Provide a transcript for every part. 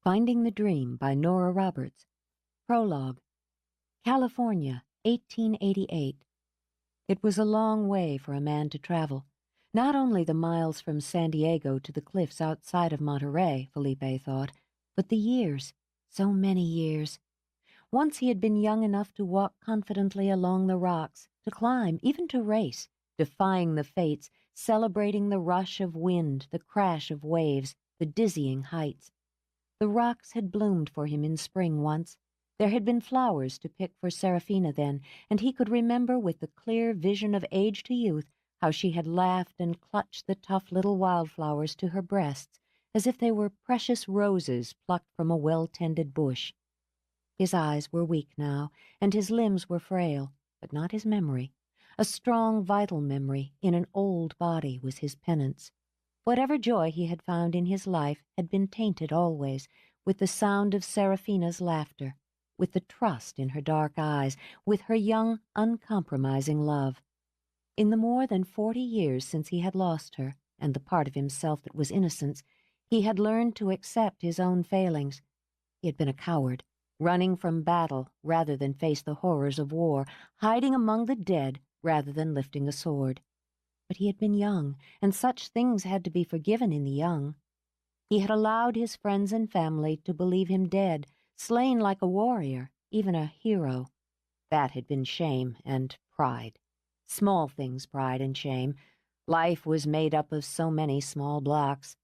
Finding the Dream by Nora Roberts. Prologue. California, 1888. It was a long way for a man to travel. Not only the miles from San Diego to the cliffs outside of Monterey, Felipe thought, but the years, so many years. Once he had been young enough to walk confidently along the rocks, to climb, even to race, defying the fates, celebrating the rush of wind, the crash of waves, the dizzying heights. The rocks had bloomed for him in spring once. There had been flowers to pick for Serafina then, and he could remember with the clear vision of age to youth how she had laughed and clutched the tough little wildflowers to her breasts as if they were precious roses plucked from a well-tended bush. His eyes were weak now, and his limbs were frail, but not his memory. A strong, vital memory in an old body was his penance. Whatever joy he had found in his life had been tainted always with the sound of Serafina's laughter, with the trust in her dark eyes, with her young, uncompromising love. In the more than 40 years since he had lost her, and the part of himself that was innocence, he had learned to accept his own failings. He had been a coward, running from battle rather than face the horrors of war, hiding among the dead rather than lifting a sword. But he had been young, and such things had to be forgiven in the young. He had allowed his friends and family to believe him dead, slain like a warrior, even a hero. That had been shame and pride. Small things, pride and shame. Life was made up of so many small blocks.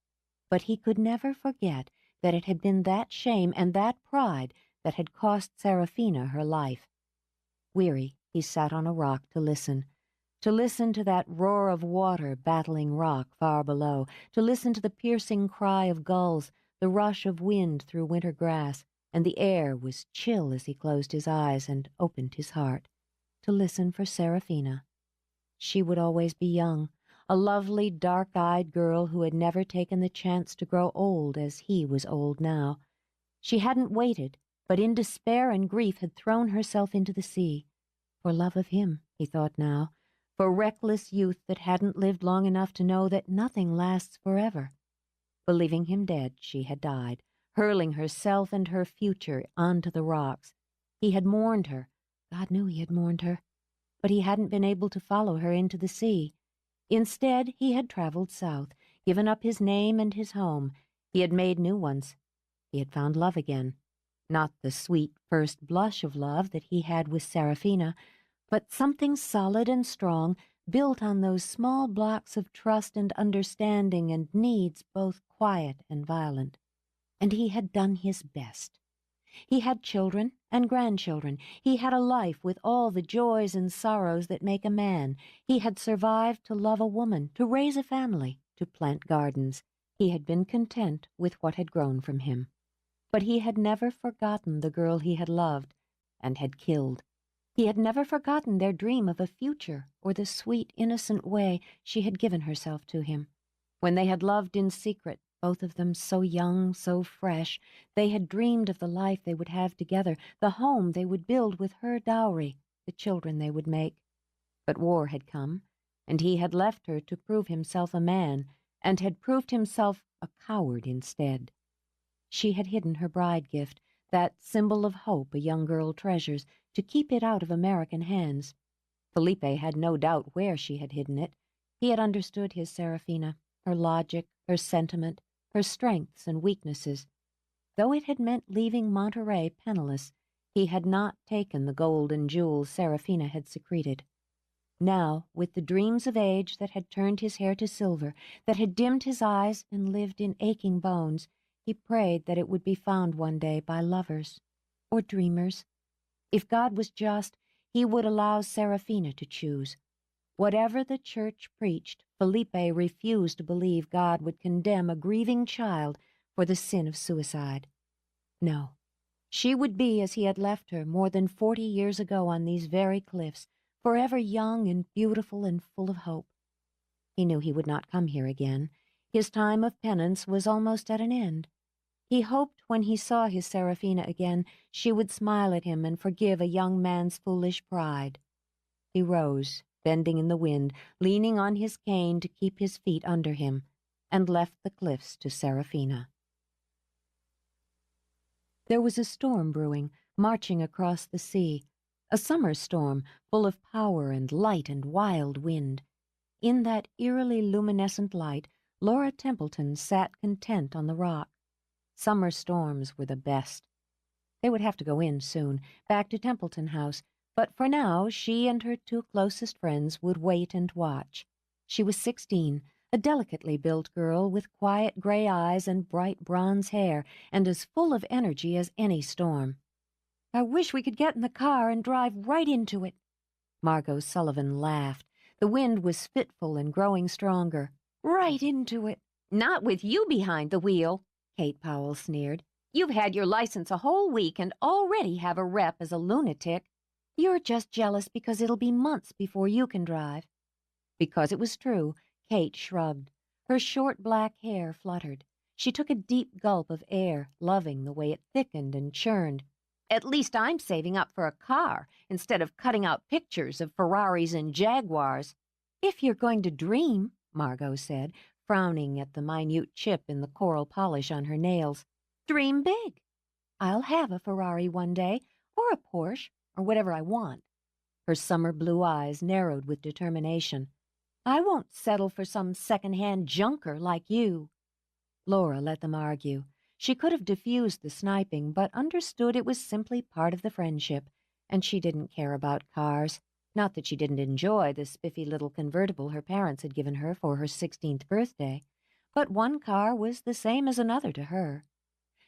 But he could never forget that it had been that shame and that pride that had cost Serafina her life. Weary, he sat on a rock to listen to that roar of water battling rock far below, to listen to the piercing cry of gulls, the rush of wind through winter grass, and the air was chill as he closed his eyes and opened his heart, to listen for Serafina. She would always be young, a lovely, dark-eyed girl who had never taken the chance to grow old as he was old now. She hadn't waited, but in despair and grief had thrown herself into the sea. For love of him, he thought now, for reckless youth that hadn't lived long enough to know that nothing lasts forever. Believing him dead, she had died, hurling herself and her future onto the rocks. He had mourned her. God knew he had mourned her. But he hadn't been able to follow her into the sea. Instead, he had traveled south, given up his name and his home. He had made new ones. He had found love again. Not the sweet first blush of love that he had with Serafina, but something solid and strong, built on those small blocks of trust and understanding and needs both quiet and violent. And he had done his best. He had children and grandchildren. He had a life with all the joys and sorrows that make a man. He had survived to love a woman, to raise a family, to plant gardens. He had been content with what had grown from him. But he had never forgotten the girl he had loved and had killed. He had never forgotten their dream of a future or the sweet, innocent way she had given herself to him. When they had loved in secret, both of them so young, so fresh, they had dreamed of the life they would have together, the home they would build with her dowry, the children they would make. But war had come, and he had left her to prove himself a man, and had proved himself a coward instead. She had hidden her bride gift, that symbol of hope a young girl treasures, to keep it out of American hands. Felipe had no doubt where she had hidden it. He had understood his Serafina, her logic, her sentiment, her strengths and weaknesses. Though it had meant leaving Monterey penniless, he had not taken the gold and jewels Serafina had secreted. Now, with the dreams of age that had turned his hair to silver, that had dimmed his eyes and lived in aching bones, he prayed that it would be found one day by lovers or dreamers. If God was just, he would allow Serafina to choose. Whatever the church preached, Felipe refused to believe God would condemn a grieving child for the sin of suicide. No, she would be as he had left her more than 40 years ago on these very cliffs, forever young and beautiful and full of hope. He knew he would not come here again. His time of penance was almost at an end. He hoped when he saw his Serafina again, she would smile at him and forgive a young man's foolish pride. He rose, bending in the wind, leaning on his cane to keep his feet under him, and left the cliffs to Serafina. There was a storm brewing, marching across the sea, a summer storm full of power and light and wild wind. In that eerily luminescent light, Laura Templeton sat content on the rock. Summer storms were the best. They would have to go in soon, back to Templeton House, but for now she and her two closest friends would wait and watch. She was 16, a delicately built girl with quiet gray eyes and bright bronze hair, and as full of energy as any storm. "I wish we could get in the car and drive right into it." Margot Sullivan laughed. The wind was fitful and growing stronger. "Right into it." "Not with you behind the wheel," Kate Powell sneered. "You've had your license a whole week and already have a rep as a lunatic." "You're just jealous because it'll be months before you can drive." Because it was true, Kate shrugged. Her short black hair fluttered. She took a deep gulp of air, loving the way it thickened and churned. "At least I'm saving up for a car instead of cutting out pictures of Ferraris and Jaguars." "If you're going to dream," Margot said, frowning at the minute chip in the coral polish on her nails. "Dream big. I'll have a Ferrari one day, or a Porsche, or whatever I want." Her summer blue eyes narrowed with determination. "I won't settle for some second-hand junker like you." Laura let them argue. She could have diffused the sniping, but understood it was simply part of the friendship, and she didn't care about cars. Not that she didn't enjoy the spiffy little convertible her parents had given her for her 16th birthday, but one car was the same as another to her.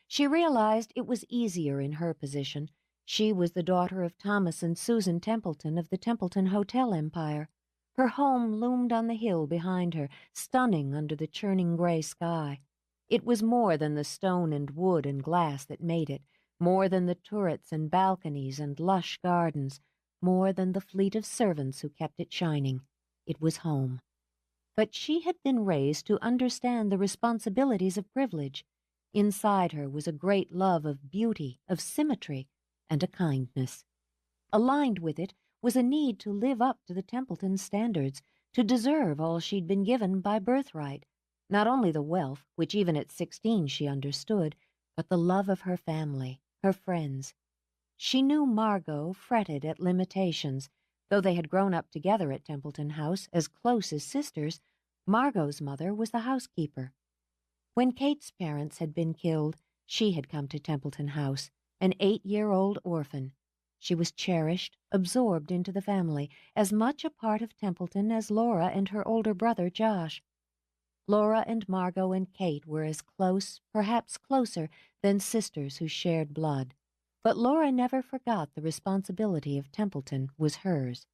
She realized it was easier in her position. She was the daughter of Thomas and Susan Templeton of the Templeton Hotel Empire. Her home loomed on the hill behind her, stunning under the churning gray sky. It was more than the stone and wood and glass that made it, more than the turrets and balconies and lush gardens, more than the fleet of servants who kept it shining. It was home. But she had been raised to understand the responsibilities of privilege. Inside her was a great love of beauty, of symmetry, and a kindness. Aligned with it was a need to live up to the Templeton standards, to deserve all she'd been given by birthright. Not only the wealth, which even at 16 she understood, but the love of her family, her friends. She knew Margot fretted at limitations. Though they had grown up together at Templeton House, as close as sisters, Margot's mother was the housekeeper. When Kate's parents had been killed, she had come to Templeton House, an 8-year-old orphan. She was cherished, absorbed into the family, as much a part of Templeton as Laura and her older brother Josh. Laura and Margot and Kate were as close, perhaps closer, than sisters who shared blood. But Laura never forgot the responsibility of Templeton was hers.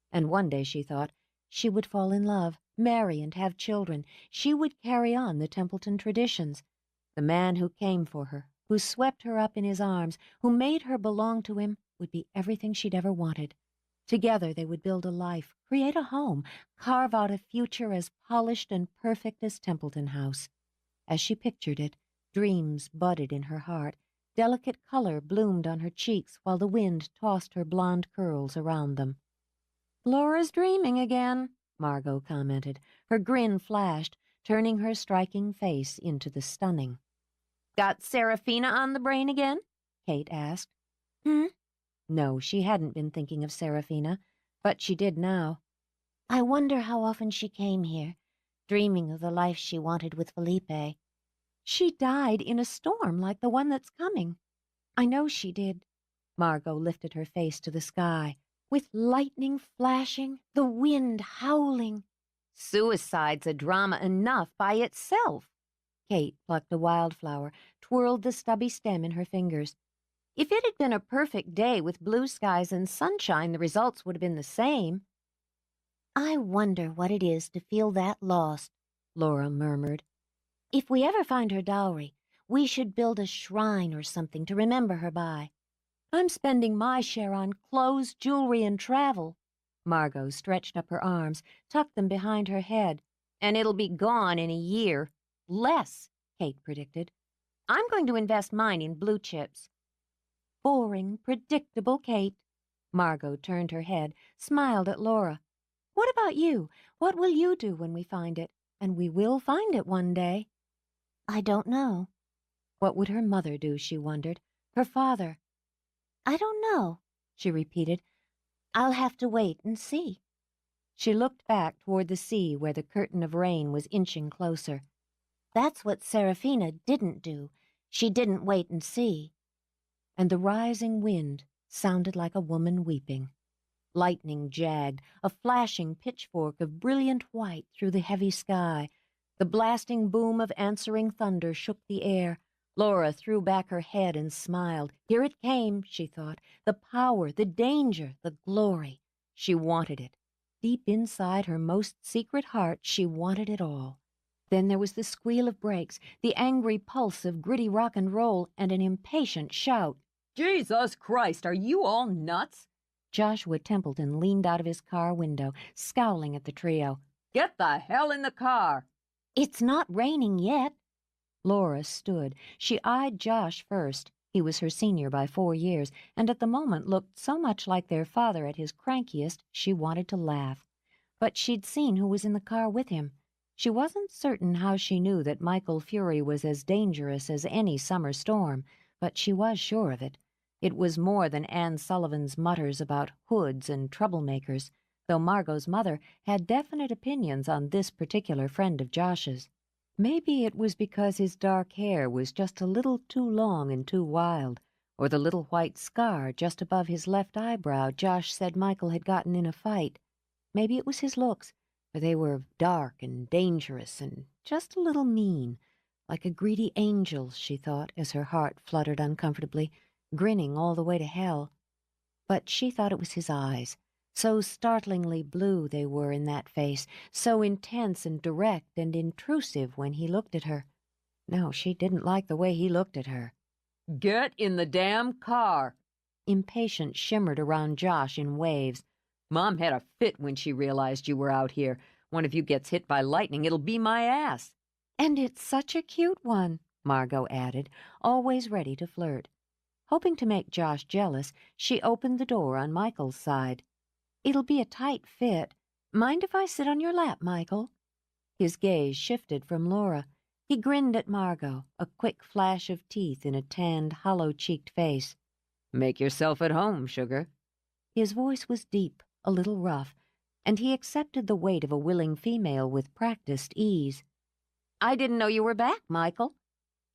And one day, she thought, she would fall in love, marry and have children. She would carry on the Templeton traditions. The man who came for her, who swept her up in his arms, who made her belong to him, would be everything she'd ever wanted. Together they would build a life, create a home, carve out a future as polished and perfect as Templeton House. As she pictured it, dreams budded in her heart. Delicate color bloomed on her cheeks while the wind tossed her blonde curls around them. "Laura's dreaming again," Margot commented. Her grin flashed, turning her striking face into the stunning. "Got Serafina on the brain again?" Kate asked. No, she hadn't been thinking of Serafina, but she did now. "I wonder how often she came here, dreaming of the life she wanted with Felipe." "She died in a storm like the one that's coming." "I know she did." Margot lifted her face to the sky. "With lightning flashing, the wind howling." "Suicide's a drama enough by itself." Kate plucked a wildflower, twirled the stubby stem in her fingers. "If it had been a perfect day with blue skies and sunshine, the results would have been the same." "I wonder what it is to feel that lost," Laura murmured. "If we ever find her dowry, we should build a shrine or something to remember her by." "I'm spending my share on clothes, jewelry, and travel." Margot stretched up her arms, tucked them behind her head. "And it'll be gone in a year. Less," Kate predicted. "I'm going to invest mine in blue chips." "Boring, predictable Kate." Margot turned her head, smiled at Laura. "What about you? What will you do when we find it? And we will find it one day." "I don't know." What would her mother do, she wondered? Her father. I don't know, she repeated. I'll have to wait and see. She looked back toward the sea where the curtain of rain was inching closer. That's what Serafina didn't do. She didn't wait and see. And the rising wind sounded like a woman weeping. Lightning jagged, a flashing pitchfork of brilliant white through the heavy sky. The blasting boom of answering thunder shook the air. Laura threw back her head and smiled. Here it came, she thought, the power, the danger, the glory. She wanted it. Deep inside her most secret heart, she wanted it all. Then there was the squeal of brakes, the angry pulse of gritty rock and roll, and an impatient shout. Jesus Christ, are you all nuts? Joshua Templeton leaned out of his car window, scowling at the trio. Get the hell in the car! It's not raining yet. Laura stood. She eyed Josh first. He was her senior by 4 years, and at the moment looked so much like their father at his crankiest, she wanted to laugh. But she'd seen who was in the car with him. She wasn't certain how she knew that Michael Fury was as dangerous as any summer storm, but she was sure of it. It was more than Anne Sullivan's mutters about hoods and troublemakers, though Margot's mother had definite opinions on this particular friend of Josh's. Maybe it was because his dark hair was just a little too long and too wild, or the little white scar just above his left eyebrow Josh said Michael had gotten in a fight. Maybe it was his looks, for they were dark and dangerous and just a little mean, like a greedy angel, she thought, as her heart fluttered uncomfortably, grinning all the way to hell. But she thought it was his eyes. So startlingly blue they were in that face, so intense and direct and intrusive when he looked at her. No, she didn't like the way he looked at her. Get in the damn car! Impatience shimmered around Josh in waves. Mom had a fit when she realized you were out here. One of you gets hit by lightning, it'll be my ass. And it's such a cute one, Margot added, always ready to flirt. Hoping to make Josh jealous, she opened the door on Michael's side. It'll be a tight fit. Mind if I sit on your lap, Michael? His gaze shifted from Laura. He grinned at Margot, a quick flash of teeth in a tanned, hollow-cheeked face. Make yourself at home, sugar. His voice was deep, a little rough, and he accepted the weight of a willing female with practiced ease. I didn't know you were back, Michael.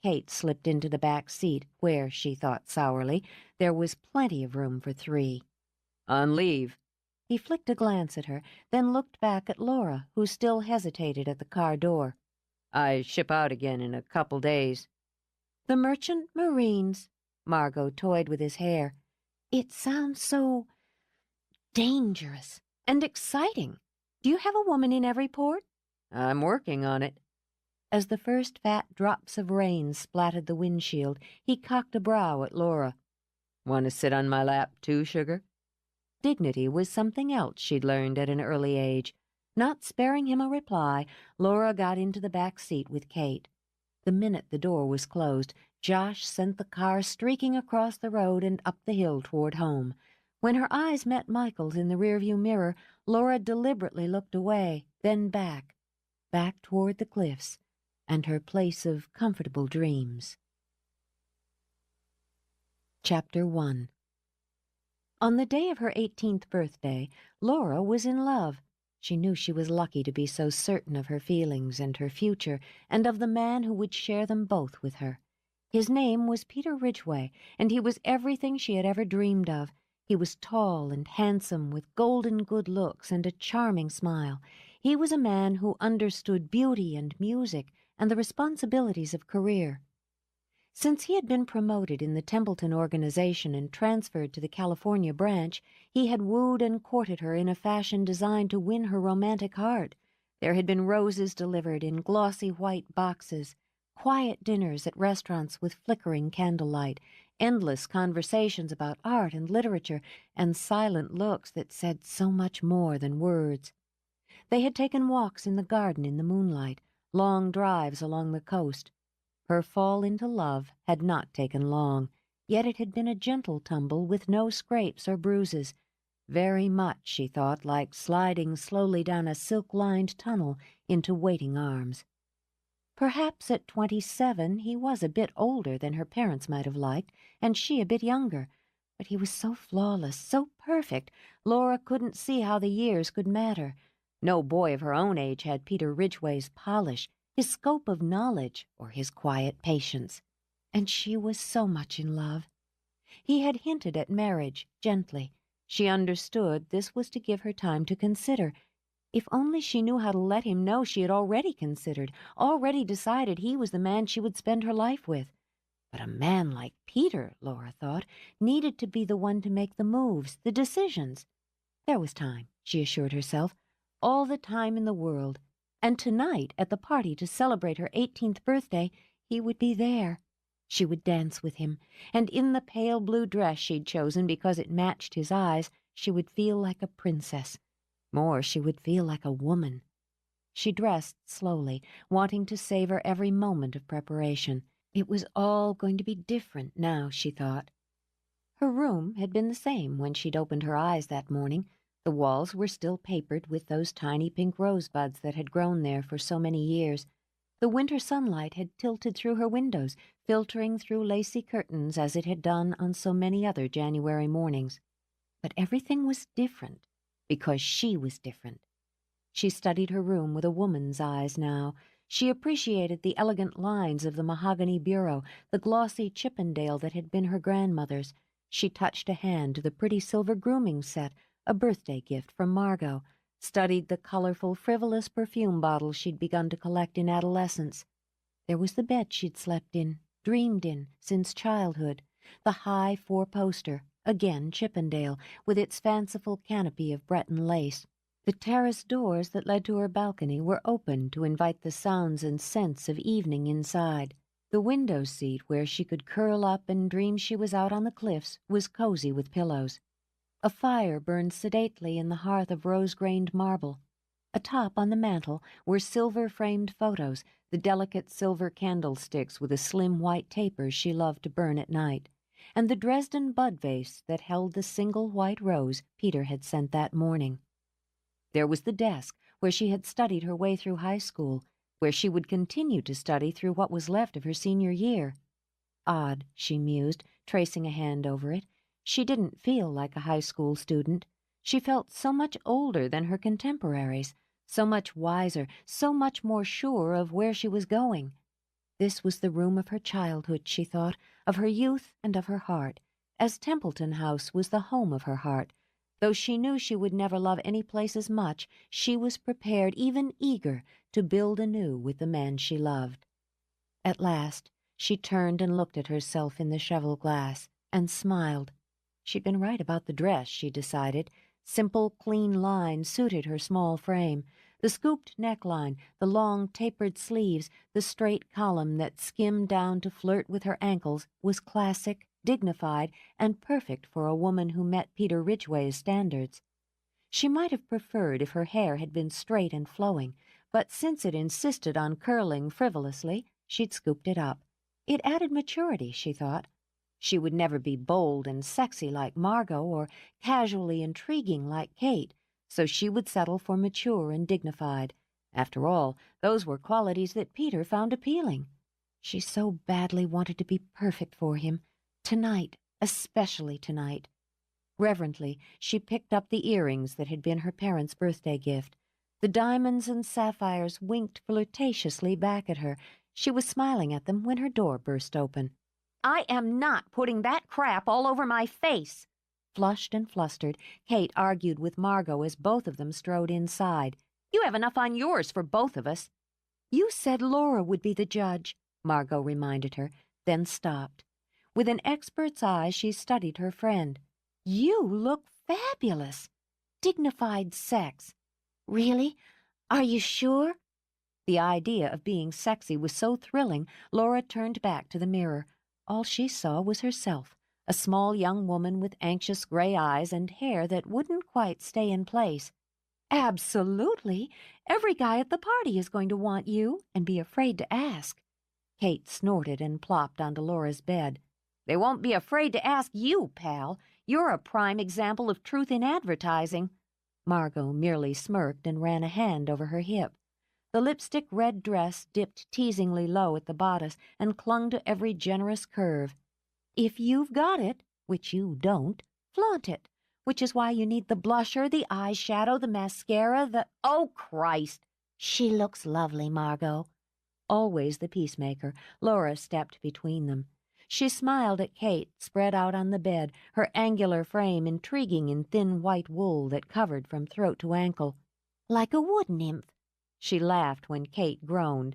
Kate slipped into the back seat, where, she thought sourly, there was plenty of room for 3. On leave. He flicked a glance at her, then looked back at Laura, who still hesitated at the car door. I ship out again in a couple days. The Merchant Marines. Margot toyed with his hair. It sounds so dangerous and exciting. Do you have a woman in every port? I'm working on it. As the first fat drops of rain splattered the windshield, he cocked a brow at Laura. Want to sit on my lap, too, sugar? Dignity was something else she'd learned at an early age. Not sparing him a reply, Laura got into the back seat with Kate. The minute the door was closed, Josh sent the car streaking across the road and up the hill toward home. When her eyes met Michael's in the rearview mirror, Laura deliberately looked away, then back toward the cliffs, and her place of comfortable dreams. Chapter 1. On the day of her 18th birthday, Laura was in love. She knew she was lucky to be so certain of her feelings and her future, and of the man who would share them both with her. His name was Peter Ridgway, and he was everything she had ever dreamed of. He was tall and handsome, with golden good looks and a charming smile. He was a man who understood beauty and music and the responsibilities of career. Since he had been promoted in the Templeton organization and transferred to the California branch, he had wooed and courted her in a fashion designed to win her romantic heart. There had been roses delivered in glossy white boxes, quiet dinners at restaurants with flickering candlelight, endless conversations about art and literature, and silent looks that said so much more than words. They had taken walks in the garden in the moonlight, long drives along the coast. Her fall into love had not taken long, yet it had been a gentle tumble with no scrapes or bruises. Very much, she thought, like sliding slowly down a silk-lined tunnel into waiting arms. Perhaps at 27 he was a bit older than her parents might have liked, and she a bit younger. But he was so flawless, so perfect, Laura couldn't see how the years could matter. No boy of her own age had Peter Ridgway's polish, his scope of knowledge, or his quiet patience. And she was so much in love. He had hinted at marriage, gently. She understood this was to give her time to consider. If only she knew how to let him know she had already considered, already decided he was the man she would spend her life with. But a man like Peter, Laura thought, needed to be the one to make the moves, the decisions. There was time, she assured herself, all the time in the world. And tonight, at the party to celebrate her 18th birthday, he would be there. She would dance with him, and in the pale blue dress she'd chosen because it matched his eyes, she would feel like a princess. More, she would feel like a woman. She dressed slowly, wanting to savor every moment of preparation. It was all going to be different now, she thought. Her room had been the same when she'd opened her eyes that morning. The walls were still papered with those tiny pink rosebuds that had grown there for so many years. The winter sunlight had tilted through her windows, filtering through lacy curtains as it had done on so many other January mornings. But everything was different, because she was different. She studied her room with a woman's eyes now. She appreciated the elegant lines of the mahogany bureau, the glossy Chippendale that had been her grandmother's. She touched a hand to the pretty silver grooming set, a birthday gift from Margot, studied the colorful, frivolous perfume bottles she'd begun to collect in adolescence. There was the bed she'd slept in, dreamed in, since childhood, the high four-poster, again Chippendale, with its fanciful canopy of Breton lace. The terrace doors that led to her balcony were open to invite the sounds and scents of evening inside. The window seat where she could curl up and dream she was out on the cliffs was cozy with pillows. A fire burned sedately in the hearth of rose-grained marble. Atop on the mantel were silver-framed photos, the delicate silver candlesticks with the slim white tapers she loved to burn at night, and the Dresden bud vase that held the single white rose Peter had sent that morning. There was the desk where she had studied her way through high school, where she would continue to study through what was left of her senior year. Odd, she mused, tracing a hand over it. She didn't feel like a high school student. She felt so much older than her contemporaries, so much wiser, so much more sure of where she was going. This was the room of her childhood, she thought, of her youth and of her heart, as Templeton House was the home of her heart. Though she knew she would never love any place as much, she was prepared, even eager, to build anew with the man she loved. At last, she turned and looked at herself in the cheval glass, and smiled. She'd been right about the dress, she decided. Simple, clean lines suited her small frame. The scooped neckline, the long, tapered sleeves, the straight column that skimmed down to flirt with her ankles was classic, dignified, and perfect for a woman who met Peter Ridgway's standards. She might have preferred if her hair had been straight and flowing, but since it insisted on curling frivolously, she'd scooped it up. It added maturity, she thought. She would never be bold and sexy like Margot or casually intriguing like Kate, so she would settle for mature and dignified. After all, those were qualities that Peter found appealing. She so badly wanted to be perfect for him. Tonight, especially tonight. Reverently, she picked up the earrings that had been her parents' birthday gift. The diamonds and sapphires winked flirtatiously back at her. She was smiling at them when her door burst open. I am not putting that crap all over my face. Flushed and flustered, Kate argued with Margot as both of them strode inside. You have enough on yours for both of us. You said Laura would be the judge, Margot reminded her, then stopped. With an expert's eye, she studied her friend. You look fabulous. Dignified sex. Really? Are you sure? The idea of being sexy was so thrilling, Laura turned back to the mirror. All she saw was herself, a small young woman with anxious gray eyes and hair that wouldn't quite stay in place. Absolutely. Every guy at the party is going to want you and be afraid to ask. Kate snorted and plopped onto Laura's bed. They won't be afraid to ask you, pal. You're a prime example of truth in advertising. Margot merely smirked and ran a hand over her hip. The lipstick-red dress dipped teasingly low at the bodice and clung to every generous curve. If you've got it, which you don't, flaunt it, which is why you need the blusher, the eyeshadow, the mascara, Oh, Christ! She looks lovely, Margot. Always the peacemaker, Laura stepped between them. She smiled at Kate, spread out on the bed, her angular frame intriguing in thin white wool that covered from throat to ankle. Like a wood nymph. She laughed when Kate groaned.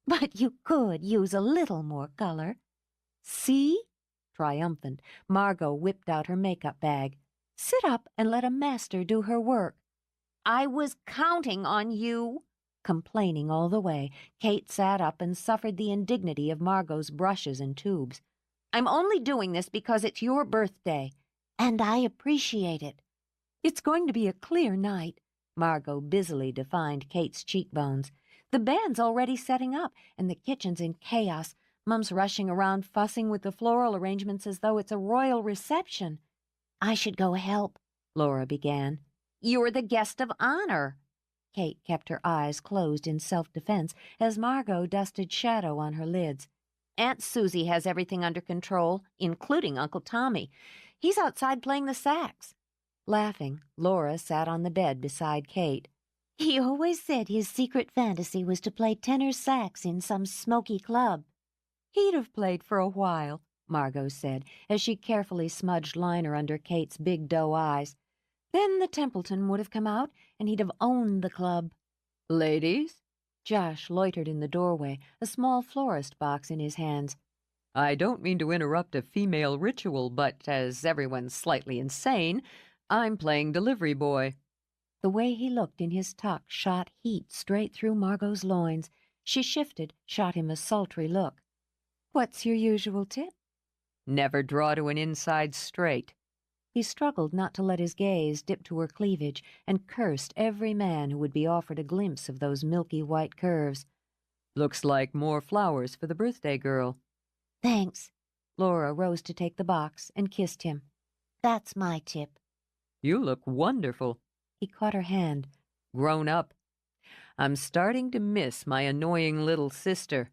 But you could use a little more color. See? Triumphant, Margot whipped out her makeup bag. Sit up and let a master do her work. I was counting on you. Complaining all the way, Kate sat up and suffered the indignity of Margot's brushes and tubes. I'm only doing this because it's your birthday, and I appreciate it. It's going to be a clear night. Margot busily defined Kate's cheekbones. The band's already setting up, and the kitchen's in chaos. Mum's rushing around fussing with the floral arrangements as though it's a royal reception. I should go help, Laura began. You're the guest of honor. Kate kept her eyes closed in self-defense as Margot dusted shadow on her lids. Aunt Susie has everything under control, including Uncle Tommy. He's outside playing the sax. Laughing, Laura sat on the bed beside Kate. He always said his secret fantasy was to play tenor sax in some smoky club. He'd have played for a while, Margot said, as she carefully smudged liner under Kate's big doe eyes. Then the Templeton would have come out, and he'd have owned the club. Ladies? Josh loitered in the doorway, a small florist box in his hands. I don't mean to interrupt a female ritual, but as everyone's slightly insane, I'm playing delivery boy. The way he looked in his tuck shot heat straight through Margot's loins. She shifted, shot him a sultry look. What's your usual tip? Never draw to an inside straight. He struggled not to let his gaze dip to her cleavage and cursed every man who would be offered a glimpse of those milky white curves. Looks like more flowers for the birthday girl. Thanks. Laura rose to take the box and kissed him. That's my tip. You look wonderful. He caught her hand. Grown up. I'm starting to miss my annoying little sister.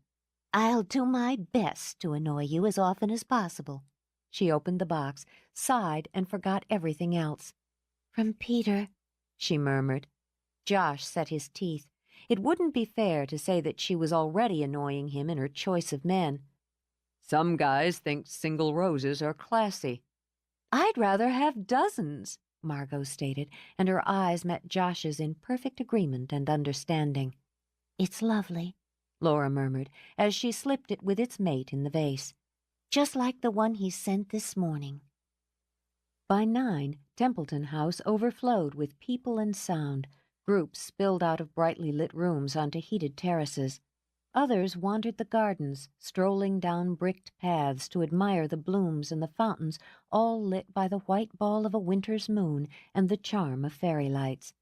I'll do my best to annoy you as often as possible. She opened the box, sighed, and forgot everything else. From Peter, she murmured. Josh set his teeth. It wouldn't be fair to say that she was already annoying him in her choice of men. Some guys think single roses are classy. I'd rather have dozens, Margot stated, and her eyes met Josh's in perfect agreement and understanding. It's lovely, Laura murmured, as she slipped it with its mate in the vase. Just like the one he sent this morning. By 9, Templeton House overflowed with people and sound. Groups spilled out of brightly lit rooms onto heated terraces. Others wandered the gardens, strolling down bricked paths to admire the blooms and the fountains, all lit by the white ball of a winter's moon and the charm of fairy lights.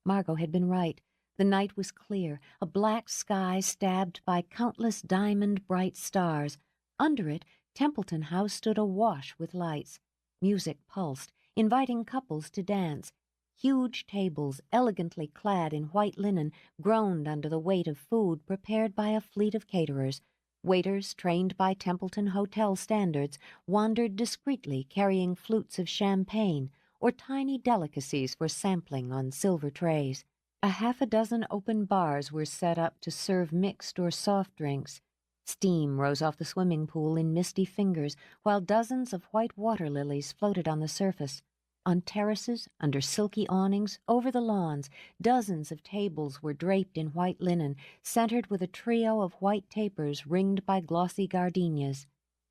Margot had been right. The night was clear, a black sky stabbed by countless diamond-bright stars. Under it, Templeton House stood awash with lights. Music pulsed, inviting couples to dance. Huge tables, elegantly clad in white linen, groaned under the weight of food prepared by a fleet of caterers. Waiters, trained by Templeton Hotel standards, wandered discreetly carrying flutes of champagne or tiny delicacies for sampling on silver trays. A half a dozen open bars were set up to serve mixed or soft drinks. Steam rose off the swimming pool in misty fingers, while dozens of white water lilies floated on the surface. On terraces, under silky awnings, over the lawns, dozens of tables were draped in white linen, centered with a trio of white tapers ringed by glossy gardenias.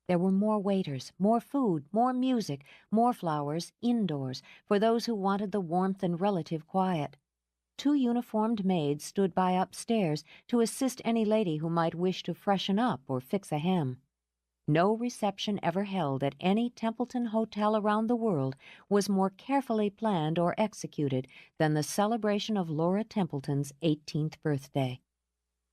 There were more waiters, more food, more music, more flowers, indoors, for those who wanted the warmth and relative quiet. 2 uniformed maids stood by upstairs to assist any lady who might wish to freshen up or fix a hem. No reception ever held at any Templeton hotel around the world was more carefully planned or executed than the celebration of Laura Templeton's 18th birthday.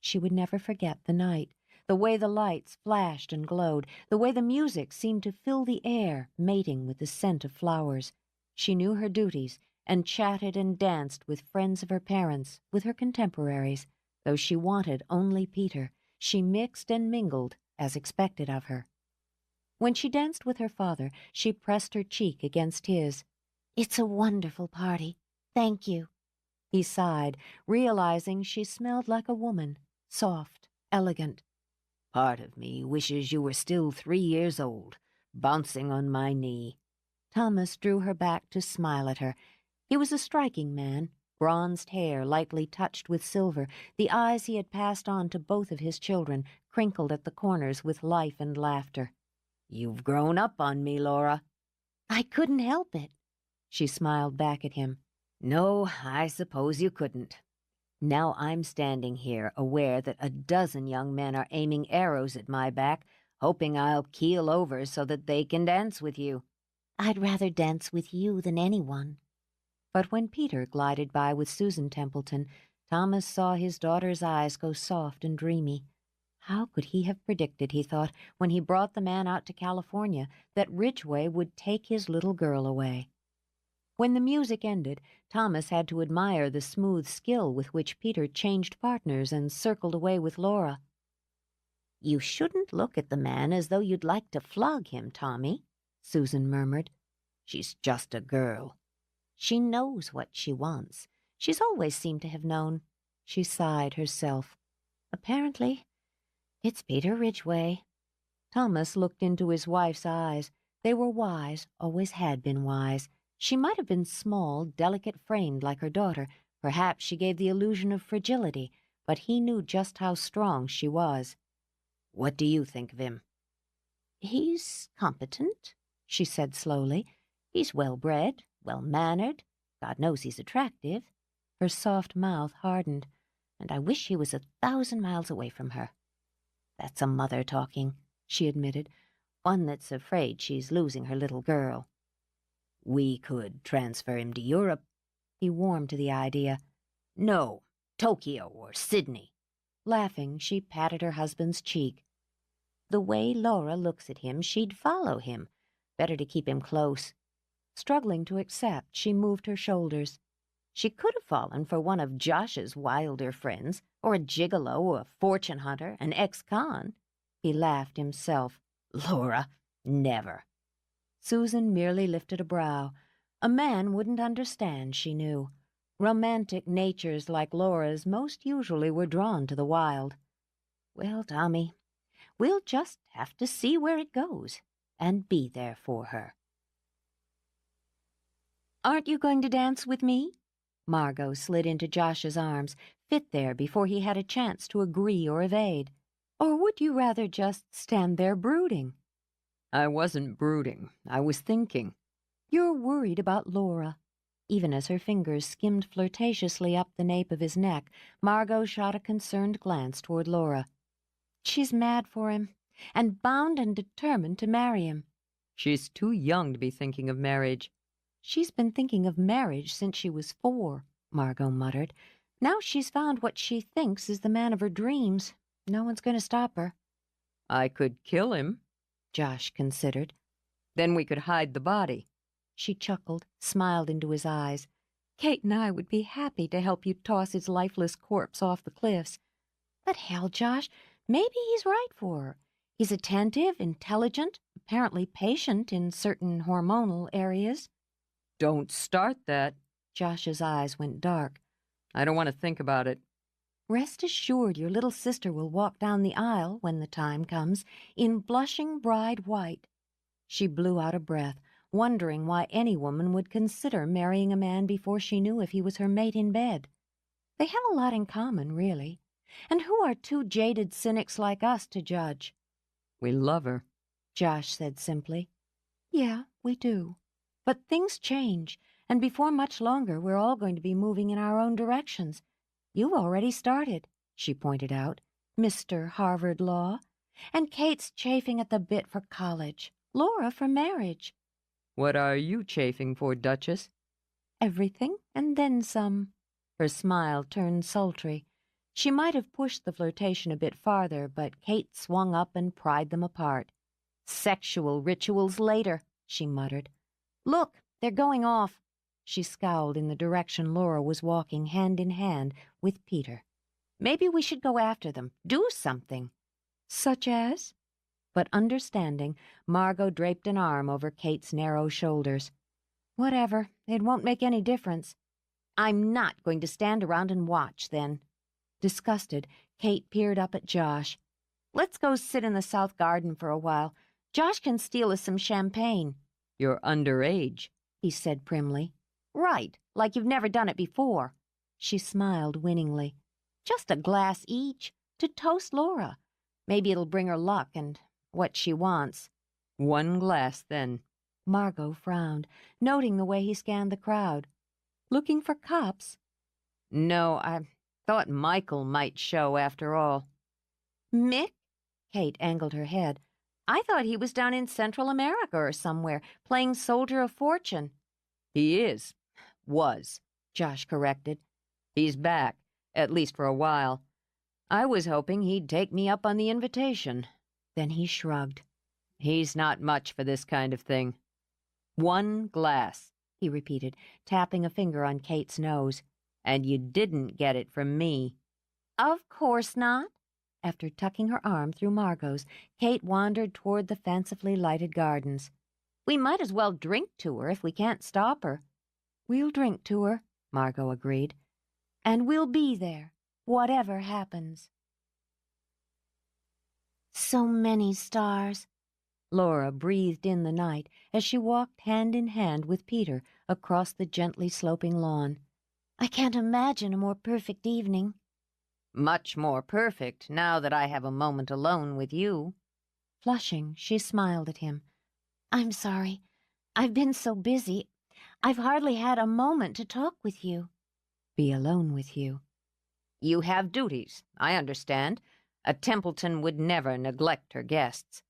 She would never forget the night, the way the lights flashed and glowed, the way the music seemed to fill the air, mating with the scent of flowers. She knew her duties, and chatted and danced with friends of her parents, with her contemporaries. Though she wanted only Peter, she mixed and mingled as expected of her. When she danced with her father, she pressed her cheek against his. "It's a wonderful party. Thank you." He sighed, realizing she smelled like a woman, soft, elegant. "Part of me wishes you were still 3 years old, bouncing on my knee." Thomas drew her back to smile at her. He was a striking man, bronzed hair lightly touched with silver, the eyes he had passed on to both of his children, crinkled at the corners with life and laughter. "You've grown up on me, Laura." "I couldn't help it." She smiled back at him. "No, I suppose you couldn't. Now I'm standing here, aware that a dozen young men are aiming arrows at my back, hoping I'll keel over so that they can dance with you." "I'd rather dance with you than anyone." But when Peter glided by with Susan Templeton, Thomas saw his daughter's eyes go soft and dreamy. How could he have predicted, he thought, when he brought the man out to California, that Ridgway would take his little girl away? When the music ended, Thomas had to admire the smooth skill with which Peter changed partners and circled away with Laura. "You shouldn't look at the man as though you'd like to flog him, Tommy," Susan murmured. "She's just a girl. She knows what she wants. She's always seemed to have known." She sighed herself. "Apparently, it's Peter Ridgway." Thomas looked into his wife's eyes. They were wise, always had been wise. She might have been small, delicate-framed like her daughter. Perhaps she gave the illusion of fragility, but he knew just how strong she was. "What do you think of him?" "He's competent," she said slowly. "He's well-bred, well-mannered. God knows he's attractive." Her soft mouth hardened. "And I wish he was 1,000 miles away from her." "That's a mother talking," she admitted. "One that's afraid she's losing her little girl." "We could transfer him to Europe." He warmed to the idea. "No, Tokyo or Sydney." Laughing, she patted her husband's cheek. "The way Laura looks at him, she'd follow him. Better to keep him close." Struggling to accept, she moved her shoulders. She could have fallen for one of Josh's wilder friends, or a gigolo, a fortune hunter, an ex-con. He laughed himself. "Laura, never." Susan merely lifted a brow. A man wouldn't understand, she knew. Romantic natures like Laura's most usually were drawn to the wild. "Well, Tommy, we'll just have to see where it goes, and be there for her." "Aren't you going to dance with me?" Margot slid into Josh's arms, fit there before he had a chance to agree or evade. "Or would you rather just stand there brooding?" I wasn't brooding. I was thinking. "You're worried about Laura." Even as her fingers skimmed flirtatiously up the nape of his neck, Margot shot a concerned glance toward Laura. "She's mad for him, and bound and determined to marry him." She's too young to be thinking of marriage." "She's been thinking of marriage since she was 4, Margot muttered. "Now she's found what she thinks is the man of her dreams. No one's going to stop her." I could kill him. Josh considered. Then we could hide the body." She chuckled, smiled into his eyes. "Kate and I would be happy to help you toss his lifeless corpse off the cliffs." "But hell, Josh, maybe he's right for her. He's attentive, intelligent, apparently patient in certain hormonal areas." Don't start that. Josh's eyes went dark. I don't want to think about it. "Rest assured your little sister will walk down the aisle, when the time comes, in blushing bride white." She blew out a breath, wondering why any woman would consider marrying a man before she knew if he was her mate in bed. They have a lot in common, really. And who are 2 jaded cynics like us to judge? We love her. Josh said simply. "Yeah, we do. But things change, and before much longer we're all going to be moving in our own directions. You've already started," she pointed out, "Mr. Harvard Law. And Kate's chafing at the bit for college. Laura for marriage." What are you chafing for, Duchess? "Everything, and then some." Her smile turned sultry. She might have pushed the flirtation a bit farther, but Kate swung up and pried them apart. "Sexual rituals later," she muttered. "Look, they're going off." She scowled in the direction Laura was walking hand in hand with Peter. Maybe we should go after them, do something. Such as? But understanding, Margot draped an arm over Kate's narrow shoulders. Whatever, it won't make any difference. I'm not going to stand around and watch, then. Disgusted, Kate peered up at Josh. Let's go sit in the south garden for a while. Josh can steal us some champagne. You're underage, he said primly. Right, like you've never done it before. She smiled winningly. Just a glass each, to toast Laura. Maybe it'll bring her luck and what she wants. 1 glass, then. Margot frowned, noting the way he scanned the crowd. Looking for cops? No, I thought Michael might show after all. Mick? Kate angled her head. I thought he was down in Central America or somewhere, playing Soldier of Fortune. He is. Was, Josh corrected. He's back, at least for a while. I was hoping he'd take me up on the invitation. Then he shrugged. He's not much for this kind of thing. 1 glass, he repeated, tapping a finger on Kate's nose. And you didn't get it from me. Of course not. After tucking her arm through Margot's, Kate wandered toward the fancifully lighted gardens. We might as well drink to her if we can't stop her. We'll drink to her, Margot agreed. And we'll be there, whatever happens. So many stars. Laura breathed in the night as she walked hand in hand with Peter across the gently sloping lawn. I can't imagine a more perfect evening. Much more perfect now that I have a moment alone with you. Flushing, she smiled at him. I'm sorry. I've been so busy. I've hardly had a moment to talk with you. Be alone with you. You have duties, I understand. A Templeton would never neglect her guests.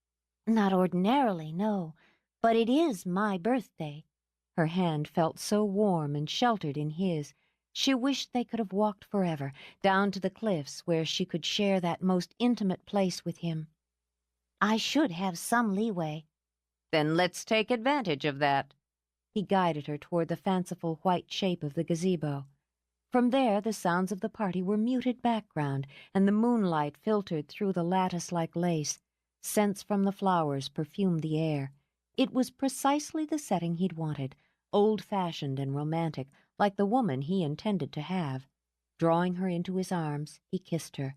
Not ordinarily, no. But it is my birthday. Her hand felt so warm and sheltered in his. She wished they could have walked forever, down to the cliffs where she could share that most intimate place with him. I should have some leeway. Then let's take advantage of that. He guided her toward the fanciful white shape of the gazebo. From there the sounds of the party were muted background, and the moonlight filtered through the lattice-like lace. Scents from the flowers perfumed the air. It was precisely the setting he'd wanted, old-fashioned and romantic, like the woman he intended to have. Drawing her into his arms, he kissed her.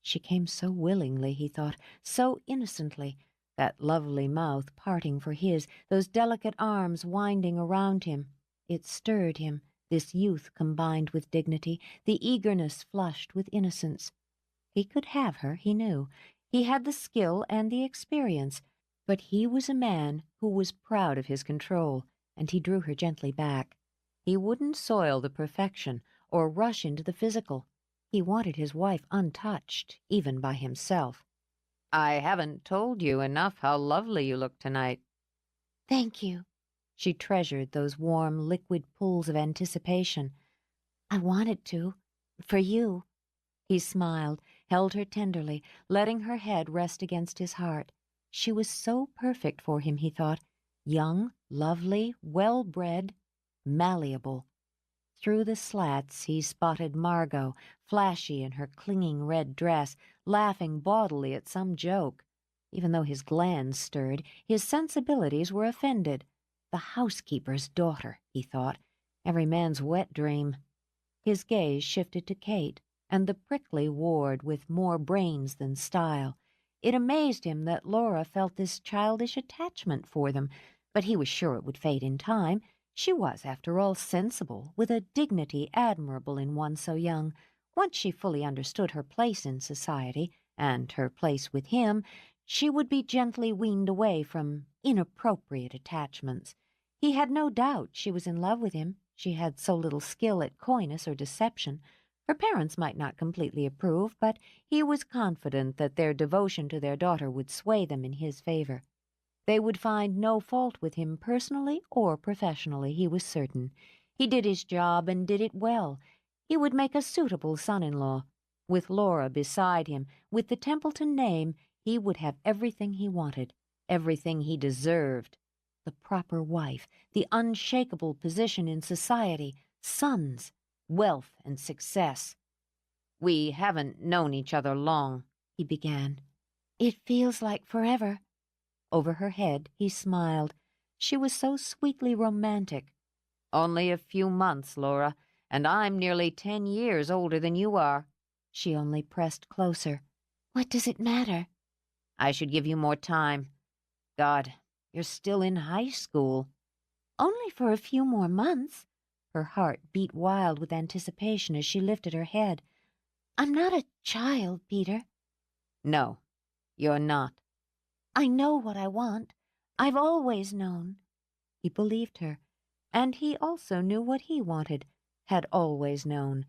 She came so willingly, he thought, so innocently, that lovely mouth parting for his, those delicate arms winding around him. It stirred him, this youth combined with dignity, the eagerness flushed with innocence. He could have her, he knew. He had the skill and the experience, but he was a man who was proud of his control, and he drew her gently back. He wouldn't soil the perfection or rush into the physical. He wanted his wife untouched, even by himself. I haven't told you enough how lovely you look tonight. Thank you. She treasured those warm, liquid pools of anticipation. I wanted to, for you. He smiled, held her tenderly, letting her head rest against his heart. She was so perfect for him, he thought. Young, lovely, well-bred, malleable. Through the slats he spotted Margot, flashy in her clinging red dress, laughing bodily at some joke. Even though his glands stirred, his sensibilities were offended. The housekeeper's daughter, he thought, every man's wet dream. His gaze shifted to Kate, and the prickly ward with more brains than style. It amazed him that Laura felt this childish attachment for them, but he was sure it would fade in time. She was, after all, sensible, with a dignity admirable in one so young. Once she fully understood her place in society, and her place with him, she would be gently weaned away from inappropriate attachments. He had no doubt she was in love with him. She had so little skill at coyness or deception. Her parents might not completely approve, but he was confident that their devotion to their daughter would sway them in his favor. They would find no fault with him personally or professionally, he was certain. He did his job and did it well. He would make a suitable son-in-law. With Laura beside him, with the Templeton name, he would have everything he wanted, everything he deserved. The proper wife, the unshakable position in society, sons, wealth and success. We haven't known each other long," he began. "It feels like forever." Over her head, he smiled. She was so sweetly romantic. "Only a few months, Laura, and I'm nearly 10 years older than you are." She only pressed closer. "What does it matter?" "I should give you more time. God, you're still in high school." "Only for a few more months." Her heart beat wild with anticipation as she lifted her head. "I'm not a child, Peter." "No, you're not." "I know what I want. I've always known." He believed her, and he also knew what he wanted, had always known.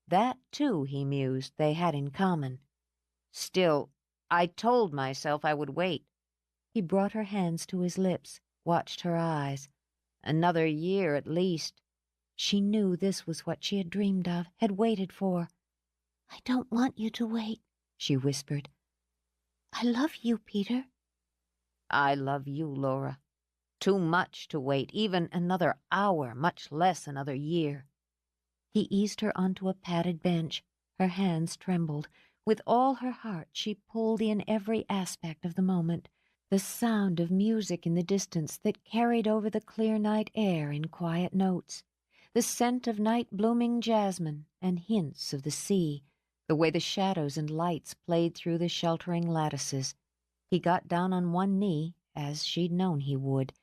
That, too, he mused, they had in common. "Still, I told myself I would wait." He brought her hands to his lips, watched her eyes. "Another year at least." She knew this was what she had dreamed of, had waited for. "I don't want you to wait," she whispered. "I love you, Peter." "I love you, Laura. Too much to wait, even another hour, much less another year." He eased her onto a padded bench. Her hands trembled. With all her heart she pulled in every aspect of the moment. The sound of music in the distance that carried over the clear night air in quiet notes. The scent of night-blooming jasmine and hints of the sea. The way the shadows and lights played through the sheltering lattices. He got down on one knee, as she'd known he would.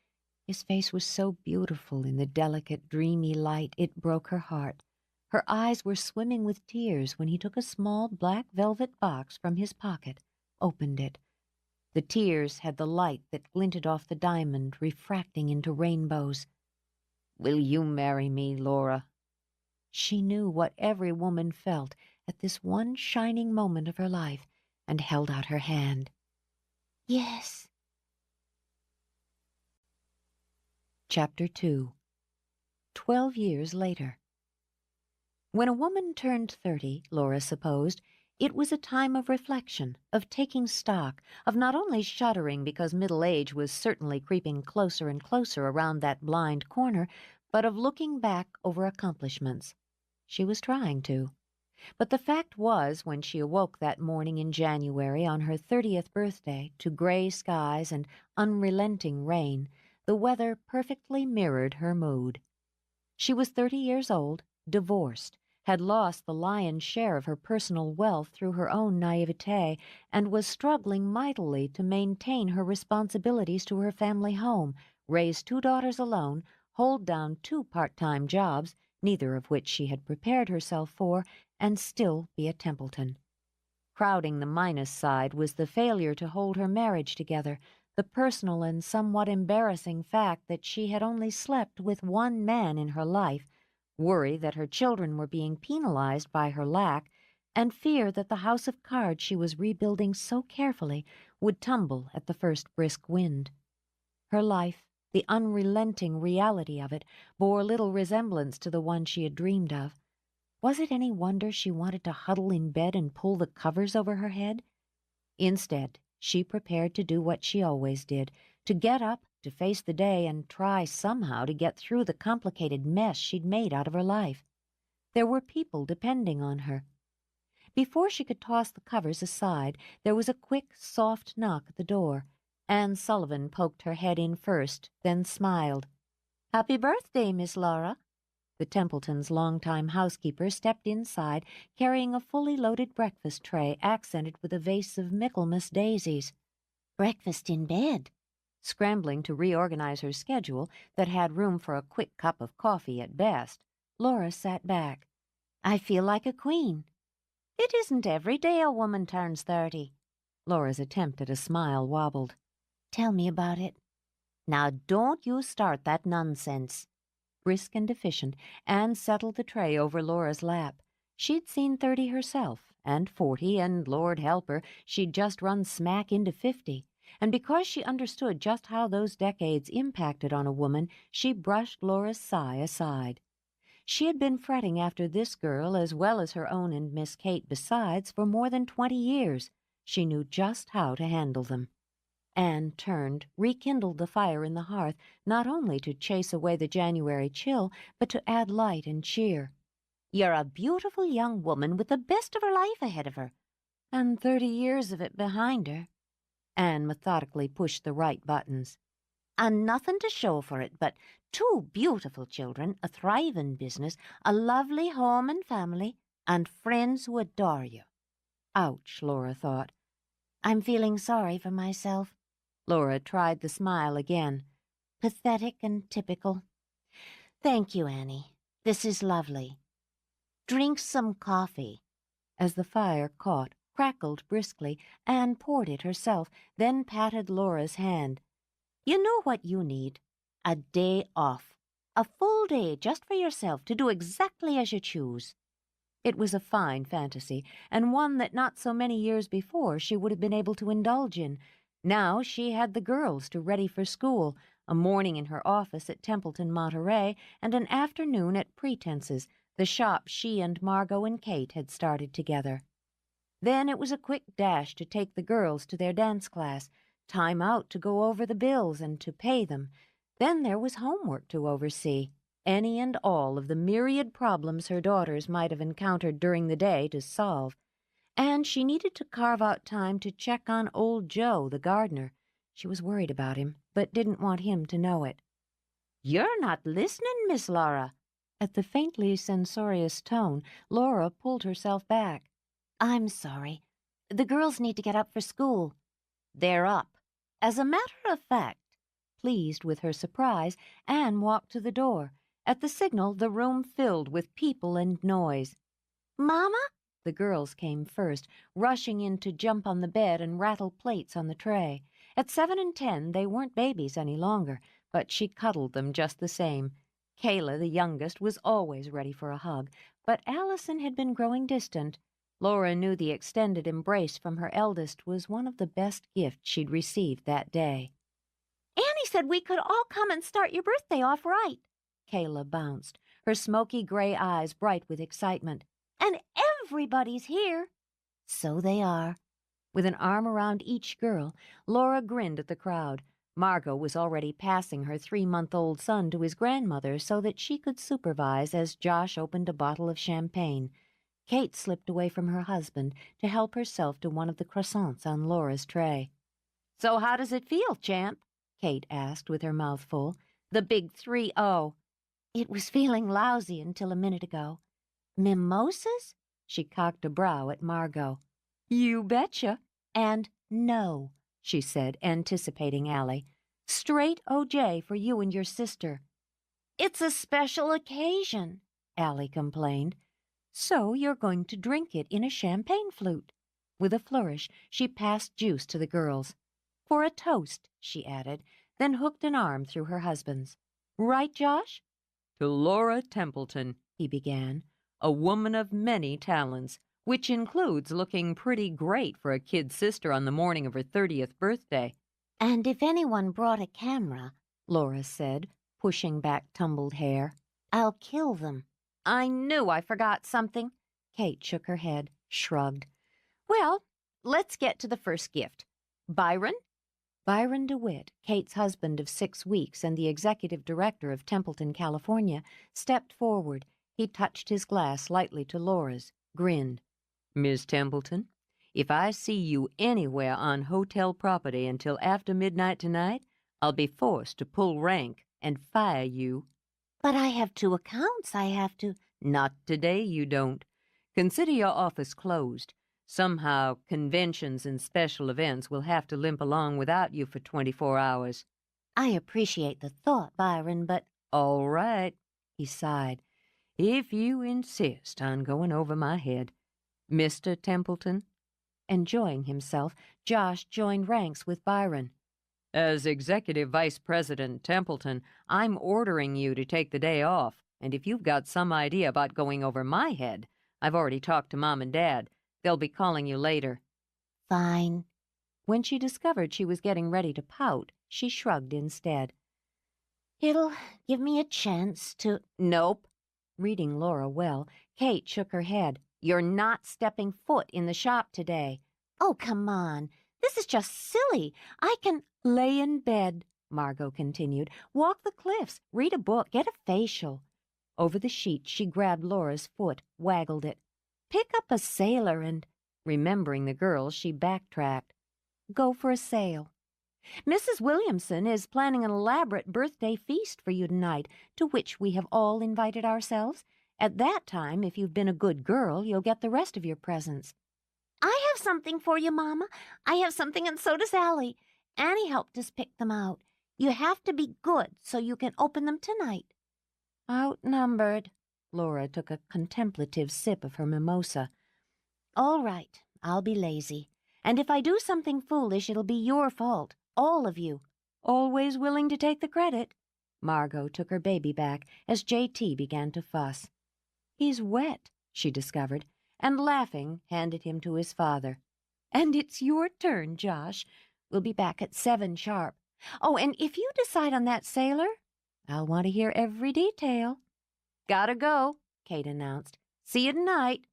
His face was so beautiful in the delicate, dreamy light it broke her heart. Her eyes were swimming with tears when he took a small black velvet box from his pocket, opened it. The tears had the light that glinted off the diamond, refracting into rainbows. "Will you marry me, Laura?" She knew what every woman felt at this one shining moment of her life, and held out her hand. "Yes." Chapter 2. 12 years later. When a woman turned 30, Laura supposed, it was a time of reflection, of taking stock, of not only shuddering because middle age was certainly creeping closer and closer around that blind corner, but of looking back over accomplishments. She was trying to. But the fact was, when she awoke that morning in January on her 30th birthday to gray skies and unrelenting rain, the weather perfectly mirrored her mood. She was 30 years old, divorced, had lost the lion's share of her personal wealth through her own naivete, and was struggling mightily to maintain her responsibilities to her family home, raise 2 daughters alone, hold down 2 part-time jobs, neither of which she had prepared herself for, and still be a Templeton. Crowding the minus side was the failure to hold her marriage together, the personal and somewhat embarrassing fact that she had only slept with one man in her life, worry that her children were being penalized by her lack, and fear that the house of cards she was rebuilding so carefully would tumble at the first brisk wind. Her life, the unrelenting reality of it, bore little resemblance to the one she had dreamed of. Was it any wonder she wanted to huddle in bed and pull the covers over her head? Instead, she prepared to do what she always did, to get up, to face the day, and try somehow to get through the complicated mess she'd made out of her life. There were people depending on her. Before she could toss the covers aside, there was a quick, soft knock at the door. Anne Sullivan poked her head in first, then smiled. "Happy birthday, Miss Laura." The Templetons' longtime housekeeper stepped inside, carrying a fully loaded breakfast tray accented with a vase of Michaelmas daisies. "Breakfast in bed." Scrambling to reorganize her schedule that had room for a quick cup of coffee at best, Laura sat back. "I feel like a queen." "It isn't every day a woman turns 30. Laura's attempt at a smile wobbled. "Tell me about it." "Now don't you start that nonsense." Brisk and efficient, Anne settled the tray over Laura's lap. She'd seen 30 herself, and 40, and Lord help her, she'd just run smack into 50. And because she understood just how those decades impacted on a woman, she brushed Laura's sigh aside. She had been fretting after this girl, as well as her own and Miss Kate besides, for more than 20 years. She knew just how to handle them. Anne turned, rekindled the fire in the hearth, not only to chase away the January chill, but to add light and cheer. You're a beautiful young woman with the best of her life ahead of her, and 30 years of it behind her." Anne methodically pushed the right buttons. "And nothing to show for it but 2 beautiful children, a thriving business, a lovely home and family, and friends who adore you." Ouch, Laura thought. "I'm feeling sorry for myself." Laura tried the smile again. "Pathetic and typical. Thank you, Annie. This is lovely. Drink some coffee." As the fire caught, crackled briskly, Anne poured it herself, then patted Laura's hand. "You know what you need? A day off. A full day just for yourself to do exactly as you choose." It was a fine fantasy, and one that not so many years before she would have been able to indulge in. Now she had the girls to ready for school, a morning in her office at Templeton, Monterey, and an afternoon at Pretenses, the shop she and Margot and Kate had started together. Then it was a quick dash to take the girls to their dance class, time out to go over the bills and to pay them. Then there was homework to oversee, any and all of the myriad problems her daughters might have encountered during the day to solve. And she needed to carve out time to check on old Joe, the gardener. She was worried about him, but didn't want him to know it. "You're not listening, Miss Laura." At the faintly censorious tone, Laura pulled herself back. "I'm sorry. The girls need to get up for school." "They're up. As a matter of fact." Pleased with her surprise, Anne walked to the door. At the signal, the room filled with people and noise. "Mama?" The girls came first, rushing in to jump on the bed and rattle plates on the tray. At 7 and 10, they weren't babies any longer, but she cuddled them just the same. Kayla, the youngest, was always ready for a hug, but Allison had been growing distant. Laura knew the extended embrace from her eldest was one of the best gifts she'd received that day. "Annie said we could all come and start your birthday off right." Kayla bounced, her smoky gray eyes bright with excitement. "And everybody's here." "So they are." With an arm around each girl, Laura grinned at the crowd. Margot was already passing her 3-month-old son to his grandmother so that she could supervise as Josh opened a bottle of champagne. Kate slipped away from her husband to help herself to one of the croissants on Laura's tray. "So how does it feel, champ?" Kate asked with her mouth full. "The big 3-0. "It was feeling lousy until a minute ago." "Mimosas?" She cocked a brow at Margot. "You betcha." "And no," she said, anticipating Allie. "Straight OJ for you and your sister." "It's a special occasion," Allie complained. "So you're going to drink it in a champagne flute." With a flourish, she passed juice to the girls. "For a toast," she added, then hooked an arm through her husband's. "Right, Josh?" "To Laura Templeton," he began, "a woman of many talents, which includes looking pretty great for a kid sister on the morning of her 30th birthday." "And if anyone brought a camera," Laura said, pushing back tumbled hair, "I'll kill them." "I knew I forgot something." Kate shook her head, shrugged. "Well, let's get to the first gift. Byron?" Byron DeWitt, Kate's husband of 6 weeks and the executive director of Templeton, California, stepped forward. He touched his glass lightly to Laura's, grinned. "Miss Templeton, if I see you anywhere on hotel property until after midnight tonight, I'll be forced to pull rank and fire you." "But I have 2 accounts. I have to—" "Not today, you don't. Consider your office closed. Somehow, conventions and special events will have to limp along without you for 24 hours. "I appreciate the thought, Byron, but—" "All right," he sighed, "if you insist on going over my head. Mr. Templeton?" Enjoying himself, Josh joined ranks with Byron. "As Executive Vice President Templeton, I'm ordering you to take the day off, and if you've got some idea about going over my head, I've already talked to Mom and Dad. They'll be calling you later." "Fine." When she discovered she was getting ready to pout, she shrugged instead. "It'll give me a chance to—" "Nope." Reading Laura well, Kate shook her head. "You're not stepping foot in the shop today." "Oh, come on. This is just silly. I can—" "Lay in bed," Margot continued. "Walk the cliffs, read a book, get a facial." Over the sheet, she grabbed Laura's foot, waggled it. "Pick up a sailor and—" Remembering the girl, she backtracked. "Go for a sail. Mrs. Williamson is planning an elaborate birthday feast for you tonight, to which we have all invited ourselves. At that time, if you've been a good girl, you'll get the rest of your presents." "I have something for you, Mama. I have something, and so does Allie. Annie helped us pick them out. You have to be good so you can open them tonight." "Outnumbered." Laura took a contemplative sip of her mimosa. "All right, I'll be lazy. And if I do something foolish, it'll be your fault. All of you." "Always willing to take the credit." Margot took her baby back as J.T. began to fuss. "He's wet," she discovered, and laughing, handed him to his father. "And it's your turn, Josh. We'll be back at 7 sharp. Oh, and if you decide on that sailor, I'll want to hear every detail." "Gotta go," Kate announced. "See you tonight."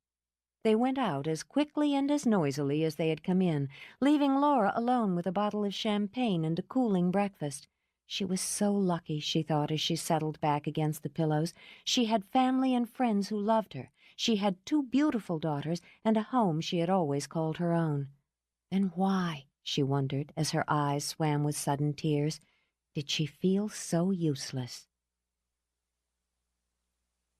They went out as quickly and as noisily as they had come in, leaving Laura alone with a bottle of champagne and a cooling breakfast. She was so lucky, she thought as she settled back against the pillows. She had family and friends who loved her. She had 2 beautiful daughters and a home she had always called her own. Then why, she wondered as her eyes swam with sudden tears, did she feel so useless?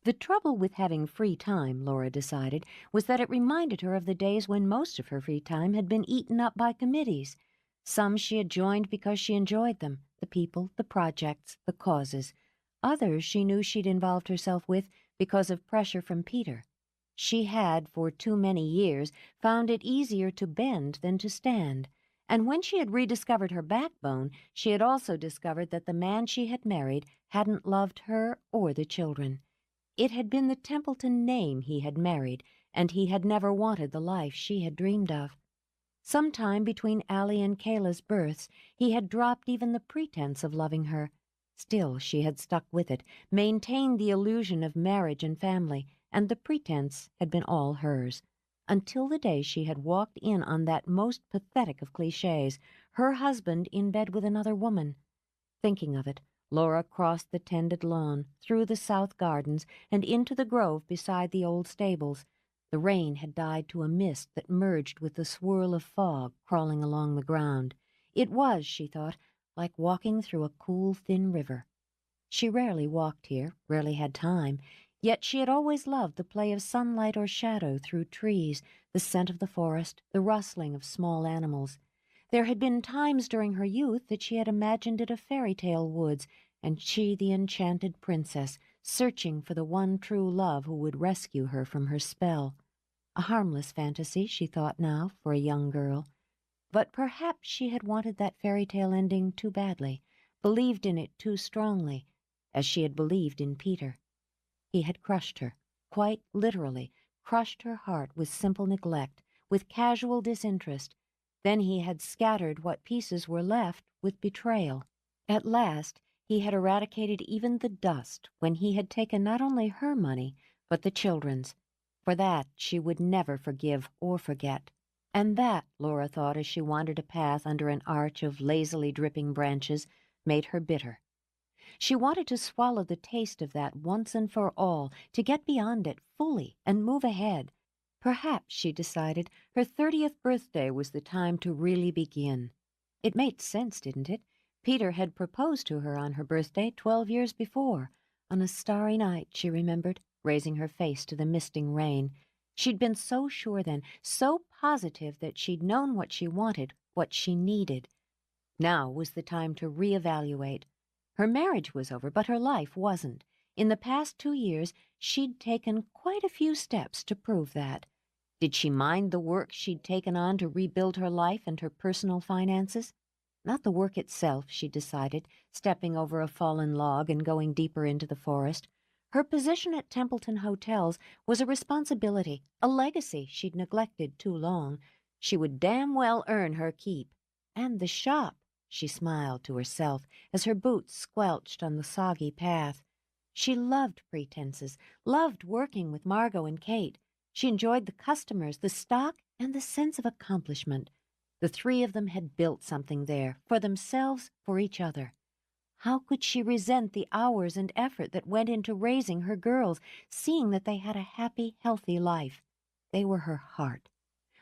The trouble with having free time, Laura decided, was that it reminded her of the days when most of her free time had been eaten up by committees. Some she had joined because she enjoyed them, the people, the projects, the causes. Others she knew she'd involved herself with because of pressure from Peter. She had, for too many years, found it easier to bend than to stand, and when she had rediscovered her backbone, she had also discovered that the man she had married hadn't loved her or the children. It had been the Templeton name he had married, and he had never wanted the life she had dreamed of. Sometime between Allie and Kayla's births, he had dropped even the pretense of loving her. Still, she had stuck with it, maintained the illusion of marriage and family, and the pretense had been all hers. Until the day she had walked in on that most pathetic of clichés, her husband in bed with another woman. Thinking of it, Laura crossed the tended lawn, through the south gardens, and into the grove beside the old stables. The rain had died to a mist that merged with the swirl of fog crawling along the ground. It was, she thought, like walking through a cool, thin river. She rarely walked here, rarely had time, yet she had always loved the play of sunlight or shadow through trees, the scent of the forest, the rustling of small animals. There had been times during her youth that she had imagined it a fairy-tale woods, and she the enchanted princess, searching for the one true love who would rescue her from her spell. A harmless fantasy, she thought now, for a young girl. But perhaps she had wanted that fairy-tale ending too badly, believed in it too strongly, as she had believed in Peter. He had crushed her, quite literally, crushed her heart with simple neglect, with casual disinterest. Then he had scattered what pieces were left with betrayal. At last, he had eradicated even the dust when he had taken not only her money, but the children's. For that she would never forgive or forget. And that, Laura thought as she wandered a path under an arch of lazily dripping branches, made her bitter. She wanted to swallow the taste of that once and for all, to get beyond it fully and move ahead. Perhaps, she decided, her 30th birthday was the time to really begin. It made sense, didn't it? Peter had proposed to her on her birthday 12 years before. On a starry night, she remembered, raising her face to the misting rain. She'd been so sure then, so positive that she'd known what she wanted, what she needed. Now was the time to reevaluate. Her marriage was over, but her life wasn't. In the past 2 years, she'd taken quite a few steps to prove that. Did she mind the work she'd taken on to rebuild her life and her personal finances? Not the work itself, she decided, stepping over a fallen log and going deeper into the forest. Her position at Templeton hotels was a responsibility, a legacy she'd neglected too long. She would damn well earn her keep. And the shop, she smiled to herself as her boots squelched on the soggy path. She loved pretenses, loved working with Margot and Kate. She enjoyed the customers, the stock, and the sense of accomplishment. The 3 of them had built something there, for themselves, for each other. How could she resent the hours and effort that went into raising her girls, seeing that they had a happy, healthy life? They were her heart.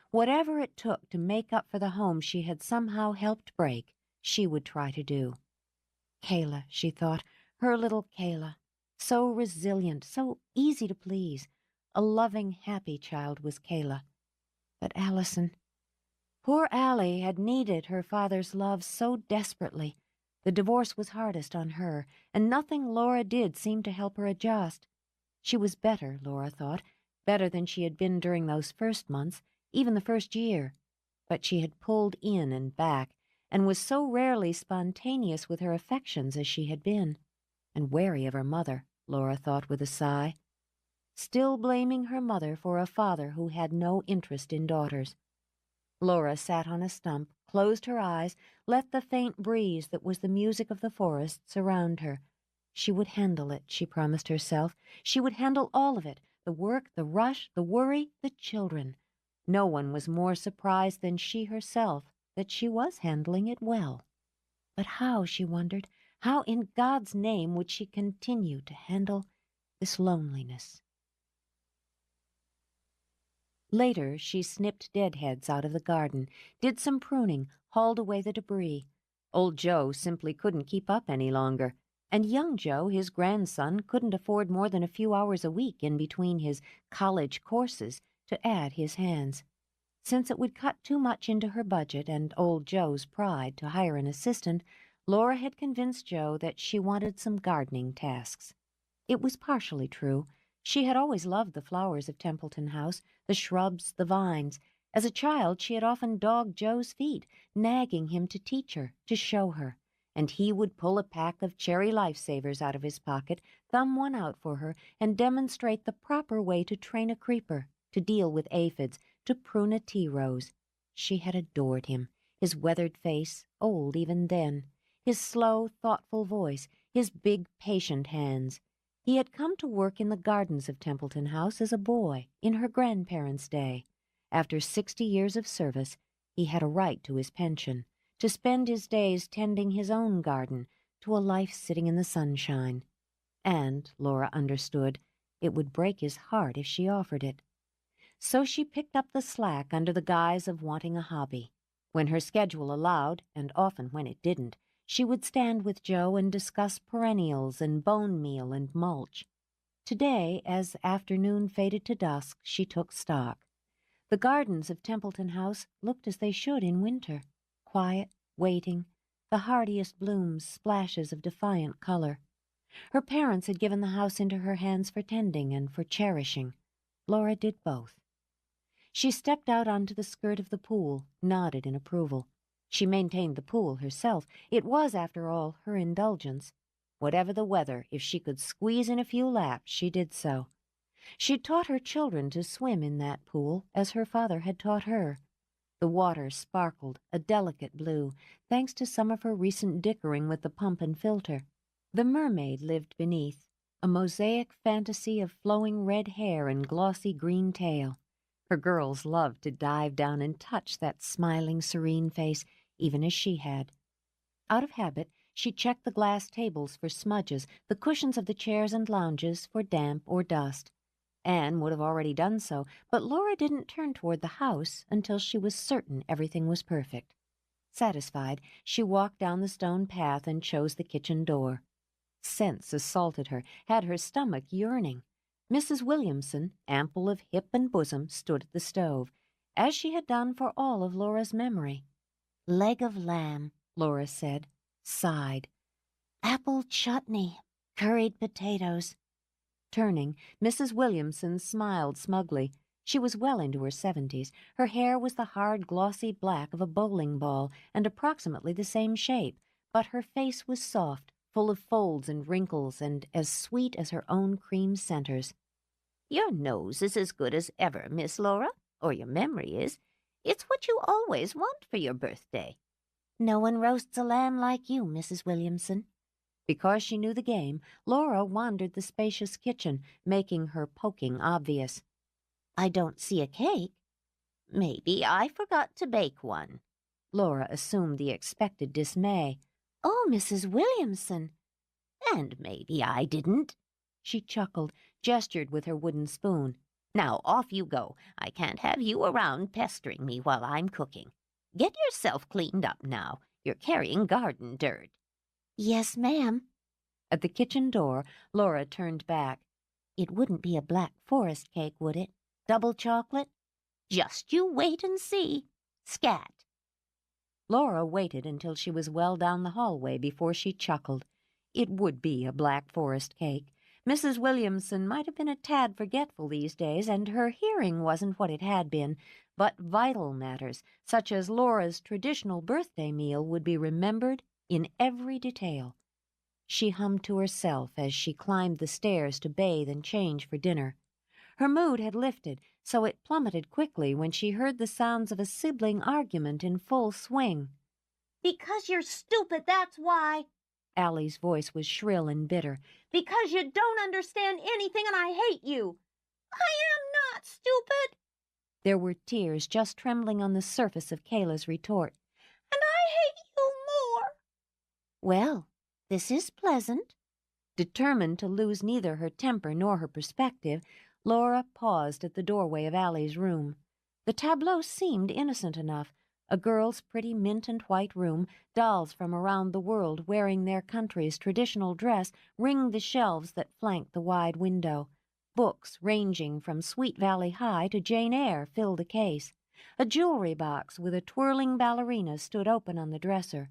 Whatever it took to make up for the home she had somehow helped break, she would try to do. Kayla, she thought, her little Kayla. So resilient, so easy to please. A loving, happy child was Kayla. But Allison, poor Allie had needed her father's love so desperately. The divorce was hardest on her, and nothing Laura did seemed to help her adjust. She was better, Laura thought, better than she had been during those first months, even the first year. But she had pulled in and back, and was so rarely spontaneous with her affections as she had been. And wary of her mother, Laura thought with a sigh. Still blaming her mother for a father who had no interest in daughters. Laura sat on a stump, closed her eyes, let the faint breeze that was the music of the forest surround her. She would handle it, she promised herself. She would handle all of it, the work, the rush, the worry, the children. No one was more surprised than she herself that she was handling it well. But how, she wondered, how in God's name would she continue to handle this loneliness? Later, she snipped deadheads out of the garden, did some pruning, hauled away the debris. Old Joe simply couldn't keep up any longer, and young Joe, his grandson, couldn't afford more than a few hours a week in between his college courses to add his hands. Since it would cut too much into her budget and old Joe's pride to hire an assistant, Laura had convinced Joe that she wanted some gardening tasks. It was partially true. She had always loved the flowers of Templeton House, the shrubs, the vines. As a child, she had often dogged Joe's feet, nagging him to teach her, to show her. And he would pull a pack of cherry lifesavers out of his pocket, thumb one out for her, and demonstrate the proper way to train a creeper, to deal with aphids, to prune a tea rose. She had adored him, his weathered face, old even then, his slow, thoughtful voice, his big, patient hands. He had come to work in the gardens of Templeton House as a boy, in her grandparents' day. After 60 years of service, he had a right to his pension, to spend his days tending his own garden, to a life sitting in the sunshine. And, Laura understood, it would break his heart if she offered it. So she picked up the slack under the guise of wanting a hobby. When her schedule allowed, and often when it didn't, she would stand with Joe and discuss perennials and bone meal and mulch. Today, as afternoon faded to dusk, she took stock. The gardens of Templeton House looked as they should in winter, quiet, waiting, the hardiest blooms splashes of defiant color. Her parents had given the house into her hands for tending and for cherishing. Laura did both. She stepped out onto the skirt of the pool, nodded in approval. She maintained the pool herself. It was, after all, her indulgence. Whatever the weather, if she could squeeze in a few laps, she did so. She'd taught her children to swim in that pool, as her father had taught her. The water sparkled, a delicate blue, thanks to some of her recent dickering with the pump and filter. The mermaid lived beneath, a mosaic fantasy of flowing red hair and glossy green tail. Her girls loved to dive down and touch that smiling, serene face, even as she had. Out of habit, she checked the glass tables for smudges, the cushions of the chairs and lounges for damp or dust. Anne would have already done so, but Laura didn't turn toward the house until she was certain everything was perfect. Satisfied, she walked down the stone path and chose the kitchen door. Scents assaulted her, had her stomach yearning. Mrs. Williamson, ample of hip and bosom, stood at the stove, as she had done for all of Laura's memory. "Leg of lamb," Laura said, sighed. "Apple chutney, curried potatoes." Turning, Mrs. Williamson smiled smugly. She was well into her 70s. Her hair was the hard, glossy black of a bowling ball and approximately the same shape, but her face was soft, full of folds and wrinkles, and as sweet as her own cream centers. "Your nose is as good as ever, Miss Laura, or your memory is. It's what you always want for your birthday." "No one roasts a lamb like you, Mrs. Williamson." Because she knew the game, Laura wandered the spacious kitchen, making her poking obvious. "I don't see a cake." "Maybe I forgot to bake one." Laura assumed the expected dismay. "Oh, Mrs. Williamson. And maybe I didn't." She chuckled, gestured with her wooden spoon. "Now off you go. I can't have you around pestering me while I'm cooking. Get yourself cleaned up now. You're carrying garden dirt." "Yes, ma'am." At the kitchen door, Laura turned back. "It wouldn't be a Black Forest cake, would it? Double chocolate?" "Just you wait and see. Scat." Laura waited until she was well down the hallway before she chuckled. It would be a Black Forest cake. Mrs. Williamson might have been a tad forgetful these days, and her hearing wasn't what it had been, but vital matters, such as Laura's traditional birthday meal, would be remembered in every detail. She hummed to herself as she climbed the stairs to bathe and change for dinner. Her mood had lifted, so it plummeted quickly when she heard the sounds of a sibling argument in full swing. "Because you're stupid, that's why." Allie's voice was shrill and bitter. "Because you don't understand anything and I hate you." "I am not stupid." There were tears just trembling on the surface of Kayla's retort. "And I hate you more." "Well, this is pleasant." Determined to lose neither her temper nor her perspective, Laura paused at the doorway of Allie's room. The tableau seemed innocent enough. A girl's pretty mint and white room, dolls from around the world wearing their country's traditional dress ringed the shelves that flanked the wide window. Books ranging from Sweet Valley High to Jane Eyre filled a case. A jewelry box with a twirling ballerina stood open on the dresser.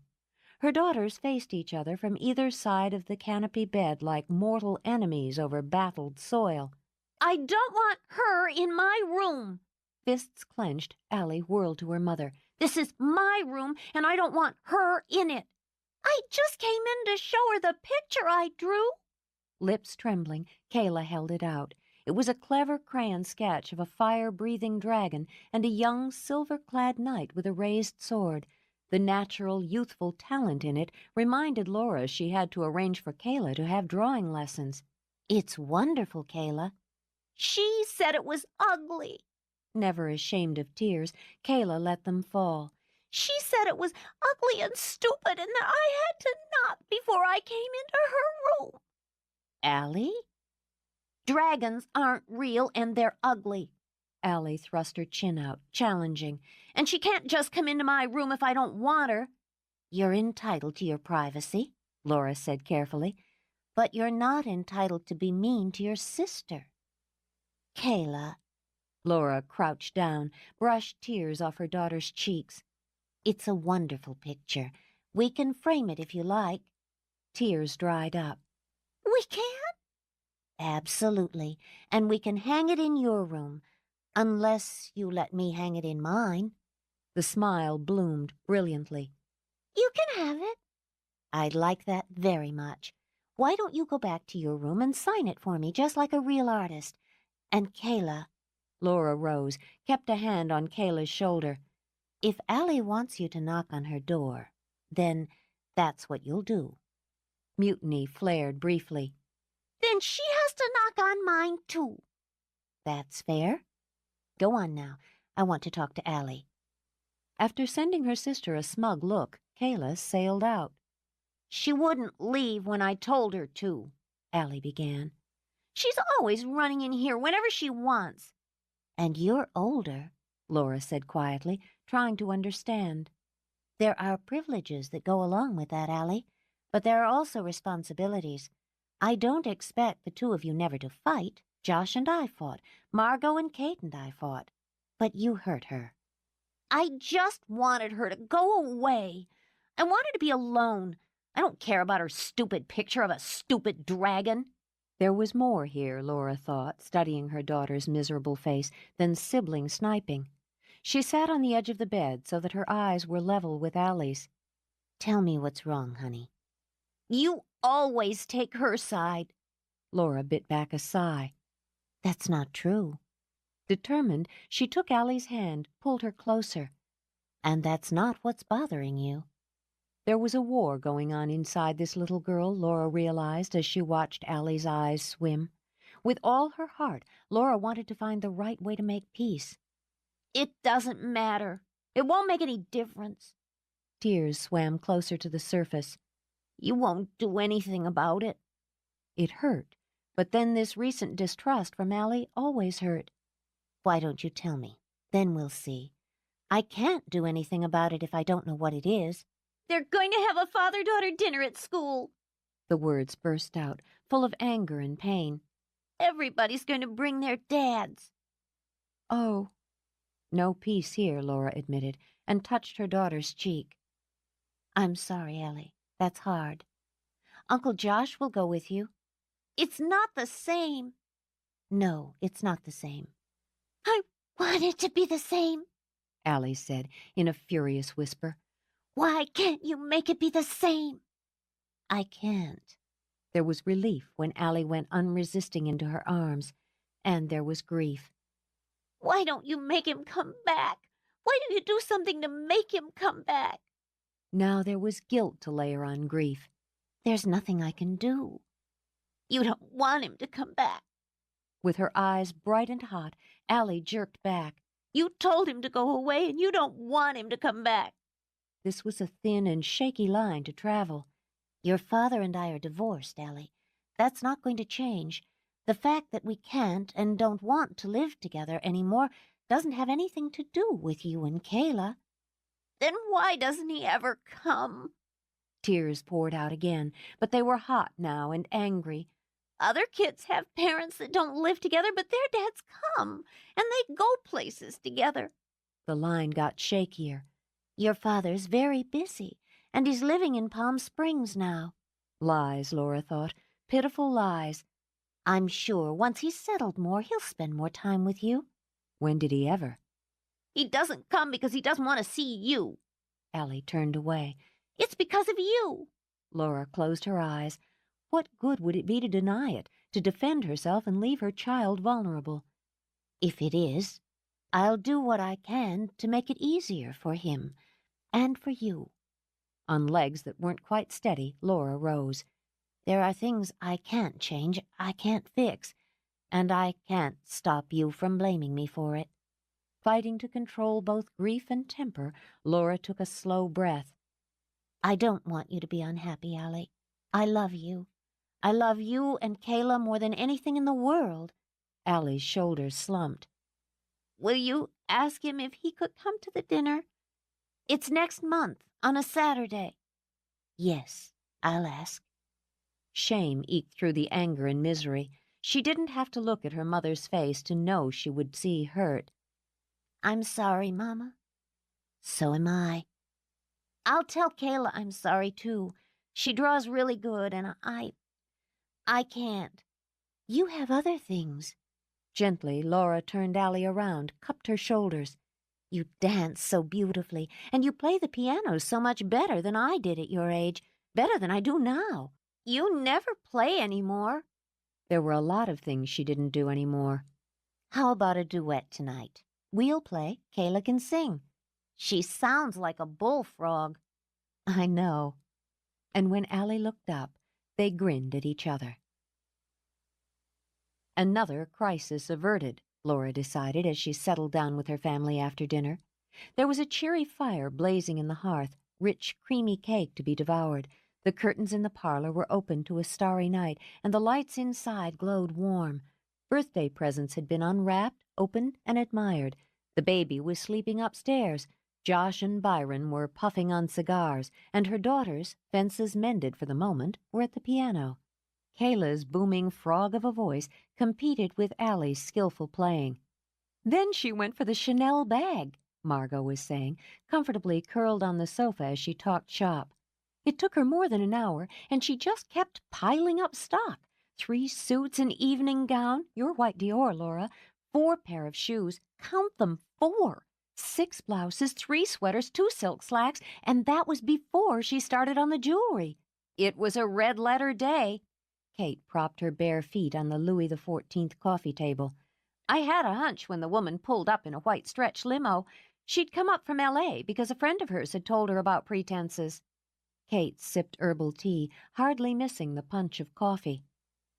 Her daughters faced each other from either side of the canopy bed like mortal enemies over battled soil. "I don't want her in my room." Fists clenched, Allie whirled to her mother. "This is my room, and I don't want her in it. I just came in to show her the picture I drew." Lips trembling, Kayla held it out. It was a clever crayon sketch of a fire-breathing dragon and a young silver-clad knight with a raised sword. The natural, youthful talent in it reminded Laura she had to arrange for Kayla to have drawing lessons. "It's wonderful, Kayla." "She said it was ugly." Never ashamed of tears, Kayla let them fall. "She said it was ugly and stupid and that I had to knock before I came into her room." Allie? "Dragons aren't real and they're ugly." Allie thrust her chin out, challenging. "And she can't just come into my room if I don't want her." "You're entitled to your privacy," Laura said carefully, "but you're not entitled to be mean to your sister." "Kayla." Laura crouched down, brushed tears off her daughter's cheeks. "It's a wonderful picture. We can frame it if you like." Tears dried up. "We can?" "Absolutely. And we can hang it in your room, unless you let me hang it in mine." The smile bloomed brilliantly. "You can have it." "I'd like that very much. Why don't you go back to your room and sign it for me, just like a real artist? And Kayla," Laura rose, kept a hand on Kayla's shoulder. "if Allie wants you to knock on her door, then that's what you'll do." Mutiny flared briefly. "Then she has to knock on mine, too." "That's fair. Go on now. I want to talk to Allie." After sending her sister a smug look, Kayla sailed out. "She wouldn't leave when I told her to," Allie began. "She's always running in here whenever she wants." "And you're older," Laura said quietly, trying to understand. "There are privileges that go along with that, Allie, but there are also responsibilities. I don't expect the two of you never to fight. Josh and I fought. Margot and Kate and I fought. But you hurt her." "I just wanted her to go away. I wanted to be alone. I don't care about her stupid picture of a stupid dragon." There was more here, Laura thought, studying her daughter's miserable face, than sibling sniping. She sat on the edge of the bed so that her eyes were level with Allie's. "Tell me what's wrong, honey." "You always take her side." Laura bit back a sigh. "That's not true." Determined, she took Allie's hand, pulled her closer. "And that's not what's bothering you." There was a war going on inside this little girl, Laura realized as she watched Allie's eyes swim. With all her heart, Laura wanted to find the right way to make peace. "It doesn't matter. It won't make any difference." Tears swam closer to the surface. You won't do anything about it. It hurt, but then this recent distrust from Allie always hurt. Why don't you tell me? Then we'll see. I can't do anything about it if I don't know what it is. They're going to have a father-daughter dinner at school. The words burst out, full of anger and pain. Everybody's going to bring their dads. Oh. No peace here, Laura admitted, and touched her daughter's cheek. I'm sorry, Ellie. That's hard. Uncle Josh will go with you. It's not the same. No, it's not the same. I want it to be the same, Allie said in a furious whisper. Why can't you make it be the same? I can't. There was relief when Allie went unresisting into her arms, and there was grief. Why don't you make him come back? Why don't you do something to make him come back? Now there was guilt to layer on grief. There's nothing I can do. You don't want him to come back. With her eyes bright and hot, Allie jerked back. You told him to go away, and you don't want him to come back. This was a thin and shaky line to travel. Your father and I are divorced, Allie. That's not going to change. The fact that we can't and don't want to live together anymore doesn't have anything to do with you and Kayla. Then why doesn't he ever come? Tears poured out again, but they were hot now and angry. Other kids have parents that don't live together, but their dads come, and they go places together. The line got shakier. Your father's very busy, and he's living in Palm Springs now. Lies, Laura thought. Pitiful lies. I'm sure once he's settled more, he'll spend more time with you. When did he ever? He doesn't come because he doesn't want to see you. Allie turned away. It's because of you. Laura closed her eyes. What good would it be to deny it, to defend herself and leave her child vulnerable? If it is, I'll do what I can to make it easier for him and for you. On legs that weren't quite steady, Laura rose. There are things I can't change, I can't fix, and I can't stop you from blaming me for it. Fighting to control both grief and temper, Laura took a slow breath. I don't want you to be unhappy, Allie. I love you. I love you and Kayla more than anything in the world. Allie's shoulders slumped. Will you ask him if he could come to the dinner? It's next month, on a Saturday. Yes, I'll ask. Shame eked through the anger and misery. She didn't have to look at her mother's face to know she would see hurt. I'm sorry, Mama. So am I. I'll tell Kayla I'm sorry, too. She draws really good, and I can't. You have other things. Gently, Laura turned Allie around, cupped her shoulders. You dance so beautifully, and you play the piano so much better than I did at your age, better than I do now. You never play anymore. There were a lot of things she didn't do anymore. How about a duet tonight? We'll play, Kayla can sing. She sounds like a bullfrog. I know. And when Allie looked up, they grinned at each other. Another crisis averted, Laura decided as she settled down with her family after dinner. There was a cheery fire blazing in the hearth, rich, creamy cake to be devoured. The curtains in the parlor were open to a starry night, and the lights inside glowed warm. Birthday presents had been unwrapped, opened, and admired. The baby was sleeping upstairs. Josh and Byron were puffing on cigars, and her daughters, fences mended for the moment, were at the piano. Kayla's booming frog of a voice competed with Allie's skillful playing. Then she went for the Chanel bag, Margot was saying, comfortably curled on the sofa as she talked shop. It took her more than an hour, and she just kept piling up stock. 3 suits, an evening gown, your white Dior, Laura, 4 pair of shoes, count them, 4, 6 blouses, 3 sweaters, 2 silk slacks, and that was before she started on the jewelry. It was a red-letter day. Kate propped her bare feet on the Louis XIV coffee table. I had a hunch when the woman pulled up in a white stretch limo. She'd come up from L.A. because a friend of hers had told her about pretenses. Kate sipped herbal tea, hardly missing the punch of coffee.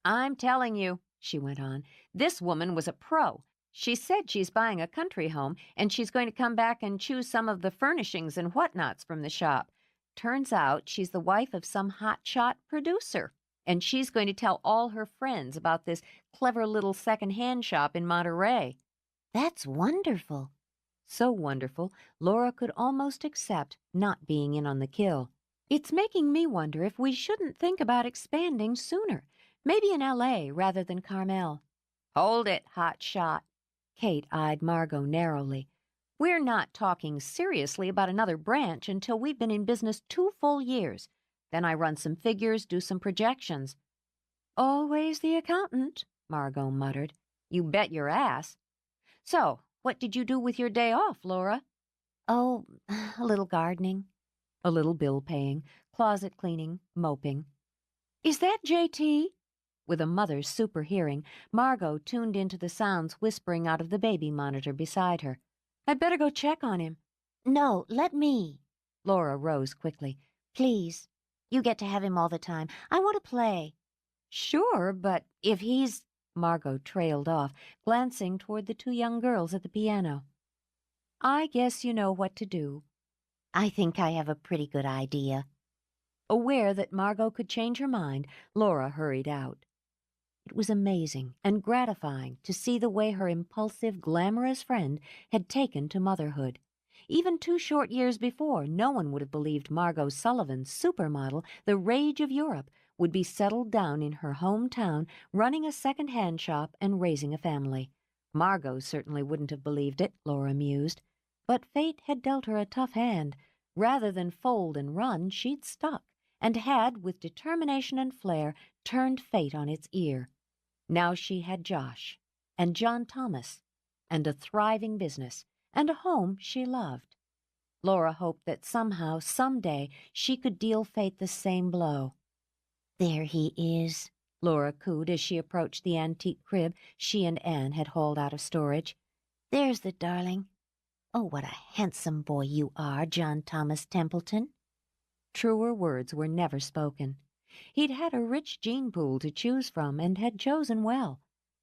I'm telling you, she went on, this woman was a pro. She said she's buying a country home, and she's going to come back and choose some of the furnishings and whatnots from the shop. turns out she's the wife of some hotshot producer, and she's going to tell all her friends about this clever little second-hand shop in Monterey. That's wonderful. So wonderful, Laura could almost accept not being in on the kill. It's making me wonder if we shouldn't think about expanding sooner, maybe in L.A. rather than Carmel. Hold it, hotshot. Kate eyed Margot narrowly. We're not talking seriously about another branch until we've been in business 2 full years. Then I run some figures, do some projections. Always the accountant, Margot muttered. You bet your ass. So, what did you do with your day off, Laura? Oh, a little gardening, a little bill paying, closet cleaning, moping. Is that J.T.? With a mother's super hearing, Margot tuned into the sounds whispering out of the baby monitor beside her. I'd better go check on him. No, let me. Laura rose quickly. Please. You get to have him all the time. I want to play. Sure, but if he's... Margot trailed off, glancing toward the 2 young girls at the piano. I guess you know what to do. I think I have a pretty good idea. Aware that Margot could change her mind, Laura hurried out. It was amazing and gratifying to see the way her impulsive, glamorous friend had taken to motherhood. Even 2 short years before, no one would have believed Margot Sullivan, supermodel, the rage of Europe, would be settled down in her hometown, running a second-hand shop and raising a family. Margot certainly wouldn't have believed it, Laura mused. But fate had dealt her a tough hand. Rather than fold and run, she'd stuck, and had, with determination and flair, turned fate on its ear. Now she had Josh, and John Thomas, and a thriving business, and a home she loved. Laura hoped that somehow, someday, she could deal fate the same blow. There he is, Laura cooed as she approached the antique crib she and Anne had hauled out of storage. There's the darling. Oh, what a handsome boy you are, John Thomas Templeton. Truer words were never spoken. He'd had a rich gene pool to choose from and had chosen well.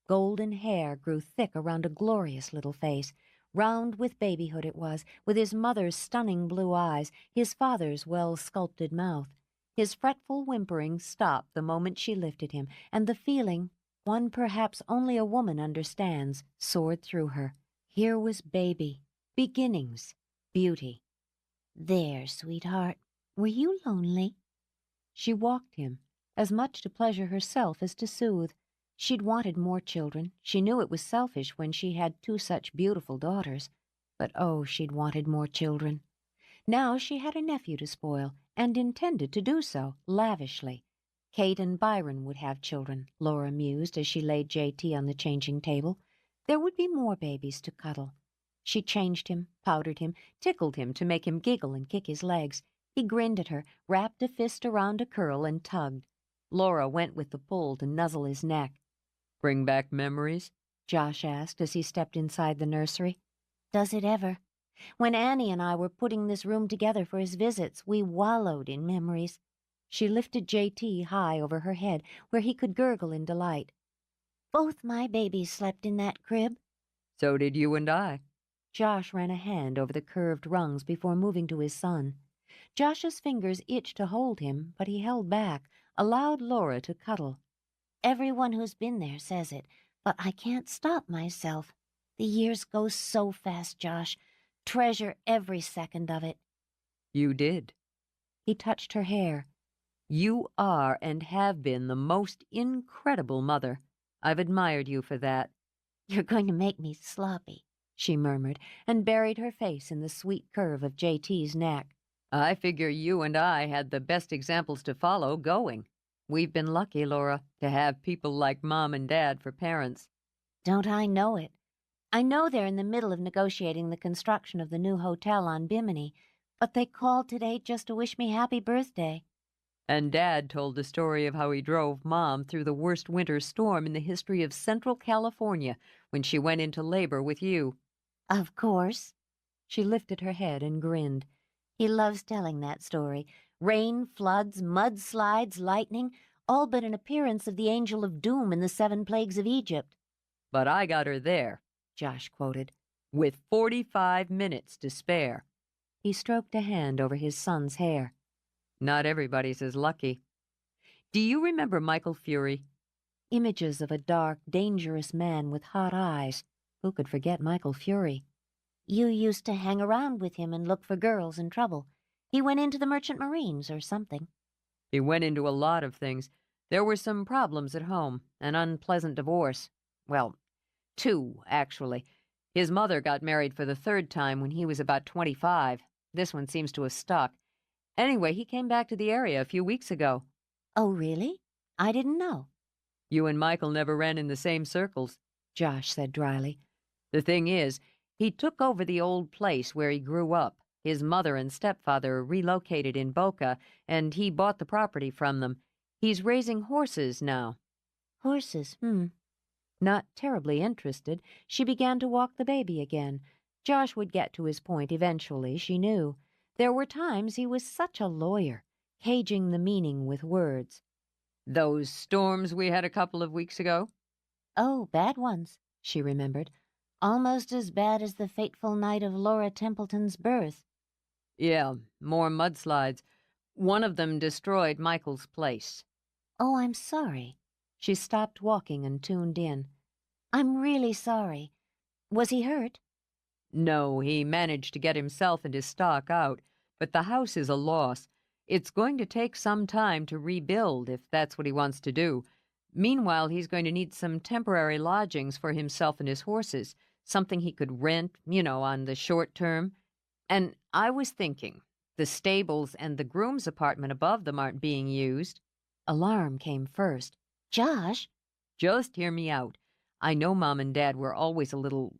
Golden hair grew thick around a glorious little face. Round with babyhood it was, with his mother's stunning blue eyes, his father's well-sculpted mouth. His fretful whimpering stopped the moment she lifted him, and the feeling, one perhaps only a woman understands, soared through her. Here was baby, beginnings, beauty. There, sweetheart. Were you lonely? She walked him, as much to pleasure herself as to soothe. She'd wanted more children. She knew it was selfish when she had 2 such beautiful daughters. But oh, she'd wanted more children. Now she had a nephew to spoil, and intended to do so, lavishly. Kate and Byron would have children, Laura mused as she laid J.T. on the changing table. There would be more babies to cuddle. She changed him, powdered him, tickled him to make him giggle and kick his legs. He grinned at her, wrapped a fist around a curl, and tugged. Laura went with the pull to nuzzle his neck. Bring back memories? Josh asked as he stepped inside the nursery. Does it ever? When Annie and I were putting this room together for his visits, we wallowed in memories. She lifted J.T. high over her head, where he could gurgle in delight. Both my babies slept in that crib. So did you and I. Josh ran a hand over the curved rungs before moving to his son. Josh's fingers itched to hold him, but he held back, allowed Laura to cuddle. Everyone who's been there says it, but I can't stop myself. The years go so fast, Josh. Treasure every second of it. You did. He touched her hair. You are and have been the most incredible mother. I've admired you for that. You're going to make me sloppy, she murmured, and buried her face in the sweet curve of J.T.'s neck. I figure you and I had the best examples to follow going. We've been lucky, Laura, to have people like Mom and Dad for parents. Don't I know it? I know they're in the middle of negotiating the construction of the new hotel on Bimini, but they called today just to wish me happy birthday. And Dad told the story of how he drove Mom through the worst winter storm in the history of Central California when she went into labor with you. Of course. She lifted her head and grinned. He loves telling that story. Rain, floods, mudslides, lightning, all but an appearance of the angel of doom in the 7 plagues of Egypt. But I got her there, Josh quoted, with 45 minutes to spare. He stroked a hand over his son's hair. Not everybody's as lucky. Do you remember Michael Fury? Images of a dark, dangerous man with hot eyes. Who could forget Michael Fury? You used to hang around with him and look for girls in trouble. He went into the Merchant Marines or something. He went into a lot of things. There were some problems at home, an unpleasant divorce. Well, two, actually. His mother got married for the third time when he was about 25. This one seems to have stuck. Anyway, he came back to the area a few weeks ago. Oh, really? I didn't know. You and Michael never ran in the same circles, Josh said dryly. The thing is, he took over the old place where he grew up. His mother and stepfather relocated in Boca, and he bought the property from them. He's raising horses now. Horses, Not terribly interested, she began to walk the baby again. Josh would get to his point eventually, she knew. There were times he was such a lawyer, caging the meaning with words. Those storms we had a couple of weeks ago? Oh, bad ones, She remembered. almost as bad as the fateful night of Laura Templeton's birth. Yeah, more mudslides. One of them destroyed Michael's place. Oh, I'm sorry. She stopped walking and tuned in. I'm really sorry. Was he hurt? No, he managed to get himself and his stock out, but the house is a loss. It's going to take some time to rebuild, if that's what he wants to do. Meanwhile, he's going to need some temporary lodgings for himself and his horses, something he could rent, on the short term. And I was thinking, the stables and the groom's apartment above them aren't being used. Alarm came first. Josh? Just hear me out. I know Mom and Dad were always a little,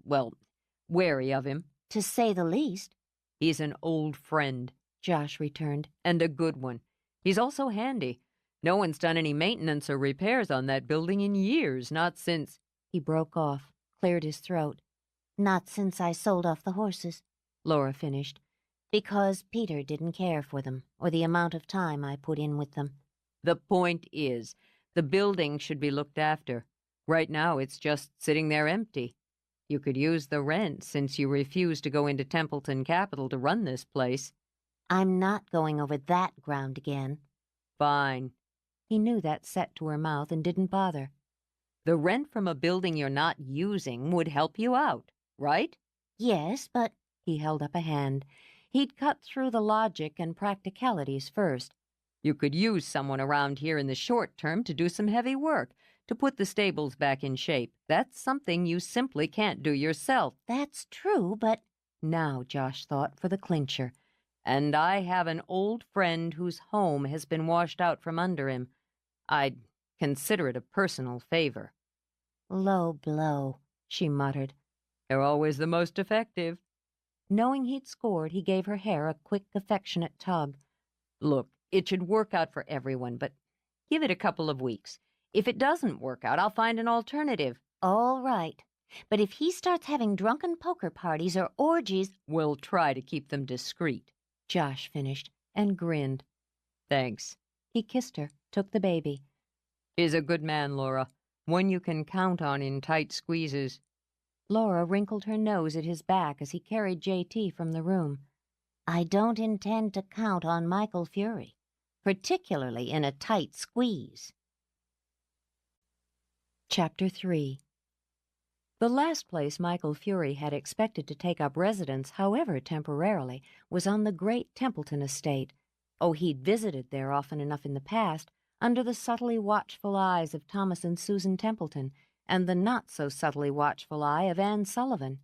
wary of him. To say the least. He's an old friend, Josh returned. and a good one. He's also handy. No one's done any maintenance or repairs on that building in years, not since... He broke off, cleared his throat. Not since I sold off the horses. Laura finished. Because Peter didn't care for them, or the amount of time I put in with them. The point is, the building should be looked after. Right now, it's just sitting there empty. You could use the rent, since you refuse to go into Templeton Capital to run this place. I'm not going over that ground again. Fine. He knew that set to her mouth and didn't bother. The rent from a building you're not using would help you out, right? Yes, but... He held up a hand. He'd cut through the logic and practicalities first. You could use someone around here in the short term to do some heavy work, to put the stables back in shape. That's something you simply can't do yourself. That's true, but... Now, Josh thought, for the clincher. And I have an old friend whose home has been washed out from under him. I'd consider it a personal favor. Low blow, She muttered. They're always the most effective. Knowing he'd scored, he gave her hair a quick, affectionate tug. Look, it should work out for everyone, but give it a couple of weeks. If it doesn't work out, I'll find an alternative. All right. But if he starts having drunken poker parties or orgies... We'll try to keep them discreet. Josh finished, and grinned. Thanks. He kissed her, took the baby. He's a good man, Laura. One you can count on in tight squeezes. Laura wrinkled her nose at his back as he carried J.T. from the room. I don't intend to count on Michael Fury, particularly in a tight squeeze. Chapter 3. The last place Michael Fury had expected to take up residence, however temporarily, was on the great Templeton estate. Oh, he'd visited there often enough in the past, under the subtly watchful eyes of Thomas and Susan Templeton, and the not-so-subtly watchful eye of Anne Sullivan.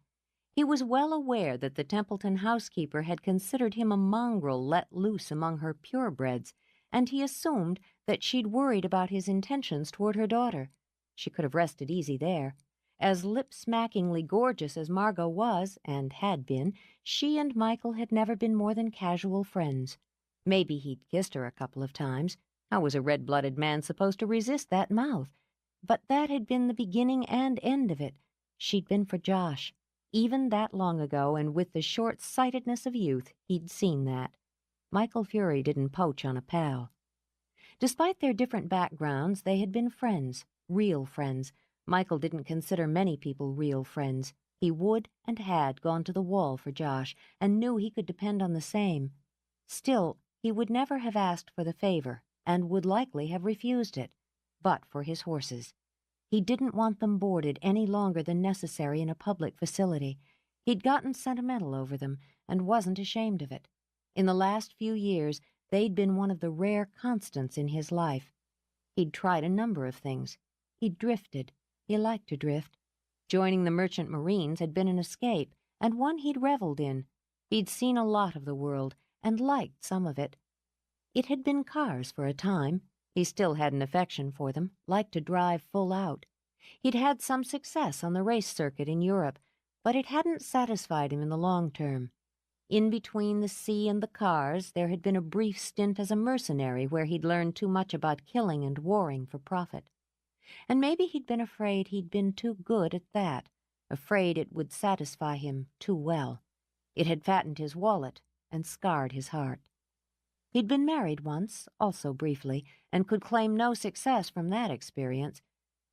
He was well aware that the Templeton housekeeper had considered him a mongrel let loose among her purebreds, and he assumed that she'd worried about his intentions toward her daughter. She could have rested easy there. As lip-smackingly gorgeous as Margot was, and had been, she and Michael had never been more than casual friends. Maybe he'd kissed her a couple of times. How was a red-blooded man supposed to resist that mouth? But that had been the beginning and end of it. She'd been for Josh. Even that long ago, and with the short-sightedness of youth, he'd seen that. Michael Fury didn't poach on a pal. Despite their different backgrounds, they had been friends, real friends. Michael didn't consider many people real friends. He would and had gone to the wall for Josh, and knew he could depend on the same. Still, he would never have asked for the favor and would likely have refused it, but for his horses. He didn't want them boarded any longer than necessary in a public facility. He'd gotten sentimental over them and wasn't ashamed of it. In the last few years, they'd been one of the rare constants in his life. He'd tried a number of things. He'd drifted. He liked to drift. Joining the Merchant Marines had been an escape, and one he'd reveled in. He'd seen a lot of the world, and liked some of it. It had been cars for a time. He still had an affection for them, liked to drive full out. He'd had some success on the race circuit in Europe, but it hadn't satisfied him in the long term. In between the sea and the cars, there had been a brief stint as a mercenary where he'd learned too much about killing and warring for profit. And maybe he'd been afraid he'd been too good at that, afraid it would satisfy him too well. It had fattened his wallet and scarred his heart. He'd been married once, also briefly, and could claim no success from that experience.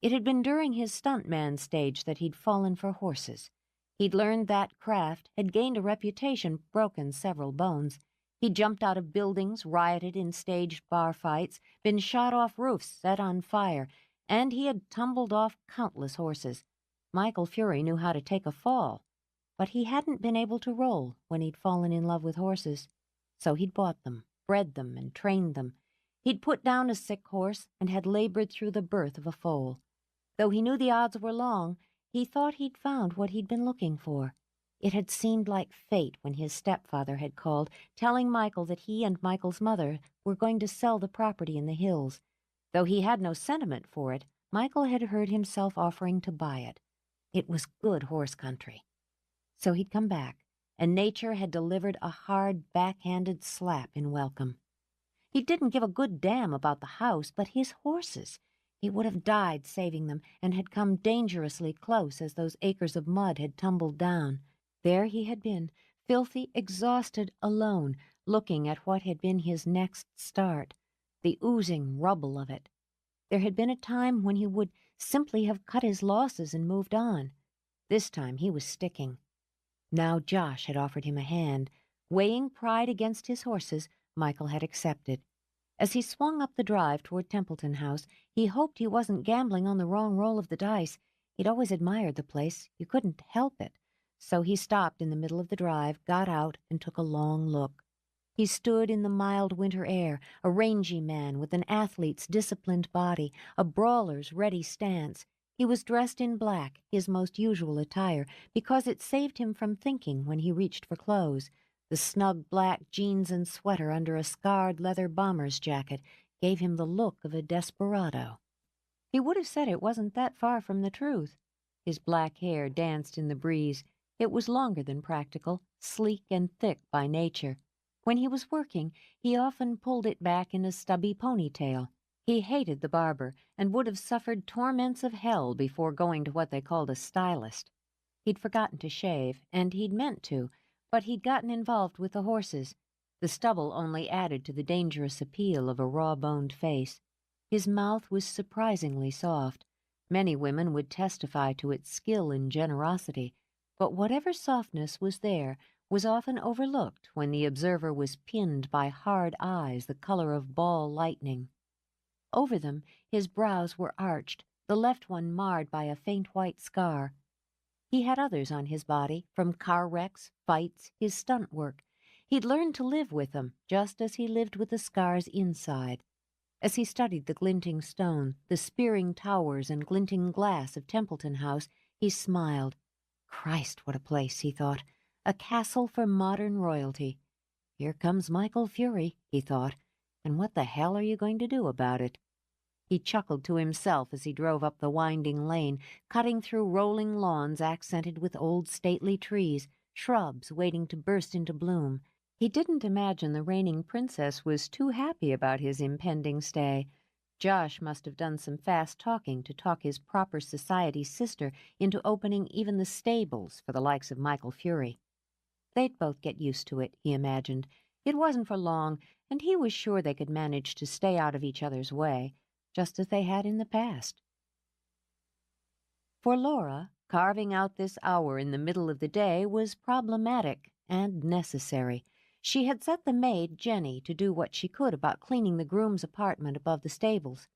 It had been during his stuntman stage that he'd fallen for horses. He'd learned that craft, had gained a reputation, broken several bones. He'd jumped out of buildings, rioted in staged bar fights, been shot off roofs, set on fire, and he had tumbled off countless horses. Michael Fury knew how to take a fall, but he hadn't been able to roll when he'd fallen in love with horses. So he'd bought them, bred them, and trained them. He'd put down a sick horse and had labored through the birth of a foal. Though he knew the odds were long, he thought he'd found what he'd been looking for. It had seemed like fate when his stepfather had called, telling Michael that he and Michael's mother were going to sell the property in the hills. Though he had no sentiment for it, Michael had heard himself offering to buy it. It was good horse country. So he'd come back, and nature had delivered a hard, backhanded slap in welcome. He didn't give a good damn about the house, but his horses. He would have died saving them, and had come dangerously close as those acres of mud had tumbled down. There he had been, filthy, exhausted, alone, looking at what had been his next start, the oozing rubble of it. There had been a time when he would simply have cut his losses and moved on. This time he was sticking. Now Josh had offered him a hand. Weighing pride against his horses, Michael had accepted. As he swung up the drive toward Templeton House, he hoped he wasn't gambling on the wrong roll of the dice. He'd always admired the place. You couldn't help it. So he stopped in the middle of the drive, got out, and took a long look. He stood in the mild winter air, a rangy man with an athlete's disciplined body, a brawler's ready stance. He was dressed in black, his most usual attire, because it saved him from thinking when he reached for clothes. The snug black jeans and sweater under a scarred leather bomber's jacket gave him the look of a desperado. He would have said it wasn't that far from the truth. His black hair danced in the breeze. It was longer than practical, sleek and thick by nature. When he was working, he often pulled it back in a stubby ponytail. He hated the barber and would have suffered torments of hell before going to what they called a stylist. He'd forgotten to shave, and he'd meant to, but he'd gotten involved with the horses. The stubble only added to the dangerous appeal of a raw-boned face. His mouth was surprisingly soft. Many women would testify to its skill and generosity, but whatever softness was there was often overlooked when the observer was pinned by hard eyes the color of ball lightning. Over them, his brows were arched, the left one marred by a faint white scar. He had others on his body, from car wrecks, fights, his stunt work. He'd learned to live with them, just as he lived with the scars inside. As he studied the glinting stone, the spearing towers and glinting glass of Templeton House, he smiled. Christ, what a place, he thought. A castle for modern royalty. Here comes Michael Fury, he thought, and what the hell are you going to do about it? He chuckled to himself as he drove up the winding lane, cutting through rolling lawns accented with old stately trees, shrubs waiting to burst into bloom. He didn't imagine the reigning princess was too happy about his impending stay. Josh must have done some fast talking to talk his proper society sister into opening even the stables for the likes of Michael Fury. They'd both get used to it, he imagined. It wasn't for long, and he was sure they could manage to stay out of each other's way, just as they had in the past. For Laura, carving out this hour in the middle of the day was problematic and necessary. She had set the maid, Jenny, to do what she could about cleaning the groom's apartment above the stables.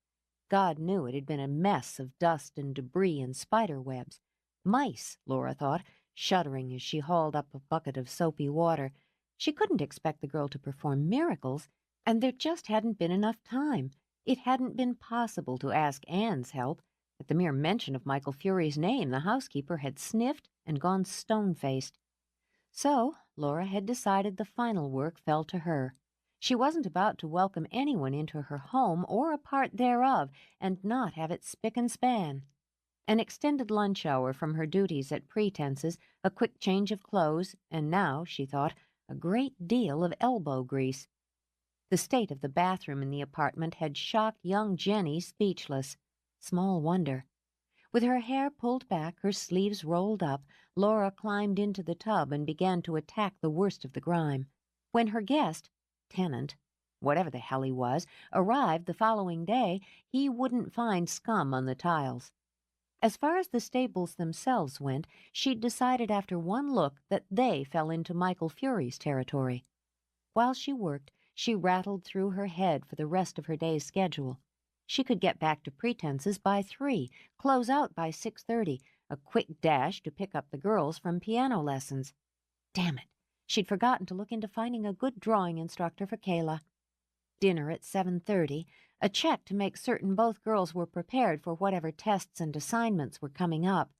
God knew it had been a mess of dust and debris and spider webs. Mice, Laura thought, shuddering as she hauled up a bucket of soapy water. She couldn't expect the girl to perform miracles, and there just hadn't been enough time. It hadn't been possible to ask Anne's help. At the mere mention of Michael Fury's name, the housekeeper had sniffed and gone stone-faced. So Laura had decided the final work fell to her. She wasn't about to welcome anyone into her home or a part thereof and not have it spick and span. An extended lunch hour from her duties at Pretenses, a quick change of clothes, and now, she thought, a great deal of elbow grease. The state of the bathroom in the apartment had shocked young Jenny speechless. Small wonder. With her hair pulled back, her sleeves rolled up, Laura climbed into the tub and began to attack the worst of the grime. When her guest, tenant, whatever the hell he was, arrived the following day, he wouldn't find scum on the tiles. As far as the stables themselves went, she'd decided after one look that they fell into Michael Fury's territory. While she worked, she rattled through her head for the rest of her day's schedule. She could get back to Pretenses by 3, close out by 6:30, a quick dash to pick up the girls from piano lessons. Damn it, she'd forgotten to look into finding a good drawing instructor for Kayla. Dinner at 7:30, a check to make certain both girls were prepared for whatever tests and assignments were coming up.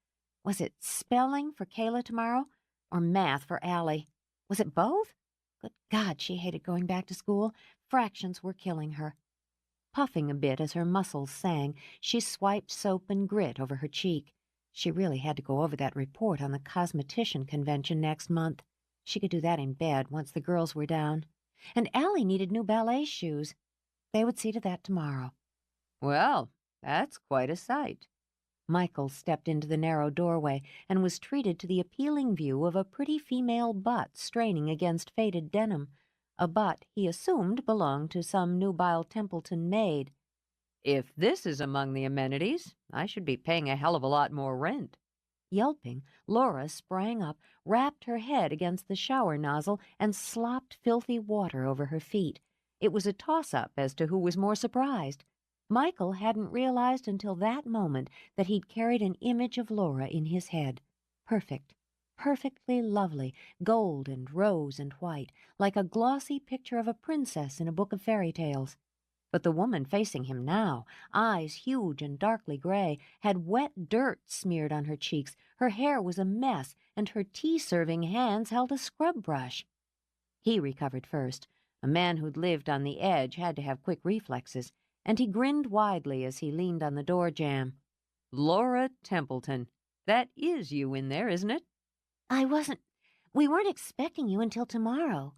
Was it spelling for Kayla tomorrow, or math for Allie? Was it both? Good God, she hated going back to school. Fractions were killing her. Puffing a bit as her muscles sang, she swiped soap and grit over her cheek. She really had to go over that report on the cosmetician convention next month. She could do that in bed once the girls were down. And Allie needed new ballet shoes. They would see to that tomorrow. Well, that's quite a sight. Michael stepped into the narrow doorway and was treated to the appealing view of a pretty female butt straining against faded denim, a butt he assumed belonged to some nubile Templeton maid. If this is among the amenities, I should be paying a hell of a lot more rent. Yelping, Laura sprang up, rapped her head against the shower nozzle, and slopped filthy water over her feet. It was a toss-up as to who was more surprised. Michael hadn't realized until that moment that he'd carried an image of Laura in his head. Perfect, perfectly lovely, gold and rose and white, like a glossy picture of a princess in a book of fairy tales. But the woman facing him now, eyes huge and darkly gray, had wet dirt smeared on her cheeks, her hair was a mess, and her tea-serving hands held a scrub brush. He recovered first. A man who'd lived on the edge had to have quick reflexes, and he grinned widely as he leaned on the door jamb. Laura Templeton. That is you in there, isn't it? We weren't expecting you until tomorrow.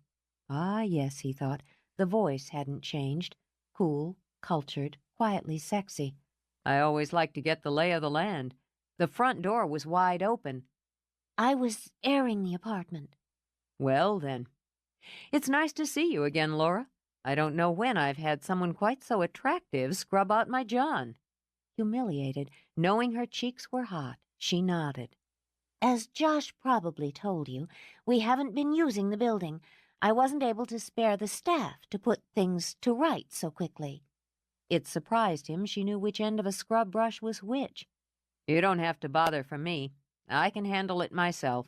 Ah, yes, he thought. The voice hadn't changed. Cool, cultured, quietly sexy. I always like to get the lay of the land. The front door was wide open. I was airing the apartment. Well, then. It's nice to see you again, Laura. I don't know when I've had someone quite so attractive scrub out my John. Humiliated, knowing her cheeks were hot, she nodded. As Josh probably told you, we haven't been using the building. I wasn't able to spare the staff to put things to rights so quickly. It surprised him she knew which end of a scrub brush was which. You don't have to bother for me. I can handle it myself.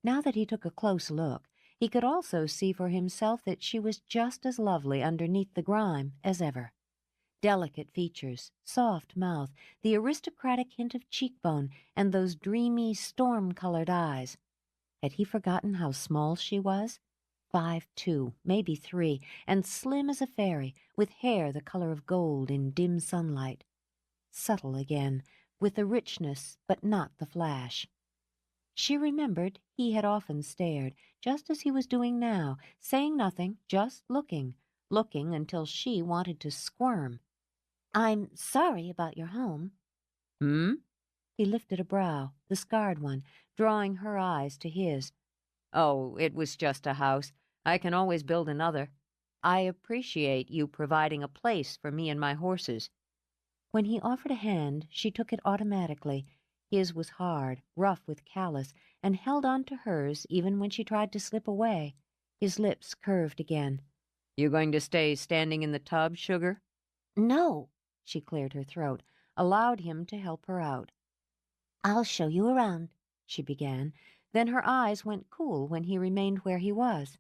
Now that he took a close look, he could also see for himself that she was just as lovely underneath the grime as ever. Delicate features, soft mouth, the aristocratic hint of cheekbone, and those dreamy, storm-colored eyes. Had he forgotten how small she was? 5'2", maybe 3, and slim as a fairy, with hair the color of gold in dim sunlight. Subtle again, with the richness but not the flash. She remembered he had often stared, just as he was doing now, saying nothing, just looking until she wanted to squirm. I'm sorry about your home. Hmm? He lifted a brow, the scarred one, drawing her eyes to his. Oh, it was just a house. I can always build another. I appreciate you providing a place for me and my horses. When he offered a hand, she took it automatically. His was hard, rough with callus, and held on to hers even when she tried to slip away. His lips curved again. You going to stay standing in the tub, sugar? No, She cleared her throat, allowed him to help her out. I'll show you around. She began. Then her eyes went cool when he remained where he was.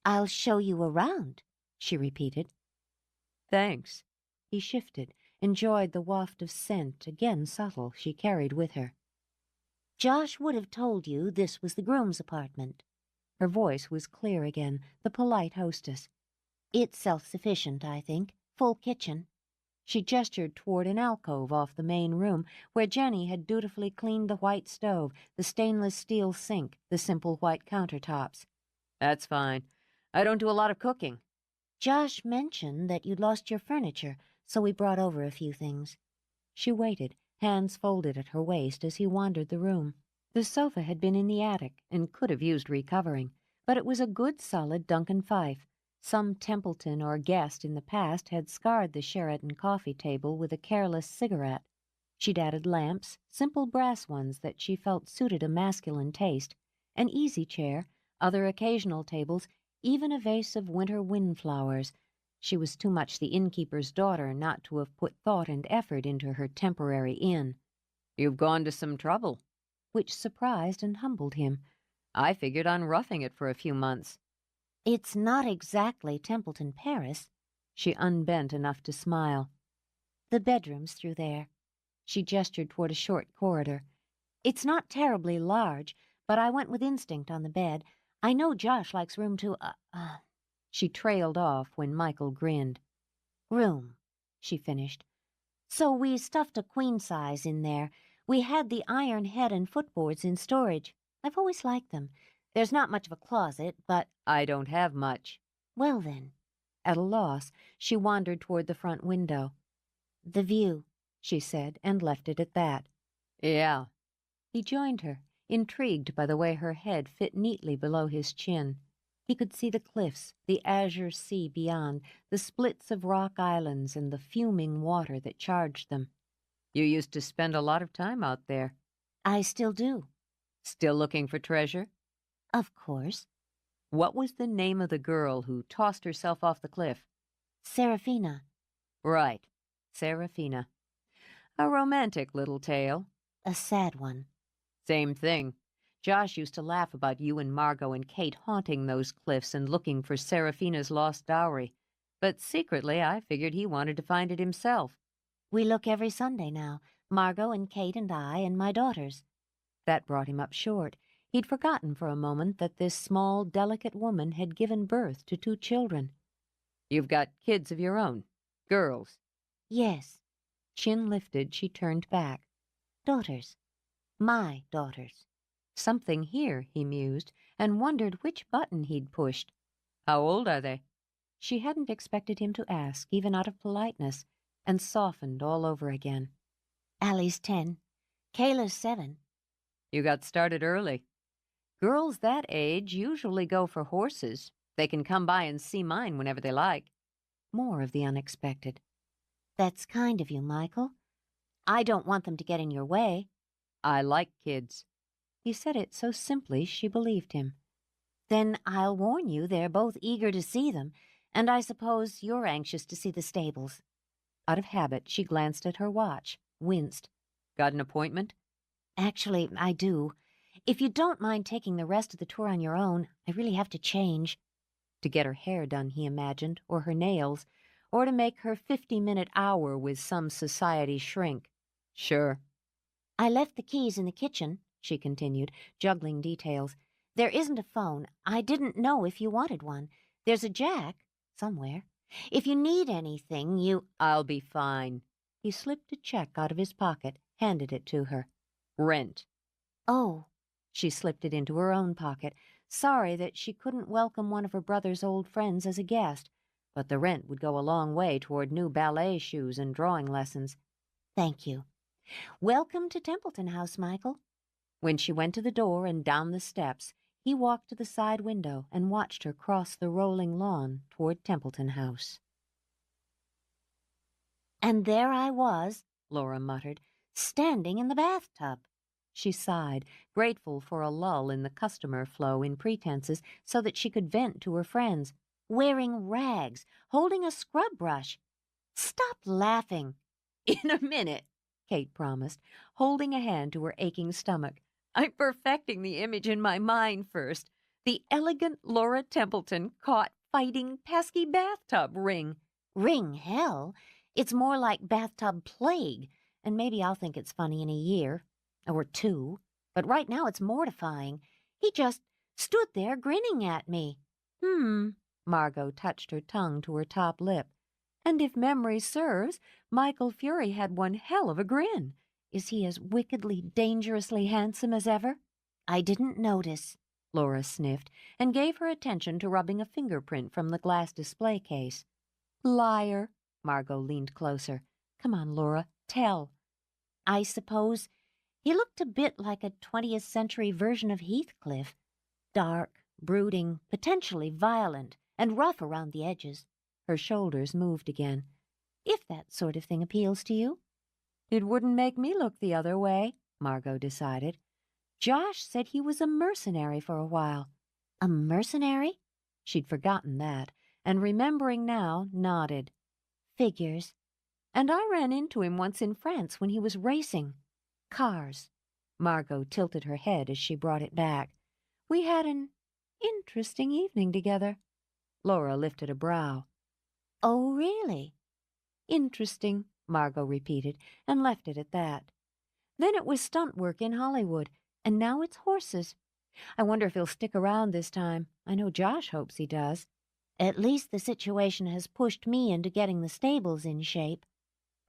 I'll show you around, She repeated. Thanks. He shifted, enjoyed the waft of scent, again subtle, she carried with her. Josh would have told you this was the groom's apartment. Her voice was clear again, the polite hostess. It's self-sufficient, I think. Full kitchen. She gestured toward an alcove off the main room, where Jenny had dutifully cleaned the white stove, the stainless steel sink, the simple white countertops. That's fine. I don't do a lot of cooking. Josh mentioned that you'd lost your furniture, so we brought over a few things. She waited, hands folded at her waist as he wandered the room. The sofa had been in the attic and could have used recovering, but it was a good solid Duncan Fife. Some Templeton or guest in the past had scarred the Sheraton coffee table with a careless cigarette. She'd added lamps, simple brass ones that she felt suited a masculine taste, an easy chair, other occasional tables, even a vase of winter windflowers. She was too much the innkeeper's daughter not to have put thought and effort into her temporary inn. You've gone to some trouble. Which surprised and humbled him. I figured on roughing it for a few months. It's not exactly Templeton, Paris. She unbent enough to smile. The bedroom's through there. She gestured toward a short corridor. It's not terribly large, but I went with instinct on the bed. I know Josh likes room to, She trailed off when Michael grinned. Room, she finished. So we stuffed a queen size in there. We had the iron head and footboards in storage. I've always liked them. There's not much of a closet, but... I don't have much. Well, then. At a loss, she wandered toward the front window. The view, she said, and left it at that. Yeah. He joined her, intrigued by the way her head fit neatly below his chin. He could see the cliffs, the azure sea beyond, the splits of rock islands, and the fuming water that charged them. You used to spend a lot of time out there. I still do. Still looking for treasure? Of course. What was the name of the girl who tossed herself off the cliff? Serafina. Right, Serafina. A romantic little tale. A sad one. Same thing. Josh used to laugh about you and Margot and Kate haunting those cliffs and looking for Serafina's lost dowry. But secretly, I figured he wanted to find it himself. We look every Sunday now, Margot and Kate and I and my daughters. That brought him up short. He'd forgotten for a moment that this small, delicate woman had given birth to 2 children. You've got kids of your own. Girls. Yes. Chin lifted, she turned back. Daughters. My daughters. Something here, he mused, and wondered which button he'd pushed. How old are they? She hadn't expected him to ask, even out of politeness, and softened all over again. Allie's 10. Kayla's 7. You got started early. Girls that age usually go for horses. They can come by and see mine whenever they like. More of the unexpected. That's kind of you, Michael. I don't want them to get in your way. I like kids. He said it so simply she believed him. Then I'll warn you they're both eager to see them, and I suppose you're anxious to see the stables. Out of habit, she glanced at her watch, winced. Got an appointment? Actually, I do. If you don't mind taking the rest of the tour on your own, I really have to change. To get her hair done, he imagined, or her nails, or to make her 50-minute hour with some society shrink. Sure. I left the keys in the kitchen, she continued, juggling details. There isn't a phone. I didn't know if you wanted one. There's a jack, somewhere. If you need anything, I'll be fine. He slipped a check out of his pocket, handed it to her. Rent. Oh. She slipped it into her own pocket, sorry that she couldn't welcome one of her brother's old friends as a guest, but the rent would go a long way toward new ballet shoes and drawing lessons. Thank you. Welcome to Templeton House, Michael. When she went to the door and down the steps, he walked to the side window and watched her cross the rolling lawn toward Templeton House. And there I was, Laura muttered, standing in the bathtub. She sighed, grateful for a lull in the customer flow in pretenses so that she could vent to her friends. Wearing rags, holding a scrub brush. Stop laughing. In a minute, Kate promised, holding a hand to her aching stomach. I'm perfecting the image in my mind first. The elegant Laura Templeton caught fighting pesky bathtub ring. Ring hell. It's more like bathtub plague, and maybe I'll think it's funny in a year. Or 2. But right now it's mortifying. He just stood there grinning at me. Margot touched her tongue to her top lip. And if memory serves, Michael Fury had one hell of a grin. Is he as wickedly, dangerously handsome as ever? I didn't notice. Laura sniffed and gave her attention to rubbing a fingerprint from the glass display case. Liar! Margot leaned closer. Come on, Laura, tell. I suppose he looked a bit like a 20th century version of Heathcliff. Dark, brooding, potentially violent, and rough around the edges. Her shoulders moved again. If that sort of thing appeals to you. It wouldn't make me look the other way, Margot decided. Josh said he was a mercenary for a while. A mercenary? She'd forgotten that, and remembering now, nodded. Figures. And I ran into him once in France when he was racing. Cars. Margot tilted her head as she brought it back. We had an interesting evening together. Laura lifted a brow. Oh, really? Interesting, Margot repeated, and left it at that. Then it was stunt work in Hollywood, and now it's horses. I wonder if he'll stick around this time. I know Josh hopes he does. At least the situation has pushed me into getting the stables in shape.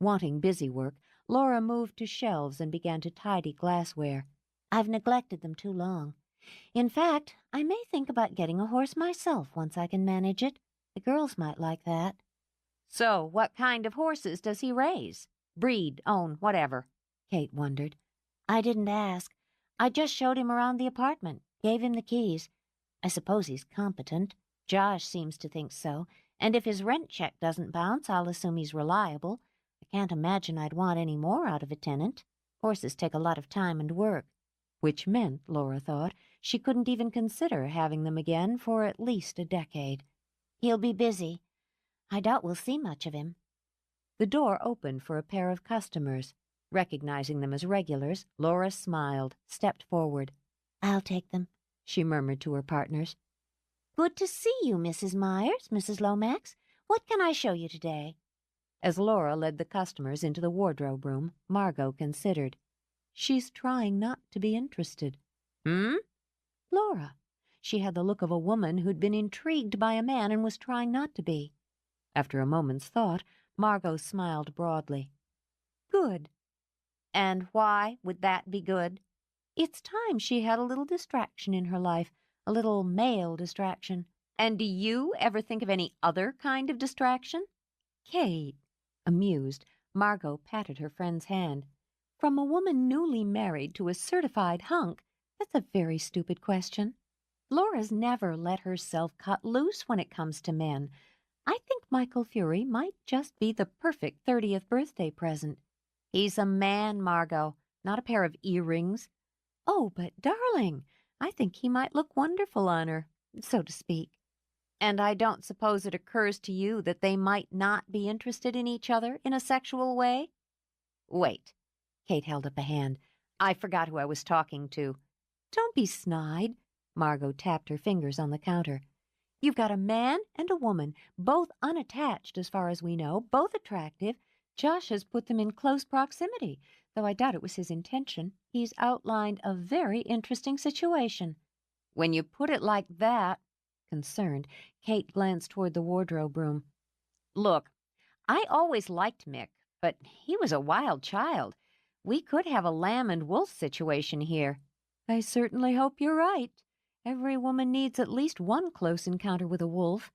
Wanting busy work, Laura moved to shelves and began to tidy glassware. I've neglected them too long. In fact, I may think about getting a horse myself once I can manage it. The girls might like that. So, what kind of horses does he raise? Breed, own, whatever? Kate wondered. I didn't ask. I just showed him around the apartment, gave him the keys. I suppose he's competent. Josh seems to think so, and if his rent check doesn't bounce, I'll assume he's reliable. I can't imagine I'd want any more out of a tenant. Horses take a lot of time and work. Which meant, Laura thought, she couldn't even consider having them again for at least a decade. He'll be busy. I doubt we'll see much of him. The door opened for a pair of customers. Recognizing them as regulars, Laura smiled, stepped forward. I'll take them, she murmured to her partners. Good to see you, Mrs. Myers, Mrs. Lomax. What can I show you today? As Laura led the customers into the wardrobe room, Margot considered. She's trying not to be interested. Laura. She had the look of a woman who'd been intrigued by a man and was trying not to be. After a moment's thought, Margot smiled broadly. Good. And why would that be good? It's time she had a little distraction in her life, a little male distraction. And do you ever think of any other kind of distraction? Kate. Amused, Margot patted her friend's hand. From a woman newly married to a certified hunk, that's a very stupid question. Laura's never let herself cut loose when it comes to men. I think Michael Fury might just be the perfect 30th birthday present. He's a man, Margot, not a pair of earrings. Oh, but darling, I think he might look wonderful on her, so to speak. And I don't suppose it occurs to you that they might not be interested in each other in a sexual way? Wait. Kate held up a hand. I forgot who I was talking to. Don't be snide. Margot tapped her fingers on the counter. You've got a man and a woman, both unattached as far as we know, both attractive. Josh has put them in close proximity, though I doubt it was his intention. He's outlined a very interesting situation. When you put it like that, concerned, Kate glanced toward the wardrobe room. Look, I always liked Mick, but he was a wild child. We could have a lamb and wolf situation here. I certainly hope you're right. Every woman needs at least one close encounter with a wolf.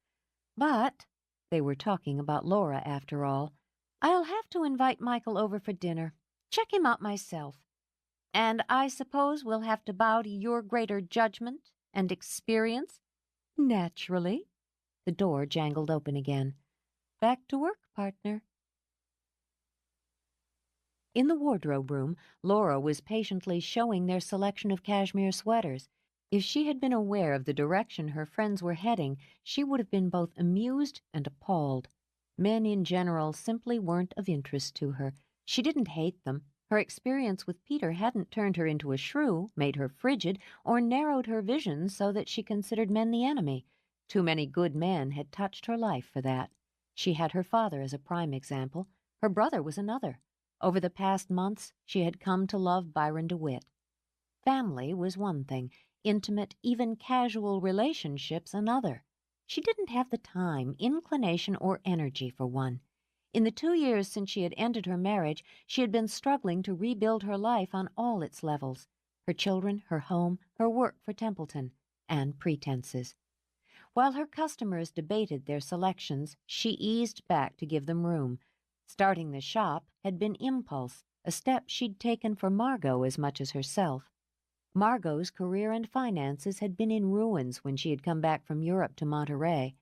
But, they were talking about Laura after all, I'll have to invite Michael over for dinner. Check him out myself. And I suppose we'll have to bow to your greater judgment and experience? Naturally. The door jangled open again. Back to work, partner. In the wardrobe room, Laura was patiently showing their selection of cashmere sweaters. If she had been aware of the direction her friends were heading, she would have been both amused and appalled. Men in general simply weren't of interest to her. She didn't hate them. Her experience with Peter hadn't turned her into a shrew, made her frigid, or narrowed her vision so that she considered men the enemy. Too many good men had touched her life for that. She had her father as a prime example. Her brother was another. Over the past months, she had come to love Byron DeWitt. Family was one thing, intimate, even casual relationships another. She didn't have the time, inclination, or energy for one. In the 2 years since she had ended her marriage, she had been struggling to rebuild her life on all its levels: her children, her home, her work for Templeton, and pretenses. While her customers debated their selections, she eased back to give them room. Starting the shop had been impulse, a step she'd taken for Margot as much as herself. Margot's career and finances had been in ruins when she had come back from Europe to Monterey.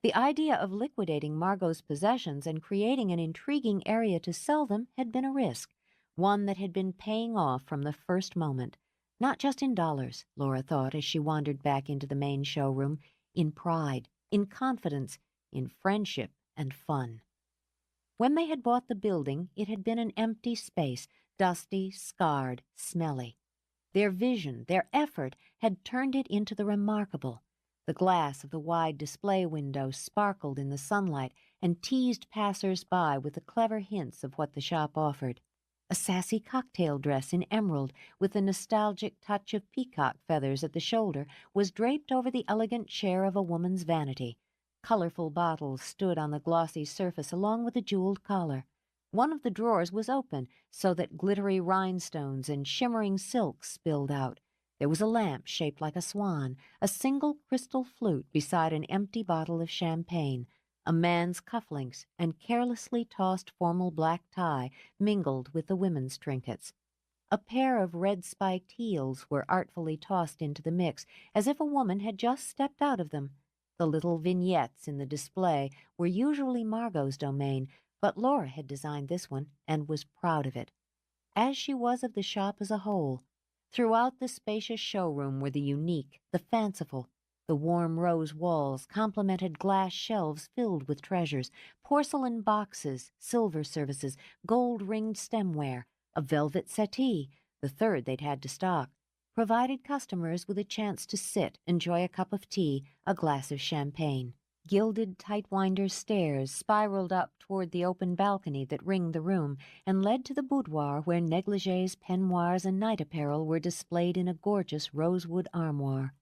The idea of liquidating Margot's possessions and creating an intriguing area to sell them had been a risk, one that had been paying off from the first moment. Not just in dollars, Laura thought as she wandered back into the main showroom, in pride, in confidence, in friendship and fun. When they had bought the building, it had been an empty space, dusty, scarred, smelly. Their vision, their effort, had turned it into the remarkable. The glass of the wide display window sparkled in the sunlight and teased passers-by with the clever hints of what the shop offered. A sassy cocktail dress in emerald, with a nostalgic touch of peacock feathers at the shoulder, was draped over the elegant chair of a woman's vanity. Colorful bottles stood on the glossy surface along with a jeweled collar. One of the drawers was open, so that glittery rhinestones and shimmering silks spilled out. There was a lamp shaped like a swan, a single crystal flute beside an empty bottle of champagne. A man's cufflinks and carelessly tossed formal black tie mingled with the women's trinkets. A pair of red-spiked heels were artfully tossed into the mix, as if a woman had just stepped out of them. The little vignettes in the display were usually Margot's domain, but Laura had designed this one and was proud of it, as she was of the shop as a whole. Throughout the spacious showroom were the unique, the fanciful. The warm rose walls complemented glass shelves filled with treasures, porcelain boxes, silver services, gold-ringed stemware, a velvet settee, the third they'd had to stock, provided customers with a chance to sit, enjoy a cup of tea, a glass of champagne. Gilded tightwinder stairs spiraled up toward the open balcony that ringed the room and led to the boudoir where negligées, peignoirs, and night apparel were displayed in a gorgeous rosewood armoire.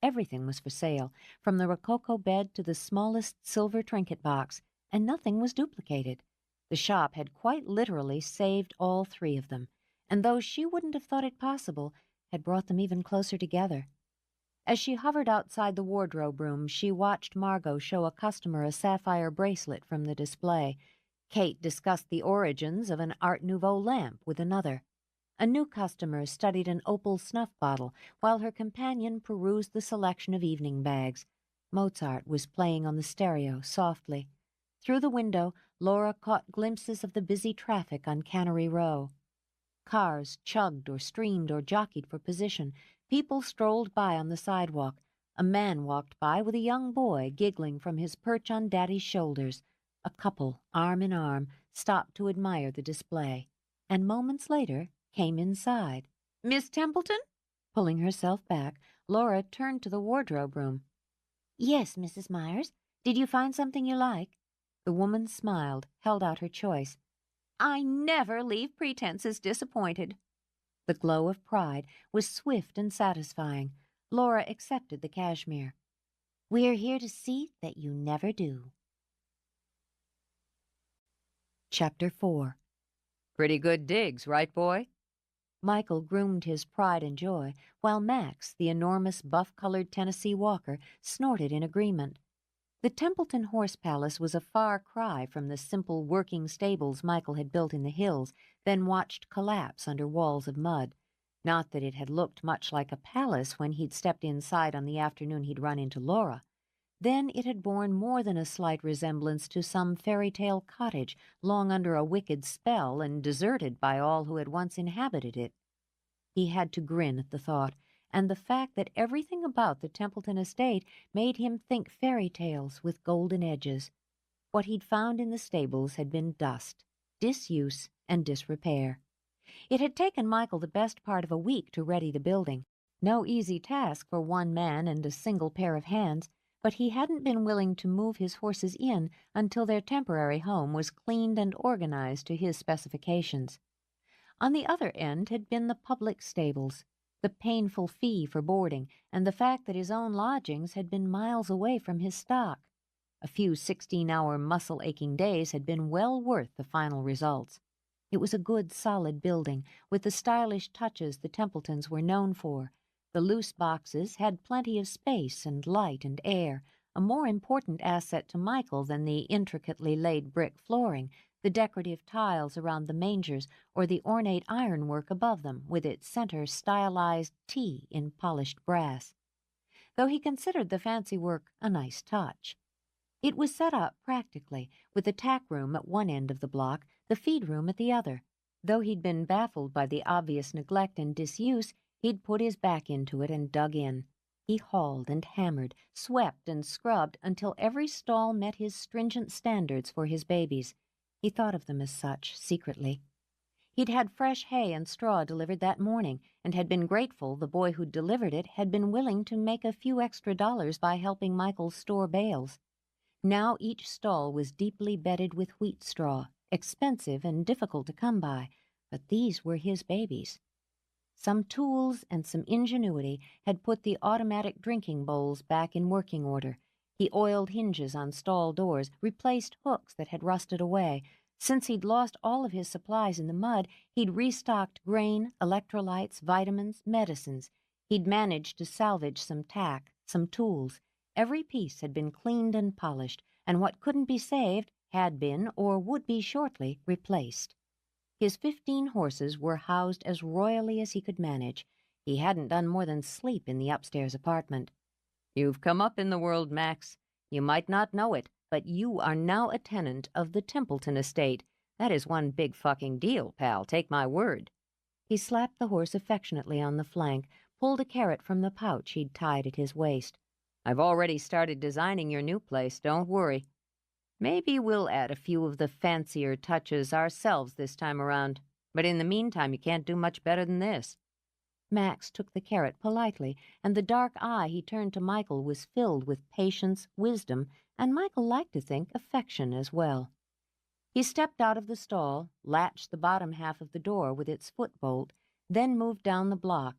Everything was for sale, from the rococo bed to the smallest silver trinket box, and nothing was duplicated. The shop had quite literally saved all three of them, and though she wouldn't have thought it possible, had brought them even closer together. As she hovered outside the wardrobe room, she watched Margot show a customer a sapphire bracelet from the display. Kate discussed the origins of an Art Nouveau lamp with another. A new customer studied an opal snuff bottle, while her companion perused the selection of evening bags. Mozart was playing on the stereo softly. Through the window, Laura caught glimpses of the busy traffic on Cannery Row. Cars chugged or streamed or jockeyed for position. People strolled by on the sidewalk. A man walked by with a young boy giggling from his perch on Daddy's shoulders. A couple, arm in arm, stopped to admire the display, and moments later came inside. "Miss Templeton?" Pulling herself back, Laura turned to the wardrobe room. "Yes, Mrs. Myers. Did you find something you like?" The woman smiled, held out her choice. "I never leave pretenses disappointed." The glow of pride was swift and satisfying. Laura accepted the cashmere. "We're here to see that you never do." Chapter 4. Pretty good digs, right, boy? Michael groomed his pride and joy, while Max, the enormous buff-colored Tennessee walker, snorted in agreement. The Templeton Horse Palace was a far cry from the simple working stables Michael had built in the hills, then watched collapse under walls of mud. Not that it had looked much like a palace when he'd stepped inside on the afternoon he'd run into Laura. Then it had borne more than a slight resemblance to some fairy-tale cottage long under a wicked spell and deserted by all who had once inhabited it. He had to grin at the thought, and the fact that everything about the Templeton estate made him think fairy tales with golden edges. What he'd found in the stables had been dust, disuse, and disrepair. It had taken Michael the best part of a week to ready the building. No easy task for one man and a single pair of hands, but he hadn't been willing to move his horses in until their temporary home was cleaned and organized to his specifications. On the other end had been the public stables, the painful fee for boarding, and the fact that his own lodgings had been miles away from his stock. A few 16-hour muscle-aching days had been well worth the final results. It was a good, solid building, with the stylish touches the Templetons were known for. The loose boxes had plenty of space and light and air, a more important asset to Michael than the intricately laid brick flooring, the decorative tiles around the mangers, or the ornate ironwork above them, with its center stylized T in polished brass, though he considered the fancy work a nice touch. It was set up practically, with the tack room at one end of the block, the feed room at the other. Though he'd been baffled by the obvious neglect and disuse, he'd put his back into it and dug in. He hauled and hammered, swept and scrubbed until every stall met his stringent standards for his babies. He thought of them as such, secretly. He'd had fresh hay and straw delivered that morning, and had been grateful the boy who'd delivered it had been willing to make a few extra dollars by helping Michael store bales. Now each stall was deeply bedded with wheat straw, expensive and difficult to come by, but these were his babies. Some tools and some ingenuity had put the automatic drinking bowls back in working order. He oiled hinges on stall doors, replaced hooks that had rusted away. Since he'd lost all of his supplies in the mud, he'd restocked grain, electrolytes, vitamins, medicines. He'd managed to salvage some tack, some tools. Every piece had been cleaned and polished, and what couldn't be saved had been, or would be shortly, replaced. His 15 horses were housed as royally as he could manage. He hadn't done more than sleep in the upstairs apartment. You've come up in the world, Max. You might not know it, but you are now a tenant of the Templeton estate. That is one big fucking deal, pal, take my word. He slapped the horse affectionately on the flank, pulled a carrot from the pouch he'd tied at his waist. I've already started designing your new place, don't worry. Maybe we'll add a few of the fancier touches ourselves this time around, but in the meantime you can't do much better than this. Max took the carrot politely, and the dark eye he turned to Michael was filled with patience, wisdom, and Michael liked to think affection as well. He stepped out of the stall, latched the bottom half of the door with its foot bolt, then moved down the block.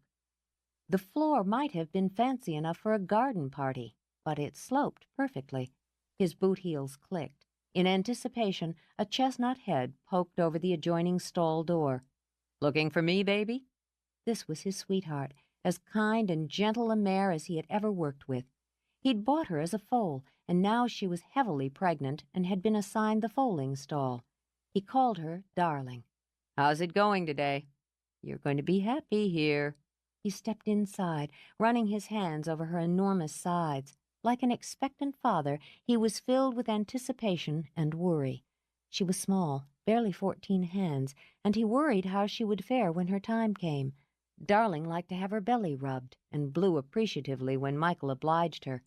The floor might have been fancy enough for a garden party, but it sloped perfectly. His boot heels clicked. In anticipation, a chestnut head poked over the adjoining stall door. Looking for me, baby? This was his sweetheart, as kind and gentle a mare as he had ever worked with. He'd bought her as a foal, and now she was heavily pregnant and had been assigned the foaling stall. He called her Darling. How's it going today? You're going to be happy here. He stepped inside, running his hands over her enormous sides. Like an expectant father, he was filled with anticipation and worry. She was small, barely 14 hands, and he worried how she would fare when her time came. Darling liked to have her belly rubbed, and blew appreciatively when Michael obliged her.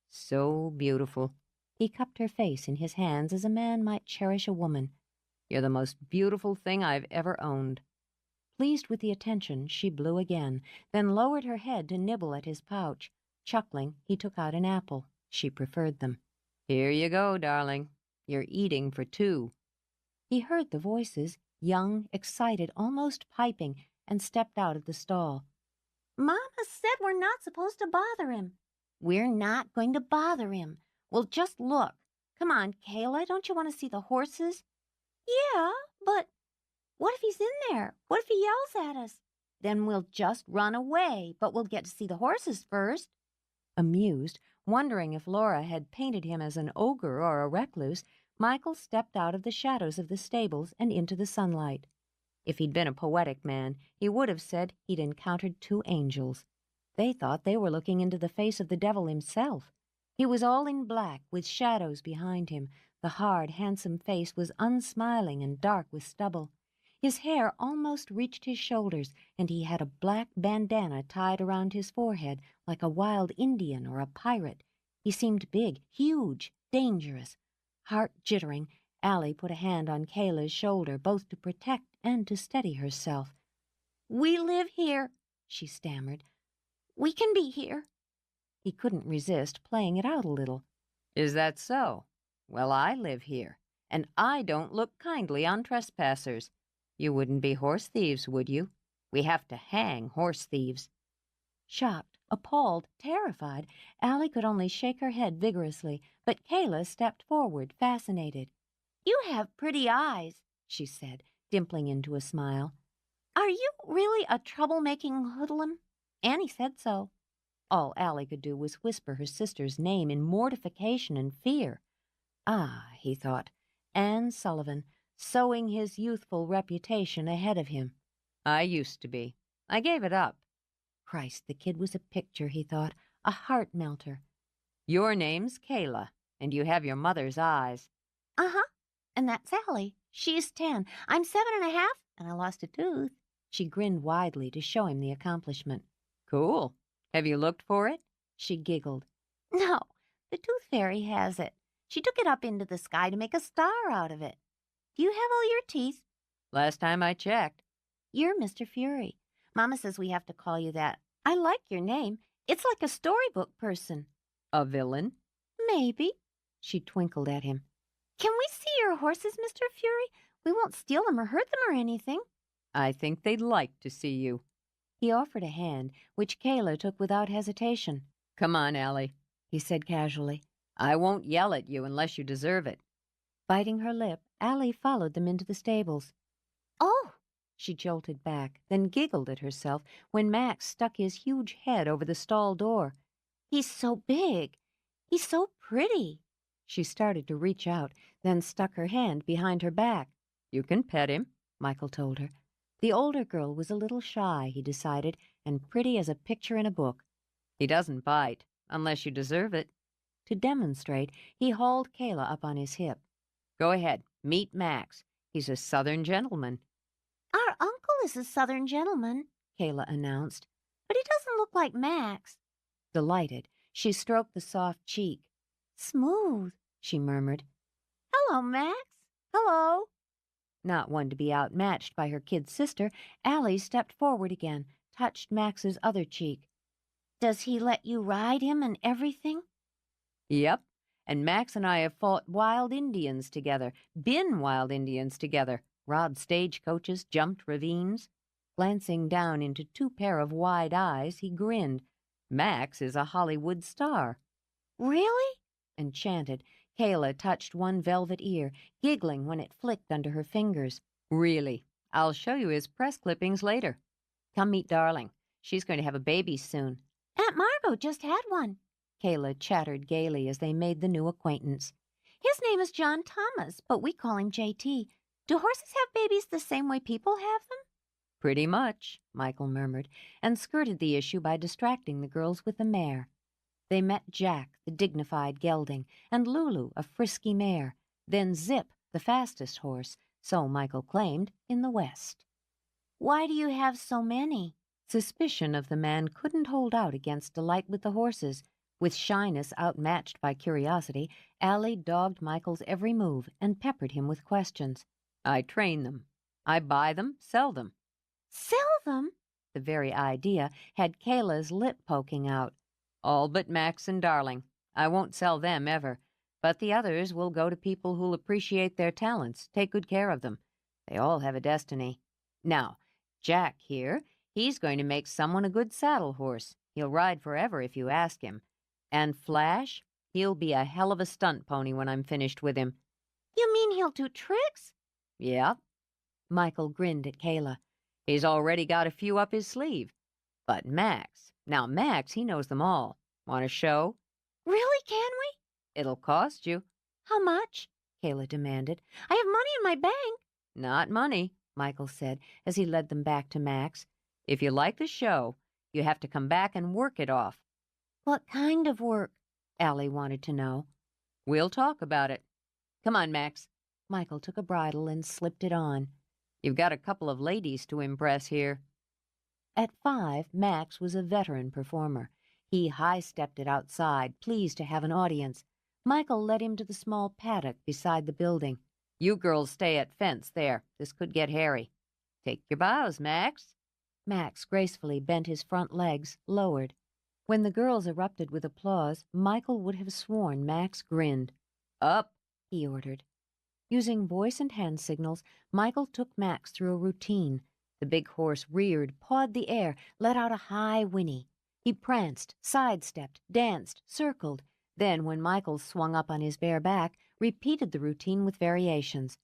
So beautiful. He cupped her face in his hands as a man might cherish a woman. You're the most beautiful thing I've ever owned. Pleased with the attention, she blew again, then lowered her head to nibble at his pouch. Chuckling, he took out an apple. She preferred them. Here you go, darling. You're eating for 2. He heard the voices, young, excited, almost piping, and stepped out of the stall. Mama said we're not supposed to bother him. We're not going to bother him. Well, just look. Come on, Kayla, don't you want to see the horses? Yeah, but what if he's in there? What if he yells at us? Then we'll just run away, but we'll get to see the horses first. Amused, wondering if Laura had painted him as an ogre or a recluse, Michael stepped out of the shadows of the stables and into the sunlight. If he'd been a poetic man, he would have said he'd encountered 2 angels. They thought they were looking into the face of the devil himself. He was all in black, with shadows behind him. The hard, handsome face was unsmiling and dark with stubble. His hair almost reached his shoulders, and he had a black bandana tied around his forehead like a wild Indian or a pirate. He seemed big, huge, dangerous. Heart jittering, Allie put a hand on Kayla's shoulder, both to protect and to steady herself. "We live here," she stammered. "We can be here." He couldn't resist playing it out a little. Is that so? Well, I live here, and I don't look kindly on trespassers. You wouldn't be horse thieves, would you? We have to hang horse thieves. Shocked, appalled, terrified, Allie could only shake her head vigorously, but Kayla stepped forward, fascinated. "You have pretty eyes," she said, dimpling into a smile. "Are you really a troublemaking hoodlum?" Annie said so. All Allie could do was whisper her sister's name in mortification and fear. Ah, he thought, Anne Sullivan, sowing his youthful reputation ahead of him. I used to be. I gave it up. Christ, the kid was a picture, he thought, a heart-melter. Your name's Kayla, and you have your mother's eyes. Uh-huh, and that's Allie. She's 10. I'm 7.5, and I lost a tooth. She grinned widely to show him the accomplishment. Cool. Have you looked for it? She giggled. No, the tooth fairy has it. She took it up into the sky to make a star out of it. Do you have all your teeth? Last time I checked. You're Mr. Fury. Mama says we have to call you that. I like your name. It's like a storybook person. A villain? Maybe. She twinkled at him. Can we see your horses, Mr. Fury? We won't steal them or hurt them or anything. I think they'd like to see you. He offered a hand, which Kayla took without hesitation. Come on, Allie, he said casually. I won't yell at you unless you deserve it. Biting her lip, Allie followed them into the stables. Oh! She jolted back, then giggled at herself when Max stuck his huge head over the stall door. He's so big. He's so pretty. She started to reach out, then stuck her hand behind her back. You can pet him, Michael told her. The older girl was a little shy, he decided, and pretty as a picture in a book. He doesn't bite, unless you deserve it. To demonstrate, he hauled Kayla up on his hip. Go ahead, meet Max. He's a Southern gentleman. Our uncle is a Southern gentleman, Kayla announced, but he doesn't look like Max. Delighted, she stroked the soft cheek. Smooth, she murmured. Hello, Max. Hello. Not one to be outmatched by her kid sister, Allie stepped forward again, touched Max's other cheek. Does he let you ride him and everything? Yep, and Max and I have fought wild Indians together, been wild Indians together, robbed stagecoaches, jumped ravines. Glancing down into two pair of wide eyes, he grinned. Max is a Hollywood star. Really? Enchanted, Kayla touched one velvet ear, giggling when it flicked under her fingers. Really, I'll show you his press clippings later. Come meet Darling. She's going to have a baby soon. Aunt Margot just had one, Kayla chattered gaily as they made the new acquaintance. His name is John Thomas, but we call him J.T. Do horses have babies the same way people have them? Pretty much, Michael murmured, and skirted the issue by distracting the girls with the mare. They met Jack, the dignified gelding, and Lulu, a frisky mare, then Zip, the fastest horse, so Michael claimed, in the West. Why do you have so many? Suspicion of the man couldn't hold out against delight with the horses. With shyness outmatched by curiosity, Allie dogged Michael's every move and peppered him with questions. I train them. I buy them, sell them. Sell them? The very idea had Kayla's lip poking out. All but Max and Darling. I won't sell them ever, but the others will go to people who'll appreciate their talents, take good care of them. They all have a destiny. Now, Jack here, he's going to make someone a good saddle horse. He'll ride forever if you ask him. And Flash, he'll be a hell of a stunt pony when I'm finished with him. You mean he'll do tricks? Yep. Michael grinned at Kayla. He's already got a few up his sleeve. But Max, now Max, he knows them all. Want a show? Really, can we? It'll cost you. How much? Kayla demanded. I have money in my bank. Not money, Michael said as he led them back to Max. If you like the show, you have to come back and work it off. What kind of work? Allie wanted to know. We'll talk about it. Come on, Max. Michael took a bridle and slipped it on. You've got a couple of ladies to impress here. At 5, Max was a veteran performer. He high-stepped it outside, pleased to have an audience. Michael led him to the small paddock beside the building. You girls stay at fence there. This could get hairy. Take your bows, Max. Max gracefully bent his front legs, lowered. When the girls erupted with applause, Michael would have sworn Max grinned. Up, he ordered. Using voice and hand signals, Michael took Max through a routine. The big horse reared, pawed the air, let out a high whinny. He pranced, sidestepped, danced, circled. Then, when Michael swung up on his bare back, repeated the routine with variations.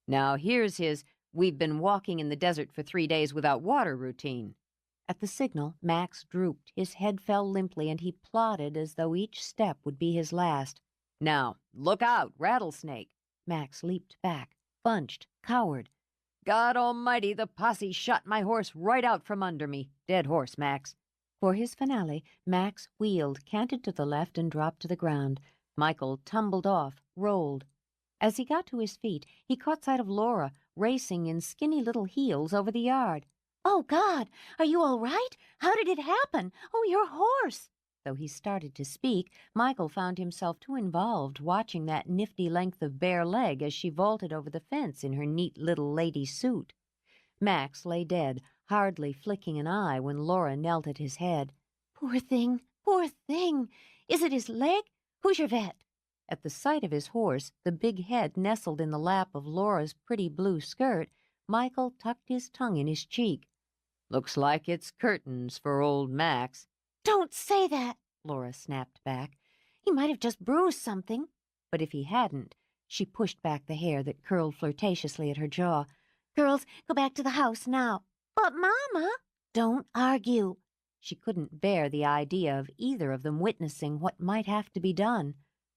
Now here's his "we've been walking in the desert for 3 days without water" routine. At the signal, Max drooped, his head fell limply, and he plodded as though each step would be his last. Now, look out, rattlesnake. Max leaped back, bunched, cowered. God almighty, the posse shot my horse right out from under me. Dead horse, Max. For his finale, Max wheeled, canted to the left, and dropped to the ground. Michael tumbled off, rolled. As he got to his feet, he caught sight of Laura, racing in skinny little heels over the yard. "Oh, God, are you all right? How did it happen? Oh, your horse!" Though he started to speak, Michael found himself too involved watching that nifty length of bare leg as she vaulted over the fence in her neat little lady suit. Max lay dead, hardly flicking an eye when Laura knelt at his head. "Poor thing, poor thing. Is it his leg? Who's your vet?" At the sight of his horse, the big head nestled in the lap of Laura's pretty blue skirt, Michael tucked his tongue in his cheek. Looks like it's curtains for old Max. "Don't say that," Laura snapped back. "He might have just bruised something." But if he hadn't, she pushed back the hair that curled flirtatiously at her jaw. "Girls, go back to the house now." "But, Mama—" "Don't argue." She couldn't bear the idea of either of them witnessing what might have to be done.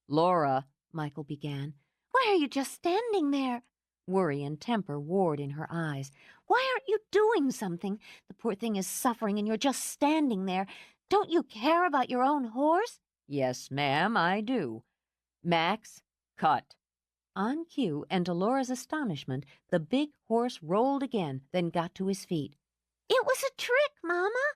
Laura, Michael began. "Why are you just standing there?" Worry and temper warred in her eyes. "Why aren't you doing something? The poor thing is suffering and you're just standing there. Don't you care about your own horse?" Yes, ma'am, I do. Max, cut. On cue, and to Laura's astonishment, the big horse rolled again, then got to his feet. "It was a trick, Mama."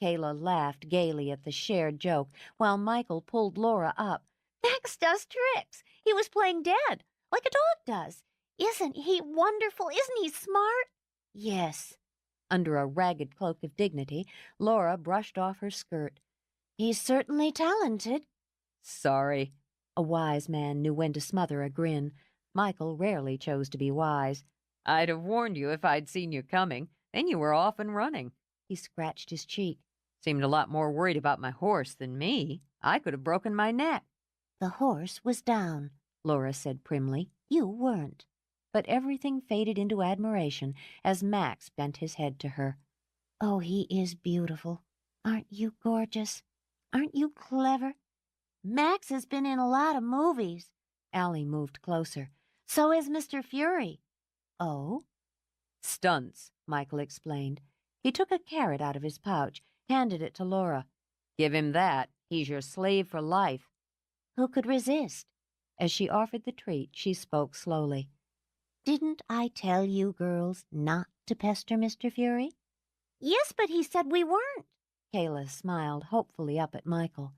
Kayla laughed gaily at the shared joke, while Michael pulled Laura up. "Max does tricks. He was playing dead, like a dog does. Isn't he wonderful? Isn't he smart?" Yes. Under a ragged cloak of dignity, Laura brushed off her skirt. "He's certainly talented." Sorry. A wise man knew when to smother a grin. Michael rarely chose to be wise. I'd have warned you if I'd seen you coming. Then you were off and running. He scratched his cheek. Seemed a lot more worried about my horse than me. I could have broken my neck. "The horse was down," Laura said primly. "You weren't." But everything faded into admiration as Max bent his head to her. "Oh, he is beautiful. Aren't you gorgeous? Aren't you clever? Max has been in a lot of movies." Allie moved closer. "So is Mr. Fury." Oh? Stunts, Michael explained. He took a carrot out of his pouch, handed it to Laura. Give him that. He's your slave for life. Who could resist? As she offered the treat, she spoke slowly. "Didn't I tell you girls not to pester Mr. Fury?" "Yes, but he said we weren't." Kayla smiled hopefully up at Michael.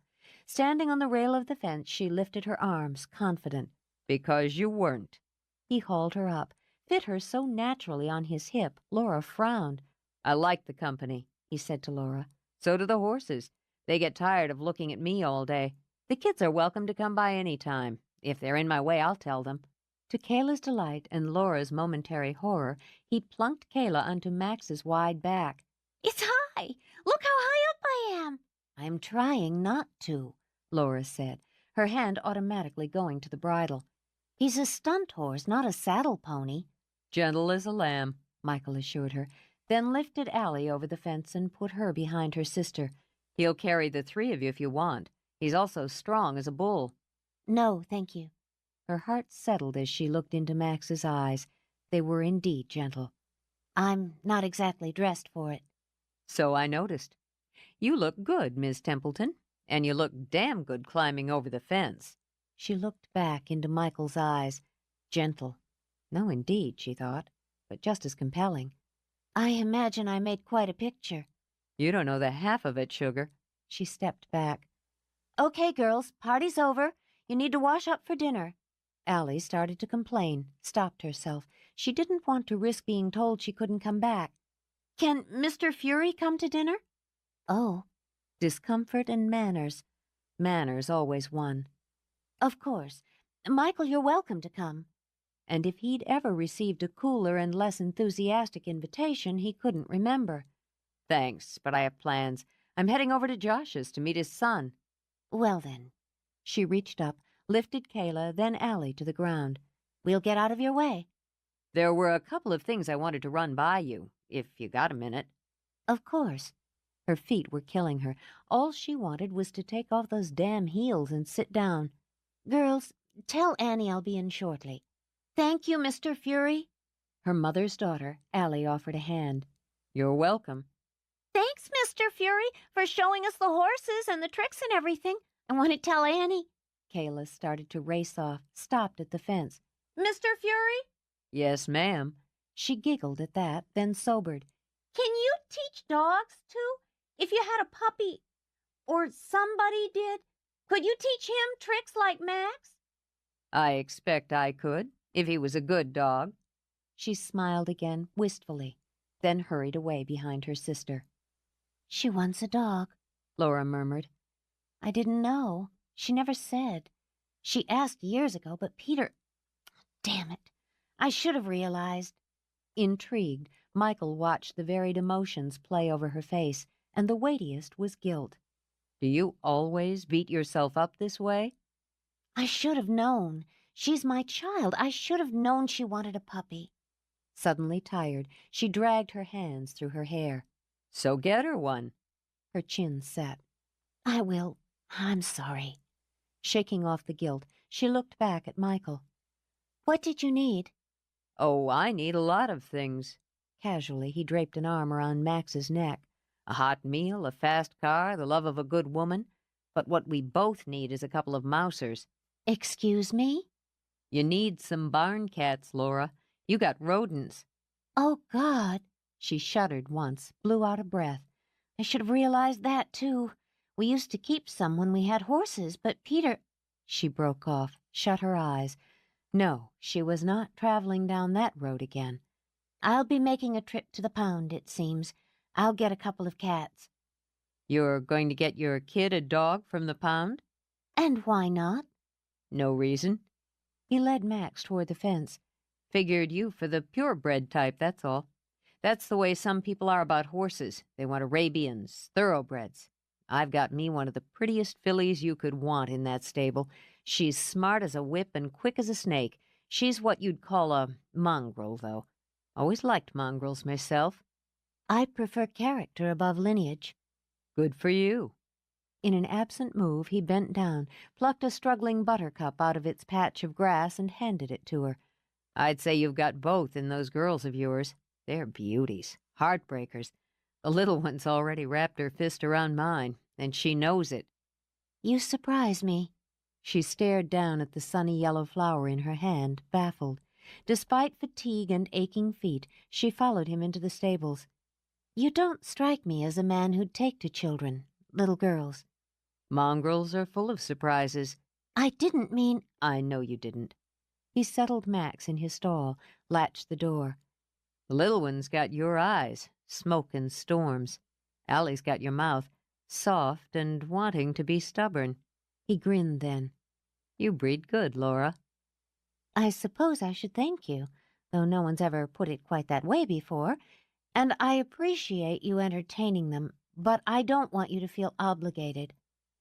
Standing on the rail of the fence, she lifted her arms, confident. Because you weren't. He hauled her up, fit her so naturally on his hip, Laura frowned. I like the company, he said to Laura. So do the horses. They get tired of looking at me all day. The kids are welcome to come by any time. If they're in my way, I'll tell them. To Kayla's delight and Laura's momentary horror, he plunked Kayla onto Max's wide back. "It's high! Look how high up I am!" "I'm trying not to," Laura said, her hand automatically going to the bridle. "He's a stunt horse, not a saddle pony." Gentle as a lamb, Michael assured her, then lifted Allie over the fence and put her behind her sister. He'll carry the 3 of you if you want. He's also strong as a bull. "No, thank you." Her heart settled as she looked into Max's eyes. They were indeed gentle. "I'm not exactly dressed for it." So I noticed. You look good, Miss Templeton. And you look damn good climbing over the fence. She looked back into Michael's eyes, gentle. No, indeed, she thought, but just as compelling. I imagine I made quite a picture. You don't know the half of it, sugar. She stepped back. Okay, girls, party's over. You need to wash up for dinner. Allie started to complain, stopped herself. She didn't want to risk being told she couldn't come back. Can Mr. Fury come to dinner? Oh, discomfort and manners. Manners always won. Of course. Michael, you're welcome to come. And if he'd ever received a cooler and less enthusiastic invitation, he couldn't remember. Thanks, but I have plans. I'm heading over to Josh's to meet his son. Well, then. She reached up, lifted Kayla, then Allie to the ground. We'll get out of your way. There were a couple of things I wanted to run by you, if you got a minute. Of course. Her feet were killing her. All she wanted was to take off those damn heels and sit down. Girls, tell Annie I'll be in shortly. Thank you, Mr. Fury. Her mother's daughter, Allie, offered a hand. You're welcome. Thanks, Mr. Fury, for showing us the horses and the tricks and everything. I want to tell Annie. Kayla started to race off, stopped at the fence. Mr. Fury? Yes, ma'am. She giggled at that, then sobered. Can you teach dogs, too? If you had a puppy, or somebody did, could you teach him tricks like Max? I expect I could, if he was a good dog. She smiled again, wistfully, then hurried away behind her sister. She wants a dog, Laura murmured. I didn't know. She never said. She asked years ago, but Peter... Damn it. I should have realized. Intrigued, Michael watched the varied emotions play over her face, and the weightiest was guilt. Do you always beat yourself up this way? I should have known. She's my child. I should have known she wanted a puppy. Suddenly tired, she dragged her hands through her hair. So get her one. Her chin set. I will. I'm sorry. Shaking off the guilt, she looked back at Michael. What did you need? Oh, I need a lot of things. Casually, he draped an arm around Max's neck. A hot meal, a fast car, the love of a good woman. But what we both need is a couple of mousers. Excuse me? You need some barn cats, Laura. You got rodents. Oh, God. She shuddered once, blew out a breath. I should have realized that, too. We used to keep some when we had horses, but Peter... She broke off, shut her eyes. No, she was not traveling down that road again. I'll be making a trip to the pound, it seems. I'll get a couple of cats. You're going to get your kid a dog from the pound? And why not? No reason. He led Max toward the fence. Figured you for the purebred type, that's all. That's the way some people are about horses. They want Arabians, thoroughbreds. I've got me one of the prettiest fillies you could want in that stable. She's smart as a whip and quick as a snake. She's what you'd call a mongrel, though. Always liked mongrels myself. I prefer character above lineage. Good for you. In an absent move, he bent down, plucked a struggling buttercup out of its patch of grass, and handed it to her. I'd say you've got both in those girls of yours. They're beauties, heartbreakers. The little one's already wrapped her fist around mine, and she knows it. You surprise me. She stared down at the sunny yellow flower in her hand, baffled. Despite fatigue and aching feet, she followed him into the stables. You don't strike me as a man who'd take to children, little girls. Mongrels are full of surprises. I didn't mean... I know you didn't. He settled Max in his stall, latched the door. The little one's got your eyes, smoke and storms. Allie's got your mouth, soft and wanting to be stubborn. He grinned then. You breed good, Laura. I suppose I should thank you, though no one's ever put it quite that way before, and I appreciate you entertaining them, but I don't want you to feel obligated.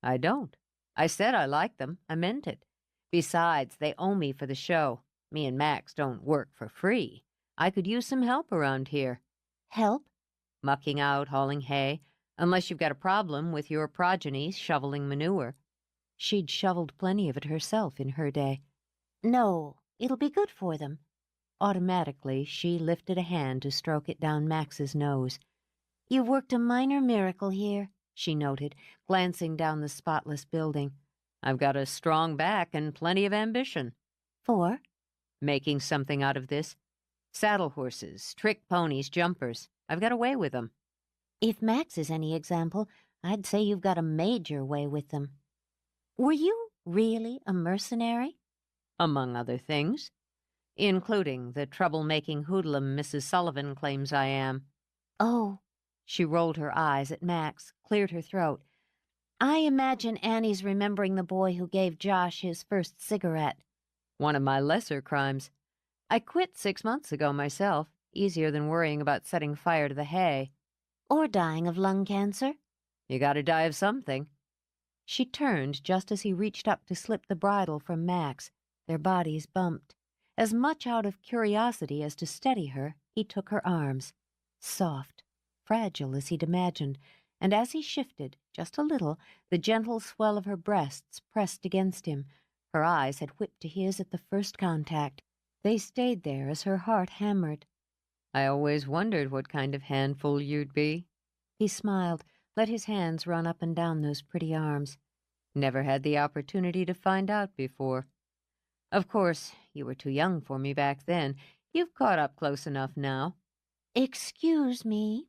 I don't. I said I liked them. I meant it. Besides, they owe me for the show. Me and Max don't work for free. I could use some help around here. Help? Mucking out, hauling hay, unless you've got a problem with your progeny shoveling manure. She'd shoveled plenty of it herself in her day. No, it'll be good for them. Automatically, she lifted a hand to stroke it down Max's nose. You've worked a minor miracle here. she noted, glancing down the spotless building. I've got a strong back and plenty of ambition. For? Making something out of this. Saddle horses, trick ponies, jumpers. I've got a way with them. If Max is any example, I'd say you've got a major way with them. Were you really a mercenary? Among other things. Including the trouble-making hoodlum Mrs. Sullivan claims I am. Oh. She rolled her eyes at Max, cleared her throat. I imagine Annie's remembering the boy who gave Josh his first cigarette. One of my lesser crimes. I quit 6 months ago myself. Easier than worrying about setting fire to the hay. Or dying of lung cancer. You gotta die of something. She turned just as he reached up to slip the bridle from Max. Their bodies bumped. As much out of curiosity as to steady her, he took her arms. Soft, fragile as he'd imagined, and as he shifted, just a little, the gentle swell of her breasts pressed against him. Her eyes had whipped to his at the first contact. They stayed there as her heart hammered. I always wondered what kind of handful you'd be. He smiled, let his hands run up and down those pretty arms. Never had the opportunity to find out before. Of course, you were too young for me back then. You've caught up close enough now. Excuse me.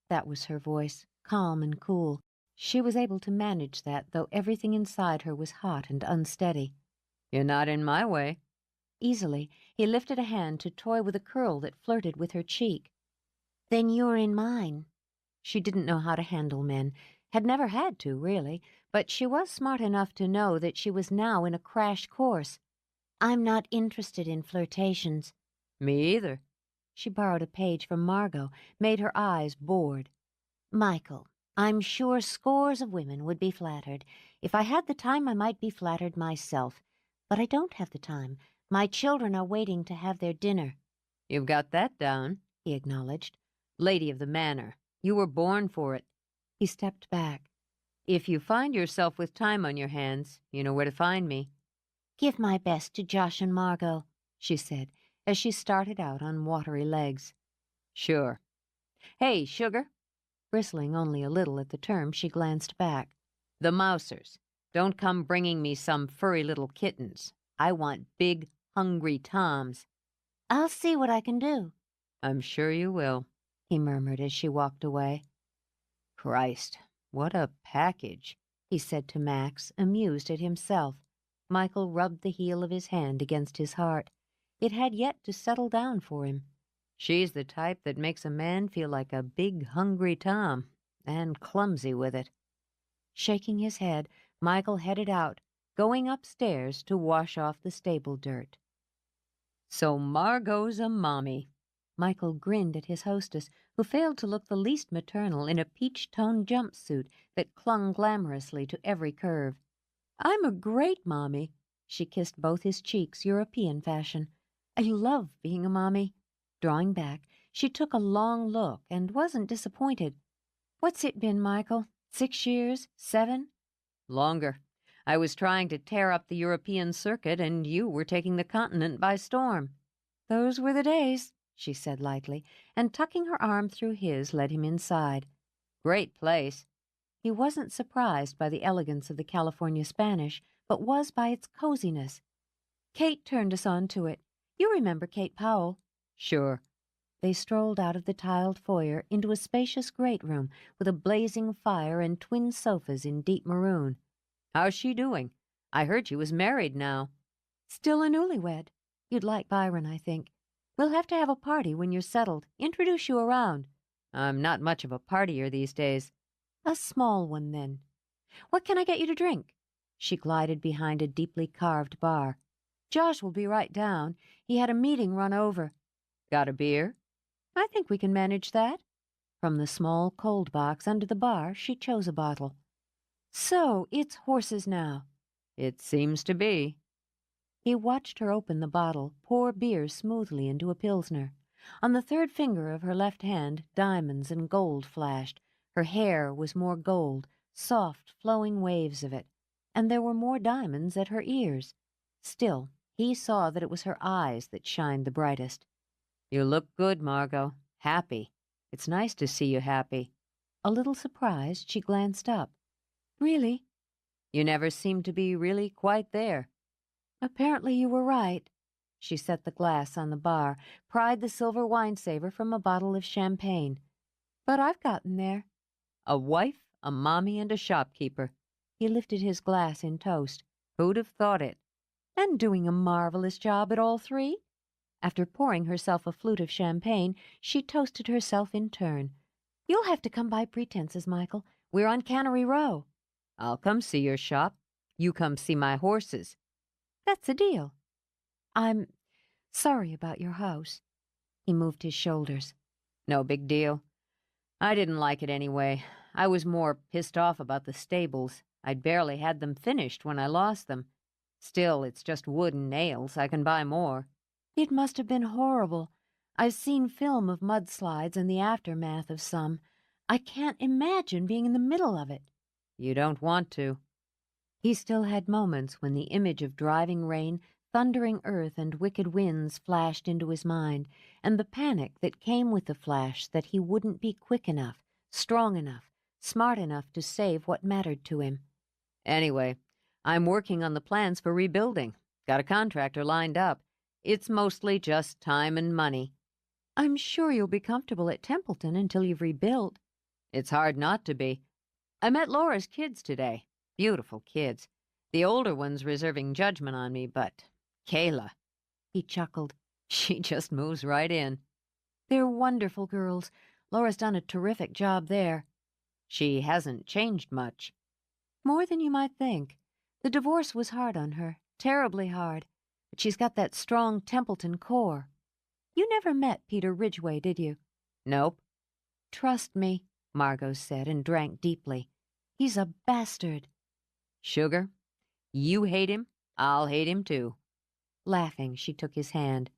That was her voice, calm and cool. She was able to manage that, though everything inside her was hot and unsteady. You're not in my way. Easily, he lifted a hand to toy with a curl that flirted with her cheek. Then you're in mine. She didn't know how to handle men, had never had to, really, but she was smart enough to know that she was now in a crash course. I'm not interested in flirtations. Me either. She borrowed a page from Margot, made her eyes bored. Michael, I'm sure scores of women would be flattered. If I had the time, I might be flattered myself. But I don't have the time. My children are waiting to have their dinner. You've got that down, he acknowledged. Lady of the manor. You were born for it. He stepped back. If you find yourself with time on your hands, you know where to find me. Give my best to Josh and Margot, she said, as she started out on watery legs. Sure. Hey, sugar. Bristling only a little at the term, she glanced back. The Mousers. Don't come bringing me some furry little kittens. I want big, hungry Toms. I'll see what I can do. I'm sure you will, he murmured as she walked away. Christ, what a package, he said to Max, amused at himself. Michael rubbed the heel of his hand against his heart. It had yet to settle down for him. She's the type that makes a man feel like a big, hungry Tom, and clumsy with it. Shaking his head, Michael headed out, going upstairs to wash off the stable dirt. So Margot's a mommy. Michael grinned at his hostess, who failed to look the least maternal in a peach-toned jumpsuit that clung glamorously to every curve. I'm a great mommy. She kissed both his cheeks, European fashion. I love being a mommy. Drawing back, she took a long look and wasn't disappointed. What's it been, Michael? 6 years? 7? Longer. I was trying to tear up the European circuit, and you were taking the continent by storm. Those were the days, she said lightly, and tucking her arm through his, led him inside. Great place. He wasn't surprised by the elegance of the California Spanish, but was by its coziness. Kate turned us on to it. You remember Kate Powell? Sure. They strolled out of the tiled foyer into a spacious great room with a blazing fire and twin sofas in deep maroon. How's she doing? I heard she was married now. Still a newlywed. You'd like Byron, I think. We'll have to have a party when you're settled. Introduce you around. I'm not much of a partier these days. A small one, then. What can I get you to drink? She glided behind a deeply carved bar. Josh will be right down. He had a meeting run over. Got a beer? I think we can manage that. From the small cold box under the bar, she chose a bottle. So, it's horses now. It seems to be. He watched her open the bottle, pour beer smoothly into a Pilsner. On the third finger of her left hand, diamonds and gold flashed. Her hair was more gold, soft, flowing waves of it, and there were more diamonds at her ears. Still, he saw that it was her eyes that shined the brightest. You look good, Margot. Happy. It's nice to see you happy. A little surprised, she glanced up. "Really?" You never seem to be really quite there. "Apparently you were right." She set the glass on the bar, pried the silver wine-saver from a bottle of champagne. "But I've gotten there." A wife, a mommy, and a shopkeeper. He lifted his glass in toast. Who'd have thought it? "And doing a marvelous job at all three?" After pouring herself a flute of champagne, she toasted herself in turn. "You'll have to come by Pretenses, Michael. We're on Cannery Row." I'll come see your shop. You come see my horses. "That's a deal." "I'm sorry about your house." He moved his shoulders. No big deal. I didn't like it anyway. I was more pissed off about the stables. I'd barely had them finished when I lost them. Still, it's just wood and nails. I can buy more. "It must have been horrible. I've seen film of mudslides and the aftermath of some. I can't imagine being in the middle of it." You don't want to. He still had moments when the image of driving rain, thundering earth, and wicked winds flashed into his mind, and the panic that came with the flash that he wouldn't be quick enough, strong enough, smart enough to save what mattered to him. Anyway, I'm working on the plans for rebuilding. Got a contractor lined up. It's mostly just time and money. "I'm sure you'll be comfortable at Templeton until you've rebuilt." It's hard not to be. I met Laura's kids today. Beautiful kids. The older one's reserving judgment on me, but Kayla, He chuckled. she just moves right in. "They're wonderful girls. Laura's done a terrific job there." She hasn't changed much. "More than you might think. The divorce was hard on her, terribly hard, but she's got that strong Templeton core. You never met Peter Ridgway, did you?" Nope. "Trust me," Margot said, and drank deeply. "He's a bastard." Sugar, you hate him, I'll hate him too. Laughing, she took his hand.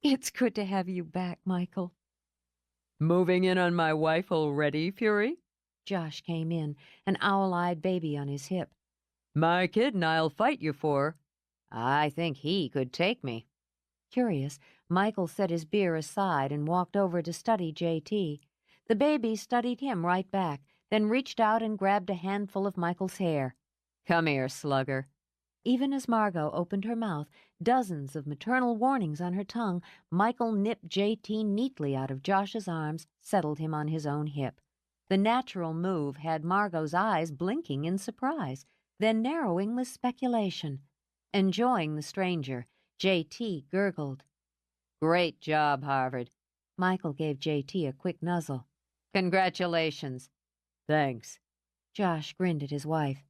"It's good to have you back, Michael." Moving in on my wife already, Fury? Josh came in, an owl-eyed baby on his hip. My kid and I'll fight you for. I think he could take me. Curious, Michael set his beer aside and walked over to study J.T. The baby studied him right back, then reached out and grabbed a handful of Michael's hair. Come here, slugger. Even as Margot opened her mouth, dozens of maternal warnings on her tongue, Michael nipped J.T. neatly out of Josh's arms, settled him on his own hip. The natural move had Margot's eyes blinking in surprise, then narrowing with speculation. Enjoying the stranger, J.T. gurgled. Great job, Harvard. Michael gave J.T. a quick nuzzle. Congratulations. Thanks. Josh grinned at his wife.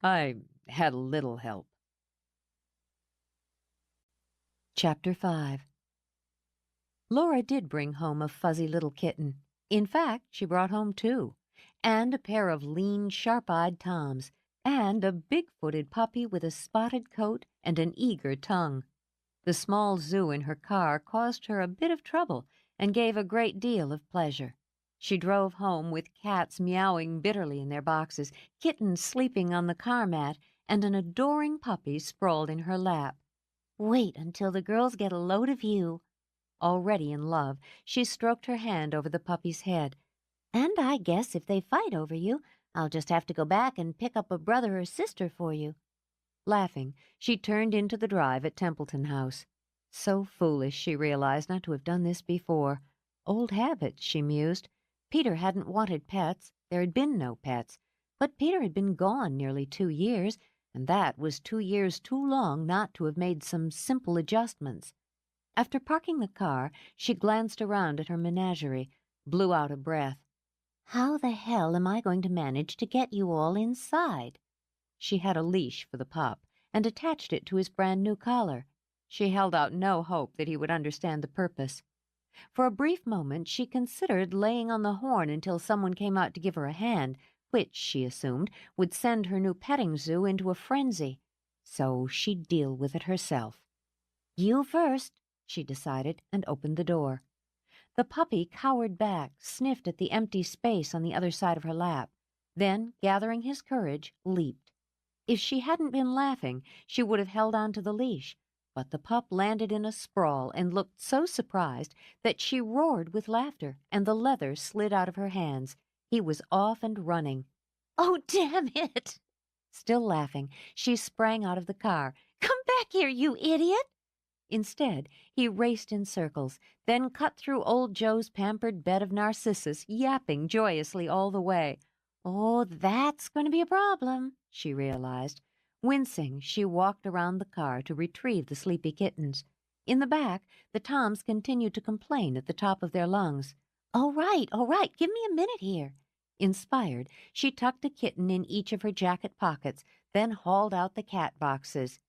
I had a little help. Chapter 5. Laura did bring home a fuzzy little kitten. In fact, she brought home two, and a pair of lean, sharp-eyed toms, and a big-footed puppy with a spotted coat and an eager tongue. The small zoo in her car caused her a bit of trouble and gave a great deal of pleasure. She drove home with cats meowing bitterly in their boxes, kittens sleeping on the car mat, and an adoring puppy sprawled in her lap. Wait until the girls get a load of you. Already in love, she stroked her hand over the puppy's head. And I guess if they fight over you, I'll just have to go back and pick up a brother or sister for you. Laughing, she turned into the drive at Templeton House. So foolish, she realized, not to have done this before. Old habits, she mused. Peter hadn't wanted pets. There had been no pets. But Peter had been gone nearly 2 years, and that was 2 years too long not to have made some simple adjustments. After parking the car, she glanced around at her menagerie, blew out a breath. How the hell am I going to manage to get you all inside? She had a leash for the pup and attached it to his brand-new collar. She held out no hope that he would understand the purpose. For a brief moment, she considered laying on the horn until someone came out to give her a hand, which, she assumed, would send her new petting zoo into a frenzy. So she'd deal with it herself. You first, she decided, and opened the door. The puppy cowered back, sniffed at the empty space on the other side of her lap, then, gathering his courage, leaped. If she hadn't been laughing, she would have held on to the leash, but the pup landed in a sprawl and looked so surprised that she roared with laughter, and the leather slid out of her hands. He was off and running. Oh, damn it! Still laughing, she sprang out of the car. Come back here, you idiot! Instead, he raced in circles, then cut through old Joe's pampered bed of narcissus, yapping joyously all the way. Oh, that's going to be a problem, she realized. Wincing, she walked around the car to retrieve the sleepy kittens. In the back, the toms continued to complain at the top of their lungs. All right, give me a minute here. Inspired, she tucked a kitten in each of her jacket pockets, then hauled out the cat boxes.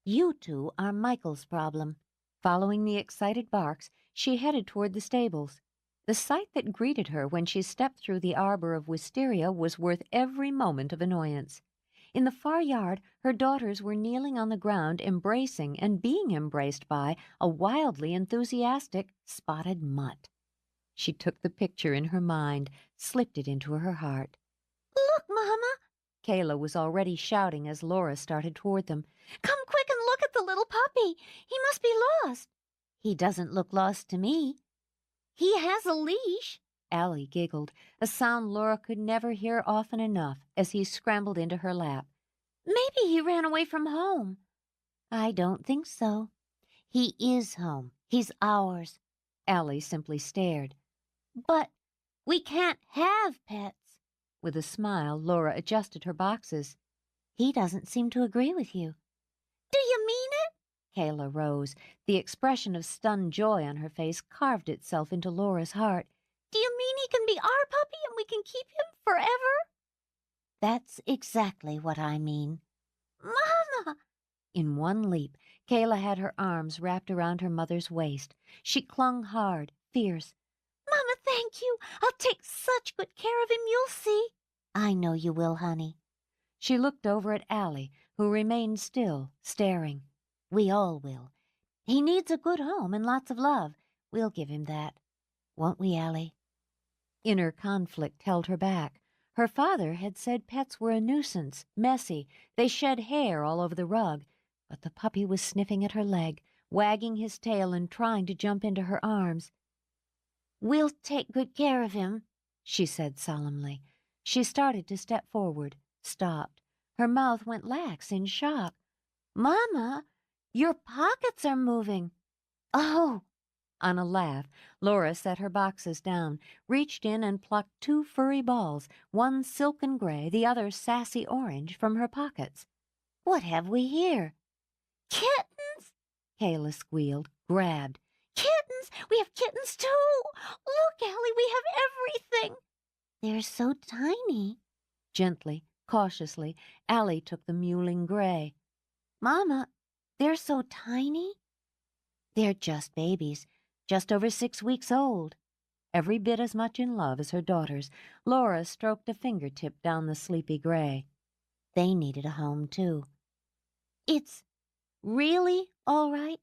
You two are Michael's problem. Following the excited barks, she headed toward the stables. The sight that greeted her when she stepped through the arbor of wisteria was worth every moment of annoyance. In the far yard, her daughters were kneeling on the ground, embracing and being embraced by a wildly enthusiastic spotted mutt. She took the picture in her mind, slipped it into her heart. Look, Mama! Kayla was already shouting as Laura started toward them. Come quick and look at the little puppy. He must be lost. He doesn't look lost to me. He has a leash. Allie giggled, a sound Laura could never hear often enough, as he scrambled into her lap. Maybe he ran away from home. I don't think so. He is home. He's ours. Allie simply stared. But we can't have pets. With a smile, Laura adjusted her boxes. He doesn't seem to agree with you. Do you mean it? Kayla rose. The expression of stunned joy on her face carved itself into Laura's heart. Do you mean he can be our puppy and we can keep him forever? That's exactly what I mean. Mama! In one leap, Kayla had her arms wrapped around her mother's waist. She clung hard, fierce. Mama, thank you. I'll take such good care of him, you'll see. I know you will, honey. She looked over at Allie, who remained still, staring. We all will. He needs a good home and lots of love. We'll give him that. Won't we, Allie? Inner conflict held her back. Her father had said pets were a nuisance, messy. They shed hair all over the rug. But the puppy was sniffing at her leg, wagging his tail and trying to jump into her arms. We'll take good care of him, she said solemnly. She started to step forward, stopped. Her mouth went lax in shock. Mama, your pockets are moving. Oh! On a laugh, Laura set her boxes down, reached in and plucked 2 furry balls, one silken gray, the other sassy orange, from her pockets. What have we here? Kittens! Kayla squealed, grabbed. Kittens! We have kittens, too! Look, Allie, we have everything! They're so tiny. Gently, cautiously, Allie took the mewling gray. Mama, they're so tiny? They're just babies, just over 6 weeks old. Every bit as much in love as her daughters, Laura stroked a fingertip down the sleepy gray. They needed a home, too. It's really all right?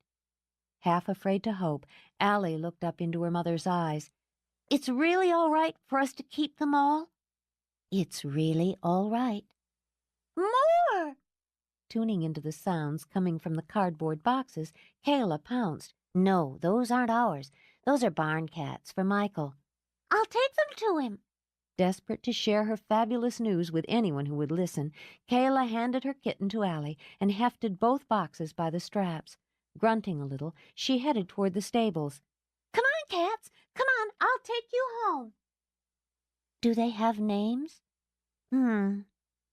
Half afraid to hope, Allie looked up into her mother's eyes. It's really all right for us to keep them all? It's really all right. More! Tuning into the sounds coming from the cardboard boxes, Kayla pounced. No, those aren't ours. Those are barn cats for Michael. I'll take them to him. Desperate to share her fabulous news with anyone who would listen, Kayla handed her kitten to Allie and hefted both boxes by the straps. Grunting a little, she headed toward the stables. Come on, cats. Come on, I'll take you home. Do they have names?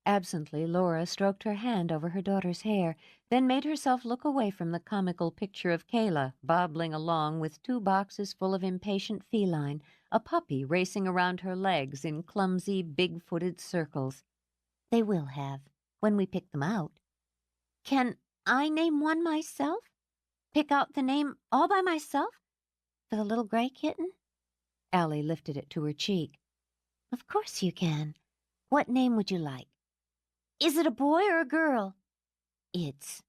Absently, Laura stroked her hand over her daughter's hair, then made herself look away from the comical picture of Kayla bobbling along with 2 boxes full of impatient feline, a puppy racing around her legs in clumsy, big-footed circles. They will have, when we pick them out. Can I name one myself? Pick out the name all by myself? For the little gray kitten? Allie lifted it to her cheek. Of course you can. What name would you like? Is it a boy or a girl? It's...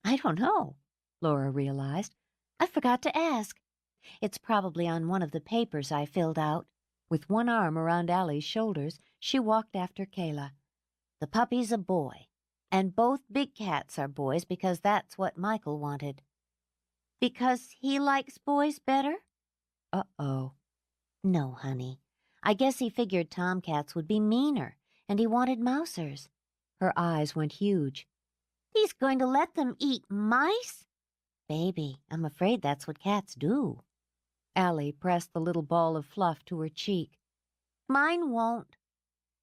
I don't know, Laura realized. I forgot to ask. It's probably on one of the papers I filled out. With one arm around Allie's shoulders, she walked after Kayla. The puppy's a boy, and both big cats are boys because that's what Michael wanted. Because he likes boys better? Uh-oh. No, honey. I guess he figured tomcats would be meaner, and he wanted mousers." Her eyes went huge. "He's going to let them eat mice?" "Baby, I'm afraid that's what cats do." Allie pressed the little ball of fluff to her cheek. "Mine won't."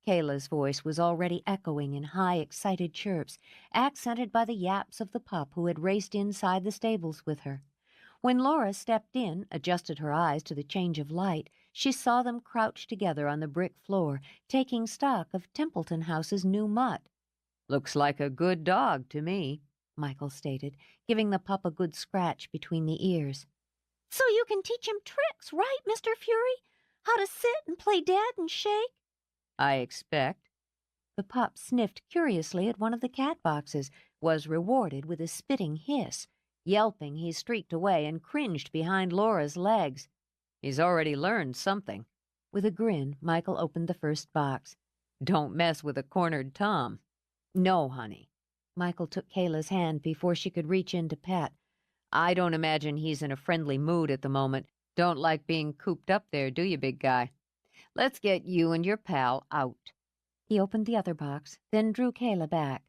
Kayla's voice was already echoing in high, excited chirps, accented by the yaps of the pup who had raced inside the stables with her. When Laura stepped in, adjusted her eyes to the change of light, she saw them crouched together on the brick floor, taking stock of Templeton House's new mutt. "Looks like a good dog to me," Michael stated, giving the pup a good scratch between the ears. "So you can teach him tricks, right, Mr. Fury? How to sit and play dead and shake?" "I expect." The pup sniffed curiously at one of the cat boxes, was rewarded with a spitting hiss. Yelping, he streaked away and cringed behind Laura's legs. "He's already learned something." With a grin, Michael opened the first box. "Don't mess with a cornered Tom." "No, honey." Michael took Kayla's hand before she could reach in to pet. "I don't imagine he's in a friendly mood at the moment. Don't like being cooped up there, do you, big guy? Let's get you and your pal out." He opened the other box, then drew Kayla back.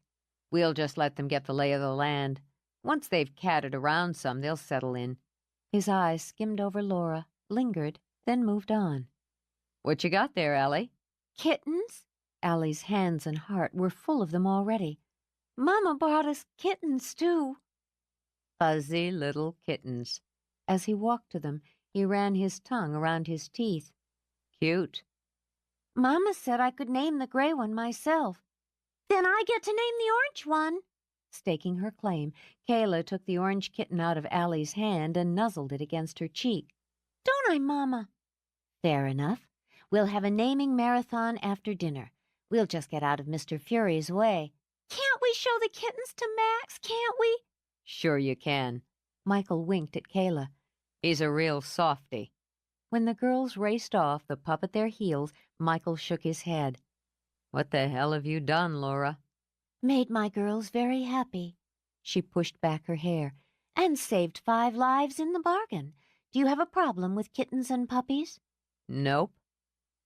"We'll just let them get the lay of the land. Once they've catted around some, they'll settle in." His eyes skimmed over Laura, lingered, then moved on. "What you got there, Allie?" "Kittens?" Allie's hands and heart were full of them already. "Mama brought us kittens, too." "Fuzzy little kittens." As he walked to them, he ran his tongue around his teeth. "Cute." "Mama said I could name the gray one myself. Then I get to name the orange one." Staking her claim, Kayla took the orange kitten out of Allie's hand and nuzzled it against her cheek. "Don't I, Mama?" "Fair enough. We'll have a naming marathon after dinner. We'll just get out of Mr. Fury's way." "Can't we show the kittens to Max, can't we?" "Sure you can." Michael winked at Kayla. "He's a real softy." When the girls raced off, the pup at their heels, Michael shook his head. "What the hell have you done, Laura?" "Made my girls very happy." She pushed back her hair. "And saved 5 lives in the bargain. Do you have a problem with kittens and puppies?" "Nope."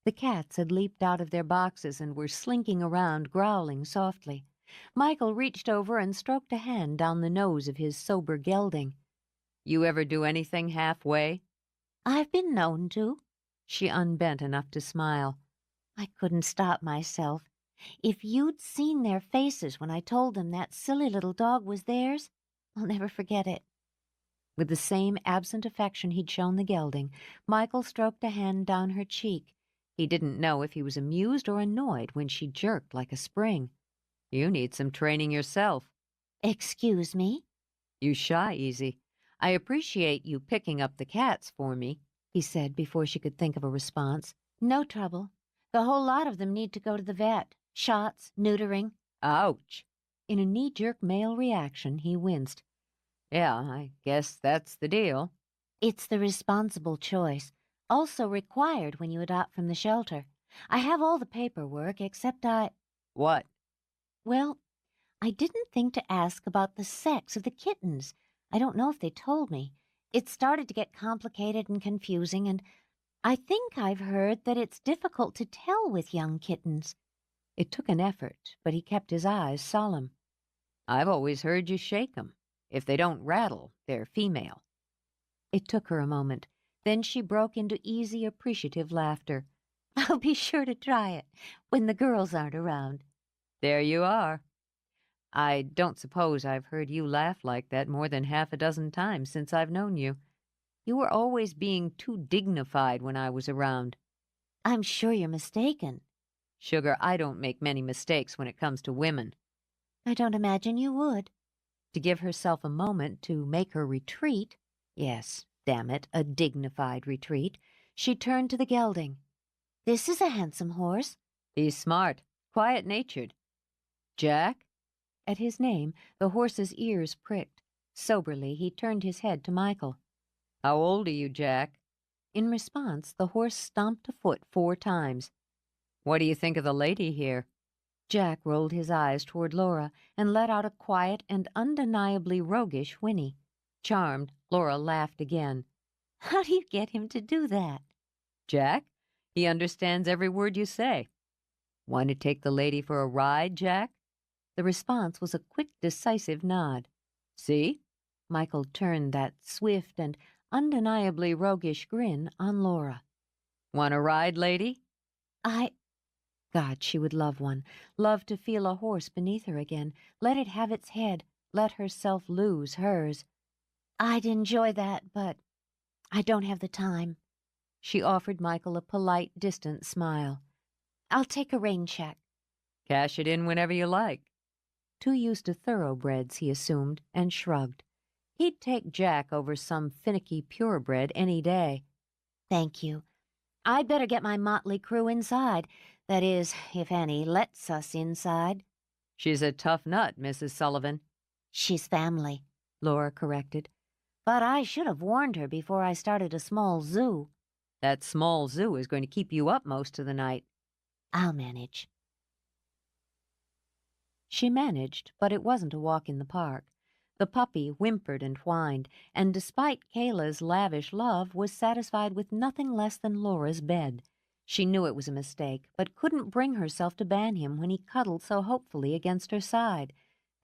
The cats had leaped out of their boxes and were slinking around, growling softly. Michael reached over and stroked a hand down the nose of his sober gelding. "You ever do anything halfway?" "I've been known to." She unbent enough to smile. "I couldn't stop myself. If you'd seen their faces when I told them that silly little dog was theirs, I'll never forget it." With the same absent affection he'd shown the gelding, Michael stroked a hand down her cheek. He didn't know if he was amused or annoyed when she jerked like a spring. "You need some training yourself." "Excuse me?" "You shy easy. I appreciate you picking up the cats for me," he said before she could think of a response. "No trouble. The whole lot of them need to go to the vet. Shots, neutering." "Ouch." In a knee-jerk male reaction, he winced. "Yeah, I guess that's the deal." "It's the responsible choice, also required when you adopt from the shelter. I have all the paperwork, except "What?" Well, I didn't think to ask about the sex of the kittens. I don't know if they told me. It started to get complicated and confusing, and I think I've heard that it's difficult to tell with young kittens." It took an effort, but he kept his eyes solemn. "I've always heard you shake 'em. If they don't rattle, they're female." It took her a moment. Then she broke into easy, appreciative laughter. "I'll be sure to try it when the girls aren't around." "There you are." "I don't suppose I've heard you laugh like that more than half a dozen times since I've known you. You were always being too dignified when I was around." "I'm sure you're mistaken." "Sugar, I don't make many mistakes when it comes to women." "I don't imagine you would." To give herself a moment to make her retreat, yes, damn it, a dignified retreat, she turned to the gelding. "This is a handsome horse." "He's smart, quiet-natured." "Jack?" At his name, the horse's ears pricked. Soberly, he turned his head to Michael. "How old are you, Jack?" In response, the horse stomped a foot 4 times. "What do you think of the lady here?" Jack rolled his eyes toward Laura and let out a quiet and undeniably roguish whinny. Charmed, Laura laughed again. "How do you get him to do that?" "Jack? He understands every word you say. Want to take the lady for a ride, Jack? The response was a quick, decisive nod. See? Michael turned that swift and undeniably roguish grin on Laura. Want a ride, lady? God, she would love one. Love to feel a horse beneath her again. Let it have its head. Let herself lose hers. I'd enjoy that, but I don't have the time. She offered Michael a polite, distant smile. I'll take a rain check. Cash it in whenever you like. Too used to thoroughbreds, he assumed, and shrugged. He'd take Jack over some finicky purebred any day. Thank you. I'd better get my motley crew inside. That is, if Annie lets us inside. She's a tough nut, Mrs. Sullivan. She's family, Laura corrected. But I should have warned her before I started a small zoo. That small zoo is going to keep you up most of the night. I'll manage. She managed, but it wasn't a walk in the park. The puppy whimpered and whined, and despite Kayla's lavish love, was satisfied with nothing less than Laura's bed. She knew it was a mistake, but couldn't bring herself to ban him when he cuddled so hopefully against her side.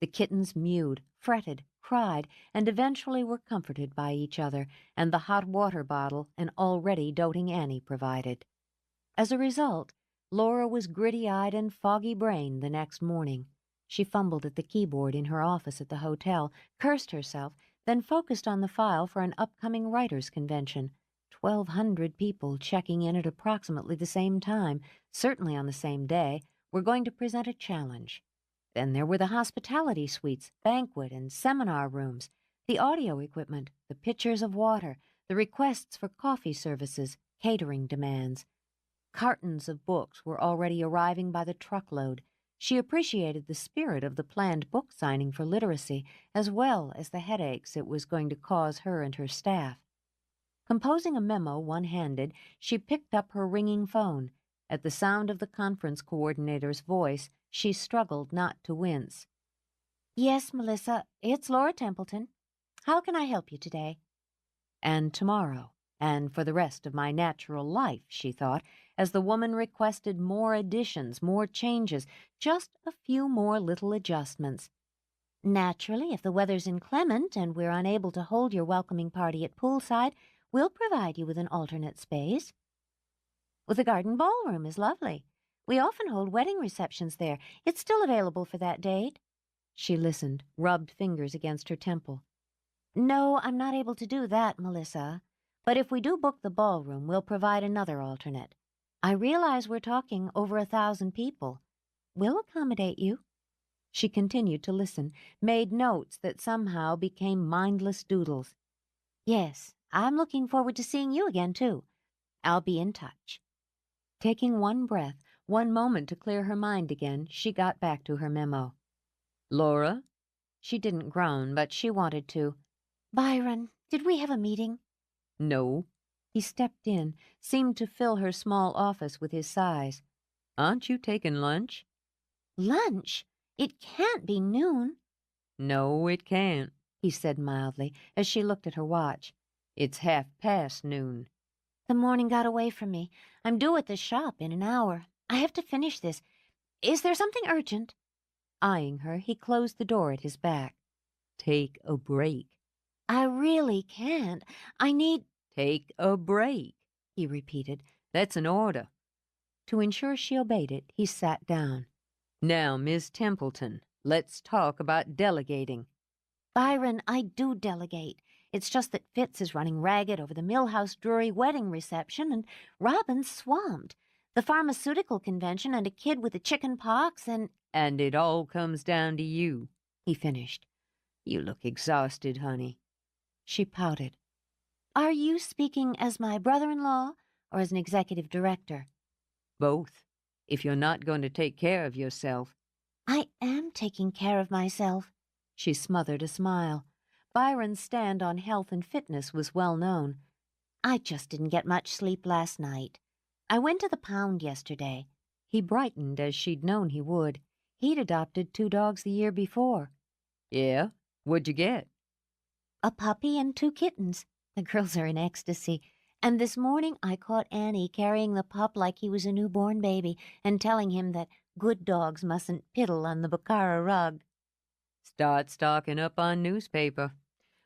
The kittens mewed, fretted, cried, and eventually were comforted by each other, and the hot water bottle an already doting Annie provided. As a result, Laura was gritty-eyed and foggy-brained the next morning. She fumbled at the keyboard in her office at the hotel, cursed herself, then focused on the file for an upcoming writers' convention. 1,200 people checking in at approximately the same time, certainly on the same day, were going to present a challenge. Then there were the hospitality suites, banquet and seminar rooms, the audio equipment, the pitchers of water, the requests for coffee services, catering demands. Cartons of books were already arriving by the truckload. She appreciated the spirit of the planned book signing for literacy, as well as the headaches it was going to cause her and her staff. Composing a memo one-handed, she picked up her ringing phone. At the sound of the conference coordinator's voice, she struggled not to wince. Yes, Melissa, it's Laura Templeton. How can I help you today? And tomorrow, and for the rest of my natural life, she thought, as the woman requested more additions, more changes, just a few more little adjustments. Naturally, if the weather's inclement and we're unable to hold your welcoming party at poolside, we'll provide you with an alternate space. The garden ballroom is lovely. We often hold wedding receptions there. It's still available for that date. She listened, rubbed fingers against her temple. No, I'm not able to do that, Melissa. But if we do book the ballroom, we'll provide another alternate. I realize we're talking over 1,000 people. We'll accommodate you. She continued to listen, made notes that somehow became mindless doodles. Yes, I'm looking forward to seeing you again, too. I'll be in touch. Taking one breath, one moment to clear her mind again, she got back to her memo. Laura? She didn't groan, but she wanted to. Byron, did we have a meeting? No. He stepped in, seemed to fill her small office with his sighs. Aren't you taking lunch? Lunch? It can't be noon. No, it can't, he said mildly, as she looked at her watch. It's 1/2 noon. The morning got away from me. I'm due at the shop in an hour. I have to finish this. Is there something urgent? Eyeing her, he closed the door at his back. Take a break. I really can't. I need... Take a break, he repeated. That's an order. To ensure she obeyed it, he sat down. Now, Miss Templeton, let's talk about delegating. Byron, I do delegate. It's just that Fitz is running ragged over the Millhouse Drury wedding reception, and Robin's swamped. The pharmaceutical convention and a kid with the chicken pox and... And it all comes down to you, he finished. You look exhausted, honey. She pouted. Are you speaking as my brother-in-law or as an executive director? Both, if you're not going to take care of yourself. I am taking care of myself. She smothered a smile. Byron's stand on health and fitness was well known. I just didn't get much sleep last night. I went to the pound yesterday. He brightened as she'd known he would. He'd adopted 2 dogs the year before. Yeah? What'd you get? A puppy and 2 kittens. The girls are in ecstasy. And this morning I caught Annie carrying the pup like he was a newborn baby and telling him that good dogs mustn't piddle on the Bukhara rug. Start stocking up on newspaper.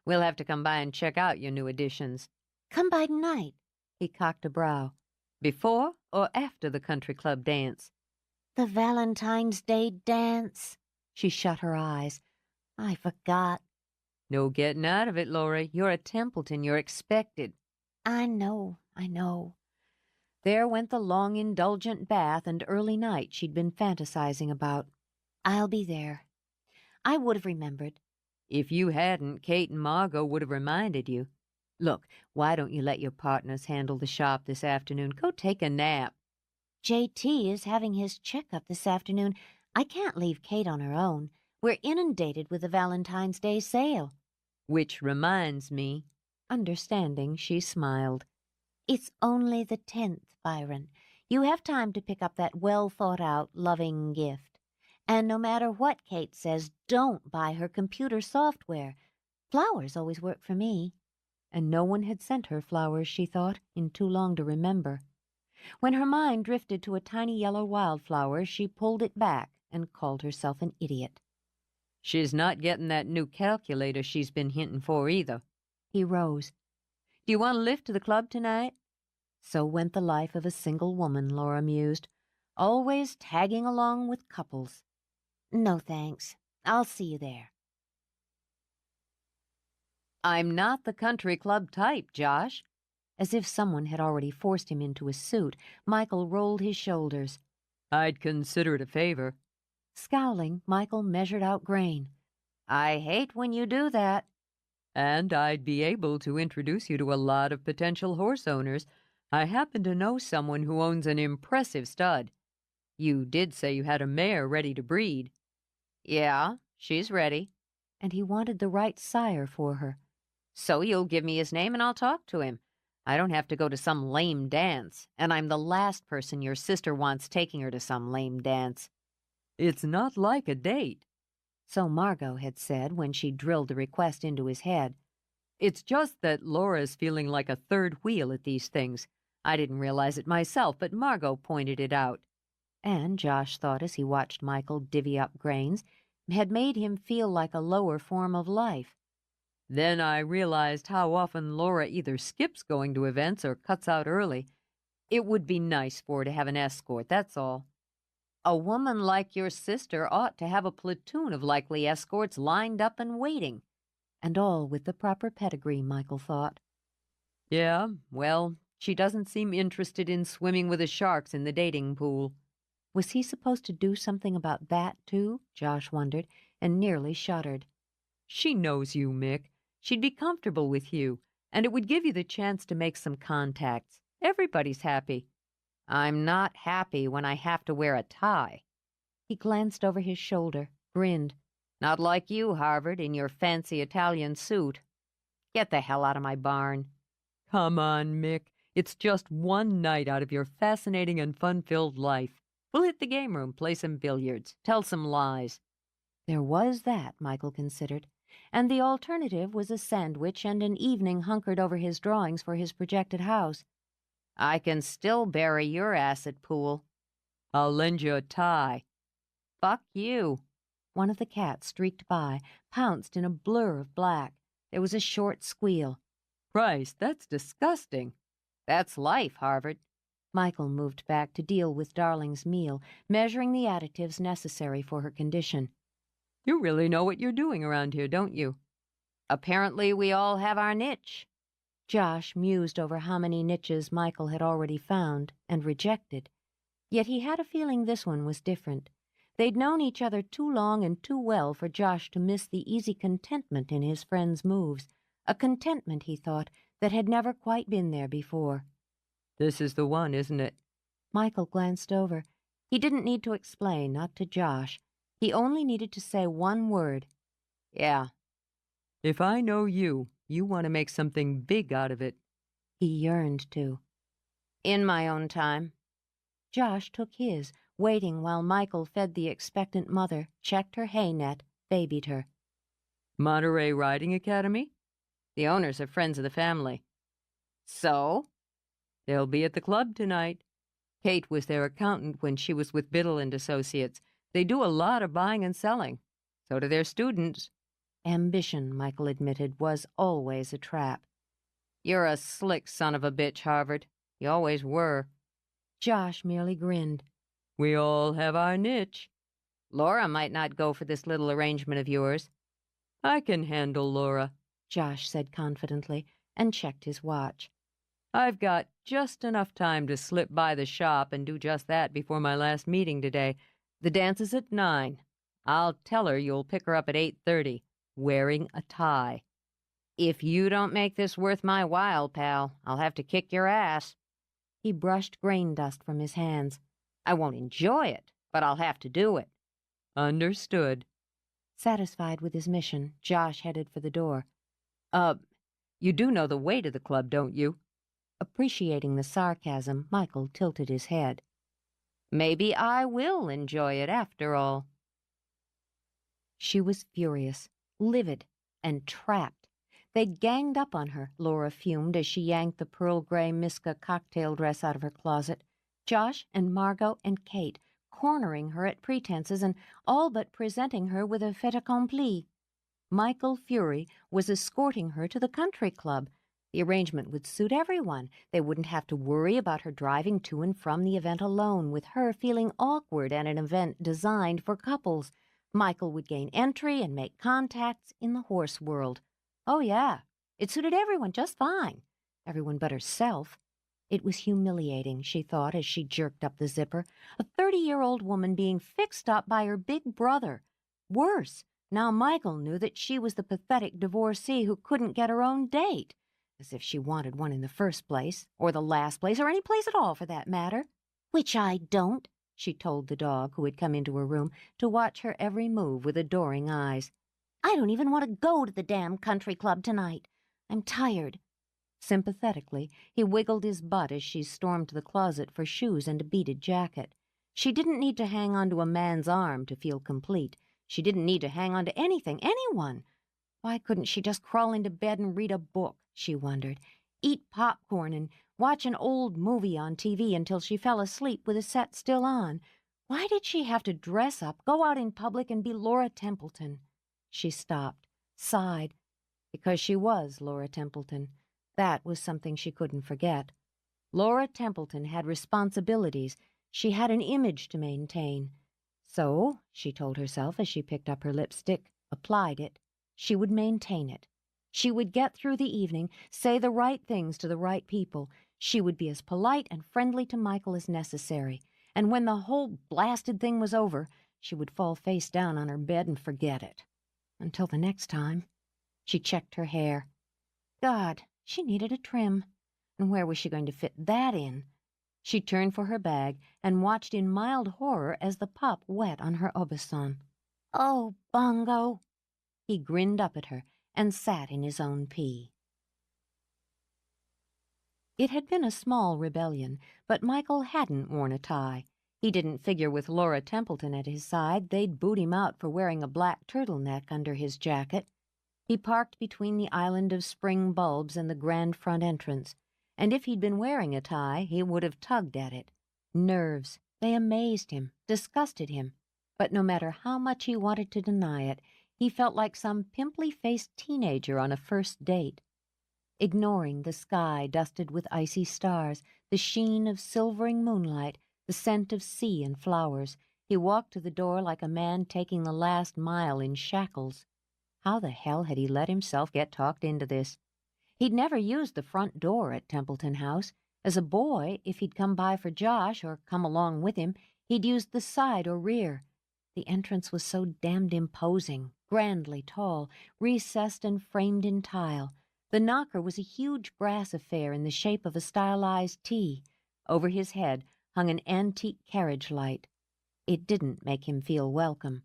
We'll have to come by and check out your new editions. Come by tonight. He cocked a brow. Before or after the country club dance? The Valentine's Day dance. She shut her eyes. I forgot. No getting out of it, Laura. You're a Templeton. You're expected. I know. There went the long, indulgent bath and early night she'd been fantasizing about. I'll be there. I would have remembered. If you hadn't, Kate and Margot would have reminded you. Look, why don't you let your partners handle the shop this afternoon? Go take a nap. JT is having his checkup this afternoon. I can't leave Kate on her own. We're inundated with the Valentine's Day sale. Which reminds me. Understanding, she smiled. It's only the 10th, Byron. You have time to pick up that well-thought-out, loving gift. And no matter what Kate says, don't buy her computer software. Flowers always work for me. And no one had sent her flowers, she thought, in too long to remember. When her mind drifted to a tiny yellow wildflower, she pulled it back and called herself an idiot. She's not getting that new calculator she's been hinting for either. He rose. Do you want to lift to the club tonight? So went the life of a single woman, Laura mused, always tagging along with couples. No, thanks. I'll see you there. I'm not the country club type, Josh. As if someone had already forced him into a suit, Michael rolled his shoulders. I'd consider it a favor. Scowling, Michael measured out grain. I hate when you do that. And I'd be able to introduce you to a lot of potential horse owners. I happen to know someone who owns an impressive stud. You did say you had a mare ready to breed. Yeah, she's ready. And he wanted the right sire for her. So you'll give me his name and I'll talk to him. I don't have to go to some lame dance, and I'm the last person your sister wants taking her to some lame dance. It's not like a date. So Margot had said when she drilled the request into his head. It's just that Laura's feeling like a third wheel at these things. I didn't realize it myself, but Margot pointed it out. And Josh thought as he watched Michael divvy up grains, had made him feel like a lower form of life. Then I realized how often Laura either skips going to events or cuts out early. It would be nice for her to have an escort, that's all. A woman like your sister ought to have a platoon of likely escorts lined up and waiting. And all with the proper pedigree, Michael thought. Yeah, well, she doesn't seem interested in swimming with the sharks in the dating pool. Was he supposed to do something about that, too? Josh wondered, and nearly shuddered. She knows you, Mick. She'd be comfortable with you, and it would give you the chance to make some contacts. Everybody's happy. I'm not happy when I have to wear a tie. He glanced over his shoulder, grinned. Not like you, Harvard, in your fancy Italian suit. Get the hell out of my barn. Come on, Mick. It's just one night out of your fascinating and fun-filled life. We'll hit the game room, play some billiards, tell some lies. There was that, Michael considered, and the alternative was a sandwich and an evening hunkered over his drawings for his projected house. I can still bury your acid pool. I'll lend you a tie. Fuck you. One of the cats streaked by, pounced in a blur of black. There was a short squeal. Christ, that's disgusting. That's life, Harvard. Michael moved back to deal with Darling's meal, measuring the additives necessary for her condition. You really know what you're doing around here, don't you? Apparently we all have our niche. Josh mused over how many niches Michael had already found and rejected. Yet he had a feeling this one was different. They'd known each other too long and too well for Josh to miss the easy contentment in his friend's moves, a contentment, he thought, that had never quite been there before. This is the one, isn't it? Michael glanced over. He didn't need to explain, not to Josh. He only needed to say one word. Yeah. If I know you, you want to make something big out of it. He yearned to. In my own time. Josh took his, waiting while Michael fed the expectant mother, checked her hay net, babied her. Monterey Riding Academy? The owners are friends of the family. So? They'll be at the club tonight. Kate was their accountant when she was with Biddle and Associates. They do a lot of buying and selling. So do their students. Ambition, Michael admitted, was always a trap. You're a slick son of a bitch, Harvard. You always were. Josh merely grinned. We all have our niche. Laura might not go for this little arrangement of yours. I can handle Laura, Josh said confidently, and checked his watch. I've got just enough time to slip by the shop and do just that before my last meeting today. The dance is at 9. I'll tell her you'll pick her up at 8:30, wearing a tie. If you don't make this worth my while, pal, I'll have to kick your ass. He brushed grain dust from his hands. I won't enjoy it, but I'll have to do it. Understood. Satisfied with his mission, Josh headed for the door. You do know the way to the club, don't you? Appreciating the sarcasm, Michael tilted his head. Maybe I will enjoy it after all. She was furious, livid, and trapped. They'd ganged up on her, Laura fumed as she yanked the pearl gray Miska cocktail dress out of her closet. Josh and Margot and Kate cornering her at pretenses and all but presenting her with a fait accompli. Michael Fury was escorting her to the country club. The arrangement would suit everyone. They wouldn't have to worry about her driving to and from the event alone, with her feeling awkward at an event designed for couples. Michael would gain entry and make contacts in the horse world. Oh, yeah, it suited everyone just fine. Everyone but herself. It was humiliating, she thought as she jerked up the zipper. A 30-year-old woman being fixed up by her big brother. Worse, now Michael knew that she was the pathetic divorcee who couldn't get her own date. As if she wanted one in the first place, or the last place, or any place at all for that matter. Which I don't, she told the dog who had come into her room to watch her every move with adoring eyes. I don't even want to go to the damn country club tonight. I'm tired. Sympathetically, he wiggled his butt as she stormed to the closet for shoes and a beaded jacket. She didn't need to hang onto a man's arm to feel complete. She didn't need to hang on to anything, anyone. Why couldn't she just crawl into bed and read a book, she wondered, eat popcorn and watch an old movie on TV until she fell asleep with the set still on? Why did she have to dress up, go out in public, and be Laura Templeton? She stopped, sighed, because she was Laura Templeton. That was something she couldn't forget. Laura Templeton had responsibilities. She had an image to maintain. So, she told herself as she picked up her lipstick, applied it, she would maintain it. She would get through the evening, say the right things to the right people. She would be as polite and friendly to Michael as necessary. And when the whole blasted thing was over, she would fall face down on her bed and forget it. Until the next time. She checked her hair. God, she needed a trim. And where was she going to fit that in? She turned for her bag and watched in mild horror as the pup wet on her obeson. Oh, Bongo! He grinned up at her and sat in his own pee. It had been a small rebellion, but Michael hadn't worn a tie. He didn't figure with Laura Templeton at his side. They'd boot him out for wearing a black turtleneck under his jacket. He parked between the island of spring bulbs and the grand front entrance, and if he'd been wearing a tie, he would have tugged at it. Nerves. They amazed him, disgusted him. But no matter how much he wanted to deny it, he felt like some pimply-faced teenager on a first date. Ignoring the sky dusted with icy stars, the sheen of silvering moonlight, the scent of sea and flowers, he walked to the door like a man taking the last mile in shackles. How the hell had he let himself get talked into this? He'd never used the front door at Templeton House. As a boy, if he'd come by for Josh or come along with him, he'd used the side or rear. The entrance was so damned imposing, grandly tall, recessed and framed in tile. The knocker was a huge brass affair in the shape of a stylized T. Over his head hung an antique carriage light. It didn't make him feel welcome.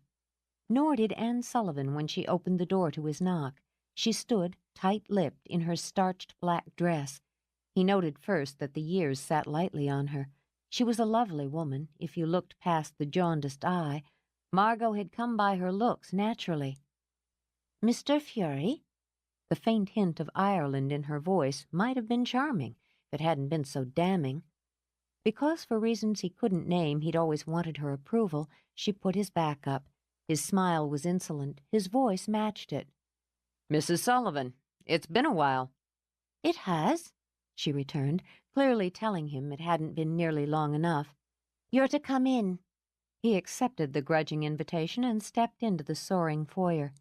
Nor did Anne Sullivan when she opened the door to his knock. She stood, tight-lipped, in her starched black dress. He noted first that the years sat lightly on her. She was a lovely woman, if you looked past the jaundiced eye. Margot had come by her looks naturally. "Mr. Fury?" The faint hint of Ireland in her voice might have been charming. it hadn't been so damning. Because for reasons he couldn't name he'd always wanted her approval, she put his back up. His smile was insolent. His voice matched it. Mrs. Sullivan, it's been a while. "It has," she returned, clearly telling him it hadn't been nearly long enough. "You're to come in." He accepted the grudging invitation and stepped into the soaring foyer.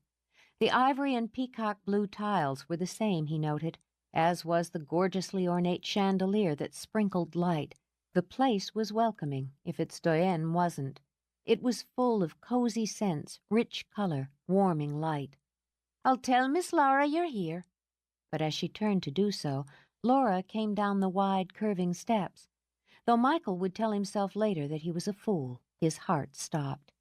The ivory and peacock blue tiles were the same, he noted, as was the gorgeously ornate chandelier that sprinkled light. The place was welcoming, if its doyenne wasn't. It was full of cozy scents, rich color, warming light. "I'll tell Miss Laura you're here." But as she turned to do so, Laura came down the wide, curving steps. Though Michael would tell himself later that he was a fool, his heart stopped.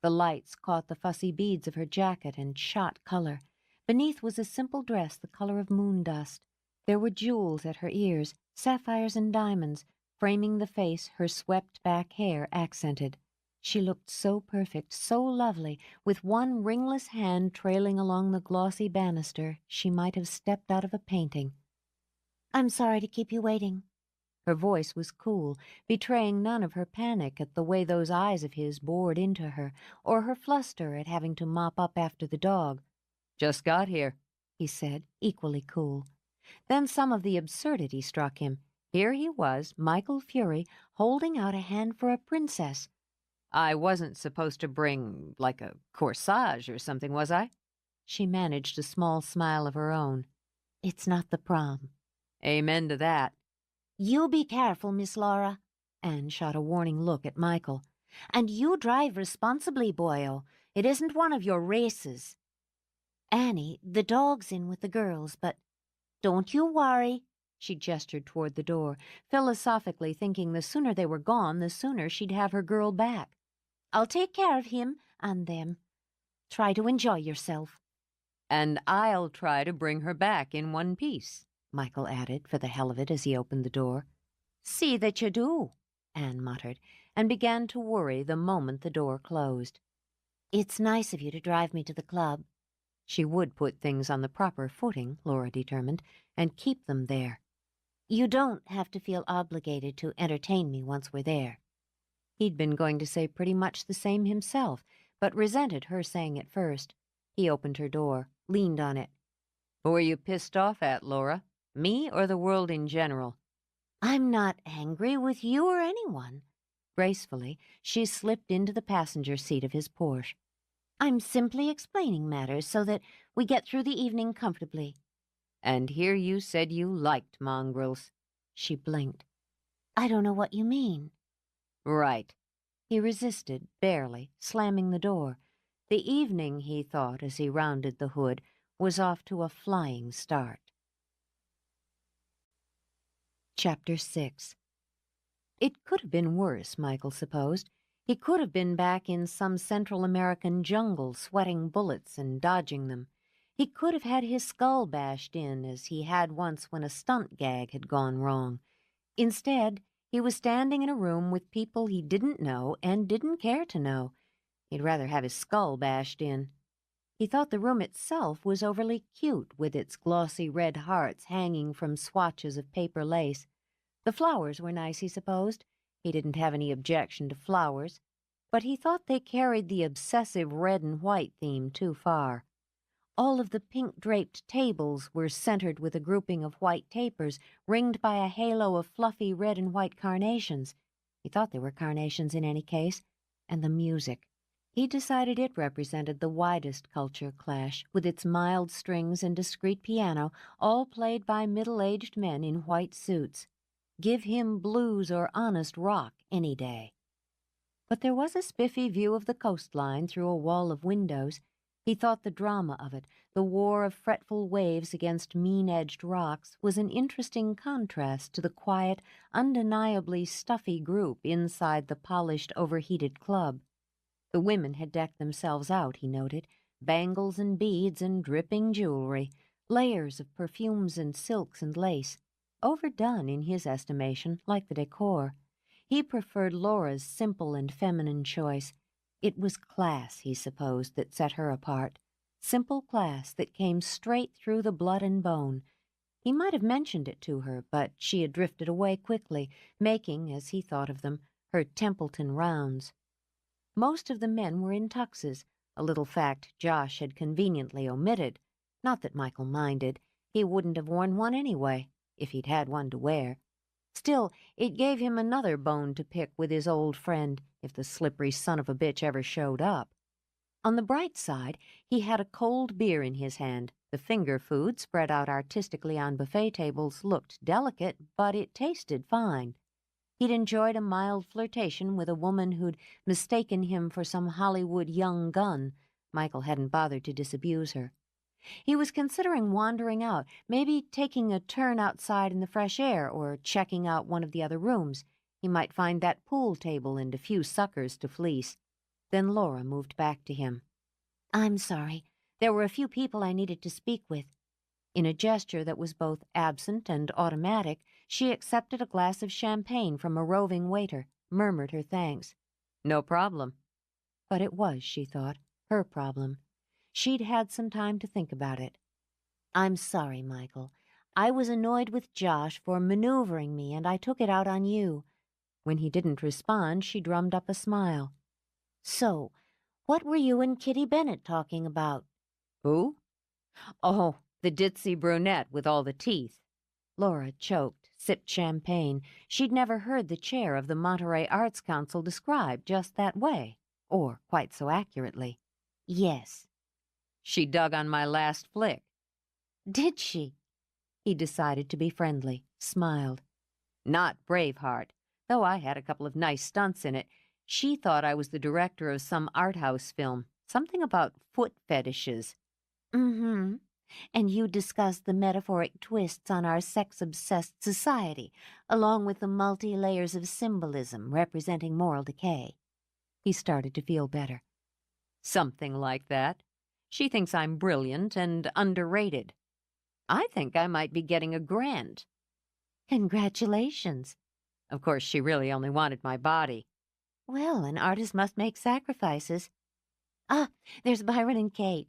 The lights caught the fussy beads of her jacket and shot color. Beneath was a simple dress the color of moon dust. There were jewels at her ears, sapphires and diamonds, framing the face her swept-back hair accented. She looked so perfect, so lovely, with one ringless hand trailing along the glossy banister, she might have stepped out of a painting. "I'm sorry to keep you waiting." Her voice was cool, betraying none of her panic at the way those eyes of his bored into her, or her fluster at having to mop up after the dog. Just got here, he said, equally cool. Then some of the absurdity struck him. Here he was, Michael Fury, holding out a hand for a princess. I wasn't supposed to bring, like, a corsage or something, was I? She managed a small smile of her own. It's not the prom. Amen to that. "You be careful, Miss Laura." Anne shot a warning look at Michael. "And you drive responsibly, boyo. It isn't one of your races." "Annie, the dog's in with the girls, but don't you worry." She gestured toward the door, philosophically thinking the sooner they were gone, the sooner she'd have her girl back. "I'll take care of him and them. Try to enjoy yourself." "And I'll try to bring her back in one piece," Michael added, for the hell of it, as he opened the door. "See that you do," Anne muttered, and began to worry the moment the door closed. "It's nice of you to drive me to the club." She would put things on the proper footing, Laura determined, and keep them there. "You don't have to feel obligated to entertain me once we're there." He'd been going to say pretty much the same himself, but resented her saying it first. He opened her door, leaned on it. "Who are you pissed off at, Laura? Me or the world in general?" "I'm not angry with you or anyone." Gracefully, she slipped into the passenger seat of his Porsche. "I'm simply explaining matters so that we get through the evening comfortably." "And here you said you liked mongrels." She blinked. "I don't know what you mean." "Right." He resisted, barely, slamming the door. The evening, he thought as he rounded the hood, was off to a flying start. Chapter 6. It could have been worse, Michael supposed. He could have been back in some Central American jungle, sweating bullets and dodging them. He could have had his skull bashed in, as he had once when a stunt gag had gone wrong. Instead, he was standing in a room with people he didn't know and didn't care to know. He'd rather have his skull bashed in. He thought the room itself was overly cute, with its glossy red hearts hanging from swatches of paper lace. The flowers were nice, he supposed. He didn't have any objection to flowers, but he thought they carried the obsessive red and white theme too far. All of the pink-draped tables were centered with a grouping of white tapers, ringed by a halo of fluffy red and white carnations. He thought they were carnations in any case. And the music. He decided it represented the widest culture clash, with its mild strings and discreet piano, all played by middle-aged men in white suits. Give him blues or honest rock any day. But there was a spiffy view of the coastline through a wall of windows. He thought the drama of it, the war of fretful waves against mean-edged rocks, was an interesting contrast to the quiet, undeniably stuffy group inside the polished, overheated club. The women had decked themselves out, he noted, bangles and beads and dripping jewelry, layers of perfumes and silks and lace, overdone in his estimation, like the decor. He preferred Laura's simple and feminine choice. It was class, he supposed, that set her apart. Simple class that came straight through the blood and bone. He might have mentioned it to her, but she had drifted away quickly, making, as he thought of them, her Templeton rounds. Most of the men were in tuxes, a little fact Josh had conveniently omitted. Not that Michael minded. He wouldn't have worn one anyway, if he'd had one to wear. Still, it gave him another bone to pick with his old friend if the slippery son of a bitch ever showed up. On the bright side, he had a cold beer in his hand. The finger food spread out artistically on buffet tables looked delicate, but it tasted fine. He'd enjoyed a mild flirtation with a woman who'd mistaken him for some Hollywood young gun. Michael hadn't bothered to disabuse her. He was considering wandering out, maybe taking a turn outside in the fresh air or checking out one of the other rooms. He might find that pool table and a few suckers to fleece. Then Laura moved back to him. "I'm sorry. There were a few people I needed to speak with." In a gesture that was both absent and automatic, she accepted a glass of champagne from a roving waiter, murmured her thanks. No problem. But it was, she thought, her problem. She'd had some time to think about it. "I'm sorry, Michael. I was annoyed with Josh for maneuvering me, and I took it out on you." When he didn't respond, she drummed up a smile. "So, what were you and Kitty Bennett talking about?" Who? Oh, the ditzy brunette with all the teeth. Laura choked, sipped champagne. She'd never heard the chair of the Monterey Arts Council described just that way, or quite so accurately. "Yes." She dug on my last flick. "Did she?" He decided to be friendly, smiled. Not Braveheart, though I had a couple of nice stunts in it. She thought I was the director of some art house film, something about foot fetishes. "Mm-hmm. And you discussed the metaphoric twists on our sex-obsessed society, along with the multi-layers of symbolism representing moral decay." He started to feel better. Something like that. She thinks I'm brilliant and underrated. I think I might be getting a grant. "Congratulations." Of course, she really only wanted my body. "Well, an artist must make sacrifices." "Ah, there's Byron and Kate."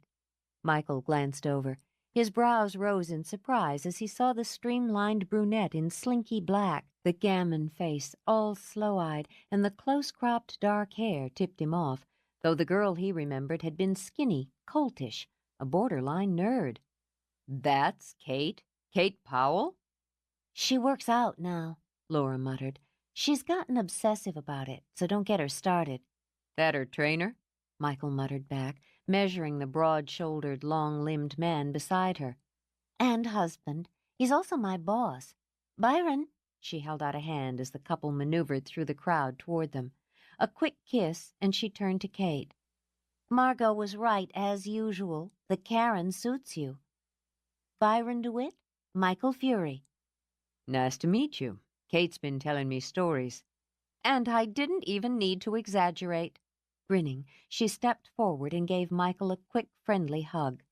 Michael glanced over. His brows rose in surprise as he saw the streamlined brunette in slinky black, the gammon face all slow-eyed, and the close-cropped dark hair tipped him off, though the girl he remembered had been skinny, coltish, a borderline nerd. That's Kate? Kate Powell? "She works out now," Laura muttered. "She's gotten obsessive about it, so don't get her started." That her trainer? Michael muttered back, measuring the broad-shouldered, long-limbed man beside her. "And husband. He's also my boss. Byron." She held out a hand as the couple maneuvered through the crowd toward them. A quick kiss, and she turned to Kate. "Margot was right, as usual. The Karen suits you. Byron DeWitt, Michael Fury." Nice to meet you. Kate's been telling me stories. And I didn't even need to exaggerate. Grinning, she stepped forward and gave Michael a quick, friendly hug.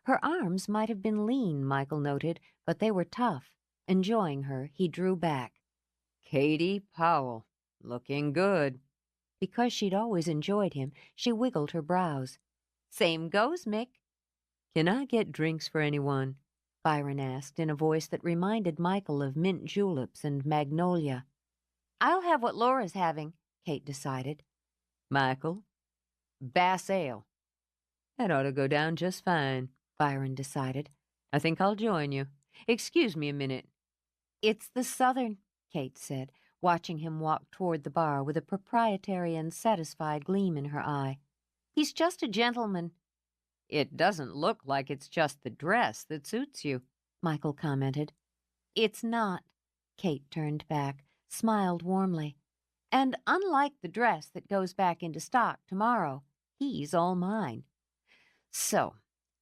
Her arms might have been lean, Michael noted, but they were tough. Enjoying her, he drew back. Katie Powell. Looking good. Because she'd always enjoyed him, she wiggled her brows. "Same goes, Mick." Can I get drinks for anyone? Byron asked in a voice that reminded Michael of mint juleps and magnolia. "I'll have what Laura's having," Kate decided. Michael? "Bass ale." That ought to go down just fine, Byron decided. I think I'll join you. Excuse me a minute. "It's the Southern," Kate said, watching him walk toward the bar with a proprietary and satisfied gleam in her eye. "He's just a gentleman." It doesn't look like it's just the dress that suits you, Michael commented. "It's not." Kate turned back, smiled warmly. "And unlike the dress that goes back into stock tomorrow, he's all mine." "So,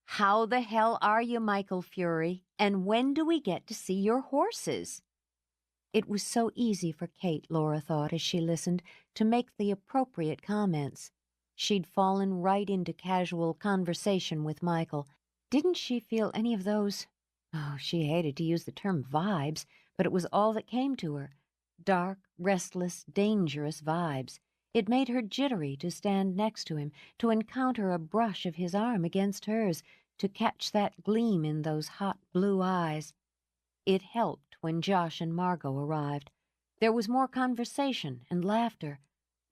how the hell are you, Michael Fury? And when do we get to see your horses?" It was so easy for Kate, Laura thought as she listened, to make the appropriate comments. She'd fallen right into casual conversation with Michael. Didn't she feel any of those? Oh, she hated to use the term vibes, but it was all that came to her. Dark, restless, dangerous vibes. It made her jittery to stand next to him, to encounter a brush of his arm against hers, to catch that gleam in those hot blue eyes. It helped when Josh and Margot arrived. There was more conversation and laughter.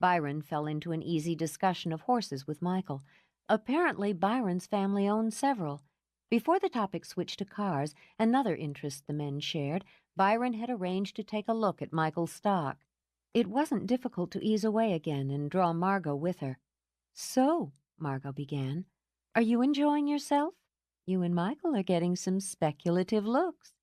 Byron fell into an easy discussion of horses with Michael. Apparently, Byron's family owned several. Before the topic switched to cars, another interest the men shared, Byron had arranged to take a look at Michael's stock. It wasn't difficult to ease away again and draw Margot with her. "So," Margot began, "are you enjoying yourself? You and Michael are getting some speculative looks."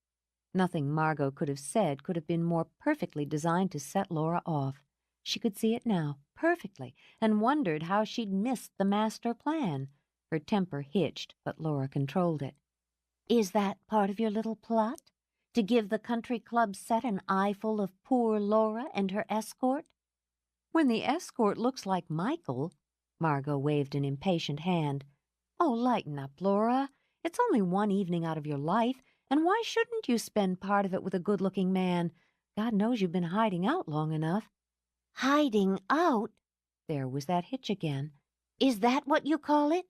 Nothing Margot could have said could have been more perfectly designed to set Laura off. She could see it now, perfectly, and wondered how she'd missed the master plan. Her temper hitched, but Laura controlled it. "Is that part of your little plot? To give the country club set an eyeful of poor Laura and her escort?" "When the escort looks like Michael," Margot waved an impatient hand. "Oh, lighten up, Laura. It's only one evening out of your life, and why shouldn't you spend part of it with a good-looking man? God knows you've been hiding out long enough." "Hiding out? There was that hitch again. Is that what you call it?"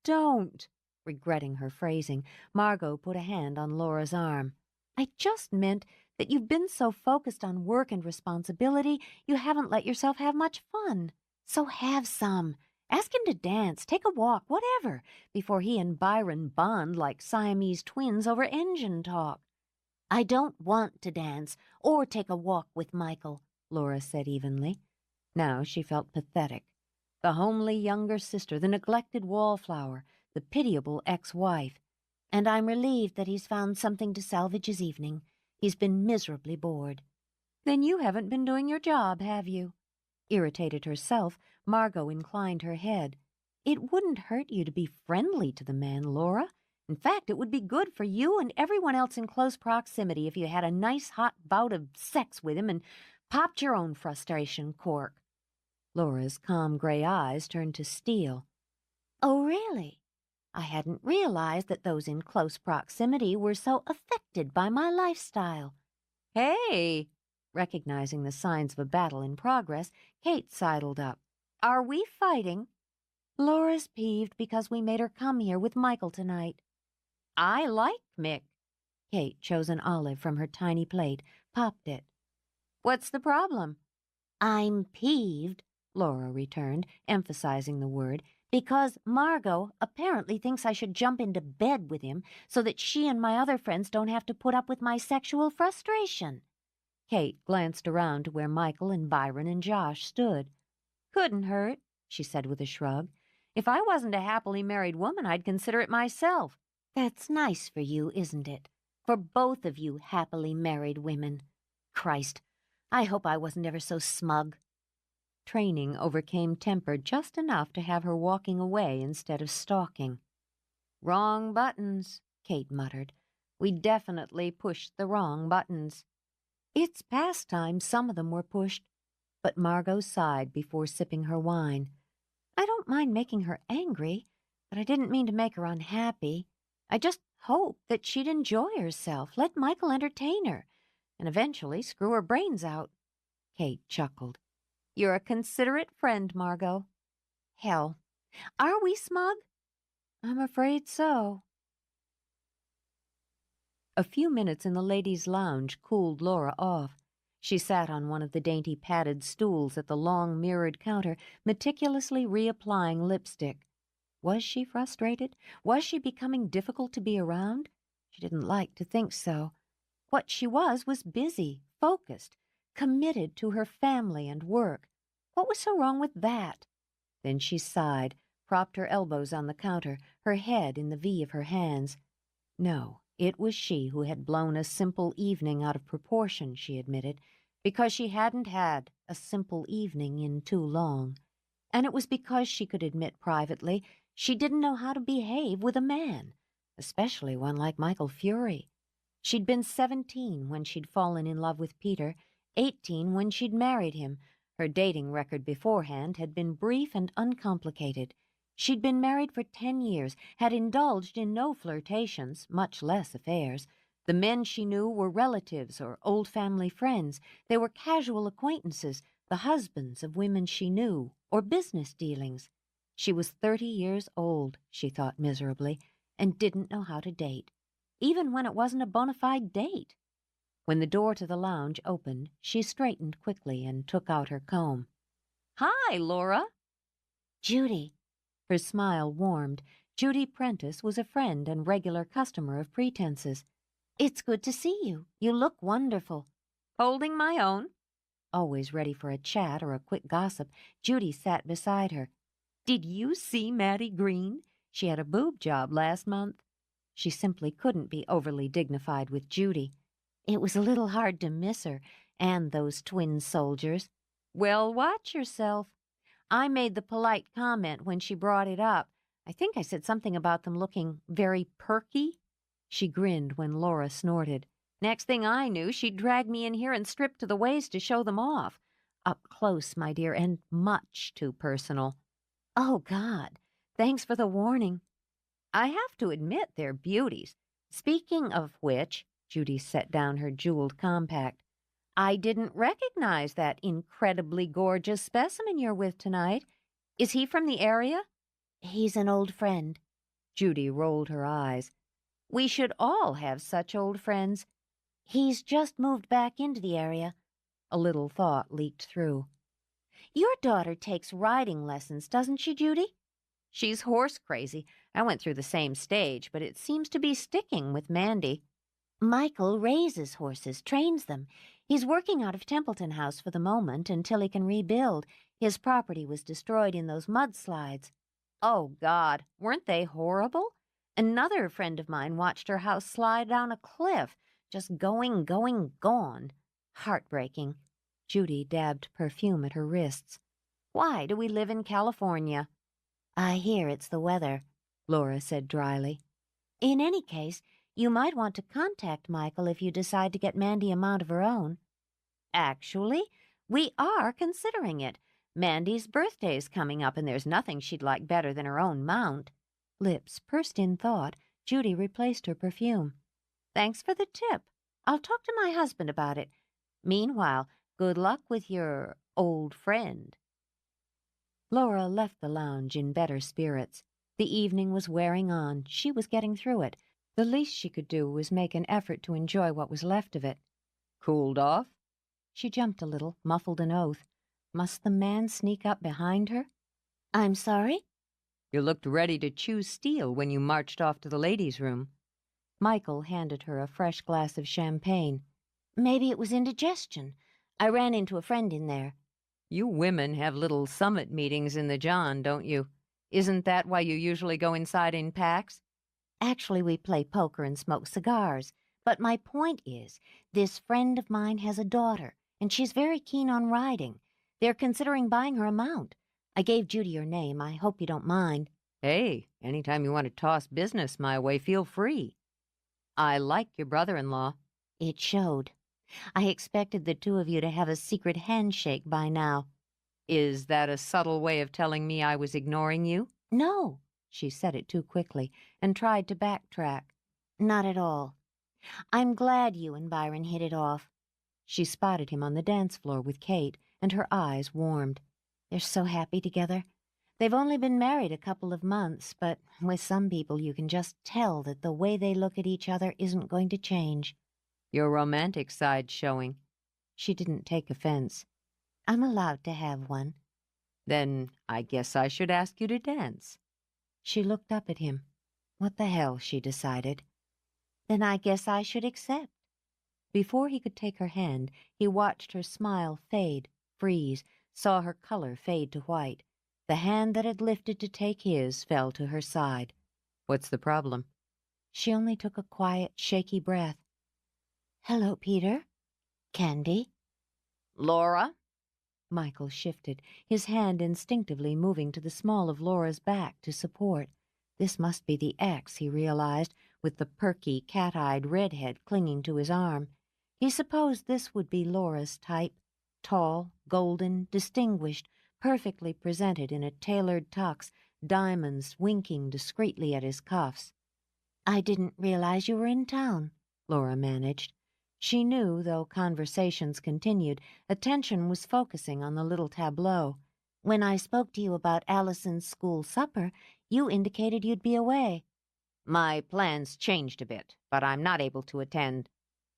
"Don't." Regretting her phrasing, Margot put a hand on Laura's arm. "I just meant that you've been so focused on work and responsibility, you haven't let yourself have much fun. So have some. Ask him to dance, take a walk, whatever, before he and Byron bond like Siamese twins over engine talk." "I don't want to dance or take a walk with Michael," Laura said evenly. Now she felt pathetic. The homely younger sister, the neglected wallflower, the pitiable ex-wife. "And I'm relieved that he's found something to salvage his evening. He's been miserably bored." "Then you haven't been doing your job, have you?" Irritated herself, Margot inclined her head. "It wouldn't hurt you to be friendly to the man, Laura. In fact, it would be good for you and everyone else in close proximity if you had a nice hot bout of sex with him and popped your own frustration cork." Laura's calm gray eyes turned to steel. "Oh, really? I hadn't realized that those in close proximity were so affected by my lifestyle." "Hey!" Recognizing the signs of a battle in progress, Kate sidled up. "Are we fighting?" "Laura's peeved because we made her come here with Michael tonight." "I like Mick." Kate chose an olive from her tiny plate, popped it. "What's the problem?" "I'm peeved," Laura returned, emphasizing the word, "because Margot apparently thinks I should jump into bed with him so that she and my other friends don't have to put up with my sexual frustration." Kate glanced around to where Michael and Byron and Josh stood. "Couldn't hurt," she said with a shrug. "If I wasn't a happily married woman, I'd consider it myself." "That's nice for you, isn't it? For both of you happily married women. Christ, I hope I wasn't ever so smug." Training overcame temper just enough to have her walking away instead of stalking. "Wrong buttons," Kate muttered. "We definitely pushed the wrong buttons." "It's past time some of them were pushed." But Margot sighed before sipping her wine. "I don't mind making her angry, but I didn't mean to make her unhappy. I just hoped that she'd enjoy herself, let Michael entertain her, and eventually screw her brains out." Kate chuckled. "You're a considerate friend, Margot." "Hell, are we smug?" "I'm afraid so." A few minutes in the ladies' lounge cooled Laura off. She sat on one of the dainty padded stools at the long mirrored counter, meticulously reapplying lipstick. Was she frustrated? Was she becoming difficult to be around? She didn't like to think so. What she was busy, focused, committed to her family and work. What was so wrong with that? Then she sighed, propped her elbows on the counter, her head in the V of her hands. No, it was she who had blown a simple evening out of proportion, she admitted, because she hadn't had a simple evening in too long. And it was because she could admit privately she didn't know how to behave with a man, especially one like Michael Fury. She'd been 17 when she'd fallen in love with Peter, 18 when she'd married him. Her dating record beforehand had been brief and uncomplicated. She'd been married for 10 years, had indulged in no flirtations, much less affairs. The men she knew were relatives or old family friends. They were casual acquaintances, the husbands of women she knew, or business dealings. She was 30 years old, she thought miserably, and didn't know how to date, even when it wasn't a bona fide date. When the door to the lounge opened, she straightened quickly and took out her comb. "Hi, Laura." Judy. Her smile warmed. Judy Prentice was a friend and regular customer of Pretense's. It's good to see you. You look wonderful. "Holding my own." Always ready for a chat or a quick gossip, Judy sat beside her. "Did you see Maddie Green? She had a boob job last month." She simply couldn't be overly dignified with Judy. It was a little hard to miss her, and those twin soldiers. "Well, watch yourself. I made the polite comment when she brought it up. I think I said something about them looking very perky." She grinned when Laura snorted. "Next thing I knew, she'd drag me in here and strip to the waist to show them off. Up close, my dear, and much too personal." Oh, God. Thanks for the warning. "I have to admit they're beauties. Speaking of which," Judy set down her jeweled compact, "I didn't recognize that incredibly gorgeous specimen you're with tonight. Is he from the area?" He's an old friend. Judy rolled her eyes. "We should all have such old friends." He's just moved back into the area. A little thought leaked through. Your daughter takes riding lessons, doesn't she, Judy? "She's horse crazy. I went through the same stage, but it seems to be sticking with Mandy." Michael raises horses, trains them. He's working out of Templeton House for the moment until he can rebuild. His property was destroyed in those mudslides. "Oh, God, weren't they horrible? Another friend of mine watched her house slide down a cliff, just going, gone. Heartbreaking." Judy dabbed perfume at her wrists. "Why do we live in California?" I hear it's the weather," Laura said dryly. "In any case, you might want to contact Michael if you decide to get Mandy a mount of her own." "Actually, we are considering it. Mandy's birthday's coming up, and there's nothing she'd like better than her own mount." Lips pursed in thought, Judy replaced her perfume. "Thanks for the tip. I'll talk to my husband about it. Meanwhile, good luck with your old friend." Laura left the lounge in better spirits. The evening was wearing on. She was getting through it. The least she could do was make an effort to enjoy what was left of it. "Cooled off?" She jumped a little, muffled an oath. Must the man sneak up behind her? I'm sorry? You looked ready to choose steel when you marched off to the ladies' room. Michael handed her a fresh glass of champagne. Maybe it was indigestion. I ran into a friend in there. You women have little summit meetings in the John, don't you? Isn't that why you usually go inside in packs? Actually, we play poker and smoke cigars. But my point is, this friend of mine has a daughter, and she's very keen on riding. They're considering buying her a mount. I gave Judy your name. I hope you don't mind. Hey, anytime you want to toss business my way, feel free. I like your brother-in-law. It showed. I expected the two of you to have a secret handshake by now. Is that a subtle way of telling me I was ignoring you? No. She said it too quickly and tried to backtrack. Not at all. I'm glad you and Byron hit it off. She spotted him on the dance floor with Kate, and her eyes warmed. They're so happy together. They've only been married a couple of months, but with some people you can just tell that the way they look at each other isn't going to change. Your romantic side showing. She didn't take offense. I'm allowed to have one. Then I guess I should ask you to dance. She looked up at him. What the hell, she decided. Then I guess I should accept. Before he could take her hand, he watched her smile fade, freeze, saw her color fade to white. The hand that had lifted to take his fell to her side. What's the problem? She only took a quiet, shaky breath. Hello, Peter. Candy. Laura? Michael shifted, his hand instinctively moving to the small of Laura's back to support. This must be the ex, he realized, with the perky, cat-eyed redhead clinging to his arm. He supposed this would be Laura's type, tall, golden, distinguished, perfectly presented in a tailored tux, diamonds winking discreetly at his cuffs. I didn't realize you were in town, Laura managed. She knew, though conversations continued, attention was focusing on the little tableau. When I spoke to you about Allison's school supper, you indicated you'd be away. My plans changed a bit, but I'm not able to attend.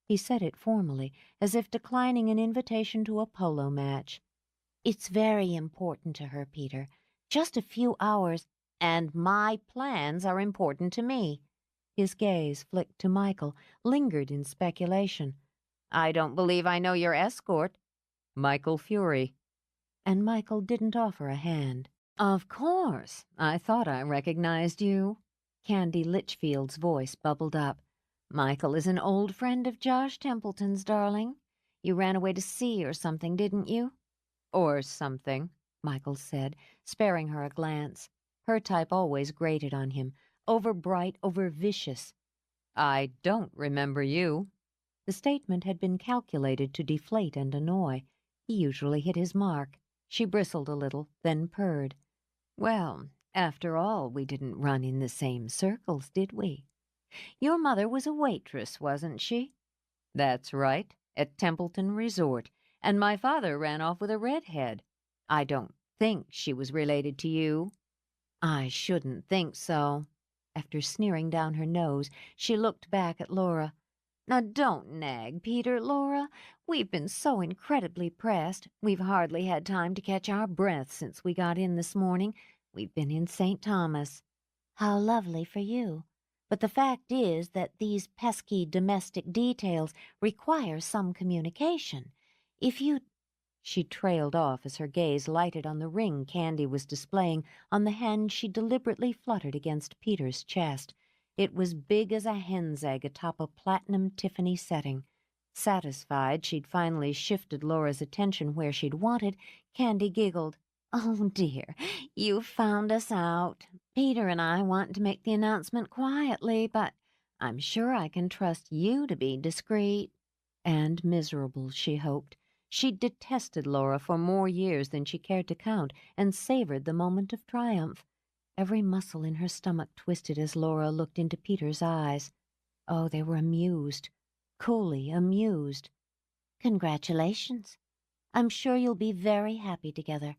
He said it formally, as if declining an invitation to a polo match. It's very important to her, Peter. Just a few hours, and my plans are important to me. His gaze flicked to Michael, lingered in speculation. I don't believe I know your escort. Michael Fury. And Michael didn't offer a hand. Of course. I thought I recognized you. Candy Litchfield's voice bubbled up. Michael is an old friend of Josh Templeton's, darling. You ran away to sea or something, didn't you? Or something, Michael said, sparing her a glance. Her type always grated on him, over-bright, over-vicious. I don't remember you. The statement had been calculated to deflate and annoy. He usually hit his mark. She bristled a little, then purred. Well, after all, we didn't run in the same circles, did we? Your mother was a waitress, wasn't she? That's right, at Templeton Resort, and my father ran off with a redhead. I don't think she was related to you. I shouldn't think so. After sneering down her nose, she looked back at Laura. Now don't nag, Peter, Laura. We've been so incredibly pressed. We've hardly had time to catch our breath since we got in this morning. We've been in St. Thomas. How lovely for you. But the fact is that these pesky domestic details require some communication. If you... She trailed off as her gaze lighted on the ring Candy was displaying on the hand she deliberately fluttered against Peter's chest. It was big as a hen's egg atop a platinum Tiffany setting. Satisfied she'd finally shifted Laura's attention where she'd wanted, Candy giggled. Oh, dear, you found us out. Peter and I want to make the announcement quietly, but I'm sure I can trust you to be discreet. And miserable, she hoped. She'd detested Laura for more years than she cared to count, and savored the moment of triumph. Every muscle in her stomach twisted as Laura looked into Peter's eyes. Oh, they were amused, coolly amused. Congratulations. I'm sure you'll be very happy together.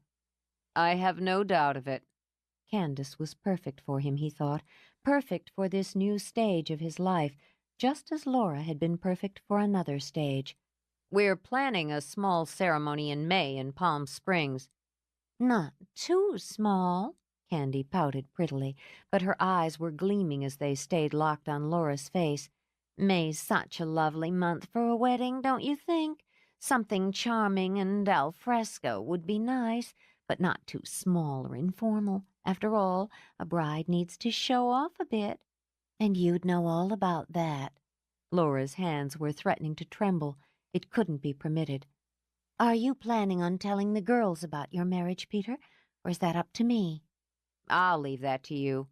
I have no doubt of it. Candace was perfect for him, he thought, perfect for this new stage of his life, just as Laura had been perfect for another stage. We're planning a small ceremony in May in Palm Springs. Not too small, Candy pouted prettily, but her eyes were gleaming as they stayed locked on Laura's face. May's such a lovely month for a wedding, don't you think? Something charming and al fresco would be nice, but not too small or informal. After all, a bride needs to show off a bit. And you'd know all about that. Laura's hands were threatening to tremble. It couldn't be permitted. Are you planning on telling the girls about your marriage, Peter, or is that up to me? I'll leave that to you.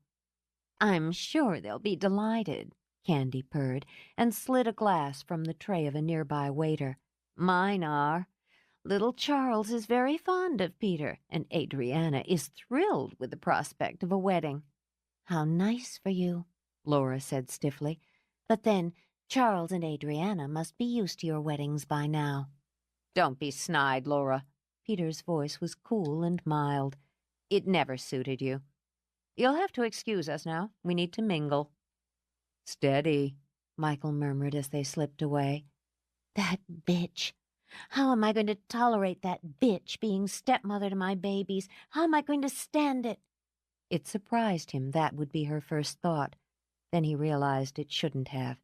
I'm sure they'll be delighted, Candy purred, and slid a glass from the tray of a nearby waiter. Mine are. Little Charles is very fond of Peter, and Adriana is thrilled with the prospect of a wedding. How nice for you, Laura said stiffly. But then, Charles and Adriana must be used to your weddings by now. Don't be snide, Laura. Peter's voice was cool and mild. It never suited you. You'll have to excuse us now. We need to mingle. Steady, Michael murmured as they slipped away. That bitch. How am I going to tolerate that bitch being stepmother to my babies? How am I going to stand it? It surprised him that would be her first thought. Then he realized it shouldn't have.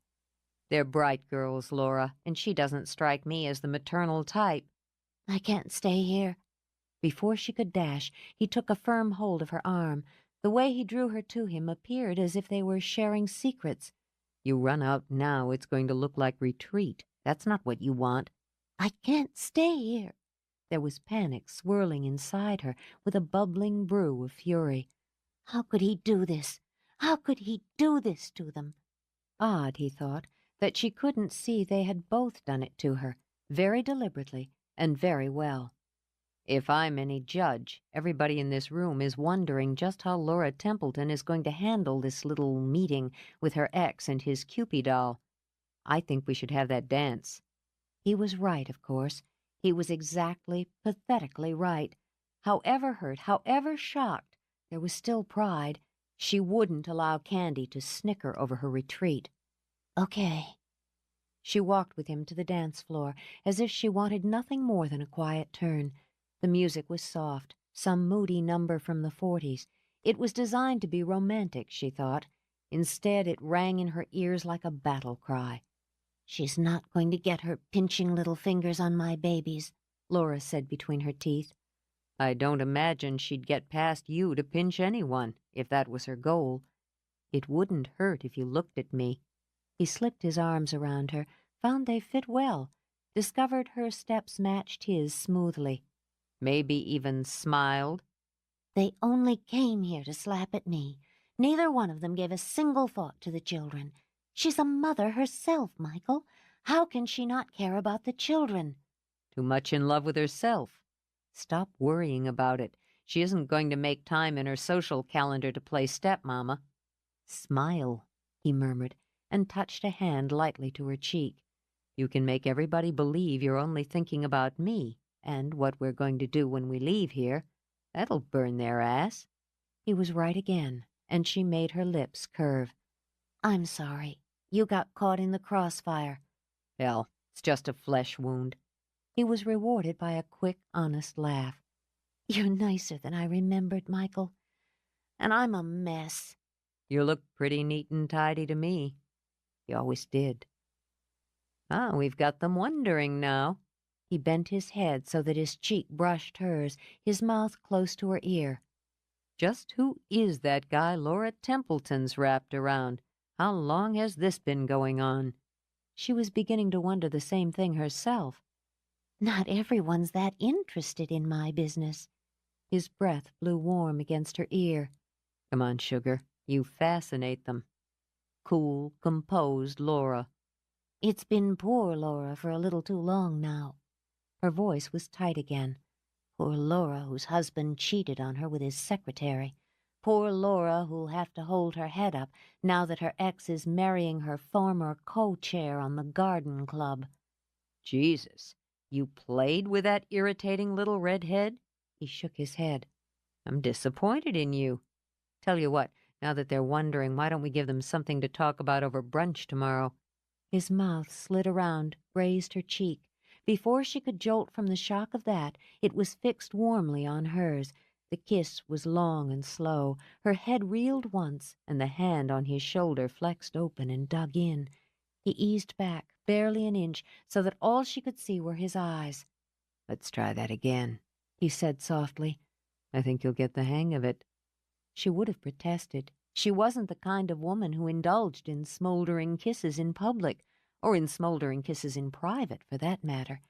They're bright girls, Laura, and she doesn't strike me as the maternal type. I can't stay here. Before she could dash, he took a firm hold of her arm. The way he drew her to him appeared as if they were sharing secrets. You run out now, it's going to look like retreat. That's not what you want. I can't stay here. There was panic swirling inside her with a bubbling brew of fury. How could he do this? How could he do this to them? Odd, he thought, that she couldn't see they had both done it to her, very deliberately and very well. If I'm any judge, everybody in this room is wondering just how Laura Templeton is going to handle this little meeting with her ex and his Cupid doll. I think we should have that dance. He was right, of course. He was exactly, pathetically right. However hurt, however shocked, there was still pride. She wouldn't allow Candy to snicker over her retreat. Okay. She walked with him to the dance floor, as if she wanted nothing more than a quiet turn. The music was soft, some moody number from the 40s. It was designed to be romantic, she thought. Instead, it rang in her ears like a battle cry. "She's not going to get her pinching little fingers on my babies," Laura said between her teeth. I don't imagine she'd get past you to pinch anyone, if that was her goal. It wouldn't hurt if you looked at me. He slipped his arms around her, found they fit well, discovered her steps matched his smoothly. Maybe even smiled. "They only came here to slap at me. Neither one of them gave a single thought to the children. She's a mother herself, Michael. How can she not care about the children?" Too much in love with herself. Stop worrying about it. She isn't going to make time in her social calendar to play stepmama. Smile, he murmured, and touched a hand lightly to her cheek. You can make everybody believe you're only thinking about me and what we're going to do when we leave here. That'll burn their ass. He was right again, and she made her lips curve. "I'm sorry. You got caught in the crossfire." Hell, it's just a flesh wound. He was rewarded by a quick, honest laugh. "You're nicer than I remembered, Michael. And I'm a mess." You look pretty neat and tidy to me. You always did. Ah, we've got them wondering now. He bent his head so that his cheek brushed hers, his mouth close to her ear. Just who is that guy Laura Templeton's wrapped around? How long has this been going on? She was beginning to wonder the same thing herself. "Not everyone's that interested in my business." His breath blew warm against her ear. Come on, sugar. You fascinate them. Cool, composed Laura. "It's been poor Laura for a little too long now." Her voice was tight again. "Poor Laura, whose husband cheated on her with his secretary. Poor Laura, who'll have to hold her head up now that her ex is marrying her former co-chair on the garden club." Jesus, you played with that irritating little redhead? He shook his head. I'm disappointed in you. Tell you what, now that they're wondering, why don't we give them something to talk about over brunch tomorrow? His mouth slid around, grazed her cheek. Before she could jolt from the shock of that, it was fixed warmly on hers. The kiss was long and slow. Her head reeled once, and the hand on his shoulder flexed open and dug in. He eased back, barely an inch, so that all she could see were his eyes. Let's try that again, he said softly. I think you'll get the hang of it. She would have protested. She wasn't the kind of woman who indulged in smoldering kisses in public, or in smoldering kisses in private, for that matter.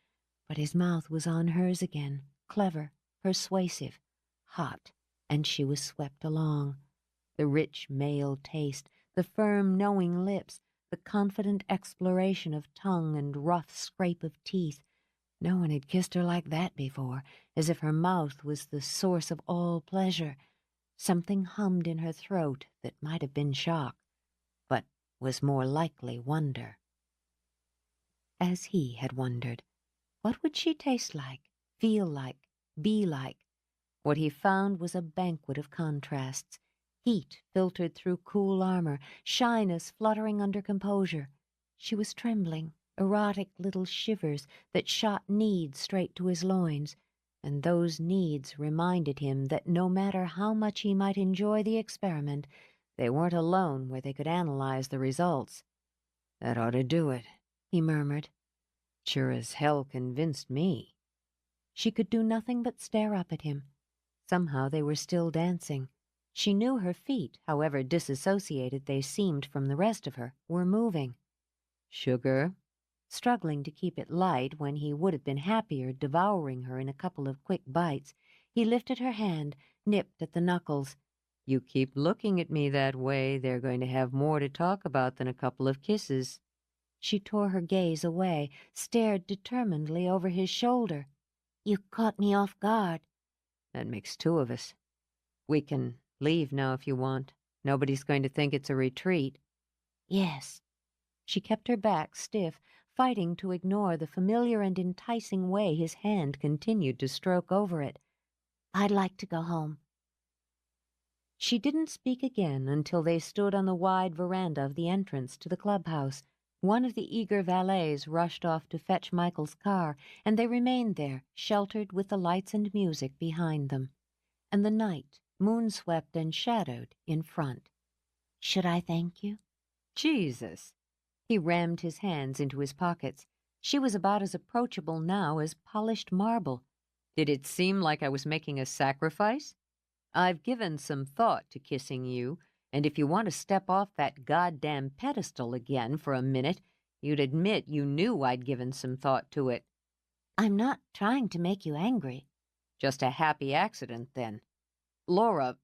But his mouth was on hers again, clever, persuasive, hot, and she was swept along. The rich male taste, the firm, knowing lips, the confident exploration of tongue and rough scrape of teeth. No one had kissed her like that before, as if her mouth was the source of all pleasure. Something hummed in her throat that might have been shock, but was more likely wonder. As he had wondered, what would she taste like, feel like, be like? What he found was a banquet of contrasts. Heat filtered through cool armor, shyness fluttering under composure. She was trembling, erotic little shivers that shot needs straight to his loins, and those needs reminded him that no matter how much he might enjoy the experiment, they weren't alone where they could analyze the results. That ought to do it, he murmured. Sure as hell convinced me. She could do nothing but stare up at him. Somehow they were still dancing. She knew her feet, however disassociated they seemed from the rest of her, were moving. Sugar? Struggling to keep it light when he would have been happier devouring her in a couple of quick bites, he lifted her hand, nipped at the knuckles. You keep looking at me that way, they're going to have more to talk about than a couple of kisses. She tore her gaze away, stared determinedly over his shoulder. "You caught me off guard." That makes two of us. We can leave now if you want. Nobody's going to think it's a retreat. "Yes." She kept her back stiff, fighting to ignore the familiar and enticing way his hand continued to stroke over it. "I'd like to go home." She didn't speak again until they stood on the wide veranda of the entrance to the clubhouse. One of the eager valets rushed off to fetch Michael's car, and they remained there, sheltered with the lights and music behind them, and the night, moon-swept and shadowed, in front. Should I thank you? Jesus! He rammed his hands into his pockets. She was about as approachable now as polished marble. Did it seem like I was making a sacrifice? I've given some thought to kissing you, and if you want to step off that goddamn pedestal again for a minute, you'd admit you knew I'd given some thought to it. I'm not trying to make you angry. Just a happy accident, then. Laura,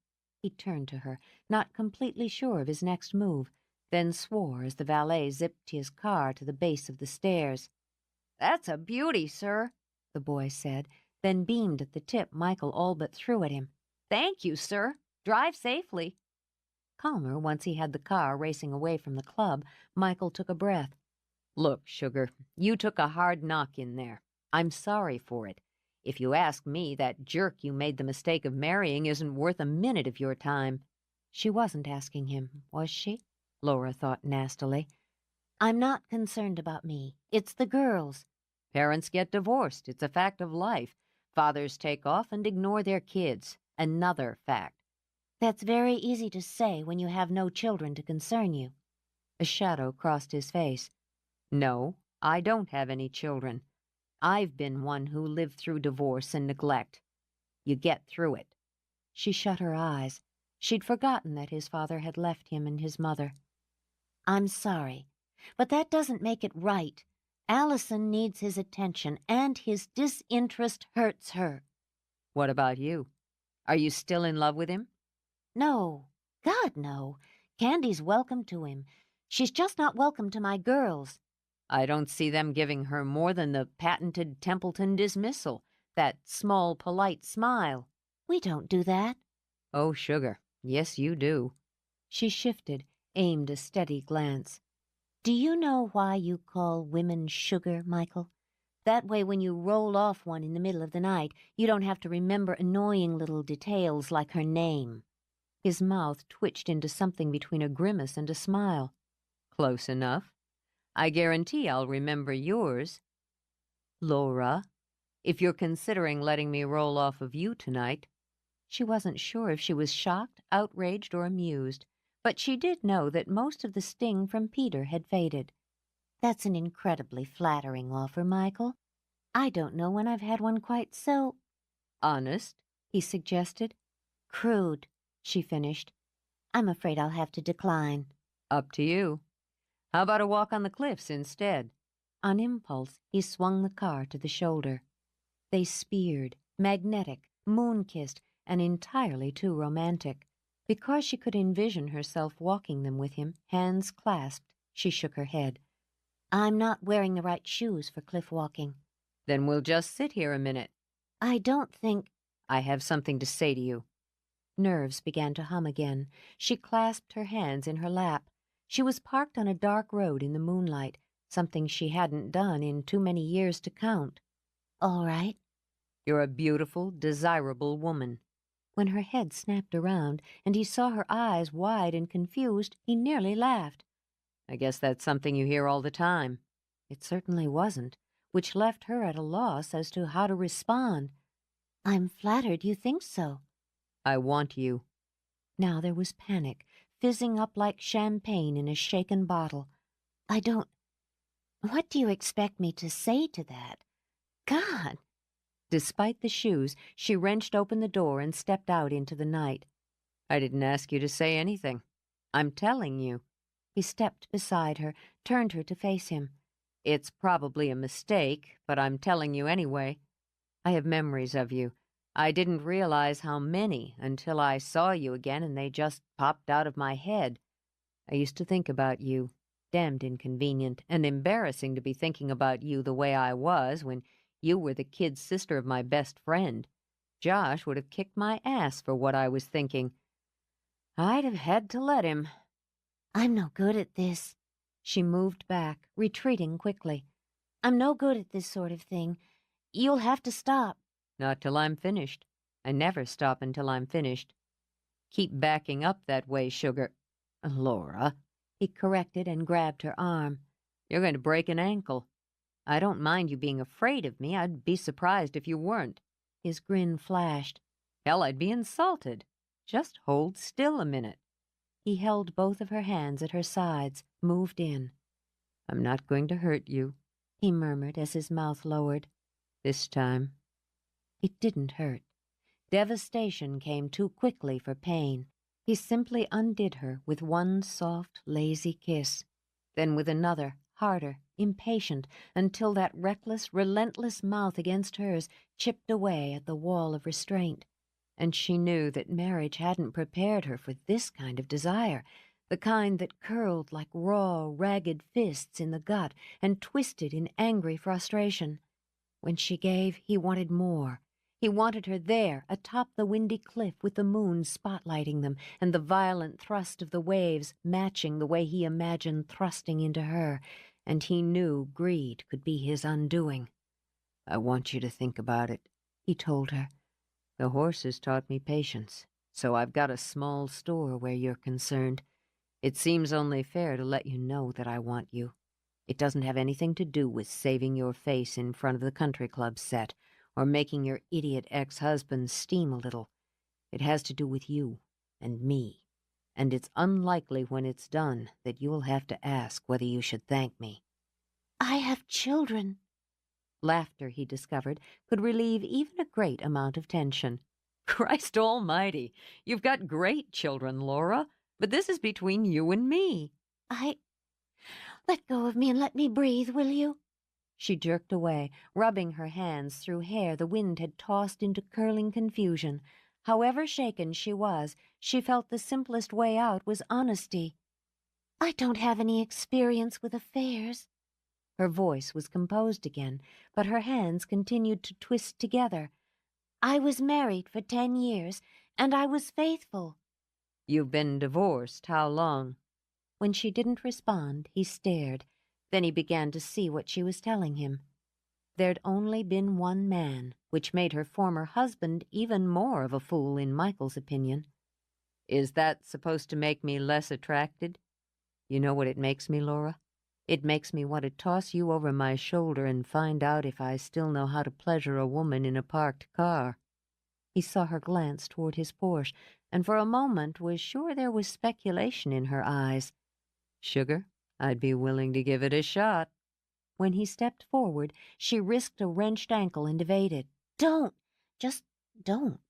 He turned to her, not completely sure of his next move, then swore as the valet zipped his car to the base of the stairs. "That's a beauty, sir," the boy said, then beamed at the tip Michael all but threw at him. "Thank you, sir. Drive safely." Calmer, once he had the car racing away from the club, Michael took a breath. "Look, sugar, you took a hard knock in there. I'm sorry for it. If you ask me, that jerk you made the mistake of marrying isn't worth a minute of your time." She wasn't asking him, was she? Laura thought nastily. I'm not concerned about me. It's the girls. Parents get divorced. It's a fact of life. Fathers take off and ignore their kids. Another fact. That's very easy to say when you have no children to concern you. A shadow crossed his face. No, I don't have any children. I've been one who lived through divorce and neglect. You get through it. She shut her eyes. She'd forgotten that his father had left him and his mother. I'm sorry, but that doesn't make it right. Allison needs his attention, and his disinterest hurts her. What about you? Are you still in love with him? No. God, no. Candy's welcome to him. She's just not welcome to my girls. I don't see them giving her more than the patented Templeton dismissal, that small, polite smile. We don't do that. Oh, sugar, yes, you do. She shifted, aimed a steady glance. Do you know why you call women sugar, Michael? That way when you roll off one in the middle of the night, you don't have to remember annoying little details like her name. His mouth twitched into something between a grimace and a smile. Close enough. I guarantee I'll remember yours. Laura, if you're considering letting me roll off of you tonight. She wasn't sure if she was shocked, outraged, or amused, but she did know that most of the sting from Peter had faded. That's an incredibly flattering offer, Michael. I don't know when I've had one quite so... Honest, he suggested. Crude, she finished. I'm afraid I'll have to decline. Up to you. How about a walk on the cliffs instead? On impulse, he swung the car to the shoulder. They speared, magnetic, moon-kissed, and entirely too romantic. Because she could envision herself walking them with him, hands clasped, she shook her head. I'm not wearing the right shoes for cliff walking. Then we'll just sit here a minute. I don't think... I have something to say to you. Nerves began to hum again. She clasped her hands in her lap. She was parked on a dark road in the moonlight, something she hadn't done in too many years to count. All right. You're a beautiful, desirable woman. When her head snapped around and he saw her eyes wide and confused, he nearly laughed. I guess that's something you hear all the time. It certainly wasn't, which left her at a loss as to how to respond. I'm flattered you think so. I want you. Now there was panic, fizzing up like champagne in a shaken bottle. I don't... What do you expect me to say to that? God! Despite the shoes, she wrenched open the door and stepped out into the night. I didn't ask you to say anything. I'm telling you. He stepped beside her, turned her to face him. It's probably a mistake, but I'm telling you anyway. I have memories of you. I didn't realize how many until I saw you again and they just popped out of my head. I used to think about you. Damned inconvenient and embarrassing to be thinking about you the way I was when you were the kid sister of my best friend. Josh would have kicked my ass for what I was thinking. I'd have had to let him. I'm no good at this. She moved back, retreating quickly. I'm no good at this sort of thing. You'll have to stop. Not till I'm finished. I never stop until I'm finished. Keep backing up that way, sugar. Laura. He corrected and grabbed her arm. You're going to break an ankle. I don't mind you being afraid of me. I'd be surprised if you weren't." His grin flashed. Hell, I'd be insulted. Just hold still a minute. He held both of her hands at her sides, moved in. "I'm not going to hurt you," he murmured as his mouth lowered. "this time." It didn't hurt. Devastation came too quickly for pain. He simply undid her with one soft, lazy kiss, then with another, harder, impatient, until that reckless, relentless mouth against hers chipped away at the wall of restraint. And she knew that marriage hadn't prepared her for this kind of desire, the kind that curled like raw, ragged fists in the gut and twisted in angry frustration. When she gave, he wanted more. He wanted her there, atop the windy cliff with the moon spotlighting them and the violent thrust of the waves matching the way he imagined thrusting into her, and he knew greed could be his undoing. "I want you to think about it," he told her. "The horses taught me patience, so I've got a small store where you're concerned. It seems only fair to let you know that I want you. It doesn't have anything to do with saving your face in front of the country club set, or making your idiot ex-husband steam a little. It has to do with you and me, and it's unlikely when it's done that you'll have to ask whether you should thank me." I have children. Laughter, he discovered, could relieve even a great amount of tension. "Christ almighty! You've got great children, Laura, but this is between you and me." Let go of me and let me breathe, will you? She jerked away, rubbing her hands through hair the wind had tossed into curling confusion. However shaken she was, she felt the simplest way out was honesty. I don't have any experience with affairs. Her voice was composed again, but her hands continued to twist together. I was married for 10 years, and I was faithful. "You've been divorced how long?" When she didn't respond, he stared. Then he began to see what she was telling him. There'd only been one man, which made her former husband even more of a fool in Michael's opinion. "Is that supposed to make me less attracted? You know what it makes me, Laura? It makes me want to toss you over my shoulder and find out if I still know how to pleasure a woman in a parked car." He saw her glance toward his Porsche, and for a moment was sure there was speculation in her eyes. "Sugar, I'd be willing to give it a shot." When he stepped forward, she risked a wrenched ankle and evaded. Don't. Just don't.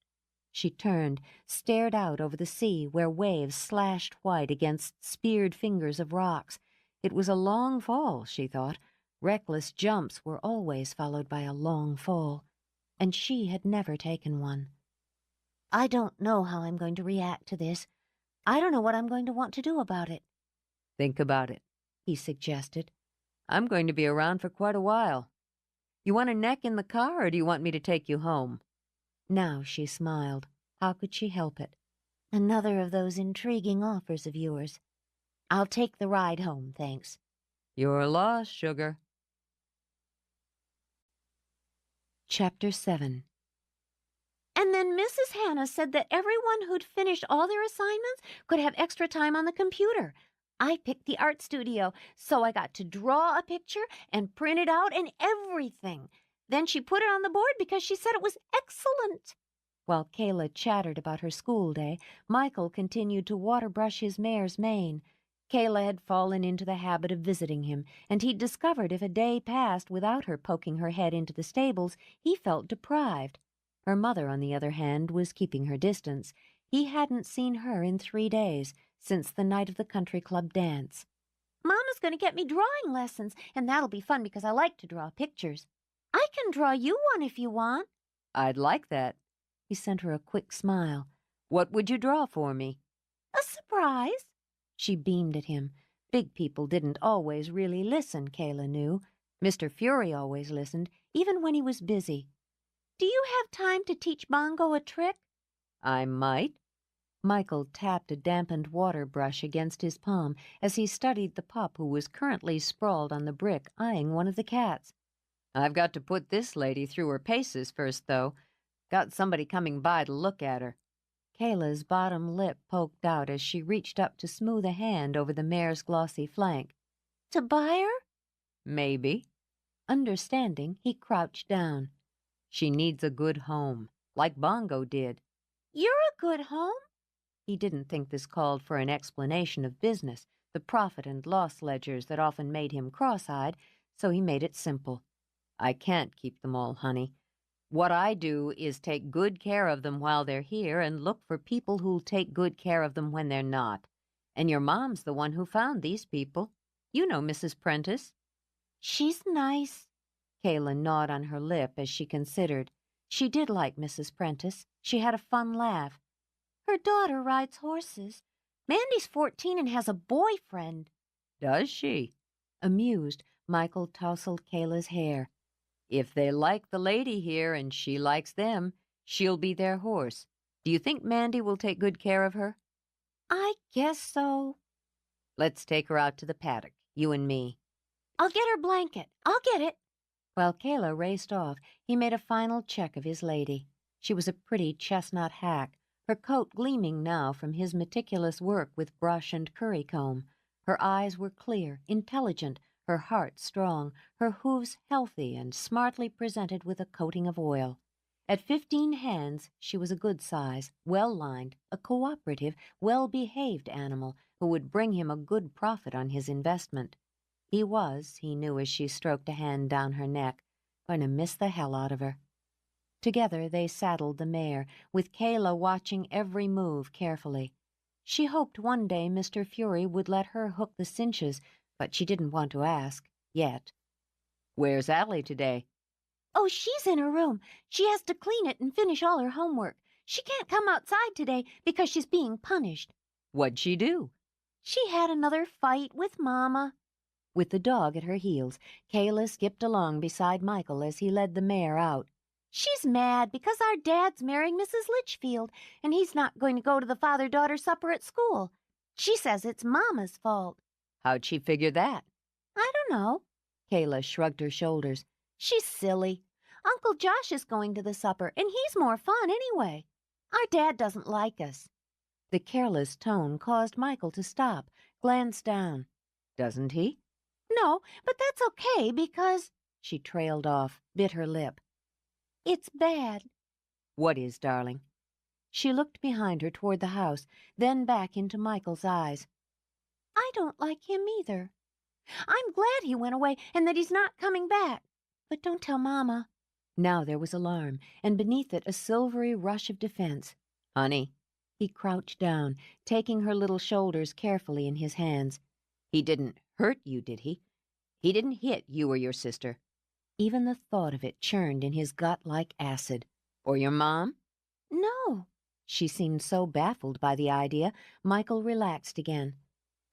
She turned, stared out over the sea where waves slashed white against speared fingers of rocks. It was a long fall, she thought. Reckless jumps were always followed by a long fall, and she had never taken one. I don't know how I'm going to react to this. I don't know what I'm going to want to do about it. "Think about it," he suggested. "I'm going to be around for quite a while. You want a neck in the car, or do you want me to take you home?" Now she smiled. How could she help it? Another of those intriguing offers of yours. I'll take the ride home, thanks. "Your loss, sugar." Chapter 7. And then Mrs. Hannah said that everyone who'd finished all their assignments could have extra time on the computer. I picked the art studio, so I got to draw a picture and print it out and everything. Then she put it on the board because she said it was excellent. While Kayla chattered about her school day, Michael continued to water-brush his mare's mane. Kayla had fallen into the habit of visiting him, and he'd discovered if a day passed without her poking her head into the stables, he felt deprived. Her mother, on the other hand, was keeping her distance. He hadn't seen her in 3 days, since the night of the country club dance. Mama's going to get me drawing lessons, and that'll be fun because I like to draw pictures. I can draw you one if you want. "I'd like that." He sent her a quick smile. "What would you draw for me?" A surprise. She beamed at him. Big people didn't always really listen, Kayla knew. Mr. Fury always listened, even when he was busy. Do you have time to teach Bongo a trick? "I might." Michael tapped a dampened water brush against his palm as he studied the pup who was currently sprawled on the brick, eyeing one of the cats. "I've got to put this lady through her paces first, though. Got somebody coming by to look at her." Kayla's bottom lip poked out as she reached up to smooth a hand over the mare's glossy flank. To buy her? Maybe. Understanding, he crouched down. She needs a good home, like Bongo did. You're a good home. He didn't think this called for an explanation of business, the profit and loss ledgers that often made him cross-eyed, so he made it simple. I can't keep them all, honey. What I do is take good care of them while they're here and look for people who'll take good care of them when they're not. And your mom's the one who found these people. You know Mrs. Prentice. She's nice. Kayla gnawed on her lip as she considered. She did like Mrs. Prentice. She had a fun laugh. Her daughter rides horses. Mandy's 14 and has a boyfriend. Does she? Amused, Michael tousled Kayla's hair. If they like the lady here and she likes them, she'll be their horse. Do you think Mandy will take good care of her? I guess so. Let's take her out to the paddock, you and me. I'll get her blanket. I'll get it. While Kayla raced off, he made a final check of his lady. She was a pretty chestnut hack, her coat gleaming now from his meticulous work with brush and currycomb. Her eyes were clear, intelligent, her heart strong, her hooves healthy and smartly presented with a coating of oil. At 15 hands, she was a good size, well-lined, a cooperative, well-behaved animal who would bring him a good profit on his investment. He was, he knew as she stroked a hand down her neck, going to miss the hell out of her. Together they saddled the mare, with Kayla watching every move carefully. She hoped one day Mr. Fury would let her hook the cinches, but she didn't want to ask, yet. Where's Allie today? Oh, she's in her room. She has to clean it and finish all her homework. She can't come outside today because she's being punished. What'd she do? She had another fight with Mama. With the dog at her heels, Kayla skipped along beside Michael as he led the mare out. She's mad because our dad's marrying Mrs. Litchfield, and he's not going to go to the father-daughter supper at school. She says it's Mama's fault. How'd she figure that? I don't know. Kayla shrugged her shoulders. She's silly. Uncle Josh is going to the supper, and he's more fun anyway. Our dad doesn't like us. The careless tone caused Michael to stop, glance down. Doesn't he? No, but that's okay because... She trailed off, bit her lip. It's bad. What is, darling? She looked behind her toward the house, then back into Michael's eyes. I don't like him either. I'm glad he went away and that he's not coming back. But don't tell Mama. Now there was alarm, and beneath it a silvery rush of defense. Honey. He crouched down, taking her little shoulders carefully in his hands. He didn't hurt you, did he? He didn't hit you or your sister? Even the thought of it churned in his gut like acid. Or your mom? No. She seemed so baffled by the idea, Michael relaxed again.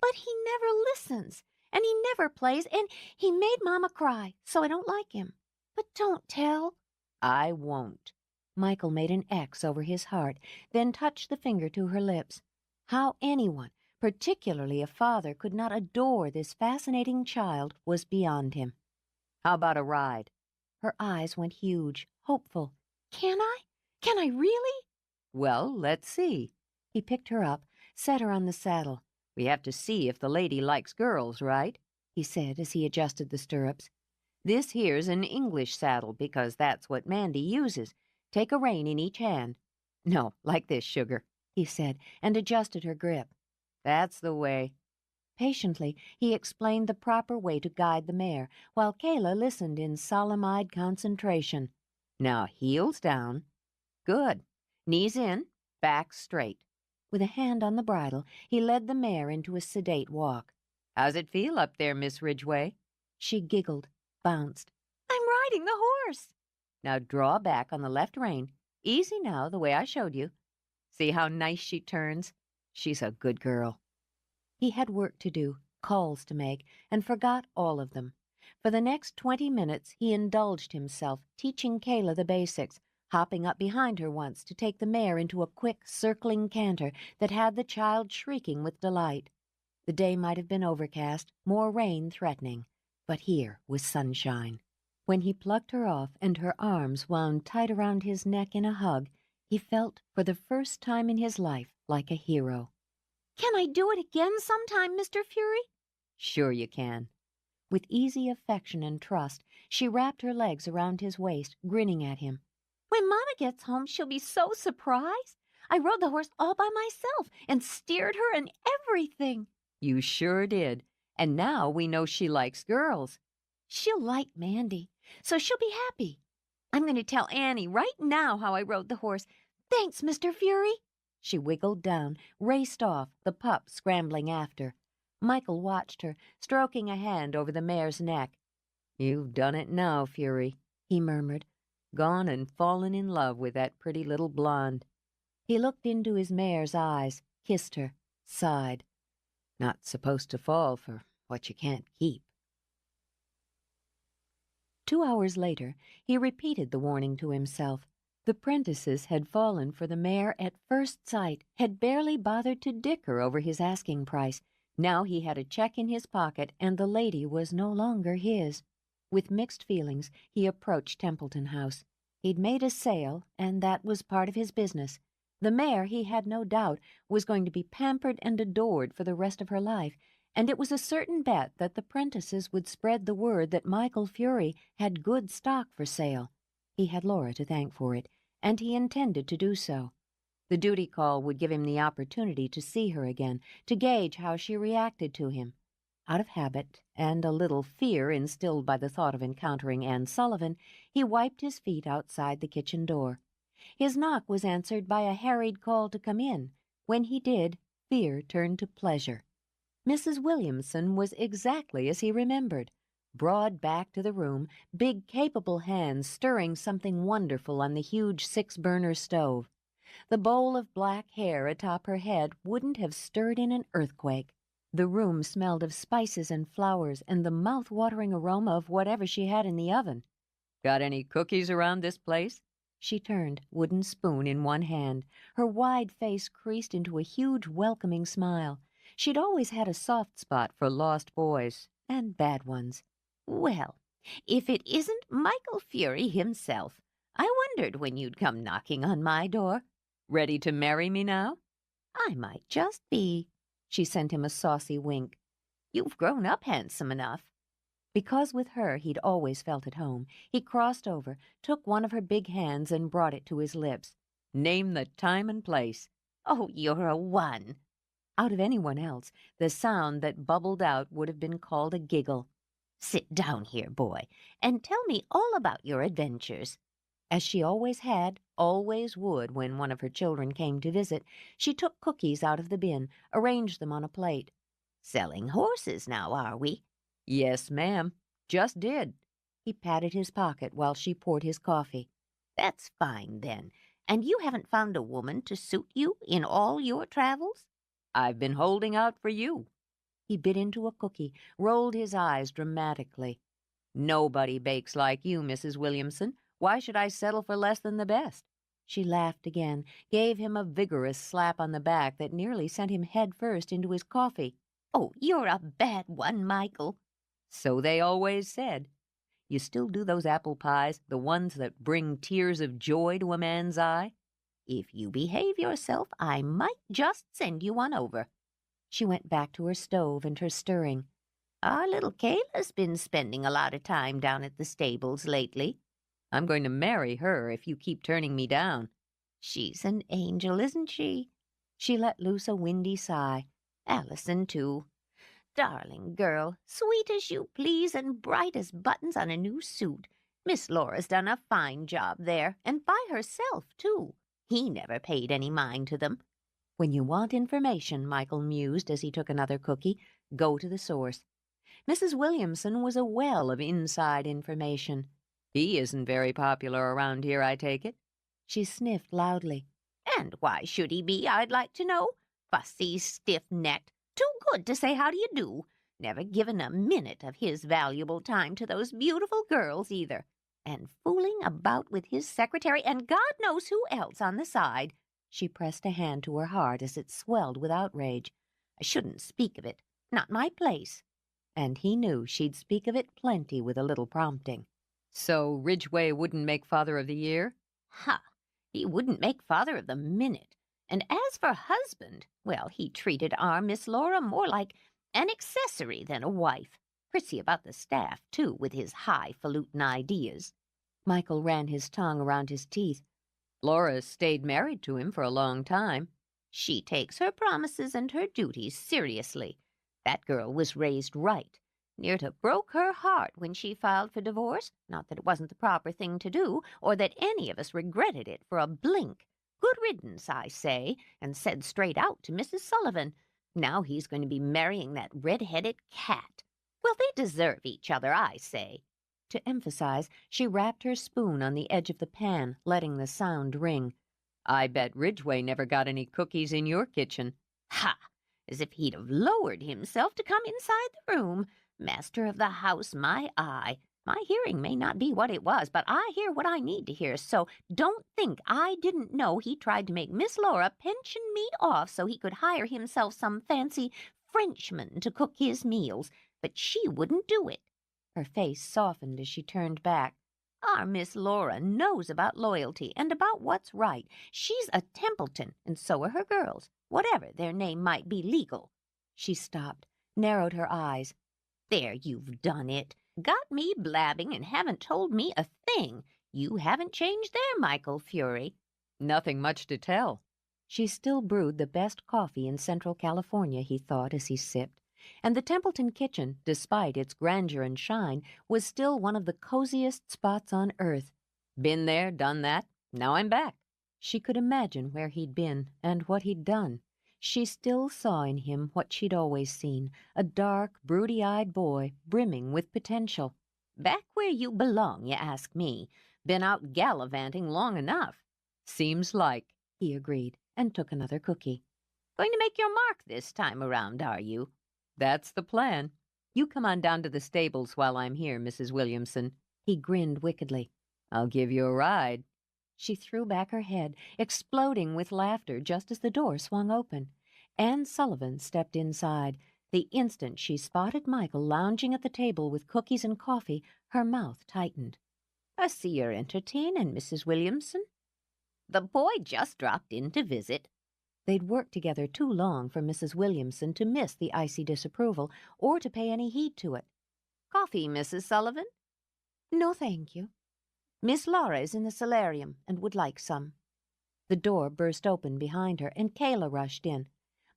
But he never listens, and he never plays, and he made Mama cry, so I don't like him. But don't tell. I won't. Michael made an X over his heart, then touched the finger to her lips. How anyone, particularly a father, could not adore this fascinating child was beyond him. How about a ride? Her eyes went huge, hopeful. Can I? Can I really? Well, let's see. He picked her up, set her on the saddle. We have to see if the lady likes girls, right? He said as he adjusted the stirrups. This here's an English saddle because that's what Mandy uses. Take a rein in each hand. No, like this, sugar, he said, and adjusted her grip. That's the way. Patiently, he explained the proper way to guide the mare, while Kayla listened in solemn-eyed concentration. Now, heels down. Good. Knees in, back straight. With a hand on the bridle, he led the mare into a sedate walk. How's it feel up there, Miss Ridgway? She giggled, bounced. I'm riding the horse. Now draw back on the left rein. Easy now, the way I showed you. See how nice she turns? She's a good girl. He had work to do, calls to make, and forgot all of them. For the next 20 minutes he indulged himself, teaching Kayla the basics, hopping up behind her once to take the mare into a quick, circling canter that had the child shrieking with delight. The day might have been overcast, more rain threatening, but here was sunshine. When he plucked her off and her arms wound tight around his neck in a hug, he felt, for the first time in his life, like a hero. Can I do it again sometime, Mr. Fury? Sure you can. With easy affection and trust, she wrapped her legs around his waist, grinning at him. When Mama gets home, she'll be so surprised. I rode the horse all by myself and steered her and everything. You sure did. And now we know she likes girls. She'll like Mandy, so she'll be happy. I'm going to tell Annie right now how I rode the horse. Thanks, Mr. Fury. She wiggled down, raced off, the pup scrambling after. Michael watched her, stroking a hand over the mare's neck. You've done it now, Fury, he murmured. Gone and fallen in love with that pretty little blonde. He looked into his mare's eyes, kissed her, sighed. Not supposed to fall for what you can't keep. 2 hours later, he repeated the warning to himself. The prentices had fallen for the mare at first sight, had barely bothered to dicker over his asking price. Now he had a check in his pocket, and the lady was no longer his. With mixed feelings, he approached Templeton House. He'd made a sale, and that was part of his business. The mare, he had no doubt, was going to be pampered and adored for the rest of her life, and it was a certain bet that the prentices would spread the word that Michael Fury had good stock for sale. He had Laura to thank for it, and he intended to do so. The duty call would give him the opportunity to see her again, to gauge how she reacted to him. Out of habit, and a little fear instilled by the thought of encountering Anne Sullivan, he wiped his feet outside the kitchen door. His knock was answered by a harried call to come in. When he did, fear turned to pleasure. Mrs. Williamson was exactly as he remembered. Broad back to the room, big capable hands stirring something wonderful on the huge 6-burner stove. The bowl of black hair atop her head wouldn't have stirred in an earthquake. The room smelled of spices and flowers and the mouth-watering aroma of whatever she had in the oven. Got any cookies around this place? She turned, wooden spoon in one hand, her wide face creased into a huge welcoming smile. She'd always had a soft spot for lost boys, and bad ones. Well, if it isn't Michael Fury himself. I wondered when you'd come knocking on my door. Ready to marry me now? I might just be. She sent him a saucy wink. You've grown up handsome enough. Because with her he'd always felt at home, he crossed over, took one of her big hands and brought it to his lips. Name the time and place. Oh, you're a one. Out of anyone else, the sound that bubbled out would have been called a giggle. Sit down here, boy, and tell me all about your adventures. As she always had, always would when one of her children came to visit, she took cookies out of the bin, arranged them on a plate. Selling horses now, are we? Yes, ma'am. Just did. He patted his pocket while she poured his coffee. That's fine, then. And you haven't found a woman to suit you in all your travels? I've been holding out for you. He bit into a cookie, rolled his eyes dramatically. Nobody bakes like you, Mrs. Williamson. Why should I settle for less than the best? She laughed again, gave him a vigorous slap on the back that nearly sent him head first into his coffee. Oh, you're a bad one, Michael. So they always said. You still do those apple pies, the ones that bring tears of joy to a man's eye? If you behave yourself, I might just send you one over. She went back to her stove and her stirring. Our little Kayla's been spending a lot of time down at the stables lately. I'm going to marry her if you keep turning me down. She's an angel, isn't she? She let loose a windy sigh. Allison, too. Darling girl, sweet as you please and bright as buttons on a new suit. Miss Laura's done a fine job there, and by herself, too. He never paid any mind to them. When you want information, Michael mused as he took another cookie, go to the source. Mrs. Williamson was a well of inside information. He isn't very popular around here, I take it. She sniffed loudly. And why should he be, I'd like to know? Fussy, stiff-necked, too good to say how do you do. Never given a minute of his valuable time to those beautiful girls either. And fooling about with his secretary and God knows who else on the side. She pressed a hand to her heart as it swelled with outrage. I shouldn't speak of it. Not my place. And he knew she'd speak of it plenty with a little prompting. So Ridgway wouldn't make Father of the Year? Ha! He wouldn't make Father of the Minute. And as for husband, well, he treated our Miss Laura more like an accessory than a wife. Prissy about the staff, too, with his highfalutin ideas." Michael ran his tongue around his teeth. Laura stayed married to him for a long time. "She takes her promises and her duties seriously. That girl was raised right. Near to broke her heart when she filed for divorce. Not that it wasn't the proper thing to do, or that any of us regretted it for a blink. Good riddance, I say, and said straight out to Mrs. Sullivan. Now he's going to be marrying that red-headed cat. Well, they deserve each other, I say." To emphasize, she rapped her spoon on the edge of the pan, letting the sound ring. "I bet Ridgway never got any cookies in your kitchen." "Ha! As if he'd have lowered himself to come inside the room. Master of the house, my eye. My hearing may not be what it was, but I hear what I need to hear, so don't think I didn't know he tried to make Miss Laura pension me off so he could hire himself some fancy Frenchman to cook his meals, but she wouldn't do it." Her face softened as she turned back. "Our Miss Laura knows about loyalty and about what's right. She's a Templeton, and so are her girls, whatever their name might be legal." She stopped, narrowed her eyes. "There, you've done it. Got me blabbing and haven't told me a thing. You haven't changed there, Michael Fury." "Nothing much to tell." She still brewed the best coffee in Central California, he thought as he sipped. And the Templeton kitchen, despite its grandeur and shine, was still one of the coziest spots on earth. Been there, done that. Now I'm back. She could imagine where he'd been and what he'd done. She still saw in him what she'd always seen, a dark, broody-eyed boy brimming with potential. "Back where you belong, you ask me. Been out gallivanting long enough." "Seems like," he agreed, and took another cookie. "Going to make your mark this time around, are you?" "That's the plan. You come on down to the stables while I'm here, Mrs. Williamson." He grinned wickedly. "I'll give you a ride." She threw back her head, exploding with laughter just as the door swung open. Anne Sullivan stepped inside. The instant she spotted Michael lounging at the table with cookies and coffee, her mouth tightened. "I see you're entertaining, Mrs. Williamson." "The boy just dropped in to visit." They'd worked together too long for Mrs. Williamson to miss the icy disapproval or to pay any heed to it. "Coffee, Mrs. Sullivan?" "No, thank you." "Miss Laura is in the solarium and would like some." The door burst open behind her, and Kayla rushed in.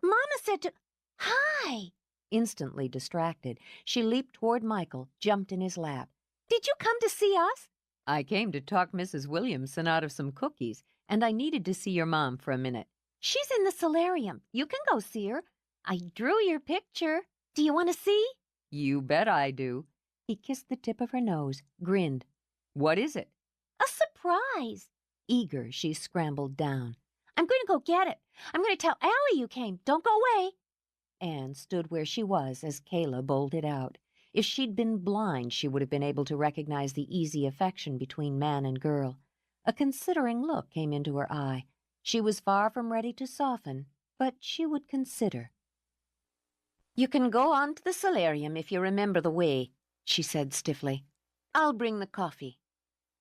"Mama said to— Hi!" Instantly distracted, she leaped toward Michael, jumped in his lap. "Did you come to see us?" "I came to talk Mrs. Williamson out of some cookies, and I needed to see your mom for a minute." "She's in the solarium. You can go see her. I drew your picture. Do you want to see?" "You bet I do." He kissed the tip of her nose, grinned. "What is it?" "A surprise." Eager, she scrambled down. "I'm going to go get it. I'm going to tell Allie you came. Don't go away." Anne stood where she was as Kayla bolted out. If she'd been blind, she would have been able to recognize the easy affection between man and girl. A considering look came into her eye. She was far from ready to soften, but she would consider. "You can go on to the solarium if you remember the way," she said stiffly. "I'll bring the coffee."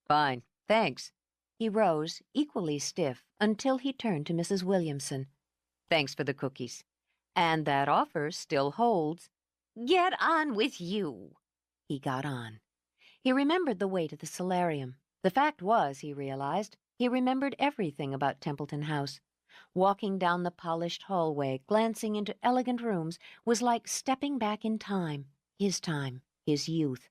"Fine, thanks." He rose, equally stiff, until he turned to Mrs. Williamson. "Thanks for the cookies. And that offer still holds." "Get on with you." He got on. He remembered the way to the solarium. The fact was, he realized, he remembered everything about Templeton House. Walking down the polished hallway, glancing into elegant rooms, was like stepping back in time, his youth.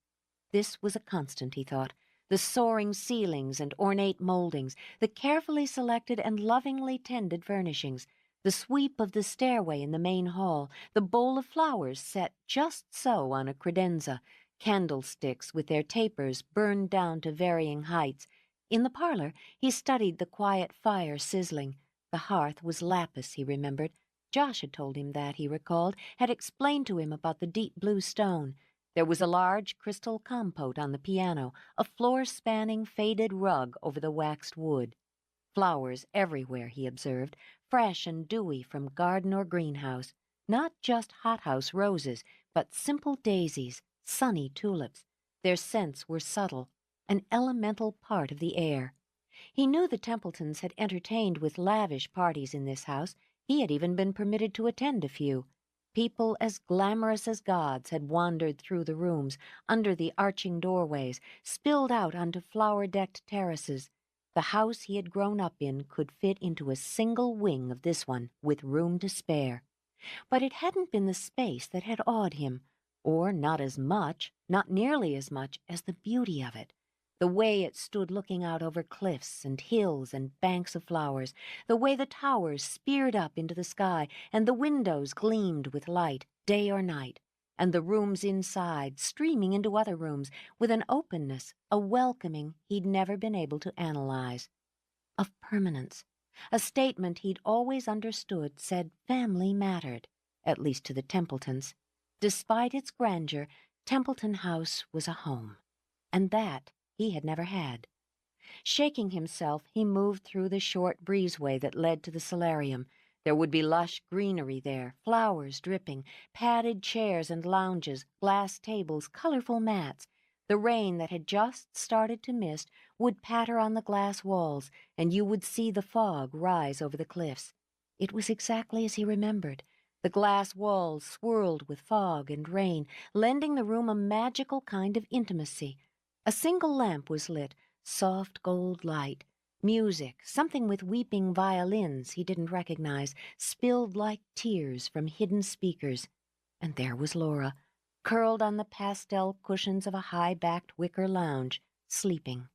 This was a constant, he thought. The soaring ceilings and ornate moldings, the carefully selected and lovingly tended furnishings, the sweep of the stairway in the main hall, the bowl of flowers set just so on a credenza, candlesticks with their tapers burned down to varying heights. In the parlor, he studied the quiet fire sizzling. The hearth was lapis, he remembered. Josh had told him that, he recalled, had explained to him about the deep blue stone. There was a large crystal compote on the piano, a floor-spanning faded rug over the waxed wood. Flowers everywhere, he observed, fresh and dewy from garden or greenhouse. Not just hothouse roses, but simple daisies, sunny tulips. Their scents were subtle, an elemental part of the air. He knew the Templetons had entertained with lavish parties in this house. He had even been permitted to attend a few. People as glamorous as gods had wandered through the rooms, under the arching doorways, spilled out onto flower-decked terraces. The house he had grown up in could fit into a single wing of this one, with room to spare. But it hadn't been the space that had awed him, or not as much, not nearly as much, as the beauty of it. The way it stood looking out over cliffs and hills and banks of flowers, the way the towers speared up into the sky and the windows gleamed with light, day or night, and the rooms inside streaming into other rooms with an openness, a welcoming he'd never been able to analyze. Of permanence. A statement he'd always understood said family mattered, at least to the Templetons. Despite its grandeur, Templeton House was a home, and that he had never had. Shaking himself, he moved through the short breezeway that led to the solarium. There would be lush greenery there, flowers dripping, padded chairs and lounges, glass tables, colorful mats. The rain that had just started to mist would patter on the glass walls, and you would see the fog rise over the cliffs. It was exactly as he remembered. The glass walls swirled with fog and rain, lending the room a magical kind of intimacy. A single lamp was lit, soft gold light. Music, something with weeping violins he didn't recognize, spilled like tears from hidden speakers. And there was Laura, curled on the pastel cushions of a high-backed wicker lounge, sleeping.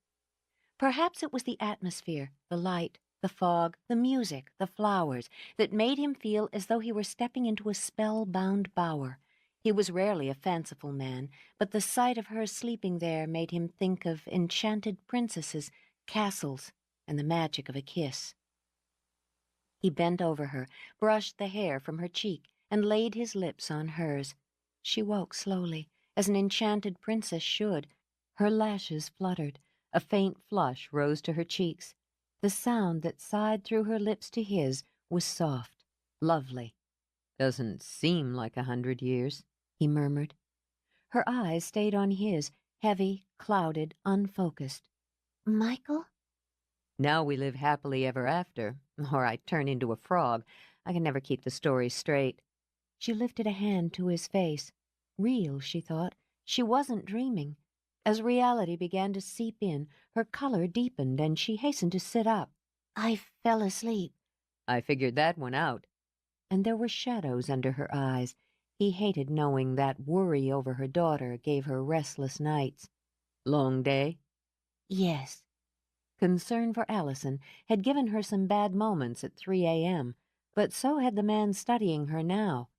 Perhaps it was the atmosphere, the light, the fog, the music, the flowers, that made him feel as though he were stepping into a spell-bound bower. He was rarely a fanciful man, but the sight of her sleeping there made him think of enchanted princesses, castles, and the magic of a kiss. He bent over her, brushed the hair from her cheek, and laid his lips on hers. She woke slowly, as an enchanted princess should. Her lashes fluttered. A faint flush rose to her cheeks. The sound that sighed through her lips to his was soft, lovely. "Doesn't seem like 100 years," he murmured. Her eyes stayed on his, heavy, clouded, unfocused. "Michael?" "Now we live happily ever after, or I turn into a frog. I can never keep the story straight." She lifted a hand to his face. Real, she thought. She wasn't dreaming. As reality began to seep in, her color deepened, and she hastened to sit up. "I fell asleep." "I figured that one out." And there were shadows under her eyes. He hated knowing that worry over her daughter gave her restless nights. "Long day?" "Yes." Concern for Allison had given her some bad moments at 3 a.m., but so had the man studying her now.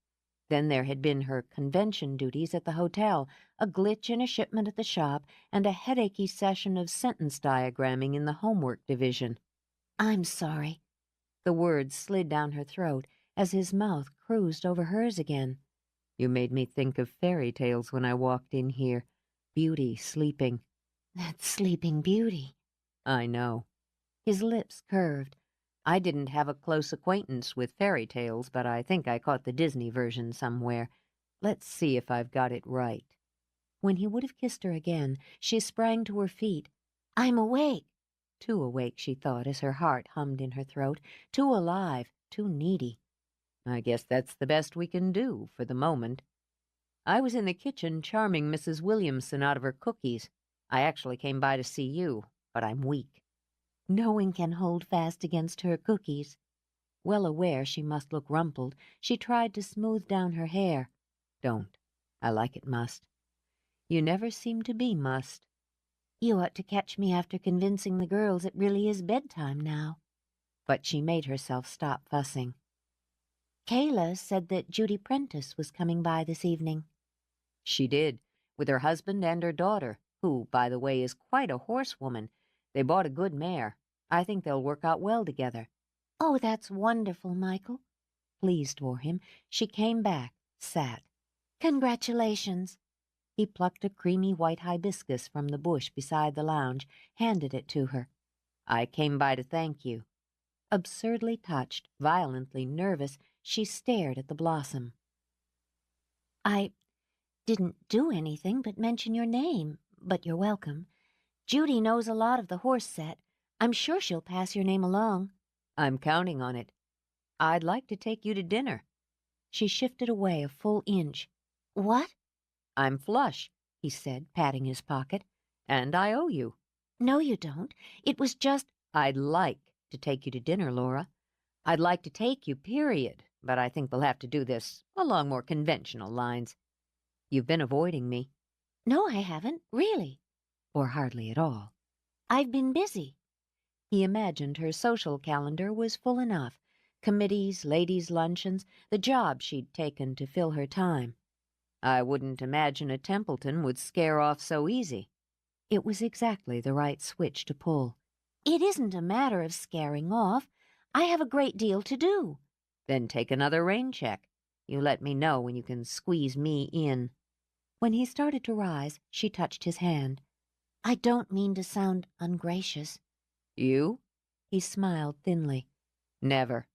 Then there had been her convention duties at the hotel, a glitch in a shipment at the shop, and a headachy session of sentence diagramming in the homework division. "I'm sorry." The words slid down her throat as his mouth cruised over hers again. "You made me think of fairy tales when I walked in here. Beauty sleeping." "That's Sleeping Beauty." "I know." His lips curved. I didn't have a close acquaintance with fairy tales, but I think I caught the Disney version somewhere. Let's see if I've got it right. When he would have kissed her again, she sprang to her feet. "I'm awake." Too awake, she thought, as her heart hummed in her throat. Too alive, too needy. "I guess that's the best we can do for the moment. I was in the kitchen charming Mrs. Williamson out of her cookies. I actually came by to see you, but I'm weak." No one can hold fast against her cookies. Well aware she must look rumpled, she tried to smooth down her hair. "Don't. I like it mussed." "You never seem to be mussed." "You ought to catch me after convincing the girls it really is bedtime now." But she made herself stop fussing. "Kayla said that Judy Prentice was coming by this evening." "She did, with her husband and her daughter, who, by the way, is quite a horsewoman. They bought a good mare. I think they'll work out well together." "Oh, that's wonderful, Michael." Pleased for him, she came back, sat. "Congratulations." He plucked a creamy white hibiscus from the bush beside the lounge, handed it to her. "I came by to thank you." Absurdly touched, violently nervous, she stared at the blossom. "I didn't do anything but mention your name, but you're welcome. Judy knows a lot of the horse set. I'm sure she'll pass your name along." "I'm counting on it. I'd like to take you to dinner." She shifted away a full inch. What? I'm flush, he said, patting his pocket, and I owe you. No, you don't. It was just... I'd like to take you to dinner, Laura. I'd like to take you, period, but I think we'll have to do this along more conventional lines. You've been avoiding me. No, I haven't, really. Or hardly at all. I've been busy. He imagined her social calendar was full enough. Committees, ladies' luncheons, the job she'd taken to fill her time. I wouldn't imagine a Templeton would scare off so easy. It was exactly the right switch to pull. It isn't a matter of scaring off. I have a great deal to do. Then take another rain check. You let me know when you can squeeze me in. When he started to rise, she touched his hand. I don't mean to sound ungracious. You? He smiled thinly. Never.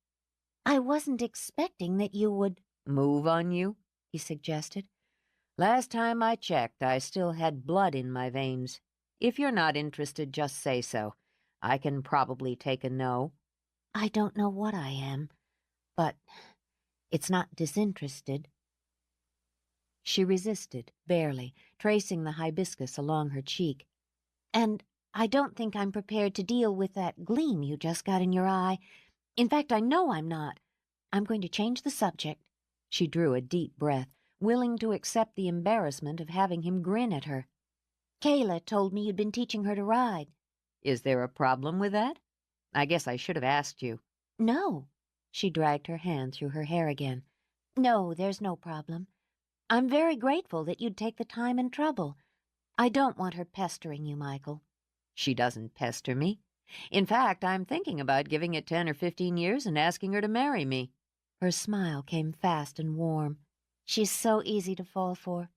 I wasn't expecting that you would... Move on you? He suggested. Last time I checked, I still had blood in my veins. If you're not interested, just say so. I can probably take a no. I don't know what I am, but it's not disinterested. She resisted, barely, tracing the hibiscus along her cheek. And I don't think I'm prepared to deal with that gleam you just got in your eye. In fact, I know I'm not. I'm going to change the subject. She drew a deep breath, willing to accept the embarrassment of having him grin at her. Kayla told me you'd been teaching her to ride. Is there a problem with that? I guess I should have asked you. No. She dragged her hand through her hair again. No, there's no problem. I'm very grateful that you'd take the time and trouble. I don't want her pestering you, Michael. She doesn't pester me. In fact, I'm thinking about giving it 10 or 15 years and asking her to marry me. Her smile came fast and warm. She's so easy to fall for.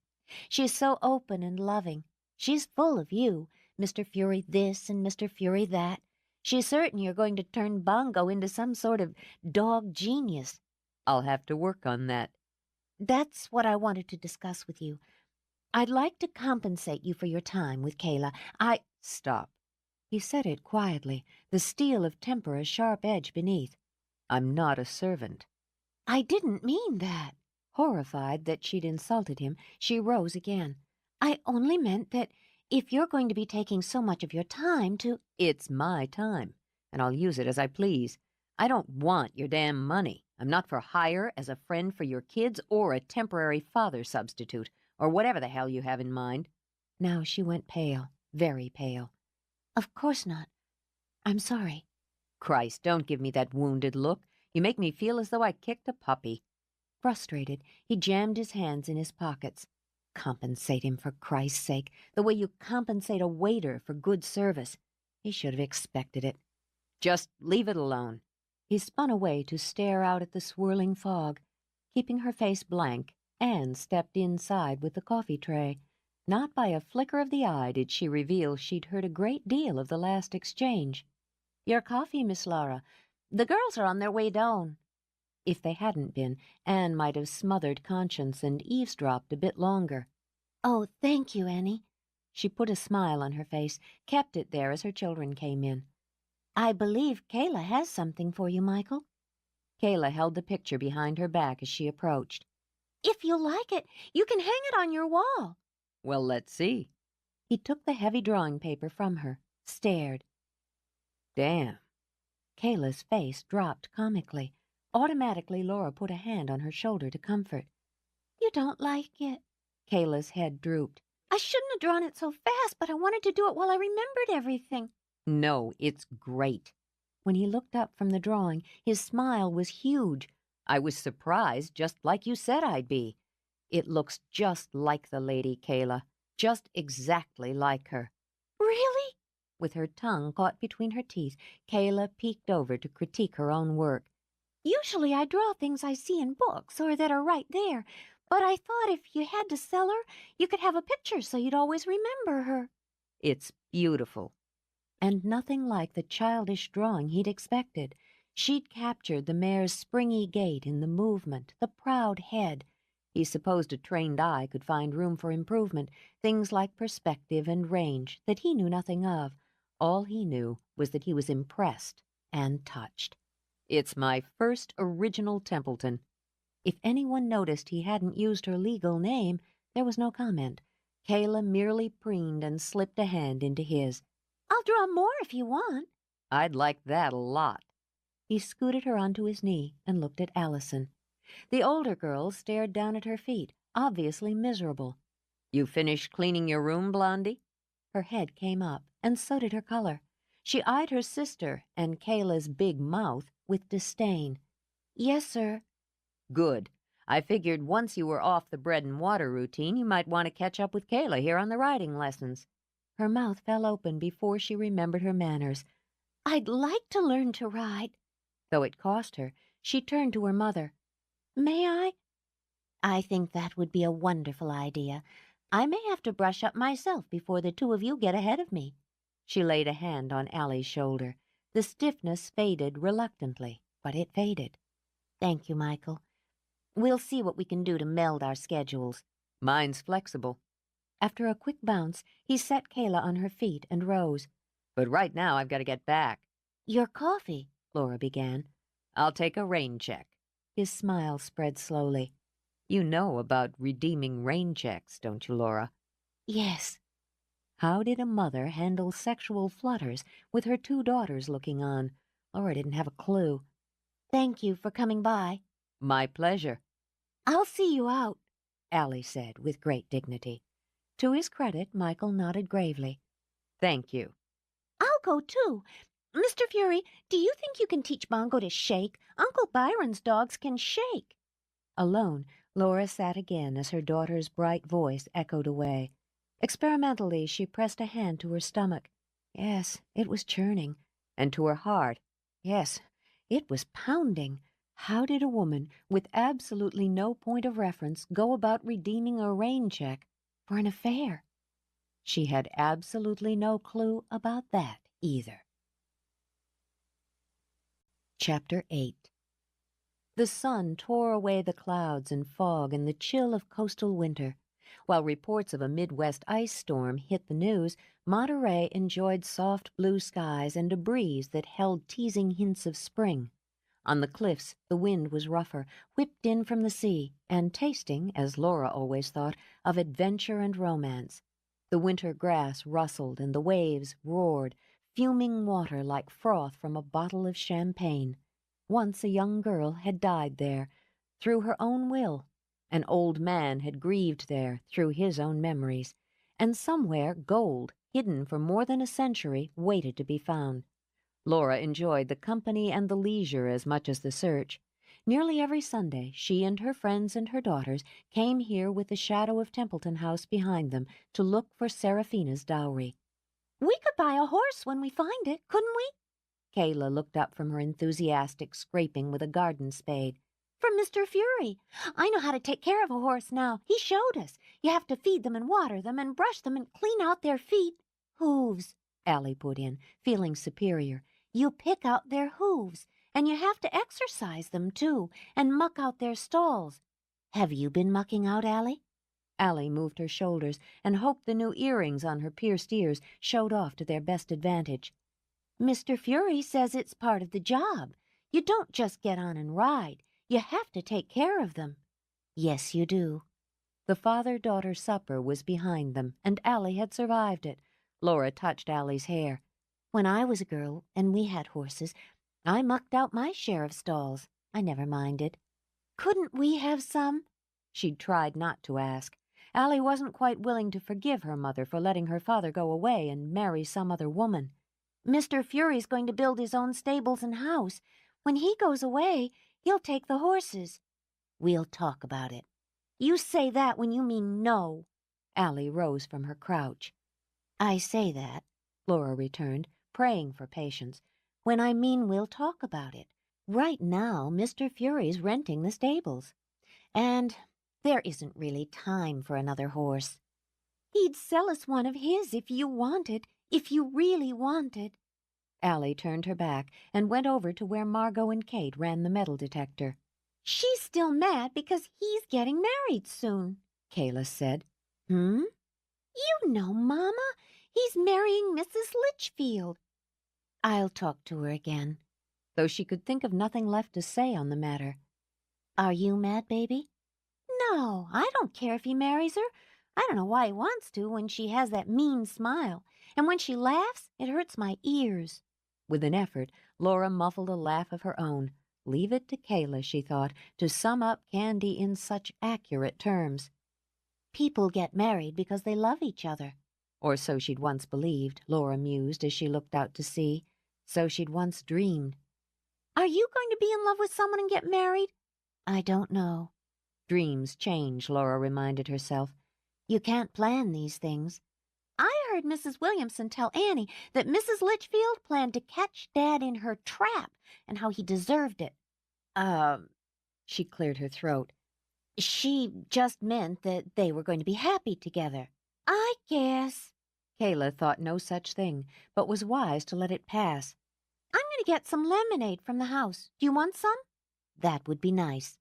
She's so open and loving. She's full of you, Mr. Fury this and Mr. Fury that. She's certain you're going to turn Bongo into some sort of dog genius. I'll have to work on that. That's what I wanted to discuss with you. I'd like to compensate you for your time with Kayla. Stop. He said it quietly, the steel of temper a sharp edge beneath. I'm not a servant. I didn't mean that. Horrified that she'd insulted him, she rose again. I only meant that if you're going to be taking so much of your time to... It's my time, and I'll use it as I please. I don't want your damn money. I'm not for hire as a friend for your kids or a temporary father substitute, or whatever the hell you have in mind. Now she went pale, very pale. Of course not. I'm sorry. Christ, don't give me that wounded look. You make me feel as though I kicked a puppy. Frustrated, he jammed his hands in his pockets. Compensate him, for Christ's sake, the way you compensate a waiter for good service. He should have expected it. Just leave it alone. He spun away to stare out at the swirling fog, keeping her face blank, and stepped inside with the coffee tray. Not by a flicker of the eye did she reveal she'd heard a great deal of the last exchange. Your coffee, Miss Laura. The girls are on their way down. If they hadn't been, Anne might have smothered conscience and eavesdropped a bit longer. Oh, thank you, Annie. She put a smile on her face, kept it there as her children came in. I believe Kayla has something for you, Michael. Kayla held the picture behind her back as she approached. If you like it, you can hang it on your wall. Well, let's see. He took the heavy drawing paper from her, stared. Damn. Kayla's face dropped comically. Automatically, Laura put a hand on her shoulder to comfort. You don't like it? Kayla's head drooped. I shouldn't have drawn it so fast, but I wanted to do it while I remembered everything. No, it's great. When he looked up from the drawing, his smile was huge. I was surprised, just like you said I'd be. It looks just like the lady, Kayla. Just exactly like her. Really? With her tongue caught between her teeth, Kayla peeked over to critique her own work. Usually I draw things I see in books or that are right there, but I thought if you had to sell her, you could have a picture so you'd always remember her. It's beautiful. And nothing like the childish drawing he'd expected. She'd captured the mare's springy gait in the movement, the proud head. He supposed a trained eye could find room for improvement, things like perspective and range that he knew nothing of. All he knew was that he was impressed and touched. It's my first original Templeton. If anyone noticed he hadn't used her legal name, there was no comment. Kayla merely preened and slipped a hand into his. I'll draw more if you want. I'd like that a lot. He scooted her onto his knee and looked at Allison. The older girl stared down at her feet, obviously miserable. You finished cleaning your room, Blondie? Her head came up, and so did her color. She eyed her sister and Kayla's big mouth with disdain. Yes, sir. Good. I figured once you were off the bread and water routine, you might want to catch up with Kayla here on the riding lessons. Her mouth fell open before she remembered her manners. I'd like to learn to ride. Though it cost her, she turned to her mother. May I? I think that would be a wonderful idea. I may have to brush up myself before the two of you get ahead of me. She laid a hand on Allie's shoulder. The stiffness faded reluctantly, but it faded. Thank you, Michael. We'll see what we can do to meld our schedules. Mine's flexible. After a quick bounce, he set Kayla on her feet and rose. But right now I've got to get back. Your coffee, Laura began. I'll take a rain check. His smile spread slowly. You know about redeeming rain checks, don't you, Laura? Yes. How did a mother handle sexual flutters with her two daughters looking on? Laura didn't have a clue. Thank you for coming by. My pleasure. I'll see you out, Allie said with great dignity. To his credit, Michael nodded gravely. Thank you. I'll go too. Mr. Fury, do you think you can teach Bongo to shake? Uncle Byron's dogs can shake. Alone, Laura sat again as her daughter's bright voice echoed away. Experimentally, she pressed a hand to her stomach. Yes, it was churning. And to her heart. Yes, it was pounding. How did a woman with absolutely no point of reference go about redeeming a rain check for an affair? She had absolutely no clue about that either. Chapter 8. The sun tore away the clouds and fog and the chill of coastal winter. While reports of a Midwest ice storm hit the news, Monterey enjoyed soft blue skies and a breeze that held teasing hints of spring. On the cliffs, the wind was rougher, whipped in from the sea, and tasting, as Laura always thought, of adventure and romance. The winter grass rustled and the waves roared, fuming water like froth from a bottle of champagne. Once a young girl had died there, through her own will. An old man had grieved there through his own memories. And somewhere gold, hidden for more than a century, waited to be found. Laura enjoyed the company and the leisure as much as the search. Nearly every Sunday, she and her friends and her daughters came here with the shadow of Templeton House behind them to look for Seraphina's dowry. We could buy a horse when we find it, couldn't we? Kayla looked up from her enthusiastic scraping with a garden spade. For Mr. Fury. I know how to take care of a horse now. He showed us. You have to feed them and water them and brush them and clean out their feet. Hooves, Allie put in, feeling superior. You pick out their hooves, and you have to exercise them, too, and muck out their stalls. Have you been mucking out, Allie? Allie moved her shoulders and hoped the new earrings on her pierced ears showed off to their best advantage. Mr. Fury says it's part of the job. You don't just get on and ride. You have to take care of them. Yes, you do. The father-daughter supper was behind them, and Allie had survived it. Laura touched Allie's hair. When I was a girl and we had horses, I mucked out my share of stalls. I never minded. Couldn't we have some? She'd tried not to ask. Allie wasn't quite willing to forgive her mother for letting her father go away and marry some other woman. Mr. Fury's going to build his own stables and house. When he goes away, he'll take the horses. We'll talk about it. You say that when you mean no. Allie rose from her crouch. I say that, Laura returned, praying for patience, when I mean we'll talk about it. Right now, Mr. Fury's renting the stables. And there isn't really time for another horse. He'd sell us one of his if you really wanted. Allie turned her back and went over to where Margot and Kate ran the metal detector. She's still mad because he's getting married soon, Kayla said. You know, Mama, he's marrying Mrs. Litchfield. I'll talk to her again. Though she could think of nothing left to say on the matter. Are you mad, baby? No, I don't care if he marries her. I don't know why he wants to when she has that mean smile. And when she laughs, it hurts my ears. With an effort, Laura muffled a laugh of her own. Leave it to Kayla, she thought, to sum up Candy in such accurate terms. People get married because they love each other. Or so she'd once believed, Laura mused as she looked out to sea. So she'd once dreamed. Are you going to be in love with someone and get married? I don't know. Dreams change, Laura reminded herself. You can't plan these things. I heard Mrs. Williamson tell Annie that Mrs. Litchfield planned to catch Dad in her trap and how he deserved it. She cleared her throat. She just meant that they were going to be happy together. I guess. Kayla thought no such thing, but was wise to let it pass. I'm going to get some lemonade from the house. Do you want some? That would be nice.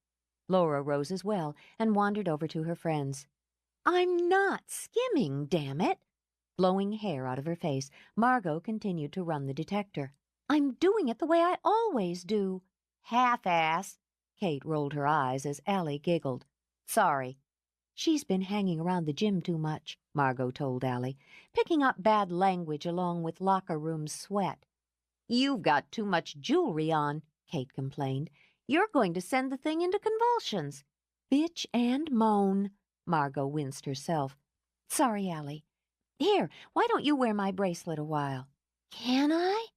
Laura rose as well and wandered over to her friends. I'm not skimming, damn it. Blowing hair out of her face, Margot continued to run the detector. I'm doing it the way I always do. Half-ass. Kate rolled her eyes as Allie giggled. Sorry. She's been hanging around the gym too much, Margot told Allie, picking up bad language along with locker room sweat. You've got too much jewelry on, Kate complained. You're going to send the thing into convulsions. Bitch and moan, Margot winced herself. Sorry, Allie. Here, why don't you wear my bracelet a while? Can I?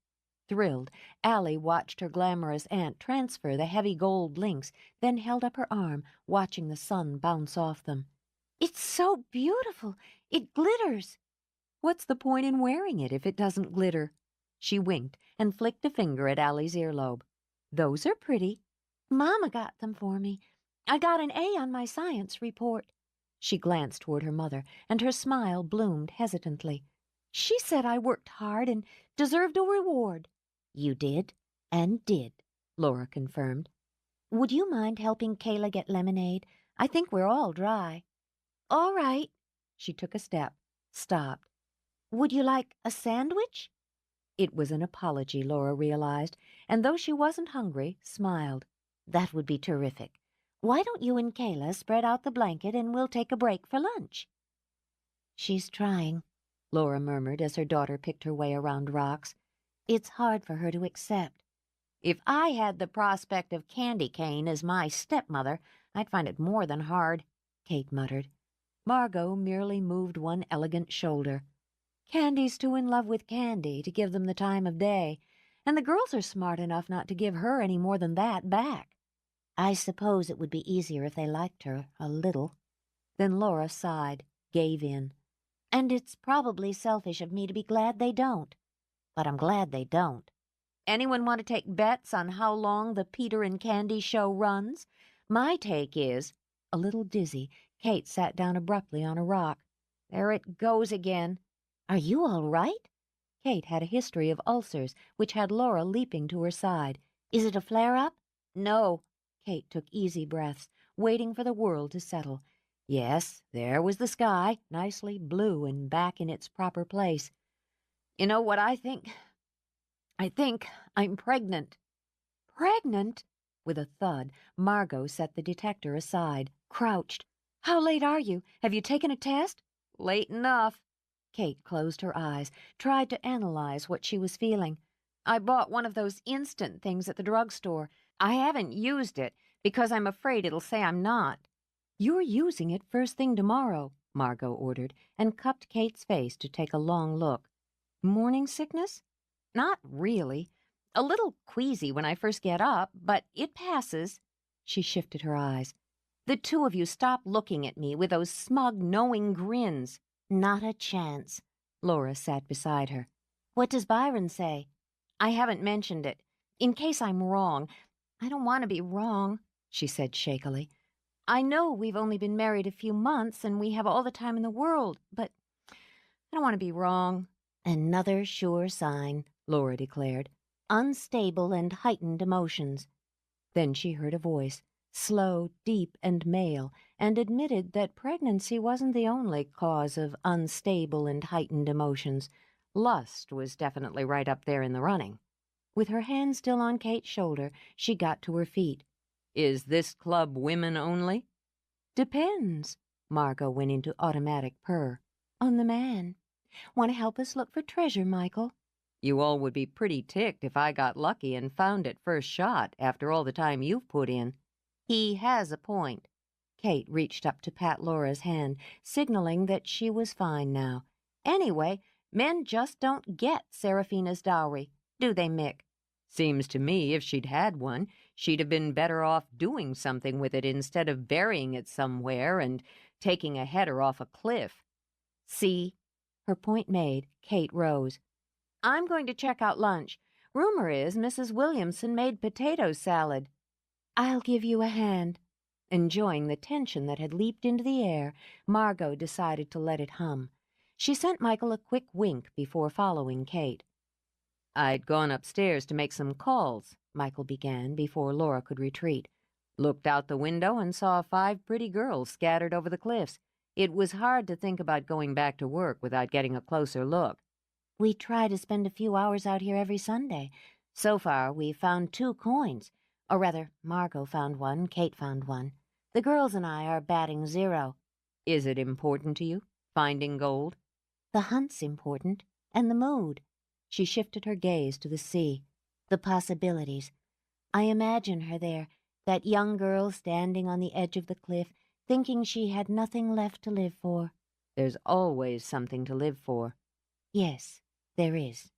Thrilled, Allie watched her glamorous aunt transfer the heavy gold links, then held up her arm, watching the sun bounce off them. It's so beautiful. It glitters. What's the point in wearing it if it doesn't glitter? She winked and flicked a finger at Allie's earlobe. Those are pretty. Mama got them for me. I got an A on my science report. She glanced toward her mother, and her smile bloomed hesitantly. She said I worked hard and deserved a reward. You did, and did, Laura confirmed. Would you mind helping Kayla get lemonade? I think we're all dry. All right. She took a step, stopped. Would you like a sandwich? It was an apology, Laura realized, and though she wasn't hungry, smiled. That would be terrific. Why don't you and Kayla spread out the blanket and we'll take a break for lunch? She's trying, Laura murmured as her daughter picked her way around rocks. It's hard for her to accept. If I had the prospect of Candy Cane as my stepmother, I'd find it more than hard, Kate muttered. Margot merely moved one elegant shoulder. Candy's too in love with Candy to give them the time of day, and the girls are smart enough not to give her any more than that back. I suppose it would be easier if they liked her a little. Then Laura sighed, gave in. And it's probably selfish of me to be glad they don't. But I'm glad they don't. Anyone want to take bets on how long the Peter and Candy show runs? My take is... A little dizzy, Kate sat down abruptly on a rock. There it goes again. Are you all right? Kate had a history of ulcers, which had Laura leaping to her side. Is it a flare-up? No. Kate took easy breaths, waiting for the world to settle. Yes, there was the sky, nicely blue and back in its proper place. You know what I think? I think I'm pregnant. Pregnant? With a thud, Margot set the detector aside, crouched. How late are you? Have you taken a test? Late enough. Kate closed her eyes, tried to analyze what she was feeling. I bought one of those instant things at the drugstore. I haven't used it because I'm afraid it'll say I'm not. You're using it first thing tomorrow, Margot ordered, and cupped Kate's face to take a long look. Morning sickness? Not really. A little queasy when I first get up, but it passes. She shifted her eyes. The two of you stop looking at me with those smug, knowing grins. Not a chance. Laura sat beside her. What does Byron say? I haven't mentioned it. In case I'm wrong. I don't want to be wrong, she said shakily. I know we've only been married a few months and we have all the time in the world, but I don't want to be wrong. Another sure sign, Laura declared. Unstable and heightened emotions. Then she heard a voice, slow, deep, and male, and admitted that pregnancy wasn't the only cause of unstable and heightened emotions. Lust was definitely right up there in the running. With her hand still on Kate's shoulder, she got to her feet. Is this club women only? Depends. Margot went into automatic purr. On the man. Want to help us look for treasure, Michael? You all would be pretty ticked if I got lucky and found it first shot after all the time you've put in. He has a point. Kate reached up to pat Laura's hand, signaling that she was fine now. Anyway, men just don't get Seraphina's dowry, do they, Mick? Seems to me if she'd had one, she'd have been better off doing something with it instead of burying it somewhere and taking a header off a cliff. See? Her point made, Kate rose. I'm going to check out lunch. Rumor is Mrs. Williamson made potato salad. I'll give you a hand. Enjoying the tension that had leaped into the air, Margot decided to let it hum. She sent Michael a quick wink before following Kate. I'd gone upstairs to make some calls, Michael began before Laura could retreat. Looked out the window and saw 5 pretty girls scattered over the cliffs. It was hard to think about going back to work without getting a closer look. We try to spend a few hours out here every Sunday. So far, we've found 2 coins. Or rather, Margot found one, Kate found one. The girls and I are batting 0. Is it important to you, finding gold? The hunt's important, and the mood. She shifted her gaze to the sea. The possibilities. I imagine her there, that young girl standing on the edge of the cliff, thinking she had nothing left to live for. There's always something to live for. Yes, there is.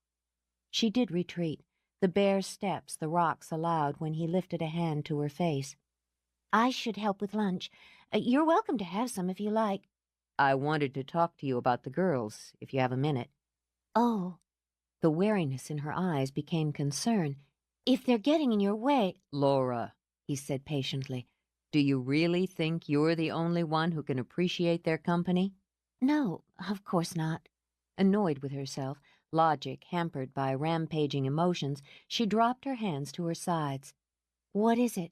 She did retreat, the bare steps the rocks allowed when he lifted a hand to her face. I should help with lunch. You're welcome to have some if you like. I wanted to talk to you about the girls, if you have a minute. Oh. The wariness in her eyes became concern. If they're getting in your way— Laura, he said patiently, do you really think you're the only one who can appreciate their company? No, of course not. Annoyed with herself, logic hampered by rampaging emotions, she dropped her hands to her sides. What is it?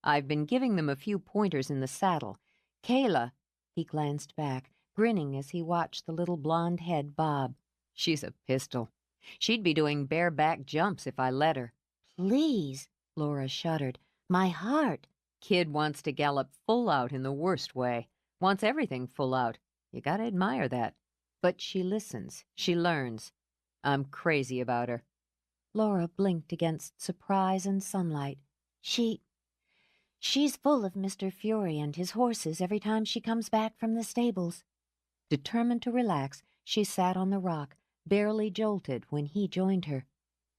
I've been giving them a few pointers in the saddle. Kayla, he glanced back, grinning as he watched the little blonde head bob. She's a pistol. She'd be doing bareback jumps if I let her. Please, Laura shuddered. My heart. Kid wants to gallop full out in the worst way. Wants everything full out. You gotta admire that. But she listens. She learns. I'm crazy about her. Laura blinked against surprise and sunlight. She's full of Mr. Fury and his horses every time she comes back from the stables. Determined to relax, she sat on the rock, barely jolted when he joined her.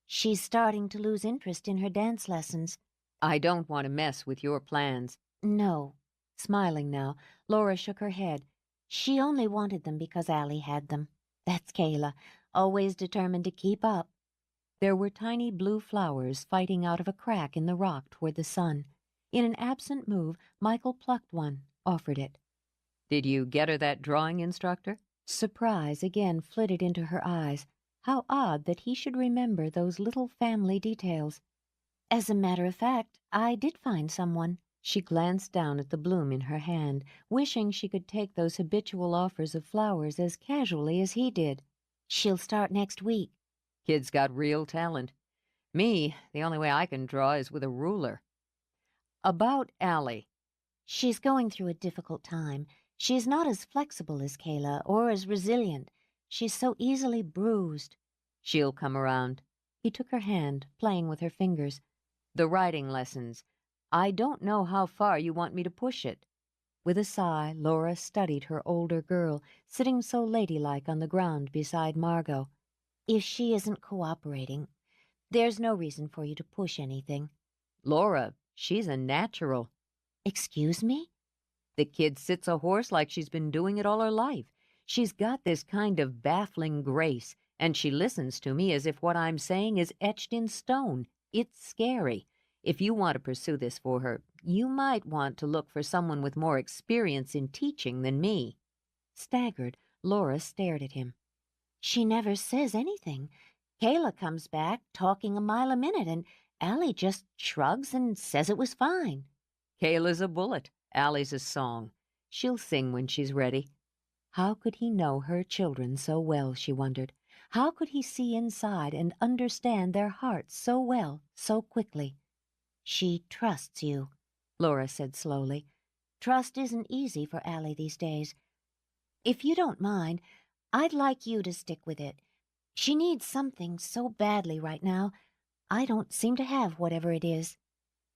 She's starting to lose interest in her dance lessons. I don't want to mess with your plans. No. Smiling now, Laura shook her head. She only wanted them because Allie had them. That's Kayla, always determined to keep up. There were tiny blue flowers fighting out of a crack in the rock toward the sun. In an absent move, Michael plucked one, offered it. Did you get her that drawing instructor? Surprise again flitted into her eyes. How odd that he should remember those little family details. As a matter of fact, I did find someone. She glanced down at the bloom in her hand, wishing she could take those habitual offers of flowers as casually as he did. She'll start next week. Kid's got real talent. Me, the only way I can draw is with a ruler. About Allie. She's going through a difficult time. She's not as flexible as Kayla or as resilient. She's so easily bruised. She'll come around. He took her hand, playing with her fingers. The writing lessons. I don't know how far you want me to push it. With a sigh, Laura studied her older girl, sitting so ladylike on the ground beside Margot. If she isn't cooperating, there's no reason for you to push anything. Laura, she's a natural. Excuse me? The kid sits a horse like she's been doing it all her life. She's got this kind of baffling grace, and she listens to me as if what I'm saying is etched in stone. It's scary. If you want to pursue this for her, you might want to look for someone with more experience in teaching than me. Staggered, Laura stared at him. She never says anything. Kayla comes back talking a mile a minute, and Allie just shrugs and says it was fine. Kayla's a bullet. Allie's a song. She'll sing when she's ready. How could he know her children so well, she wondered. How could he see inside and understand their hearts so well, so quickly? She trusts you. Laura said slowly. "Trust isn't easy for Allie these days. If you don't mind, I'd like you to stick with it. She needs something so badly right now. I don't seem to have whatever it is."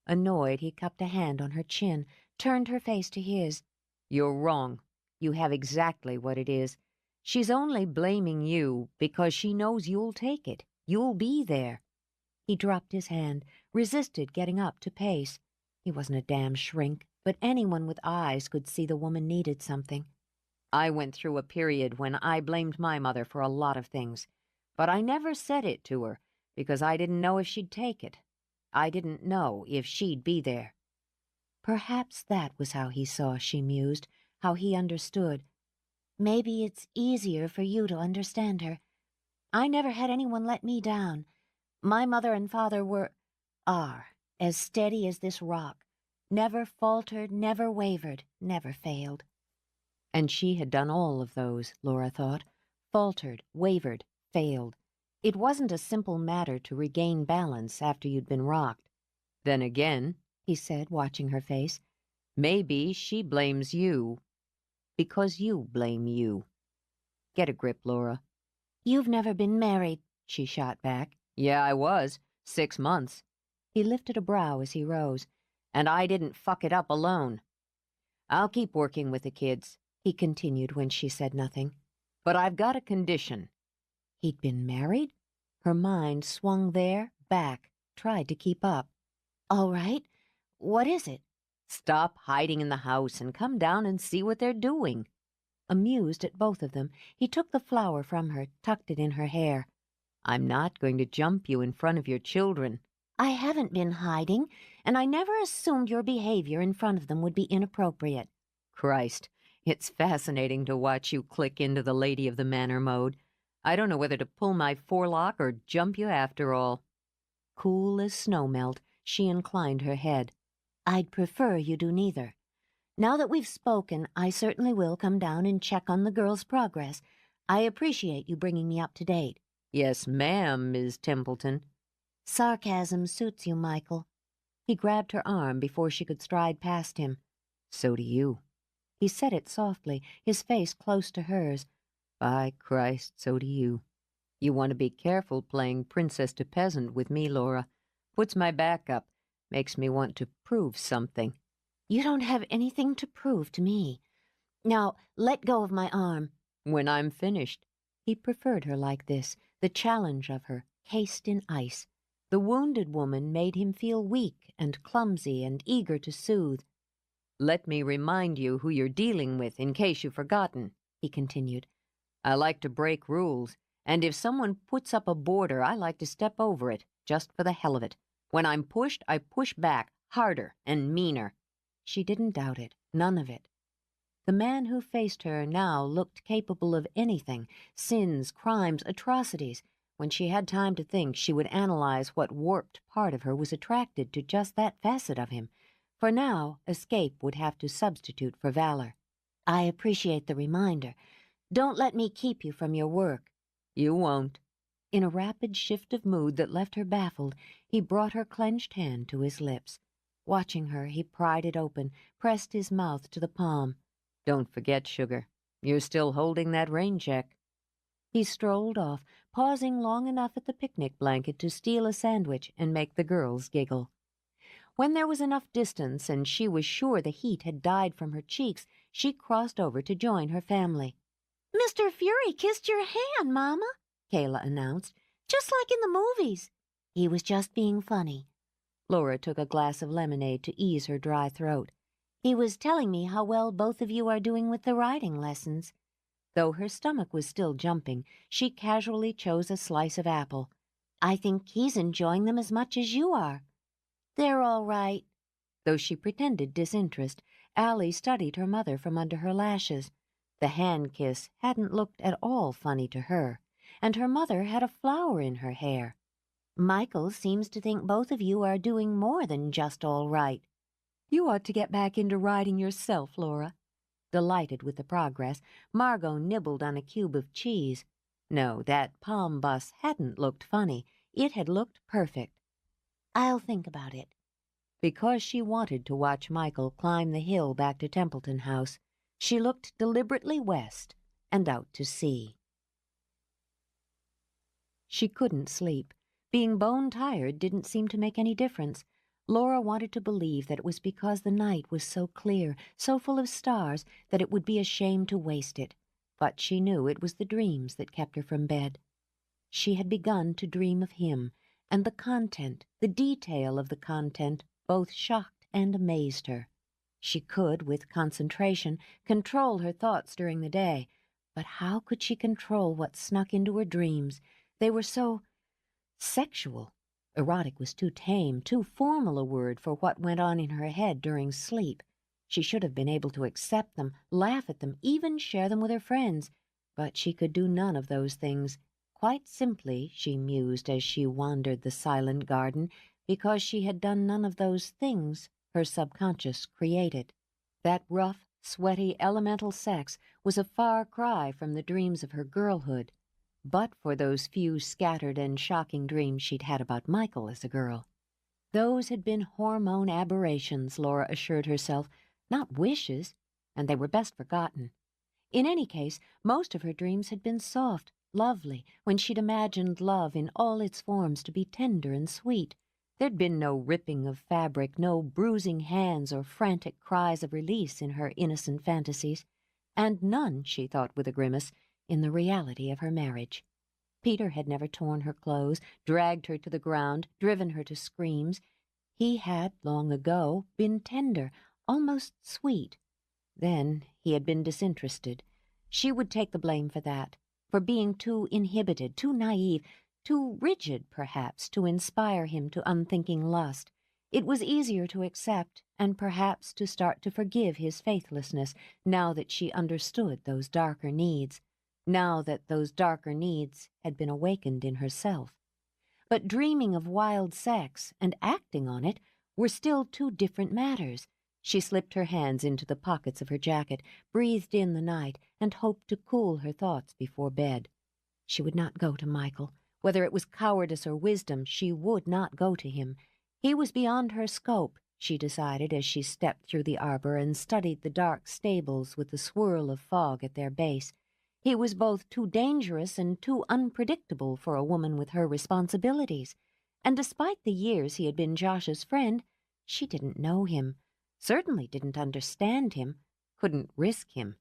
Annoyed, he cupped a hand on her chin, turned her face to his. You're wrong. You have exactly what it is. She's only blaming you because she knows you'll take it. You'll be there. He dropped his hand, resisted getting up to pace. He wasn't a damn shrink, but anyone with eyes could see the woman needed something. I went through a period when I blamed my mother for a lot of things, but I never said it to her because I didn't know if she'd take it. I didn't know if she'd be there. Perhaps that was how he saw, she mused, how he understood. Maybe it's easier for you to understand her. I never had anyone let me down. My mother and father are, as steady as this rock. Never faltered, never wavered, never failed. And she had done all of those, Laura thought. Faltered, wavered, failed. It wasn't a simple matter to regain balance after you'd been rocked. Then again, he said, watching her face, maybe she blames you because you blame you. Get a grip, Laura. You've never been married, she shot back. Yeah, I was. 6 months. He lifted a brow as he rose. And I didn't fuck it up alone. I'll keep working with the kids, he continued when she said nothing. But I've got a condition. He'd been married? Her mind swung there, back, tried to keep up. All right. What is it? Stop hiding in the house and come down and see what they're doing. Amused at both of them, he took the flower from her, tucked it in her hair. I'm not going to jump you in front of your children. I haven't been hiding, and I never assumed your behavior in front of them would be inappropriate. Christ, it's fascinating to watch you click into the lady of the manor mode. I don't know whether to pull my forelock or jump you after all. Cool as snow melt, she inclined her head. I'd prefer you do neither. Now that we've spoken, I certainly will come down and check on the girls' progress. I appreciate you bringing me up to date. Yes, ma'am, Ms. Templeton. Sarcasm suits you, Michael. He grabbed her arm before she could stride past him. So do you. He said it softly, his face close to hers. By Christ, so do you. You want to be careful playing princess to peasant with me, Laura. Puts my back up. Makes me want to prove something. You don't have anything to prove to me. Now, let go of my arm. When I'm finished. He preferred her like this, the challenge of her, cased in ice. The wounded woman made him feel weak and clumsy and eager to soothe. Let me remind you who you're dealing with, in case you've forgotten, he continued. I like to break rules, and if someone puts up a border, I like to step over it, just for the hell of it. When I'm pushed, I push back, harder and meaner. She didn't doubt it, none of it. The man who faced her now looked capable of anything, sins, crimes, atrocities. When she had time to think, she would analyze what warped part of her was attracted to just that facet of him. For now, escape would have to substitute for valor. I appreciate the reminder. Don't let me keep you from your work. You won't. In a rapid shift of mood that left her baffled, he brought her clenched hand to his lips. Watching her, he pried it open, pressed his mouth to the palm. Don't forget, sugar. You're still holding that rain check. He strolled off, pausing long enough at the picnic blanket to steal a sandwich and make the girls giggle. When there was enough distance and she was sure the heat had died from her cheeks, she crossed over to join her family. Mr. Fury kissed your hand, Mama, Kayla announced, just like in the movies. He was just being funny. Laura took a glass of lemonade to ease her dry throat. He was telling me how well both of you are doing with the riding lessons. Though her stomach was still jumping, she casually chose a slice of apple. I think he's enjoying them as much as you are. They're all right. Though she pretended disinterest, Allie studied her mother from under her lashes. The hand kiss hadn't looked at all funny to her, and her mother had a flower in her hair. Michael seems to think both of you are doing more than just all right. You ought to get back into riding yourself, Laura. Delighted with the progress, Margot nibbled on a cube of cheese. No, that palm bus hadn't looked funny. It had looked perfect. I'll think about it. Because she wanted to watch Michael climb the hill back to Templeton House, she looked deliberately west and out to sea. She couldn't sleep. Being bone-tired didn't seem to make any difference. Laura wanted to believe that it was because the night was so clear, so full of stars, that it would be a shame to waste it. But she knew it was the dreams that kept her from bed. She had begun to dream of him, and the content, the detail of the content, both shocked and amazed her. She could, with concentration, control her thoughts during the day, but how could she control what snuck into her dreams? They were so sexual. Erotic was too tame, too formal a word for what went on in her head during sleep. She should have been able to accept them, laugh at them, even share them with her friends, but she could do none of those things. Quite simply, she mused as she wandered the silent garden, because she had done none of those things her subconscious created. That rough, sweaty, elemental sex was a far cry from the dreams of her girlhood, but for those few scattered and shocking dreams she'd had about Michael as a girl. Those had been hormone aberrations, Laura assured herself, not wishes, and they were best forgotten. In any case, most of her dreams had been soft, lovely, when she'd imagined love in all its forms to be tender and sweet. There'd been no ripping of fabric, no bruising hands or frantic cries of release in her innocent fantasies, and none, she thought with a grimace, in the reality of her marriage. Peter had never torn her clothes, dragged her to the ground, driven her to screams. He had, long ago, been tender, almost sweet. Then he had been disinterested. She would take the blame for that, for being too inhibited, too naive, too rigid, perhaps, to inspire him to unthinking lust. It was easier to accept, and perhaps to start to forgive his faithlessness, now that she understood those darker needs, now that those darker needs had been awakened in herself. But dreaming of wild sex and acting on it were still two different matters. She slipped her hands into the pockets of her jacket, breathed in the night, and hoped to cool her thoughts before bed. She would not go to Michael. Whether it was cowardice or wisdom, she would not go to him. He was beyond her scope, she decided as she stepped through the arbor and studied the dark stables with the swirl of fog at their base. He was both too dangerous and too unpredictable for a woman with her responsibilities. And despite the years he had been Josh's friend, she didn't know him, certainly didn't understand him, couldn't risk him.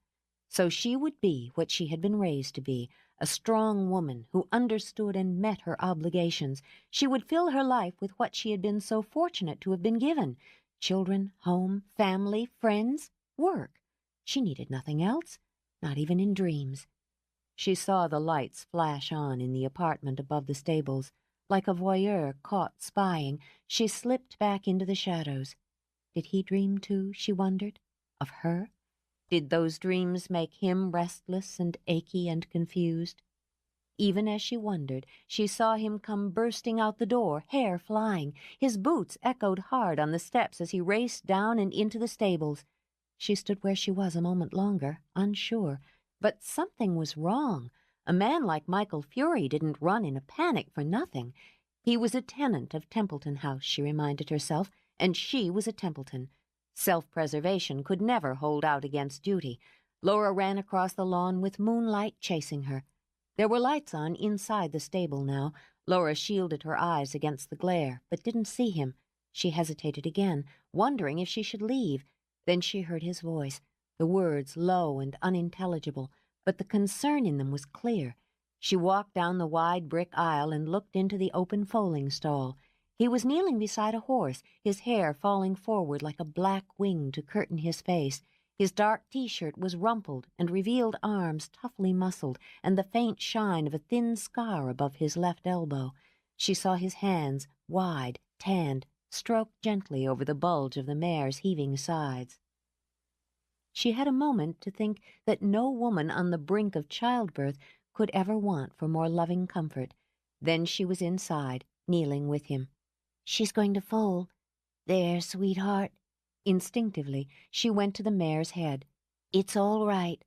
So she would be what she had been raised to be, a strong woman who understood and met her obligations. She would fill her life with what she had been so fortunate to have been given: children, home, family, friends, work. She needed nothing else, not even in dreams. She saw the lights flash on in the apartment above the stables. Like a voyeur caught spying, she slipped back into the shadows. Did he dream too, she wondered, of her? Did those dreams make him restless and achy and confused? Even as she wondered, she saw him come bursting out the door, hair flying. His boots echoed hard on the steps as he raced down and into the stables. She stood where she was a moment longer, unsure. But something was wrong. A man like Michael Fury didn't run in a panic for nothing. He was a tenant of Templeton House, she reminded herself, and she was a Templeton. Self-preservation could never hold out against duty. Laura ran across the lawn with moonlight chasing her. There were lights on inside the stable now. Laura shielded her eyes against the glare, but didn't see him. She hesitated again, wondering if she should leave. Then she heard his voice, the words low and unintelligible, but the concern in them was clear. She walked down the wide brick aisle and looked into the open foaling stall. He was kneeling beside a horse, his hair falling forward like a black wing to curtain his face. His dark T-shirt was rumpled and revealed arms toughly muscled, and the faint shine of a thin scar above his left elbow. She saw his hands, wide, tanned, stroke gently over the bulge of the mare's heaving sides. She had a moment to think that no woman on the brink of childbirth could ever want for more loving comfort. Then she was inside, kneeling with him. "She's going to foal. There, sweetheart." Instinctively, she went to the mare's head. "It's all right."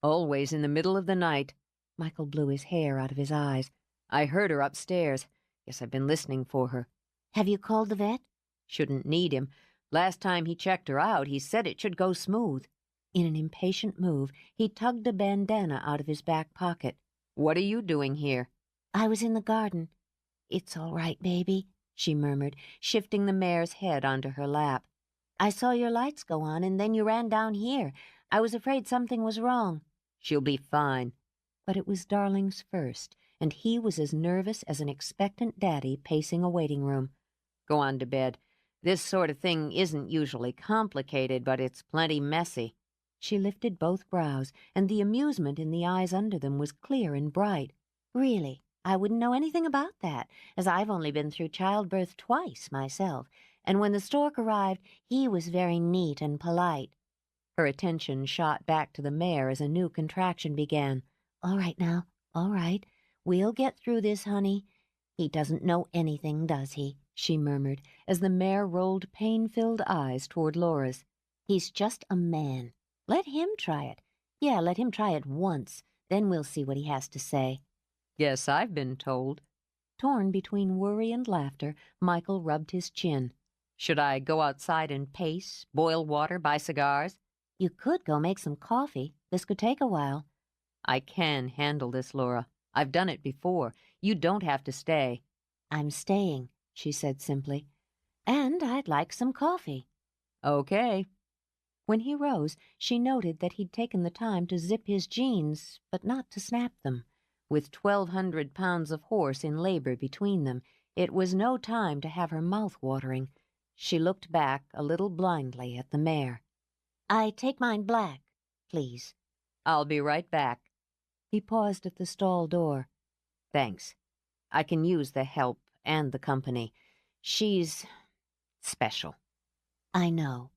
Always in the middle of the night. Michael blew his hair out of his eyes. I heard her upstairs. Guess I've been listening for her. "Have you called the vet?" Shouldn't need him. Last time he checked her out, he said it should go smooth. In an impatient move, he tugged a bandana out of his back pocket. What are you doing here? I was in the garden. It's all right, baby, she murmured, shifting the mare's head onto her lap. I saw your lights go on, and then you ran down here. I was afraid something was wrong. She'll be fine. But it was Darling's first, and he was as nervous as an expectant daddy pacing a waiting room. Go on to bed. This sort of thing isn't usually complicated, but it's plenty messy. She lifted both brows, and the amusement in the eyes under them was clear and bright. Really, I wouldn't know anything about that, as I've only been through childbirth twice myself, and when the stork arrived, he was very neat and polite. Her attention shot back to the mare as a new contraction began. All right now, all right. We'll get through this, honey. He doesn't know anything, does he? She murmured, as the mare rolled pain-filled eyes toward Laura's. He's just a man. Let him try it. Yeah, let him try it once. Then we'll see what he has to say. Yes, I've been told. Torn between worry and laughter, Michael rubbed his chin. Should I go outside and pace, boil water, buy cigars? You could go make some coffee. This could take a while. I can handle this, Laura. I've done it before. You don't have to stay. I'm staying, she said simply. And I'd like some coffee. Okay. When he rose, she noted that he'd taken the time to zip his jeans, but not to snap them. With 1,200 pounds of horse in labor between them, it was no time to have her mouth watering. She looked back a little blindly at the mare. I take mine black, please. I'll be right back. He paused at the stall door. Thanks. I can use the help and the company. She's special. I know.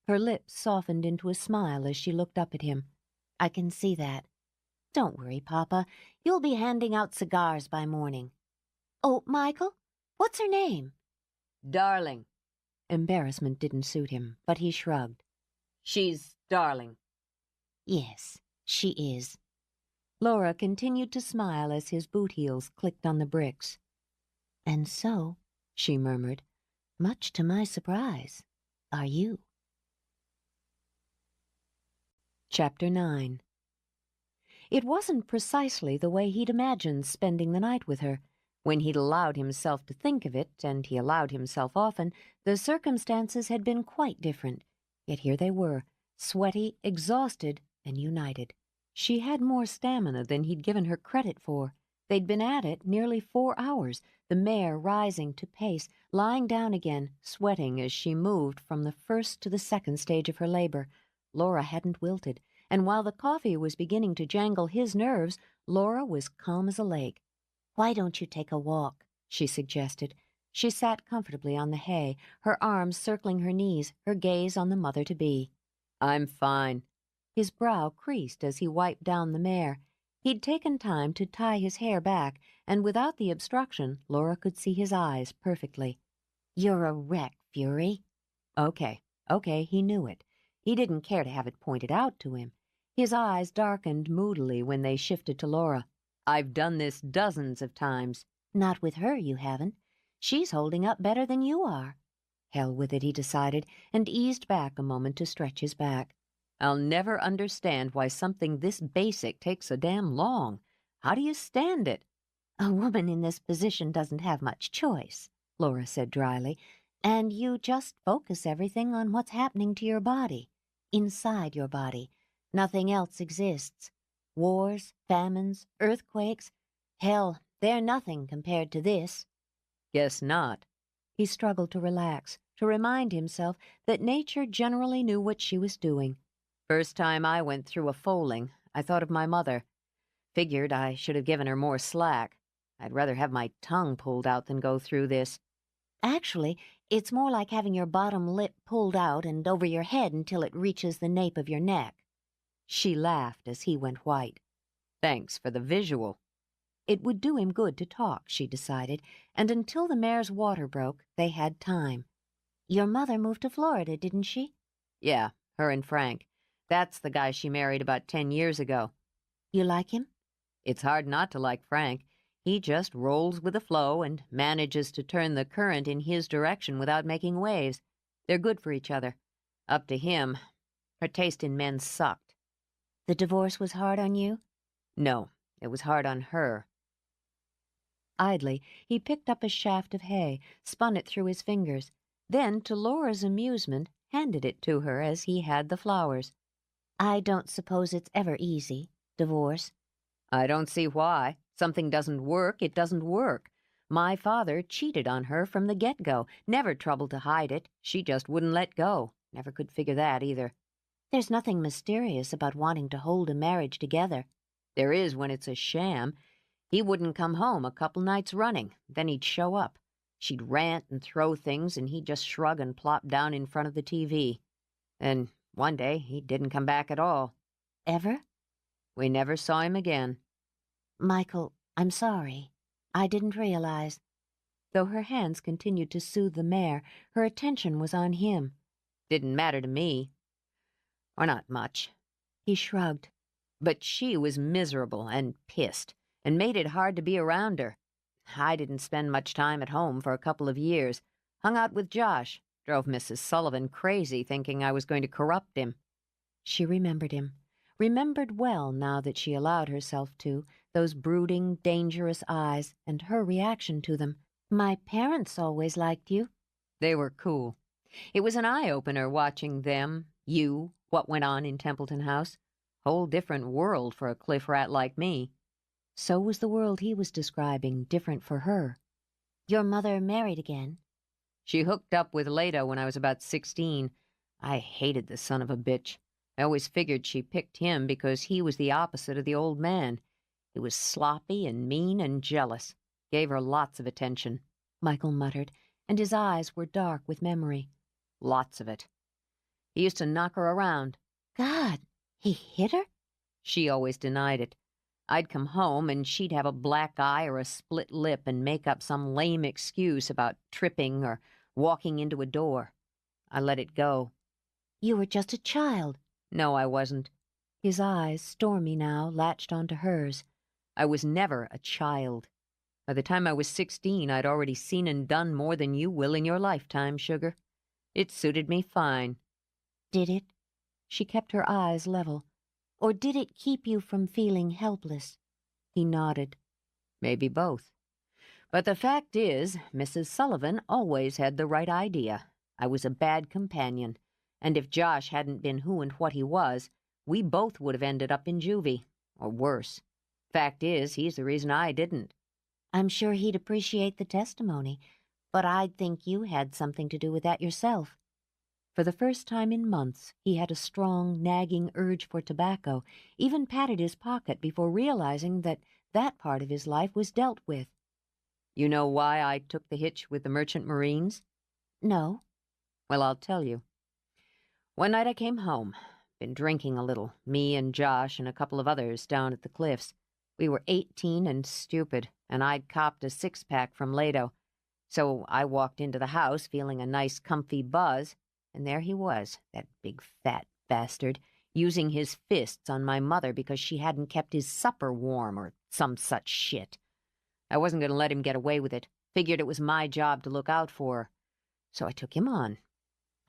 Her lips softened into a smile as she looked up at him. I can see that. Don't worry, Papa. You'll be handing out cigars by morning. Oh, Michael, what's her name? Darling. Embarrassment didn't suit him, but he shrugged. She's Darling. Yes, she is. Laura continued to smile as his boot heels clicked on the bricks. And so, she murmured, much to my surprise, are you. Chapter 9. It wasn't precisely the way he'd imagined spending the night with her. When he'd allowed himself to think of it, and he allowed himself often, the circumstances had been quite different. Yet here they were, sweaty, exhausted, and united. She had more stamina than he'd given her credit for. They'd been at it nearly 4 hours, the mare rising to pace, lying down again, sweating as she moved from the first to the second stage of her labor. Laura hadn't wilted, and while the coffee was beginning to jangle his nerves, Laura was calm as a lake. Why don't you take a walk? She suggested. She sat comfortably on the hay, her arms circling her knees, her gaze on the mother-to-be. I'm fine. His brow creased as he wiped down the mare. He'd taken time to tie his hair back, and without the obstruction, Laura could see his eyes perfectly. You're a wreck, Fury. Okay, he knew it. He didn't care to have it pointed out to him. His eyes darkened moodily when they shifted to Laura. I've done this dozens of times. Not with her, you haven't. She's holding up better than you are. Hell with it, he decided, and eased back a moment to stretch his back. I'll never understand why something this basic takes so damn long. How do you stand it? A woman in this position doesn't have much choice, Laura said dryly, and you just focus everything on what's happening to your body, inside your body. Nothing else exists. Wars, famines, earthquakes. Hell, they're nothing compared to this. Guess not. He struggled to relax, to remind himself that nature generally knew what she was doing. First time I went through a foaling, I thought of my mother. Figured I should have given her more slack. I'd rather have my tongue pulled out than go through this. Actually, it's more like having your bottom lip pulled out and over your head until it reaches the nape of your neck. She laughed as he went white. Thanks for the visual. It would do him good to talk, she decided, and until the mare's water broke, they had time. Your mother moved to Florida, didn't she? Yeah, her and Frank. That's the guy she married about 10 years ago. You like him? It's hard not to like Frank. He just rolls with the flow and manages to turn the current in his direction without making waves. They're good for each other. Up to him. Her taste in men sucked. The divorce was hard on you? No, it was hard on her. Idly, he picked up a shaft of hay, spun it through his fingers, then, to Laura's amusement, handed it to her as he had the flowers. I don't suppose it's ever easy, divorce. I don't see why. Something doesn't work, it doesn't work. My father cheated on her from the get-go, never troubled to hide it. She just wouldn't let go. Never could figure that either. There's nothing mysterious about wanting to hold a marriage together. There is when it's a sham. He wouldn't come home a couple nights running. Then he'd show up. She'd rant and throw things, and he'd just shrug and plop down in front of the TV. And one day, he didn't come back at all. Ever? We never saw him again. Michael, I'm sorry. I didn't realize. Though her hands continued to soothe the mare, her attention was on him. Didn't matter to me. Or not much. He shrugged. But she was miserable and pissed, and made it hard to be around her. I didn't spend much time at home for a couple of years. Hung out with Josh. Drove Mrs. Sullivan crazy thinking I was going to corrupt him. She remembered him. Remembered well now that she allowed herself to, those brooding, dangerous eyes, and her reaction to them. My parents always liked you. They were cool. It was an eye-opener watching them, you, what went on in Templeton House. Whole different world for a cliff rat like me. So was the world he was describing, different for her. Your mother married again? She hooked up with Leda when I was about 16. I hated the son of a bitch. I always figured she picked him because he was the opposite of the old man. He was sloppy and mean and jealous. Gave her lots of attention, Michael muttered, and his eyes were dark with memory. Lots of it. He used to knock her around. God, he hit her? She always denied it. I'd come home and she'd have a black eye or a split lip and make up some lame excuse about tripping or walking into a door. I let it go. You were just a child. No, I wasn't. His eyes, stormy now, latched onto hers. I was never a child. By the time I was 16, I'd already seen and done more than you will in your lifetime, sugar. It suited me fine. Did it? She kept her eyes level. Or did it keep you from feeling helpless? He nodded. Maybe both. But the fact is, Mrs. Sullivan always had the right idea. I was a bad companion, and if Josh hadn't been who and what he was, we both would have ended up in juvie, or worse. Fact is, he's the reason I didn't. I'm sure he'd appreciate the testimony, but I'd think you had something to do with that yourself. For the first time in months, he had a strong, nagging urge for tobacco, even patted his pocket before realizing that that part of his life was dealt with. You know why I took the hitch with the Merchant Marines? No. Well, I'll tell you. One night I came home. Been drinking a little, me and Josh and a couple of others down at the cliffs. We were 18 and stupid, and I'd copped a six-pack from Lado. So I walked into the house feeling a nice comfy buzz, and there he was, that big fat bastard, using his fists on my mother because she hadn't kept his supper warm or some such shit. I wasn't going to let him get away with it. Figured it was my job to look out for her. So I took him on.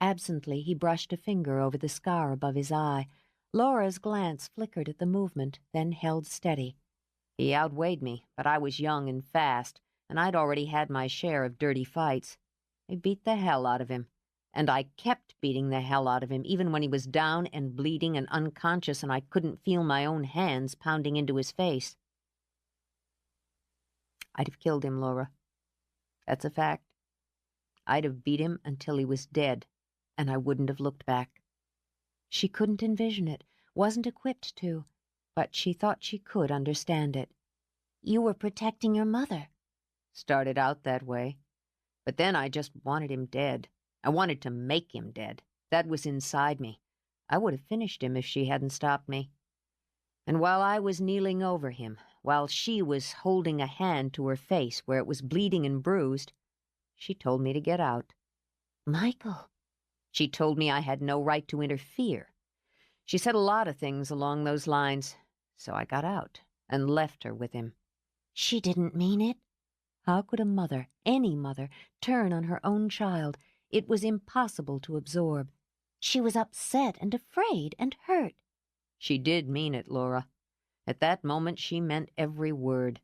Absently, he brushed a finger over the scar above his eye. Laura's glance flickered at the movement, then held steady. He outweighed me, but I was young and fast, and I'd already had my share of dirty fights. I beat the hell out of him. And I kept beating the hell out of him, even when he was down and bleeding and unconscious and I couldn't feel my own hands pounding into his face. I'd have killed him, Laura. That's a fact. I'd have beat him until he was dead, and I wouldn't have looked back. She couldn't envision it, wasn't equipped to, but she thought she could understand it. You were protecting your mother. Started out that way. But then I just wanted him dead. I wanted to make him dead. That was inside me. I would have finished him if she hadn't stopped me. And while I was kneeling over him, while she was holding a hand to her face where it was bleeding and bruised, she told me to get out. Michael. She told me I had no right to interfere. She said a lot of things along those lines, so I got out and left her with him. She didn't mean it. How could a mother, any mother, turn on her own child? It was impossible to absorb. She was upset and afraid and hurt. She did mean it, Laura. At that moment, she meant every word.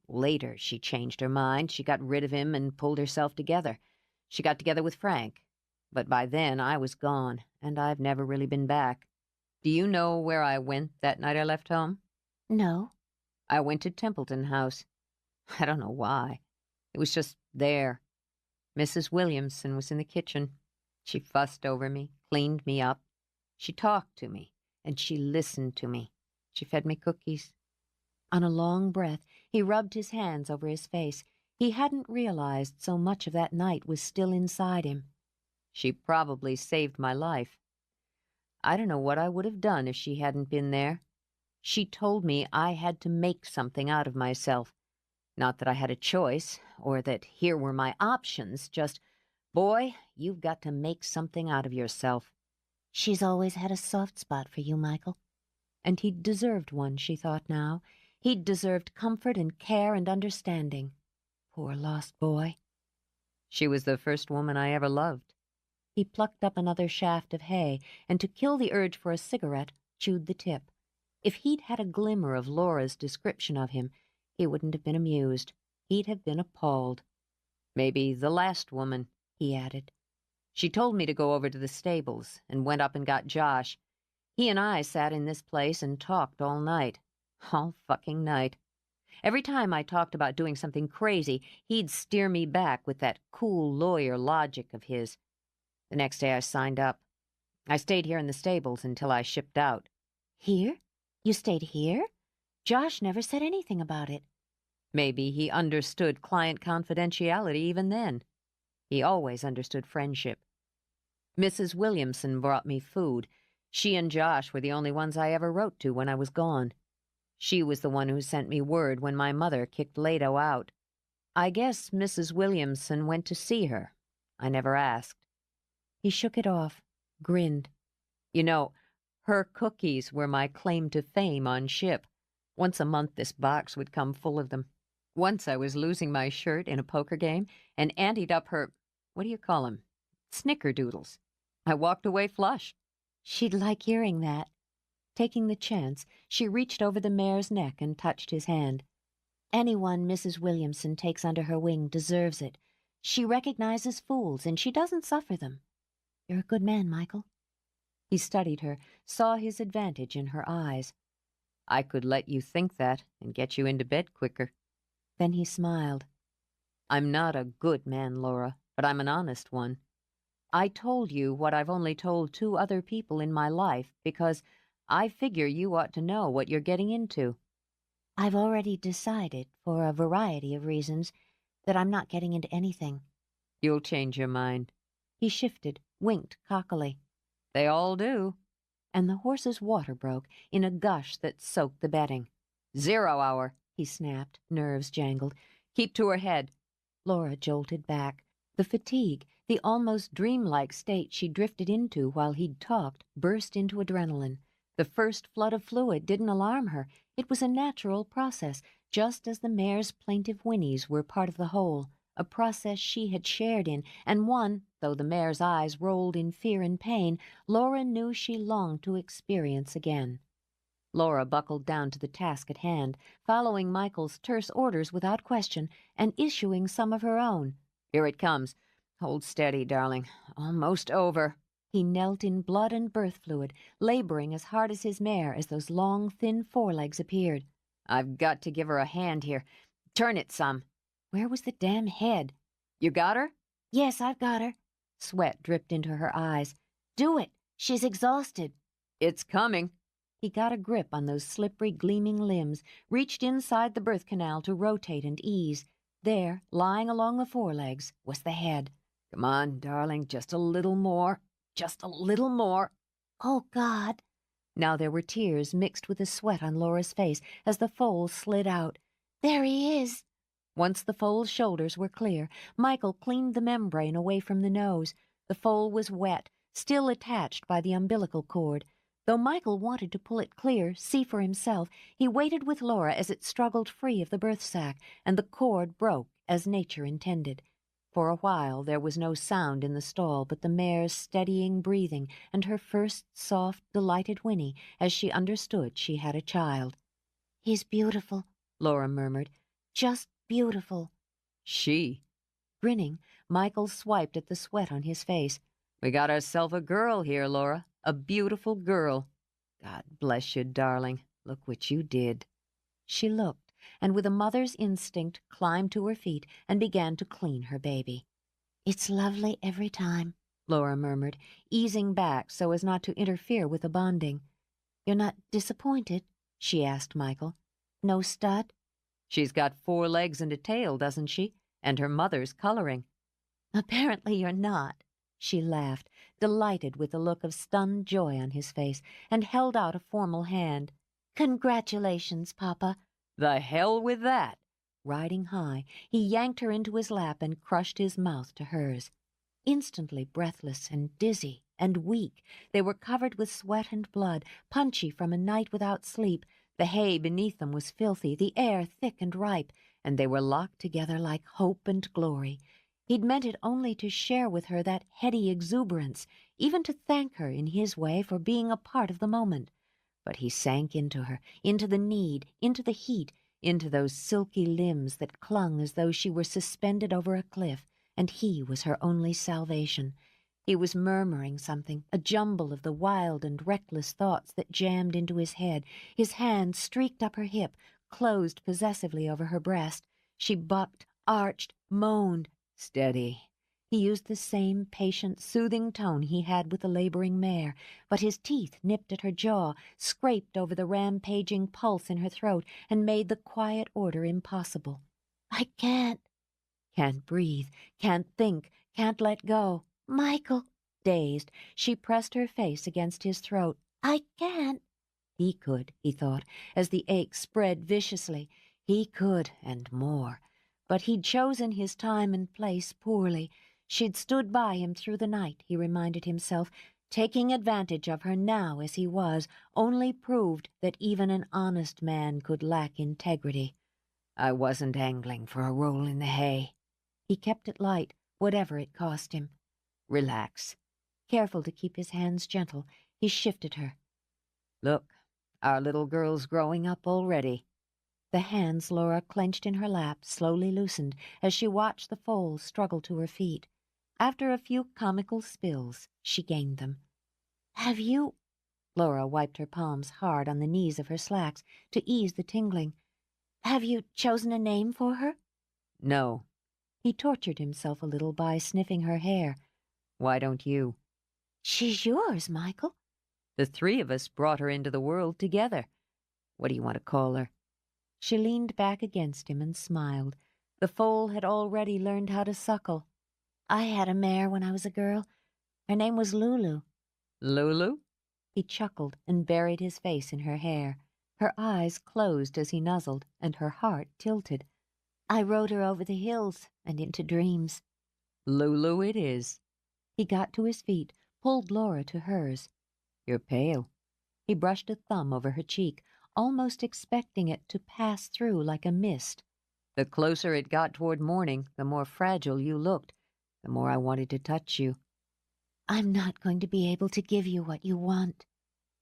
Later, she changed her mind. She got rid of him and pulled herself together. She got together with Frank. But by then, I was gone, and I've never really been back. Do you know where I went that night I left home? No. I went to Templeton House. I don't know why. It was just there. Mrs. Williamson was in the kitchen. She fussed over me, cleaned me up. She talked to me, and she listened to me. She fed me cookies. On a long breath, he rubbed his hands over his face. He hadn't realized so much of that night was still inside him. She probably saved my life. I don't know what I would have done if she hadn't been there. She told me I had to make something out of myself. Not that I had a choice, or that here were my options, just, boy, you've got to make something out of yourself. She's always had a soft spot for you, Michael. And he'd deserved one, she thought now. He'd deserved comfort and care and understanding. Poor lost boy. She was the first woman I ever loved. He plucked up another shaft of hay, and to kill the urge for a cigarette, chewed the tip. If he'd had a glimmer of Laura's description of him, he wouldn't have been amused. He'd have been appalled. Maybe the last woman, he added. She told me to go over to the stables, and went up and got Josh. He and I sat in this place and talked all night. All fucking night. Every time I talked about doing something crazy, he'd steer me back with that cool lawyer logic of his. The next day I signed up. I stayed here in the stables until I shipped out. Here? You stayed here? Josh never said anything about it. Maybe he understood client confidentiality even then. He always understood friendship. Mrs. Williamson brought me food. She and Josh were the only ones I ever wrote to when I was gone. She was the one who sent me word when my mother kicked Lado out. I guess Mrs. Williamson went to see her. I never asked. He shook it off, grinned. You know, her cookies were my claim to fame on ship. Once a month this box would come full of them. Once I was losing my shirt in a poker game and anteed up her, what do you call 'em? Snickerdoodles. I walked away flush. She'd like hearing that. Taking the chance, she reached over the mare's neck and touched his hand. Anyone Mrs. Williamson takes under her wing deserves it. She recognizes fools, and she doesn't suffer them. You're a good man, Michael. He studied her, saw his advantage in her eyes. I could let you think that and get you into bed quicker. Then he smiled. I'm not a good man, Laura, but I'm an honest one. I told you what I've only told 2 other people in my life because I figure you ought to know what you're getting into. I've already decided, for a variety of reasons, that I'm not getting into anything. You'll change your mind. He shifted, winked cockily. They all do. And the horse's water broke in a gush that soaked the bedding. 0 hour, he snapped, nerves jangled. Keep to her head. Laura jolted back. The fatigue, the almost dreamlike state she drifted into while he'd talked, burst into adrenaline. The first flood of fluid didn't alarm her. It was a natural process, just as the mare's plaintive whinnies were part of the whole, a process she had shared in, and one, though the mare's eyes rolled in fear and pain, Laura knew she longed to experience again. Laura buckled down to the task at hand, following Michael's terse orders without question, and issuing some of her own. Here it comes. Hold steady, darling. Almost over. He knelt in blood and birth fluid, laboring as hard as his mare as those long, thin forelegs appeared. I've got to give her a hand here. Turn it some. Where was the damn head? You got her? Yes, I've got her. Sweat dripped into her eyes. Do it. She's exhausted. It's coming. He got a grip on those slippery, gleaming limbs, reached inside the birth canal to rotate and ease. There, lying along the forelegs, was the head. Come on, darling, just a little more. Just a little more. Oh, God. Now there were tears mixed with the sweat on Laura's face as the foal slid out. There he is. Once the foal's shoulders were clear, Michael cleaned the membrane away from the nose. The foal was wet, still attached by the umbilical cord. Though Michael wanted to pull it clear, see for himself, he waited with Laura as it struggled free of the birth sac, and the cord broke as nature intended. For a while there was no sound in the stall but the mare's steadying breathing and her first soft, delighted whinny as she understood she had a child. "He's beautiful," Laura murmured. "Just beautiful." She. Grinning, Michael swiped at the sweat on his face. We got ourselves a girl here, Laura. A beautiful girl. God bless you, darling. Look what you did. She looked, and with a mother's instinct climbed to her feet and began to clean her baby. "It's lovely every time," Laura murmured, easing back so as not to interfere with the bonding. "You're not disappointed?" she asked Michael. "No stud?" She's got 4 legs and a tail, doesn't she? And her mother's coloring. "Apparently you're not." She laughed, delighted with the look of stunned joy on his face, and held out a formal hand. "Congratulations, Papa." The hell with that! Riding high, he yanked her into his lap and crushed his mouth to hers. Instantly breathless and dizzy and weak, they were covered with sweat and blood, punchy from a night without sleep. The hay beneath them was filthy, the air thick and ripe, and they were locked together like hope and glory. He'd meant it only to share with her that heady exuberance, even to thank her in his way for being a part of the moment. But he sank into her, into the need, into the heat, into those silky limbs that clung as though she were suspended over a cliff, and he was her only salvation. He was murmuring something, a jumble of the wild and reckless thoughts that jammed into his head. His hand streaked up her hip, closed possessively over her breast. She bucked, arched, moaned. "Steady." He used the same patient, soothing tone he had with the laboring mare, but his teeth nipped at her jaw, scraped over the rampaging pulse in her throat, and made the quiet order impossible. "I can't." Can't breathe, can't think, can't let go. "Michael." Dazed, she pressed her face against his throat. "I can't." He could, he thought, as the ache spread viciously. He could, and more. But he'd chosen his time and place poorly. She'd stood by him through the night, he reminded himself. Taking advantage of her now as he was only proved that even an honest man could lack integrity. "I wasn't angling for a roll in the hay." He kept it light, whatever it cost him. "Relax." Careful to keep his hands gentle, he shifted her. "Look, our little girl's growing up already." The hands Laura clenched in her lap slowly loosened as she watched the foal struggle to her feet. After a few comical spills, she gained them. "Have you—" Laura wiped her palms hard on the knees of her slacks to ease the tingling. "Have you chosen a name for her?" No. He tortured himself a little by sniffing her hair. Why don't you? "She's yours, Michael." The 3 of us brought her into the world together. What do you want to call her? She leaned back against him and smiled. The foal had already learned how to suckle. "I had a mare when I was a girl. Her name was Lulu." Lulu? He chuckled and buried his face in her hair. Her eyes closed as he nuzzled, and her heart tilted. "I rode her over the hills and into dreams." Lulu it is. He got to his feet, pulled Laura to hers. You're pale. He brushed a thumb over her cheek, almost expecting it to pass through like a mist. The closer it got toward morning, the more fragile you looked, the more I wanted to touch you. "I'm not going to be able to give you what you want."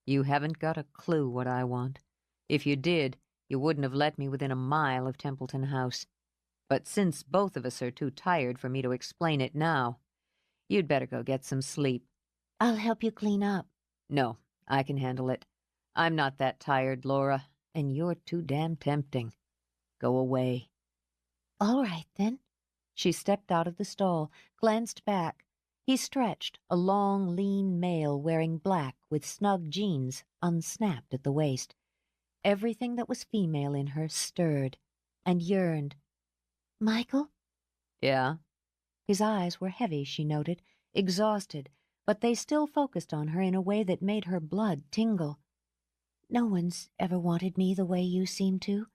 You haven't got a clue what I want. If you did, you wouldn't have let me within a mile of Templeton House. But since both of us are too tired for me to explain it now, you'd better go get some sleep. "I'll help you clean up." No, I can handle it. I'm not that tired, Laura, and you're too damn tempting. Go away." "All right, then." She stepped out of the stall, glanced back. He stretched, a long, lean male wearing black with snug jeans unsnapped at the waist. Everything that was female in her stirred and yearned. "Michael?" Yeah? His eyes were heavy, she noted, exhausted, but they still focused on her in a way that made her blood tingle. "No one's ever wanted me the way you seem to.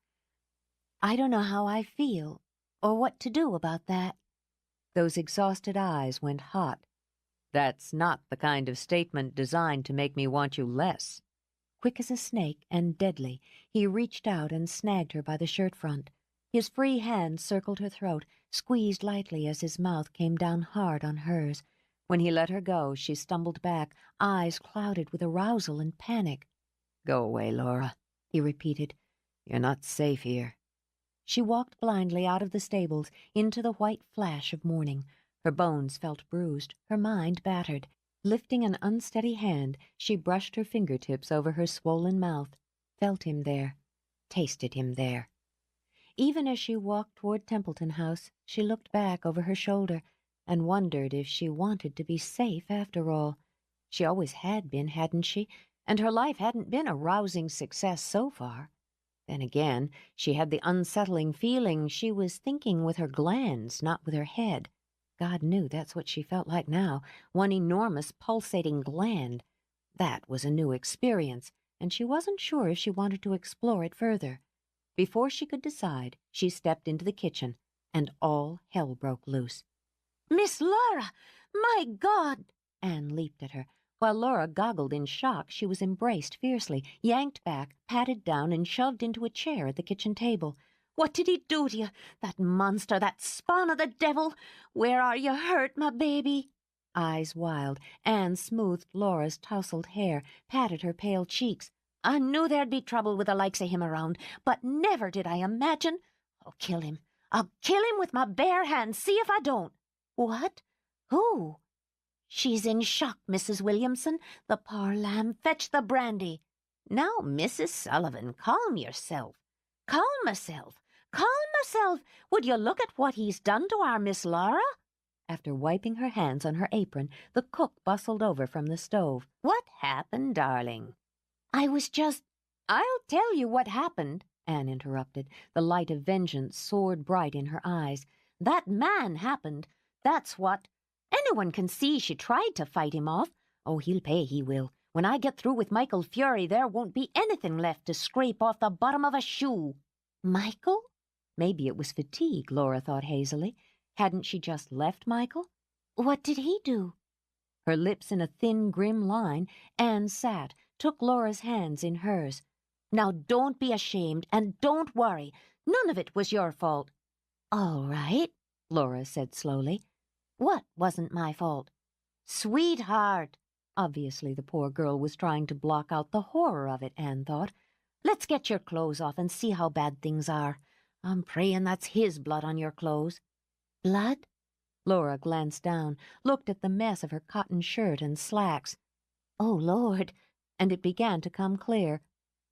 I don't know how I feel, or what to do about that." Those exhausted eyes went hot. That's not the kind of statement designed to make me want you less. Quick as a snake and deadly, he reached out and snagged her by the shirt front. His free hand circled her throat, squeezed lightly as his mouth came down hard on hers. When he let her go, she stumbled back, eyes clouded with arousal and panic. Go away, Laura, he repeated. You're not safe here. She walked blindly out of the stables into the white flash of morning. Her bones felt bruised, her mind battered. Lifting an unsteady hand, she brushed her fingertips over her swollen mouth, felt him there, tasted him there. Even as she walked toward Templeton House, she looked back over her shoulder and wondered if she wanted to be safe after all. She always had been, hadn't she? And her life hadn't been a rousing success so far. Then again, she had the unsettling feeling she was thinking with her glands, not with her head. God knew that's what she felt like now, one enormous pulsating gland. That was a new experience, and she wasn't sure if she wanted to explore it further. Before she could decide, she stepped into the kitchen, and all hell broke loose. "Miss Laura! My God!" Anne leaped at her. While Laura goggled in shock, she was embraced fiercely, yanked back, patted down, and shoved into a chair at the kitchen table. "What did he do to you? That monster, that spawn of the devil! Where are you hurt, my baby?" Eyes wild, Anne smoothed Laura's tousled hair, patted her pale cheeks. "I knew there'd be trouble with the likes of him around, but never did I imagine. I'll kill him. I'll kill him with my bare hands, see if I don't." "What? Who?" "She's in shock, Mrs. Williamson. The poor lamb. Fetch the brandy." "Now, Mrs. Sullivan, calm yourself." "Calm myself. Calm myself. Would you look at what he's done to our Miss Laura?" After wiping her hands on her apron, the cook bustled over from the stove. "What happened, darling?" "I was just—" "I'll tell you what happened," Anne interrupted. The light of vengeance soared bright in her eyes. "That man happened. That's what. Anyone can see she tried to fight him off. Oh, he'll pay, he will. When I get through with Michael Fury, there won't be anything left to scrape off the bottom of a shoe." "Michael?" Maybe it was fatigue, Laura thought hazily. Hadn't she just left Michael? "What did he do?" Her lips in a thin, grim line, Anne sat, took Laura's hands in hers. "Now don't be ashamed, and don't worry. None of it was your fault." "All right," Laura said slowly. "What wasn't my fault?" "Sweetheart." Obviously the poor girl was trying to block out the horror of it, Anne thought. "Let's get your clothes off and see how bad things are. I'm praying that's his blood on your clothes." "Blood?" Laura glanced down, looked at the mess of her cotton shirt and slacks. "Oh, Lord!" And it began to come clear.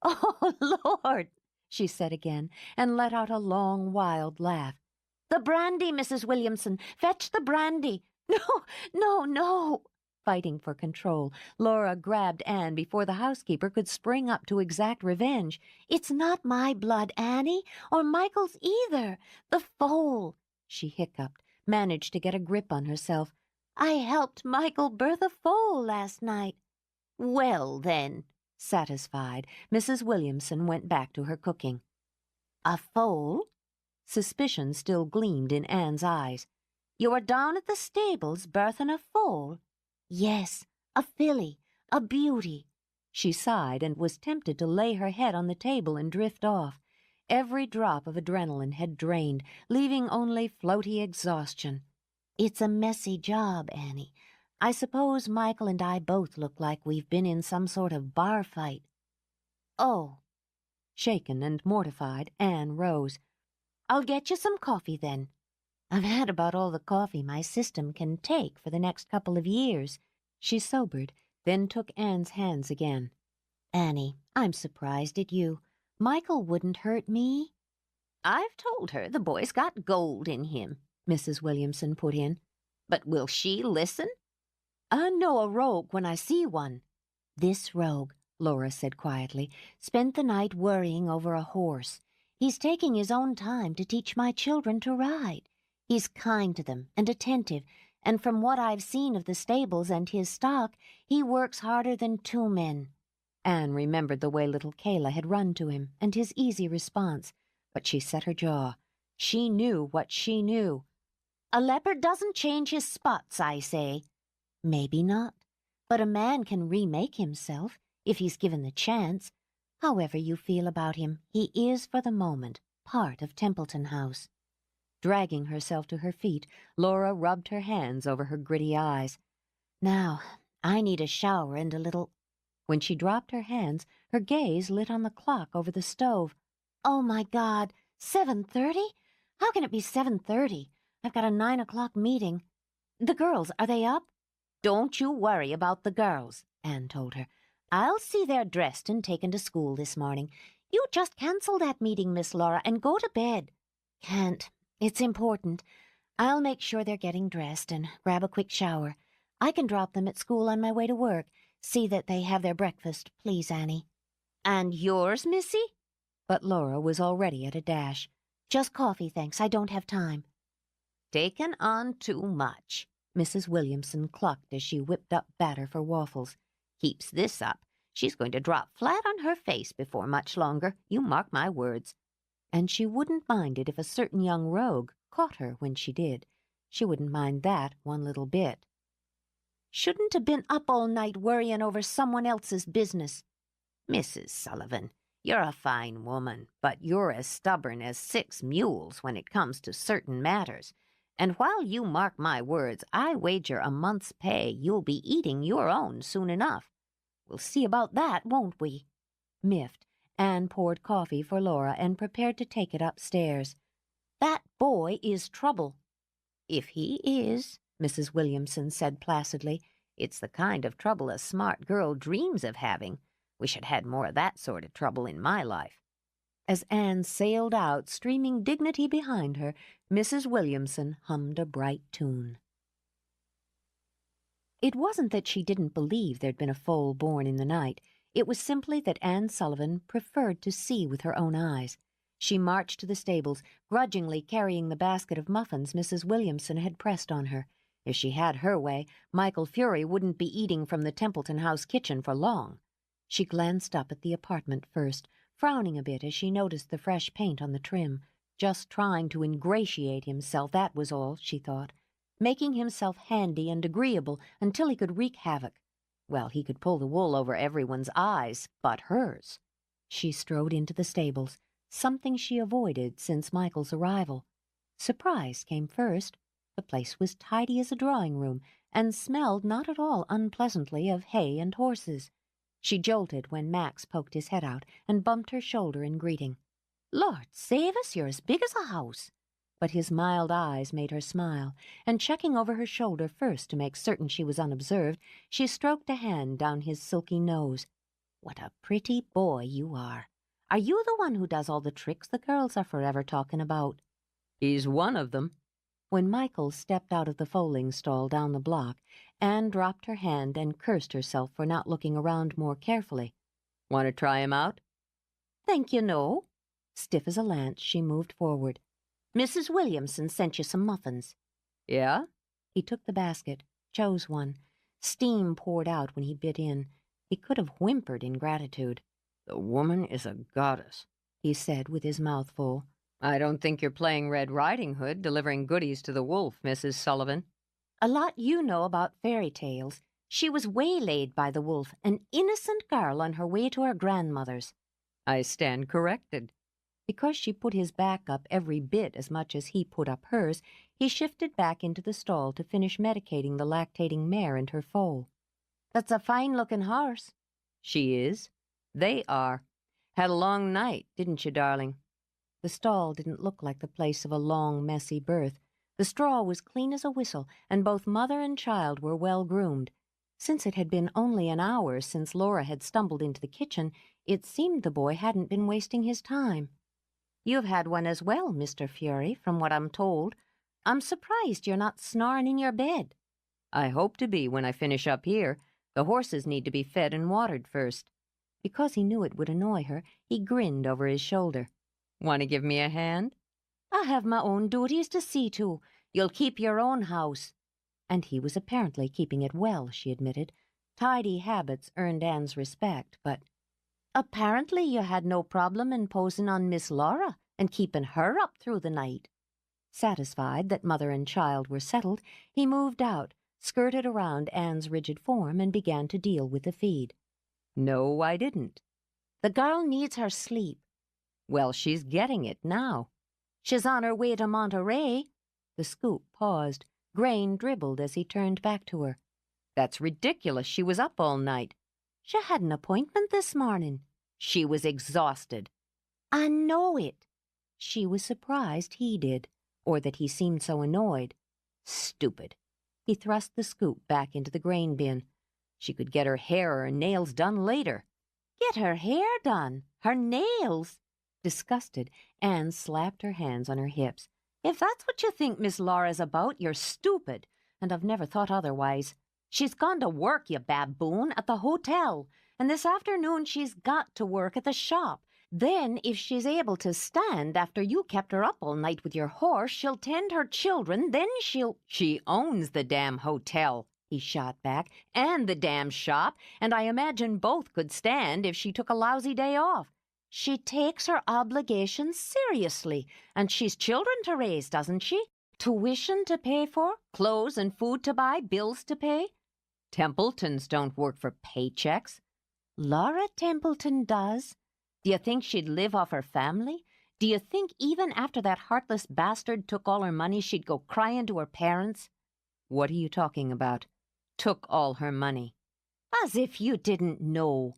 "Oh, Lord!" she said again, and let out a long, wild laugh. "The brandy, Mrs. Williamson. Fetch the brandy." "No, no, no." Fighting for control, Laura grabbed Anne before the housekeeper could spring up to exact revenge. "It's not my blood, Annie, or Michael's either. The foal," she hiccuped, managed to get a grip on herself. "I helped Michael birth a foal last night." "Well, then," satisfied, Mrs. Williamson went back to her cooking. "A foal?" Suspicion still gleamed in Anne's eyes. "You were down at the stables birthing a foal?" "Yes, a filly, a beauty." She sighed and was tempted to lay her head on the table and drift off. Every drop of adrenaline had drained, leaving only floaty exhaustion. "It's a messy job, Annie. I suppose Michael and I both look like we've been in some sort of bar fight." "Oh." Shaken and mortified, Anne rose. "I'll get you some coffee, then." "I've had about all the coffee my system can take for the next couple of years." She sobered, then took Anne's hands again. "Annie, I'm surprised at you. Michael wouldn't hurt me." "I've told her the boy's got gold in him," Mrs. Williamson put in. "But will she listen?" "I know a rogue when I see one." "This rogue," Laura said quietly, "spent the night worrying over a horse. He's taking his own time to teach my children to ride. He's kind to them and attentive, and from what I've seen of the stables and his stock, he works harder than two men." Anne remembered the way little Kayla had run to him and his easy response, but she set her jaw. She knew what she knew. "A leopard doesn't change his spots, I say." Maybe not, but a man can remake himself if he's given the chance. However you feel about him, he is, for the moment, part of Templeton House. Dragging herself to her feet, Laura rubbed her hands over her gritty eyes. Now, I need a shower and a little— When she dropped her hands, her gaze lit on the clock over the stove. Oh, my God, 7:30? How can it be 7:30? I've got a 9 o'clock meeting. The girls, are they up? Don't you worry about the girls, Anne told her. I'll see they're dressed and taken to school this morning. You just cancel that meeting, Miss Laura, and go to bed. Can't. It's important. I'll make sure they're getting dressed and grab a quick shower. I can drop them at school on my way to work. See that they have their breakfast, please, Annie. And yours, Missy? But Laura was already at a dash. Just coffee, thanks. I don't have time. Taken on too much, Mrs. Williamson clucked as she whipped up batter for waffles. Keeps this up, she's going to drop flat on her face before much longer. You mark my words. And she wouldn't mind it if a certain young rogue caught her when she did. She wouldn't mind that one little bit. Shouldn't have been up all night worrying over someone else's business. Mrs. Sullivan, you're a fine woman, but you're as stubborn as 6 mules when it comes to certain matters. And while you mark my words, I wager a month's pay you'll be eating your own soon enough. We'll see about that, won't we? Miffed, Anne poured coffee for Laura and prepared to take it upstairs. That boy is trouble. If he is, Mrs. Williamson said placidly, it's the kind of trouble a smart girl dreams of having. Wish I'd had more of that sort of trouble in my life. As Anne sailed out, streaming dignity behind her, Mrs. Williamson hummed a bright tune. It wasn't that she didn't believe there'd been a foal born in the night. It was simply that Anne Sullivan preferred to see with her own eyes. She marched to the stables, grudgingly carrying the basket of muffins Mrs. Williamson had pressed on her. If she had her way, Michael Fury wouldn't be eating from the Templeton House kitchen for long. She glanced up at the apartment first, frowning a bit as she noticed the fresh paint on the trim. Just trying to ingratiate himself, that was all, she thought. Making himself handy and agreeable until he could wreak havoc. Well, he could pull the wool over everyone's eyes but hers. She strode into the stables, something she avoided since Michael's arrival. Surprise came first. The place was tidy as a drawing-room and smelled not at all unpleasantly of hay and horses. She jolted when Max poked his head out and bumped her shoulder in greeting. Lord save us, you're as big as a house. But his mild eyes made her smile, and checking over her shoulder first to make certain she was unobserved, she stroked a hand down his silky nose. What a pretty boy you are. Are you the one who does all the tricks the girls are forever talking about? He's one of them. When Michael stepped out of the foaling stall down the block, Anne dropped her hand and cursed herself for not looking around more carefully. Want to try him out? Thank you, no. Stiff as a lance, she moved forward. Mrs. Williamson sent you some muffins. Yeah? He took the basket, chose one. Steam poured out when he bit in. He could have whimpered in gratitude. The woman is a goddess, he said with his mouth full. I don't think you're playing Red Riding Hood, delivering goodies to the wolf, Mrs. Sullivan. A lot you know about fairy tales. She was waylaid by the wolf, an innocent girl on her way to her grandmother's. I stand corrected. Because she put his back up every bit as much as he put up hers, he shifted back into the stall to finish medicating the lactating mare and her foal. That's a fine-looking horse. She is. They are. Had a long night, didn't you, darling? The stall didn't look like the place of a long, messy birth. The straw was clean as a whistle, and both mother and child were well groomed. Since it had been only an hour since Laura had stumbled into the kitchen, it seemed the boy hadn't been wasting his time. You've had one as well, Mr. Fury, from what I'm told. I'm surprised you're not snoring in your bed. I hope to be when I finish up here. The horses need to be fed and watered first. Because he knew it would annoy her, he grinned over his shoulder. Want to give me a hand? I have my own duties to see to. You'll keep your own house. And he was apparently keeping it well, she admitted. Tidy habits earned Anne's respect, but— Apparently you had no problem imposing on Miss Laura and keeping her up through the night. Satisfied that mother and child were settled, he moved out, skirted around Anne's rigid form and began to deal with the feed. No, I didn't. The girl needs her sleep. Well, she's getting it now. She's on her way to Monterey. The scoop paused. Grain dribbled as he turned back to her. That's ridiculous. She was up all night. She had an appointment this morning. She was exhausted. I know it. She was surprised he did, or that he seemed so annoyed. Stupid. He thrust the scoop back into the grain bin. She could get her hair or nails done later. Get her hair done? Her nails? Disgusted, Anne slapped her hands on her hips. If that's what you think Miss Laura's about, you're stupid, and I've never thought otherwise. She's gone to work, you baboon, at the hotel, and this afternoon she's got to work at the shop. Then, if she's able to stand after you kept her up all night with your horse, she'll tend her children, then she'll— She owns the damn hotel, he shot back, and the damn shop, and I imagine both could stand if she took a lousy day off. She takes her obligations seriously, and she's children to raise, doesn't she? Tuition to pay for, clothes and food to buy, bills to pay. Templetons don't work for paychecks. Laura Templeton does. Do you think she'd live off her family? Do you think even after that heartless bastard took all her money, she'd go crying to her parents? What are you talking about? Took all her money. As if you didn't know.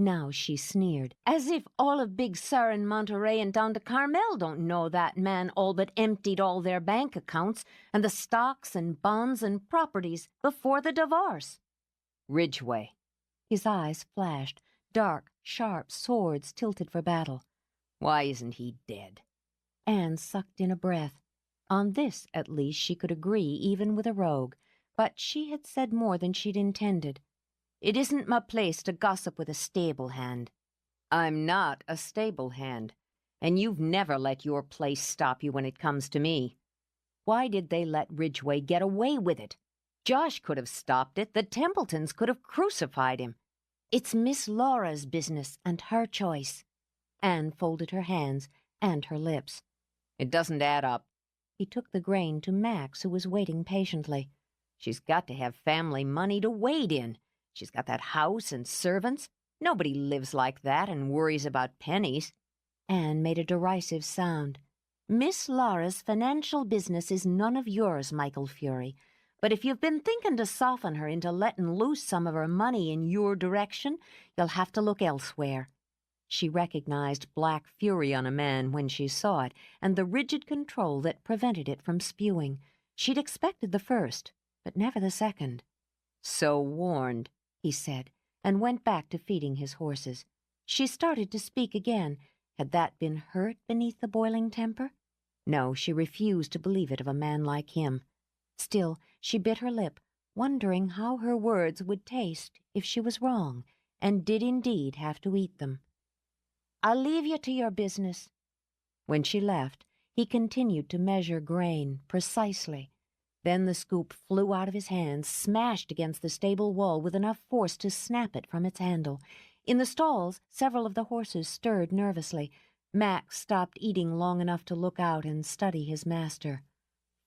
Now she sneered. As if all of Big Sur and Monterey and down to Carmel don't know that man all but emptied all their bank accounts and the stocks and bonds and properties before the divorce. Ridgway. His eyes flashed, dark, sharp swords tilted for battle. Why isn't he dead? Anne sucked in a breath. On this, at least, she could agree even with a rogue, but she had said more than she'd intended. It isn't my place to gossip with a stable hand. I'm not a stable hand, and you've never let your place stop you when it comes to me. Why did they let Ridgway get away with it? Josh could have stopped it. The Templetons could have crucified him. It's Miss Laura's business and her choice. Anne folded her hands and her lips. It doesn't add up. He took the grain to Max, who was waiting patiently. She's got to have family money to wade in. She's got that house and servants. Nobody lives like that and worries about pennies. Anne made a derisive sound. Miss Laura's financial business is none of yours, Michael Fury. But if you've been thinking to soften her into letting loose some of her money in your direction, you'll have to look elsewhere. She recognized black fury on a man when she saw it, and the rigid control that prevented it from spewing. She'd expected the first, but never the second. So warned, he said, and went back to feeding his horses. She started to speak again. Had that been hurt beneath the boiling temper? No, she refused to believe it of a man like him. Still, she bit her lip, wondering how her words would taste if she was wrong, and did indeed have to eat them. I'll leave you to your business. When she left, he continued to measure grain precisely. Then the scoop flew out of his hands, smashed against the stable wall with enough force to snap it from its handle. In the stalls, several of the horses stirred nervously. Max stopped eating long enough to look out and study his master.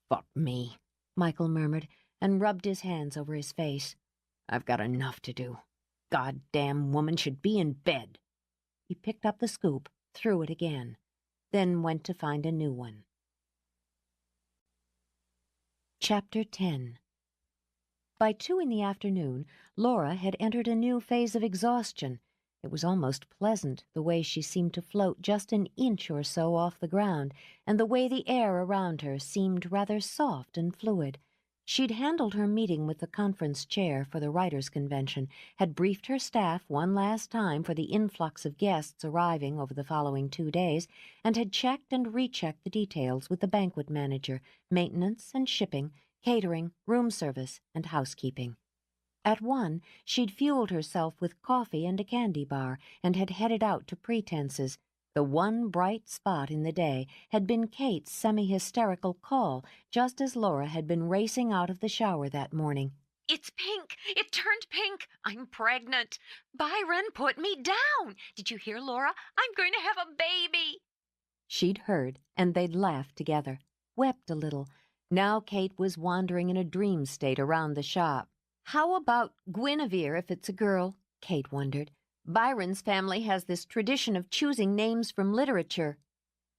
"Fuck me," Michael murmured, and rubbed his hands over his face. "I've got enough to do. Goddamn woman should be in bed." He picked up the scoop, threw it again, then went to find a new one. Chapter 10. By 2 in the afternoon, Laura had entered a new phase of exhaustion. It was almost pleasant, the way she seemed to float just an inch or so off the ground, and the way the air around her seemed rather soft and fluid. She'd handled her meeting with the conference chair for the writers' convention, had briefed her staff one last time for the influx of guests arriving over the following 2 days, and had checked and rechecked the details with the banquet manager, maintenance and shipping, catering, room service, and housekeeping. At 1, she'd fueled herself with coffee and a candy bar, and had headed out to Pretense's. The one bright spot in the day had been Kate's semi-hysterical call, just as Laura had been racing out of the shower that morning. "It's pink! It turned pink! I'm pregnant! Byron put me down! Did you hear, Laura? I'm going to have a baby!" She'd heard, and they'd laughed together, wept a little. Now Kate was wandering in a dream state around the shop. How about Guinevere if it's a girl? Kate wondered. Byron's family has this tradition of choosing names from literature.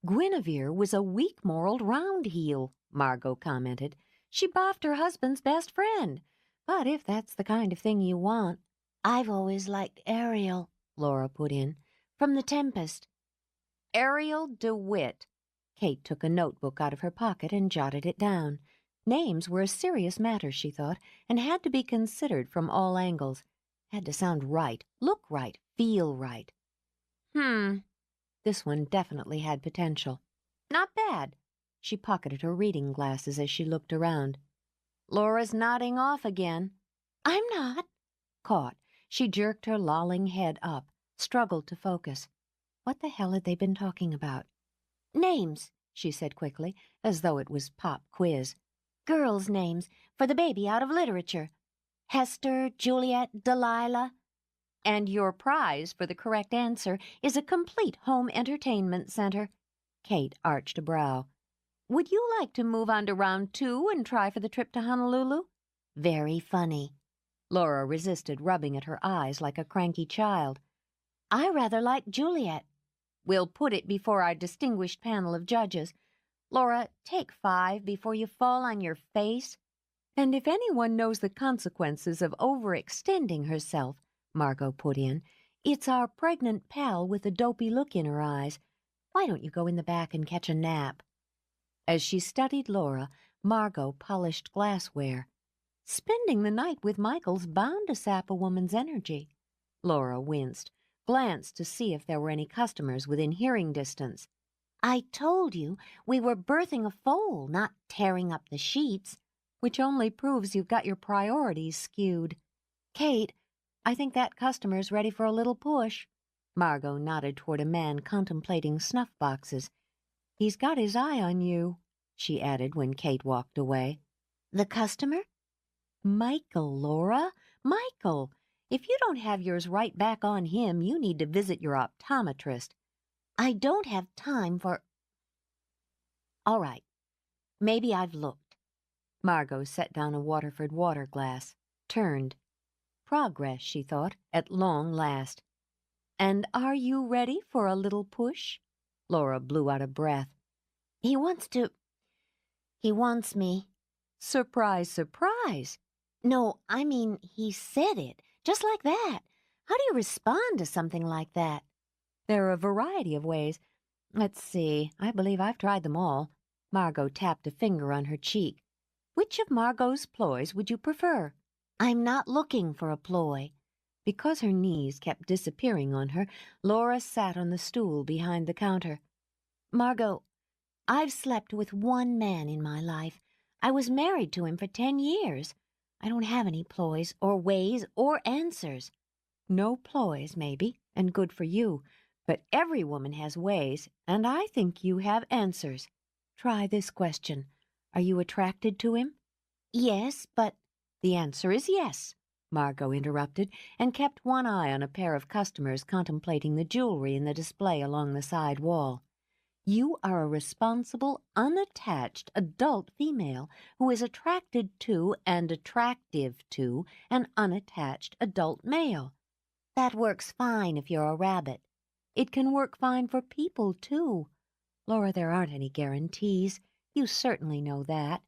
Guinevere was a weak-moraled round-heel, Margot commented. She boffed her husband's best friend. But if that's the kind of thing you want... I've always liked Ariel, Laura put in, from The Tempest. Ariel DeWitt. Kate took a notebook out of her pocket and jotted it down. Names were a serious matter, she thought, and had to be considered from all angles. Had to sound right, look right, feel right. This one definitely had potential. Not bad. She pocketed her reading glasses as she looked around. Laura's nodding off again. I'm not. Caught, she jerked her lolling head up, struggled to focus. What the hell had they been talking about? Names, she said quickly, as though it was pop quiz. Girls' names, for the baby out of literature. Hester, Juliet, Delilah. And your prize for the correct answer is a complete home entertainment center. Kate arched a brow. Would you like to move on to round 2 and try for the trip to Honolulu? Very funny. Laura resisted, rubbing at her eyes like a cranky child. I rather like Juliet. We'll put it before our distinguished panel of judges. Laura, take 5 before you fall on your face. And if anyone knows the consequences of overextending herself, Margot put in, it's our pregnant pal with the dopey look in her eyes. Why don't you go in the back and catch a nap? As she studied Laura, Margot polished glassware. Spending the night with Michael's bound to sap a woman's energy. Laura winced, glanced to see if there were any customers within hearing distance. I told you we were birthing a foal, not tearing up the sheets. Which only proves you've got your priorities skewed. Kate, I think that customer's ready for a little push. Margot nodded toward a man contemplating snuff boxes. He's got his eye on you, she added when Kate walked away. The customer? Michael, Laura. Michael. If you don't have yours right back on him, you need to visit your optometrist. I don't have time for... All right. Maybe I've looked. Margot set down a Waterford water glass, turned. Progress, she thought, at long last. And are you ready for a little push? Laura blew out a breath. He wants me. Surprise, surprise. No, I mean, he said it, just like that. How do you respond to something like that? There are a variety of ways. Let's see, I believe I've tried them all. Margot tapped a finger on her cheek. Which of Margot's ploys would you prefer? I'm not looking for a ploy. Because her knees kept disappearing on her, Laura sat on the stool behind the counter. Margot, I've slept with one man in my life. I was married to him for 10 years. I don't have any ploys or ways or answers. No ploys, maybe, and good for you. But every woman has ways, and I think you have answers. Try this question. Are you attracted to him? Yes, but... The answer is yes, Margot interrupted, and kept one eye on a pair of customers contemplating the jewelry in the display along the side wall. You are a responsible, unattached adult female who is attracted to and attractive to an unattached adult male. That works fine if you're a rabbit. It can work fine for people, too. Laura, there aren't any guarantees. You certainly know that.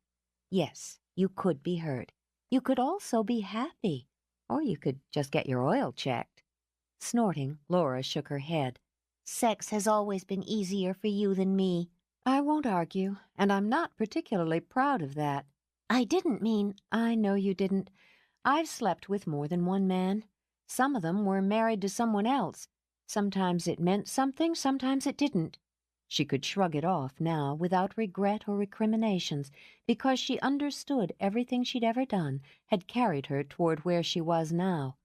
Yes, you could be hurt. You could also be happy. Or you could just get your oil checked. Snorting, Laura shook her head. Sex has always been easier for you than me. I won't argue, and I'm not particularly proud of that. I didn't mean... I know you didn't. I've slept with more than one man. Some of them were married to someone else. Sometimes it meant something, sometimes it didn't. She could shrug it off now without regret or recriminations, because she understood everything she'd ever done had carried her toward where she was now.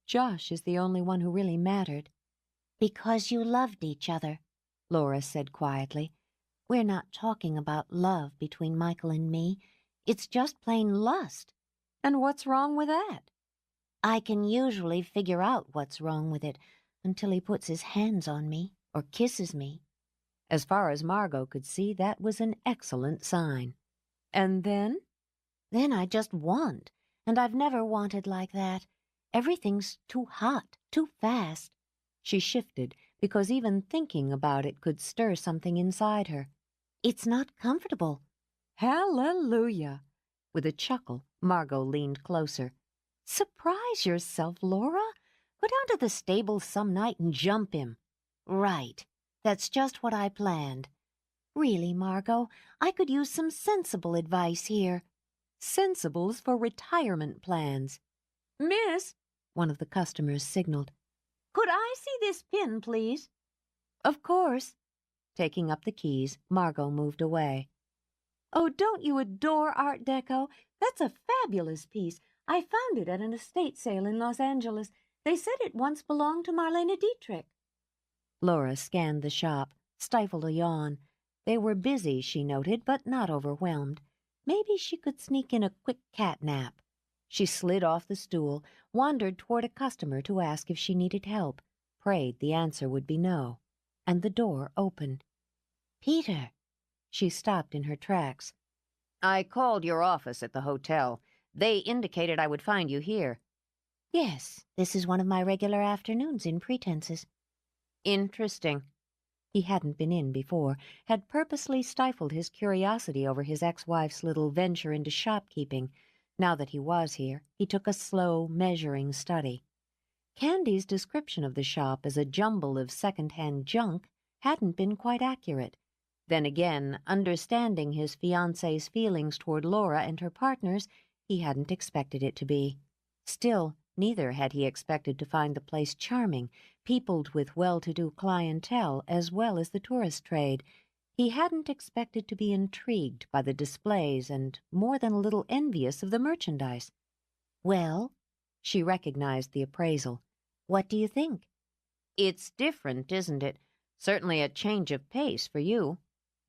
Josh is the only one who really mattered. Because you loved each other, Laura said quietly. We're not talking about love between Michael and me. It's just plain lust. And what's wrong with that? I can usually figure out what's wrong with it until he puts his hands on me or kisses me. As far as Margot could see, that was an excellent sign. And then? Then I just want, and I've never wanted like that. Everything's too hot, too fast. She shifted, because even thinking about it could stir something inside her. It's not comfortable. Hallelujah! With a chuckle, Margot leaned closer. Surprise yourself, Laura. Go down to the stable some night and jump him. Right. That's just what I planned. Really, Margot, I could use some sensible advice here. Sensibles for retirement plans. Miss, one of the customers signaled. Could I see this pin, please? Of course. Taking up the keys, Margot moved away. Oh, don't you adore Art Deco? That's a fabulous piece. I found it at an estate sale in Los Angeles. They said it once belonged to Marlene Dietrich. Laura scanned the shop, stifled a yawn. They were busy, she noted, but not overwhelmed. Maybe she could sneak in a quick cat nap. She slid off the stool, wandered toward a customer to ask if she needed help, prayed the answer would be no, and the door opened. Peter. She stopped in her tracks. I called your office at the hotel. They indicated I would find you here. Yes, this is one of my regular afternoons in Pretenses. Interesting. He hadn't been in before, had purposely stifled his curiosity over his ex-wife's little venture into shopkeeping. Now that he was here, he took a slow, measuring study. Candy's description of the shop as a jumble of second-hand junk hadn't been quite accurate. Then again, understanding his fiancée's feelings toward Laura and her partners, he hadn't expected it to be. Still, neither had he expected to find the place charming, peopled with well-to-do clientele as well as the tourist trade. He hadn't expected to be intrigued by the displays and more than a little envious of the merchandise. Well, she recognized the appraisal. What do you think? It's different, isn't it? Certainly a change of pace for you.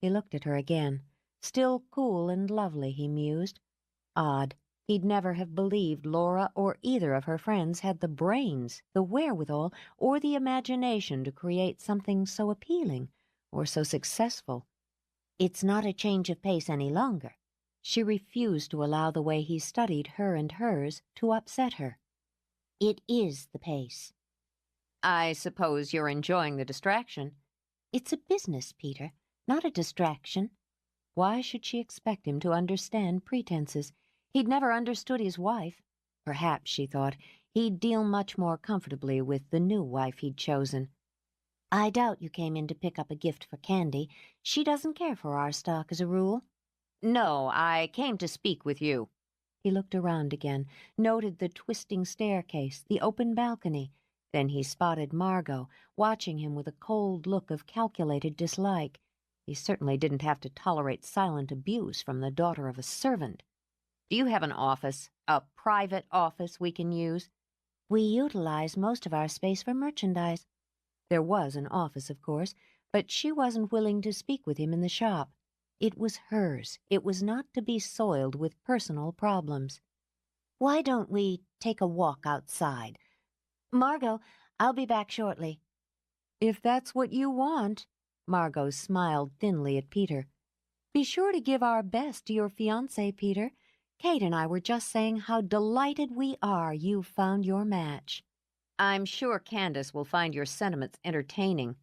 He looked at her again. Still cool and lovely, he mused. Odd. He'd never have believed Laura or either of her friends had the brains, the wherewithal, or the imagination to create something so appealing or so successful. It's not a change of pace any longer. She refused to allow the way he studied her and hers to upset her. It is the pace. I suppose you're enjoying the distraction. It's a business, Peter, not a distraction. Why should she expect him to understand pretenses? He'd never understood his wife. Perhaps, she thought, he'd deal much more comfortably with the new wife he'd chosen. I doubt you came in to pick up a gift for Candy. She doesn't care for our stock as a rule. No, I came to speak with you. He looked around again, noted the twisting staircase, the open balcony. Then he spotted Margot, watching him with a cold look of calculated dislike. He certainly didn't have to tolerate silent abuse from the daughter of a servant. Do you have an office, a private office we can use? We utilize most of our space for merchandise. There was an office, of course, but she wasn't willing to speak with him in the shop. It was hers. It was not to be soiled with personal problems. Why don't we take a walk outside? Margot, I'll be back shortly. If that's what you want. Margot smiled thinly at Peter. Be sure to give our best to your fiancé, Peter. Kate and I were just saying how delighted we are you found your match. I'm sure Candace will find your sentiments entertaining.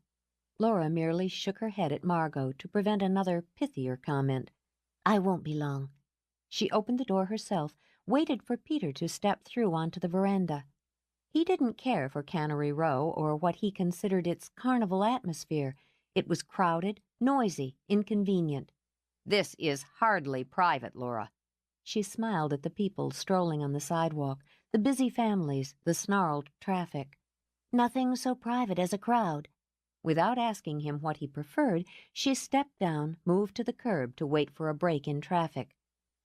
Laura merely shook her head at Margot to prevent another pithier comment. I won't be long. She opened the door herself, waited for Peter to step through onto the veranda. He didn't care for Cannery Row or what he considered its carnival atmosphere. It was crowded, noisy, inconvenient. This is hardly private, Laura. She smiled at the people strolling on the sidewalk, the busy families, the snarled traffic. Nothing so private as a crowd. Without asking him what he preferred, she stepped down, moved to the curb to wait for a break in traffic.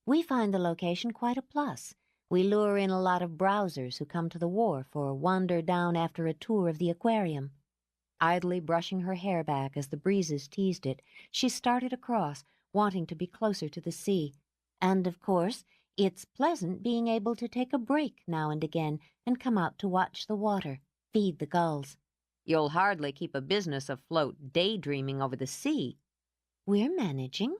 We find the location quite a plus. We lure in a lot of browsers who come to the wharf or wander down after a tour of the aquarium. Idly brushing her hair back as the breezes teased it, she started across, wanting to be closer to the sea. And, of course, it's pleasant being able to take a break now and again and come out to watch the water, feed the gulls. You'll hardly keep a business afloat daydreaming over the sea. We're managing.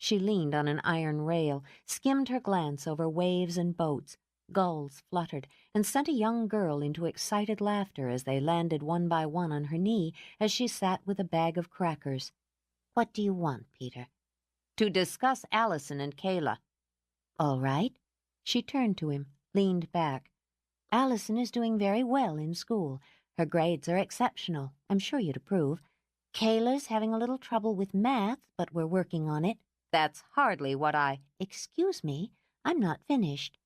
She leaned on an iron rail, skimmed her glance over waves and boats. Gulls fluttered, and sent a young girl into excited laughter as they landed one by one on her knee as she sat with a bag of crackers. What do you want, Peter? To discuss Allison and Kayla. All right. She turned to him, leaned back. Allison is doing very well in school. Her grades are exceptional. I'm sure you'd approve. Kayla's having a little trouble with math, but we're working on it. That's hardly what I... Excuse me, I'm not finished.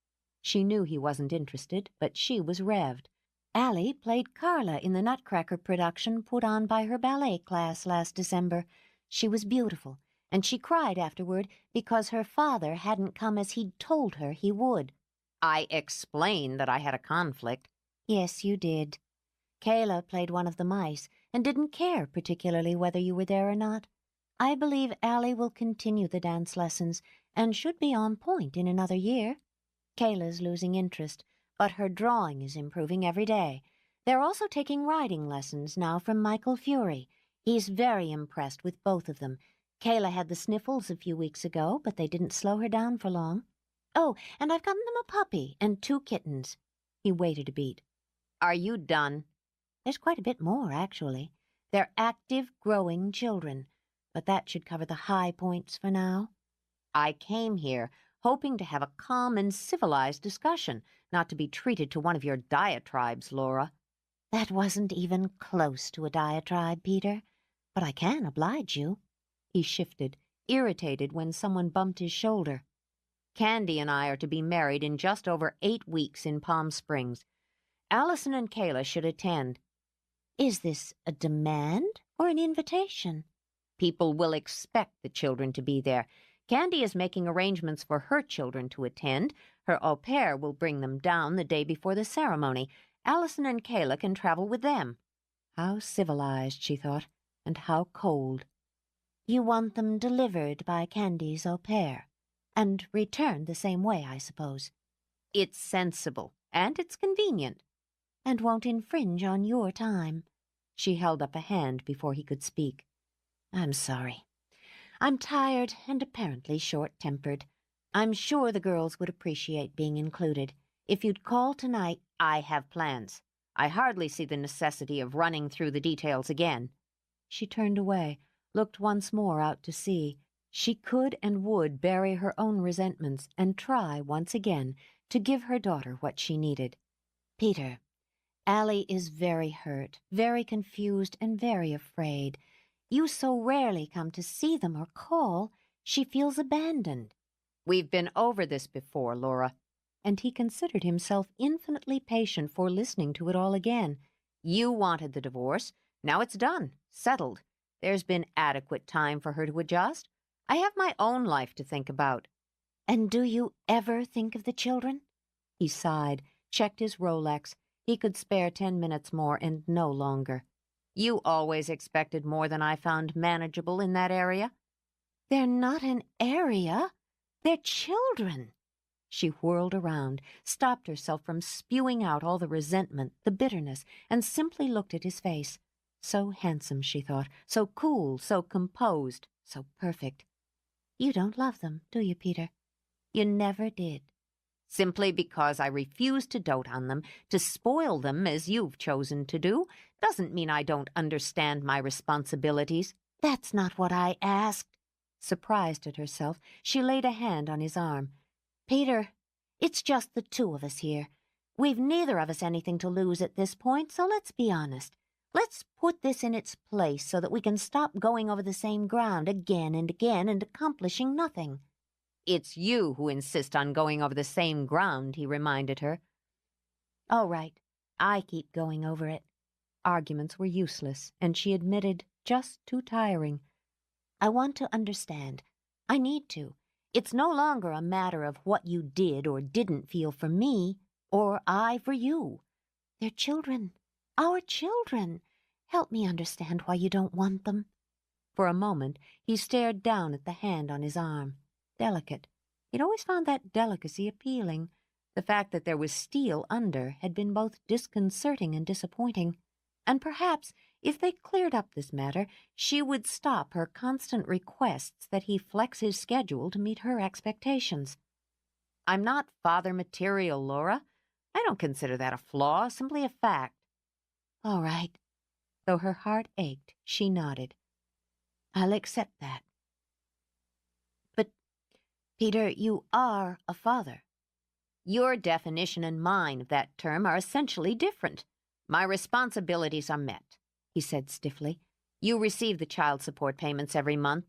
She knew he wasn't interested, but she was revved. Allie played Carla in the Nutcracker production put on by her ballet class last December. She was beautiful, and she cried afterward because her father hadn't come as he'd told her he would. I explained that I had a conflict. Yes, you did. Kayla played one of the mice and didn't care particularly whether you were there or not. I believe Allie will continue the dance lessons and should be on point in another year. Kayla's losing interest, but her drawing is improving every day. They're also taking riding lessons now from Michael Fury. He's very impressed with both of them. Kayla had the sniffles a few weeks ago, but they didn't slow her down for long. Oh, and I've gotten them a puppy and 2 kittens. He waited a beat. Are you done? There's quite a bit more, actually. They're active, growing children, but that should cover the high points for now. I came here hoping to have a calm and civilized discussion, not to be treated to one of your diatribes, Laura. That wasn't even close to a diatribe, Peter, but I can oblige you. He shifted, irritated when someone bumped his shoulder. Candy and I are to be married in just over 8 weeks in Palm Springs. Allison and Kayla should attend. Is this a demand or an invitation? People will expect the children to be there. Candy is making arrangements for her children to attend. Her au pair will bring them down the day before the ceremony. Allison and Kayla can travel with them. How civilized, she thought, and how cold. You want them delivered by Candy's au pair, and returned the same way, I suppose. It's sensible, and it's convenient. And won't infringe on your time. She held up a hand before he could speak. I'm sorry. I'm tired and apparently short-tempered. I'm sure the girls would appreciate being included. If you'd call tonight... I have plans. I hardly see the necessity of running through the details again. She turned away, looked once more out to sea. She could and would bury her own resentments and try once again to give her daughter what she needed. Peter, Allie is very hurt, very confused, and very afraid. You so rarely come to see them or call, she feels abandoned. We've been over this before, Laura. And he considered himself infinitely patient for listening to it all again. You wanted the divorce. Now it's done, settled. There's been adequate time for her to adjust. I have my own life to think about. And do you ever think of the children? He sighed, checked his Rolex. He could spare 10 minutes more and no longer. You always expected more than I found manageable in that area. They're not an area. They're children. She whirled around, stopped herself from spewing out all the resentment, the bitterness, and simply looked at his face. So handsome, she thought, so cool, so composed, so perfect. You don't love them, do you, Peter? You never did. Simply because I refuse to dote on them, to spoil them as you've chosen to do, doesn't mean I don't understand my responsibilities. That's not what I asked. Surprised at herself, she laid a hand on his arm. Peter, it's just the 2 of us here. We've neither of us anything to lose at this point, so let's be honest. Let's put this in its place so that we can stop going over the same ground again and again and accomplishing nothing. It's you who insist on going over the same ground, he reminded her. All right, I keep going over it. Arguments were useless, and she admitted just too tiring. I want to understand. I need to. It's no longer a matter of what you did or didn't feel for me, or I for you. They're children. Our children. Help me understand why you don't want them. For a moment, he stared down at the hand on his arm. Delicate. He'd always found that delicacy appealing. The fact that there was steel under had been both disconcerting and disappointing. And perhaps If they cleared up this matter, she would stop her constant requests that he flex his schedule to meet her expectations. I'm not father material, Laura. I don't consider that a flaw, simply a fact. All right. Though her heart ached, she nodded. I'll accept that. But, Peter, you are a father. Your definition and mine of that term are essentially different. My responsibilities are met, he said stiffly. You receive the child support payments every month.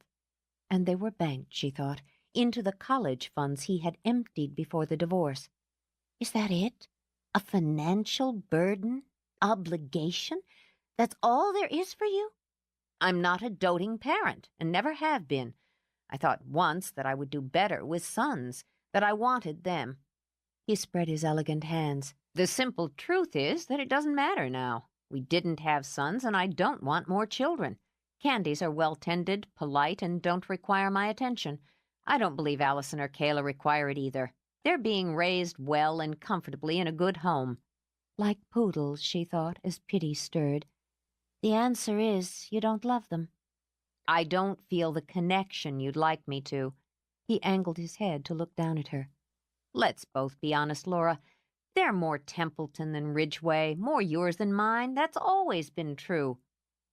And they were banked, she thought, into the college funds he had emptied before the divorce. Is that it? A financial burden? Obligation? That's all there is for you? I'm not a doting parent, and never have been. I thought once that I would do better with sons, that I wanted them. He spread his elegant hands. The simple truth is that it doesn't matter now. We didn't have sons, and I don't want more children. Candies are well-tended, polite, and don't require my attention. I don't believe Allison or Kayla require it either. They're being raised well and comfortably in a good home. Like poodles, she thought, as pity stirred. The answer is you don't love them. I don't feel the connection you'd like me to. He angled his head to look down at her. Let's both be honest, Laura. They're more Templeton than Ridgway, more yours than mine. That's always been true.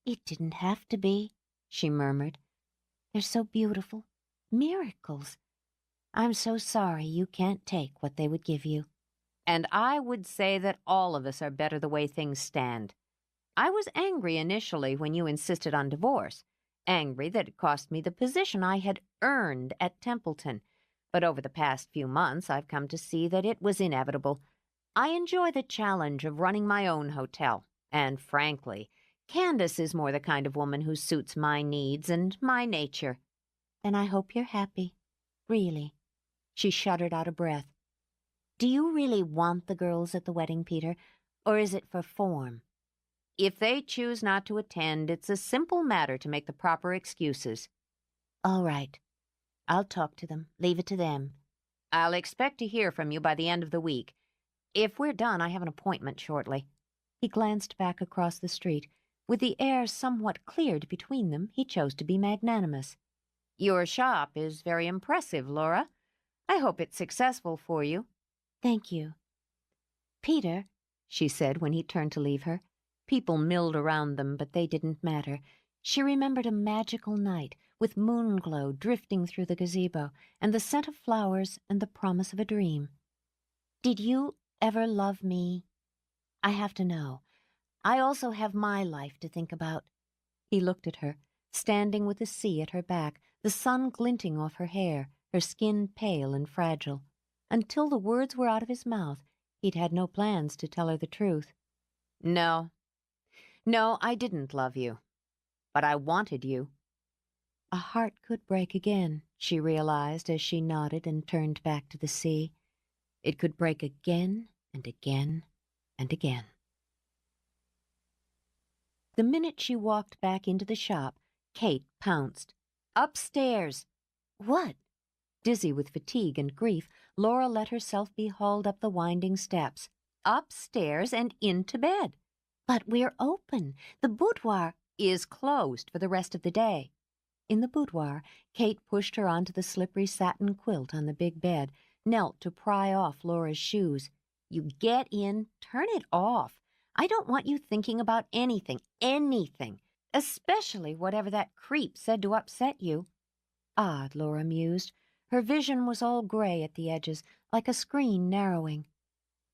It didn't have to be, she murmured. They're so beautiful. Miracles. I'm so sorry you can't take what they would give you. And I would say that all of us are better the way things stand. I was angry initially when you insisted on divorce, angry that it cost me the position I had earned at Templeton. But over the past few months, I've come to see that it was inevitable. I enjoy the challenge of running my own hotel, and frankly, Candace is more the kind of woman who suits my needs and my nature. Then I hope you're happy. Really. She shuddered out of breath. Do you really want the girls at the wedding, Peter, or is it for form? If they choose not to attend, it's a simple matter to make the proper excuses. All right. I'll talk to them. Leave it to them. I'll expect to hear from you by the end of the week. If we're done, I have an appointment shortly. He glanced back across the street. With the air somewhat cleared between them, he chose to be magnanimous. Your shop is very impressive, Laura. I hope it's successful for you. Thank you. Peter, she said when he turned to leave her. People milled around them, but they didn't matter. She remembered a magical night, with moonglow drifting through the gazebo, and the scent of flowers and the promise of a dream. Did you ever love me? I have to know. I also have my life to think about. He looked at her, standing with the sea at her back, the sun glinting off her hair, her skin pale and fragile. Until the words were out of his mouth, he'd had no plans to tell her the truth. No, I didn't love you. But I wanted you. A heart could break again, she realized as she nodded and turned back to the sea. It could break again and again and again. The minute she walked back into the shop, Kate pounced. Upstairs! What? Dizzy with fatigue and grief, Laura let herself be hauled up the winding steps. Upstairs and into bed. But we're open. The boudoir is closed for the rest of the day. In the boudoir, Kate pushed her onto the slippery satin quilt on the big bed, knelt to pry off Laura's shoes. You get in, turn it off. I don't want you thinking about anything, especially whatever that creep said to upset you. Odd, Laura mused. Her vision was all gray at the edges, like a screen narrowing.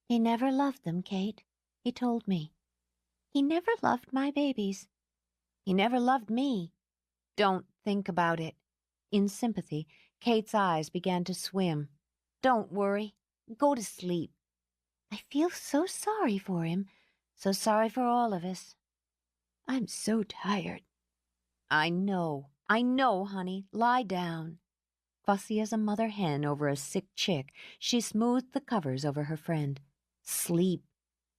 He never loved them, Kate. He told me. He never loved my babies. He never loved me. Don't think about it. In sympathy, Kate's eyes began to swim. Don't worry. Go to sleep. I feel so sorry for him. So sorry for all of us. I'm so tired. I know, honey. Lie down. Fussy as a mother hen over a sick chick, she smoothed the covers over her friend. Sleep.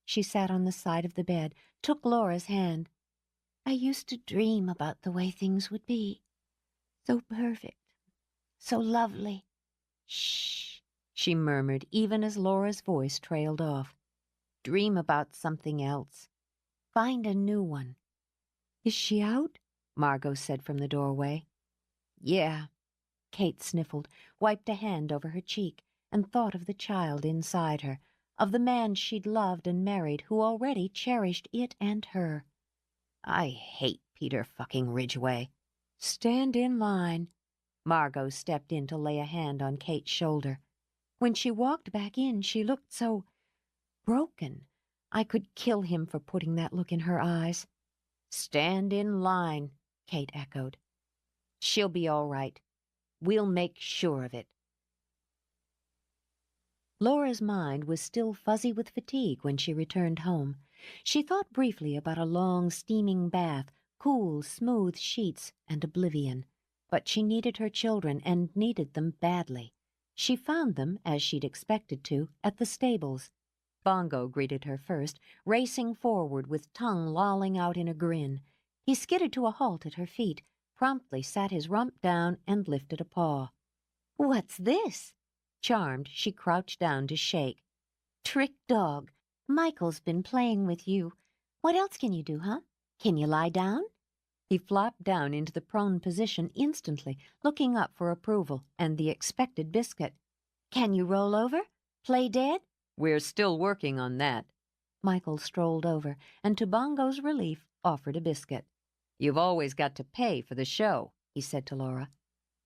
She sat on the side of the bed, took Laura's hand. I used to dream about the way things would be. So perfect. So lovely. Shh, she murmured, even as Laura's voice trailed off. Dream about something else. Find a new one. Is she out? Margot said from the doorway. Yeah. Kate sniffled, wiped a hand over her cheek, and thought of the child inside her, of the man she'd loved and married who already cherished it and her. I hate Peter fucking Ridgway. Stand in line. Margot stepped in to lay a hand on Kate's shoulder. When she walked back in, she looked so broken. I could kill him for putting that look in her eyes. Stand in line, Kate echoed. She'll be all right. We'll make sure of it. Laura's mind was still fuzzy with fatigue when she returned home. She thought briefly about a long, steaming bath, cool, smooth sheets, and oblivion. But she needed her children, and needed them badly. She found them, as she'd expected to, at the stables. Bongo greeted her first, racing forward with tongue lolling out in a grin. He skidded to a halt at her feet, promptly sat his rump down, and lifted a paw. What's this? Charmed, she crouched down to shake. Trick dog. Michael's been playing with you. What else can you do, huh? Can you lie down? He flopped down into the prone position instantly, looking up for approval and the expected biscuit. Can you roll over? Play dead? We're still working on that. Michael strolled over, and to Bongo's relief, offered a biscuit. You've always got to pay for the show, he said to Laura.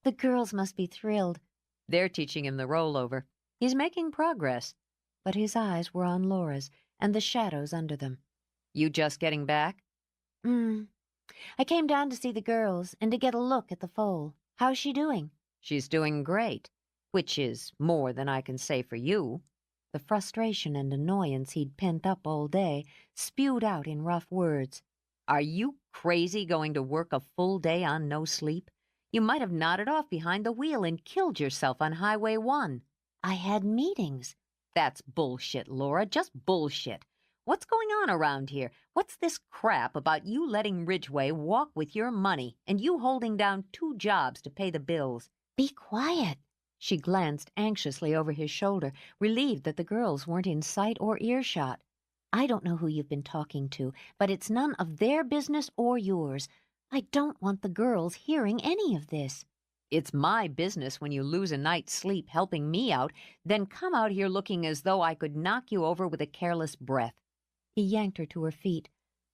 The girls must be thrilled. They're teaching him the rollover. He's making progress. But his eyes were on Laura's, and the shadows under them. You just getting back? I came down to see the girls and to get a look at the foal. How's she doing? She's doing great, which is more than I can say for you. The frustration and annoyance he'd pent up all day spewed out in rough words. Are you crazy going to work a full day on no sleep? You might have nodded off behind the wheel and killed yourself on Highway 1. I had meetings. That's bullshit, Laura, just bullshit. What's going on around here? What's this crap about you letting Ridgway walk with your money and you holding down 2 jobs to pay the bills? Be quiet. She glanced anxiously over his shoulder, relieved that the girls weren't in sight or earshot. I don't know who you've been talking to, but it's none of their business or yours. I don't want the girls hearing any of this. It's my business when you lose a night's sleep helping me out, then come out here looking as though I could knock you over with a careless breath. He yanked her to her feet.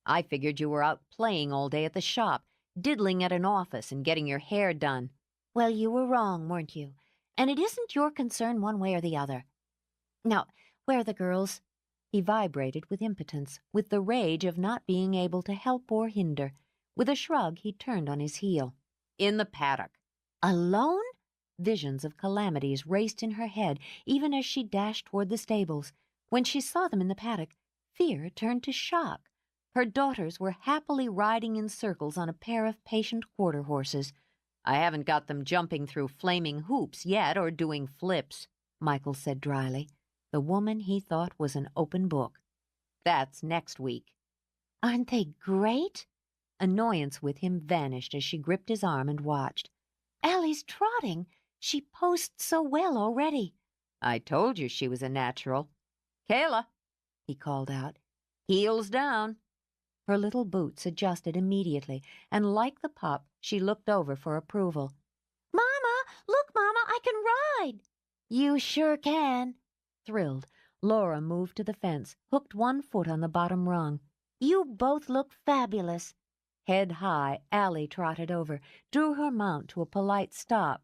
I figured you were out playing all day at the shop, diddling at an office and getting your hair done. Well, you were wrong, weren't you? And it isn't your concern one way or the other. Now, where are the girls? He vibrated with impotence, with the rage of not being able to help or hinder. With a shrug, he turned on his heel. In the paddock. Alone? Visions of calamities raced in her head, even as she dashed toward the stables. When she saw them in the paddock, fear turned to shock. Her daughters were happily riding in circles on a pair of patient quarter horses. I haven't got them jumping through flaming hoops yet or doing flips, Michael said dryly. The woman he thought was an open book. That's next week. Aren't they great? Annoyance with him vanished as she gripped his arm and watched. Allie's trotting. She posts so well already. I told you she was a natural. Kayla, he called out. Heels down. Her little boots adjusted immediately, and like the pup, she looked over for approval. Mama, look, Mama, I can ride. You sure can. Thrilled, Laura moved to the fence, hooked one foot on the bottom rung. You both look fabulous. Head high, Allie trotted over, drew her mount to a polite stop.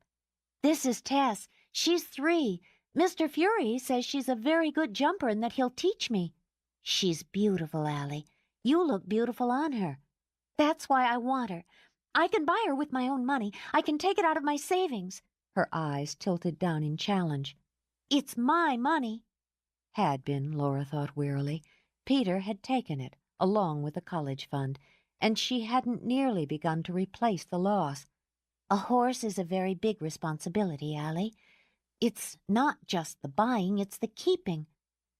This is Tess. She's 3. Mr. Fury says she's a very good jumper and that he'll teach me. She's beautiful, Allie. You look beautiful on her. That's why I want her. I can buy her with my own money. I can take it out of my savings. Her eyes tilted down in challenge. It's my money. Had been, Laura thought wearily. Peter had taken it, along with the college fund, and she hadn't nearly begun to replace the loss. A horse is a very big responsibility, Allie. It's not just the buying, it's the keeping.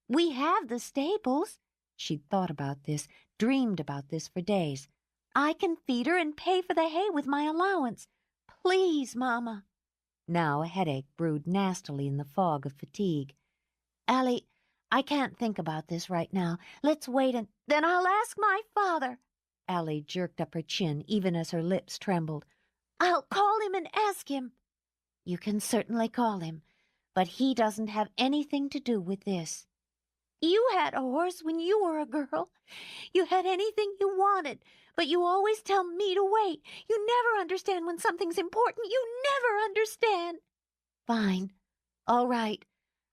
We have the stables. She'd thought about this, dreamed about this for days. I can feed her and pay for the hay with my allowance. Please, Mama. Now a headache brewed nastily in the fog of fatigue. Allie, I can't think about this right now. Let's wait and then I'll ask my father. Allie jerked up her chin even as her lips trembled. "I'll call him and ask him." "You can certainly call him, but he doesn't have anything to do with this." "You had a horse when you were a girl. You had anything you wanted, but you always tell me to wait. You never understand when something's important. You never understand." "Fine. All right.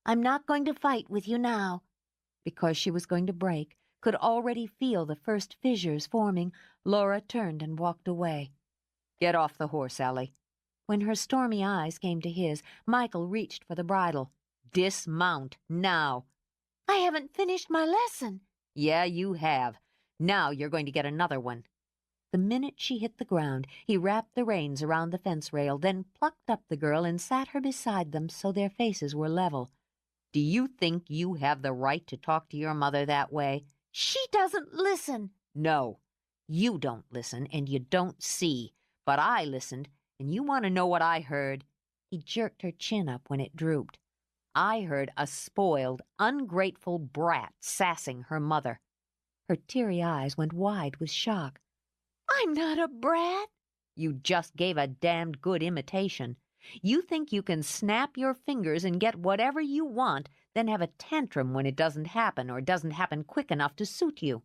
I'm not going to fight with you now." Because she was going to break, could already feel the first fissures forming, Laura turned and walked away. Get off the horse, Allie. When her stormy eyes came to his, Michael reached for the bridle. Dismount, now. "I haven't finished my lesson." Yeah, you have. Now you're going to get another one. The minute she hit the ground, he wrapped the reins around the fence rail, then plucked up the girl and sat her beside them so their faces were level. Do you think you have the right to talk to your mother that way? "She doesn't listen." No, you don't listen and you don't see. But I listened, and you want to know what I heard? He jerked her chin up when it drooped. I heard a spoiled, ungrateful brat sassing her mother. Her teary eyes went wide with shock. "I'm not a brat." You just gave a damned good imitation. You think you can snap your fingers and get whatever you want, then have a tantrum when it doesn't happen or doesn't happen quick enough to suit you.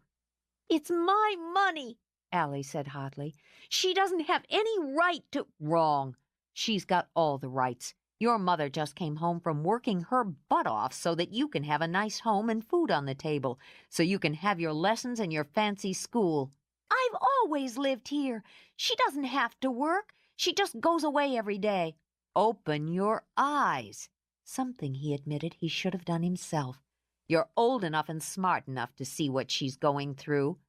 "It's my money," Allie said hotly. "She doesn't have any right to—" Wrong. She's got all the rights. Your mother just came home from working her butt off so that you can have a nice home and food on the table, so you can have your lessons and your fancy school. "I've always lived here. She doesn't have to work. She just goes away every day." Open your eyes. Something, he admitted, he should have done himself. You're old enough and smart enough to see what she's going through.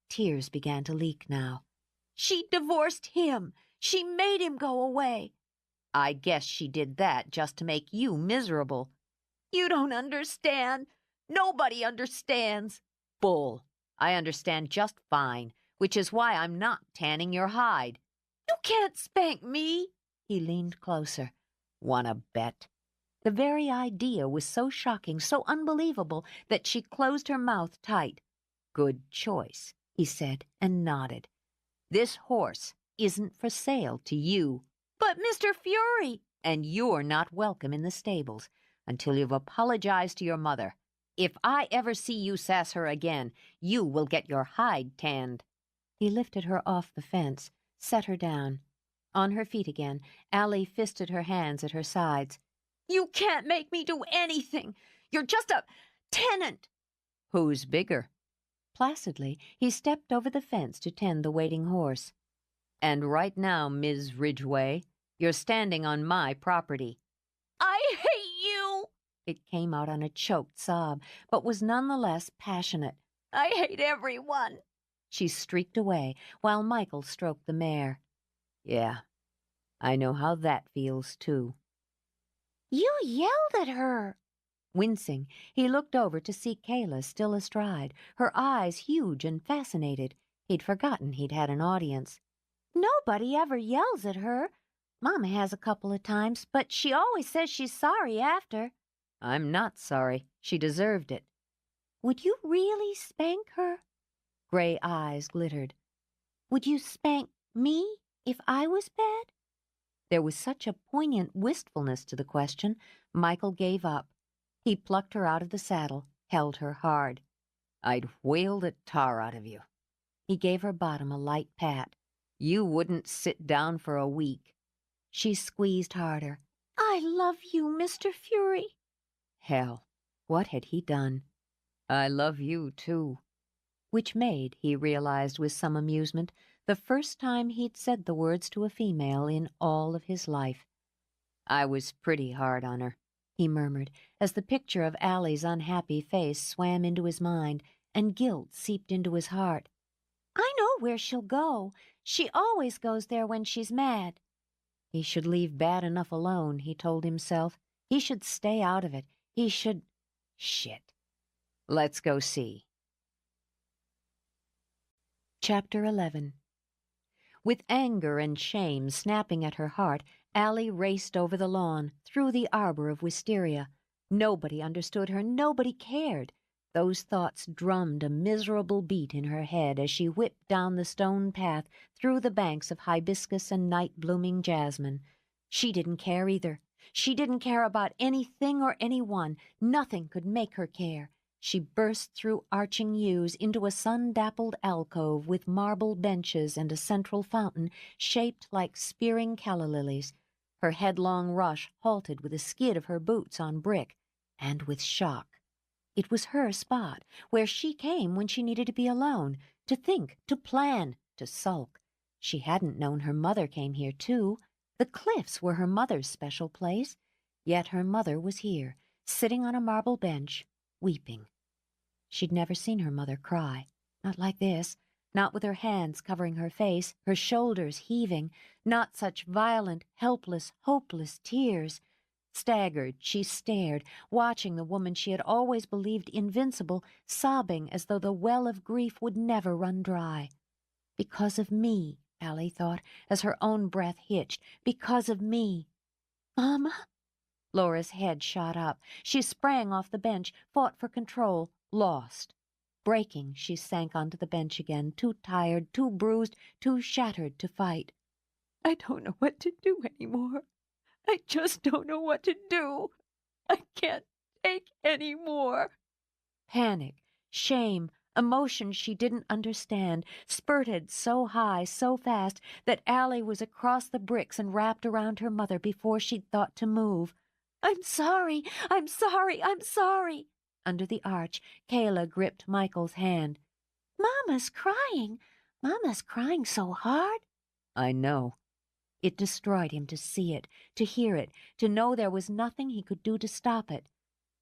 Tears began to leak now. "She divorced him. She made him go away." I guess she did that just to make you miserable. "You don't understand. Nobody understands." Bull. I understand just fine, which is why I'm not tanning your hide. "You can't spank me." He leaned closer. Wanna bet? The very idea was so shocking, so unbelievable, that she closed her mouth tight. Good choice, he said, and nodded. This horse isn't for sale to you. "But Mr. Fury—" And you're not welcome in the stables until you've apologized to your mother. If I ever see you sass her again, you will get your hide tanned. He lifted her off the fence, set her down. On her feet again, Allie fisted her hands at her sides. "You can't make me do anything. You're just a tenant." Who's bigger? Placidly, he stepped over the fence to tend the waiting horse. And right now, Ms. Ridgway, you're standing on my property. "I hate you." It came out on a choked sob, but was nonetheless passionate. "I hate everyone." She streaked away, while Michael stroked the mare. Yeah, I know how that feels, too. "You yelled at her." Wincing, he looked over to see Kayla still astride, her eyes huge and fascinated. He'd forgotten he'd had an audience. "Nobody ever yells at her. Mama has a couple of times, but she always says she's sorry after." I'm not sorry. She deserved it. "Would you really spank her?" Gray eyes glittered. "Would you spank me if I was bad?" There was such a poignant wistfulness to the question, Michael gave up. He plucked her out of the saddle, held her hard. I'd whale the tar out of you. He gave her bottom a light pat. You wouldn't sit down for a week. She squeezed harder. "I love you, Mr. Fury." Hell, what had he done? I love you, too. Which made, he realized with some amusement, the first time he'd said the words to a female in all of his life. I was pretty hard on her, he murmured, as the picture of Allie's unhappy face swam into his mind and guilt seeped into his heart. "I know where she'll go. She always goes there when she's mad." He should leave bad enough alone, he told himself. He should stay out of it. He should... Shit. Let's go see. Chapter 11. With anger and shame snapping at her heart, Allie raced over the lawn, through the arbor of wisteria. Nobody understood her, nobody cared. Those thoughts drummed a miserable beat in her head as she whipped down the stone path through the banks of hibiscus and night-blooming jasmine. She didn't care either. She didn't care about anything or anyone. Nothing could make her care. She burst through arching yews into a sun-dappled alcove with marble benches and a central fountain shaped like spearing calla lilies. Her headlong rush halted with a skid of her boots on brick, and with shock. It was her spot, where she came when she needed to be alone, to think, to plan, to sulk. She hadn't known her mother came here, too. The cliffs were her mother's special place. Yet her mother was here, sitting on a marble bench, weeping. She'd never seen her mother cry, not like this, not with her hands covering her face, her shoulders heaving, not such violent, helpless, hopeless tears. Staggered, she stared, watching the woman she had always believed invincible, sobbing as though the well of grief would never run dry. Because of me, Allie thought, as her own breath hitched, because of me. Mama? Laura's head shot up. She sprang off the bench, fought for control, lost. Breaking, she sank onto the bench again, too tired, too bruised, too shattered to fight. I don't know what to do anymore. I just don't know what to do. I can't take any more. Panic, shame, emotions she didn't understand, spurted so high, so fast, that Allie was across the bricks and wrapped around her mother before she'd thought to move. I'm sorry, I'm sorry, I'm sorry. Under the arch, Kayla gripped Michael's hand. Mama's crying. Mama's crying so hard. I know. It destroyed him to see it, to hear it, to know there was nothing he could do to stop it.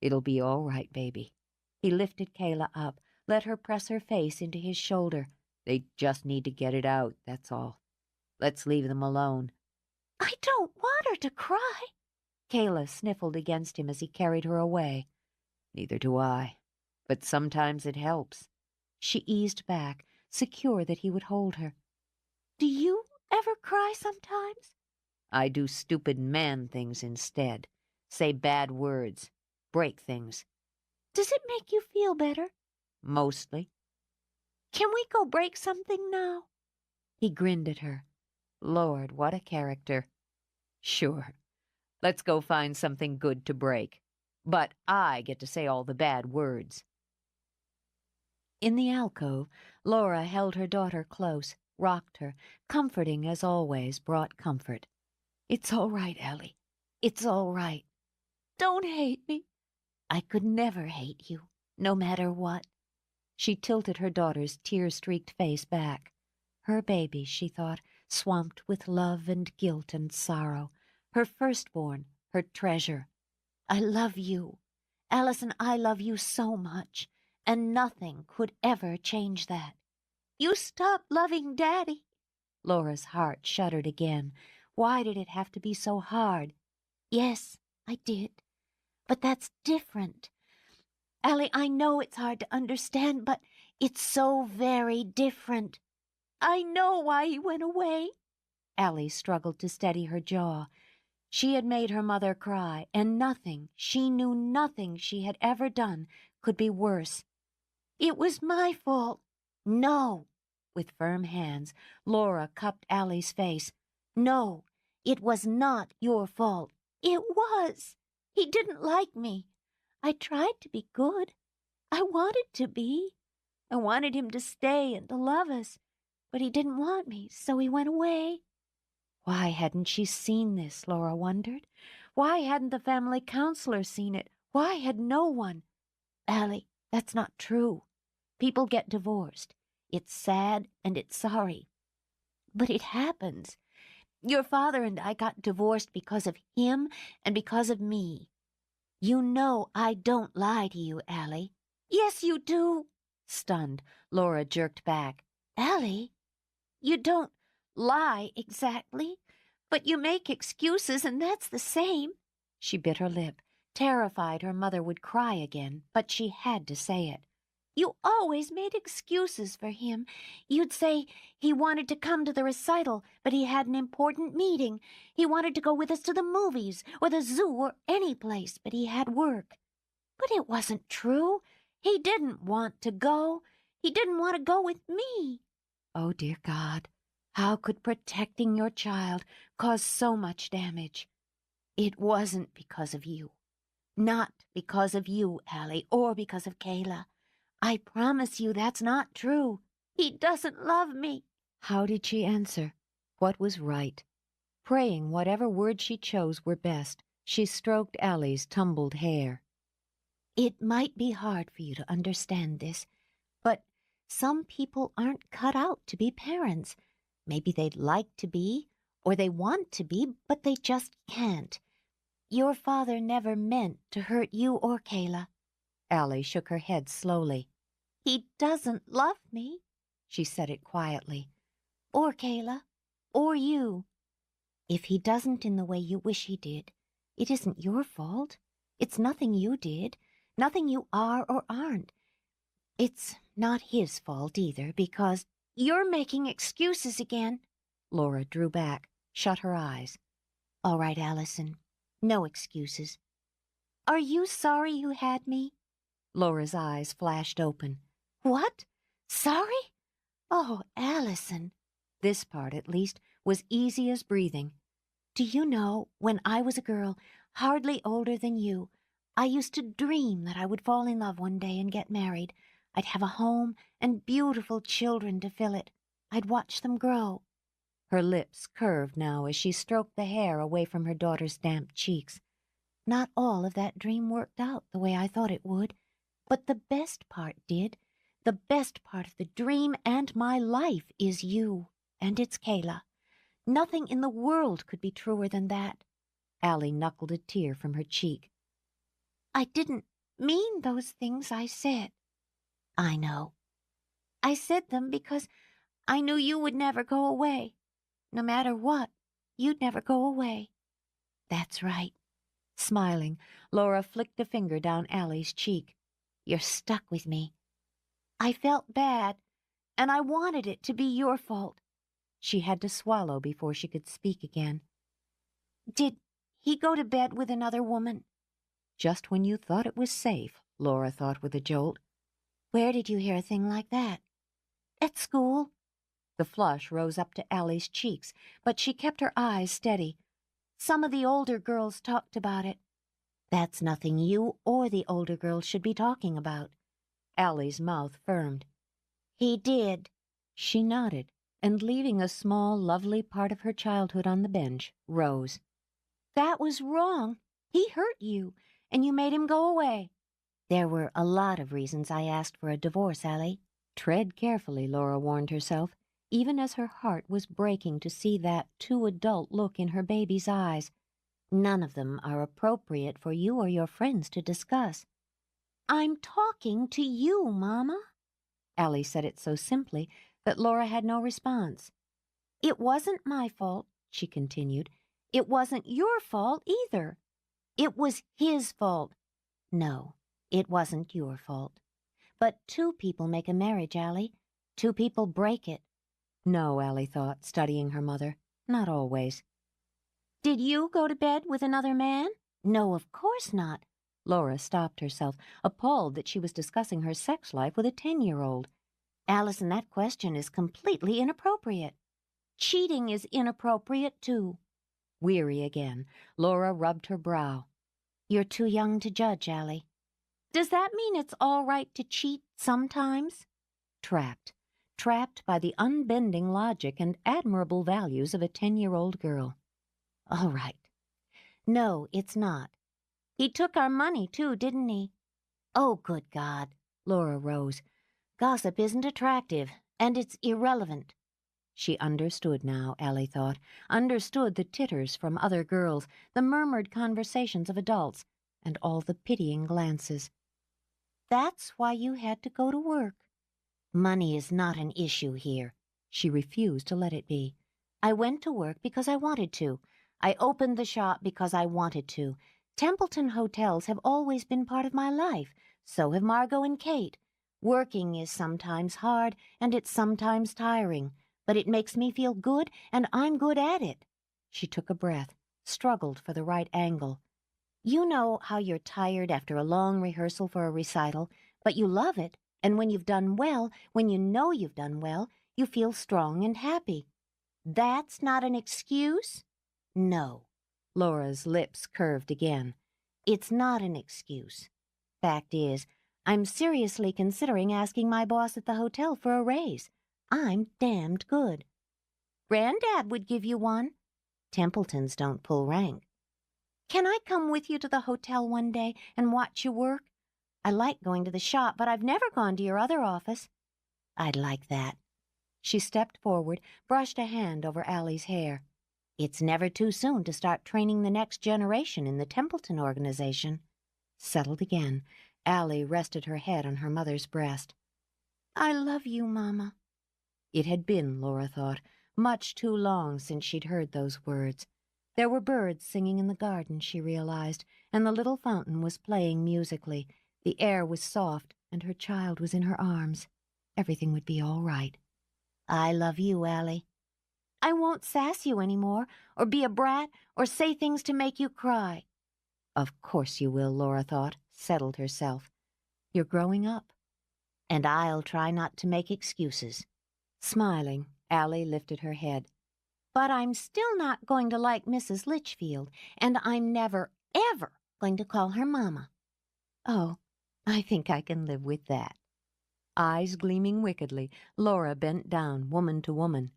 It'll be all right, baby. He lifted Kayla up, let her press her face into his shoulder. They just need to get it out, that's all. Let's leave them alone. I don't want her to cry. Kayla sniffled against him as he carried her away. Neither do I, but sometimes it helps. She eased back, secure that he would hold her. Do you ever cry sometimes? I do stupid man things instead. Say bad words. Break things. Does it make you feel better? Mostly. Can we go break something now? He grinned at her. Lord, what a character. Sure. Let's go find something good to break. But I get to say all the bad words. In the alcove, Laura held her daughter close, rocked her, comforting as always, brought comfort. It's all right, Allie. It's all right. Don't hate me. I could never hate you, no matter what. She tilted her daughter's tear-streaked face back. Her baby, she thought, swamped with love and guilt and sorrow. Her firstborn, her treasure. I love you. Alice and I love you so much, and nothing could ever change that. You stopped loving Daddy. Laura's heart shuddered again. Why did it have to be so hard? Yes, I did. But that's different. Allie, I know it's hard to understand, but it's so very different. I know why he went away. Allie struggled to steady her jaw. She had made her mother cry, and nothing, she knew nothing she had ever done, could be worse. It was my fault. No. With firm hands, Laura cupped Allie's face. No, it was not your fault. It was. He didn't like me. I tried to be good. I wanted to be. I wanted him to stay and to love us, but he didn't want me, so he went away. Why hadn't she seen this, Laura wondered? Why hadn't the family counselor seen it? Why had no one? Allie, that's not true. People get divorced. It's sad and it's sorry. But it happens. Your father and I got divorced because of him and because of me. You know I don't lie to you, Allie. Yes, you do. Stunned, Laura jerked back. Allie, you don't lie exactly, but you make excuses, and that's the same. She bit her lip, terrified her mother would cry again, but she had to say it. You always made excuses for him. You'd say he wanted to come to the recital, but he had an important meeting. He wanted to go with us to the movies or the zoo or any place, but he had work. But it wasn't true. He didn't want to go. He didn't want to go with me. Oh, dear God, how could protecting your child cause so much damage? It wasn't because of you. Not because of you, Allie, or because of Kayla. I promise you that's not true. He doesn't love me. How did she answer? What was right? Praying whatever words she chose were best, she stroked Allie's tumbled hair. It might be hard for you to understand this, but some people aren't cut out to be parents. Maybe they'd like to be, or they want to be, but they just can't. Your father never meant to hurt you or Kayla. Allie shook her head slowly. He doesn't love me, she said it quietly, or Kayla, or you. If he doesn't in the way you wish he did, it isn't your fault. It's nothing you did, nothing you are or aren't. It's not his fault either, because you're making excuses again. Laura drew back, shut her eyes. All right, Allison, no excuses. Are you sorry you had me? Laura's eyes flashed open. What? Sorry? Oh, Allison. This part, at least, was easy as breathing. Do you know, when I was a girl, hardly older than you, I used to dream that I would fall in love one day and get married. I'd have a home and beautiful children to fill it. I'd watch them grow. Her lips curved now as she stroked the hair away from her daughter's damp cheeks. Not all of that dream worked out the way I thought it would, but the best part did. The best part of the dream and my life is you, and it's Kayla. Nothing in the world could be truer than that. Allie knuckled a tear from her cheek. I didn't mean those things I said. I know. I said them because I knew you would never go away. No matter what, you'd never go away. That's right. Smiling, Laura flicked a finger down Allie's cheek. You're stuck with me. I felt bad, and I wanted it to be your fault. She had to swallow before she could speak again. Did he go to bed with another woman? Just when you thought it was safe, Laura thought with a jolt. Where did you hear a thing like that? At school. The flush rose up to Allie's cheeks, but she kept her eyes steady. Some of the older girls talked about it. That's nothing you or the older girls should be talking about. Allie's mouth firmed. He did. She nodded, and leaving a small, lovely part of her childhood on the bench, rose. That was wrong. He hurt you, and you made him go away. There were a lot of reasons I asked for a divorce, Allie. Tread carefully, Laura warned herself, even as her heart was breaking to see that too adult look in her baby's eyes. None of them are appropriate for you or your friends to discuss. I'm talking to you, Mama. Allie said it so simply that Laura had no response. It wasn't my fault, she continued. It wasn't your fault either. It was his fault. No, it wasn't your fault. But two people make a marriage, Allie. Two people break it. No, Allie thought, studying her mother. Not always. Did you go to bed with another man? No, of course not. Laura stopped herself, appalled that she was discussing her sex life with a 10-year-old. Allison, that question is completely inappropriate. Cheating is inappropriate, too. Weary again, Laura rubbed her brow. You're too young to judge, Allie. Does that mean it's all right to cheat sometimes? Trapped by the unbending logic and admirable values of a 10-year-old girl. All right. No, it's not. He took our money, too, didn't he? Oh, good God. Laura rose. Gossip isn't attractive, and it's irrelevant. She understood now, Allie thought, understood the titters from other girls, the murmured conversations of adults, and all the pitying glances. That's why you had to go to work. Money is not an issue here. She refused to let it be. I went to work because I wanted to. I opened the shop because I wanted to. Templeton hotels have always been part of my life. So have Margot and Kate. Working is sometimes hard, and it's sometimes tiring. But it makes me feel good, and I'm good at it. She took a breath, struggled for the right angle. You know how you're tired after a long rehearsal for a recital, But you love it, and when you've done well, when you know you've done well, you feel strong and happy. That's not an excuse? No. Laura's lips curved again. It's not an excuse. Fact is, I'm seriously considering asking my boss at the hotel for a raise. I'm damned good. Granddad would give you one. Templetons don't pull rank. Can I come with you to the hotel one day and watch you work? I like going to the shop, but I've never gone to your other office. I'd like that. She stepped forward, brushed a hand over Allie's hair. It's never too soon to start training the next generation in the Templeton organization. Settled again, Allie rested her head on her mother's breast. I love you, Mama. It had been, Laura thought, much too long since she'd heard those words. There were birds singing in the garden, she realized, and the little fountain was playing musically. The air was soft, and her child was in her arms. Everything would be all right. I love you, Allie. I won't sass you any more, or be a brat, or say things to make you cry. Of course you will, Laura thought, settled herself. You're growing up. And I'll try not to make excuses. Smiling, Allie lifted her head. But I'm still not going to like Mrs. Litchfield, and I'm never, ever going to call her Mama. Oh, I think I can live with that. Eyes gleaming wickedly, Laura bent down, woman to woman.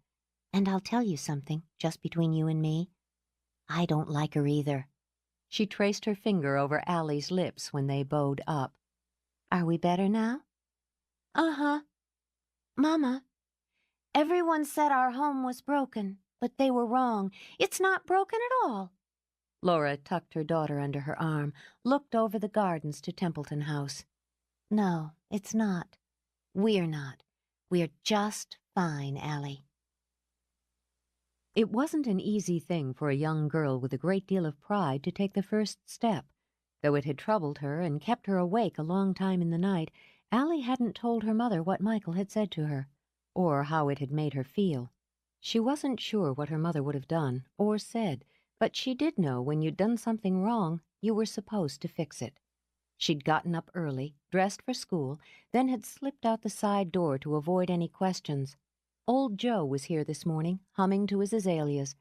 And I'll tell you something, just between you and me. I don't like her either. She traced her finger over Allie's lips when they bowed up. Are we better now? Uh-huh. Mama, everyone said our home was broken, but they were wrong. It's not broken at all. Laura tucked her daughter under her arm, looked over the gardens to Templeton House. No, it's not. We're not. We're just fine, Allie. It wasn't an easy thing for a young girl with a great deal of pride to take the first step. Though it had troubled her and kept her awake a long time in the night, Allie hadn't told her mother what Michael had said to her, or how it had made her feel. She wasn't sure what her mother would have done or said, but she did know when you'd done something wrong, you were supposed to fix it. She'd gotten up early, dressed for school, then had slipped out the side door to avoid any questions. Old Joe was here this morning, humming to his azaleas.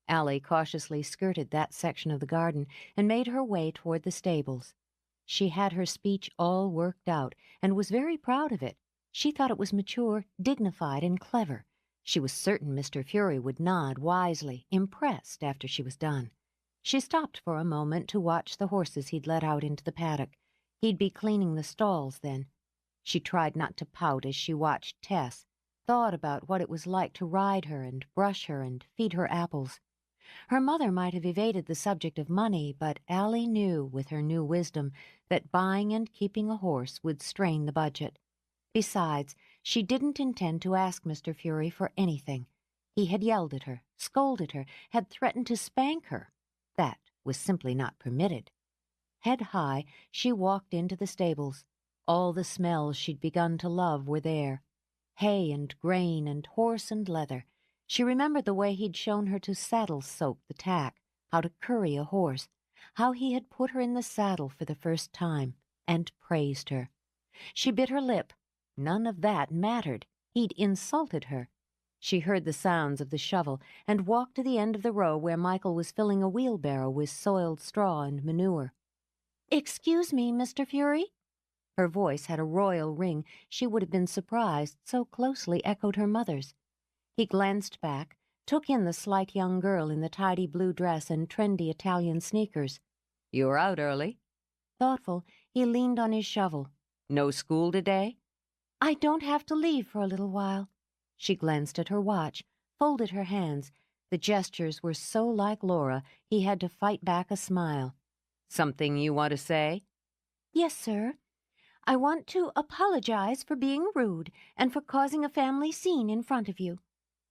Allie cautiously skirted that section of the garden and made her way toward the stables. She had her speech all worked out and was very proud of it. She thought it was mature, dignified, and clever. She was certain Mr. Fury would nod wisely, impressed after she was done. She stopped for a moment to watch the horses he'd let out into the paddock. He'd be cleaning the stalls then. She tried not to pout as she watched Tess, thought about what it was like to ride her and brush her and feed her apples. Her mother might have evaded the subject of money, but Allie knew, with her new wisdom, that buying and keeping a horse would strain the budget. Besides, she didn't intend to ask Mr. Fury for anything. He had yelled at her, scolded her, had threatened to spank her. That was simply not permitted. Head high, she walked into the stables. All the smells she'd begun to love were there. Hay and grain and horse and leather. She remembered the way he'd shown her to saddle-soak the tack, how to curry a horse, how he had put her in the saddle for the first time, and praised her. She bit her lip. None of that mattered. He'd insulted her. She heard the sounds of the shovel and walked to the end of the row where Michael was filling a wheelbarrow with soiled straw and manure. "Excuse me, Mr. Fury?" Her voice had a royal ring. She would have been surprised, so closely echoed her mother's. He glanced back, took in the slight young girl in the tidy blue dress and trendy Italian sneakers. "You're out early." Thoughtful, he leaned on his shovel. "No school today?" "I don't have to leave for a little while." She glanced at her watch, folded her hands. The gestures were so like Laura, he had to fight back a smile. "Something you want to say?" "Yes, sir. I want to apologize for being rude and for causing a family scene in front of you."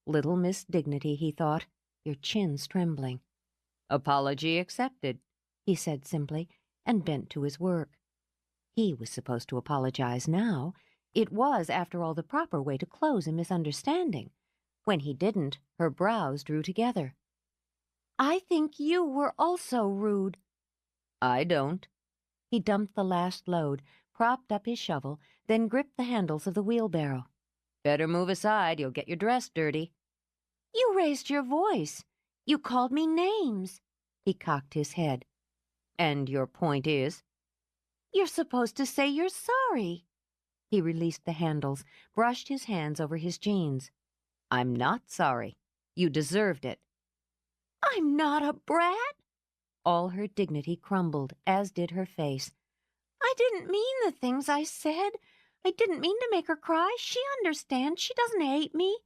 Little Miss Dignity, he thought, your chin's trembling. "Apology accepted," he said simply, and bent to his work. He was supposed to apologize now. It was, after all, the proper way to close a misunderstanding. When he didn't, her brows drew together. "I think you were also rude." "I don't." He dumped the last load, propped up his shovel, then gripped the handles of the wheelbarrow. Better move aside, you'll get your dress dirty. You raised your voice. You called me names. He cocked his head. And your point is? You're supposed to say you're sorry. He released the handles, brushed his hands over his jeans. I'm not sorry. You deserved it. I'm not a brat. All her dignity crumbled, as did her face. I didn't mean the things I said. I didn't mean to make her cry. She understands. She doesn't hate me.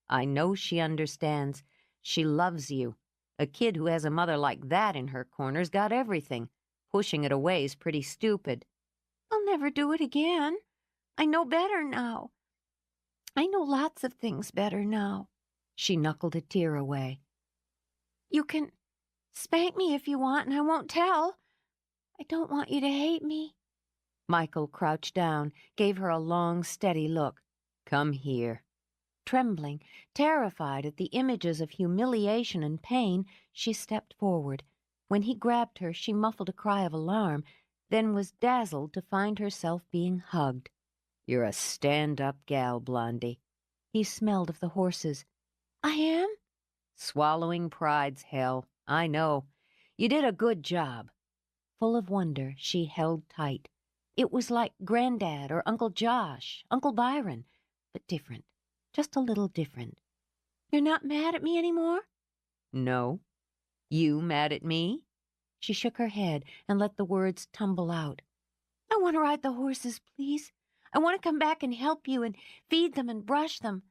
I know she understands. She loves you. A kid who has a mother like that in her corner's got everything. Pushing it away's pretty stupid. I'll never do it again. I know better now. I know lots of things better now. She knuckled a tear away. You can spank me if you want, and I won't tell. I don't want you to hate me. Michael crouched down, gave her a long, steady look. Come here. Trembling, terrified at the images of humiliation and pain, she stepped forward. When he grabbed her, she muffled a cry of alarm, then was dazzled to find herself being hugged. You're a stand-up gal, Blondie. He smelled of the horses. I am? Swallowing pride's hell. I know. You did a good job. Full of wonder, she held tight. It was like Granddad or Uncle Josh, Uncle Byron, but different. Just a little different. You're not mad at me anymore? No. You mad at me? She shook her head and let the words tumble out. I want to ride the horses, please. I want to come back and help you and feed them and brush them.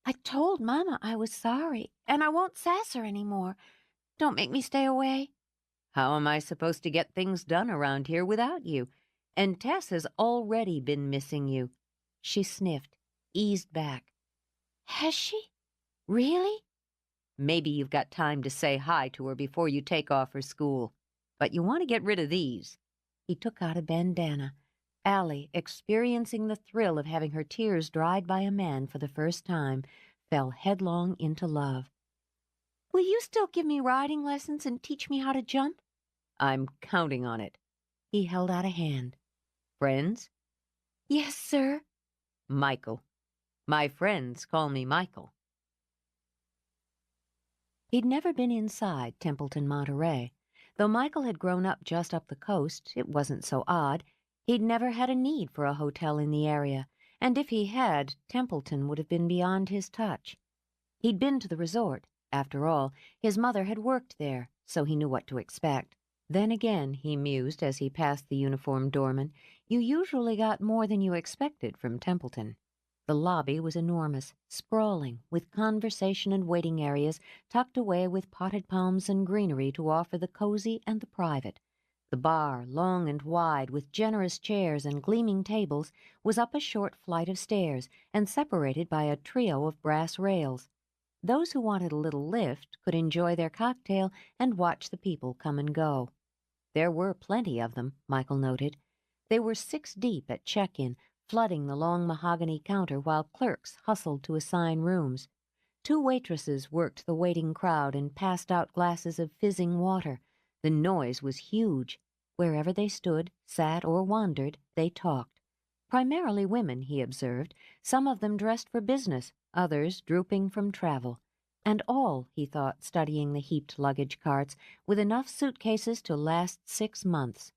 I told Mama I was sorry, and I won't sass her anymore. Don't make me stay away. How am I supposed to get things done around here without you? And Tess has already been missing you. She sniffed, eased back. Has she? Really? Maybe you've got time to say hi to her before you take off for school. But you want to get rid of these. He took out a bandana. Allie, experiencing the thrill of having her tears dried by a man for the first time, fell headlong into love. Will you still give me riding lessons and teach me how to jump? I'm counting on it. He held out a hand. Friends? Yes, sir. Michael. My friends call me Michael. He'd never been inside Templeton, Monterey. Though Michael had grown up just up the coast, it wasn't so odd. He'd never had a need for a hotel in the area, and if he had, Templeton would have been beyond his touch. He'd been to the resort. After all, his mother had worked there, so he knew what to expect. Then again, he mused as he passed the uniformed doorman, you usually got more than you expected from Templeton. The lobby was enormous, sprawling, with conversation and waiting areas tucked away with potted palms and greenery to offer the cozy and the private. The bar, long and wide, with generous chairs and gleaming tables, was up a short flight of stairs and separated by a trio of brass rails. Those who wanted a little lift could enjoy their cocktail and watch the people come and go. There were plenty of them, Michael noted. They were 6 deep at check-in, flooding the long mahogany counter while clerks hustled to assign rooms. 2 waitresses worked the waiting crowd and passed out glasses of fizzing water. The noise was huge. Wherever they stood, sat, or wandered, they talked. Primarily women, he observed, some of them dressed for business, others drooping from travel. And all, he thought, studying the heaped luggage carts, with enough suitcases to last 6 months.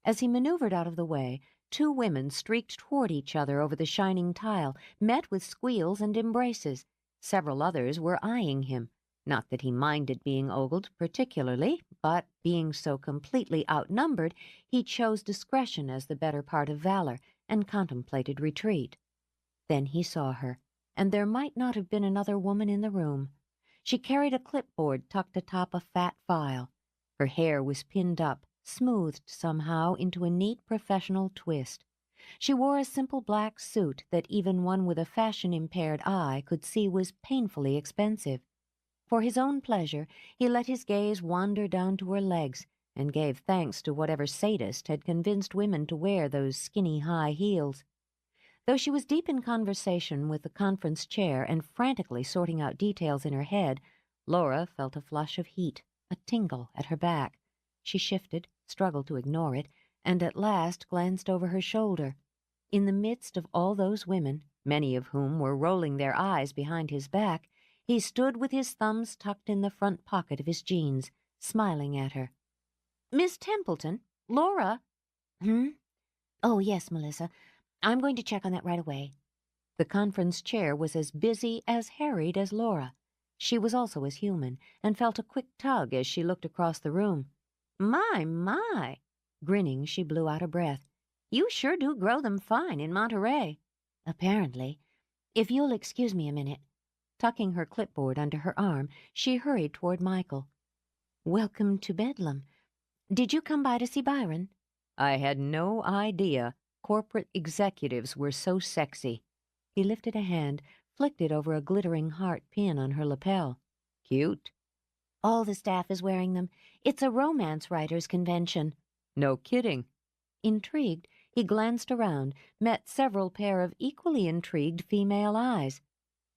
As he maneuvered out of the way, 2 women streaked toward each other over the shining tile, met with squeals and embraces. Several others were eyeing him. Not that he minded being ogled particularly, but, being so completely outnumbered, he chose discretion as the better part of valor, and contemplated retreat. Then he saw her, and there might not have been another woman in the room. She carried a clipboard tucked atop a fat file. Her hair was pinned up, smoothed somehow into a neat professional twist. She wore a simple black suit that even one with a fashion-impaired eye could see was painfully expensive. For his own pleasure, he let his gaze wander down to her legs and gave thanks to whatever sadist had convinced women to wear those skinny high heels. Though she was deep in conversation with the conference chair and frantically sorting out details in her head, Laura felt a flush of heat, a tingle at her back. She shifted, struggled to ignore it, and at last glanced over her shoulder. In the midst of all those women, many of whom were rolling their eyes behind his back, he stood with his thumbs tucked in the front pocket of his jeans, smiling at her. Miss Templeton? Laura? Hmm? Oh, yes, Melissa. I'm going to check on that right away. The conference chair was as busy, as harried as Laura. She was also as human, and felt a quick tug as she looked across the room. My. Grinning, she blew out her breath. You sure do grow them fine in Monterey. Apparently. If you'll excuse me a minute. Tucking her clipboard under her arm, she hurried toward Michael. Welcome to Bedlam. Did you come by to see Byron? I had no idea corporate executives were so sexy. He lifted a hand, flicked it over a glittering heart pin on her lapel. Cute. All the staff is wearing them. It's a romance writers' convention. No kidding. Intrigued, he glanced around, met several pair of equally intrigued female eyes.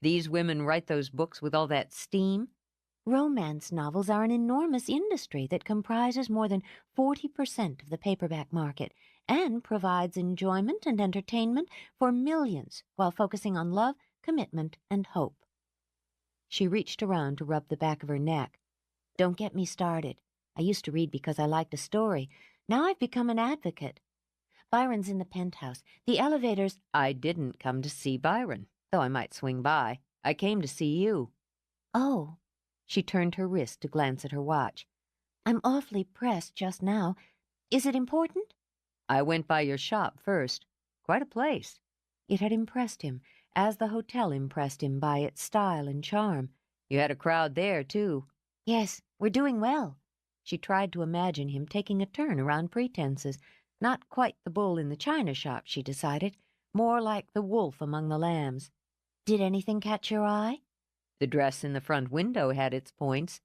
These women write those books with all that steam? Romance novels are an enormous industry that comprises more than 40% of the paperback market and provides enjoyment and entertainment for millions while focusing on love, commitment, and hope. She reached around to rub the back of her neck. Don't get me started. I used to read because I liked a story. Now I've become an advocate. Byron's in the penthouse. The elevators— I didn't come to see Byron, though I might swing by. I came to see you. Oh. She turned her wrist to glance at her watch. I'm awfully pressed just now. Is it important? I went by your shop first. Quite a place. It had impressed him, as the hotel impressed him by its style and charm. You had a crowd there, too. Yes, we're doing well. She tried to imagine him taking a turn around pretenses. Not quite the bull in the china shop, she decided. More like the wolf among the lambs. Did anything catch your eye? The dress in the front window had its points.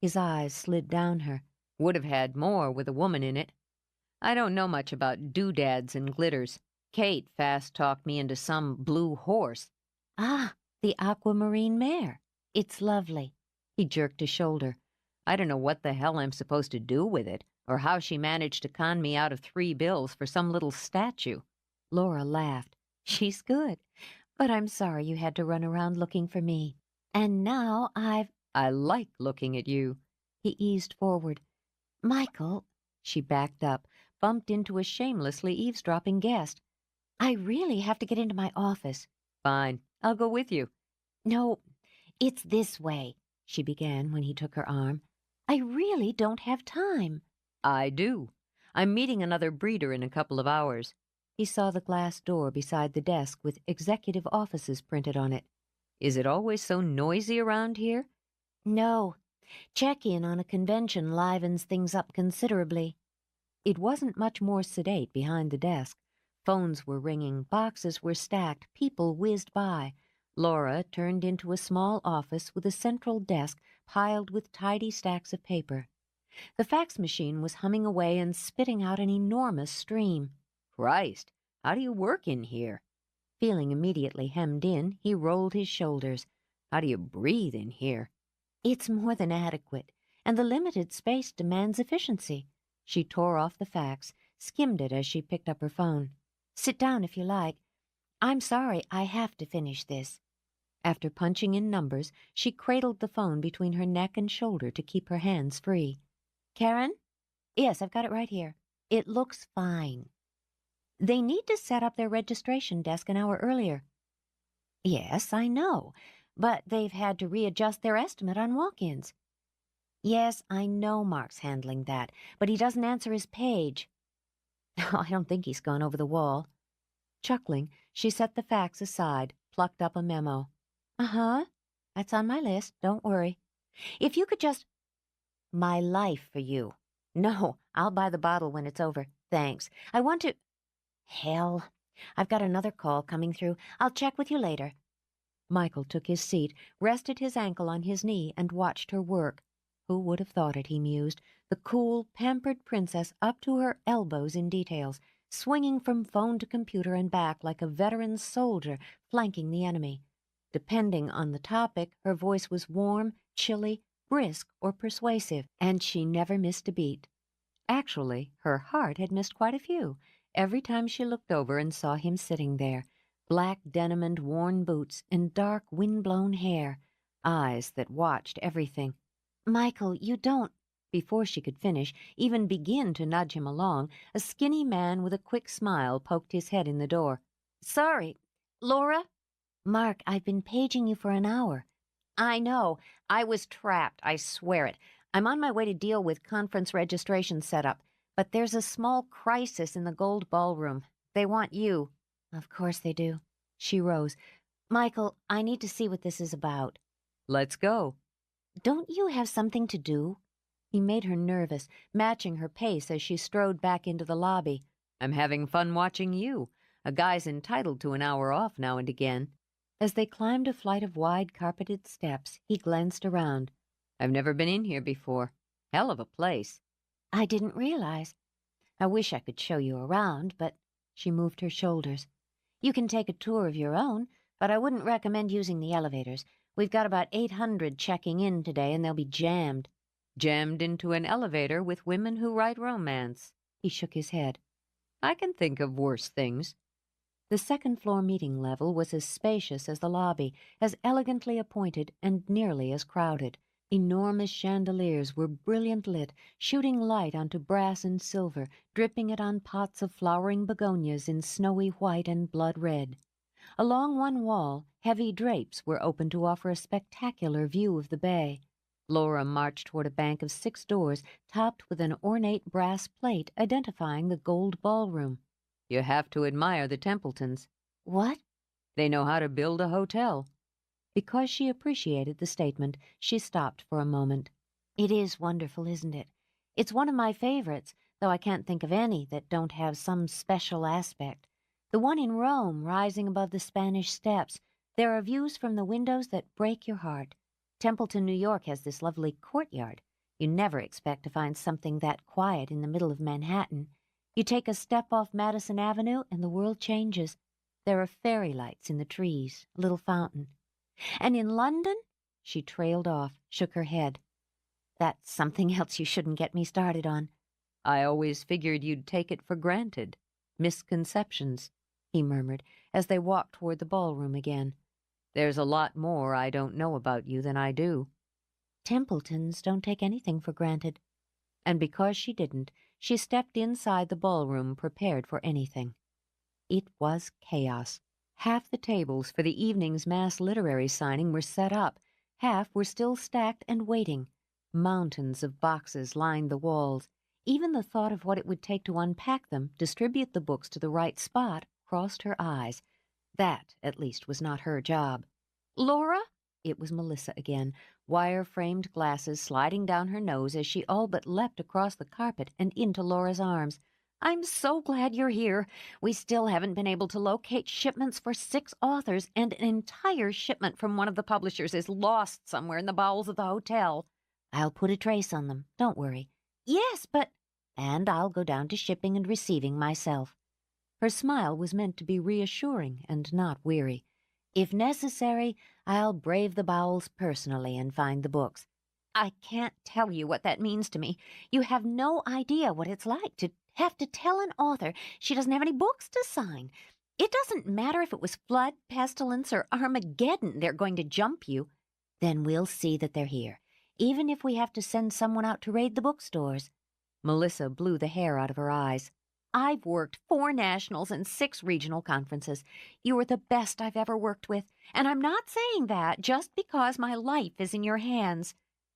His eyes slid down her. Would have had more with a woman in it. I don't know much about doodads and glitters. Kate fast-talked me into some blue horse. Ah, the aquamarine mare. It's lovely. He jerked his shoulder. I don't know what the hell I'm supposed to do with it, or how she managed to con me out of 3 bills for some little statue. Laura laughed. She's good. But I'm sorry you had to run around looking for me. And now I like looking at you. He eased forward. Michael, she backed up, bumped into a shamelessly eavesdropping guest. I really have to get into my office. Fine, I'll go with you. No, it's this way, she began when he took her arm. I really don't have time. I do. I'm meeting another breeder in a couple of hours. He saw the glass door beside the desk with executive offices printed on it. Is it always so noisy around here? No. Check-in on a convention livens things up considerably. It wasn't much more sedate behind the desk. Phones were ringing, boxes were stacked, people whizzed by. Laura turned into a small office with a central desk piled with tidy stacks of paper. The fax machine was humming away and spitting out an enormous stream. Christ, how do you work in here? Feeling immediately hemmed in, he rolled his shoulders. How do you breathe in here? It's more than adequate, and the limited space demands efficiency. She tore off the fax, skimmed it as she picked up her phone. Sit down if you like. I'm sorry, I have to finish this. After punching in numbers, she cradled the phone between her neck and shoulder to keep her hands free. Karen? Yes, I've got it right here. It looks fine. They need to set up their registration desk an hour earlier. Yes, I know, but they've had to readjust their estimate on walk-ins. Yes, I know Mark's handling that, but he doesn't answer his page. I don't think he's gone over the wall. Chuckling, she set the fax aside, plucked up a memo. Uh-huh. That's on my list. Don't worry. If you could just— My life for you. No, I'll buy the bottle when it's over. Thanks. I want to— Hell. I've got another call coming through. I'll check with you later. Michael took his seat, rested his ankle on his knee, and watched her work. Who would have thought it, he mused, the cool, pampered princess up to her elbows in details, swinging from phone to computer and back like a veteran soldier flanking the enemy. Depending on the topic, her voice was warm, chilly, brisk, or persuasive, and she never missed a beat. Actually, her heart had missed quite a few every time she looked over and saw him sitting there, black denim and worn boots and dark wind-blown hair, eyes that watched everything. Michael, you don't— Before she could finish, even begin to nudge him along, a skinny man with a quick smile poked his head in the door. Sorry. Laura? Mark, I've been paging you for an hour. I know. I was trapped, I swear it. I'm on my way to deal with conference registration setup, but there's a small crisis in the Gold Ballroom. They want you. Of course they do. She rose. Michael, I need to see what this is about. Let's go. Don't you have something to do? He made her nervous, matching her pace as she strode back into the lobby. I'm having fun watching you. A guy's entitled to an hour off now and again. As they climbed a flight of wide carpeted steps, he glanced around. I've never been in here before. Hell of a place. I didn't realize. I wish I could show you around, but— She moved her shoulders. You can take a tour of your own, but I wouldn't recommend using the elevators. We've got about 800 checking in today, and they'll be jammed. Jammed into an elevator with women who write romance. He shook his head. I can think of worse things. The second-floor meeting level was as spacious as the lobby, as elegantly appointed and nearly as crowded. Enormous chandeliers were brilliant lit, shooting light onto brass and silver, dripping it on pots of flowering begonias in snowy white and blood red. Along one wall, heavy drapes were open to offer a spectacular view of the bay. Laura marched toward a bank of 6 doors, topped with an ornate brass plate identifying the Gold Ballroom. You have to admire the Templetons. What? They know how to build a hotel. Because she appreciated the statement, she stopped for a moment. It is wonderful, isn't it? It's one of my favorites, though I can't think of any that don't have some special aspect. The one in Rome, rising above the Spanish Steps, there are views from the windows that break your heart. Templeton, New York has this lovely courtyard. You never expect to find something that quiet in the middle of Manhattan. You take a step off Madison Avenue and the world changes. There are fairy lights in the trees, a little fountain. And in London? She trailed off, shook her head. That's something else you shouldn't get me started on. I always figured you'd take it for granted. Misconceptions, he murmured as they walked toward the ballroom again. There's a lot more I don't know about you than I do. Templetons don't take anything for granted. And because she didn't, she stepped inside the ballroom prepared for anything. It was chaos. Half the tables for the evening's mass literary signing were set up. Half were still stacked and waiting. Mountains of boxes lined the walls. Even the thought of what it would take to unpack them, distribute the books to the right spot, crossed her eyes. That, at least, was not her job. Laura? It was Melissa again, wire-framed glasses sliding down her nose as she all but leapt across the carpet and into Laura's arms. I'm so glad you're here. We still haven't been able to locate shipments for 6 authors, and an entire shipment from one of the publishers is lost somewhere in the bowels of the hotel. I'll put a trace on them. Don't worry. Yes, but— And I'll go down to shipping and receiving myself. Her smile was meant to be reassuring and not weary. If necessary, I'll brave the bowels personally and find the books. I can't tell you what that means to me. You have no idea what it's like to have to tell an author she doesn't have any books to sign. It doesn't matter if it was flood, pestilence, or Armageddon. They're going to jump you. Then we'll see that they're here, even if we have to send someone out to raid the bookstores. Melissa blew the hair out of her eyes. I've worked 4 nationals and 6 regional conferences. You are the best I've ever worked with, and I'm not saying that just because my life is in your hands.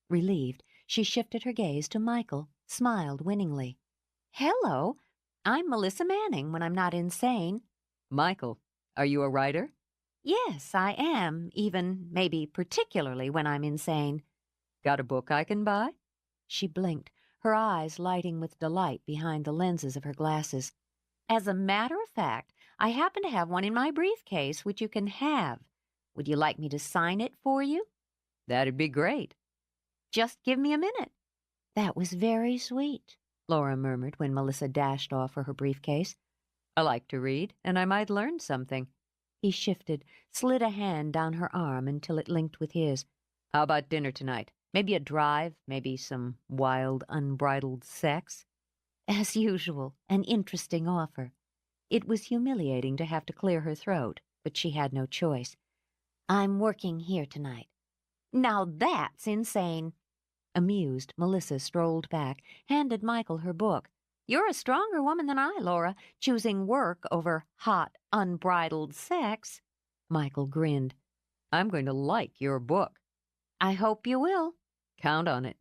Relieved, she shifted her gaze to Michael, smiled winningly. Hello, I'm Melissa Manning when I'm not insane. Michael, are you a writer? Yes, I am, even maybe particularly when I'm insane. Got a book I can buy? She blinked, her eyes lighting with delight behind the lenses of her glasses. As a matter of fact, I happen to have one in my briefcase which you can have. Would you like me to sign it for you? That'd be great. Just give me a minute. That was very sweet, Laura murmured when Melissa dashed off for her briefcase. I like to read, and I might learn something. He shifted, slid a hand down her arm until it linked with his. How about dinner tonight? Maybe a drive, maybe some wild, unbridled sex? As usual, an interesting offer. It was humiliating to have to clear her throat, but she had no choice. I'm working here tonight. Now that's insane. Amused, Melissa strolled back, handed Michael her book. You're a stronger woman than I, Laura, choosing work over hot, unbridled sex. Michael grinned. I'm going to like your book. I hope you will. Count on it.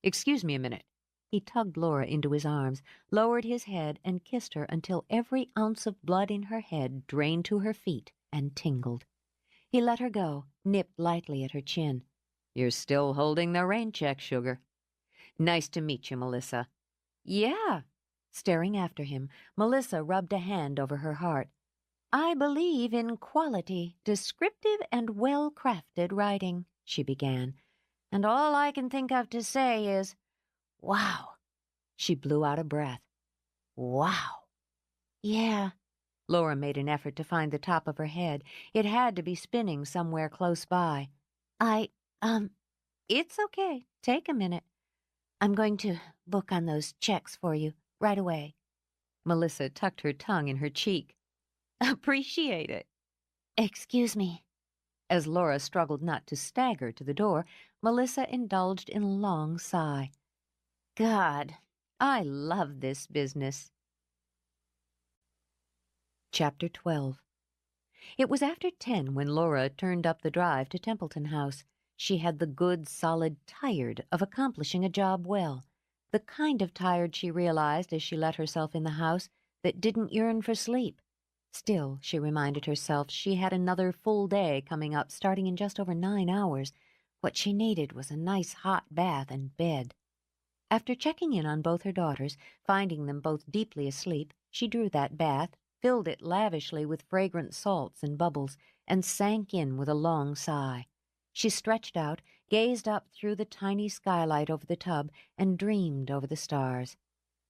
Excuse me a minute. He tugged Laura into his arms, lowered his head, and kissed her until every ounce of blood in her head drained to her feet and tingled. He let her go, nipped lightly at her chin. You're still holding the rain check, sugar. Nice to meet you, Melissa. Yeah. Staring after him, Melissa rubbed a hand over her heart. I believe in quality, descriptive and well-crafted writing, she began. And all I can think of to say is, wow. She blew out a breath. Wow. Yeah. Laura made an effort to find the top of her head. It had to be spinning somewhere close by. It's okay. Take a minute. I'm going to book on those checks for you right away. Melissa tucked her tongue in her cheek. Appreciate it. Excuse me. As Laura struggled not to stagger to the door, Melissa indulged in a long sigh. God, I love this business. Chapter 12. It was after 10 when Laura turned up the drive to Templeton House. She had the good, solid tired of accomplishing a job well. The kind of tired she realized as she let herself in the house that didn't yearn for sleep. Still, she reminded herself she had another full day coming up starting in just over 9 hours. What she needed was a nice hot bath and bed. After checking in on both her daughters, finding them both deeply asleep, she drew that bath, filled it lavishly with fragrant salts and bubbles, and sank in with a long sigh. She stretched out, gazed up through the tiny skylight over the tub, and dreamed over the stars.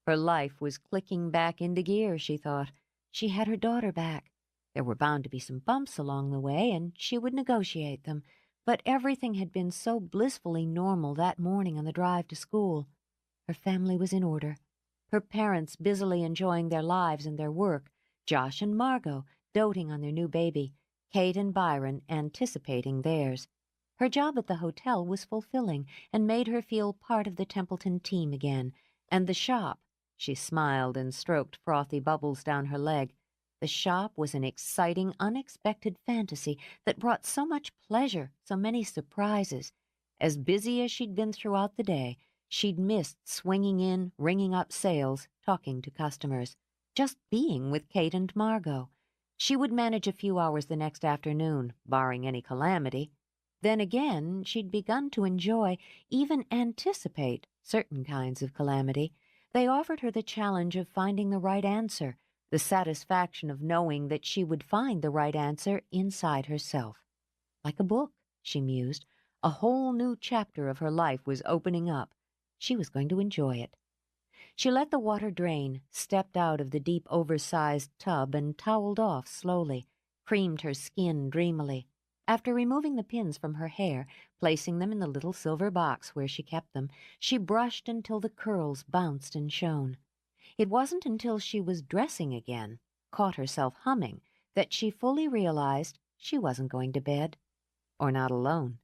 Her life was clicking back into gear, she thought. She had her daughter back. There were bound to be some bumps along the way, and she would negotiate them, but everything had been so blissfully normal that morning on the drive to school. Her family was in order. Her parents busily enjoying their lives and their work, Josh and Margot doting on their new baby, Kate and Byron anticipating theirs. Her job at the hotel was fulfilling and made her feel part of the Templeton team again, and the shop, she smiled and stroked frothy bubbles down her leg, the shop was an exciting, unexpected fantasy that brought so much pleasure, so many surprises. As busy as she'd been throughout the day, she'd missed swinging in, ringing up sales, talking to customers, just being with Kate and Margot. She would manage a few hours the next afternoon, barring any calamity. Then again, she'd begun to enjoy, even anticipate, certain kinds of calamity. They offered her the challenge of finding the right answer, the satisfaction of knowing that she would find the right answer inside herself. Like a book, she mused, a whole new chapter of her life was opening up. She was going to enjoy it. She let the water drain, stepped out of the deep, oversized tub, and toweled off slowly, creamed her skin dreamily. After removing the pins from her hair, placing them in the little silver box where she kept them, she brushed until the curls bounced and shone. It wasn't until she was dressing again, caught herself humming, that she fully realized she wasn't going to bed. Or not alone.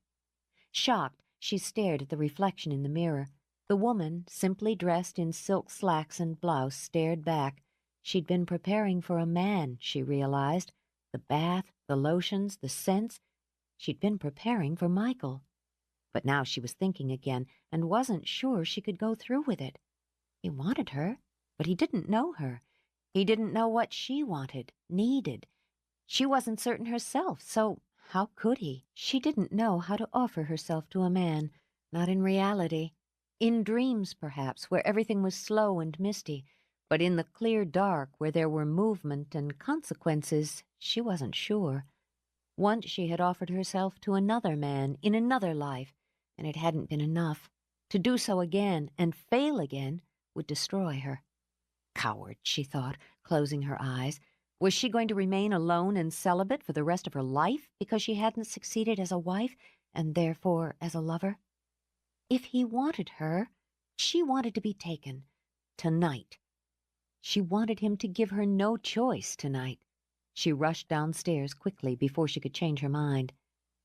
Shocked, she stared at the reflection in the mirror. The woman, simply dressed in silk slacks and blouse, stared back. She'd been preparing for a man, she realized. The bath, the lotions, the scents. She'd been preparing for Michael. But now she was thinking again and wasn't sure she could go through with it. He wanted her, but he didn't know her. He didn't know what she wanted, needed. She wasn't certain herself, so how could he? She didn't know how to offer herself to a man, not in reality. In dreams, perhaps, where everything was slow and misty, but in the clear dark where there were movement and consequences, she wasn't sure. Once she had offered herself to another man in another life, and it hadn't been enough. To do so again and fail again would destroy her. Coward, she thought, closing her eyes. Was she going to remain alone and celibate for the rest of her life because she hadn't succeeded as a wife and therefore as a lover? If he wanted her, she wanted to be taken. Tonight. She wanted him to give her no choice tonight. She rushed downstairs quickly before she could change her mind.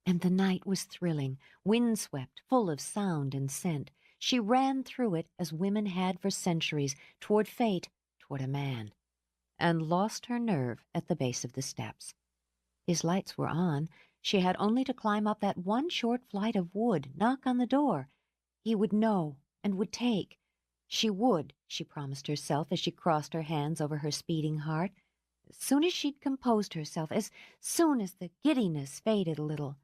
And the night was thrilling, windswept, full of sound and scent. She ran through it as women had for centuries, toward fate, toward a man, and lost her nerve at the base of the steps. His lights were on. She had only to climb up that one short flight of wood, knock on the door. He would know and would take. She would, she promised herself as she crossed her hands over her speeding heart. As soon as she'd composed herself, as soon as the giddiness faded a little.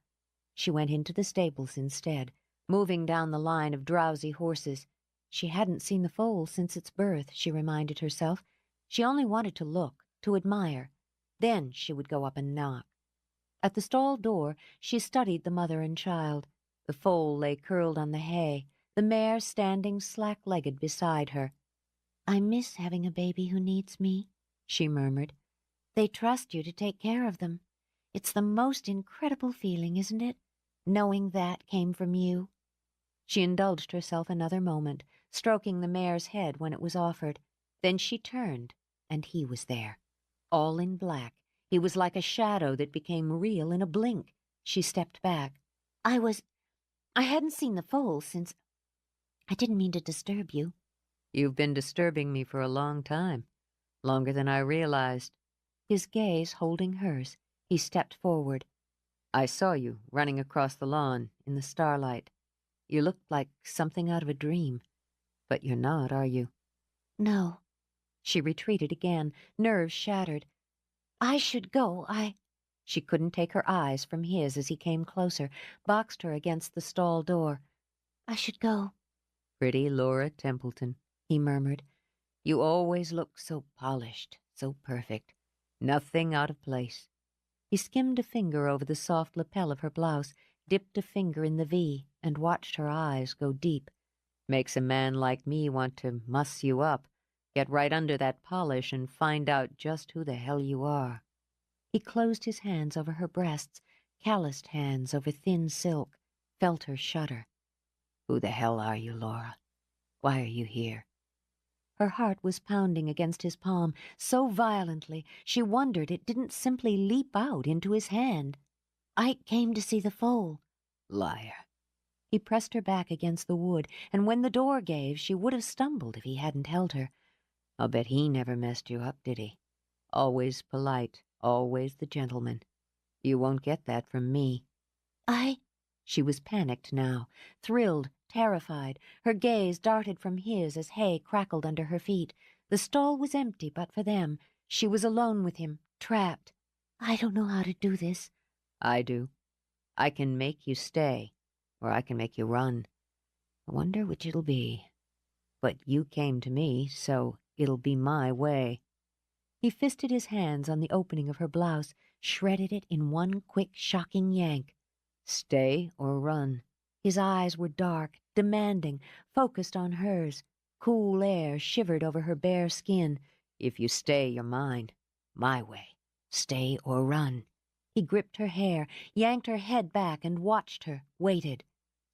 She went into the stables instead, moving down the line of drowsy horses. She hadn't seen the foal since its birth, she reminded herself. She only wanted to look, to admire. Then she would go up and knock. At the stall door, she studied the mother and child. The foal lay curled on the hay, the mare standing slack-legged beside her. "I miss having a baby who needs me," she murmured. "They trust you to take care of them. It's the most incredible feeling, isn't it? Knowing that came from you." She indulged herself another moment, stroking the mare's head when it was offered. Then she turned, and he was there. All in black, he was like a shadow that became real in a blink. She stepped back. I hadn't seen the foal since... I didn't mean to disturb you." You've been disturbing me for a long time, longer than I realized. His gaze holding hers, he stepped forward. I saw you running across the lawn in the starlight. You looked like something out of a dream. But you're not, are you? "No." She retreated again, nerves shattered. "I should go. She couldn't take her eyes from his as he came closer, boxed her against the stall door. "I should go." Pretty Laura Templeton, he murmured. You always look so polished, so perfect. Nothing out of place. He skimmed a finger over the soft lapel of her blouse, dipped a finger in the V, and watched her eyes go deep. Makes a man like me want to muss you up, get right under that polish and find out just who the hell you are. He closed his hands over her breasts, calloused hands over thin silk, felt her shudder. Who the hell are you, Laura? Why are you here? Her heart was pounding against his palm so violently she wondered it didn't simply leap out into his hand. "I came to see the foal." Liar. He pressed her back against the wood, and when the door gave, she would have stumbled if he hadn't held her. I'll bet he never messed you up, did he? Always polite, always the gentleman. You won't get that from me. She was panicked now, thrilled, terrified. Her gaze darted from his as hay crackled under her feet. The stall was empty but for them. She was alone with him, trapped. "I don't know how to do this." I do. I can make you stay, or I can make you run. I wonder which it'll be. But you came to me, so it'll be my way. He fisted his hands on the opening of her blouse, shredded it in one quick, shocking yank. Stay or run. His eyes were dark, demanding, focused on hers. Cool air shivered over her bare skin. If you stay, you're mine. My way. Stay or run. He gripped her hair, yanked her head back, and watched her, waited.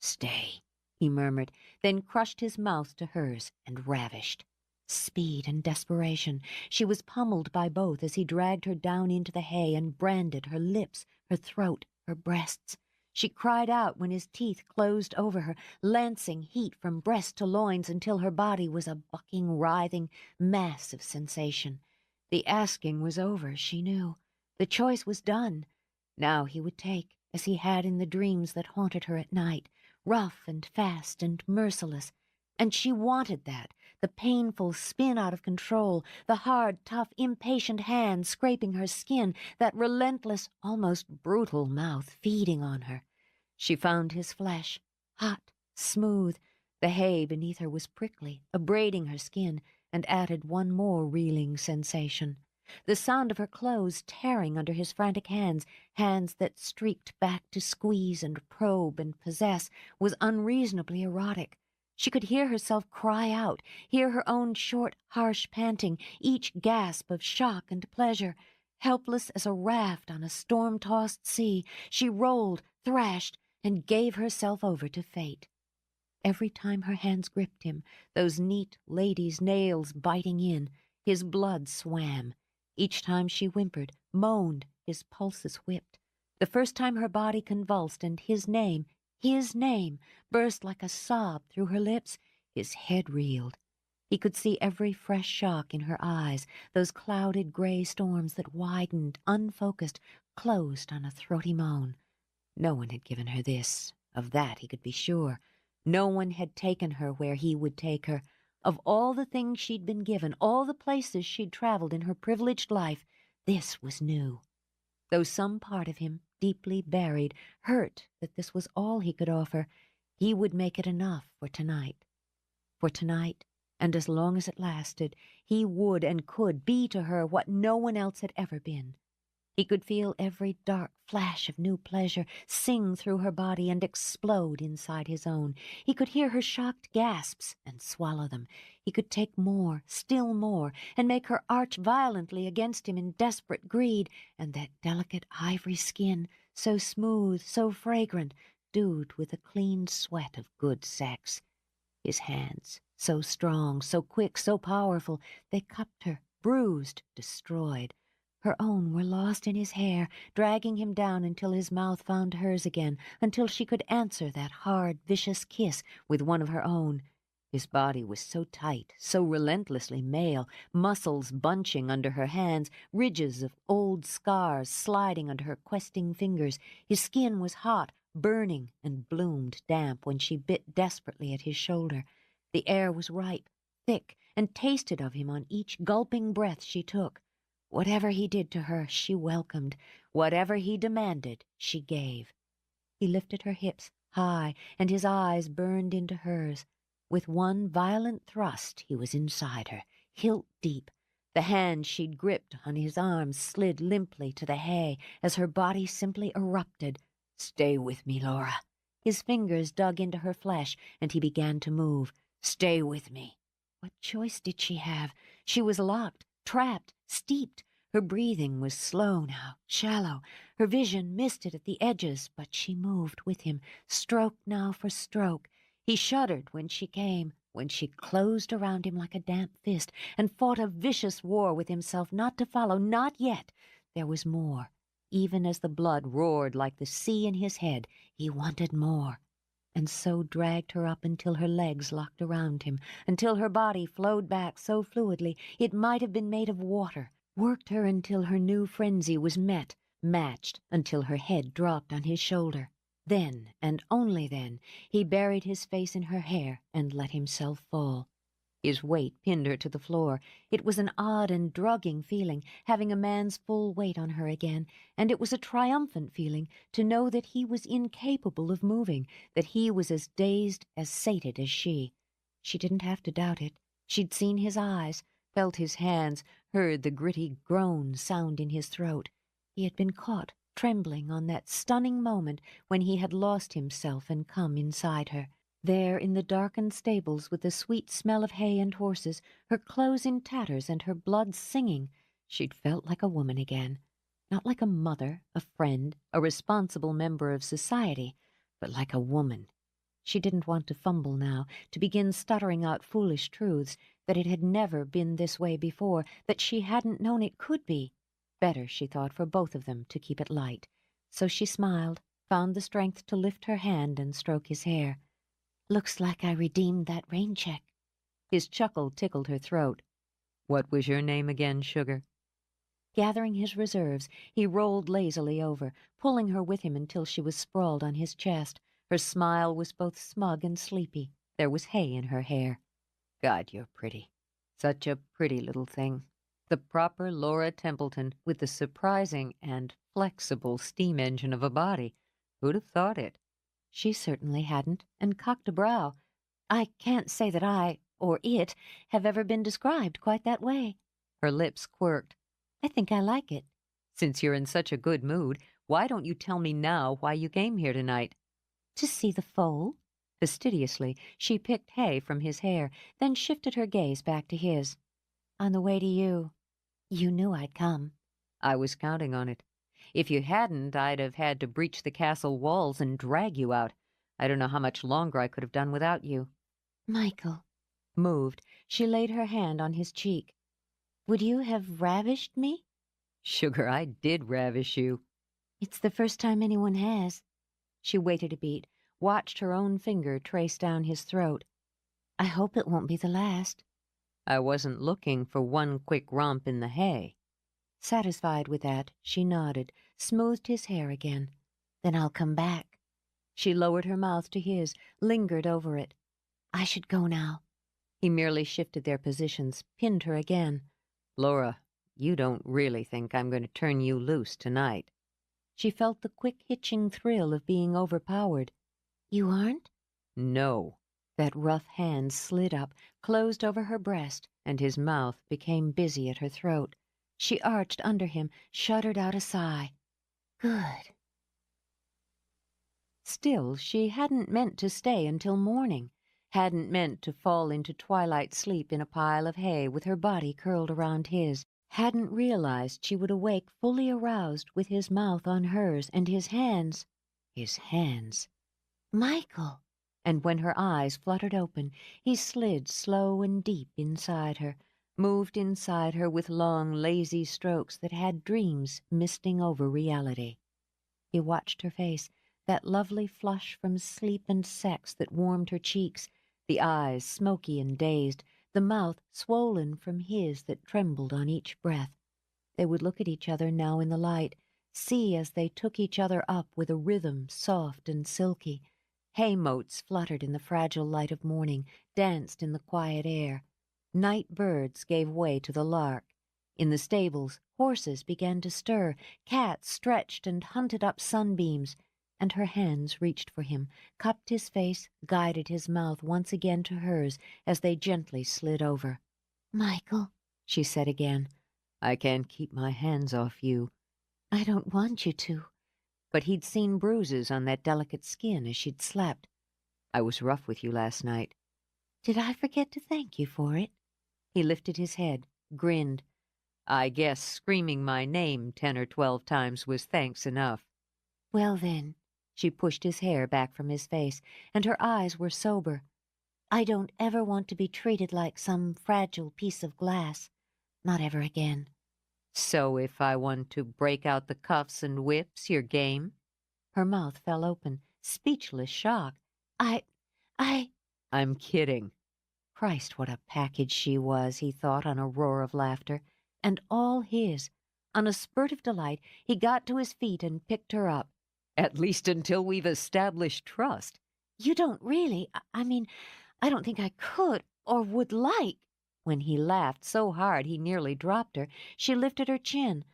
Stay, he murmured, then crushed his mouth to hers and ravished. Speed and desperation. She was pummeled by both as he dragged her down into the hay and branded her lips, her throat, her breasts. She cried out when his teeth closed over her, lancing heat from breast to loins until her body was a bucking, writhing mass of sensation. The asking was over, she knew. The choice was done. Now he would take, as he had in the dreams that haunted her at night, rough and fast and merciless. And she wanted that, the painful spin out of control, the hard, tough, impatient hand scraping her skin, that relentless, almost brutal mouth feeding on her. She found his flesh, hot, smooth. The hay beneath her was prickly, abrading her skin, and added one more reeling sensation. The sound of her clothes tearing under his frantic hands, hands that streaked back to squeeze and probe and possess, was unreasonably erotic. She could hear herself cry out, hear her own short, harsh panting, each gasp of shock and pleasure. Helpless as a raft on a storm-tossed sea, she rolled, thrashed, and gave herself over to fate. Every time her hands gripped him, those neat lady's nails biting in, His blood swam. Each time she whimpered, moaned, his pulses whipped. The first time her body convulsed and his name, burst like a sob through her lips, his head reeled. He could see every fresh shock in her eyes, those clouded gray storms that widened, unfocused, closed on a throaty moan. No one had given her this. Of that he could be sure. No one had taken her where he would take her. Of all the things she'd been given, all the places she'd traveled in her privileged life, this was new. Though some part of him, deeply buried, hurt that this was all he could offer, he would make it enough for tonight. For tonight, and as long as it lasted, he would and could be to her what no one else had ever been. He could feel every dark flash of new pleasure sing through her body and explode inside his own. He could hear her shocked gasps and swallow them. He could take more, still more, and make her arch violently against him in desperate greed, and that delicate ivory skin, so smooth, so fragrant, dewed with the clean sweat of good sex. His hands, so strong, so quick, so powerful, they cupped her, bruised, destroyed. Her own were lost in his hair, dragging him down until his mouth found hers again, until she could answer that hard, vicious kiss with one of her own. His body was so tight, so relentlessly male, muscles bunching under her hands, ridges of old scars sliding under her questing fingers. His skin was hot, burning, and bloomed damp when she bit desperately at his shoulder. The air was ripe, thick, and tasted of him on each gulping breath she took. Whatever he did to her, she welcomed. Whatever he demanded, she gave. He lifted her hips high, and his eyes burned into hers. With one violent thrust, he was inside her, hilt deep. The hand she'd gripped on his arms slid limply to the hay as her body simply erupted. "Stay with me, Laura." His fingers dug into her flesh, and he began to move. "Stay with me." What choice did she have? She was locked, trapped, steeped. Her breathing was slow now, shallow. Her vision misted at the edges, but she moved with him, stroke now for stroke. He shuddered when she came, when she closed around him like a damp fist, and fought a vicious war with himself not to follow, not yet. There was more. Even as the blood roared like the sea in his head, he wanted more. And so dragged her up until her legs locked around him, until her body flowed back so fluidly it might have been made of water, worked her until her new frenzy was met, matched, until her head dropped on his shoulder. Then, and only then, he buried his face in her hair and let himself fall. His weight pinned her to the floor. It was an odd and drugging feeling, having a man's full weight on her again, and it was a triumphant feeling to know that he was incapable of moving, that he was as dazed, as sated as she. She didn't have to doubt it. She'd seen his eyes, felt his hands, heard the gritty groan sound in his throat. He had been caught, trembling on that stunning moment when he had lost himself and come inside her. There in the darkened stables with the sweet smell of hay and horses, her clothes in tatters and her blood singing, she'd felt like a woman again. Not like a mother, a friend, a responsible member of society, but like a woman. She didn't want to fumble now, to begin stuttering out foolish truths, that it had never been this way before, that she hadn't known it could be. Better, she thought, for both of them to keep it light. So she smiled, found the strength to lift her hand and stroke his hair. "Looks like I redeemed that rain check." His chuckle tickled her throat. "What was your name again, sugar?" Gathering his reserves, he rolled lazily over, pulling her with him until she was sprawled on his chest. Her smile was both smug and sleepy. There was hay in her hair. "God, you're pretty. Such a pretty little thing. The proper Laura Templeton with the surprising and flexible steam engine of a body. Who'd have thought it?" She certainly hadn't, and cocked a brow. "I can't say that I, or it, have ever been described quite that way." Her lips quirked. "I think I like it." "Since you're in such a good mood, why don't you tell me now why you came here tonight?" "To see the foal." Fastidiously, she picked hay from his hair, then shifted her gaze back to his. "On the way to you. You knew I'd come." "I was counting on it. If you hadn't, I'd have had to breach the castle walls and drag you out. I don't know how much longer I could have done without you." "Michael." Moved, she laid her hand on his cheek. Would you have ravished me? Sugar, I did ravish you. It's the first time anyone has. She waited a beat, watched her own finger trace down his throat. I hope it won't be the last. I wasn't looking for one quick romp in the hay. Satisfied with that, she nodded, smoothed his hair again. Then I'll come back. She lowered her mouth to his, lingered over it. I should go now. He merely shifted their positions, pinned her again. Laura, you don't really think I'm going to turn you loose tonight. She felt the quick hitching thrill of being overpowered. You aren't? No. That rough hand slid up, closed over her breast, and his mouth became busy at her throat. She arched under him, shuddered out a sigh. Good. Still, she hadn't meant to stay until morning, hadn't meant to fall into twilight sleep in a pile of hay with her body curled around his, hadn't realized she would awake fully aroused with his mouth on hers and his hands. Michael! And when her eyes fluttered open, he slid slow and deep inside her, moved inside her with long, lazy strokes that had dreams misting over reality. He watched her face, that lovely flush from sleep and sex that warmed her cheeks, the eyes smoky and dazed, the mouth swollen from his that trembled on each breath. They would look at each other now in the light, see as they took each other up with a rhythm soft and silky. Hay motes fluttered in the fragile light of morning, danced in the quiet air. Night birds gave way to the lark. In the stables, horses began to stir, cats stretched and hunted up sunbeams, and her hands reached for him, cupped his face, guided his mouth once again to hers as they gently slid over. "Michael," she said again. I can't keep my hands off you. "I don't want you to." But he'd seen bruises on that delicate skin as she'd slept. I was rough with you last night. Did I forget to thank you for it? He lifted his head, grinned. I guess screaming my name 10 or 12 times was thanks enough. Well then, she pushed his hair back from his face, and her eyes were sober. I don't ever want to be treated like some fragile piece of glass. Not ever again. So if I want to break out the cuffs and whips, you're game? Her mouth fell open, speechless shock. I'm kidding. Christ, what a package she was, he thought on a roar of laughter. And all his. On a spurt of delight, he got to his feet and picked her up. At least until we've established trust. You don't really. I mean, I don't think I could or would like. When he laughed so hard he nearly dropped her, she lifted her chin.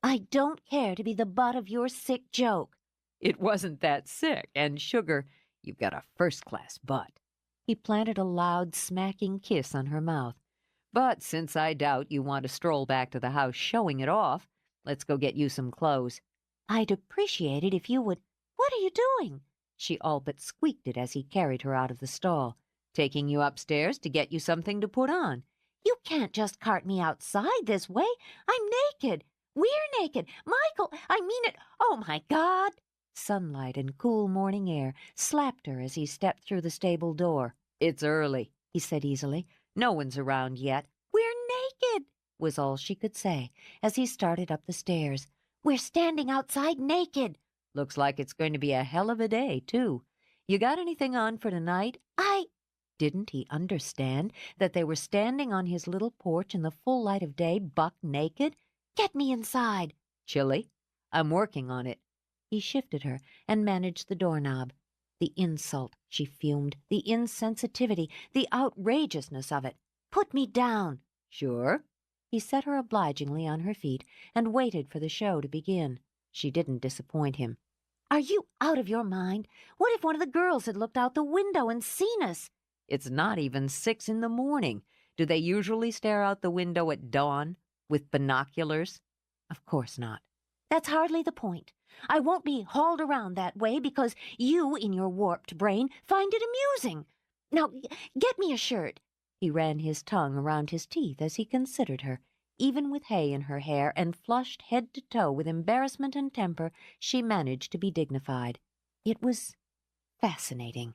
I don't care to be the butt of your sick joke. It wasn't that sick, and Sugar, you've got a first-class butt. He planted a loud, smacking kiss on her mouth. But since I doubt you want to stroll back to the house showing it off, let's go get you some clothes. I'd appreciate it if you would. What are you doing? She all but squeaked it as he carried her out of the stall. Taking you upstairs to get you something to put on. You can't just cart me outside this way. I'm naked. We're naked. Michael, I mean it. Oh, my God. Sunlight and cool morning air slapped her as he stepped through the stable door. It's early, he said easily. No one's around yet. We're naked, was all she could say as he started up the stairs. We're standing outside naked. Looks like it's going to be a hell of a day, too. You got anything on for tonight? Didn't he understand that they were standing on his little porch in the full light of day, buck naked? Get me inside. Chilly? I'm working on it. He shifted her and managed the doorknob. The insult, she fumed, the insensitivity, the outrageousness of it. Put me down. Sure. He set her obligingly on her feet and waited for the show to begin. She didn't disappoint him. Are you out of your mind? What if one of the girls had looked out the window and seen us? It's not even 6 in the morning. Do they usually stare out the window at dawn with binoculars? Of course not. That's hardly the point. I won't be hauled around that way because you, in your warped brain, find it amusing. Now, get me a shirt. He ran his tongue around his teeth as he considered her. Even with hay in her hair and flushed head to toe with embarrassment and temper, she managed to be dignified. It was fascinating.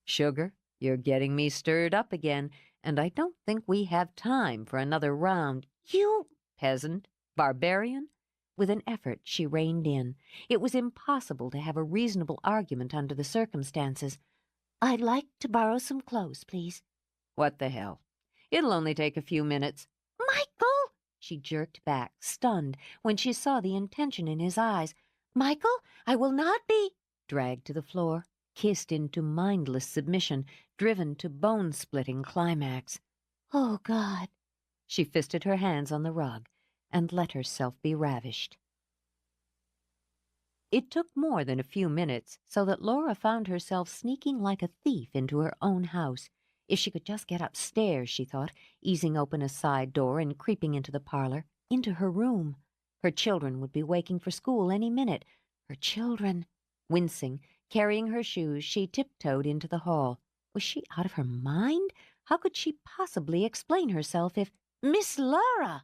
Sugar, you're getting me stirred up again, and I don't think we have time for another round. You Peasant? Barbarian? With an effort, she reined in. It was impossible to have a reasonable argument under the circumstances. I'd like to borrow some clothes, please. What the hell? It'll only take a few minutes. Michael! She jerked back, stunned, when she saw the intention in his eyes. Michael, I will not be. Dragged to the floor, kissed into mindless submission, driven to bone-splitting climax. Oh, God. She fisted her hands on the rug and let herself be ravished. It took more than a few minutes, so that Laura found herself sneaking like a thief into her own house. If she could just get upstairs, she thought, easing open a side door and creeping into the parlor, into her room. Her children would be waking for school any minute. Her children. Wincing, carrying her shoes, she tiptoed into the hall. Was she out of her mind? How could she possibly explain herself if— Miss Laura!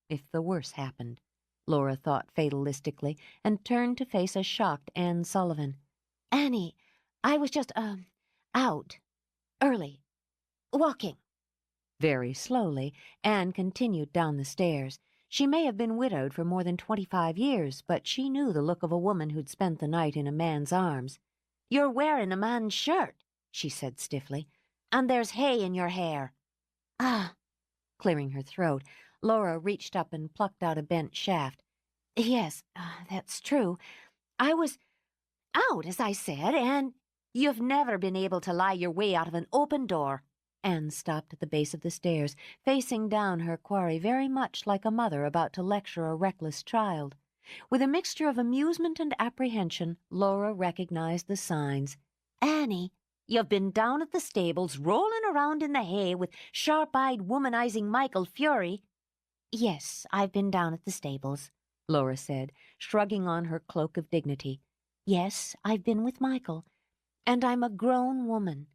If the worst happened, Laura thought fatalistically, and turned to face a shocked Anne Sullivan. Annie, I was just, out. Early. Walking. Very slowly, Anne continued down the stairs. She may have been widowed for more than 25 years, but she knew the look of a woman who'd spent the night in a man's arms. You're wearing a man's shirt, she said stiffly, and there's hay in your hair. Ah. Clearing her throat, Laura reached up and plucked out a bent shaft. Yes, that's true. I was out, as I said, and you've never been able to lie your way out of an open door. Anne stopped at the base of the stairs, facing down her quarry very much like a mother about to lecture a reckless child. With a mixture of amusement and apprehension, Laura recognized the signs. Annie, you've been down at the stables, rolling around in the hay with sharp-eyed, womanizing Michael Fury. Yes, I've been down at the stables, Laura said, shrugging on her cloak of dignity. Yes, I've been with Michael, and I'm a grown woman.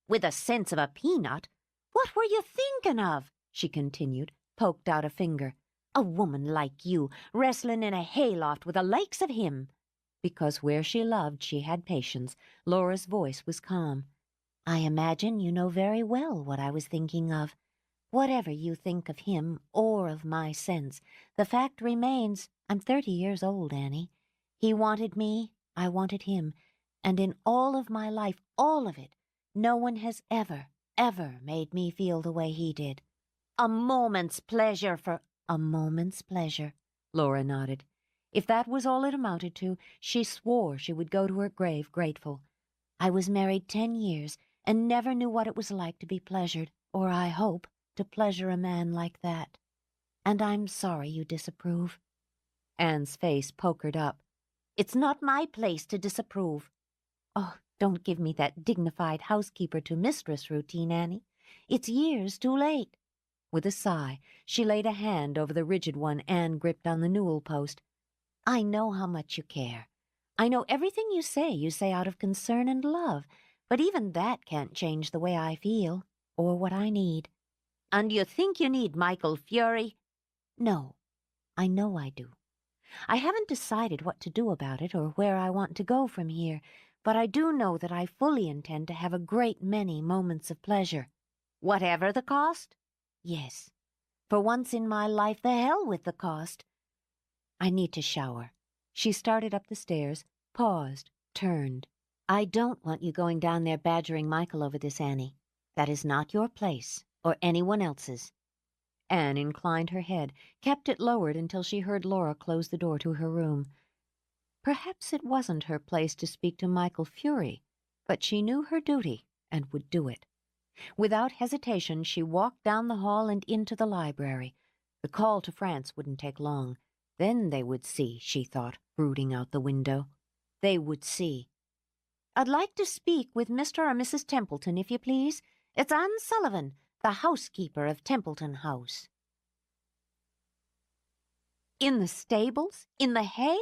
With a sense of a peanut. What were you thinking of? She continued, poked out a finger. A woman like you, wrestling in a hayloft with the likes of him. Because where she loved she had patience, Laura's voice was calm. I imagine you know very well what I was thinking of. Whatever you think of him or of my sense, the fact remains I'm 30 years old, Annie. He wanted me, I wanted him, and in all of my life, all of it, no one has ever made me feel the way he did. A moment's pleasure for— A moment's pleasure, Laura nodded. If that was all it amounted to, she swore she would go to her grave grateful. I was married 10 years and never knew what it was like to be pleasured, or I hope, to pleasure a man like that. And I'm sorry you disapprove. Anne's face pokered up. It's not my place to disapprove. Oh, don't give me that dignified housekeeper-to-mistress routine, Annie. It's years too late. With a sigh, she laid a hand over the rigid one Anne gripped on the newel post. I know how much you care. I know everything you say out of concern and love, but even that can't change the way I feel, or what I need. And you think you need Michael Fury? No, I know I do. I haven't decided what to do about it or where I want to go from here, but I do know that I fully intend to have a great many moments of pleasure. Whatever the cost? Yes. For once in my life, the hell with the cost. I need to shower. She started up the stairs, paused, turned. I don't want you going down there badgering Michael over this, Annie. That is not your place, or anyone else's. Anne inclined her head, kept it lowered until she heard Laura close the door to her room. Perhaps it wasn't her place to speak to Michael Fury, but she knew her duty and would do it. Without hesitation, she walked down the hall and into the library. The call to France wouldn't take long. Then they would see, she thought, brooding out the window. They would see. I'd like to speak with Mr. or Mrs. Templeton, if you please. It's Anne Sullivan, the housekeeper of Templeton House. In the stables? In the hay?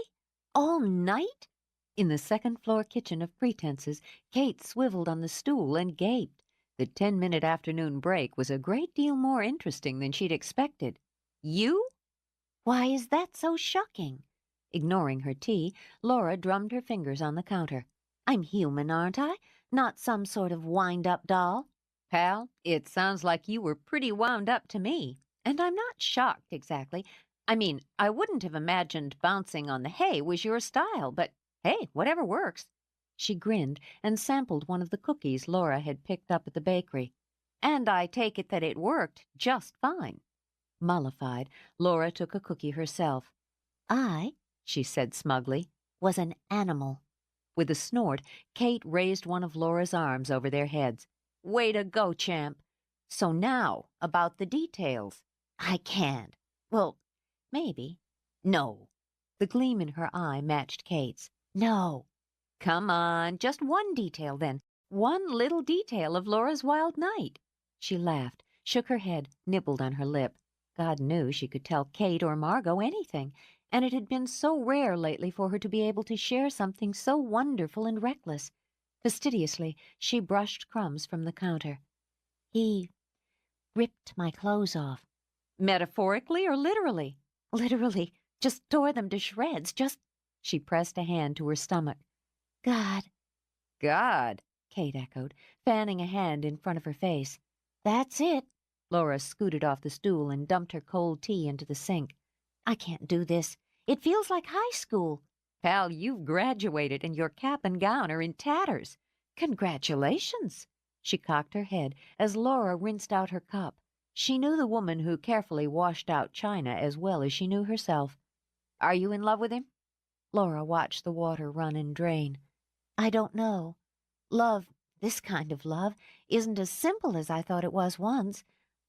All night? In the second-floor kitchen of Pretenses, Kate swiveled on the stool and gaped. The 10-minute afternoon break was a great deal more interesting than she'd expected. You? Why is that so shocking? Ignoring her tea, Laura drummed her fingers on the counter. I'm human, aren't I? Not some sort of wind-up doll. Pal, it sounds like you were pretty wound up to me. And I'm not shocked exactly. I mean, I wouldn't have imagined bouncing on the hay was your style, but hey, whatever works. She grinned and sampled one of the cookies Laura had picked up at the bakery. And I take it that it worked just fine. Mollified, Laura took a cookie herself. I, she said smugly, was an animal. With a snort, Kate raised one of Laura's arms over their heads. Way to go, champ. So now, about the details. I can't. Well, maybe. No. The gleam in her eye matched Kate's. No. Come on, just one detail then. One little detail of Laura's wild night. She laughed, shook her head, nibbled on her lip. God knew she could tell Kate or Margot anything, and it had been so rare lately for her to be able to share something so wonderful and reckless. Fastidiously, she brushed crumbs from the counter. He ripped my clothes off. Metaphorically or literally? Literally. Just tore them to shreds. She pressed a hand to her stomach. God. God, Kate echoed, fanning a hand in front of her face. That's it. Laura scooted off the stool and dumped her cold tea into the sink. I can't do this. It feels like high school. Pal, you've graduated and your cap and gown are in tatters. Congratulations. She cocked her head as Laura rinsed out her cup. She knew the woman who carefully washed out china as well as she knew herself. Are you in love with him? Laura watched the water run and drain. I don't know. Love, this kind of love, isn't as simple as I thought it was once.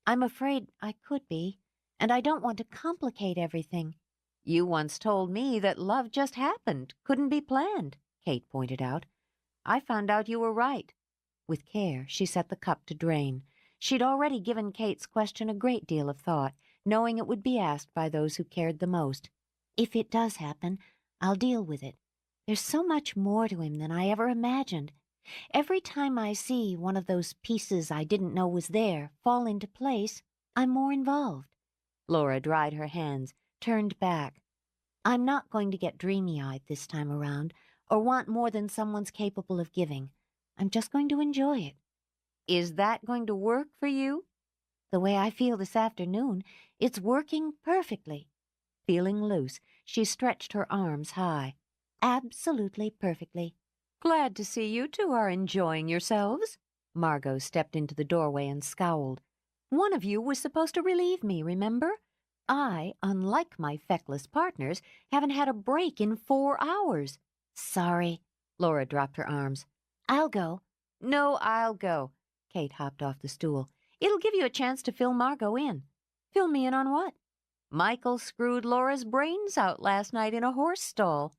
I'm afraid I could be, and I don't want to complicate everything. You once told me that love just happened, couldn't be planned, Kate pointed out. I found out you were right. With care, she set the cup to drain. She'd already given Kate's question a great deal of thought, knowing it would be asked by those who cared the most. If it does happen, I'll deal with it. There's so much more to him than I ever imagined. Every time I see one of those pieces I didn't know was there fall into place, I'm more involved. Laura dried her hands, turned back. I'm not going to get dreamy-eyed this time around, or want more than someone's capable of giving. I'm just going to enjoy it. Is that going to work for you? The way I feel this afternoon, it's working perfectly. Feeling loose, she stretched her arms high. Absolutely perfectly. Glad to see you two are enjoying yourselves. Margot stepped into the doorway and scowled. One of you was supposed to relieve me, remember? I, unlike my feckless partners, haven't had a break in 4 hours. Sorry. Laura dropped her arms. I'll go. No, I'll go. Kate hopped off the stool. It'll give you a chance to fill Margot in. Fill me in on what? Michael screwed Laura's brains out last night in a horse stall.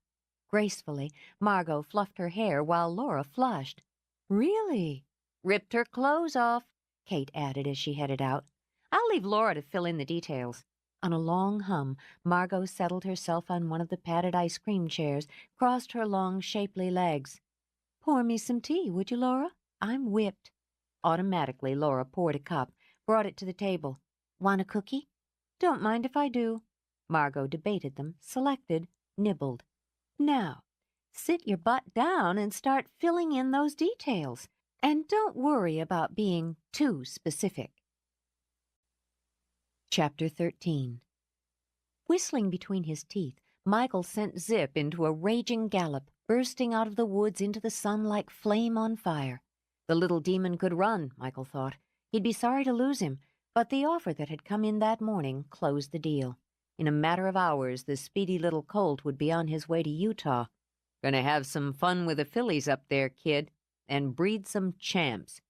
Gracefully, Margot fluffed her hair while Laura flushed. Really? Ripped her clothes off, Kate added as she headed out. I'll leave Laura to fill in the details. On a long hum, Margot settled herself on one of the padded ice cream chairs, crossed her long, shapely legs. Pour me some tea, would you, Laura? I'm whipped. Automatically, Laura poured a cup, brought it to the table. Want a cookie? Don't mind if I do. Margot debated them, selected, nibbled. Now, sit your butt down and start filling in those details. And don't worry about being too specific. Chapter 13. Whistling between his teeth, Michael sent Zip into a raging gallop, bursting out of the woods into the sun like flame on fire. The little demon could run, Michael thought. He'd be sorry to lose him, but the offer that had come in that morning closed the deal. In a matter of hours, the speedy little colt would be on his way to Utah. Gonna have some fun with the fillies up there, kid, and breed some champs.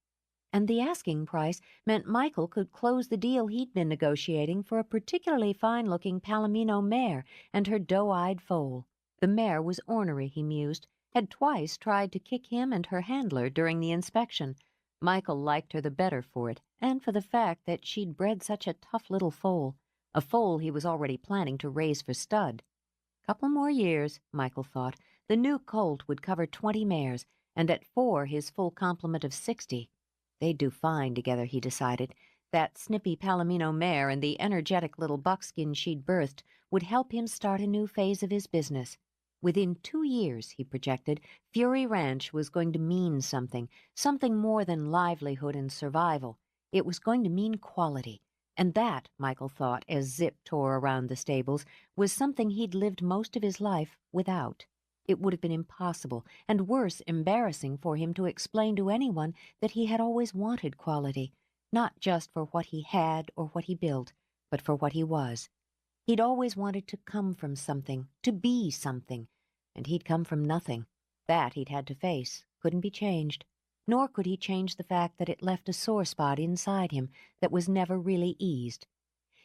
And the asking price meant Michael could close the deal he'd been negotiating for a particularly fine-looking Palomino mare and her doe-eyed foal. The mare was ornery, he mused, had twice tried to kick him and her handler during the inspection. Michael liked her the better for it, and for the fact that she'd bred such a tough little foal, a foal he was already planning to raise for stud. Couple more years, Michael thought, the new colt would cover 20 mares, and at 4 his full complement of 60. They'd do fine together, he decided. That snippy Palomino mare and the energetic little buckskin she'd birthed would help him start a new phase of his business. Within 2 years, he projected, Fury Ranch was going to mean something more than livelihood and survival. It was going to mean quality. And that, Michael thought, as Zip tore around the stables, was something he'd lived most of his life without. It would have been impossible, and worse, embarrassing for him to explain to anyone that he had always wanted quality, not just for what he had or what he built, but for what he was. He'd always wanted to come from something, to be something, and he'd come from nothing. That he'd had to face, couldn't be changed. Nor could he change the fact that it left a sore spot inside him that was never really eased.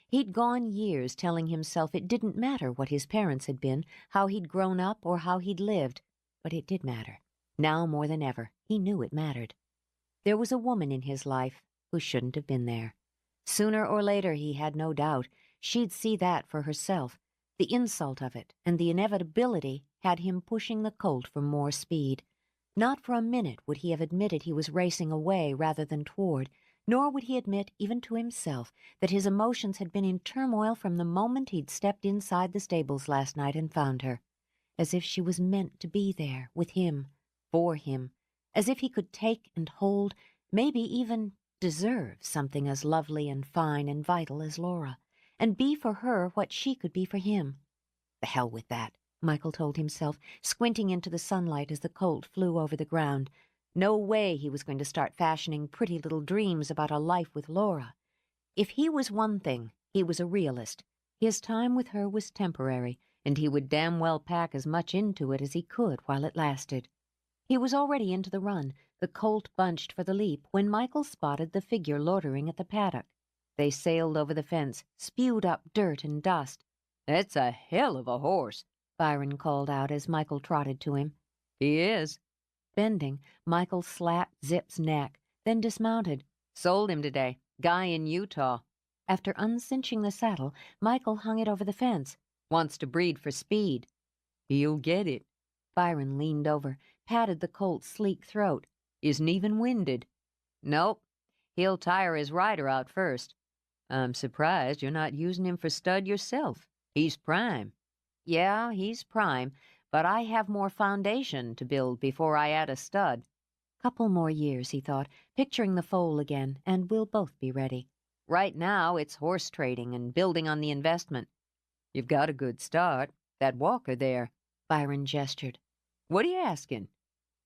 He'd gone years telling himself it didn't matter what his parents had been, how he'd grown up, or how he'd lived. But it did matter. Now more than ever, he knew it mattered. There was a woman in his life who shouldn't have been there. Sooner or later, he had no doubt, she'd see that for herself. The insult of it and the inevitability had him pushing the colt for more speed. Not for a minute would he have admitted he was racing away rather than toward, nor would he admit, even to himself, that his emotions had been in turmoil from the moment he'd stepped inside the stables last night and found her. As if she was meant to be there, with him, for him. As if he could take and hold, maybe even deserve something as lovely and fine and vital as Laura, and be for her what she could be for him. The hell with that, Michael told himself, squinting into the sunlight as the colt flew over the ground. No way he was going to start fashioning pretty little dreams about a life with Laura. If he was one thing, he was a realist. His time with her was temporary, and he would damn well pack as much into it as he could while it lasted. He was already into the run, the colt bunched for the leap, when Michael spotted the figure loitering at the paddock. They sailed over the fence, spewed up dirt and dust. "That's a hell of a horse," Byron called out as Michael trotted to him. "He is." Bending, Michael slapped Zip's neck, then dismounted. "Sold him today. Guy in Utah. After uncinching the saddle, Michael hung it over the fence. Wants to breed for speed." "He'll get it." Byron leaned over, patted the colt's sleek throat. "Isn't even winded." "Nope. He'll tire his rider out first." "I'm surprised you're not using him for stud yourself. He's prime." "Yeah, he's prime, but I have more foundation to build before I add a stud." Couple more years, he thought, picturing the foal again, and we'll both be ready. "Right now, it's horse trading and building on the investment." "You've got a good start. That walker there." Byron gestured. "What are you asking?"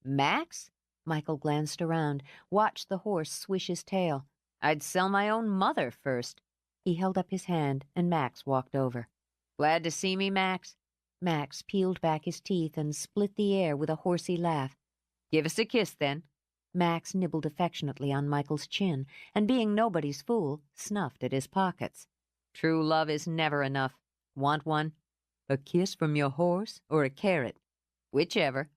"Max?" Michael glanced around, watched the horse swish his tail. "I'd sell my own mother first." He held up his hand, and Max walked over. "Glad to see me, Max?" Max peeled back his teeth and split the air with a horsey laugh. "Give us a kiss, then." Max nibbled affectionately on Michael's chin, and being nobody's fool, snuffed at his pockets. "True love is never enough. Want one?" "A kiss from your horse or a carrot?" "Whichever.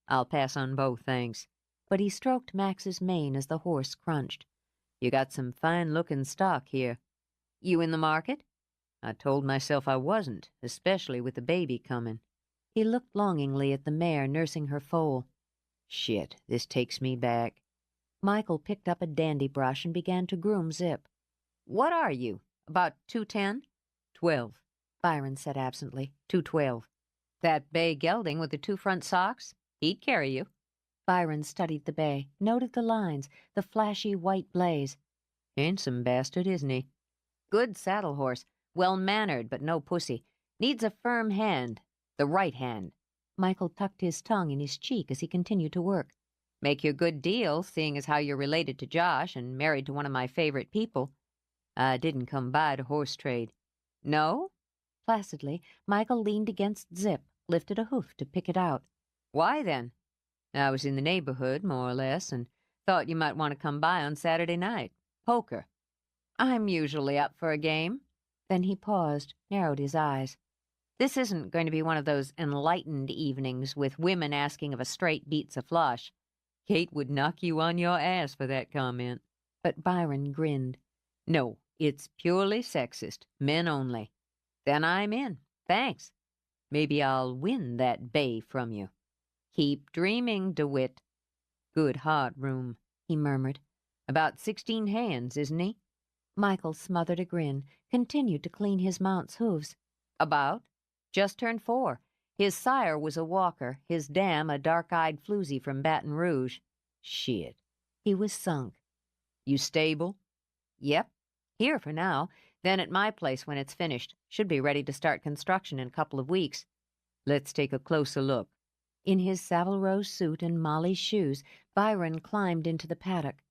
I'll pass on both, thanks." But he stroked Max's mane as the horse crunched. "You got some fine-looking stock here. You in the market?" "I told myself I wasn't, especially with the baby coming." He looked longingly at the mare nursing her foal. "Shit, this takes me back." Michael picked up a dandy brush and began to groom Zip. "What are you, about 210? 12, Byron said absently. 212. That bay gelding with the 2 front socks? He'd carry you." Byron studied the bay, noted the lines, the flashy white blaze. "Handsome bastard, isn't he?" "Good saddle horse. Well-mannered, but no pussy. Needs a firm hand. The right hand." Michael tucked his tongue in his cheek as he continued to work. "Make you a good deal, seeing as how you're related to Josh and married to one of my favorite people. I didn't come by to horse trade." "No?" Placidly, Michael leaned against Zip, lifted a hoof to pick it out. "Why, then?" "I was in the neighborhood, more or less, and thought you might want to come by on Saturday night. Poker." "I'm usually up for a game." Then he paused, narrowed his eyes. "This isn't going to be one of those enlightened evenings with women asking if a straight beats a flush." "Kate would knock you on your ass for that comment." But Byron grinned. "No, it's purely sexist. Men only." "Then I'm in. Thanks. Maybe I'll win that bay from you." "Keep dreaming, DeWitt." "Good heart room," he murmured. "About 16 hands, isn't he?" Michael smothered a grin, continued to clean his mount's hooves. "About. Just turned 4. His sire was a Walker, his dam a dark-eyed floozy from Baton Rouge. Shit. He was sunk. You stable? Yep. Here for now. Then at my place when it's finished. Should be ready to start construction in a couple of weeks. Let's take a closer look. In his Savile Row suit and Molly's shoes, Byron climbed into the paddock.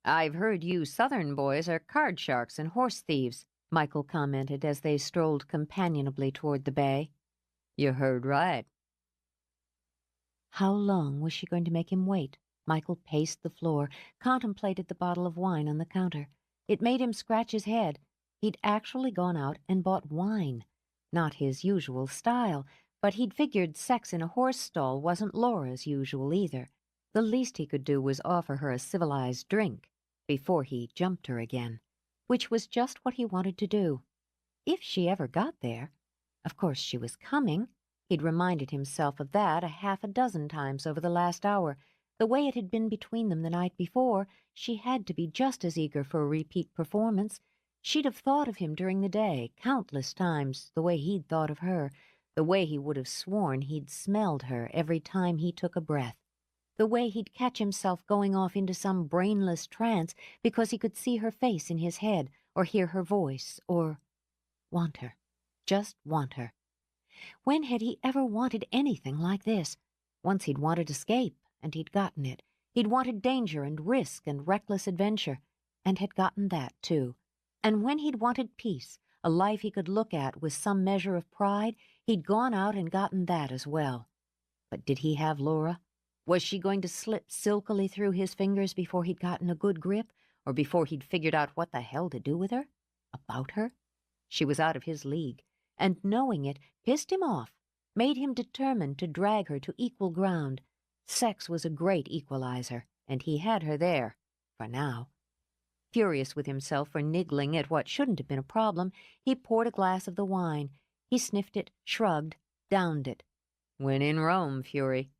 I've heard you Southern boys are card sharks and horse thieves, Michael commented as they strolled companionably toward the bay. You heard right. How long was she going to make him wait? Michael paced the floor, contemplated the bottle of wine on the counter. It made him scratch his head. He'd actually gone out and bought wine. Not his usual style, but he'd figured sex in a horse stall wasn't Laura's usual either. The least he could do was offer her a civilized drink before he jumped her again, which was just what he wanted to do. If she ever got there. Of course she was coming. He'd reminded himself of that 6 times over the last hour. The way it had been between them the night before, she had to be just as eager for a repeat performance. She'd have thought of him during the day, countless times, the way he'd thought of her, the way he would have sworn he'd smelled her every time he took a breath, the way he'd catch himself going off into some brainless trance because he could see her face in his head, or hear her voice, or want her, just want her. When had he ever wanted anything like this? Once he'd wanted escape, and he'd gotten it. He'd wanted danger and risk and reckless adventure, and had gotten that, too. And when he'd wanted peace, a life he could look at with some measure of pride, he'd gone out and gotten that as well. But did he have Laura? Was she going to slip silkily through his fingers before he'd gotten a good grip, or before he'd figured out what the hell to do with her? About her? She was out of his league, and knowing it pissed him off, made him determined to drag her to equal ground. Sex was a great equalizer, and he had her there, for now. Furious with himself for niggling at what shouldn't have been a problem, he poured a glass of the wine. He sniffed it, shrugged, downed it. When in Rome, Fury.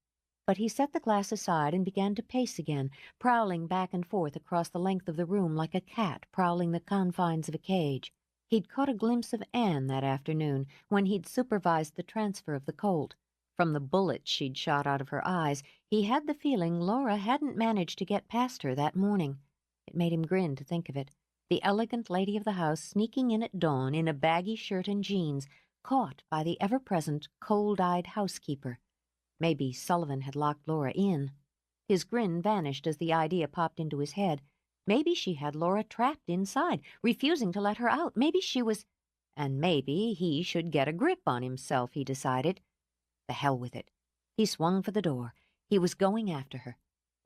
But he set the glass aside and began to pace again, prowling back and forth across the length of the room like a cat prowling the confines of a cage. He'd caught a glimpse of Anne that afternoon when he'd supervised the transfer of the colt. From the bullets she'd shot out of her eyes, he had the feeling Laura hadn't managed to get past her that morning. It made him grin to think of it. The elegant lady of the house sneaking in at dawn in a baggy shirt and jeans, caught by the ever-present, cold-eyed housekeeper. Maybe Sullivan had locked Laura in. His grin vanished as the idea popped into his head. Maybe she had Laura trapped inside, refusing to let her out. Maybe she was... And maybe he should get a grip on himself, he decided. The hell with it. He swung for the door. He was going after her.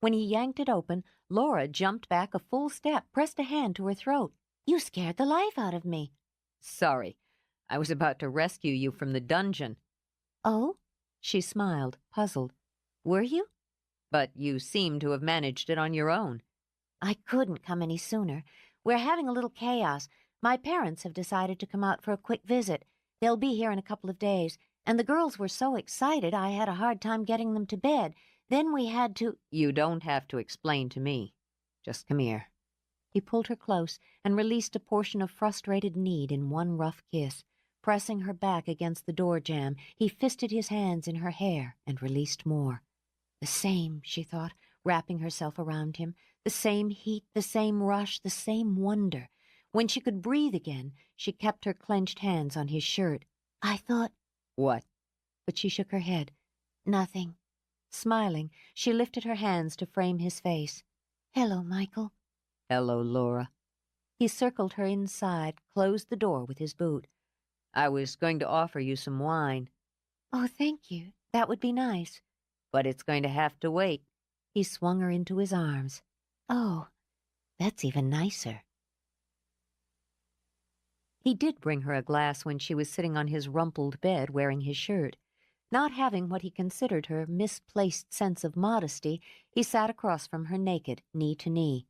When he yanked it open, Laura jumped back a full step, pressed a hand to her throat. "You scared the life out of me." Sorry. I was about to rescue you from the dungeon. "Oh?" She smiled, puzzled. "Were you?" But you seem to have managed it on your own. I couldn't come any sooner. We're having a little chaos. My parents have decided to come out for a quick visit. They'll be here in a couple of days, and the girls were so excited I had a hard time getting them to bed. Then we had to... You don't have to explain to me. Just come here. He pulled her close and released a portion of frustrated need in one rough kiss. Pressing her back against the door jamb, he fisted his hands in her hair and released more. The same, she thought, wrapping herself around him. The same heat, the same rush, the same wonder. When she could breathe again, she kept her clenched hands on his shirt. I thought... What? But she shook her head. Nothing. Smiling, she lifted her hands to frame his face. "Hello, Michael." Hello, Laura. He circled her inside, closed the door with his boot. I was going to offer you some wine. "Oh, thank you. That would be nice." But it's going to have to wait. He swung her into his arms. "Oh, that's even nicer." He did bring her a glass when she was sitting on his rumpled bed wearing his shirt. Not having what he considered her misplaced sense of modesty, he sat across from her naked, knee to knee.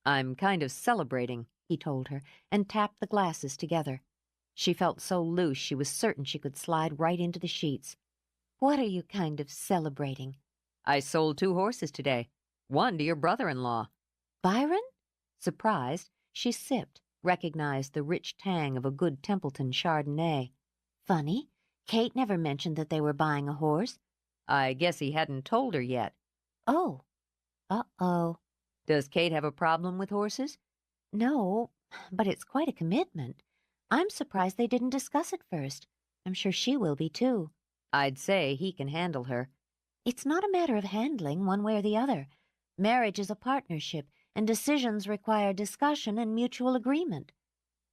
I'm kind of celebrating, he told her, and tapped the glasses together. She felt so loose she was certain she could slide right into the sheets. "What are you kind of celebrating?" I sold 2 horses today. One to your brother-in-law. "Byron?" Surprised, she sipped, recognized the rich tang of a good Templeton Chardonnay. "Funny. Kate never mentioned that they were buying a horse. I guess he hadn't told her yet. Oh. Uh-oh. Does Kate have a problem with horses? No, but it's quite a commitment. I'm surprised they didn't discuss it first. I'm sure she will be, too. I'd say he can handle her. It's not a matter of handling one way or the other. Marriage is a partnership, and decisions require discussion and mutual agreement.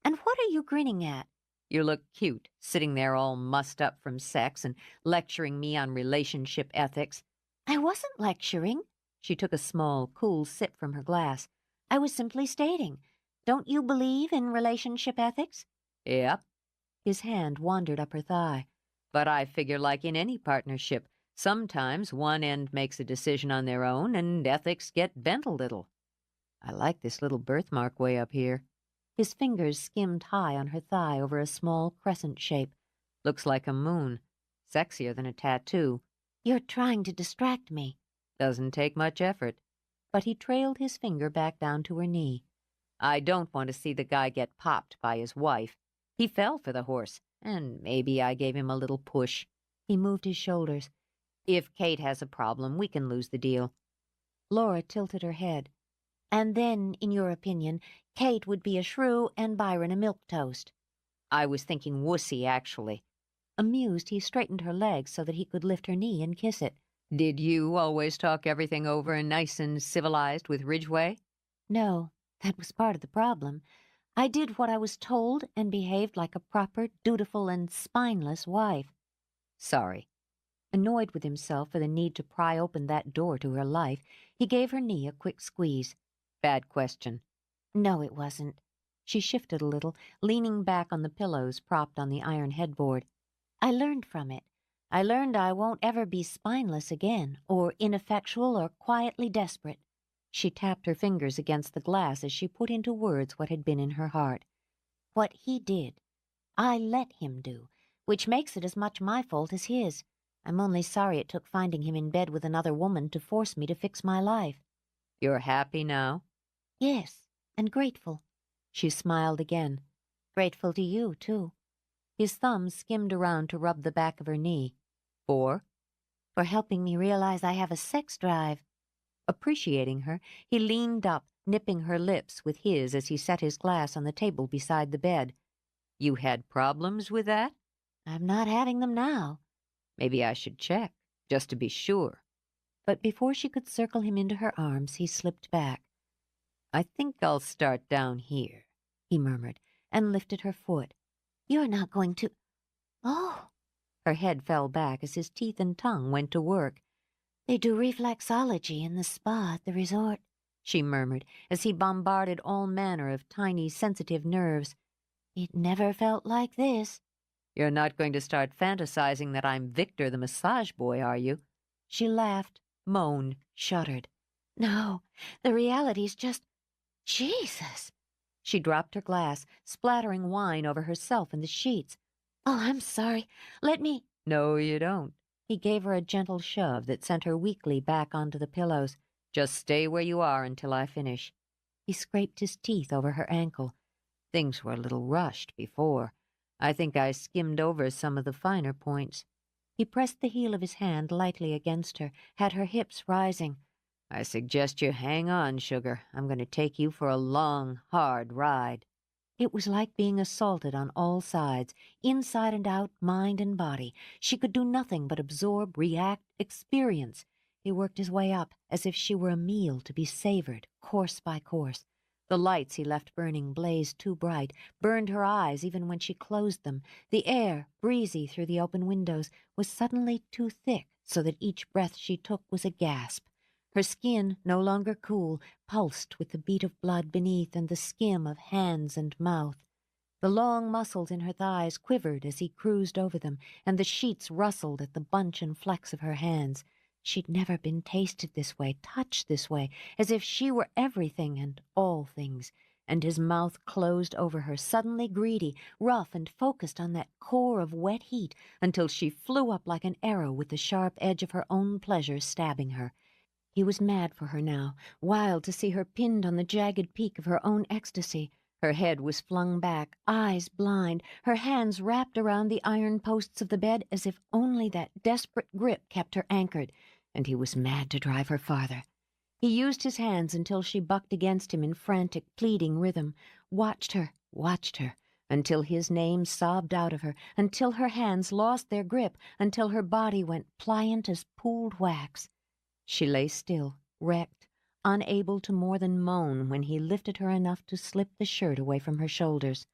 And what are you grinning at? You look cute, sitting there all mussed up from sex and lecturing me on relationship ethics. I wasn't lecturing. She took a small, cool sip from her glass. I was simply stating, don't you believe in relationship ethics? Yep. His hand wandered up her thigh. But I figure like in any partnership, sometimes one end makes a decision on their own and ethics get bent a little. I like this little birthmark way up here. His fingers skimmed high on her thigh over a small crescent shape. Looks like a moon. Sexier than a tattoo. You're trying to distract me. Doesn't take much effort. But he trailed his finger back down to her knee. I don't want to see the guy get popped by his wife. He fell for the horse, and maybe I gave him a little push. He moved his shoulders. If Kate has a problem, we can lose the deal. Laura tilted her head. And then, in your opinion, Kate would be a shrew and Byron a milquetoast. I was thinking wussy, actually. Amused, he straightened her legs so that he could lift her knee and kiss it. Did you always talk everything over nice and civilized with Ridgway? No, that was part of the problem. I did what I was told and behaved like a proper, dutiful, and spineless wife. Sorry. Annoyed with himself for the need to pry open that door to her life, he gave her knee a quick squeeze. Bad question. No, it wasn't. She shifted a little, leaning back on the pillows propped on the iron headboard. I learned from it. I learned I won't ever be spineless again, or ineffectual or quietly desperate. She tapped her fingers against the glass as she put into words what had been in her heart. What he did, I let him do, which makes it as much my fault as his. I'm only sorry it took finding him in bed with another woman to force me to fix my life. You're happy now? Yes, and grateful. She smiled again. Grateful to you, too. His thumb skimmed around to rub the back of her knee. For helping me realize I have a sex drive. Appreciating her, he leaned up, nipping her lips with his as he set his glass on the table beside the bed. You had problems with that? I'm not having them now. Maybe I should check, just to be sure. But before she could circle him into her arms, he slipped back. I think I'll start down here, he murmured, and lifted her foot. You're not going to... Oh! Her head fell back as his teeth and tongue went to work. They do reflexology in the spa at the resort, she murmured, as he bombarded all manner of tiny, sensitive nerves. It never felt like this. You're not going to start fantasizing that I'm Victor the massage boy, are you? She laughed, moaned, shuddered. No, the reality's just... Jesus! She dropped her glass, splattering wine over herself and the sheets. Oh, I'm sorry. Let me... No, you don't. He gave her a gentle shove that sent her weakly back onto the pillows. Just stay where you are until I finish. He scraped his teeth over her ankle. Things were a little rushed before. I think I skimmed over some of the finer points. He pressed the heel of his hand lightly against her, had her hips rising. I suggest you hang on, sugar. I'm going to take you for a long, hard ride. It was like being assaulted on all sides, inside and out, mind and body. She could do nothing but absorb, react, experience. He worked his way up, as if she were a meal to be savored, course by course. The lights he left burning blazed too bright, burned her eyes even when she closed them. The air, breezy through the open windows, was suddenly too thick, so that each breath she took was a gasp. Her skin, no longer cool, pulsed with the beat of blood beneath and the skim of hands and mouth. The long muscles in her thighs quivered as he cruised over them, and the sheets rustled at the bunch and flecks of her hands. She'd never been tasted this way, touched this way, as if she were everything and all things. And his mouth closed over her, suddenly greedy, rough and focused on that core of wet heat, until she flew up like an arrow with the sharp edge of her own pleasure stabbing her. He was mad for her now, wild to see her pinned on the jagged peak of her own ecstasy. Her head was flung back, eyes blind, her hands wrapped around the iron posts of the bed as if only that desperate grip kept her anchored, and he was mad to drive her farther. He used his hands until she bucked against him in frantic, pleading rhythm, watched her, until his name sobbed out of her, until her hands lost their grip, until her body went pliant as pooled wax. She lay still, wrecked, unable to more than moan when he lifted her enough to slip the shirt away from her shoulders.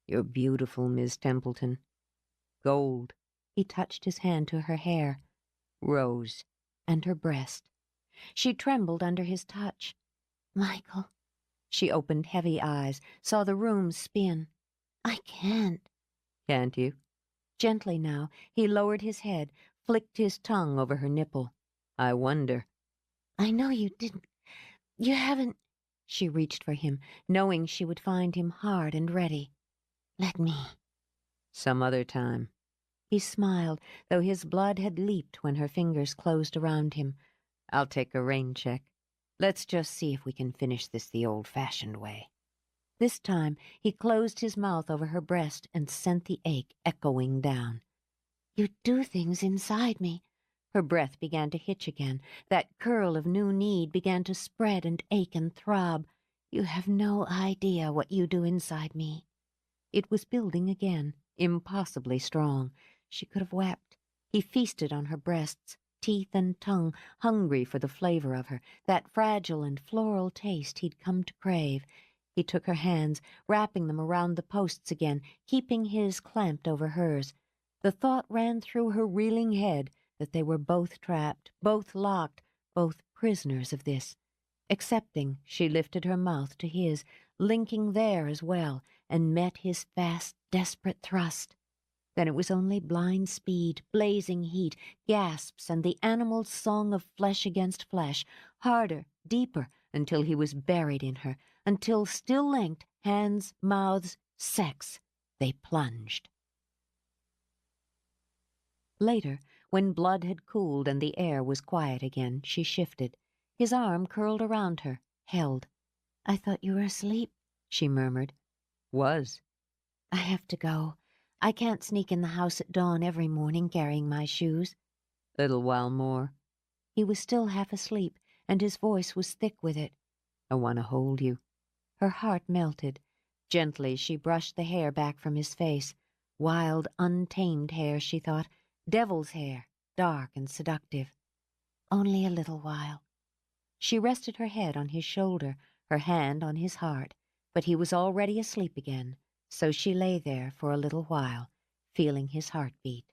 "You're beautiful, Miss Templeton." "Gold." He touched his hand to her hair. "Rose." And her breast. She trembled under his touch. "Michael." She opened heavy eyes, saw the room spin. "I can't." "Can't you?" Gently now, he lowered his head, flicked his tongue over her nipple. "I wonder." "I know you didn't. You haven't." She reached for him, knowing she would find him hard and ready. "Let me." "Some other time." He smiled, though his blood had leaped when her fingers closed around him. "I'll take a rain check. Let's just see if we can finish this the old-fashioned way." This time he closed his mouth over her breast and sent the ache echoing down. "You do things inside me." Her breath began to hitch again. That curl of new need began to spread and ache and throb. "You have no idea what you do inside me." It was building again, impossibly strong. She could have wept. He feasted on her breasts, teeth and tongue, hungry for the flavor of her, that fragile and floral taste he'd come to crave. He took her hands, wrapping them around the posts again, keeping his clamped over hers. The thought ran through her reeling head that they were both trapped, both locked, both prisoners of this. Accepting, she lifted her mouth to his, linking there as well, and met his fast, desperate thrust. Then it was only blind speed, blazing heat, gasps, and the animal's song of flesh against flesh, harder, deeper, until he was buried in her, until still-linked, hands, mouths, sex, they plunged. Later, when blood had cooled and the air was quiet again, she shifted. His arm curled around her, held. "I thought you were asleep," she murmured. "Was." "I have to go. I can't sneak in the house at dawn every morning carrying my shoes." "Little while more." He was still half asleep, and his voice was thick with it. "I want to hold you." Her heart melted. Gently she brushed the hair back from his face. Wild, untamed hair, she thought. Devil's hair, dark and seductive. "Only a little while." She rested her head on his shoulder, her hand on his heart, but he was already asleep again, so she lay there for a little while, feeling his heartbeat.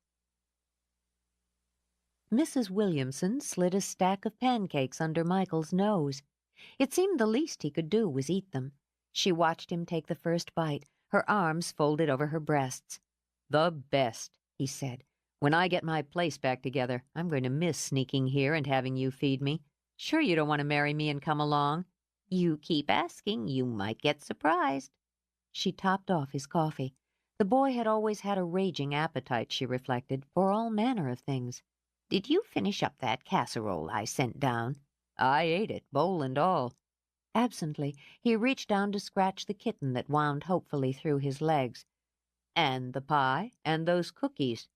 Mrs. Williamson slid a stack of pancakes under Michael's nose. It seemed the least he could do was eat them. She watched him take the first bite, her arms folded over her breasts. "The best," he said. "When I get my place back together, I'm going to miss sneaking here and having you feed me. Sure you don't want to marry me and come along?" "You keep asking, you might get surprised." She topped off his coffee. The boy had always had a raging appetite, she reflected, for all manner of things. "Did you finish up that casserole I sent down?" I ate it, bowl and all. Absently, he reached down to scratch the kitten that wound hopefully through his legs. And the pie, and those cookies.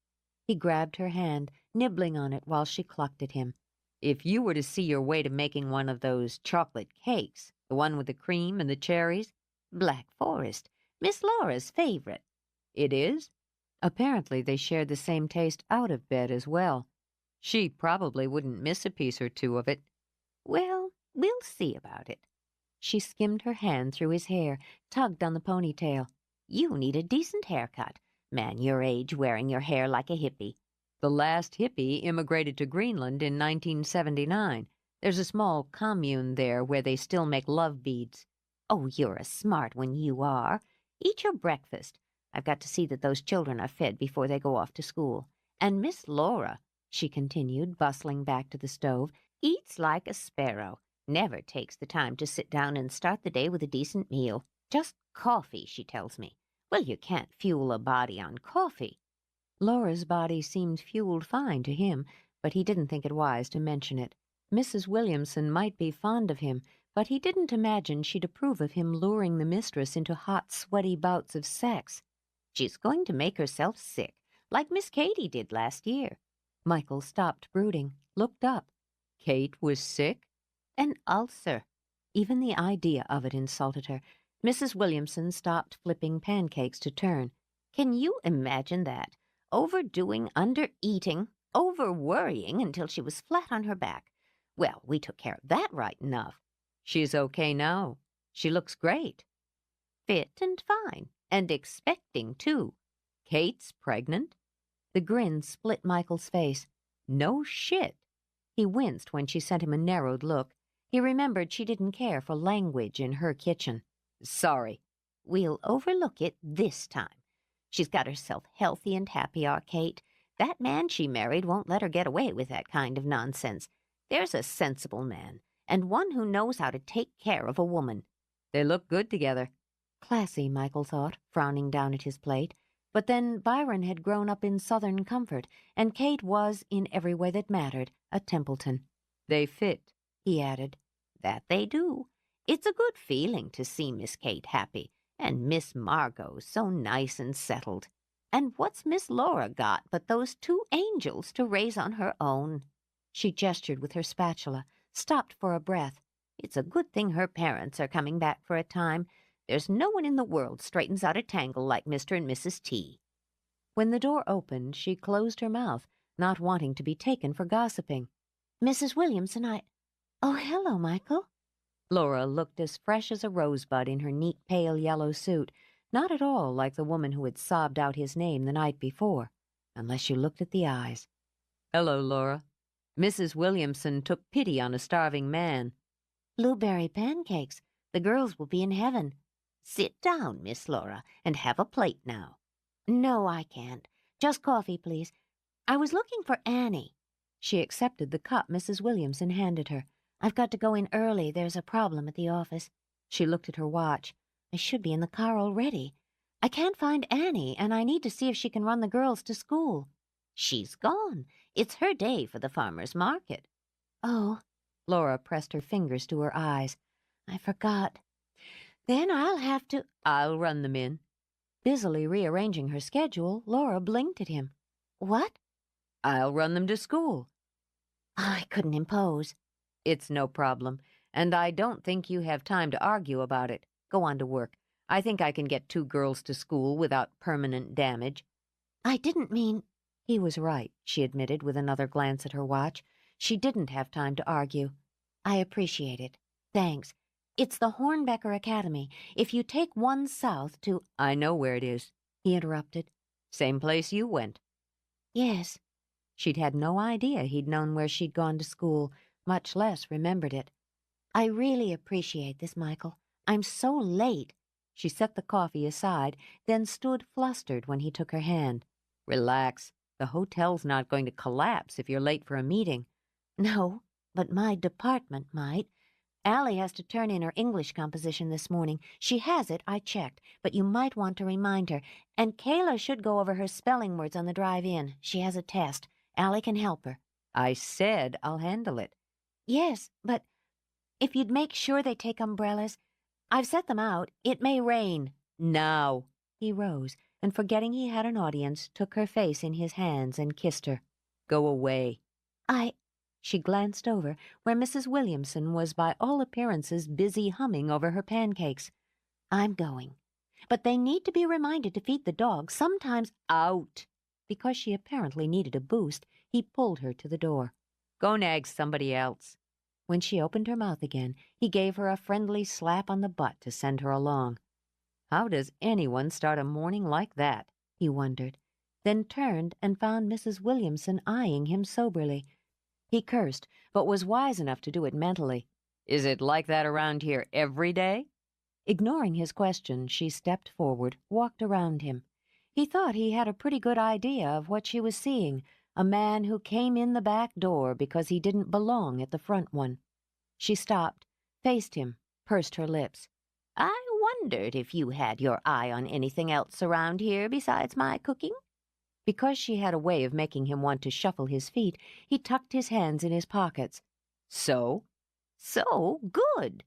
He grabbed her hand, nibbling on it while she clucked at him. If you were to see your way to making one of those chocolate cakes, the one with the cream and the cherries. Black Forest, Miss Laura's favorite. It is? Apparently they shared the same taste out of bed as well. She probably wouldn't miss a piece or two of it. Well, we'll see about it. She skimmed her hand through his hair, tugged on the ponytail. You need a decent haircut. Man your age wearing your hair like a hippie. The last hippie immigrated to Greenland in 1979. There's a small commune there where they still make love beads. Oh, you're a smart one, you are. Eat your breakfast. I've got to see that those children are fed before they go off to school. And Miss Laura, she continued, bustling back to the stove, eats like a sparrow. Never takes the time to sit down and start the day with a decent meal. Just coffee, she tells me. Well, you can't fuel a body on coffee. Laura's body seemed fueled fine to him, but he didn't think it wise to mention it. Mrs. Williamson might be fond of him, but he didn't imagine she'd approve of him luring the mistress into hot, sweaty bouts of sex. She's going to make herself sick, like Miss Katy did last year. Michael stopped brooding, looked up. Kate was sick? An ulcer. Even the idea of it insulted her. Mrs. Williamson stopped flipping pancakes to turn. Can you imagine that? Overdoing, under-eating, over-worrying until she was flat on her back. Well, we took care of that right enough. She's okay now. She looks great. Fit and fine, and expecting, too. Kate's pregnant? The grin split Michael's face. No shit. He winced when she sent him a narrowed look. He remembered she didn't care for language in her kitchen. Sorry. We'll overlook it this time. She's got herself healthy and happy, our Kate. That man she married won't let her get away with that kind of nonsense. There's a sensible man, and one who knows how to take care of a woman. They look good together. Classy, Michael thought, frowning down at his plate. But then Byron had grown up in Southern comfort, and Kate was, in every way that mattered, a Templeton. They fit, he added. That they do. It's a good feeling to see Miss Kate happy, and Miss Margot so nice and settled. And what's Miss Laura got but those two angels to raise on her own? She gestured with her spatula, stopped for a breath. It's a good thing her parents are coming back for a time. There's no one in the world straightens out a tangle like Mr. and Mrs. T. When the door opened, she closed her mouth, not wanting to be taken for gossiping. Mrs. Williamson, Oh, hello, Michael. Laura looked as fresh as a rosebud in her neat pale yellow suit, not at all like the woman who had sobbed out his name the night before, unless you looked at the eyes. Hello, Laura. Mrs. Williamson took pity on a starving man. Blueberry pancakes. The girls will be in heaven. Sit down, Miss Laura, and have a plate now. No, I can't. Just coffee, please. I was looking for Annie. She accepted the cup Mrs. Williamson handed her. I've got to go in early. There's a problem at the office. She looked at her watch. I should be in the car already. I can't find Annie, and I need to see if she can run the girls to school. She's gone. It's her day for the farmer's market. Oh. Laura pressed her fingers to her eyes. I forgot. Then I'll have to... I'll run them in. Busily rearranging her schedule, Laura blinked at him. What? I'll run them to school. I couldn't impose. It's no problem, and I don't think you have time to argue about it. Go on to work. I think I can get 2 girls to school without permanent damage. I didn't mean... He was right, she admitted with another glance at her watch. She didn't have time to argue. I appreciate it. Thanks. It's the Hornbecker Academy. If you take 1 south to... I know where it is, he interrupted. Same place you went. Yes. She'd had no idea he'd known where she'd gone to school, much less remembered it. I really appreciate this, Michael. I'm so late. She set the coffee aside, then stood flustered when he took her hand. Relax. The hotel's not going to collapse if you're late for a meeting. No, but my department might. Allie has to turn in her English composition this morning. She has it, I checked, but you might want to remind her. And Kayla should go over her spelling words on the drive in. She has a test. Allie can help her. I said I'll handle it. Yes, but if you'd make sure they take umbrellas. I've set them out. It may rain. Now. He rose, and forgetting he had an audience, took her face in his hands and kissed her. Go away. She glanced over, where Mrs. Williamson was by all appearances busy humming over her pancakes. I'm going. But they need to be reminded to feed the dogs, sometimes out. Because she apparently needed a boost, he pulled her to the door. Go nag somebody else. When she opened her mouth again, he gave her a friendly slap on the butt to send her along. How does anyone start a morning like that? He wondered, then turned and found Mrs. Williamson eyeing him soberly. He cursed, but was wise enough to do it mentally. Is it like that around here every day? Ignoring his question, she stepped forward, walked around him. He thought he had a pretty good idea of what she was seeing, a man who came in the back door because he didn't belong at the front one. She stopped, faced him, pursed her lips. I wondered if you had your eye on anything else around here besides my cooking. Because she had a way of making him want to shuffle his feet, he tucked his hands in his pockets. So? So good.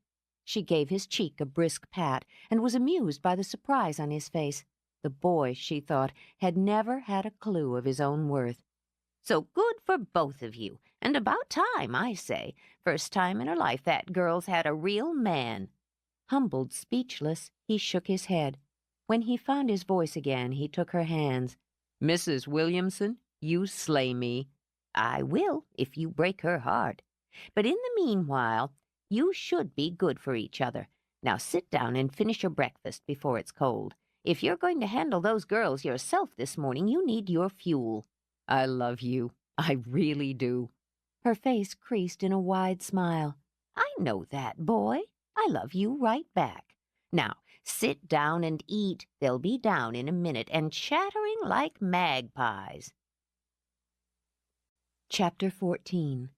She gave his cheek a brisk pat and was amused by the surprise on his face. The boy, she thought, had never had a clue of his own worth. "So good for both of you, and about time, I say. First time in her life that girl's had a real man." Humbled, speechless, he shook his head. When he found his voice again, he took her hands. "Mrs. Williamson, you slay me." "I will, if you break her heart. But in the meanwhile, you should be good for each other. Now sit down and finish your breakfast before it's cold. If you're going to handle those girls yourself this morning, you need your fuel." "I love you. I really do." Her face creased in a wide smile. "I know that, boy. I love you right back. Now, sit down and eat. They'll be down in a minute and chattering like magpies." Chapter 14.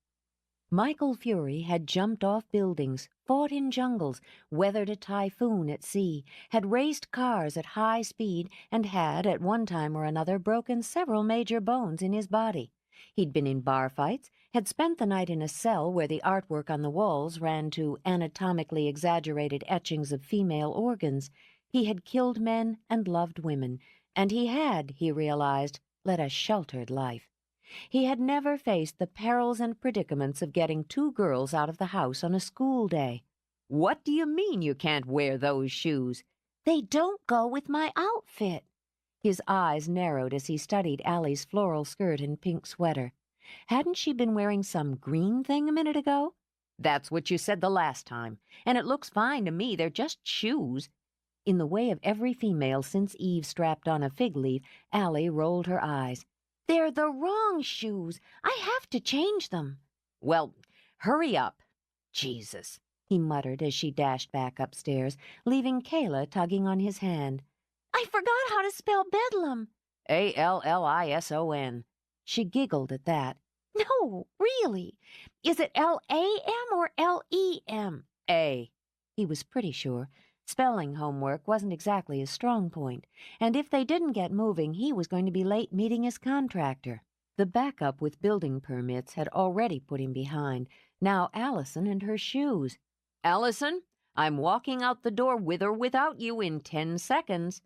Michael Fury had jumped off buildings, fought in jungles, weathered a typhoon at sea, had raced cars at high speed, and had, at one time or another, broken several major bones in his body. He'd been in bar fights, had spent the night in a cell where the artwork on the walls ran to anatomically exaggerated etchings of female organs. He had killed men and loved women, and he had, he realized, led a sheltered life. He had never faced the perils and predicaments of getting two girls out of the house on a school day. "What do you mean you can't wear those shoes?" "They don't go with my outfit." His eyes narrowed as he studied Allie's floral skirt and pink sweater. Hadn't she been wearing some green thing a minute ago? "That's what you said the last time, and it looks fine to me. They're just shoes." In the way of every female since Eve strapped on a fig leaf, Allie rolled her eyes. "They're the wrong shoes. I have to change them." "Well, hurry up." "Jesus," he muttered as she dashed back upstairs, leaving Kayla tugging on his hand. "I forgot how to spell Bedlam." Allison. She giggled at that. "No, really. Is it Lam or Lem?" A. He was pretty sure. Spelling homework wasn't exactly his strong point, and if they didn't get moving, he was going to be late meeting his contractor. The backup with building permits had already put him behind. Now Allison and her shoes. "Allison, I'm walking out the door with or without you in 10 seconds.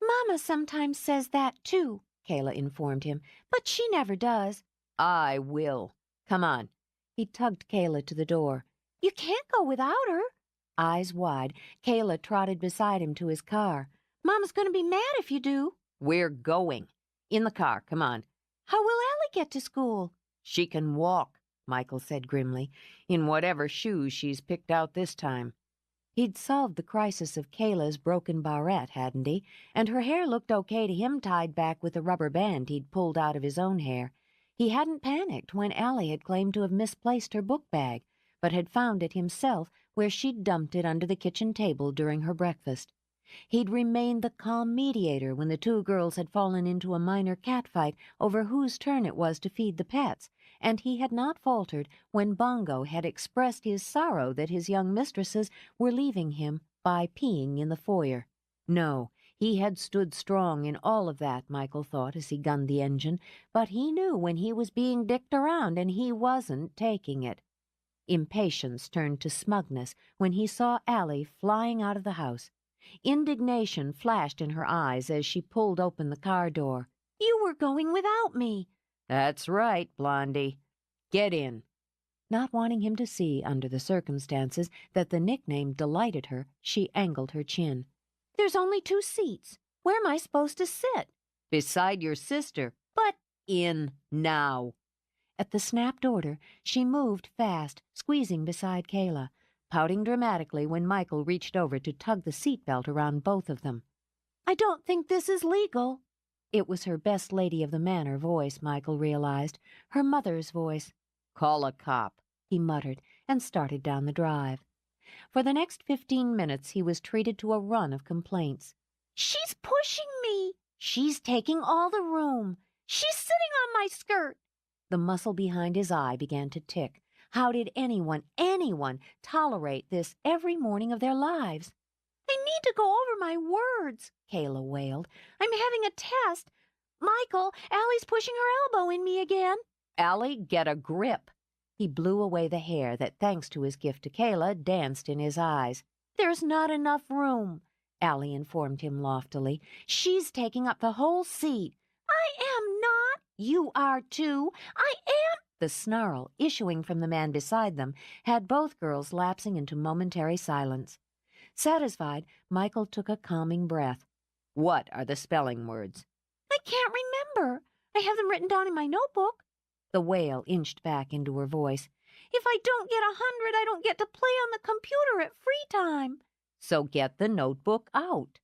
"Mama sometimes says that, too," Kayla informed him, "but she never does." "I will. Come on." He tugged Kayla to the door. "You can't go without her." Eyes wide, Kayla trotted beside him to his car. "Mama's going to be mad if you do." "We're going. In the car, come on." "How will Allie get to school?" "She can walk," Michael said grimly, "in whatever shoes she's picked out this time." He'd solved the crisis of Kayla's broken barrette, hadn't he? And her hair looked okay to him tied back with the rubber band he'd pulled out of his own hair. He hadn't panicked when Allie had claimed to have misplaced her book bag, but had found it himself where she'd dumped it under the kitchen table during her breakfast. He'd remained the calm mediator when the two girls had fallen into a minor catfight over whose turn it was to feed the pets, and he had not faltered when Bongo had expressed his sorrow that his young mistresses were leaving him by peeing in the foyer. No, he had stood strong in all of that, Michael thought as he gunned the engine, but he knew when he was being dicked around and he wasn't taking it. Impatience turned to smugness when he saw Allie flying out of the house. Indignation flashed in her eyes as she pulled open the car door. "You were going without me." "That's right, Blondie. Get in." Not wanting him to see, under the circumstances, that the nickname delighted her, she angled her chin. "There's only 2 seats. Where am I supposed to sit?" "Beside your sister." "But—" "In now." At the snapped order, she moved fast, squeezing beside Kayla, pouting dramatically when Michael reached over to tug the seatbelt around both of them. "I don't think this is legal." It was her best lady of the manor voice, Michael realized, her mother's voice. "Call a cop," he muttered, and started down the drive. For the next 15 minutes he was treated to a run of complaints. "She's pushing me." "She's taking all the room." "She's sitting on my skirt." The muscle behind his eye began to tick. How did anyone tolerate this every morning of their lives? "I need to go over my words," Kayla wailed. "I'm having a test. Michael, Allie's pushing her elbow in me again." "Allie, get a grip." He blew away the hair that, thanks to his gift to Kayla, danced in his eyes. "There's not enough room," Allie informed him loftily. "She's taking up the whole seat." "I am not." "You are too." "I am." The snarl issuing from the man beside them had both girls lapsing into momentary silence. Satisfied, Michael took a calming breath. What are the spelling words? "I can't remember. I have them written down in my notebook." The wail inched back into her voice. "If I don't get 100, I don't get to play on the computer at free time." So get the notebook out.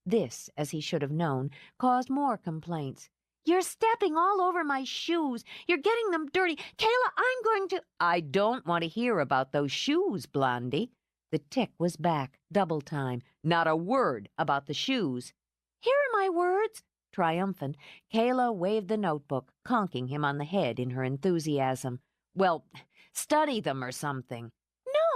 This, as he should have known, caused more complaints. "You're stepping all over my shoes. You're getting them dirty. Kayla, I'm going to—" I don't want to hear about those shoes, Blondie. The tick was back, double time. Not a word about the shoes. "Here are my words." Triumphant, Kayla waved the notebook, conking him on the head in her enthusiasm. Well, study them or something.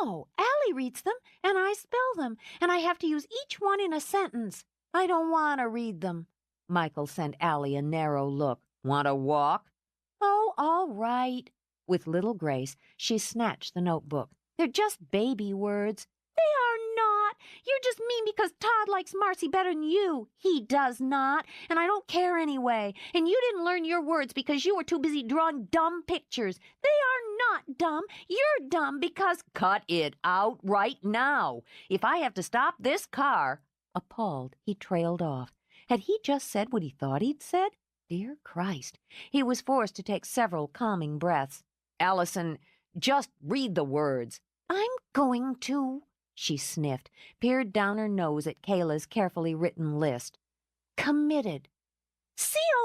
"No, Allie reads them, and I spell them, and I have to use each one in a sentence. I don't want to read them." Michael sent Allie a narrow look. Want to walk? "Oh, all right." With little grace, she snatched the notebook. "They're just baby words." "They are not. You're just mean because Todd likes Marcy better than you. He does not, and I don't care anyway. And you didn't learn your words because you were too busy drawing dumb pictures. They are not dumb. You're dumb because—" Cut it out right now. If I have to stop this car— Appalled, he trailed off. Had he just said what he thought he'd said? Dear Christ. He was forced to take several calming breaths. Allison, just read the words. "I'm going to," she sniffed, peered down her nose at Kayla's carefully written list. "Committed." "Committed."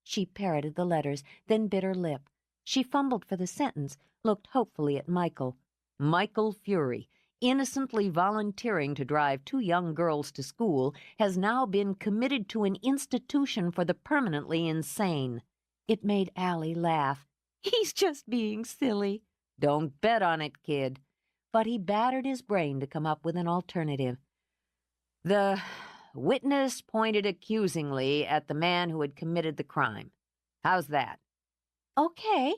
She parroted the letters, then bit her lip. She fumbled for the sentence, looked hopefully at Michael. Michael Fury, innocently volunteering to drive two young girls to school, has now been committed to an institution for the permanently insane. It made Allie laugh. "He's just being silly." Don't bet on it, kid. But he battered his brain to come up with an alternative. The witness pointed accusingly at the man who had committed the crime. How's that? "Okay."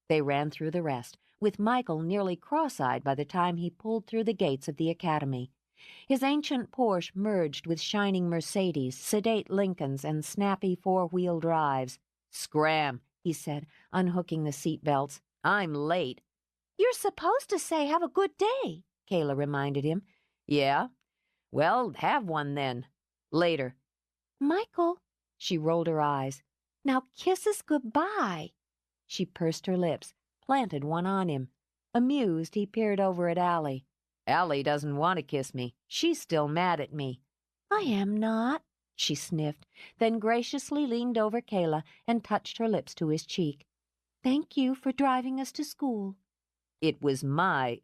They ran through the rest, with Michael nearly cross-eyed by the time he pulled through the gates of the academy. His ancient Porsche merged with shining Mercedes, sedate Lincolns, and snappy four-wheel drives. Scram, he said, unhooking the seat belts. I'm late. "You're supposed to say have a good day," Kayla reminded him. Yeah? Well, have one then. Later. "Michael," She rolled her eyes. "now kiss us goodbye." She pursed her lips, planted one on him. Amused, he peered over at Allie. Allie doesn't want to kiss me. She's still mad at me. "I am not," she sniffed, then graciously leaned over Kayla and touched her lips to his cheek. "Thank you for driving us to school." It was my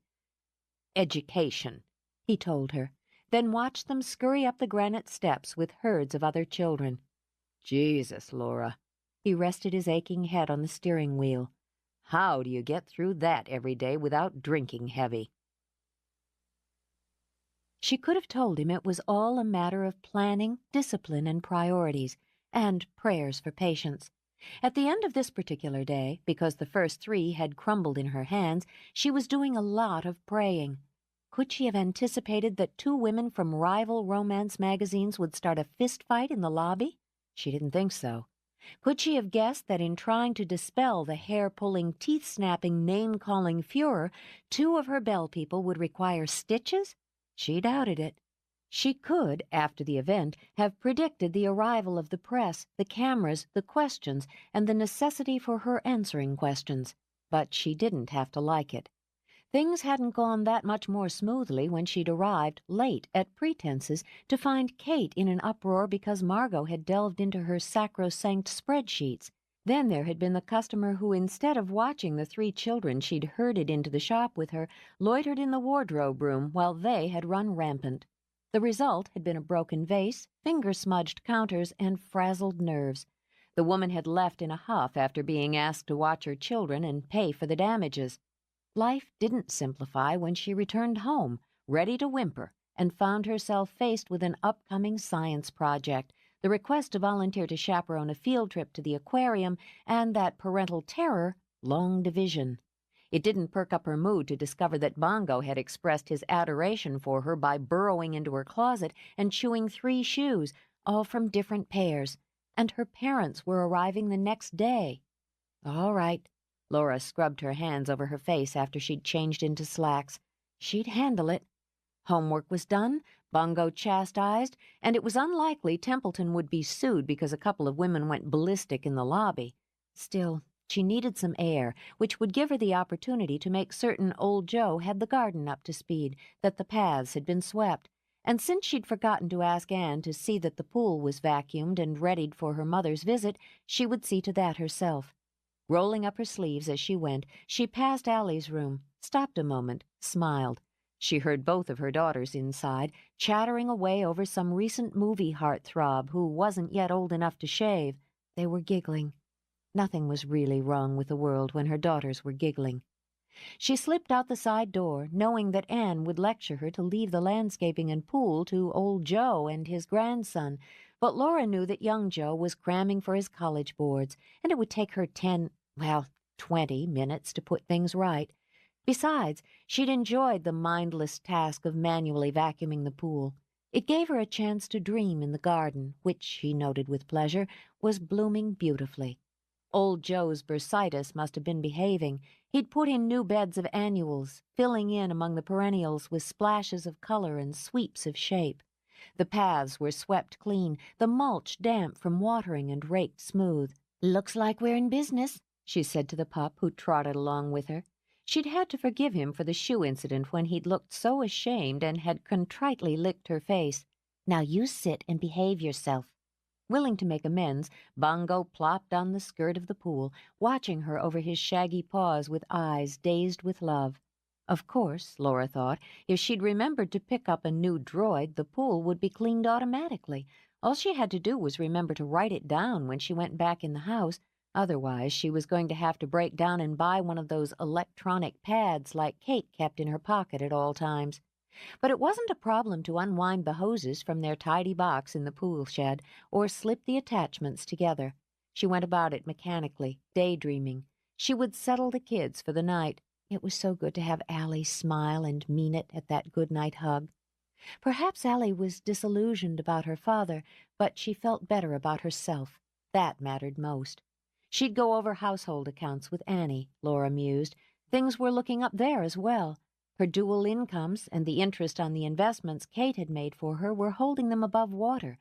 education, he told her, then watched them scurry up the granite steps with herds of other children. Jesus, Laura. He rested his aching head on the steering wheel. How do you get through that every day without drinking heavy? She could have told him it was all a matter of planning, discipline, and priorities, and prayers for patience. At the end of this particular day, because the first three had crumbled in her hands, she was doing a lot of praying. Could she have anticipated that two women from rival romance magazines would start a fist fight in the lobby? She didn't think so. Could she have guessed that in trying to dispel the hair-pulling, teeth-snapping, name-calling furor, two of her bell people would require stitches? She doubted it. She could, after the event, have predicted the arrival of the press, the cameras, the questions, and the necessity for her answering questions. But she didn't have to like it. Things hadn't gone that much more smoothly when she'd arrived, late, at pretenses, to find Kate in an uproar because Margot had delved into her sacrosanct spreadsheets. Then there had been the customer who, instead of watching the three children she'd herded into the shop with her, loitered in the wardrobe room while they had run rampant. The result had been a broken vase, finger-smudged counters, and frazzled nerves. The woman had left in a huff after being asked to watch her children and pay for the damages. Life didn't simplify when she returned home, ready to whimper, and found herself faced with an upcoming science project, the request to volunteer to chaperone a field trip to the aquarium, and that parental terror, long division. It didn't perk up her mood to discover that Bongo had expressed his adoration for her by burrowing into her closet and chewing 3 shoes, all from different pairs, and her parents were arriving the next day. All right. Laura scrubbed her hands over her face after she'd changed into slacks. She'd handle it. Homework was done, Bongo chastised, and it was unlikely Templeton would be sued because a couple of women went ballistic in the lobby. Still, she needed some air, which would give her the opportunity to make certain old Joe had the garden up to speed, that the paths had been swept, and since she'd forgotten to ask Anne to see that the pool was vacuumed and readied for her mother's visit, she would see to that herself. Rolling up her sleeves as she went, she passed Allie's room, stopped a moment, smiled. She heard both of her daughters inside, chattering away over some recent movie heartthrob who wasn't yet old enough to shave. They were giggling. Nothing was really wrong with the world when her daughters were giggling. She slipped out the side door, knowing that Anne would lecture her to leave the landscaping and pool to old Joe and his grandson, but Laura knew that young Joe was cramming for his college boards, and it would take her 20 minutes to put things right. Besides, she'd enjoyed the mindless task of manually vacuuming the pool. It gave her a chance to dream in the garden, which, she noted with pleasure, was blooming beautifully. Old Joe's bursitis must have been behaving. He'd put in new beds of annuals, filling in among the perennials with splashes of color and sweeps of shape. The paths were swept clean, the mulch damp from watering and raked smooth. "Looks like we're in business," she said to the pup who trotted along with her. She'd had to forgive him for the shoe incident when he'd looked so ashamed and had contritely licked her face. "Now you sit and behave yourself." Willing to make amends, Bongo plopped on the skirt of the pool, watching her over his shaggy paws with eyes dazed with love. Of course, Laura thought, if she'd remembered to pick up a new droid, the pool would be cleaned automatically. All she had to do was remember to write it down when she went back in the house. Otherwise, she was going to have to break down and buy one of those electronic pads like Kate kept in her pocket at all times. But it wasn't a problem to unwind the hoses from their tidy box in the pool shed or slip the attachments together. She went about it mechanically, daydreaming. She would settle the kids for the night. It was so good to have Allie smile and mean it at that good-night hug. Perhaps Allie was disillusioned about her father, but she felt better about herself. That mattered most. She'd go over household accounts with Annie, Laura mused. Things were looking up there as well. Her dual incomes and the interest on the investments Kate had made for her were holding them above water.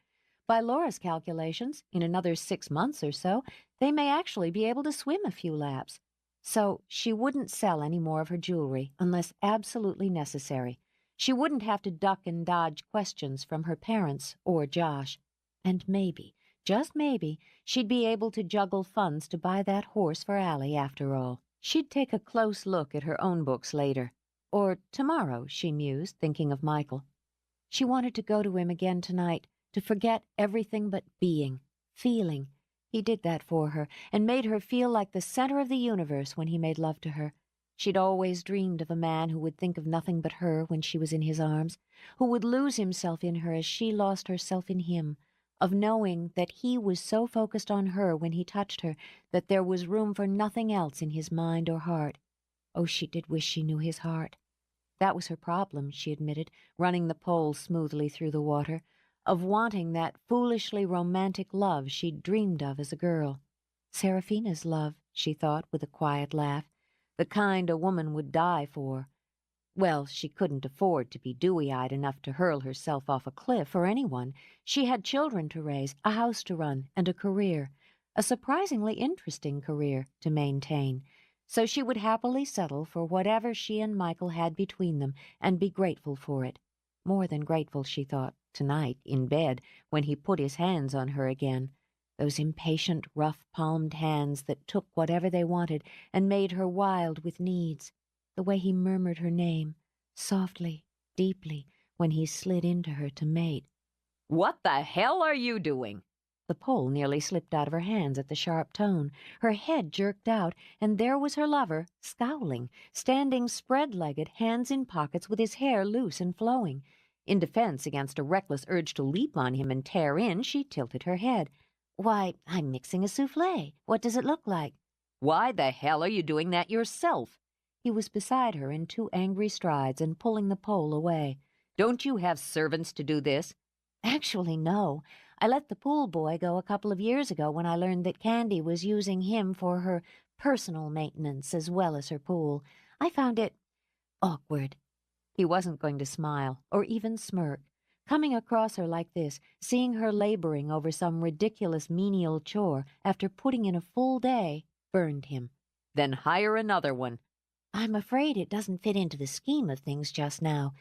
By Laura's calculations, in another 6 months or so, they may actually be able to swim a few laps. So she wouldn't sell any more of her jewelry unless absolutely necessary. She wouldn't have to duck and dodge questions from her parents or Josh. And maybe, just maybe, she'd be able to juggle funds to buy that horse for Allie after all. She'd take a close look at her own books later. Or tomorrow, she mused, thinking of Michael. She wanted to go to him again tonight, to forget everything but being, feeling. He did that for her, and made her feel like the center of the universe when he made love to her. She'd always dreamed of a man who would think of nothing but her when she was in his arms, who would lose himself in her as she lost herself in him, of knowing that he was so focused on her when he touched her that there was room for nothing else in his mind or heart. Oh, she did wish she knew his heart. That was her problem, she admitted, running the pole smoothly through the water, of wanting that foolishly romantic love she'd dreamed of as a girl. Seraphina's love, she thought with a quiet laugh, the kind a woman would die for. Well, she couldn't afford to be dewy-eyed enough to hurl herself off a cliff for anyone. She had children to raise, a house to run, and a career, a surprisingly interesting career, to maintain. So she would happily settle for whatever she and Michael had between them and be grateful for it. More than grateful, she thought, tonight, in bed, when he put his hands on her again. Those impatient, rough-palmed hands that took whatever they wanted and made her wild with needs. The way he murmured her name, softly, deeply, when he slid into her to mate. "What the hell are you doing?" The pole nearly slipped out of her hands at the sharp tone. Her head jerked out, and there was her lover, scowling, standing spread-legged, hands in pockets, with his hair loose and flowing. In defense against a reckless urge to leap on him and tear in, she tilted her head. "Why, I'm mixing a souffle. What does it look like?" Why the hell are you doing that yourself? He was beside her in 2 angry strides and pulling the pole away. Don't you have servants to do this? Actually, no. I let the pool boy go a couple of years ago when I learned that Candy was using him for her personal maintenance as well as her pool. I found it awkward. He wasn't going to smile or even smirk. Coming across her like this, seeing her laboring over some ridiculous menial chore after putting in a full day, burned him. Then hire another one. I'm afraid it doesn't fit into the scheme of things just now.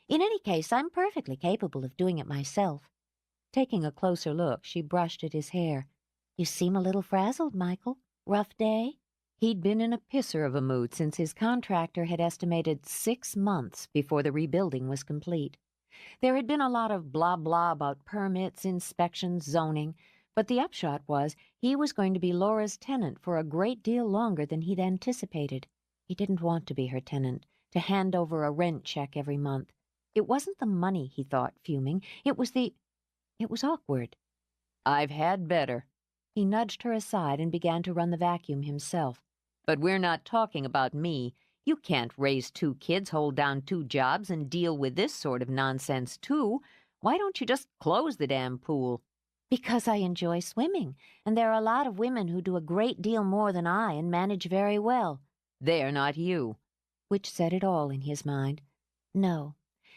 In any case, I'm perfectly capable of doing it myself. Taking a closer look, she brushed at his hair. You seem a little frazzled, Michael. Rough day? He'd been in a pisser of a mood since his contractor had estimated 6 months before the rebuilding was complete. There had been a lot of blah blah about permits, inspections, zoning, but the upshot was he was going to be Laura's tenant for a great deal longer than he'd anticipated. He didn't want to be her tenant, to hand over a rent check every month. It wasn't the money, he thought, fuming. It was awkward. I've had better. He nudged her aside and began to run the vacuum himself. But we're not talking about me. You can't raise 2 kids, hold down 2 jobs, and deal with this sort of nonsense, too. Why don't you just close the damn pool? Because I enjoy swimming, and there are a lot of women who do a great deal more than I and manage very well. They're not you. Which said it all in his mind. No,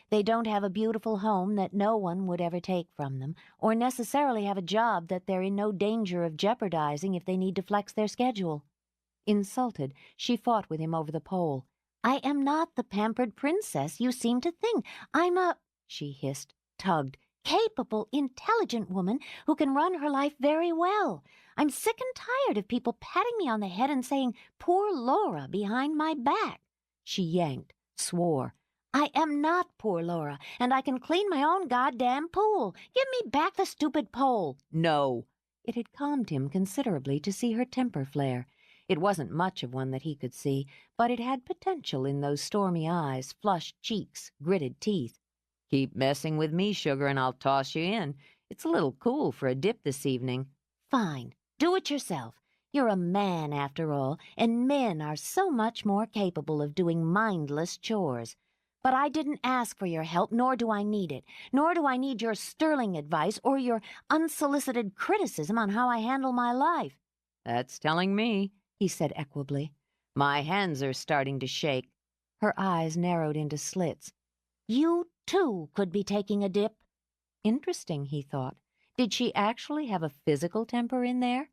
they don't have a beautiful home that no one would ever take from them, or necessarily have a job that they're in no danger of jeopardizing if they need to flex their schedule. Insulted, she fought with him over the pole. I am not the pampered princess you seem to think. I'm a, she hissed, tugged, capable, intelligent woman who can run her life very well. I'm sick and tired of people patting me on the head and saying, "Poor Laura," behind my back. She yanked, swore. I am not poor Laura, and I can clean my own goddamn pool. Give me back the stupid pole. No. It had calmed him considerably to see her temper flare. It wasn't much of one that he could see, but it had potential in those stormy eyes, flushed cheeks, gritted teeth. Keep messing with me, sugar, and I'll toss you in. It's a little cool for a dip this evening. Fine. Do it yourself. You're a man, after all, and men are so much more capable of doing mindless chores. But I didn't ask for your help, nor do I need it. Nor do I need your sterling advice or your unsolicited criticism on how I handle my life. That's telling me, he said equably. My hands are starting to shake. Her eyes narrowed into slits. You, too, could be taking a dip. Interesting, he thought. Did she actually have a physical temper in there?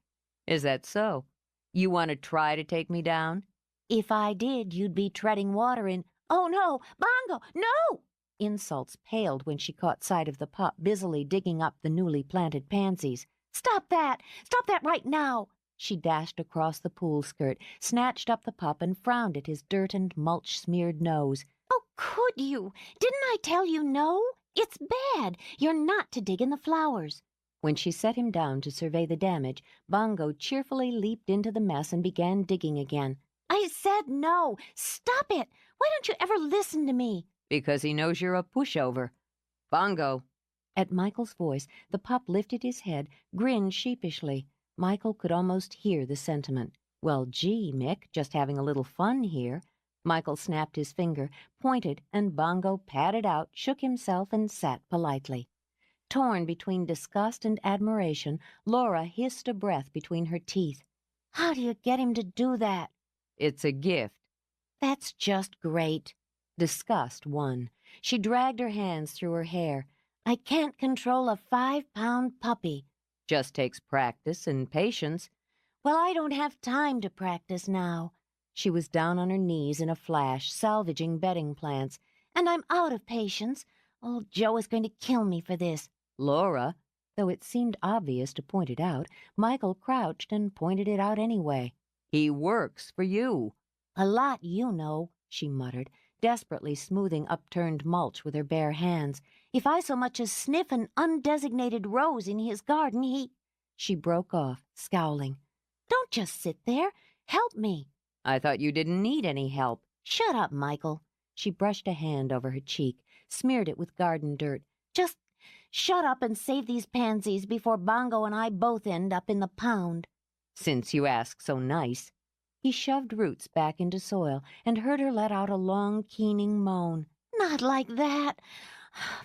Is that so? You want to try to take me down? If I did, you'd be treading water in... Oh, no! Bongo! No! Insults paled when she caught sight of the pup busily digging up the newly planted pansies. Stop that! Stop that right now! She dashed across the pool skirt, snatched up the pup, and frowned at his dirt and mulch-smeared nose. Oh, could you? Didn't I tell you no? It's bad. You're not to dig in the flowers. When she set him down to survey the damage, Bongo cheerfully leaped into the mess and began digging again. I said no. Stop it. Why don't you ever listen to me? Because he knows you're a pushover. Bongo. At Michael's voice, the pup lifted his head, grinned sheepishly. Michael could almost hear the sentiment. Well, gee, Mick, just having a little fun here. Michael snapped his finger, pointed, and Bongo padded out, shook himself, and sat politely. Torn between disgust and admiration, Laura hissed a breath between her teeth. How do you get him to do that? It's a gift. That's just great. Disgust won. She dragged her hands through her hair. I can't control a 5-pound puppy. Just takes practice and patience. Well, I don't have time to practice now. She was down on her knees in a flash, salvaging bedding plants. And I'm out of patience. Old Joe is going to kill me for this. Laura, though it seemed obvious to point it out, Michael crouched and pointed it out anyway. He works for you. A lot you know, she muttered, desperately smoothing upturned mulch with her bare hands. If I so much as sniff an undesignated rose in his garden, he... She broke off, scowling. Don't just sit there. Help me. I thought you didn't need any help. Shut up, Michael. She brushed a hand over her cheek, smeared it with garden dirt. "Just shut up and save these pansies before Bongo and I both end up in the pound." "Since you ask so nice." He shoved roots back into soil and heard her let out a long, keening moan. "Not like that.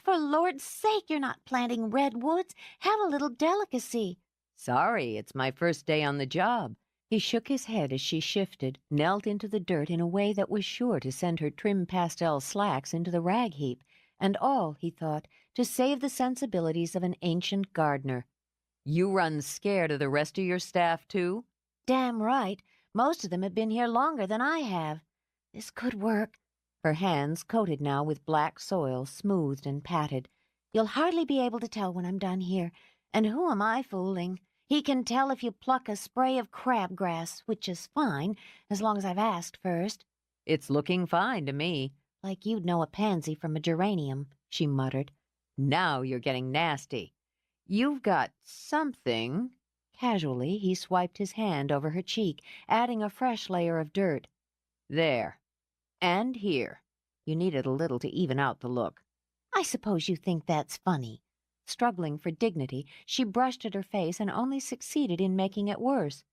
For Lord's sake, you're not planting redwoods. Have a little delicacy." "Sorry, it's my first day on the job." He shook his head as she shifted, knelt into the dirt in a way that was sure to send her trim pastel slacks into the rag heap, and all, he thought, to save the sensibilities of an ancient gardener. "You run scared of the rest of your staff, too?" "Damn right. Most of them have been here longer than I have. This could work." Her hands, coated now with black soil, smoothed and patted. "You'll hardly be able to tell when I'm done here. And who am I fooling? He can tell if you pluck a spray of crabgrass, which is fine, as long as I've asked first." "It's looking fine to me." "Like you'd know a pansy from a geranium," she muttered. "Now you're getting nasty. You've got something." Casually, he swiped his hand over her cheek, adding a fresh layer of dirt. "There. And here. You needed a little to even out the look." "I suppose you think that's funny." Struggling for dignity, she brushed at her face and only succeeded in making it worse.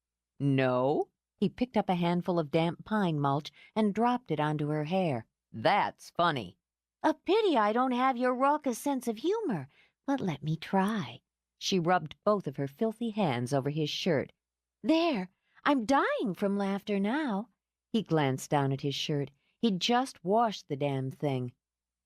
"No?" He picked up a handful of damp pine mulch and dropped it onto her hair. "That's funny." "A pity I don't have your raucous sense of humor, but let me try." She rubbed both of her filthy hands over his shirt. "There, I'm dying from laughter now." He glanced down at his shirt. He'd just washed the damn thing.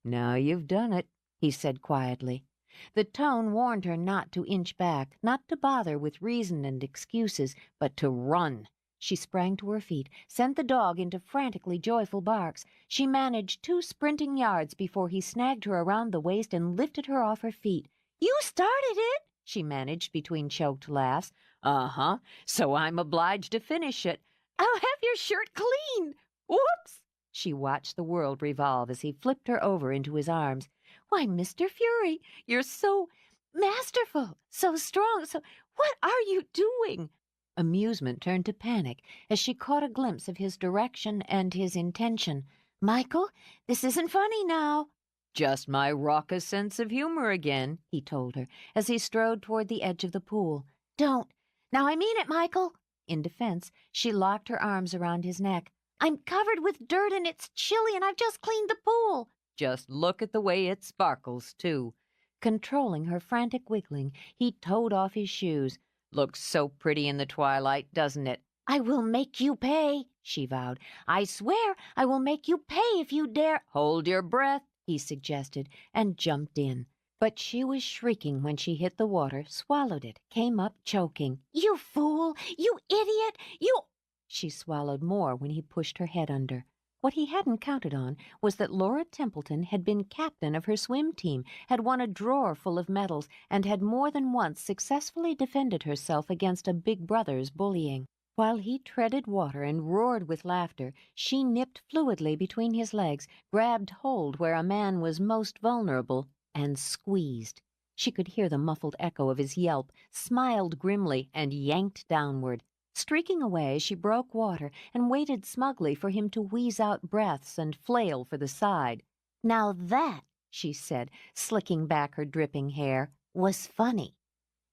"Now you've done it," he said quietly. The tone warned her not to inch back, not to bother with reason and excuses, but to run. She sprang to her feet, sent the dog into frantically joyful barks. She managed 2 sprinting yards before he snagged her around the waist and lifted her off her feet. "You started it," she managed between choked laughs. "Uh-huh, so I'm obliged to finish it." "I'll have your shirt clean." "Whoops!" She watched the world revolve as he flipped her over into his arms. "Why, Mr. Fury, you're so masterful, so strong, so... What are you doing?" Amusement turned to panic as she caught a glimpse of his direction and his intention. "Michael, this isn't funny now." "Just my raucous sense of humor again," he told her, as he strode toward the edge of the pool. "Don't. Now I mean it, Michael." In defense, she locked her arms around his neck. "I'm covered with dirt and it's chilly and I've just cleaned the pool." "Just look at the way it sparkles, too." Controlling her frantic wiggling, he toed off his shoes. "Looks so pretty in the twilight, doesn't it?" "I will make you pay," she vowed. "I swear I will make you pay if you dare—" "Hold your breath," he suggested, and jumped in. But she was shrieking when she hit the water, swallowed it, came up choking. "You fool! You idiot! You—" She swallowed more when he pushed her head under. What he hadn't counted on was that Laura Templeton had been captain of her swim team, had won a drawer full of medals, and had more than once successfully defended herself against a big brother's bullying. While he treaded water and roared with laughter, she nipped fluidly between his legs, grabbed hold where a man was most vulnerable, and squeezed. She could hear the muffled echo of his yelp, smiled grimly, and yanked downward. Streaking away, she broke water and waited smugly for him to wheeze out breaths and flail for the side. "Now that," she said, slicking back her dripping hair, "was funny."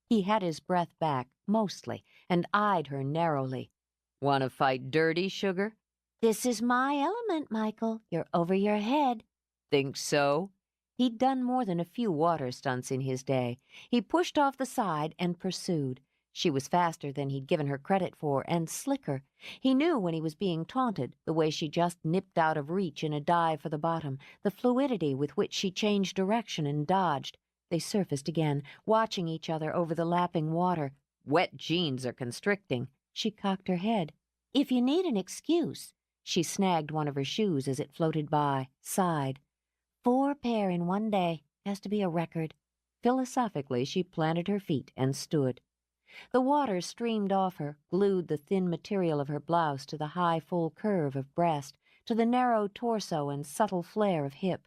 He had his breath back, mostly, and eyed her narrowly. "Want to fight dirty, sugar?" "This is my element, Michael. You're over your head." "Think so?" He'd done more than a few water stunts in his day. He pushed off the side and pursued. She was faster than he'd given her credit for, and slicker. He knew when he was being taunted, the way she just nipped out of reach in a dive for the bottom, the fluidity with which she changed direction and dodged. They surfaced again, watching each other over the lapping water. Wet jeans are constricting. She cocked her head. "If you need an excuse." She snagged one of her shoes as it floated by, sighed. 4 pair in one day. Has to be a record. Philosophically, she planted her feet and stood. The water streamed off her, glued the thin material of her blouse to the high, full curve of breast, to the narrow torso and subtle flare of hip.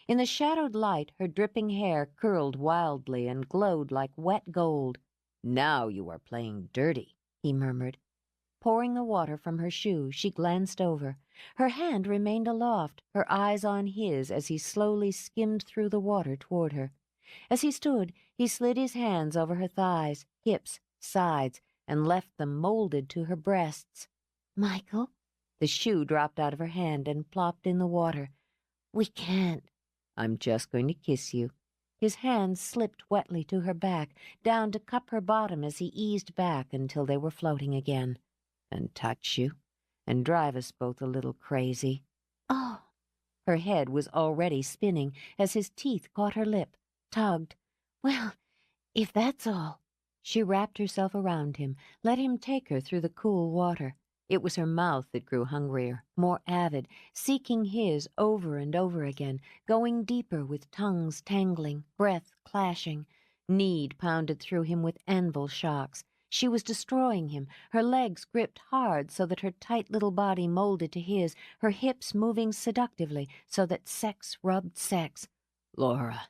In the shadowed light, her dripping hair curled wildly and glowed like wet gold. "Now you are playing dirty," he murmured. Pouring the water from her shoe, she glanced over. Her hand remained aloft, her eyes on his as he slowly skimmed through the water toward her. As he stood, he slid his hands over her thighs, hips, sides, and left them molded to her breasts. Michael? The shoe dropped out of her hand and plopped in the water. We can't. I'm just going to kiss you. His hands slipped wetly to her back, down to cup her bottom as he eased back until they were floating again. And touch you, and drive us both a little crazy. Oh. Her head was already spinning as his teeth caught her lip, tugged. Well, if that's all. She wrapped herself around him, let him take her through the cool water. It was her mouth that grew hungrier, more avid, seeking his over and over again, going deeper with tongues tangling, breath clashing. Need pounded through him with anvil shocks. She was destroying him, her legs gripped hard so that her tight little body molded to his, her hips moving seductively so that sex rubbed sex. Laura.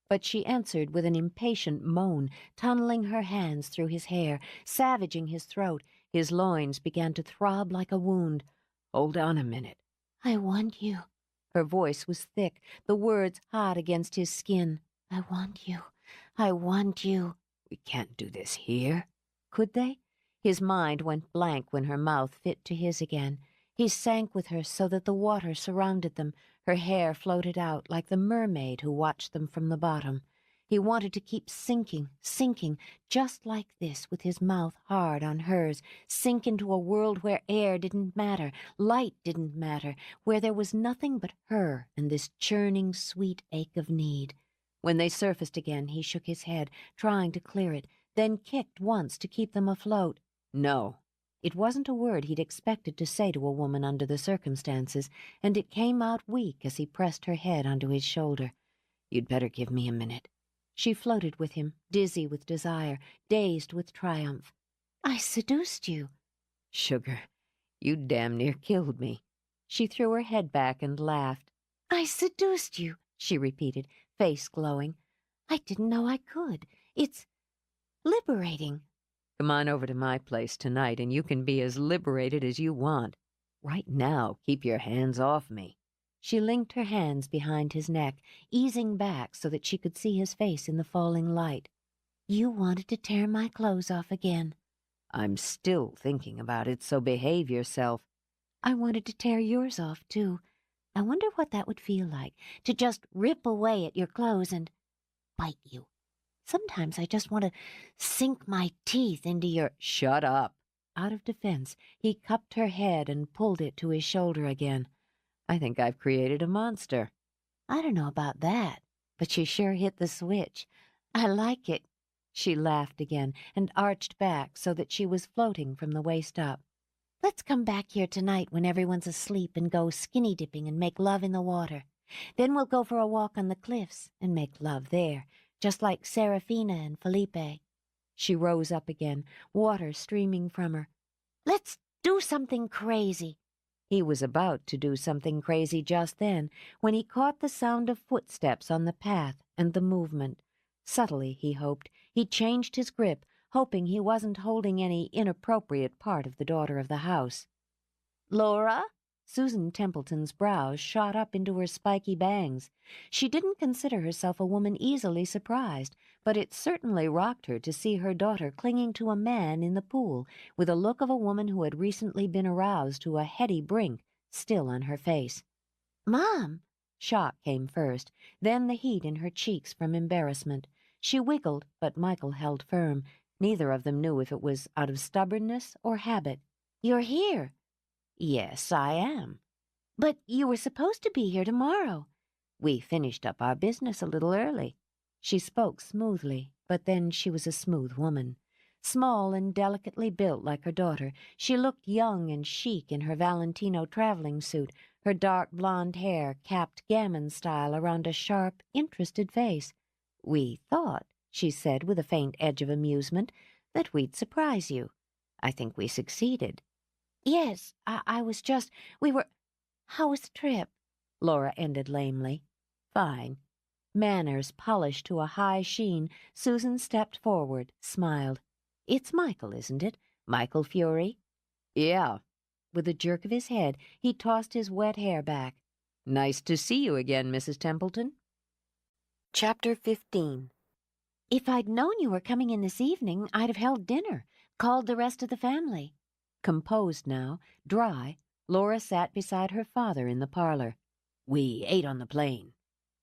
But she answered with an impatient moan, tunneling her hands through his hair, savaging his throat. His loins began to throb like a wound. Hold on a minute. I want you. Her voice was thick, the words hot against his skin. I want you. I want you. We can't do this here. Could they? His mind went blank when her mouth fit to his again. He sank with her so that the water surrounded them. Her hair floated out like the mermaid who watched them from the bottom. He wanted to keep sinking, sinking, just like this, with his mouth hard on hers, sink into a world where air didn't matter, light didn't matter, where there was nothing but her and this churning, sweet ache of need. When they surfaced again, he shook his head, trying to clear it, then kicked once to keep them afloat. No. It wasn't a word he'd expected to say to a woman under the circumstances, and it came out weak as he pressed her head onto his shoulder. You'd better give me a minute. She floated with him, dizzy with desire, dazed with triumph. I seduced you. Sugar, you damn near killed me. She threw her head back and laughed. I seduced you, she repeated, face glowing. I didn't know I could. It's liberating. Come on over to my place tonight, and you can be as liberated as you want. Right now, keep your hands off me. She linked her hands behind his neck, easing back so that she could see his face in the falling light. You wanted to tear my clothes off again. I'm still thinking about it, so behave yourself. I wanted to tear yours off, too. I wonder what that would feel like, to just rip away at your clothes and bite you. Sometimes I just want to sink my teeth into your— Shut up. Out of defense, he cupped her head and pulled it to his shoulder again. I think I've created a monster. I don't know about that, but you sure hit the switch. I like it. She laughed again and arched back so that she was floating from the waist up. Let's come back here tonight when everyone's asleep and go skinny dipping and make love in the water. Then we'll go for a walk on the cliffs and make love there, just like Serafina and Felipe. She rose up again, water streaming from her. Let's do something crazy. He was about to do something crazy just then when he caught the sound of footsteps on the path and the movement. Subtly, he hoped, he changed his grip, hoping he wasn't holding any inappropriate part of the daughter of the house. Laura? Susan Templeton's brows shot up into her spiky bangs. She didn't consider herself a woman easily surprised, but it certainly rocked her to see her daughter clinging to a man in the pool, with a look of a woman who had recently been aroused to a heady brink still on her face. Mom! Shock came first, then the heat in her cheeks from embarrassment. She wiggled, but Michael held firm. Neither of them knew if it was out of stubbornness or habit. You're here. Yes, I am. But you were supposed to be here tomorrow. We finished up our business a little early. She spoke smoothly, but then she was a smooth woman. Small and delicately built like her daughter, she looked young and chic in her Valentino traveling suit, her dark blonde hair capped gammon style around a sharp, interested face. We thought, she said with a faint edge of amusement, that we'd surprise you. I think we succeeded. Yes, I was just— we were— How was the trip? Laura ended lamely. Fine. Manners polished to a high sheen, Susan stepped forward, smiled. It's Michael, isn't it? Michael Fury? Yeah. With a jerk of his head, he tossed his wet hair back. Nice to see you again, Mrs. Templeton. Chapter 15. If I'd known you were coming in this evening, I'd have held dinner, called the rest of the family. Composed now, dry, Laura sat beside her father in the parlor. We ate on the plane.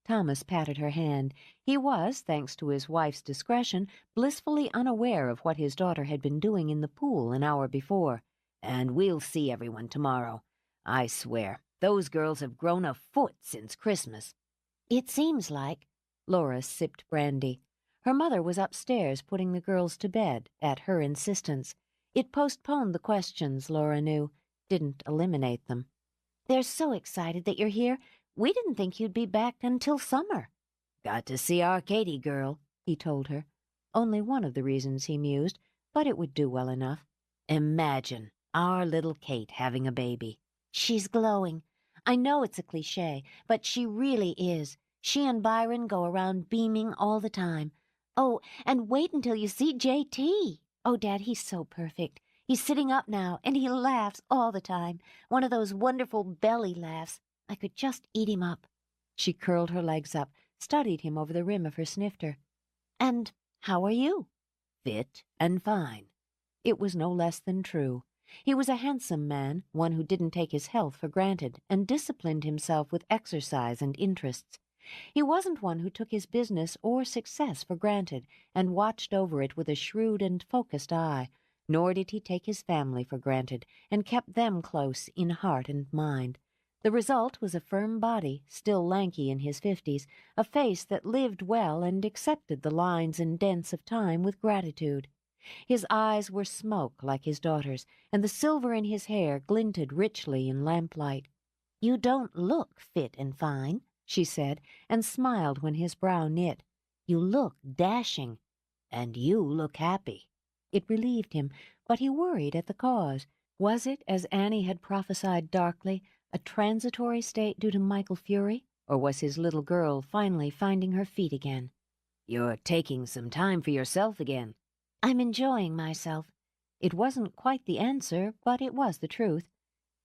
Thomas patted her hand. He was, thanks to his wife's discretion, blissfully unaware of what his daughter had been doing in the pool an hour before. And we'll see everyone tomorrow. I swear, those girls have grown a foot since Christmas. It seems like. Laura sipped brandy. Her mother was upstairs putting the girls to bed, at her insistence. It postponed the questions, Laura knew, didn't eliminate them. They're so excited that you're here. We didn't think you'd be back until summer. Got to see our Katie girl, he told her. Only one of the reasons, he mused, but it would do well enough. Imagine our little Kate having a baby. She's glowing. I know it's a cliché, but she really is. She and Byron go around beaming all the time. Oh, and wait until you see J.T. Oh, Dad, he's so perfect. He's sitting up now, and he laughs all the time. One of those wonderful belly laughs. I could just eat him up. She curled her legs up, studied him over the rim of her snifter. And how are you? Fit and fine. It was no less than true. He was a handsome man, one who didn't take his health for granted, and disciplined himself with exercise and interests. He wasn't one who took his business or success for granted, and watched over it with a shrewd and focused eye, nor did he take his family for granted, and kept them close in heart and mind. The result was a firm body, still lanky in his 50s, a face that lived well and accepted the lines and dents of time with gratitude. His eyes were smoke like his daughter's, and the silver in his hair glinted richly in lamplight. You don't look fit and fine, she said, and smiled when his brow knit. You look dashing. And you look happy. It relieved him, but he worried at the cause. Was it, as Annie had prophesied darkly, a transitory state due to Michael Fury, or was his little girl finally finding her feet again? You're taking some time for yourself again. I'm enjoying myself. It wasn't quite the answer, but it was the truth.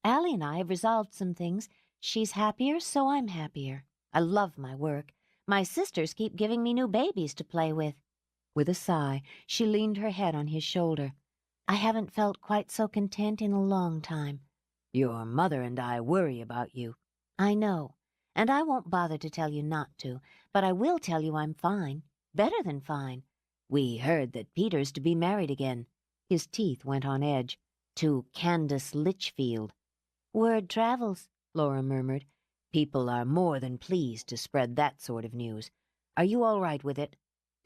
Allie and I have resolved some things. She's happier, so I'm happier. I love my work. My sisters keep giving me new babies to play with. With a sigh, she leaned her head on his shoulder. I haven't felt quite so content in a long time. Your mother and I worry about you. I know, and I won't bother to tell you not to, but I will tell you I'm fine. Better than fine. We heard that Peter's to be married again. His teeth went on edge. To Candace Litchfield. Word travels, Laura murmured. People are more than pleased to spread that sort of news. Are you all right with it?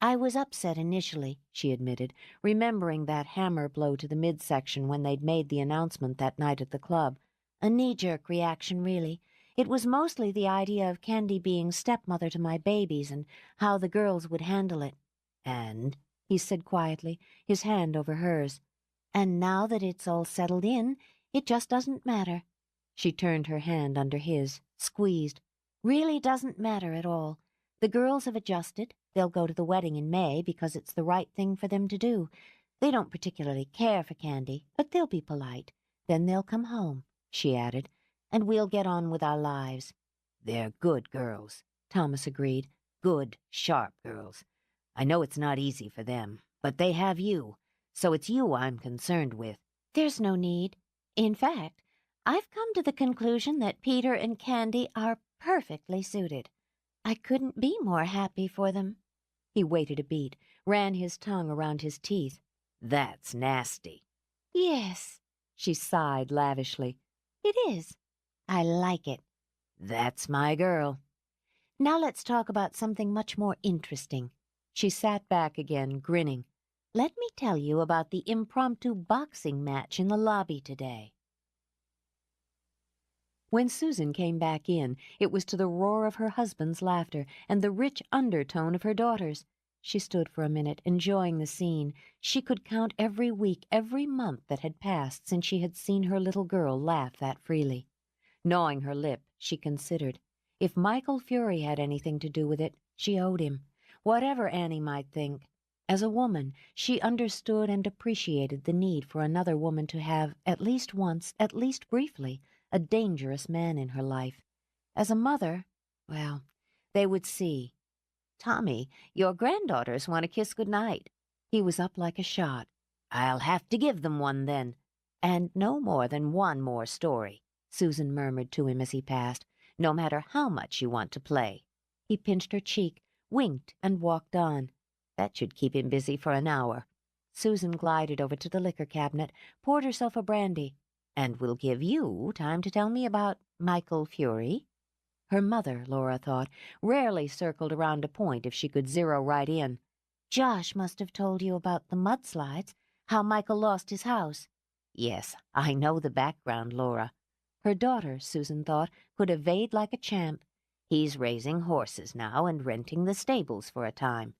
I was upset initially, she admitted, remembering that hammer blow to the midsection when they'd made the announcement that night at the club. A knee-jerk reaction, really. It was mostly the idea of Candy being stepmother to my babies and how the girls would handle it. And, he said quietly, his hand over hers. And now that it's all settled in, it just doesn't matter. She turned her hand under his, squeezed. Really doesn't matter at all. The girls have adjusted. They'll go to the wedding in May because it's the right thing for them to do. They don't particularly care for Candy, but they'll be polite. Then they'll come home, she added, and we'll get on with our lives. They're good girls, Thomas agreed. Good, sharp girls. I know it's not easy for them, but they have you, so it's you I'm concerned with. There's no need. In fact, I've come to the conclusion that Peter and Candy are perfectly suited. I couldn't be more happy for them. He waited a beat, ran his tongue around his teeth. That's nasty. Yes, she sighed lavishly. It is. I like it. That's my girl. Now let's talk about something much more interesting. She sat back again, grinning. Let me tell you about the impromptu boxing match in the lobby today. When Susan came back in, it was to the roar of her husband's laughter and the rich undertone of her daughter's. She stood for a minute, enjoying the scene. She could count every week, every month that had passed since she had seen her little girl laugh that freely. Gnawing her lip, she considered. If Michael Fury had anything to do with it, she owed him. Whatever Annie might think, As a woman, she understood and appreciated the need for another woman to have, at least once, at least briefly, a dangerous man in her life. As a mother, well, they would see. "Tommy, your granddaughters want a kiss goodnight." He was up like a shot. "I'll have to give them one then. And no more than one more story," Susan murmured to him as he passed, "no matter how much you want to play." He pinched her cheek, winked, and walked on. That should keep him busy for an hour. Susan glided over to the liquor cabinet, poured herself a brandy. "And will give you time to tell me about Michael Fury." Her mother, Laura thought, rarely circled around a point if she could zero right in. "Josh must have told you about the mudslides, how Michael lost his house." "Yes, I know the background, Laura." Her daughter, Susan thought, could evade like a champ. "He's raising horses now and renting the stables for a time."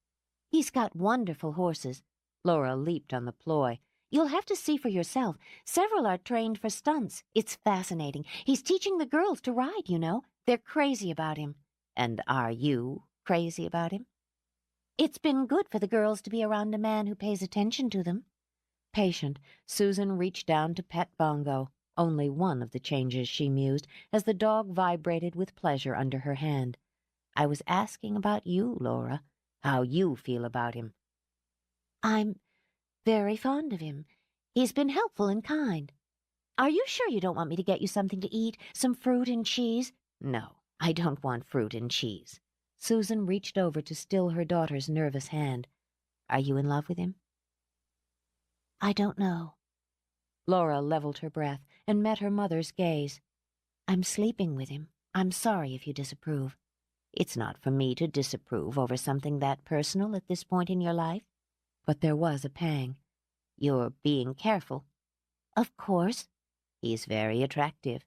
"He's got wonderful horses." Laura leaped on the ploy. "You'll have to see for yourself. Several are trained for stunts. It's fascinating. He's teaching the girls to ride, you know. They're crazy about him." "And are you crazy about him?" "It's been good for the girls to be around a man who pays attention to them." Patient, Susan reached down to pet Bongo. Only one of the changes, she mused, as the dog vibrated with pleasure under her hand. "I was asking about you, Laura. How you feel about him." "I'm very fond of him. He's been helpful and kind. Are you sure you don't want me to get you something to eat? Some fruit and cheese?" "No, I don't want fruit and cheese." Susan reached over to still her daughter's nervous hand. "Are you in love with him?" "I don't know." Laura leveled her breath and met her mother's gaze. "I'm sleeping with him. I'm sorry if you disapprove." "It's not for me to disapprove over something that personal at this point in your life." But there was a pang. "You're being careful." "Of course." "He's very attractive."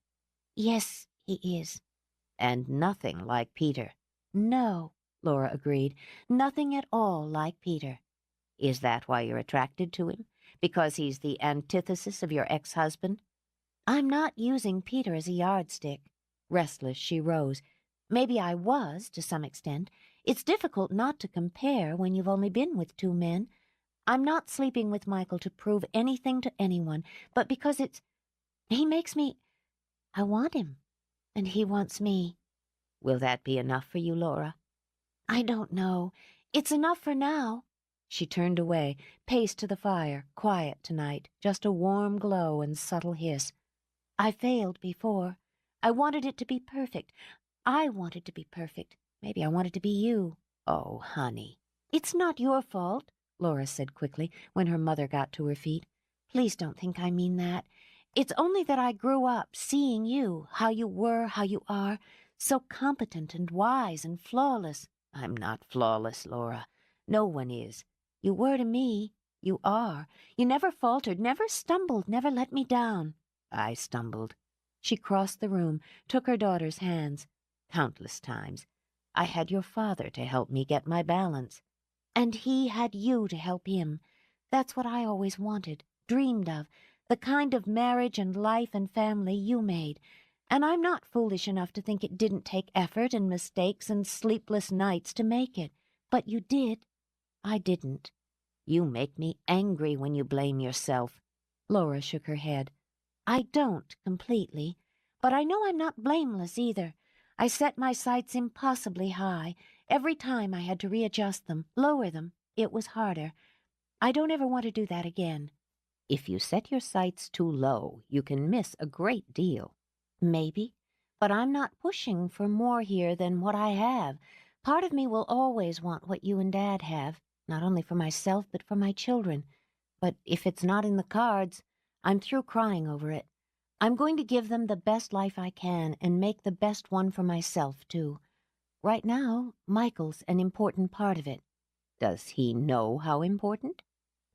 "Yes, he is." "And nothing like Peter." "No," Laura agreed. "Nothing at all like Peter." "Is that why you're attracted to him? Because he's the antithesis of your ex-husband?" "I'm not using Peter as a yardstick." Restless, she rose. "Maybe I was, to some extent. It's difficult not to compare when you've only been with two men. I'm not sleeping with Michael to prove anything to anyone, but because he makes me... I want him, and he wants me." "Will that be enough for you, Laura?" "I don't know. It's enough for now." She turned away, paced to the fire, quiet tonight, just a warm glow and subtle hiss. "I failed before. I wanted it to be perfect. I wanted to be perfect. Maybe I wanted to be you." "Oh, honey." "It's not your fault," Laura said quickly when her mother got to her feet. "Please don't think I mean that. It's only that I grew up seeing you, how you were, how you are, so competent and wise and flawless." "I'm not flawless, Laura. "No one is. You were to me. You are. You never faltered, never stumbled, never let me down." "I stumbled." She crossed the room, took her daughter's hands. "Countless times. I had your father to help me get my balance." "And he had you to help him. That's what I always wanted, dreamed of, the kind of marriage and life and family you made. And I'm not foolish enough to think it didn't take effort and mistakes and sleepless nights to make it. But you did. I didn't." "You make me angry when you blame yourself." Laura shook her head. "I don't completely, but I know I'm not blameless either. I set my sights impossibly high. Every time I had to readjust them, lower them, it was harder. I don't ever want to do that again." "If you set your sights too low, you can miss a great deal." "Maybe, but I'm not pushing for more here than what I have. Part of me will always want what you and Dad have, not only for myself but for my children. But if it's not in the cards, I'm through crying over it. I'm going to give them the best life I can and make the best one for myself, too. Right now, Michael's an important part of it." "Does he know how important?"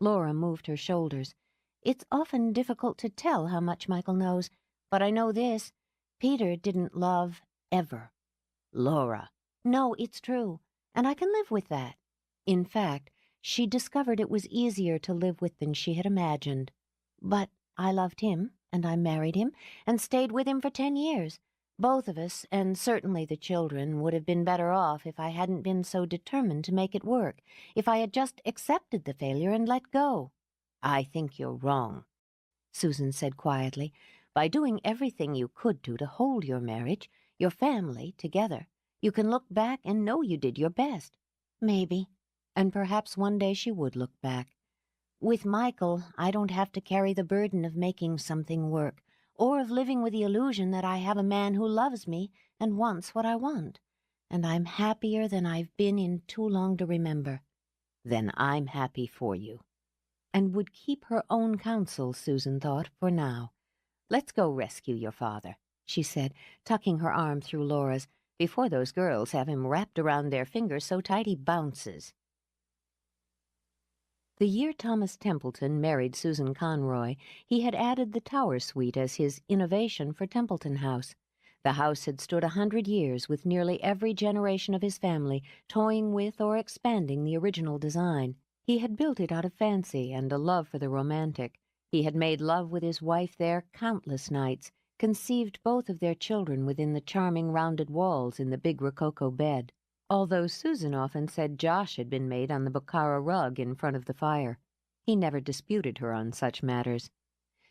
Laura moved her shoulders. "It's often difficult to tell how much Michael knows, but I know this. Peter didn't love ever." "Laura." "No, it's true, and I can live with that." In fact, she discovered it was easier to live with than she had imagined. "But I loved him, and I married him, and stayed with him for 10 years. Both of us, and certainly the children, would have been better off if I hadn't been so determined to make it work, if I had just accepted the failure and let go. I think you're wrong, Susan said quietly. By doing everything you could to hold your marriage, your family, together, you can look back and know you did your best. Maybe. And perhaps one day she would look back. With Michael, I don't have to carry the burden of making something work, or of living with the illusion that I have a man who loves me and wants what I want. And I'm happier than I've been in too long to remember. Then I'm happy for you. And would keep her own counsel, Susan thought, for now. Let's go rescue your father, she said, tucking her arm through Laura's, before those girls have him wrapped around their finger so tight he bounces. The year Thomas Templeton married Susan Conroy, he had added the Tower Suite as his innovation for Templeton House. The house had stood 100 years, with nearly every generation of his family toying with or expanding the original design. He had built it out of fancy and a love for the romantic. He had made love with his wife there countless nights, conceived both of their children within the charming rounded walls in the big rococo bed, although Susan often said Josh had been made on the Bokhara rug in front of the fire. He never disputed her on such matters.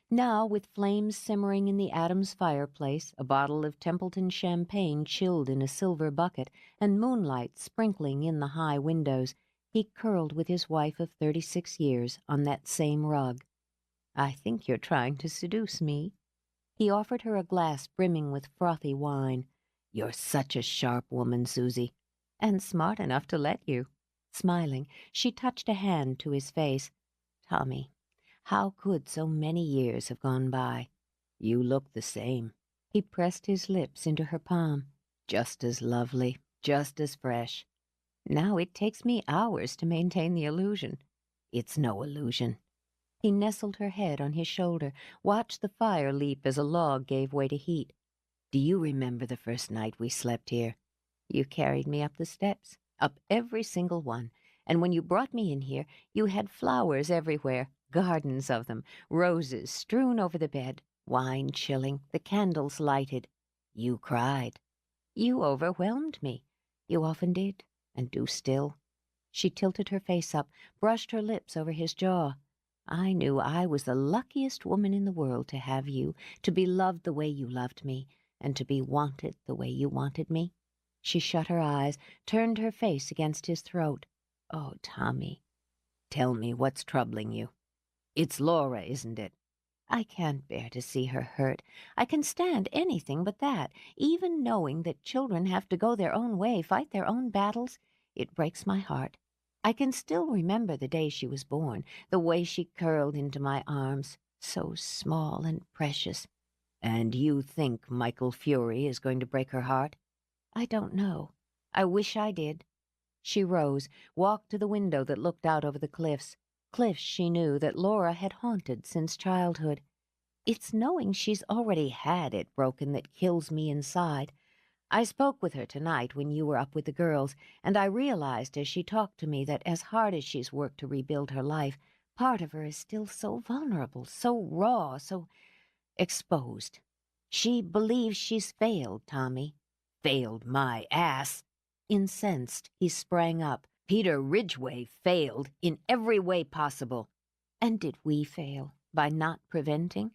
Now, with flames simmering in the Adams fireplace, a bottle of Templeton champagne chilled in a silver bucket, and moonlight sprinkling in the high windows, he curled with his wife of 36 years on that same rug. "I think you're trying to seduce me." He offered her a glass brimming with frothy wine. "You're such a sharp woman, Susie, and smart enough to let you." Smiling, she touched a hand to his face. "Tommy, how could so many years have gone by? You look the same." He pressed his lips into her palm. "Just as lovely, just as fresh. Now it takes me hours to maintain the illusion." "It's no illusion." He nestled her head on his shoulder, watched the fire leap as a log gave way to heat. "Do you remember the first night we slept here? You carried me up the steps, up every single one, and when you brought me in here, you had flowers everywhere, gardens of them, roses strewn over the bed, wine chilling, the candles lighted. You cried. You overwhelmed me. You often did, and do still." She tilted her face up, brushed her lips over his jaw. "I knew I was the luckiest woman in the world to have you, to be loved the way you loved me, and to be wanted the way you wanted me." She shut her eyes, turned her face against his throat. "Oh, Tommy, tell me what's troubling you. It's Laura, isn't it?" "I can't bear to see her hurt. I can stand anything but that, even knowing that children have to go their own way, fight their own battles. It breaks my heart. I can still remember the day she was born, the way she curled into my arms, so small and precious." "And you think Michael Fury is going to break her heart?" "I don't know. I wish I did." She rose, walked to the window that looked out over the cliffs she knew that Laura had haunted since childhood. "It's knowing she's already had it broken that kills me inside. I spoke with her tonight when you were up with the girls, and I realized as she talked to me that as hard as she's worked to rebuild her life, part of her is still so vulnerable, so raw, so exposed. She believes she's failed, Tommy." "Failed my ass!" Incensed, he sprang up. "Peter Ridgway failed in every way possible." "And did we fail by not preventing?"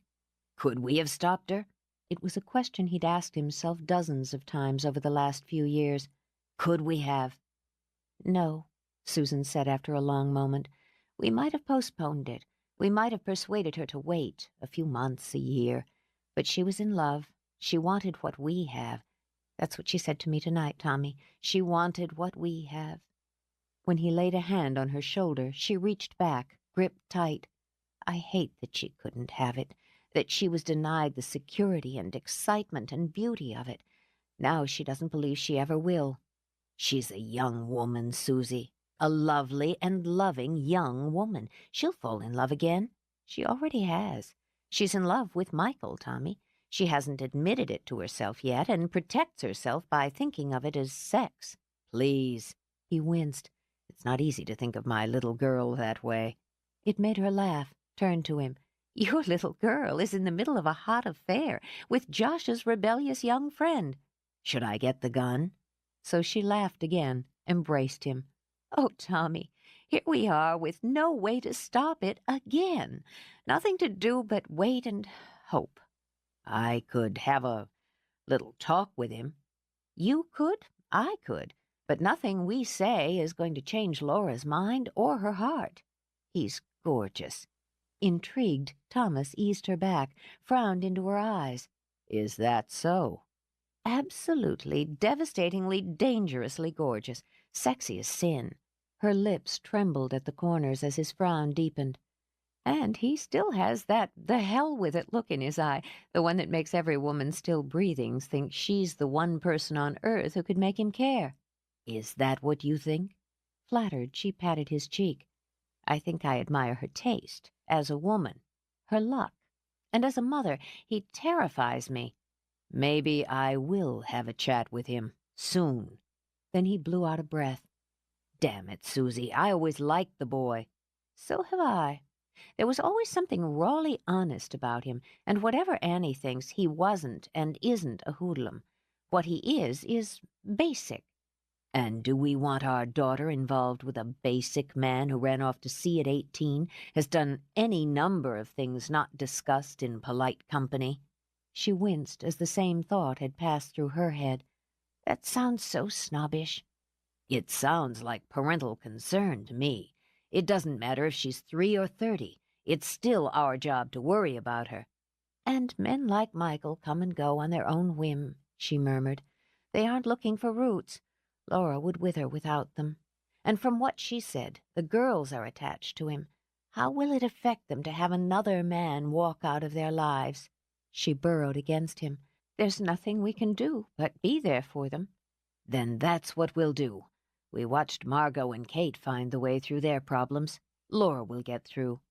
"Could we have stopped her?" It was a question he'd asked himself dozens of times over the last few years. "Could we have?" "No," Susan said after a long moment. "We might have postponed it. We might have persuaded her to wait a few months, a year. But she was in love. She wanted what we have. That's what she said to me tonight, Tommy. She wanted what we have." When he laid a hand on her shoulder, she reached back, gripped tight. "I hate that she couldn't have it, that she was denied the security and excitement and beauty of it. Now she doesn't believe she ever will." "She's a young woman, Susie. A lovely and loving young woman. She'll fall in love again. She already has. She's in love with Michael, Tommy. She hasn't admitted it to herself yet and protects herself by thinking of it as sex." "Please." He winced. "It's not easy to think of my little girl that way." It made her laugh, turn to him. Your little girl is in the middle of a hot affair with Josh's rebellious young friend. Should I get the gun?" So she laughed again, embraced him. "Oh, Tommy, here we are with no way to stop it again. Nothing to do but wait and hope." "I could have a little talk with him." "You could, I could, but nothing we say is going to change Laura's mind or her heart. He's gorgeous." Intrigued, Thomas eased her back, frowned into her eyes. "Is that so?" "Absolutely, devastatingly, dangerously gorgeous. Sexy as sin." Her lips trembled at the corners as his frown deepened. "And he still has that the hell with it look in his eye, the one that makes every woman still breathing think she's the one person on earth who could make him care." "Is that what you think?" Flattered, she patted his cheek. "I think I admire her taste, as a woman, her luck. And as a mother, he terrifies me." "Maybe I will have a chat with him, soon." Then he blew out a breath. "Damn it, Susie, I always liked the boy." "So have I. There was always something rawly honest about him, and whatever Annie thinks, he wasn't and isn't a hoodlum. What he is basic." "And do we want our daughter involved with a basic man who ran off to sea at 18, has done any number of things not discussed in polite company?" She winced as the same thought had passed through her head. "That sounds so snobbish." "It sounds like parental concern to me. It doesn't matter if she's 3 or 30. It's still our job to worry about her." "And men like Michael come and go on their own whim," she murmured. "They aren't looking for roots. Laura would wither without them. And from what she said, the girls are attached to him. How will it affect them to have another man walk out of their lives?" She burrowed against him. "There's nothing we can do but be there for them." "Then that's what we'll do. We watched Margot and Kate find the way through their problems. Laura will get through."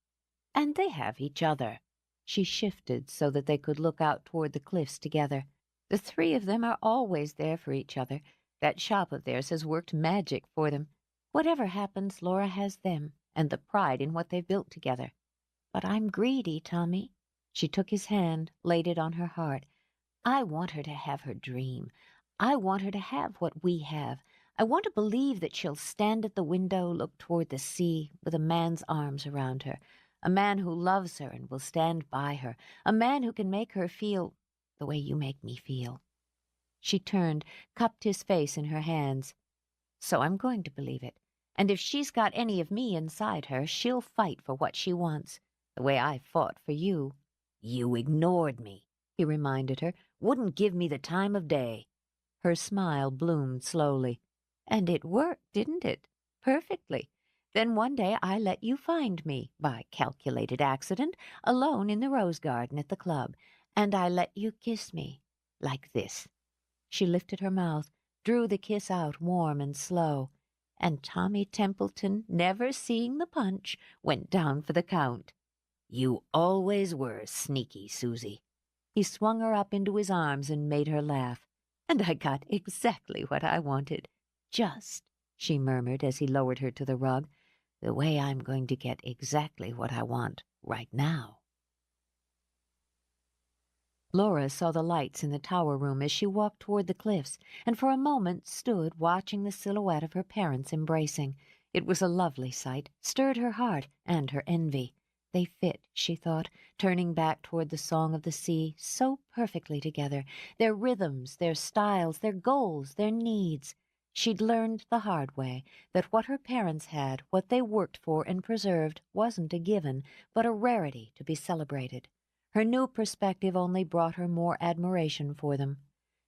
And they have each other. She shifted so that they could look out toward the cliffs together. The three of them are always there for each other. That shop of theirs has worked magic for them. Whatever happens, Laura has them, and the pride in what they've built together. But I'm greedy, Tommy. She took his hand, laid it on her heart. I want her to have her dream. I want her to have what we have. I want to believe that she'll stand at the window, look toward the sea, with a man's arms around her, a man who loves her and will stand by her, a man who can make her feel the way you make me feel." She turned, cupped his face in her hands. "So I'm going to believe it. And if she's got any of me inside her, she'll fight for what she wants, the way I fought for you." "You ignored me," he reminded her. "Wouldn't give me the time of day." Her smile bloomed slowly. "And it worked, didn't it? Perfectly. Then one day I let you find me, by calculated accident, alone in the rose garden at the club, and I let you kiss me, like this." She lifted her mouth, drew the kiss out warm and slow, and Tommy Templeton, never seeing the punch, went down for the count. "You always were sneaky, Susie." He swung her up into his arms and made her laugh. "And I got exactly what I wanted. Just," she murmured as he lowered her to the rug, "the way I'm going to get exactly what I want right now." Laura saw the lights in the tower room as she walked toward the cliffs, and for a moment stood watching the silhouette of her parents embracing. It was a lovely sight, stirred her heart and her envy. They fit, she thought, turning back toward the song of the sea, so perfectly together, their rhythms, their styles, their goals, their needs. She'd learned the hard way that what her parents had, what they worked for and preserved, wasn't a given, but a rarity to be celebrated. Her new perspective only brought her more admiration for them.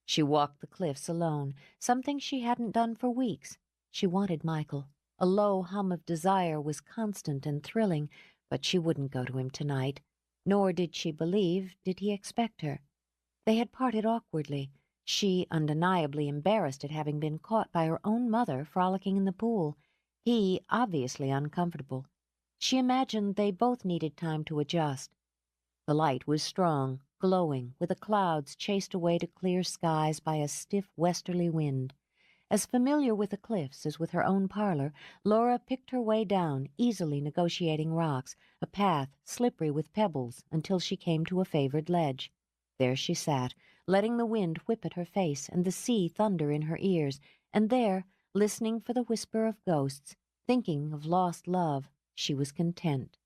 She walked the cliffs alone, something she hadn't done for weeks. She wanted Michael. A low hum of desire was constant and thrilling, but she wouldn't go to him tonight, nor did she believe, did he expect her. They had parted awkwardly, she undeniably embarrassed at having been caught by her own mother frolicking in the pool, he obviously uncomfortable. She imagined they both needed time to adjust. The light was strong, glowing, with the clouds chased away to clear skies by a stiff westerly wind, As familiar with the cliffs as with her own parlor, Laura picked her way down, easily negotiating rocks, a path slippery with pebbles, until she came to a favored ledge. There she sat, letting the wind whip at her face and the sea thunder in her ears, and there, listening for the whisper of ghosts, thinking of lost love, she was content.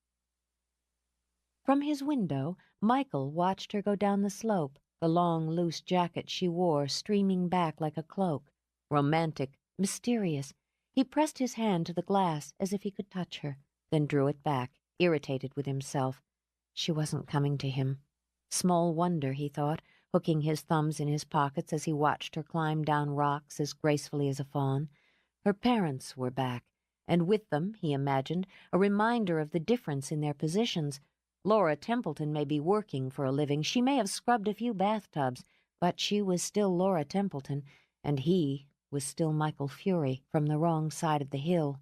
From his window, Michael watched her go down the slope, the long, loose jacket she wore streaming back like a cloak. Romantic, mysterious. He pressed his hand to the glass as if he could touch her, then drew it back, irritated with himself. She wasn't coming to him. Small wonder, he thought, hooking his thumbs in his pockets as he watched her climb down rocks as gracefully as a fawn. Her parents were back, and with them, he imagined, a reminder of the difference in their positions. Laura Templeton may be working for a living. She may have scrubbed a few bathtubs, but she was still Laura Templeton, and he was still Michael Fury from the wrong side of the hill.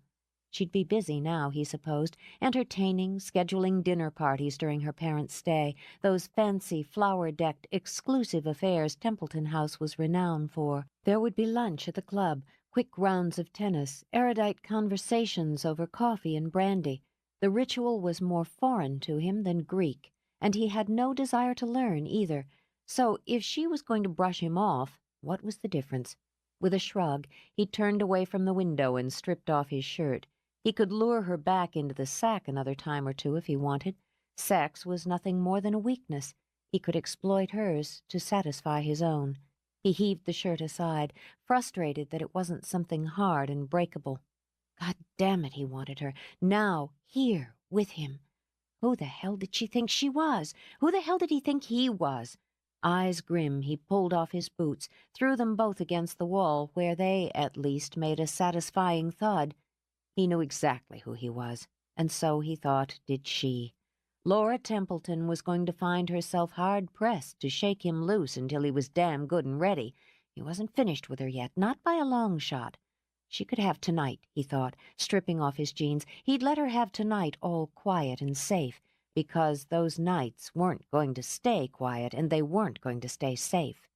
She'd be busy now, he supposed, entertaining, scheduling dinner parties during her parents' stay, those fancy, flower-decked, exclusive affairs Templeton House was renowned for. There would be lunch at the club, quick rounds of tennis, erudite conversations over coffee and brandy. The ritual was more foreign to him than Greek, and he had no desire to learn either. So if she was going to brush him off, what was the difference? With a shrug, he turned away from the window and stripped off his shirt. He could lure her back into the sack another time or two if he wanted. Sex was nothing more than a weakness. He could exploit hers to satisfy his own. He heaved the shirt aside, frustrated that it wasn't something hard and breakable. God damn it, he wanted her. Now, here, with him. Who the hell did she think she was? Who the hell did he think he was? Eyes grim, he pulled off his boots, threw them both against the wall, where they, at least, made a satisfying thud. He knew exactly who he was, and so, he thought, did she. Laura Templeton was going to find herself hard-pressed to shake him loose until he was damn good and ready. He wasn't finished with her yet, not by a long shot. She could have tonight, he thought, stripping off his jeans. He'd let her have tonight all quiet and safe, because those nights weren't going to stay quiet and they weren't going to stay safe.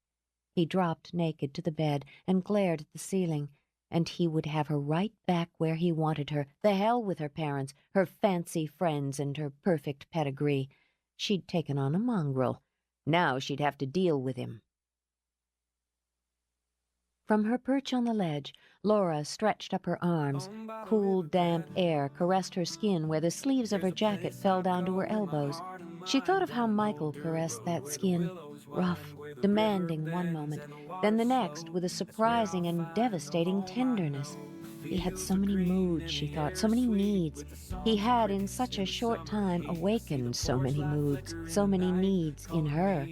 He dropped naked to the bed and glared at the ceiling, and he would have her right back where he wanted her. The hell with her parents, her fancy friends, and her perfect pedigree. She'd taken on a mongrel. Now she'd have to deal with him. From her perch on the ledge, Laura stretched up her arms. Cool, damp air caressed her skin where the sleeves of her jacket fell down to her elbows. She thought of how Michael caressed that skin, rough, demanding one moment, then the next with a surprising and devastating tenderness. He had so many moods, she thought, so many needs. He had, in such a short time, awakened so many moods, so many needs in her.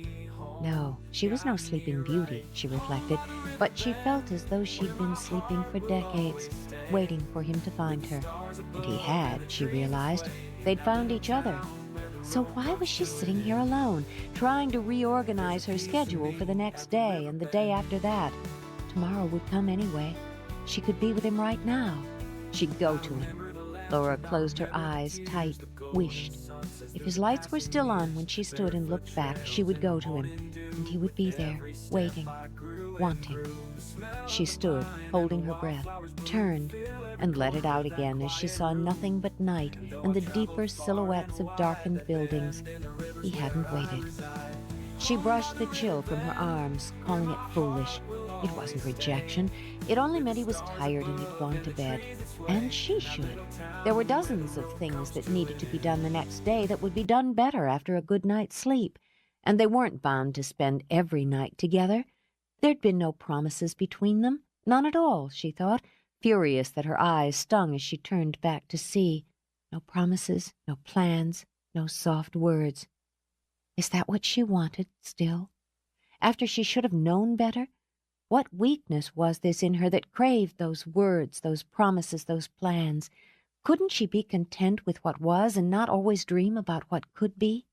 No, she was no sleeping beauty, she reflected, but she felt as though she'd been sleeping for decades, waiting for him to find her. And he had, she realized. They'd found each other. So why was she sitting here alone, trying to reorganize her schedule for the next day and the day after that? Tomorrow would come anyway. She could be with him right now. She'd go to him. Laura closed her eyes tight, wished. If his lights were still on when she stood and looked back, she would go to him, and he would be there, waiting, wanting. She stood, holding her breath, turned, and let it out again as she saw nothing but night and the deeper silhouettes of darkened buildings. He hadn't waited. She brushed the chill from her arms, calling it foolish. It wasn't rejection. It only meant he was tired and had gone to bed. And she should. There were dozens of things that needed to be done the next day that would be done better after a good night's sleep. And they weren't bound to spend every night together. There'd been no promises between them. None at all, she thought, furious that her eyes stung as she turned back to see. No promises, no plans, no soft words. Is that what she wanted still? After she should have known better? What weakness was this in her that craved those words, those promises, those plans? Couldn't she be content with what was and not always dream about what could be?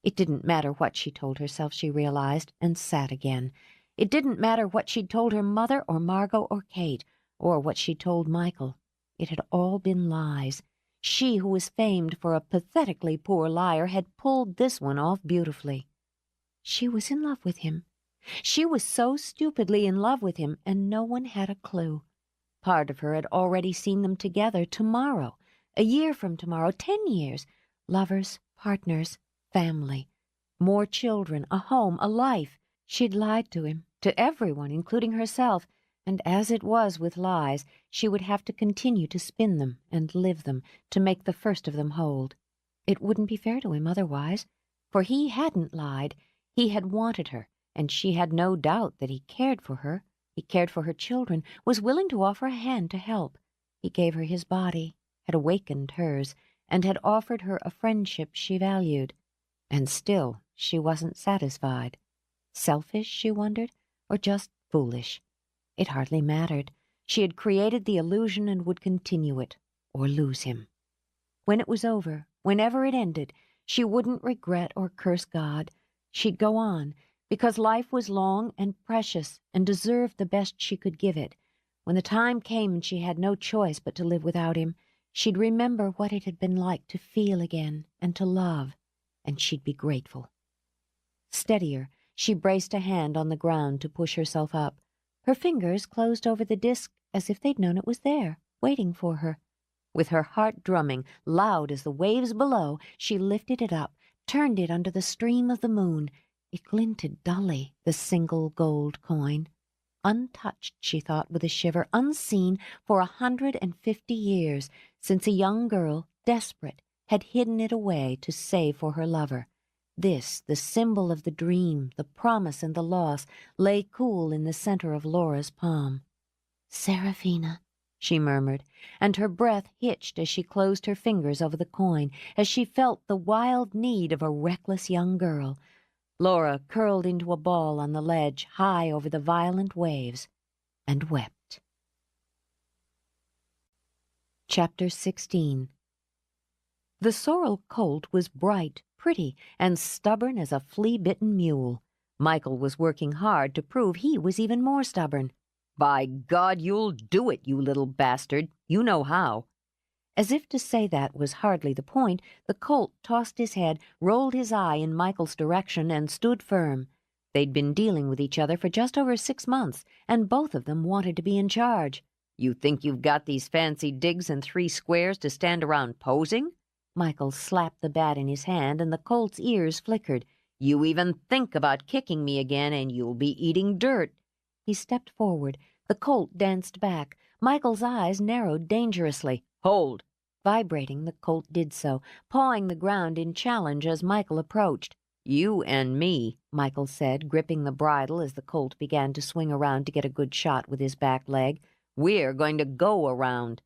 It didn't matter what she told herself, she realized, and sat again. It didn't matter what she'd told her mother or Margot or Kate, or what she'd told Michael. It had all been lies. She, who was famed for a pathetically poor liar, had pulled this one off beautifully. She was in love with him. She was so stupidly in love with him, and no one had a clue. Part of her had already seen them together tomorrow, a year from tomorrow, 10 years. Lovers, partners, family, more children, a home, a life. She'd lied to him, to everyone, including herself, and as it was with lies, she would have to continue to spin them and live them to make the first of them hold. It wouldn't be fair to him otherwise, for he hadn't lied. He had wanted her, and she had no doubt that he cared for her. He cared for her children, was willing to offer a hand to help. He gave her his body, had awakened hers, and had offered her a friendship she valued. And still she wasn't satisfied. Selfish, she wondered, or just foolish? It hardly mattered. She had created the illusion and would continue it, or lose him. When it was over, whenever it ended, she wouldn't regret or curse God. She'd go on, because life was long and precious and deserved the best she could give it. When the time came and she had no choice but to live without him, she'd remember what it had been like to feel again and to love, and she'd be grateful. Steadier, she braced a hand on the ground to push herself up. Her fingers closed over the disc as if they'd known it was there, waiting for her. With her heart drumming, loud as the waves below, she lifted it up, turned it under the stream of the moon. It glinted dully, the single gold coin. Untouched, she thought with a shiver, unseen for 150 years, since a young girl, desperate, had hidden it away to save for her lover. This, the symbol of the dream, the promise and the loss, lay cool in the center of Laura's palm. "Seraphina," she murmured, and her breath hitched as she closed her fingers over the coin, as she felt the wild need of a reckless young girl. Laura curled into a ball on the ledge high over the violent waves and wept. Chapter 16. The sorrel colt was bright, pretty, and stubborn as a flea-bitten mule. Michael was working hard to prove he was even more stubborn. "By God, you'll do it, you little bastard. You know how." As if to say that was hardly the point, the colt tossed his head, rolled his eye in Michael's direction, and stood firm. They'd been dealing with each other for just over 6 months, and both of them wanted to be in charge. "You think you've got these fancy digs and 3 squares to stand around posing?" Michael slapped the bat in his hand, and the colt's ears flickered. "You even think about kicking me again, and you'll be eating dirt." He stepped forward. The colt danced back. Michael's eyes narrowed dangerously. "Hold!" Vibrating, the colt did so, pawing the ground in challenge as Michael approached. "You and me," Michael said, gripping the bridle as the colt began to swing around to get a good shot with his back leg. "We're going to go around."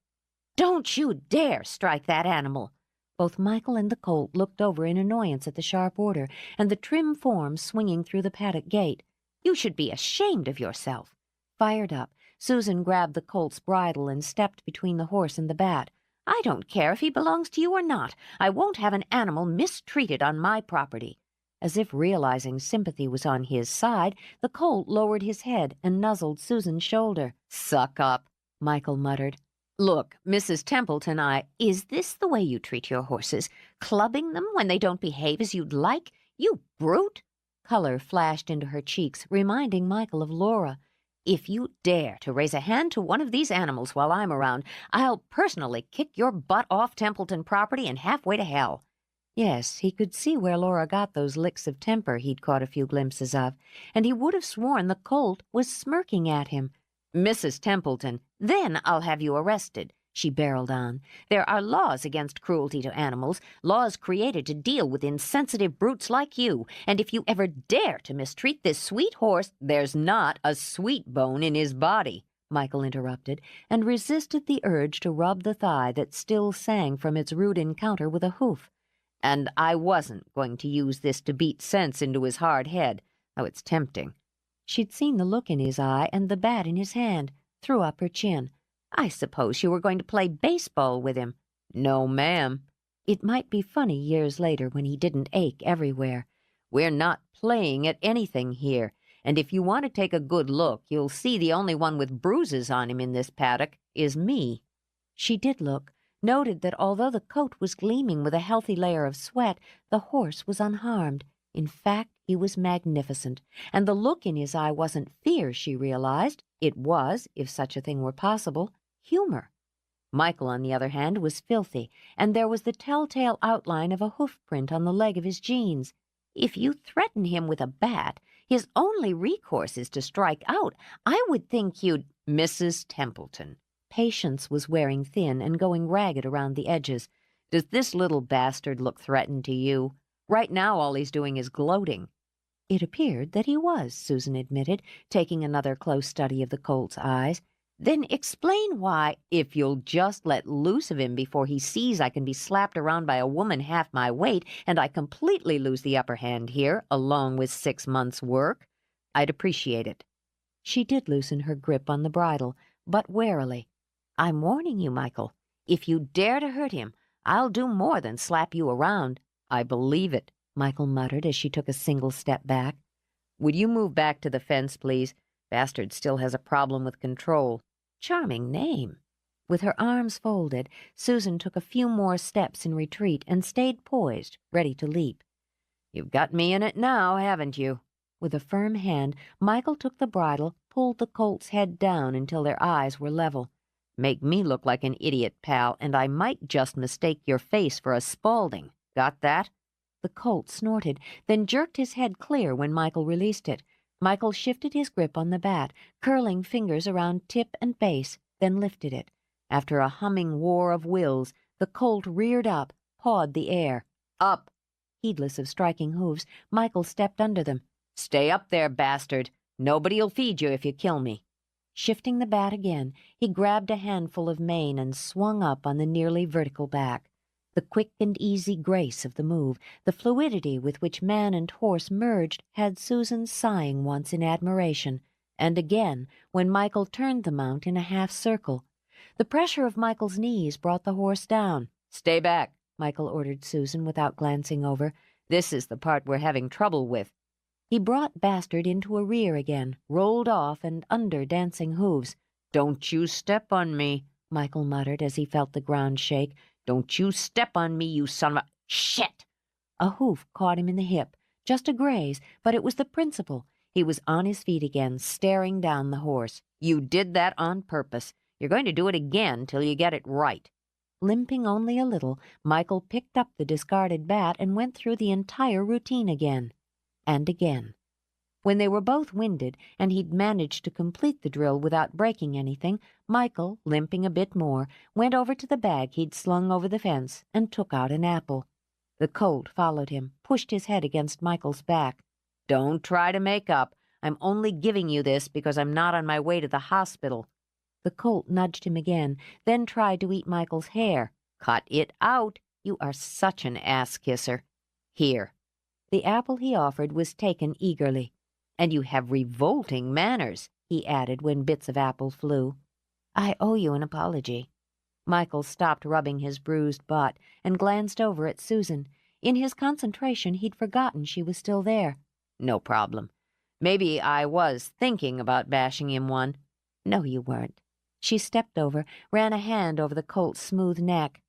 "Don't you dare strike that animal!" Both Michael and the colt looked over in annoyance at the sharp order and the trim form swinging through the paddock gate. "You should be ashamed of yourself." Fired up, Susan grabbed the colt's bridle and stepped between the horse and the bat. "I don't care if he belongs to you or not. I won't have an animal mistreated on my property." As if realizing sympathy was on his side, the colt lowered his head and nuzzled Susan's shoulder. "Suck up," Michael muttered. "Look, Mrs. Templeton, Is this the way you treat your horses? Clubbing them when they don't behave as you'd like? You brute!" Color flashed into her cheeks, reminding Michael of Laura. "If you dare to raise a hand to one of these animals while I'm around, I'll personally kick your butt off Templeton property and halfway to hell." Yes, he could see where Laura got those licks of temper he'd caught a few glimpses of, and he would have sworn the colt was smirking at him. "Mrs. Templeton." "Then I'll have you arrested," she barreled on. "There are laws against cruelty to animals, laws created to deal with insensitive brutes like you, and if you ever dare to mistreat this sweet horse—" "There's not a sweet bone in his body," Michael interrupted, and resisted the urge to rub the thigh that still sang from its rude encounter with a hoof. "And I wasn't going to use this to beat sense into his hard head, though it's tempting." She'd seen the look in his eye and the bat in his hand, threw up her chin. "I suppose you were going to play baseball with him." "No, ma'am." It might be funny years later when he didn't ache everywhere. "We're not playing at anything here, and if you want to take a good look, you'll see the only one with bruises on him in this paddock is me." She did look, noted that although the coat was gleaming with a healthy layer of sweat, the horse was unharmed. In fact, He was magnificent, and the look in his eye wasn't fear, she realized. It was, if such a thing were possible, humor. Michael, on the other hand, was filthy, and there was the telltale outline of a hoof print on the leg of his jeans. If you threaten him with a bat, his only recourse is to strike out. I would think you'd— Mrs. Templeton, Patience was wearing thin and going ragged around the edges. does this little bastard look threatened to you? Right now all he's doing is gloating. It appeared that he was, Susan admitted, taking another close study of the colt's eyes. Then explain why— If you'll just let loose of him before he sees I can be slapped around by a woman half my weight, and I completely lose the upper hand here, along with 6 months' work, I'd appreciate it. She did loosen her grip on the bridle, but warily. I'm warning you, Michael. If you dare to hurt him, I'll do more than slap you around. I believe it, Michael muttered as she took a single step back. Would you move back to the fence, please? Bastard still has a problem with control. Charming name. With her arms folded, Susan took a few more steps in retreat and stayed poised, ready to leap. You've got me in it now, haven't you? With a firm hand, Michael took the bridle, pulled the colt's head down until their eyes were level. Make me look like an idiot, pal, and I might just mistake your face for a Spaulding. Got that? The colt snorted, then jerked his head clear when Michael released it. Michael shifted his grip on the bat, curling fingers around tip and base, then lifted it. After a humming war of wills, the colt reared up, pawed the air. Up! Heedless of striking hoofs, Michael stepped under them. Stay up there, bastard. Nobody'll feed you if you kill me. Shifting the bat again, he grabbed a handful of mane and swung up on the nearly vertical back. The quick and easy grace of the move, the fluidity with which man and horse merged, had Susan sighing once in admiration, and again when Michael turned the mount in a half-circle. The pressure of Michael's knees brought the horse down. Stay back, Michael ordered Susan without glancing over. This is the part we're having trouble with. He brought Bastard into a rear again, rolled off and under dancing hooves. Don't you step on me, Michael muttered as he felt the ground shake. Don't you step on me, you son of a— Shit! A hoof caught him in the hip, just a graze, but it was the principle. He was on his feet again, staring down the horse. You did that on purpose. You're going to do it again till you get it right. Limping only a little, Michael picked up the discarded bat and went through the entire routine again. And again. When they were both winded, and he'd managed to complete the drill without breaking anything, Michael, limping a bit more, went over to the bag he'd slung over the fence and took out an apple. The colt followed him, pushed his head against Michael's back. Don't try to make up. I'm only giving you this because I'm not on my way to the hospital. The colt nudged him again, then tried to eat Michael's hair. Cut it out. You are such an ass-kisser. Here. The apple he offered was taken eagerly. And you have revolting manners, he added when bits of apple flew. I owe you an apology. Michael stopped rubbing his bruised butt and glanced over at Susan. In his concentration, he'd forgotten she was still there. No problem. Maybe I was thinking about bashing him one. No, you weren't. She stepped over, ran a hand over the colt's smooth neck.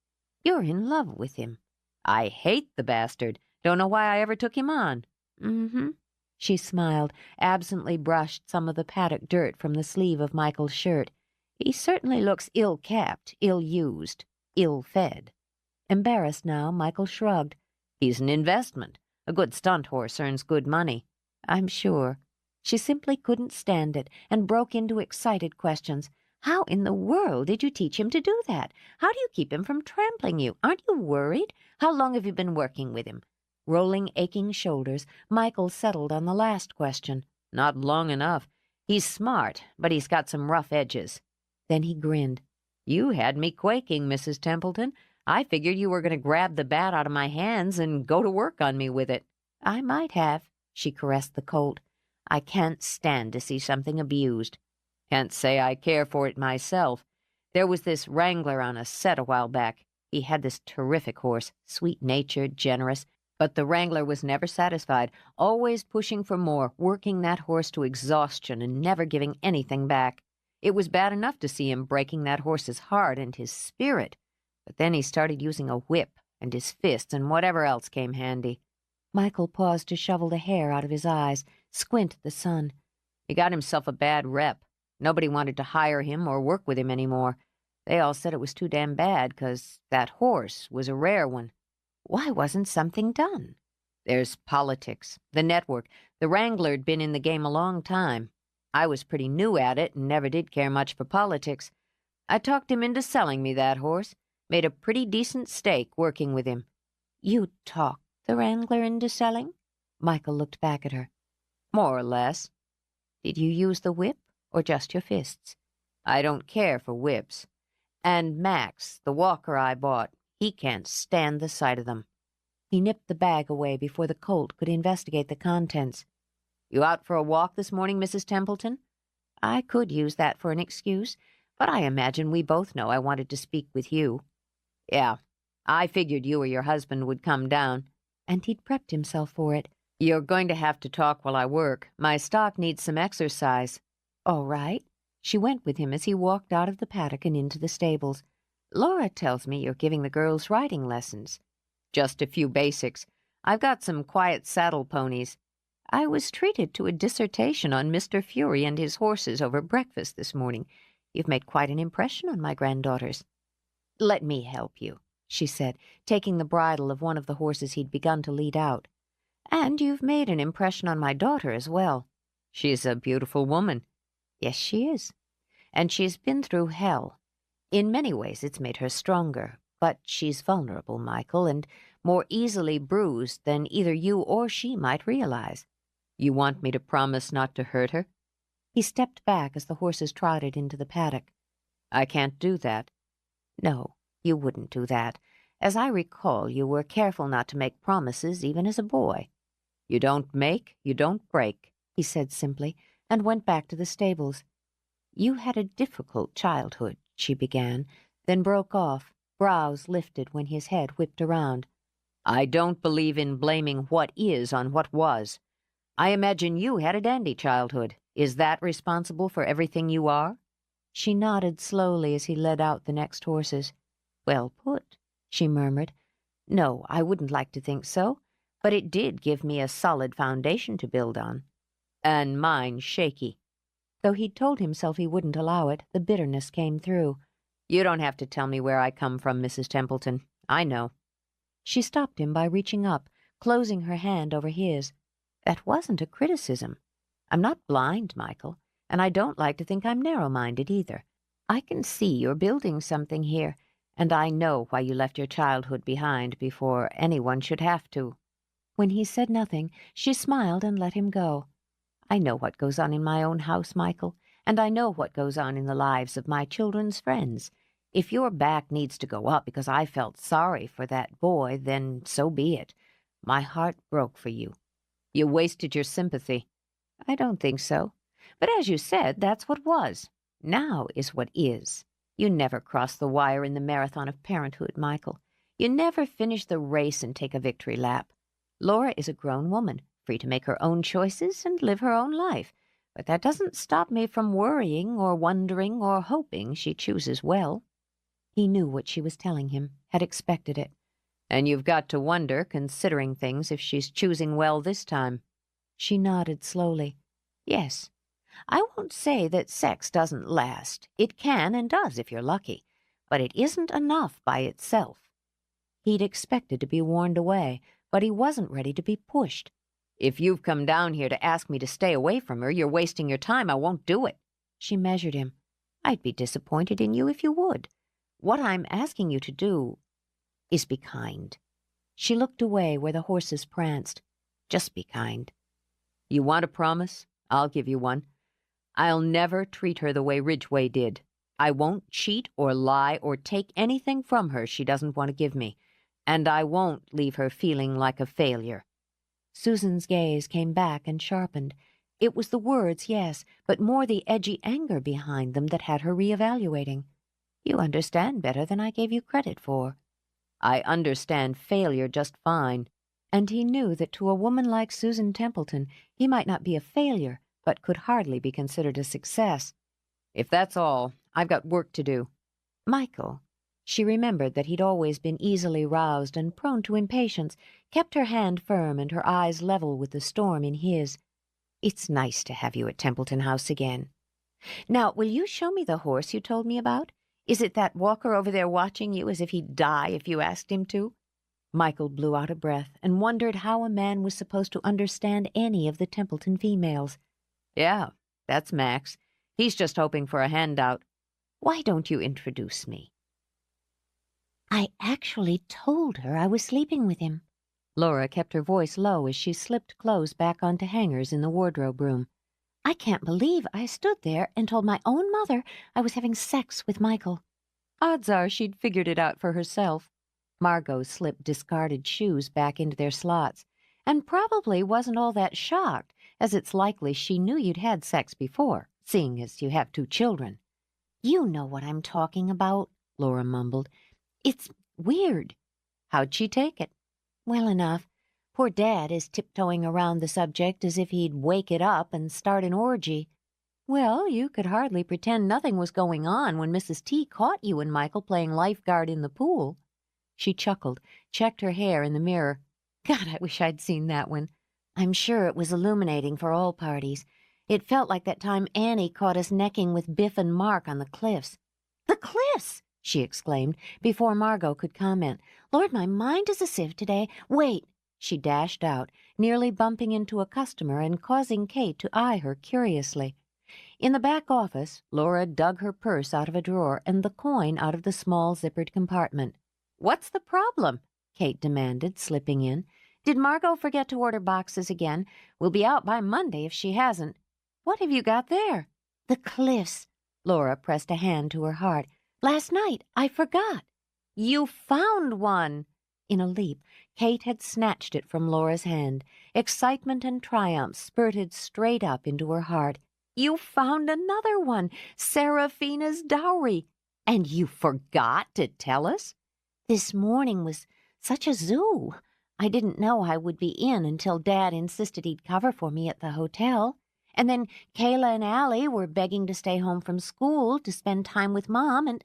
You're in love with him. I hate the bastard. Don't know why I ever took him on. Mm-hmm. She smiled, absently brushed some of the paddock dirt from the sleeve of Michael's shirt. He certainly looks ill-kept, ill-used, ill-fed. Embarrassed now, Michael shrugged. He's an investment. A good stunt horse earns good money. I'm sure. She simply couldn't stand it and broke into excited questions. How in the world did you teach him to do that? How do you keep him from trampling you? Aren't you worried? How long have you been working with him? Rolling aching shoulders, Michael settled on the last question. Not long enough. He's smart, but he's got some rough edges. Then he grinned. You had me quaking, Mrs. Templeton. I figured you were going to grab the bat out of my hands and go to work on me with it. I might have, she caressed the colt. I can't stand to see something abused. Can't say I care for it myself. There was this wrangler on a set a while back. He had this terrific horse, sweet-natured, generous, but the wrangler was never satisfied, always pushing for more, working that horse to exhaustion and never giving anything back. It was bad enough to see him breaking that horse's heart and his spirit, but then he started using a whip and his fists and whatever else came handy. Michael paused to shovel the hair out of his eyes, squint at the sun. He got himself a bad rep. Nobody wanted to hire him or work with him anymore. They all said it was too damn bad, 'cause that horse was a rare one. Why wasn't something done? There's politics, the network. The Wrangler'd been in the game a long time. I was pretty new at it and never did care much for politics. I talked him into selling me that horse. Made a pretty decent stake working with him. You talked the Wrangler into selling? Michael looked back at her. More or less. Did you use the whip or just your fists? I don't care for whips. And Max, the walker I bought, he can't stand the sight of them. He nipped the bag away before the colt could investigate the contents. You out for a walk this morning, Mrs. Templeton? I could use that for an excuse, but I imagine we both know I wanted to speak with you. Yeah, I figured you or your husband would come down. And he'd prepped himself for it. You're going to have to talk while I work. My stock needs some exercise. All right. She went with him as he walked out of the paddock and into the stables. Laura tells me you're giving the girls riding lessons. Just a few basics. I've got some quiet saddle ponies. I was treated to a dissertation on Mr. Fury and his horses over breakfast this morning. You've made quite an impression on my granddaughters. Let me help you, she said, taking the bridle of one of the horses he'd begun to lead out. And you've made an impression on my daughter as well. She's a beautiful woman. Yes, she is. And she's been through hell. In many ways it's made her stronger, but she's vulnerable, Michael, and more easily bruised than either you or she might realize. You want me to promise not to hurt her? He stepped back as the horses trotted into the paddock. I can't do that. No, you wouldn't do that. As I recall, you were careful not to make promises even as a boy. You don't make, you don't break, he said simply, and went back to the stables. You had a difficult childhood, she began, then broke off, brows lifted when his head whipped around. I don't believe in blaming what is on what was. I imagine you had a dandy childhood. Is that responsible for everything you are? She nodded slowly as he led out the next horses. Well put, she murmured. No, I wouldn't like to think so, but it did give me a solid foundation to build on. And mine shaky. Though he'd told himself he wouldn't allow it, the bitterness came through. You don't have to tell me where I come from, Mrs. Templeton. I know. She stopped him by reaching up, closing her hand over his. That wasn't a criticism. I'm not blind, Michael, and I don't like to think I'm narrow-minded either. I can see you're building something here, and I know why you left your childhood behind before anyone should have to. When he said nothing, she smiled and let him go. I know what goes on in my own house, Michael, and I know what goes on in the lives of my children's friends. If your back needs to go up because I felt sorry for that boy, then so be it. My heart broke for you. You wasted your sympathy. I don't think so. But as you said, that's what was. Now is what is. You never cross the wire in the marathon of parenthood, Michael. You never finish the race and take a victory lap. Laura is a grown woman, free to make her own choices and live her own life. But that doesn't stop me from worrying or wondering or hoping she chooses well. He knew what she was telling him, had expected it. And you've got to wonder, considering things, if she's choosing well this time. She nodded slowly. Yes. I won't say that sex doesn't last. It can and does if you're lucky. But it isn't enough by itself. He'd expected to be warned away, but he wasn't ready to be pushed. If you've come down here to ask me to stay away from her, you're wasting your time. I won't do it. She measured him. I'd be disappointed in you if you would. What I'm asking you to do is be kind. She looked away where the horses pranced. Just be kind. You want a promise? I'll give you one. I'll never treat her the way Ridgway did. I won't cheat or lie or take anything from her she doesn't want to give me. And I won't leave her feeling like a failure. Susan's gaze came back and sharpened. It was the words, yes, but more the edgy anger behind them that had her reevaluating. You understand better than I gave you credit for. I understand failure just fine. And he knew that to a woman like Susan Templeton, he might not be a failure, but could hardly be considered a success. If that's all, I've got work to do. Michael, She remembered that he'd always been easily roused and prone to impatience, kept her hand firm and her eyes level with the storm in his. "It's nice to have you at Templeton House again. Now, will you show me the horse you told me about? Is it that Walker over there watching you as if he'd die if you asked him to?" Michael blew out a breath and wondered how a man was supposed to understand any of the Templeton females. "Yeah, that's Max. He's just hoping for a handout." "Why don't you introduce me?" I actually told her I was sleeping with him. Laura kept her voice low as she slipped clothes back onto hangers in the wardrobe room. I can't believe I stood there and told my own mother I was having sex with Michael. Odds are she'd figured it out for herself. Margot slipped discarded shoes back into their slots, and probably wasn't all that shocked, as it's likely she knew you'd had sex before, seeing as you have 2 children. You know what I'm talking about, Laura mumbled. It's weird. How'd she take it? Well enough. Poor Dad is tiptoeing around the subject as if he'd wake it up and start an orgy. Well, you could hardly pretend nothing was going on when Mrs. T caught you and Michael playing lifeguard in the pool. She chuckled, checked her hair in the mirror. God, I wish I'd seen that one. I'm sure it was illuminating for all parties. It felt like that time Annie caught us necking with Biff and Mark on the cliffs. The cliffs! She exclaimed, before Margot could comment. Lord, my mind is a sieve today. Wait! She dashed out, nearly bumping into a customer and causing Kate to eye her curiously. In the back office, Laura dug her purse out of a drawer and the coin out of the small zippered compartment. "What's the problem?" Kate demanded, slipping in. "Did Margot forget to order boxes again? We'll be out by Monday if she hasn't. What have you got there?" The cliffs. Laura pressed a hand to her heart. Last night, I forgot. "You found one!" In a leap, Kate had snatched it from Laura's hand. Excitement and triumph spurted straight up into her heart. "You found another one! Seraphina's dowry! And you forgot to tell us?" This morning was such a zoo. I didn't know I would be in until Dad insisted he'd cover for me at the hotel. And then Kayla and Allie were begging to stay home from school to spend time with Mom and...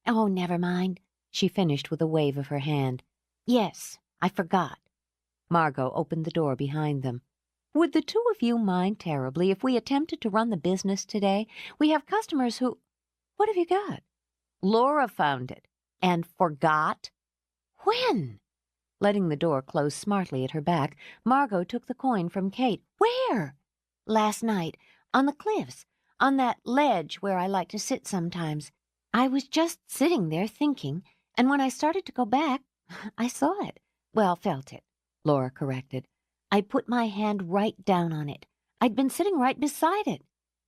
Oh, never mind, she finished with a wave of her hand. Yes, I forgot. Margot opened the door behind them. "Would the 2 of you mind terribly if we attempted to run the business today? We have customers who... What have you got?" "Laura found it. And forgot." When? Letting the door close smartly at her back, Margot took the coin from Kate. Where? Last night, on the cliffs, on that ledge where I like to sit sometimes. I was just sitting there thinking, and when I started to go back, I saw it. Well, felt it, Laura corrected. I put my hand right down on it. I'd been sitting right beside it.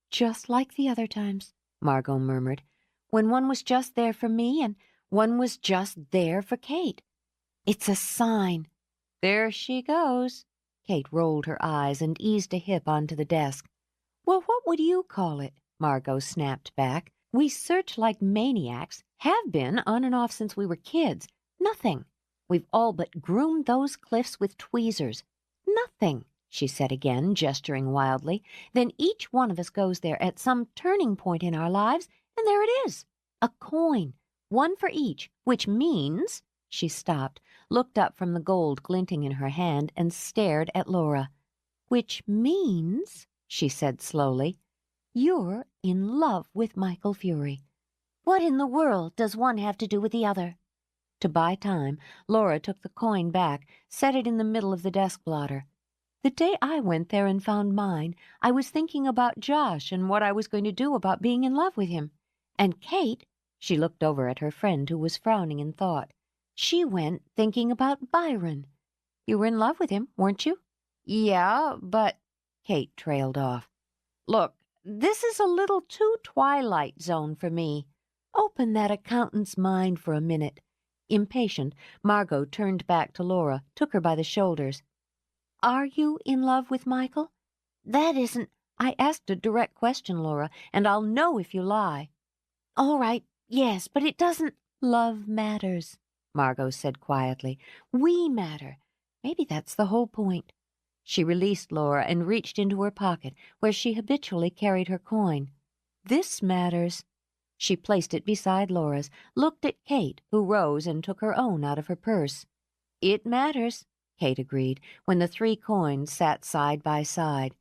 "Just like the other times," Margot murmured, "when one was just there for me and one was just there for Kate." It's a sign. "There she goes." Kate rolled her eyes and eased a hip onto the desk. "Well, what would you call it?" Margot snapped back. "We search like maniacs, have been on and off since we were kids. Nothing. We've all but groomed those cliffs with tweezers. Nothing," she said again, gesturing wildly. "Then each one of us goes there at some turning point in our lives, and there it is. A coin, one for each, which means..." She stopped, looked up from the gold glinting in her hand, and stared at Laura. "Which means," she said slowly, "you're in love with Michael Fury." What in the world does one have to do with the other? To buy time, Laura took the coin back, set it in the middle of the desk blotter. "The day I went there and found mine, I was thinking about Josh and what I was going to do about being in love with him. And Kate," she looked over at her friend who was frowning in thought, "she went thinking about Byron. You were in love with him, weren't you?" "Yeah, but..." Kate trailed off. "Look, this is a little too Twilight Zone for me. Open that accountant's mind for a minute." Impatient, Margot turned back to Laura, took her by the shoulders. "Are you in love with Michael?" That isn't... "I asked a direct question, Laura, and I'll know if you lie." All right, yes, but it doesn't... "Love matters," Margot said quietly. "We matter. Maybe that's the whole point." She released Laura and reached into her pocket, where she habitually carried her coin. "This matters." She placed it beside Laura's, looked at Kate, who rose and took her own out of her purse. "It matters," Kate agreed, when the 3 coins sat side by side.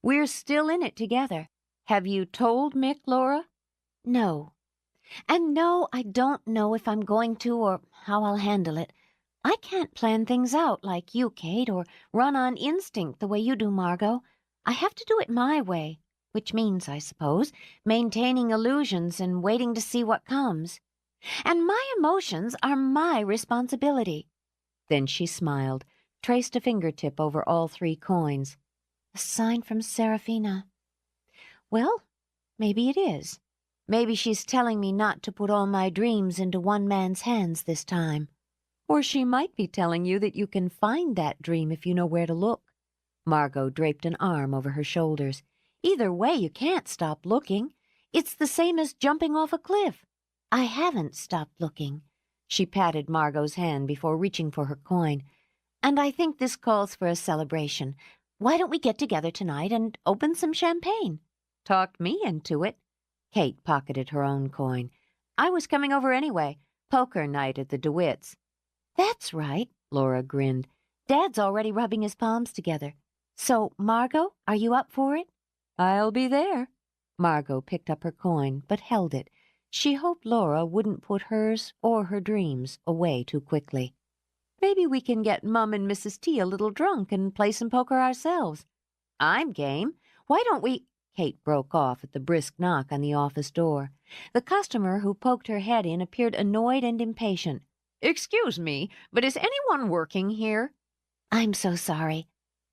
"We're still in it together. Have you told Mick, Laura?" No. And no, I don't know if I'm going to or how I'll handle it. I can't plan things out like you, Kate, or run on instinct the way you do, Margot. I have to do it my way, which means, I suppose, maintaining illusions and waiting to see what comes. And my emotions are my responsibility." Then she smiled, traced a fingertip over all 3 coins. "A sign from Seraphina. Well, maybe it is. Maybe she's telling me not to put all my dreams into one man's hands this time." Or she might be telling you that you can find that dream if you know where to look. Margot draped an arm over her shoulders. "Either way, you can't stop looking. It's the same as jumping off a cliff." "I haven't stopped looking." She patted Margot's hand before reaching for her coin. "And I think this calls for a celebration. Why don't we get together tonight and open some champagne?" Talked me into it. Kate pocketed her own coin. "I was coming over anyway. Poker night at the DeWitts." "That's right," Laura grinned. "Dad's already rubbing his palms together. So, Margot, are you up for it?" "I'll be there." Margot picked up her coin, but held it. She hoped Laura wouldn't put hers or her dreams away too quickly. "Maybe we can get Mum and Mrs. T a little drunk and play some poker ourselves." "I'm game. Why don't we—" Kate broke off at the brisk knock on the office door. The customer who poked her head in appeared annoyed and impatient. "Excuse me, but is anyone working here?" "I'm so sorry."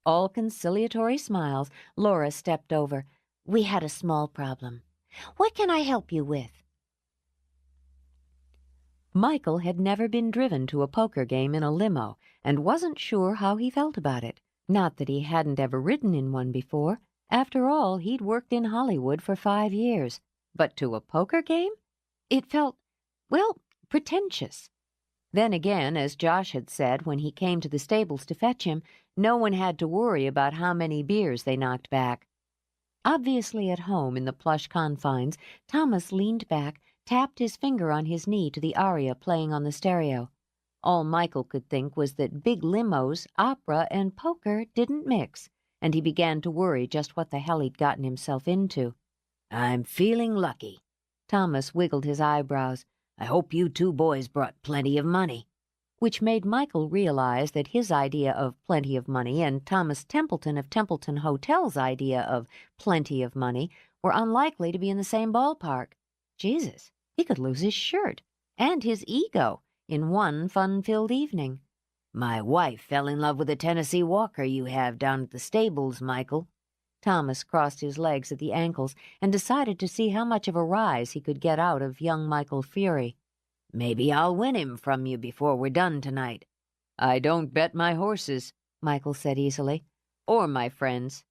All conciliatory smiles, Laura stepped over. "We had a small problem. What can I help you with?" Michael had never been driven to a poker game in a limo and wasn't sure how he felt about it. Not that he hadn't ever ridden in one before. After all, he'd worked in Hollywood for 5 years. But to a poker game? It felt, well, pretentious. Then again, as Josh had said when he came to the stables to fetch him, no one had to worry about how many beers they knocked back. Obviously at home in the plush confines, Thomas leaned back, tapped his finger on his knee to the aria playing on the stereo. All Michael could think was that big limos, opera, and poker didn't mix, and he began to worry just what the hell he'd gotten himself into. "I'm feeling lucky." Thomas wiggled his eyebrows. "I hope you 2 boys brought plenty of money." Which made Michael realize that his idea of plenty of money and Thomas Templeton of Templeton Hotel's idea of plenty of money were unlikely to be in the same ballpark. Jesus, he could lose his shirt and his ego in one fun-filled evening. "My wife fell in love with a Tennessee Walker you have down at the stables, Michael." Thomas crossed his legs at the ankles and decided to see how much of a rise he could get out of young Michael Fury. "Maybe I'll win him from you before we're done tonight." "I don't bet my horses," Michael said easily. "or my friends.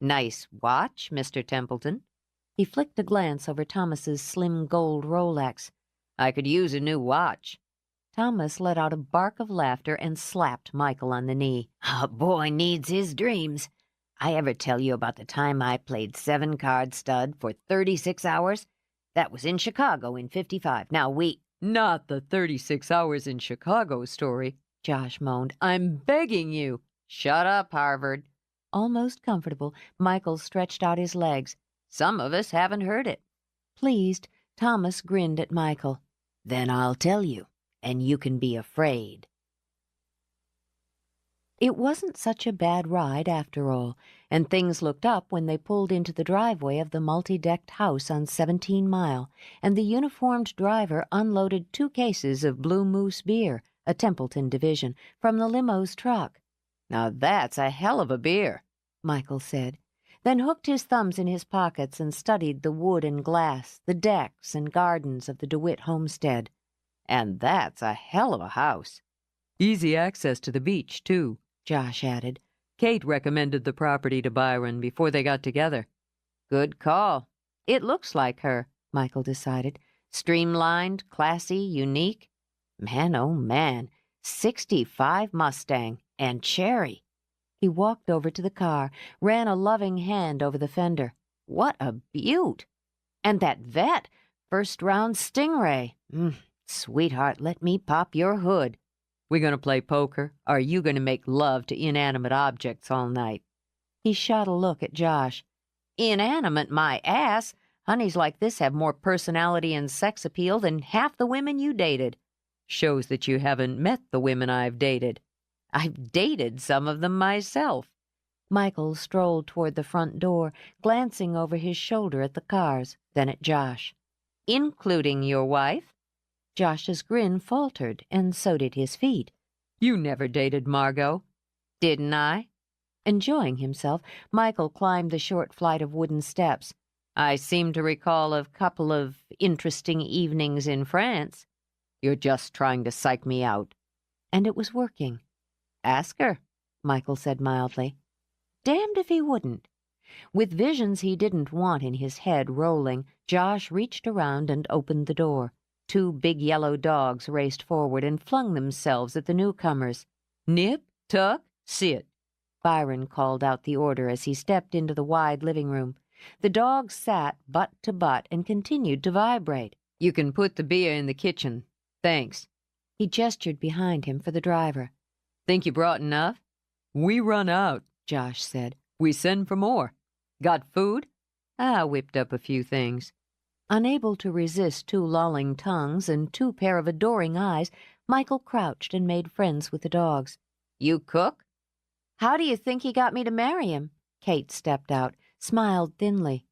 Nice watch, Mr. Templeton." He flicked a glance over Thomas's slim gold Rolex. "I could use a new watch." Thomas let out a bark of laughter and slapped Michael on the knee. "A boy needs his dreams. I ever tell you about the time I played 7-card stud for 36 hours? That was in Chicago in '55. Now "Not the 36 hours in Chicago story," Josh moaned. "I'm begging you." "Shut up, Harvard." Almost comfortable, Michael stretched out his legs. "Some of us haven't heard it." Pleased, Thomas grinned at Michael. "Then I'll tell you, and you can be afraid." It wasn't such a bad ride after all, and things looked up when they pulled into the driveway of the multi-decked house on 17 Mile, and the uniformed driver unloaded 2 cases of Blue Moose beer, a Templeton division, from the limo's truck. "Now that's a hell of a beer," Michael said, then hooked his thumbs in his pockets and studied the wood and glass, the decks and gardens of the DeWitt homestead. "And that's a hell of a house. Easy access to the beach, too," Josh added. "Kate recommended the property to Byron before they got together." "Good call. It looks like her," Michael decided. "Streamlined, classy, unique. Man, oh man, '65 Mustang and cherry." He walked over to the car, ran a loving hand over the fender. What a beaut! And that vet! first-round stingray. Sweetheart, let me pop your hood. We gonna play poker? Or are you gonna make love to inanimate objects all night? He shot a look at Josh. Inanimate, my ass. Honeys like this have more personality and sex appeal than half the women you dated. Shows that you haven't met the women I've dated. I've dated some of them myself. Michael strolled toward the front door, glancing over his shoulder at the cars, then at Josh. Including your wife? Josh's grin faltered, and so did his feet. You never dated Margot. Didn't I? Enjoying himself, Michael climbed the short flight of wooden steps. I seem to recall a couple of interesting evenings in France. You're just trying to psych me out. And it was working. Ask her, Michael said mildly. Damned if he wouldn't. With visions he didn't want in his head rolling, Josh reached around and opened the door. 2 big yellow dogs raced forward and flung themselves at the newcomers. Nip, tuck, sit. Byron called out the order as he stepped into the wide living room. The dogs sat butt to butt and continued to vibrate. You can put the beer in the kitchen. Thanks. He gestured behind him for the driver. Think you brought enough? We run out, Josh said. We send for more. Got food? I whipped up a few things. Unable to resist 2 lolling tongues and 2 pair of adoring eyes, Michael crouched and made friends with the dogs. You cook? How do you think he got me to marry him? Kate stepped out, smiled thinly.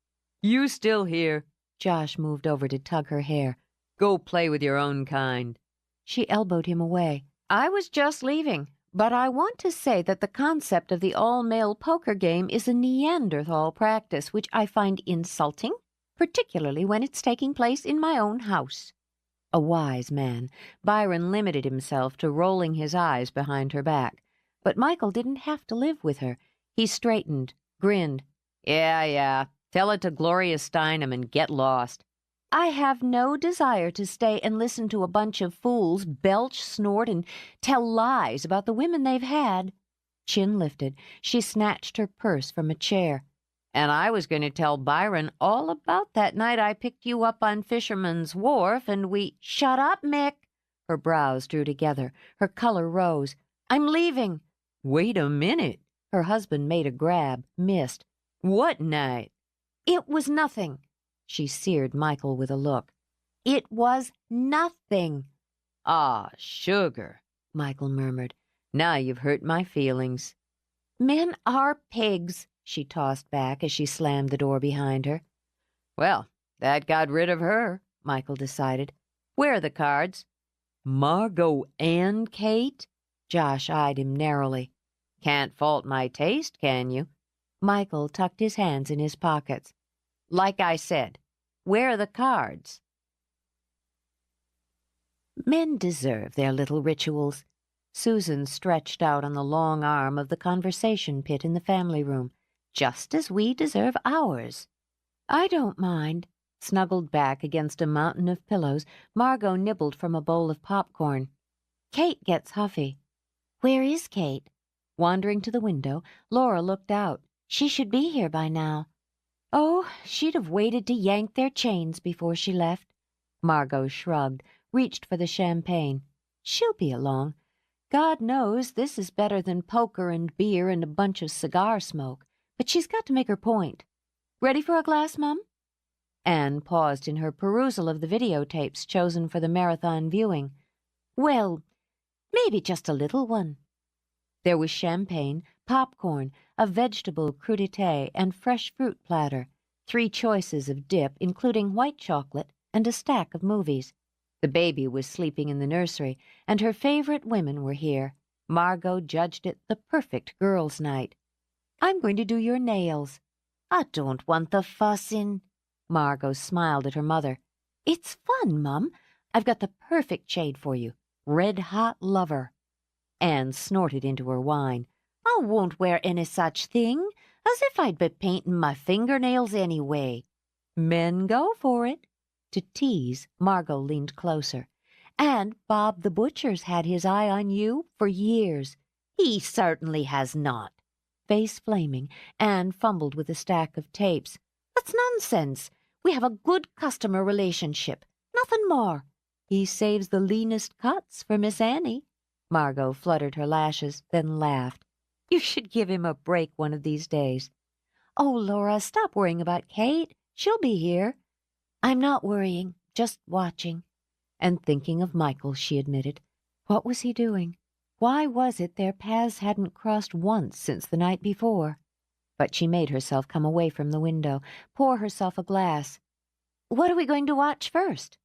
You still here? Josh moved over to tug her hair. Go play with your own kind. She elbowed him away. I was just leaving, but I want to say that the concept of the all-male poker game is a Neanderthal practice which I find insulting, particularly when it's taking place in my own house. A wise man, Byron limited himself to rolling his eyes behind her back. But Michael didn't have to live with her. He straightened, grinned. Yeah. Tell it to Gloria Steinem and get lost. I have no desire to stay and listen to a bunch of fools belch, snort, and tell lies about the women they've had. Chin lifted, she snatched her purse from a chair. And I was going to tell Byron all about that night I picked you up on Fisherman's Wharf and we— Shut up, Mick. Her brows drew together. Her color rose. I'm leaving. Wait a minute. Her husband made a grab, missed. What night? It was nothing. She seared Michael with a look. It was nothing. Ah, sugar, Michael murmured. Now you've hurt my feelings. Men are pigs, she tossed back as she slammed the door behind her. Well, that got rid of her, Michael decided. Where are the cards? Margot and Kate? Josh eyed him narrowly. Can't fault my taste, can you? Michael tucked his hands in his pockets. Like I said, where are the cards? Men deserve their little rituals. Susan stretched out on the long arm of the conversation pit in the family room, just as we deserve ours. I don't mind. Snuggled back against a mountain of pillows, Margot nibbled from a bowl of popcorn. Kate gets huffy. Where is Kate? Wandering to the window, Laura looked out. She should be here by now. Oh, she'd have waited to yank their chains before she left. Margot shrugged, reached for the champagne. She'll be along. God knows this is better than poker and beer and a bunch of cigar smoke, but she's got to make her point. Ready for a glass, Mum? Anne paused in her perusal of the videotapes chosen for the marathon viewing. Well, maybe just a little one. There was champagne, popcorn, a vegetable crudité, and fresh fruit platter, 3 choices of dip, including white chocolate, and a stack of movies. The baby was sleeping in the nursery, and her favorite women were here. Margot judged it the perfect girls' night. I'm going to do your nails. I don't want the fussing. Margot smiled at her mother. It's fun, Mum. I've got the perfect shade for you. Red-hot lover. Anne snorted into her wine. I won't wear any such thing, as if I'd be painting my fingernails anyway. Men go for it. To tease, Margot leaned closer. And Bob the Butcher's had his eye on you for years. He certainly has not. Face flaming, Anne fumbled with a stack of tapes. That's nonsense. We have a good customer relationship. Nothing more. He saves the leanest cuts for Miss Annie. Margot fluttered her lashes, then laughed. You should give him a break one of these days. Oh, Laura, stop worrying about Kate. She'll be here. I'm not worrying, just watching. And thinking of Michael, she admitted. What was he doing? Why was it their paths hadn't crossed once since the night before? But she made herself come away from the window, pour herself a glass. What are we going to watch first?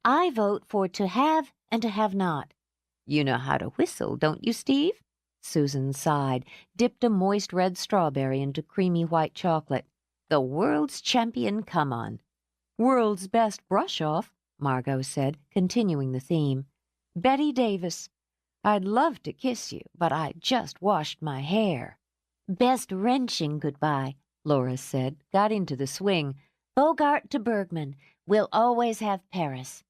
I vote for To Have and To Have Not. You know how to whistle, don't you, Steve? Susan sighed, dipped a moist red strawberry into creamy white chocolate. The world's champion come-on. World's best brush-off, Margot said, continuing the theme. Betty Davis. I'd love to kiss you, but I just washed my hair. Best wrenching goodbye, Laura said, got into the swing. Bogart to Bergman. We'll always have Paris.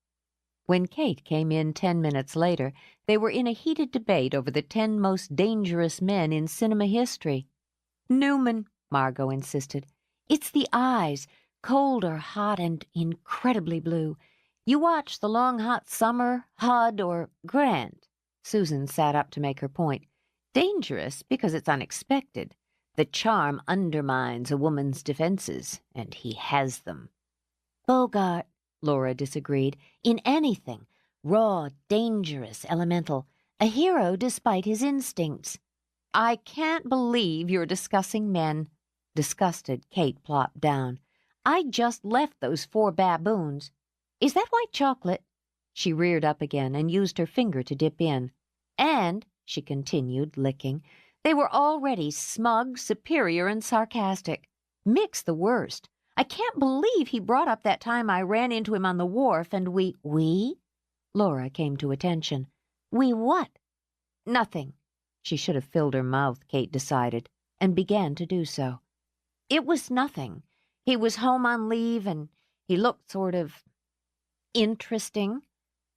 When Kate came in 10 minutes later, they were in a heated debate over the 10 most dangerous men in cinema history. Newman, Margot insisted. It's the eyes, cold or hot and incredibly blue. You watch The Long Hot Summer, HUD, or Grant. Susan sat up to make her point. Dangerous because it's unexpected. The charm undermines a woman's defenses, and he has them. Bogart, Laura disagreed. in anything. Raw, dangerous, elemental. A hero despite his instincts. I can't believe you're discussing men. Disgusted, Kate plopped down. I just left those 4 baboons. Is that white chocolate? She reared up again and used her finger to dip in. And, she continued, licking, they were already smug, superior, and sarcastic. Mick's the worst. I can't believe he brought up that time I ran into him on the wharf and we... We? Laura came to attention. We what? Nothing. She should have filled her mouth, Kate decided, and began to do so. It was nothing. He was home on leave and he looked sort of interesting.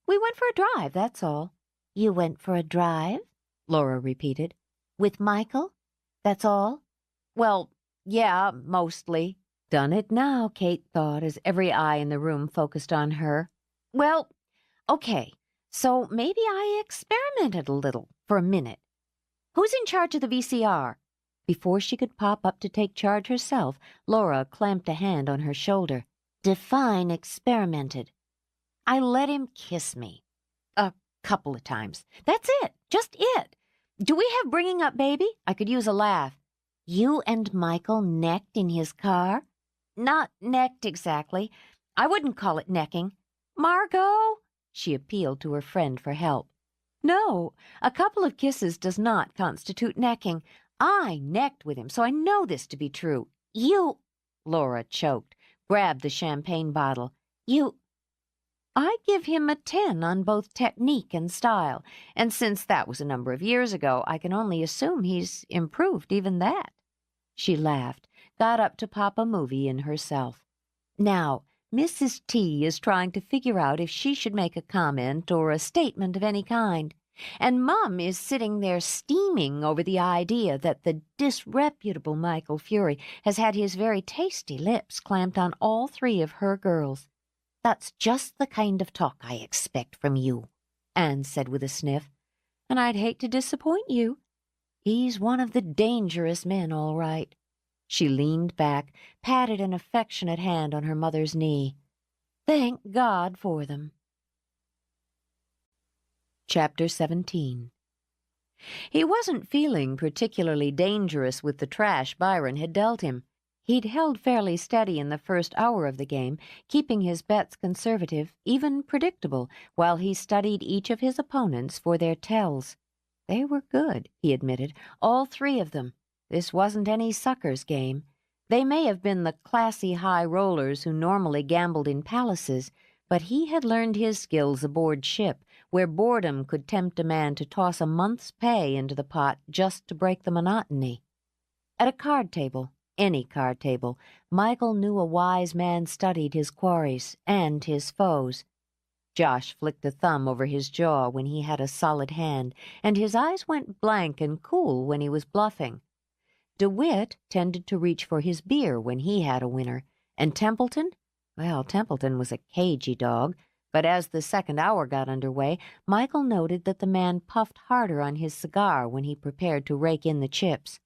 We went for a drive, that's all. You went for a drive? Laura repeated. With Michael? That's all? Well, yeah, mostly. Done it now, Kate thought, as every eye in the room focused on her. Well, okay, so maybe I experimented a little for a minute. Who's in charge of the VCR? Before she could pop up to take charge herself, Laura clamped a hand on her shoulder. Define experimented. I let him kiss me. A couple of times. That's it. Just it. Do we have bringing up baby? I could use a laugh. You and Michael necked in his car? Not necked exactly. I wouldn't call it necking. Margot? She appealed to her friend for help. No, a couple of kisses does not constitute necking. I necked with him, so I know this to be true. You... Laura choked, grabbed the champagne bottle. You... I give him a 10 on both technique and style, and since that was a number of years ago, I can only assume he's improved even that. She laughed, got up to pop a movie in herself. Now, Mrs. T is trying to figure out if she should make a comment or a statement of any kind, and Mum is sitting there steaming over the idea that the disreputable Michael Fury has had his very tasty lips clamped on all 3 of her girls. That's just the kind of talk I expect from you, Anne said with a sniff. And I'd hate to disappoint you. He's one of the dangerous men, all right. She leaned back, patted an affectionate hand on her mother's knee. Thank God for them. Chapter 17. He wasn't feeling particularly dangerous with the trash Byron had dealt him. He'd held fairly steady in the first hour of the game, keeping his bets conservative, even predictable, while he studied each of his opponents for their tells. They were good, he admitted, all 3 of them. This wasn't any sucker's game. They may have been the classy high rollers who normally gambled in palaces, but he had learned his skills aboard ship, where boredom could tempt a man to toss a month's pay into the pot just to break the monotony. At a card table, any card table, Michael knew a wise man studied his quarries and his foes. Josh flicked a thumb over his jaw when he had a solid hand, and his eyes went blank and cool when he was bluffing. DeWitt tended to reach for his beer when he had a winner, and Templeton, Well, Templeton was a cagey dog, but as the second hour got underway, Michael noted that the man puffed harder on his cigar when he prepared to rake in the chips.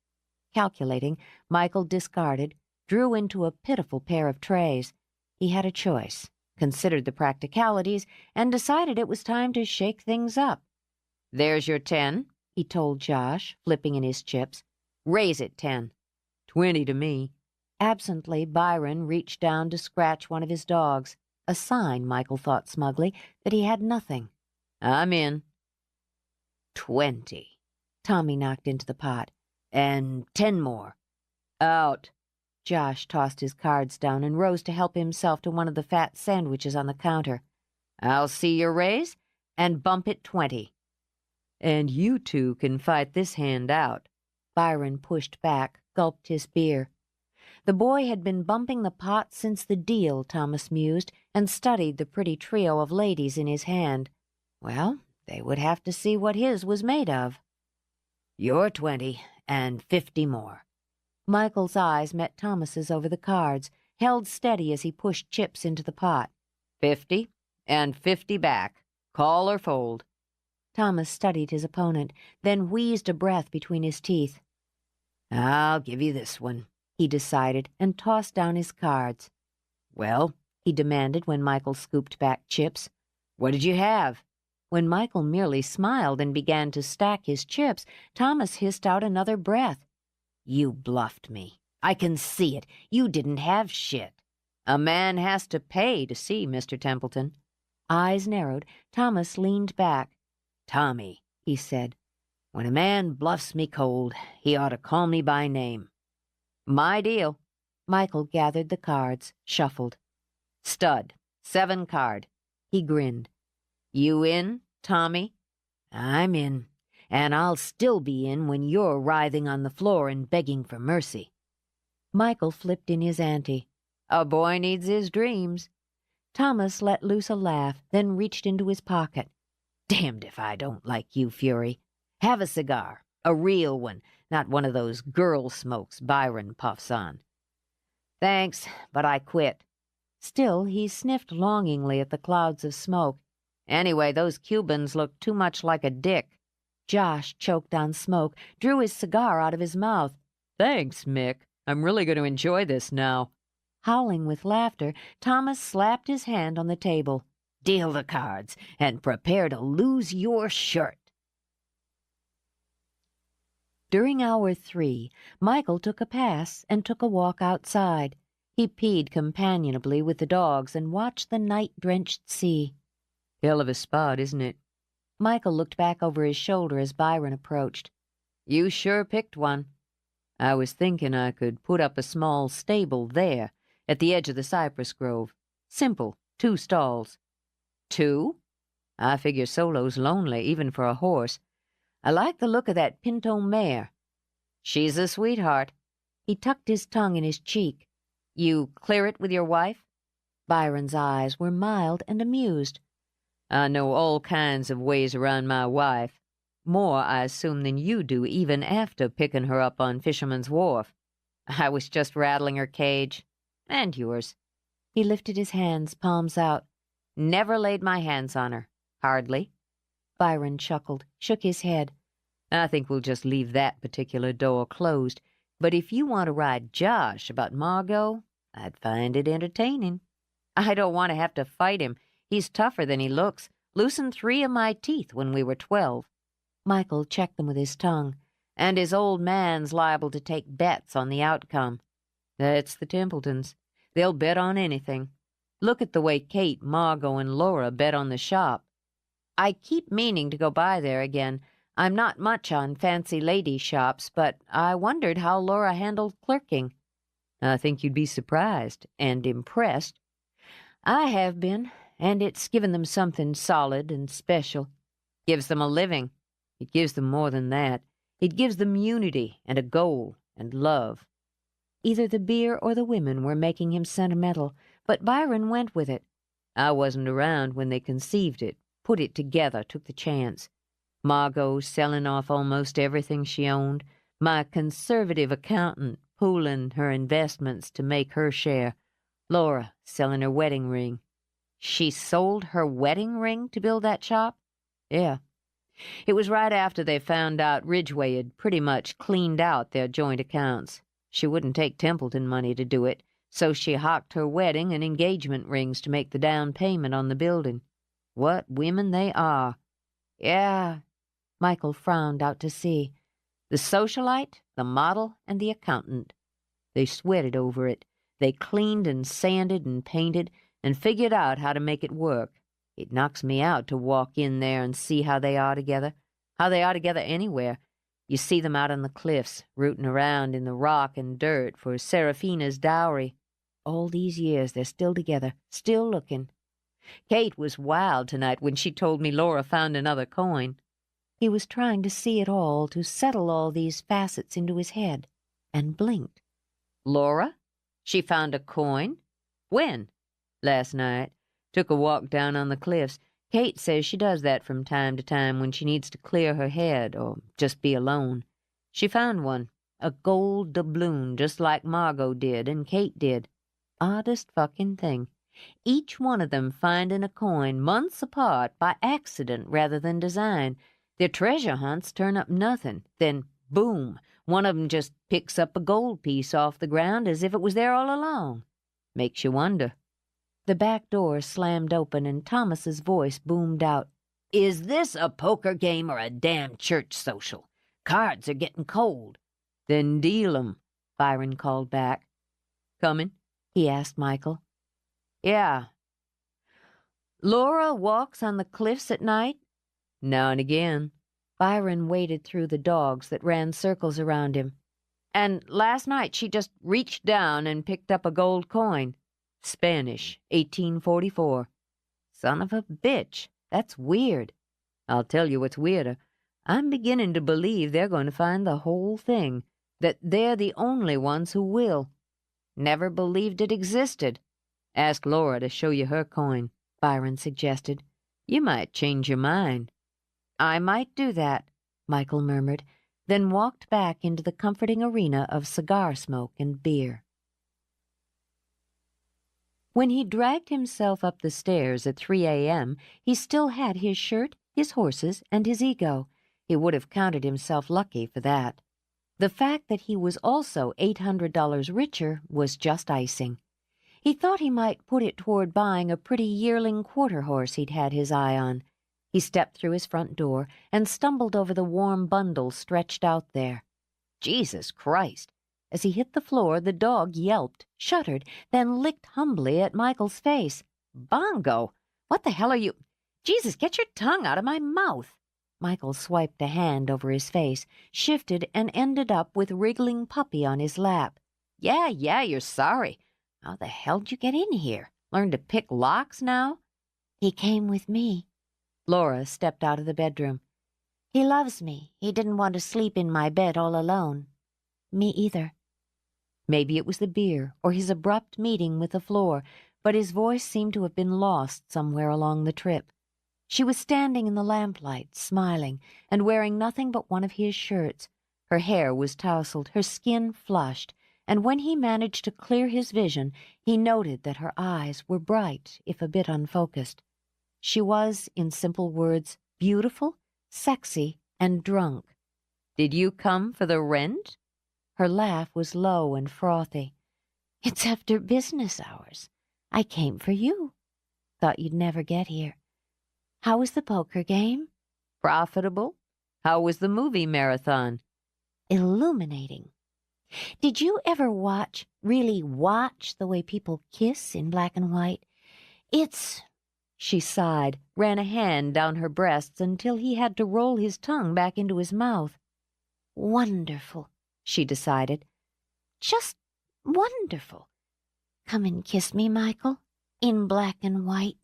Calculating, Michael discarded, drew into a pitiful pair of trays. He had a choice, considered the practicalities, and decided it was time to shake things up. "There's your 10, he told Josh, flipping in his chips. "Raise it 10. 20 to me." Absently, Byron reached down to scratch one of his dogs, a sign, Michael thought smugly, that he had nothing. "I'm in." 20. Tommy knocked into the pot. "And 10 more. "Out." Josh tossed his cards down and rose to help himself to one of the fat sandwiches on the counter. "I'll see your raise and bump it 20. And you two can fight this hand out." Byron pushed back, gulped his beer. The boy had been bumping the pot since the deal, Thomas mused, and studied the pretty trio of ladies in his hand. Well, they would have to see what his was made of. "You're 20, and 50 more." Michael's eyes met Thomas's over the cards, held steady as he pushed chips into the pot. 50 and 50 back. Call or fold. Thomas studied his opponent, then wheezed a breath between his teeth. "I'll give you this one," he decided, and tossed down his cards. "Well," he demanded when Michael scooped back chips. "what did you have?" When Michael merely smiled and began to stack his chips, Thomas hissed out another breath. "You bluffed me. I can see it. You didn't have shit." "A man has to pay to see, Mr. Templeton." Eyes narrowed, Thomas leaned back. "Tommy," he said, "when a man bluffs me cold, he ought to call me by name." "My deal." Michael gathered the cards, shuffled. "Stud, 7 card." He grinned. "You in, Tommy?" "I'm in, and I'll still be in when you're writhing on the floor and begging for mercy." Michael flipped in his ante. "A boy needs his dreams." Thomas let loose a laugh, then reached into his pocket. "Damned if I don't like you, Fury. Have a cigar, a real one, not one of those girl smokes Byron puffs on." "Thanks, but I quit." Still, he sniffed longingly at the clouds of smoke. "Anyway, those Cubans look too much like a dick." Josh choked on smoke, drew his cigar out of his mouth. "Thanks, Mick. I'm really going to enjoy this now." Howling with laughter, Thomas slapped his hand on the table. "Deal the cards, and prepare to lose your shirt." During hour 3, Michael took a pass and took a walk outside. He peed companionably with the dogs and watched the night-drenched sea. "Hell of a spot, isn't it?" Michael looked back over his shoulder as Byron approached. "You sure picked one. I was thinking I could put up a small stable there, at the edge of the cypress grove. Simple, 2 stalls." "2? I figure Solo's lonely, even for a horse. I like the look of that pinto mare. She's a sweetheart." He tucked his tongue in his cheek. "You clear it with your wife?" Byron's eyes were mild and amused. "I know all kinds of ways around my wife. More, I assume, than you do, even after picking her up on Fisherman's Wharf. I was just rattling her cage. And yours." He lifted his hands, palms out. "Never laid my hands on her. Hardly." Byron chuckled, shook his head. "I think we'll just leave that particular door closed. But if you want to ride Josh about Margot, I'd find it entertaining. I don't want to have to fight him. He's tougher than he looks. Loosened 3 of my teeth when we were 12. Michael checked them with his tongue. And his old man's liable to take bets on the outcome. That's the Templetons. They'll bet on anything. Look at the way Kate, Margot, and Laura bet on the shop. I keep meaning to go by there again. I'm not much on fancy lady shops, but I wondered how Laura handled clerking. I think you'd be surprised and impressed. I have been, and it's given them something solid and special. Gives them a living. It gives them more than that. It gives them unity and a goal and love." Either the beer or the women were making him sentimental, but Byron went with it. "I wasn't around when they conceived it, put it together, took the chance. Margot selling off almost everything she owned, my conservative accountant pooling her investments to make her share. Laura selling her wedding ring. She sold her wedding ring to build that shop? Yeah. It was right after they found out Ridgway had pretty much cleaned out their joint accounts. She wouldn't take Templeton money to do it, so she hocked her wedding and engagement rings to make the down payment on the building. What women they are. Yeah, Michael frowned out to sea. The socialite, the model, and the accountant. They sweated over it. They cleaned and sanded and painted and figured out how to make it work. It knocks me out to walk in there and see how they are together, how they are together anywhere. You see them out on the cliffs, rooting around in the rock and dirt for Seraphina's dowry. All these years they're still together, still looking. Kate was wild tonight when she told me Laura found another coin. He was trying to see it all, to settle all these facets into his head, and blinked. Laura? She found a coin? When? Last night. Took a walk down on the cliffs. Kate says she does that from time to time when she needs to clear her head or just be alone. She found one, a gold doubloon, just like Margot did and Kate did. Oddest fucking thing. Each one of them finding a coin months apart by accident rather than design. Their treasure hunts turn up nothing. Then, boom, one of them just picks up a gold piece off the ground as if it was there all along. Makes you wonder. The back door slammed open and Thomas's voice boomed out. Is this a poker game or a damn church social? Cards are getting cold. Then deal 'em, Byron called back. Coming? He asked Michael. Yeah. Laura walks on the cliffs at night? Now and again. Byron waded through the dogs that ran circles around him. And last night she just reached down and picked up a gold coin. Spanish, 1844. Son of a bitch. That's weird. I'll tell you what's weirder. I'm beginning to believe they're going to find the whole thing, that they're the only ones who will. Never believed it existed. Ask Laura to show you her coin, Byron suggested. You might change your mind. I might do that, Michael murmured, then walked back into the comforting arena of cigar smoke and beer. When he dragged himself up the stairs at 3 a.m., he still had his shirt, his horses, and his ego. He would have counted himself lucky for that. The fact that he was also $800 richer was just icing. He thought he might put it toward buying a pretty yearling quarter horse he'd had his eye on. He stepped through his front door and stumbled over the warm bundle stretched out there. Jesus Christ! As he hit the floor, the dog yelped, shuddered, then licked humbly at Michael's face. Bongo! What the hell are you— Jesus, get your tongue out of my mouth! Michael swiped a hand over his face, shifted, and ended up with wriggling Puppy on his lap. Yeah, you're sorry. How the hell'd you get in here? Learn to pick locks now? He came with me. Laura stepped out of the bedroom. He loves me. He didn't want to sleep in my bed all alone. Me either. Maybe it was the beer or his abrupt meeting with the floor, but his voice seemed to have been lost somewhere along the trip. She was standing in the lamplight, smiling, and wearing nothing but one of his shirts. Her hair was tousled, her skin flushed, and when he managed to clear his vision, he noted that her eyes were bright, if a bit unfocused. She was, in simple words, beautiful, sexy, and drunk. Did you come for the rent? Her laugh was low and frothy. It's after business hours. I came for you. Thought you'd never get here. How was the poker game? Profitable. How was the movie marathon? Illuminating. Did you ever really watch the way people kiss in black and white? It's— She sighed, ran a hand down her breasts until he had to roll his tongue back into his mouth. Wonderful, she decided. Just wonderful. Come and kiss me, Michael, in black and white.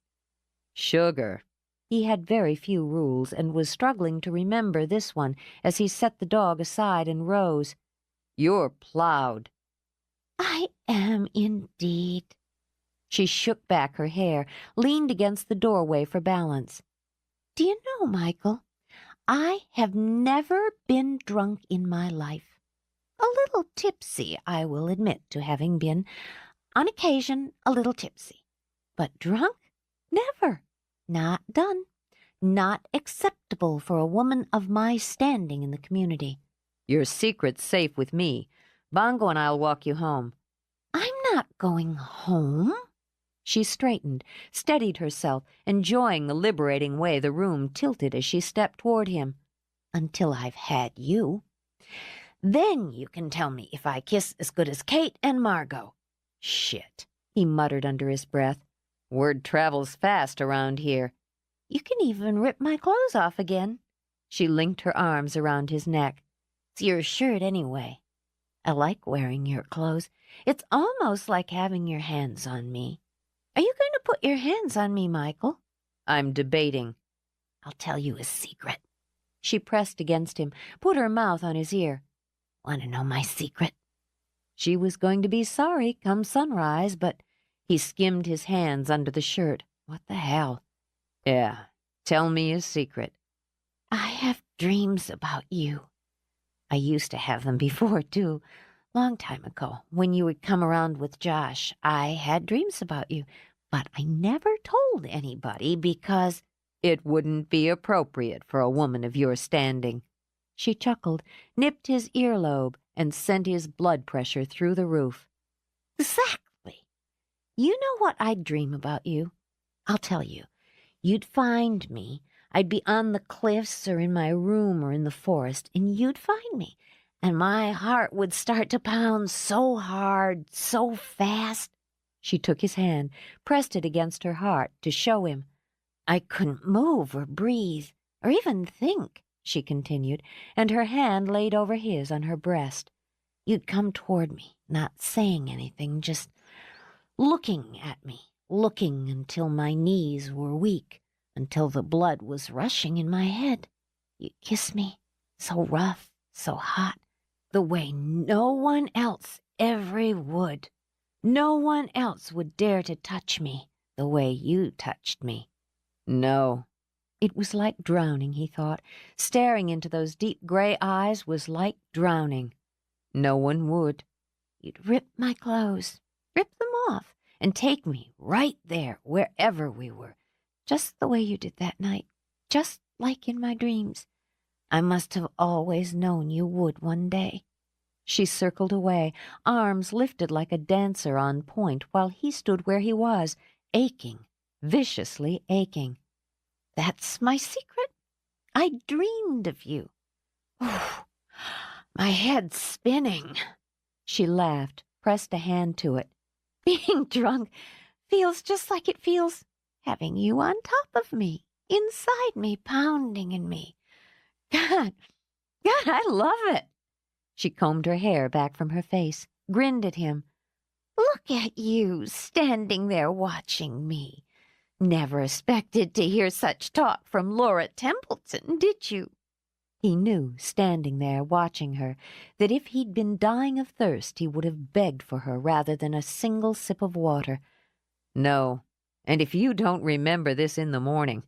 Sugar. He had very few rules and was struggling to remember this one as he set the dog aside and rose. You're plowed. I am indeed. She shook back her hair, leaned against the doorway for balance. Do you know, Michael, I have never been drunk in my life. A little tipsy, I will admit to having been. On occasion, a little tipsy. But drunk? Never. Not done. Not acceptable for a woman of my standing in the community. Your secret's safe with me. Bongo and I'll walk you home. I'm not going home. She straightened, steadied herself, enjoying the liberating way the room tilted as she stepped toward him. Until I've had you. Then you can tell me if I kiss as good as Kate and Margot. Shit, he muttered under his breath. Word travels fast around here. You can even rip my clothes off again. She linked her arms around his neck. It's your shirt anyway. I like wearing your clothes. It's almost like having your hands on me. Are you going to put your hands on me, Michael? I'm debating. I'll tell you a secret. She pressed against him, put her mouth on his ear. Want to know my secret? She was going to be sorry come sunrise, but he skimmed his hands under the shirt. What the hell? Yeah, tell me a secret. I have dreams about you. I used to have them before, too. Long time ago, when you would come around with Josh, I had dreams about you. But I never told anybody because it wouldn't be appropriate for a woman of your standing. She chuckled, nipped his earlobe, and sent his blood pressure through the roof. Exactly. You know what I'd dream about you? I'll tell you. You'd find me. I'd be on the cliffs or in my room or in the forest, and you'd find me. And my heart would start to pound so hard, so fast. She took his hand, pressed it against her heart to show him. I couldn't move or breathe or even think, she continued, and her hand laid over his on her breast. You'd come toward me, not saying anything, just looking at me, looking until my knees were weak, until the blood was rushing in my head. You'd kiss me, so rough, so hot, the way no one else ever would. No one else would dare to touch me the way you touched me. No. It was like drowning, he thought. Staring into those deep gray eyes was like drowning. No one would. You'd rip my clothes, rip them off, and take me right there, wherever we were, just the way you did that night, just like in my dreams. I must have always known you would one day. She circled away, arms lifted like a dancer on point, while he stood where he was, aching, viciously aching. That's my secret. I dreamed of you. My head's spinning. She laughed, pressed a hand to it. Being drunk feels just like it feels having you on top of me, inside me, pounding in me. God, I love it. She combed her hair back from her face, grinned at him. Look at you, standing there watching me. Never expected to hear such talk from Laura Templeton, did you? He knew, standing there watching her, that if he'd been dying of thirst, he would have begged for her rather than a single sip of water. No, and if you don't remember this in the morning,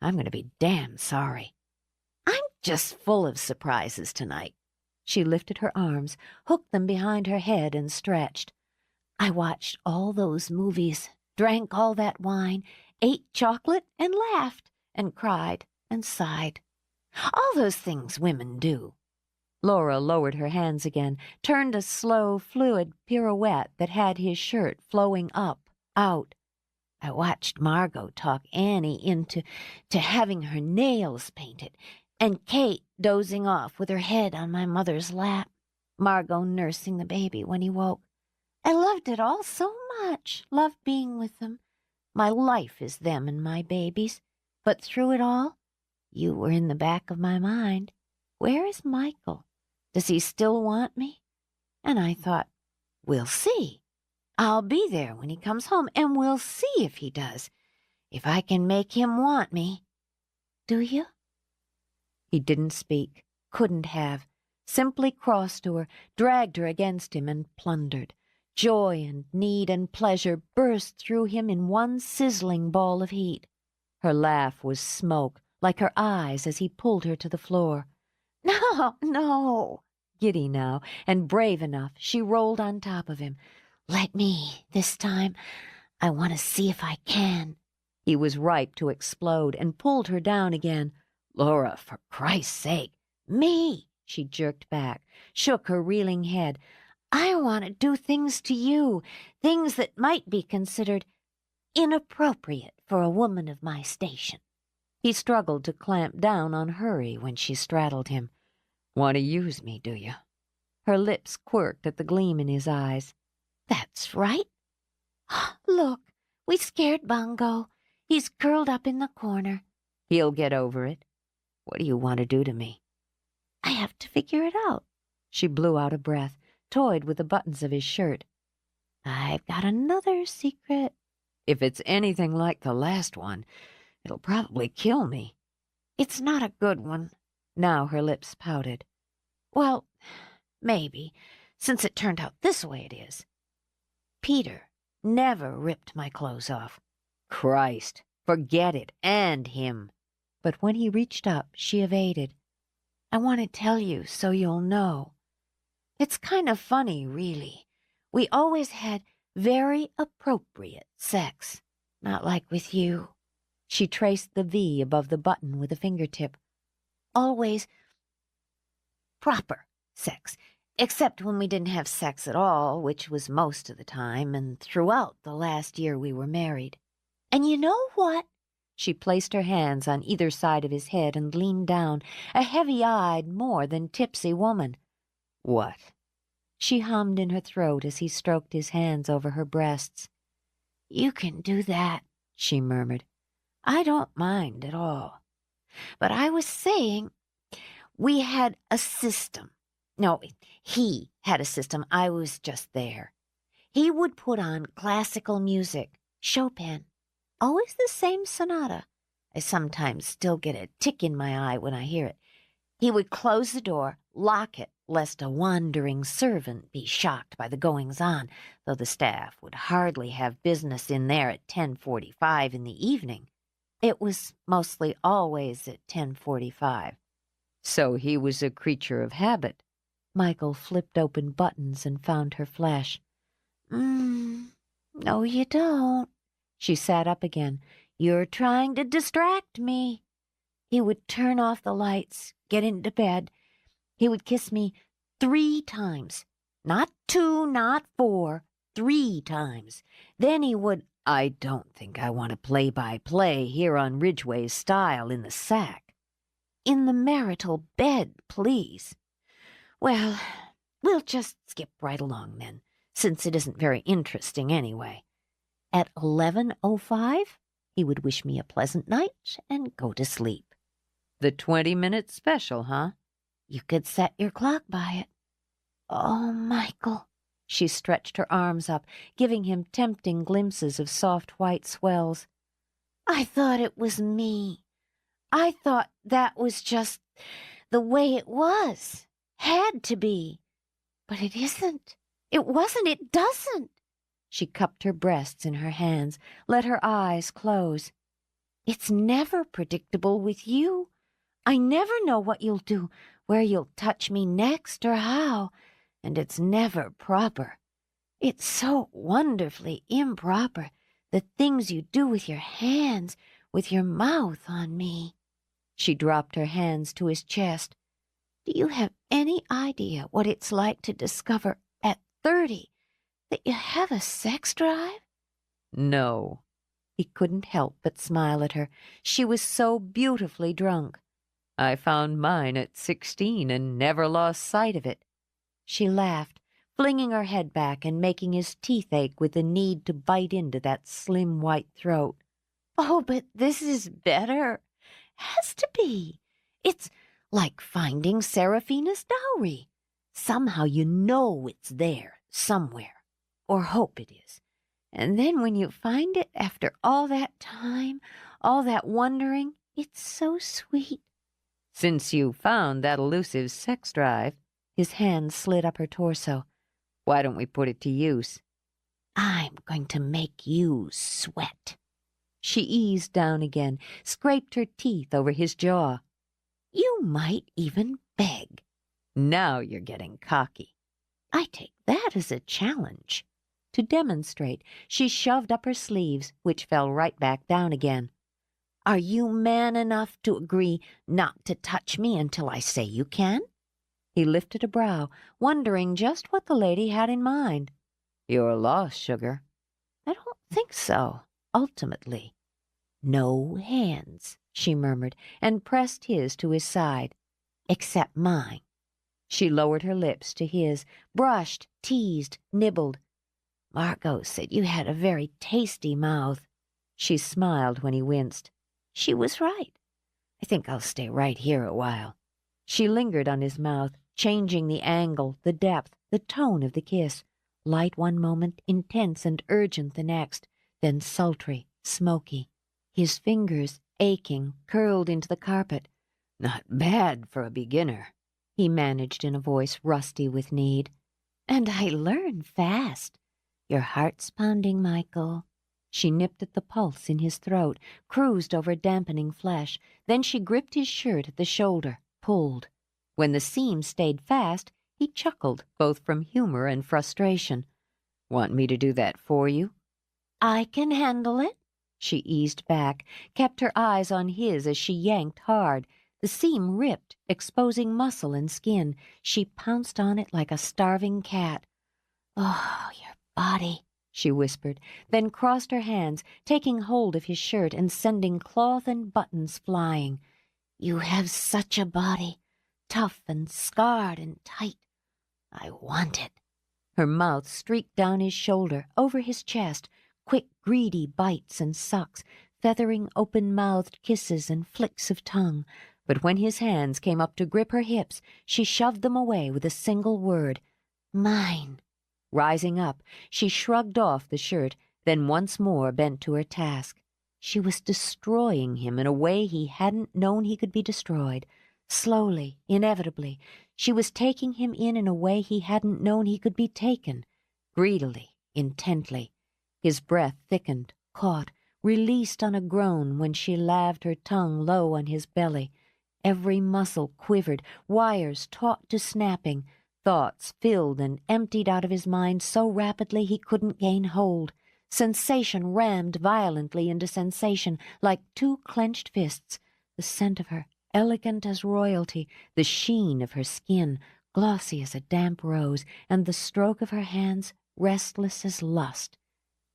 I'm going to be damn sorry. I'm just full of surprises tonight. She lifted her arms, hooked them behind her head, and stretched. I watched all those movies, drank all that wine, ate chocolate, and laughed, and cried, and sighed. All those things women do. Laura lowered her hands again, turned a slow, fluid pirouette that had his shirt flowing up, out. I watched Margot talk Annie into having her nails painted, and Kate dozing off with her head on my mother's lap, Margot nursing the baby when he woke. I loved it all so much, loved being with them. My life is them and my babies. But through it all, you were in the back of my mind. Where is Michael? Does he still want me? And I thought, we'll see. I'll be there when he comes home, and we'll see if he does. If I can make him want me. Do you? He didn't speak, couldn't have, simply crossed to her, dragged her against him, and plundered. Joy and need and pleasure burst through him in one sizzling ball of heat. Her laugh was smoke, like her eyes as he pulled her to the floor. No, no. Giddy now, and brave enough, she rolled on top of him. Let me, this time. I want to see if I can. He was ripe to explode and pulled her down again. Laura, for Christ's sake. Me, She jerked back, shook her reeling head. I want to do things to you, things that might be considered inappropriate for a woman of my station. He struggled to clamp down on hurry when she straddled him. Want to use me, do you? Her lips quirked at the gleam in his eyes. That's right. Look, we scared Bungo. He's curled up in the corner. He'll get over it. What do you want to do to me? I have to figure it out. She blew out a breath, toyed with the buttons of his shirt. I've got another secret. If it's anything like the last one, it'll probably kill me. It's not a good one. Now her lips pouted. Well, maybe, since it turned out this way it is. Peter never ripped my clothes off. Christ, forget it, and him. But when he reached up, she evaded. I want to tell you so you'll know. It's kind of funny, really. We always had very appropriate sex, not like with you. She traced the V above the button with a fingertip. Always proper sex, except when we didn't have sex at all, which was most of the time, and throughout the last year we were married. And you know what? She placed her hands on either side of his head and leaned down, a heavy-eyed, more than tipsy woman. What? She hummed in her throat as he stroked his hands over her breasts. You can do that, she murmured. I don't mind at all. But I was saying, we had a system. No, he had a system. I was just there. He would put on classical music, Chopin. Always the same sonata. I sometimes still get a tick in my eye when I hear it. He would close the door, lock it, lest a wandering servant be shocked by the goings-on, though the staff would hardly have business in there at 10:45 in the evening. It was mostly always at 10:45. So he was a creature of habit. Michael flipped open buttons and found her flesh. No, you don't. She sat up again. You're trying to distract me. He would turn off the lights, get into bed. He would kiss me 3 times. Not 2, not 4, 3 times. Then he would... I don't think I want to play-by-play here on Ridgway's style in the sack. In the marital bed, please. Well, we'll just skip right along then, since it isn't very interesting anyway. At 11:05, he would wish me a pleasant night and go to sleep. The 20-minute special, huh? You could set your clock by it. Oh, Michael. She stretched her arms up, giving him tempting glimpses of soft white swells. I thought it was me. I thought that was just the way it was. Had to be. But it isn't. It wasn't. It doesn't. She cupped her breasts in her hands, let her eyes close. It's never predictable with you. I never know what you'll do, where you'll touch me next or how, and it's never proper. It's so wonderfully improper, the things you do with your hands, with your mouth on me. She dropped her hands to his chest. Do you have any idea what it's like to discover at 30 that you have a sex drive? No. He couldn't help but smile at her. She was so beautifully drunk. I found mine at 16 and never lost sight of it. She laughed, flinging her head back and making his teeth ache with the need to bite into that slim white throat. Oh, but this is better. Has to be. It's like finding Seraphina's dowry. Somehow you know it's there somewhere, or hope it is. And then when you find it after all that time, all that wondering, it's so sweet. Since you found that elusive sex drive, his hand slid up her torso. Why don't we put it to use? I'm going to make you sweat. She eased down again, scraped her teeth over his jaw. You might even beg. Now you're getting cocky. I take that as a challenge. To demonstrate, she shoved up her sleeves, which fell right back down again. "Are you man enough to agree not to touch me until I say you can?" He lifted a brow, wondering just what the lady had in mind. "You're lost, sugar." "I don't think so, ultimately." "No hands," she murmured, and pressed his to his side. "Except mine." She lowered her lips to his, brushed, teased, nibbled. "Margot said you had a very tasty mouth." She smiled when he winced. She was right. I think I'll stay right here a while. She lingered on his mouth, changing the angle, the depth, the tone of the kiss. Light one moment, intense and urgent the next, then sultry, smoky. His fingers, aching, curled into the carpet. "Not bad for a beginner," he managed in a voice rusty with need. "And I learn fast. Your heart's pounding, Michael." She nipped at the pulse in his throat, cruised over dampening flesh. Then she gripped his shirt at the shoulder, pulled. When the seam stayed fast, he chuckled, both from humor and frustration. "Want me to do that for you?" "I can handle it." She eased back, kept her eyes on his as she yanked hard. The seam ripped, exposing muscle and skin. She pounced on it like a starving cat. "Oh, your body," she whispered, then crossed her hands, taking hold of his shirt and sending cloth and buttons flying. "You have such a body, tough and scarred and tight. I want it." Her mouth streaked down his shoulder, over his chest, quick, greedy bites and sucks, feathering open-mouthed kisses and flicks of tongue. But when his hands came up to grip her hips, she shoved them away with a single word, "Mine." Rising up, she shrugged off the shirt, then once more bent to her task. She was destroying him in a way he hadn't known he could be destroyed. Slowly, inevitably, she was taking him in a way he hadn't known he could be taken. Greedily, intently. His breath thickened, caught, released on a groan when she laved her tongue low on his belly. Every muscle quivered, wires taut to snapping. Thoughts filled and emptied out of his mind so rapidly he couldn't gain hold. Sensation rammed violently into sensation like two clenched fists. The scent of her, elegant as royalty, the sheen of her skin, glossy as a damp rose, and the stroke of her hands, restless as lust.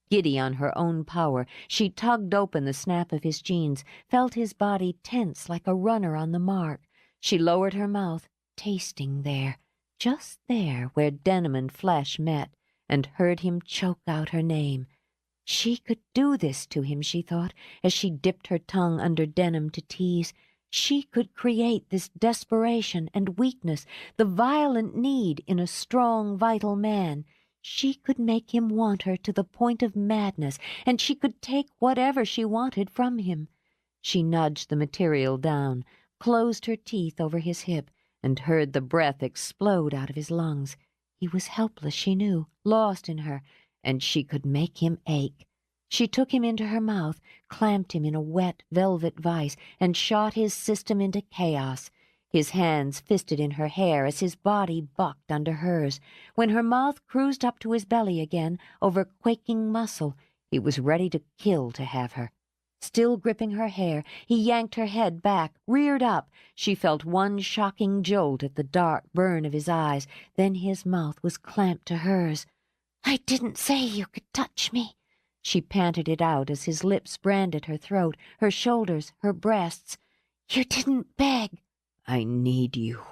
Giddy on her own power, she tugged open the snap of his jeans, felt his body tense like a runner on the mark. She lowered her mouth, tasting there, just there where denim and flesh met, and heard him choke out her name. She could do this to him, she thought, as she dipped her tongue under denim to tease. She could create this desperation and weakness, the violent need in a strong, vital man. She could make him want her to the point of madness, and she could take whatever she wanted from him. She nudged the material down, closed her teeth over his hip, and heard the breath explode out of his lungs. He was helpless, she knew, lost in her, and she could make him ache. She took him into her mouth, clamped him in a wet velvet vice, and shot his system into chaos. His hands fisted in her hair as his body bucked under hers. When her mouth cruised up to his belly again, over quaking muscle, he was ready to kill to have her. Still gripping her hair, he yanked her head back, reared up. She felt one shocking jolt at the dark burn of his eyes. Then his mouth was clamped to hers. "I didn't say you could touch me." She panted it out as his lips branded her throat, her shoulders, her breasts. "You didn't beg." "I need you."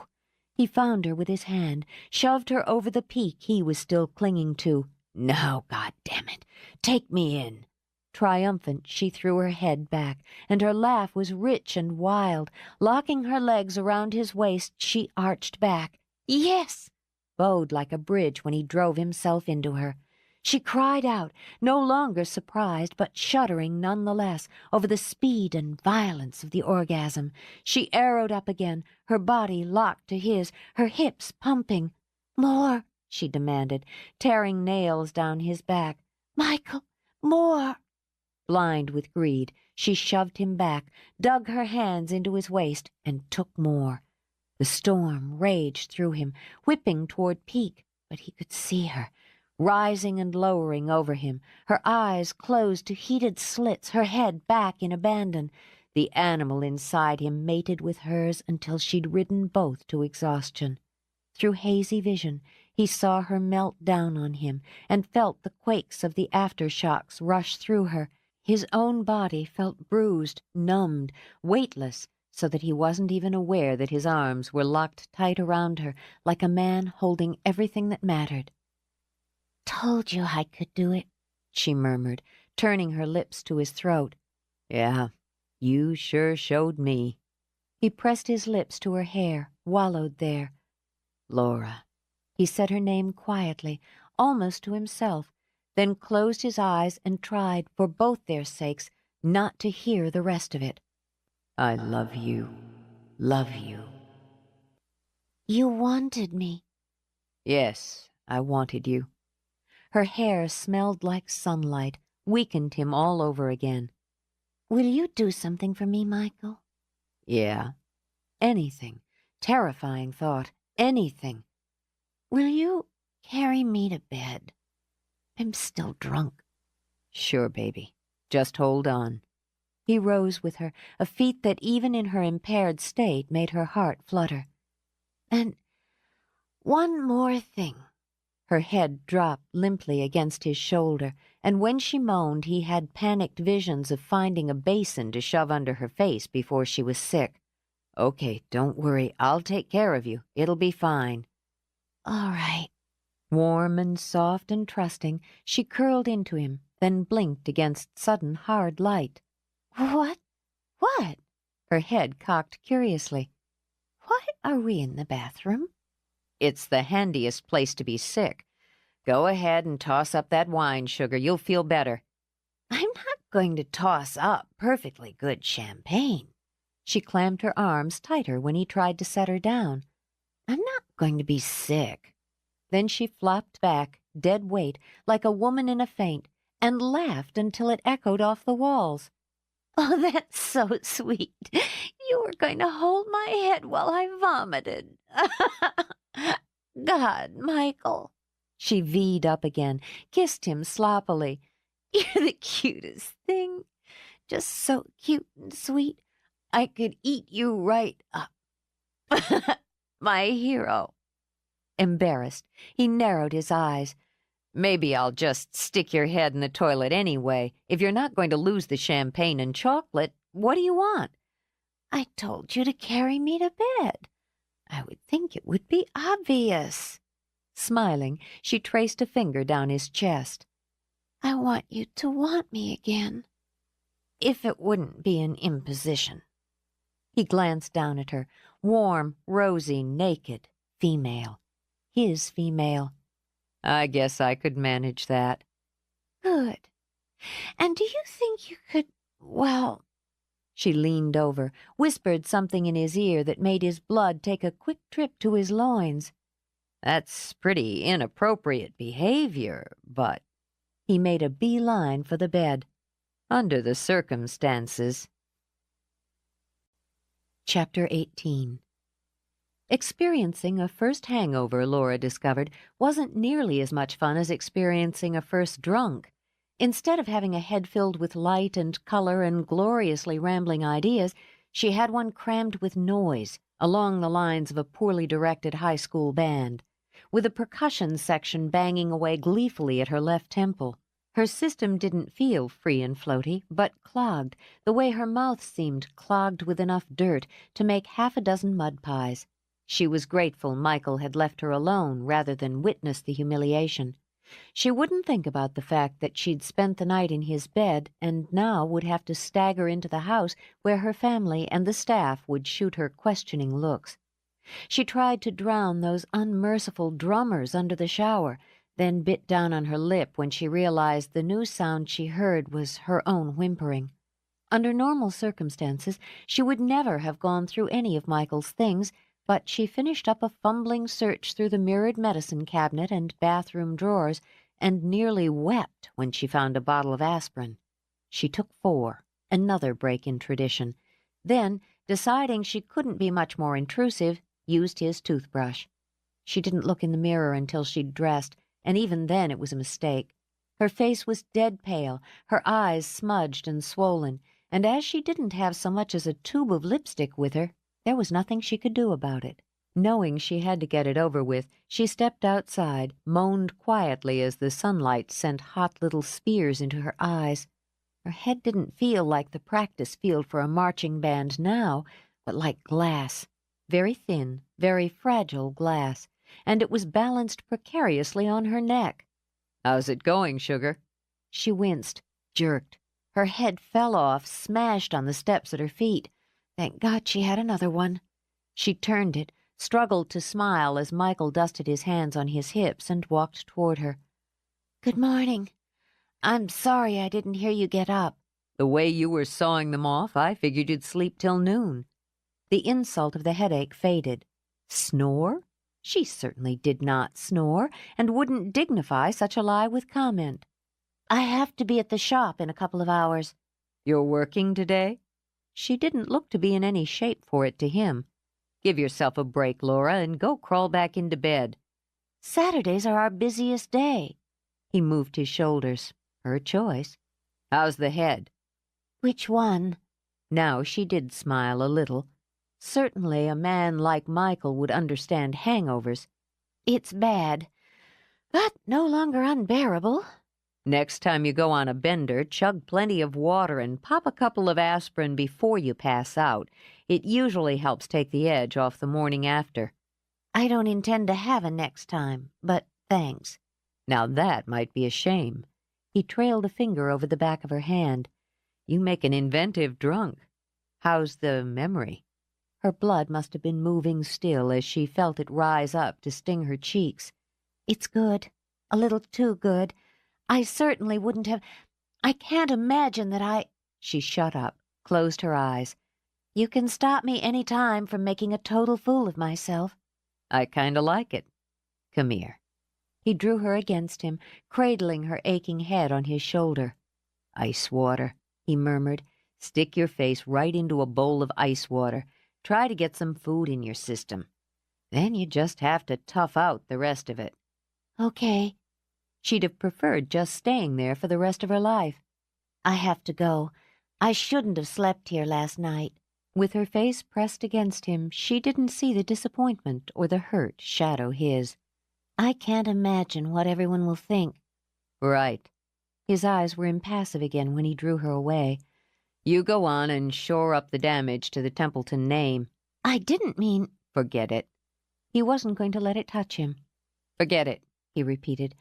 He found her with his hand, shoved her over the peak he was still clinging to. "Now, goddammit, take me in." Triumphant, she threw her head back, and her laugh was rich and wild. Locking her legs around his waist, she arched back. "Yes!" Bowed like a bridge when he drove himself into her. She cried out, no longer surprised, but shuddering nonetheless over the speed and violence of the orgasm. She arrowed up again, her body locked to his, her hips pumping. "More," she demanded, tearing nails down his back. "Michael, more." Blind with greed, she shoved him back, dug her hands into his waist, and took more. The storm raged through him, whipping toward peak, but he could see her. rising and lowering over him, her eyes closed to heated slits, her head back in abandon. The animal inside him mated with hers until she'd ridden both to exhaustion. Through hazy vision, he saw her melt down on him and felt the quakes of the aftershocks rush through her. His own body felt bruised, numbed, weightless, so that he wasn't even aware that his arms were locked tight around her like a man holding everything that mattered. "Told you I could do it," she murmured, turning her lips to his throat. "Yeah, you sure showed me." He pressed his lips to her hair, wallowed there. "Laura." He said her name quietly, almost to himself, then closed his eyes and tried, for both their sakes, not to hear the rest of it. "I love you. Love you." "You wanted me." "Yes, I wanted you." Her hair smelled like sunlight, weakened him all over again. "Will you do something for me, Michael?" "Yeah." Anything. Terrifying thought. Anything. "Will you carry me to bed? I'm still drunk." "Sure, baby. Just hold on." He rose with her, a feat that even in her impaired state made her heart flutter. "And one more thing." Her head dropped limply against his shoulder, and when she moaned he had panicked visions of finding a basin to shove under her face before she was sick. "Okay, don't worry. I'll take care of you. It'll be fine." "All right." Warm and soft and trusting, she curled into him, then blinked against sudden hard light. "What? What?" Her head cocked curiously. "Why are we in the bathroom?" "It's the handiest place to be sick. Go ahead and toss up that wine, sugar. You'll feel better." "I'm not going to toss up perfectly good champagne." She clammed her arms tighter when he tried to set her down. "I'm not going to be sick." Then she flopped back, dead weight, like a woman in a faint, and laughed until it echoed off the walls. "Oh, that's so sweet. You were going to hold my head while I vomited." "God, Michael." She V'd up again, kissed him sloppily. "You're the cutest thing. Just so cute and sweet. I could eat you right up." "My hero." Embarrassed, he narrowed his eyes. "Maybe I'll just stick your head in the toilet anyway. If you're not going to lose the champagne and chocolate, what do you want?" "I told you to carry me to bed. I would think it would be obvious." Smiling, she traced a finger down his chest. "I want you to want me again. If it wouldn't be an imposition." He glanced down at her, warm, rosy, naked, female. His female. "I guess I could manage that." "Good. And do you think you could, well—" She leaned over, whispered something in his ear that made his blood take a quick trip to his loins. "That's pretty inappropriate behavior, but—" He made a beeline for the bed. "Under the circumstances—" Chapter 18. Experiencing a first hangover, Laura discovered, wasn't nearly as much fun as experiencing a first drunk. Instead of having a head filled with light and color and gloriously rambling ideas, she had one crammed with noise, along the lines of a poorly directed high school band, with a percussion section banging away gleefully at her left temple. Her system didn't feel free and floaty, but clogged, the way her mouth seemed clogged with enough dirt to make half a dozen mud pies. She was grateful Michael had left her alone rather than witness the humiliation. She wouldn't think about the fact that she'd spent the night in his bed and now would have to stagger into the house where her family and the staff would shoot her questioning looks. She tried to drown those unmerciful drummers under the shower, then bit down on her lip when she realized the new sound she heard was her own whimpering. Under normal circumstances, she would never have gone through any of Michael's things, but she finished up a fumbling search through the mirrored medicine cabinet and bathroom drawers and nearly wept when she found a bottle of aspirin. She took 4, another break in tradition. Then, deciding she couldn't be much more intrusive, used his toothbrush. She didn't look in the mirror until she'd dressed, and even then it was a mistake. Her face was dead pale, her eyes smudged and swollen, and as she didn't have so much as a tube of lipstick with her, there was nothing she could do about it. Knowing she had to get it over with, she stepped outside, moaned quietly as the sunlight sent hot little spears into her eyes. Her head didn't feel like the practice field for a marching band now, but like glass, very thin, very fragile glass, and it was balanced precariously on her neck. "How's it going, sugar?" She winced, jerked. Her head fell off, smashed on the steps at her feet. Thank God she had another one. She turned it, struggled to smile as Michael dusted his hands on his hips and walked toward her. "Good morning. I'm sorry I didn't hear you get up." "The way you were sawing them off, I figured you'd sleep till noon." The insult of the headache faded. Snore? She certainly did not snore, and wouldn't dignify such a lie with comment. "I have to be at the shop in a couple of hours." "You're working today?" She didn't look to be in any shape for it to him. "Give yourself a break, Laura, and go crawl back into bed." "Saturdays are our busiest day." He moved his shoulders. Her choice. "How's the head?" "Which one?" Now she did smile a little. Certainly a man like Michael would understand hangovers. "It's bad, but no longer unbearable." "Next time you go on a bender, chug plenty of water and pop a couple of aspirin before you pass out. It usually helps take the edge off the morning after." "I don't intend to have a next time, but thanks." Now that might be a shame. He trailed a finger over the back of her hand. "You make an inventive drunk. How's the memory?" Her blood must have been moving still as she felt it rise up to sting her cheeks. "It's good. A little too good. I certainly wouldn't have... I can't imagine that I..." She shut up, closed her eyes. "You can stop me any time from making a total fool of myself." "I kinda like it. Come here." He drew her against him, cradling her aching head on his shoulder. "Ice water," he murmured. "Stick your face right into a bowl of ice water. Try to get some food in your system. Then you just have to tough out the rest of it." "Okay." She'd have preferred just staying there for the rest of her life. "I have to go. I shouldn't have slept here last night." With her face pressed against him, she didn't see the disappointment or the hurt shadow his. "I can't imagine what everyone will think." "Right." His eyes were impassive again when he drew her away. "You go on and shore up the damage to the Templeton name." "I didn't mean..." "Forget it." He wasn't going to let it touch him. "Forget it," he repeated.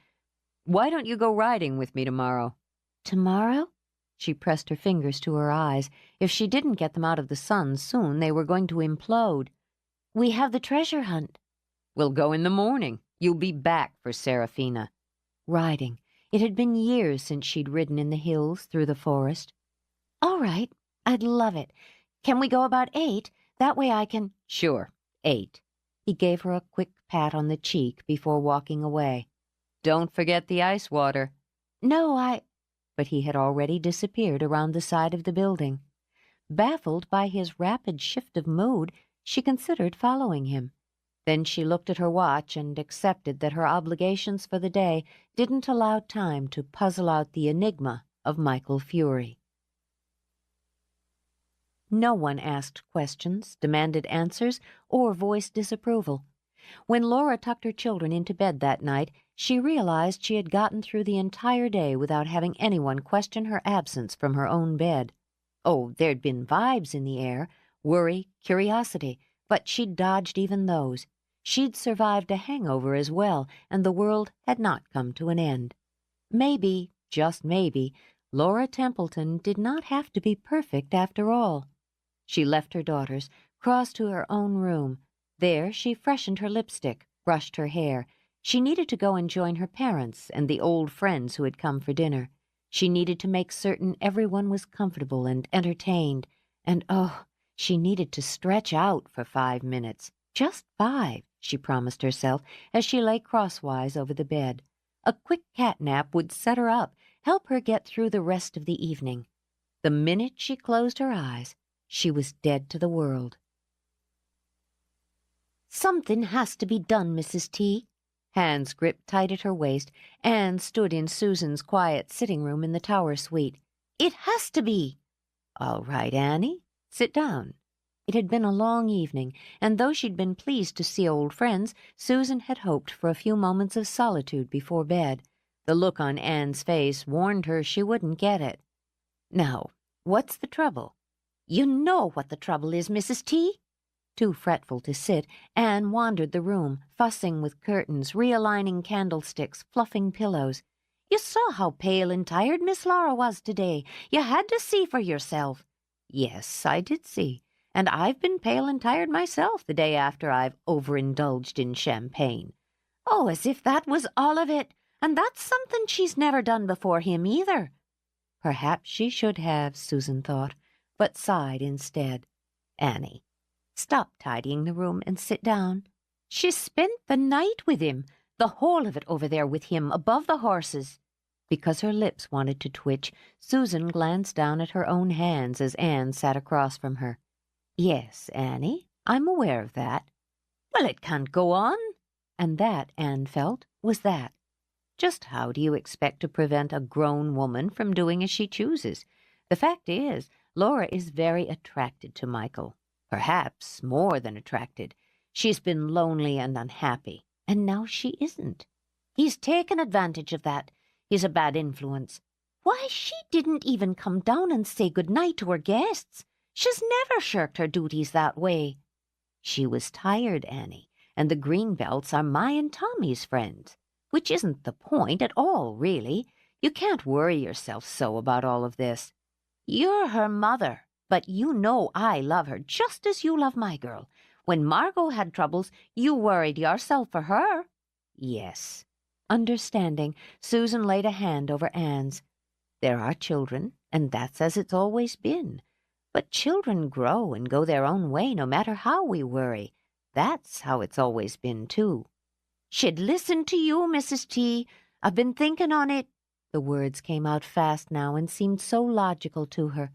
"Why don't you go riding with me tomorrow?" "Tomorrow?" She pressed her fingers to her eyes. If she didn't get them out of the sun soon, they were going to implode. "We have the treasure hunt." "We'll go in the morning. You'll be back for Serafina." Riding. It had been years since she'd ridden in the hills through the forest. "All right. I'd love it. Can we go about 8? That way I can..." "Sure, 8. He gave her a quick pat on the cheek before walking away. "Don't forget the ice water." "No, But he had already disappeared around the side of the building. Baffled by his rapid shift of mood, she considered following him. Then she looked at her watch and accepted that her obligations for the day didn't allow time to puzzle out the enigma of Michael Fury. No one asked questions, demanded answers, or voiced disapproval. When Laura tucked her children into bed that night, she realized she had gotten through the entire day without having anyone question her absence from her own bed. Oh, there'd been vibes in the air, worry, curiosity, but she'd dodged even those. She'd survived a hangover as well, and the world had not come to an end. Maybe, just maybe, Laura Templeton did not have to be perfect after all. She left her daughters, crossed to her own room. There she freshened her lipstick, brushed her hair. She needed to go and join her parents and the old friends who had come for dinner. She needed to make certain everyone was comfortable and entertained. And oh, she needed to stretch out for 5 minutes. Just 5, she promised herself as she lay crosswise over the bed. A quick cat nap would set her up, help her get through the rest of the evening. The minute she closed her eyes, she was dead to the world. "Something has to be done, Mrs. T." Hands gripped tight at her waist, Anne stood in Susan's quiet sitting room in the tower suite. It has to be. All right, Annie, sit down. It had been a long evening, and though she'd been pleased to see old friends, Susan had hoped for a few moments of solitude before bed. The look on Anne's face warned her she wouldn't get it. Now, what's the trouble? You know what the trouble is, Mrs. T. Too fretful to sit, Anne wandered the room, fussing with curtains, realigning candlesticks, fluffing pillows. You saw how pale and tired Miss Laura was today. You had to see for yourself. Yes, I did see. And I've been pale and tired myself the day after I've overindulged in champagne. Oh, as if that was all of it. And that's something she's never done before him either. Perhaps she should have, Susan thought, but sighed instead. Annie, stop tidying the room and sit down. She spent the night with him, the whole of it over there with him above the horses. Because her lips wanted to twitch, Susan glanced down at her own hands as Anne sat across from her. Yes, Annie, I'm aware of that. Well, it can't go on. And that, Anne felt, was that. Just how do you expect to prevent a grown woman from doing as she chooses? The fact is, Laura is very attracted to Michael. Perhaps more than attracted. She's been lonely and unhappy, and now she isn't. He's taken advantage of that. He's a bad influence. Why, she didn't even come down and say good night to her guests. She's never shirked her duties that way. She was tired, Annie, and the Greenbelts are my and Tommy's friends, which isn't the point at all, really. You can't worry yourself so about all of this. You're her mother, but you know I love her just as you love my girl. When Margot had troubles, you worried yourself for her. Yes. Understanding, Susan laid a hand over Anne's. There are children, and that's as it's always been. But children grow and go their own way no matter how we worry. That's how it's always been, too. She'd listen to you, Mrs. T. I've been thinking on it. The words came out fast now and seemed so logical to her.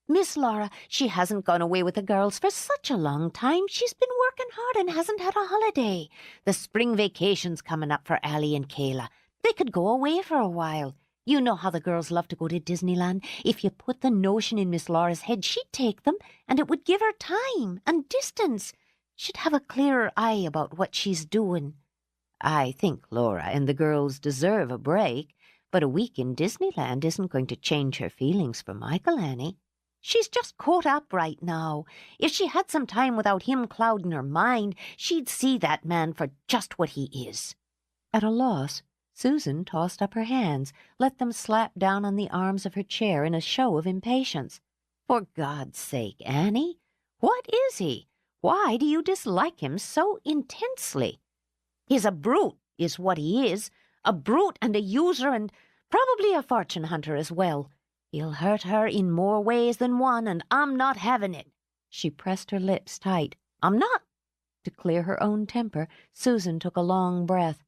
Miss Laura, she hasn't gone away with the girls for such a long time. She's been working hard and hasn't had a holiday. The spring vacation's coming up for Allie and Kayla. They could go away for a while. You know how the girls love to go to Disneyland. If you put the notion in Miss Laura's head, she'd take them, and it would give her time and distance. She'd have a clearer eye about what she's doing. I think Laura and the girls deserve a break, but a week in Disneyland isn't going to change her feelings for Michael, Annie. She's just caught up right now. If she had some time without him clouding her mind, she'd see that man for just what he is. At a loss, Susan tossed up her hands, let them slap down on the arms of her chair in a show of impatience. For God's sake, Annie, what is he? Why do you dislike him so intensely? He's a brute, is what he is. A brute and a user and probably a fortune hunter as well. He'll hurt her in more ways than one, and I'm not having it. She pressed her lips tight. I'm not. To clear her own temper, Susan took a long breath.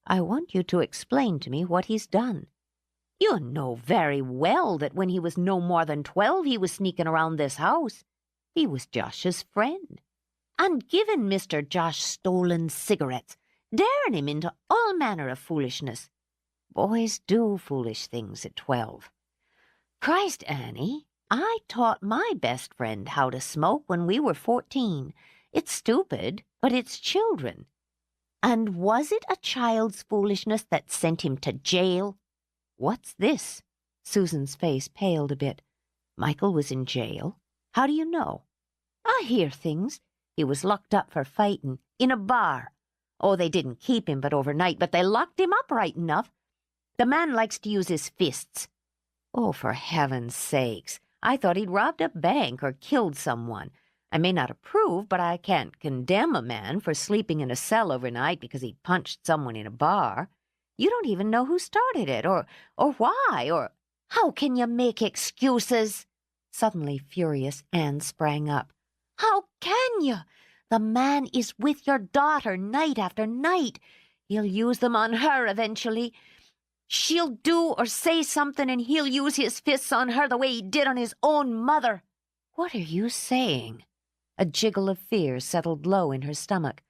I want you to explain to me what he's done. You know very well that when he was no more than 12, he was sneaking around this house. He was Josh's friend. And giving Mr. Josh stolen cigarettes, daring him into all manner of foolishness. Boys do foolish things at 12. Christ, Annie, I taught my best friend how to smoke when we were 14. It's stupid, but it's children. And was it a child's foolishness that sent him to jail? What's this? Susan's face paled a bit. Michael was in jail? How do you know? I hear things. He was locked up for fighting in a bar. Oh, they didn't keep him but overnight, but they locked him up right enough. The man likes to use his fists. Oh, for heaven's sakes. I thought he'd robbed a bank or killed someone. I may not approve, but I can't condemn a man for sleeping in a cell overnight because he punched someone in a bar. You don't even know who started it, or why, or... How can you make excuses? Suddenly furious, Anne sprang up. How can you? The man is with your daughter night after night. He'll use them on her eventually. She'll do or say something and he'll use his fists on her the way he did on his own mother. What are you saying? A jiggle of fear settled low in her stomach.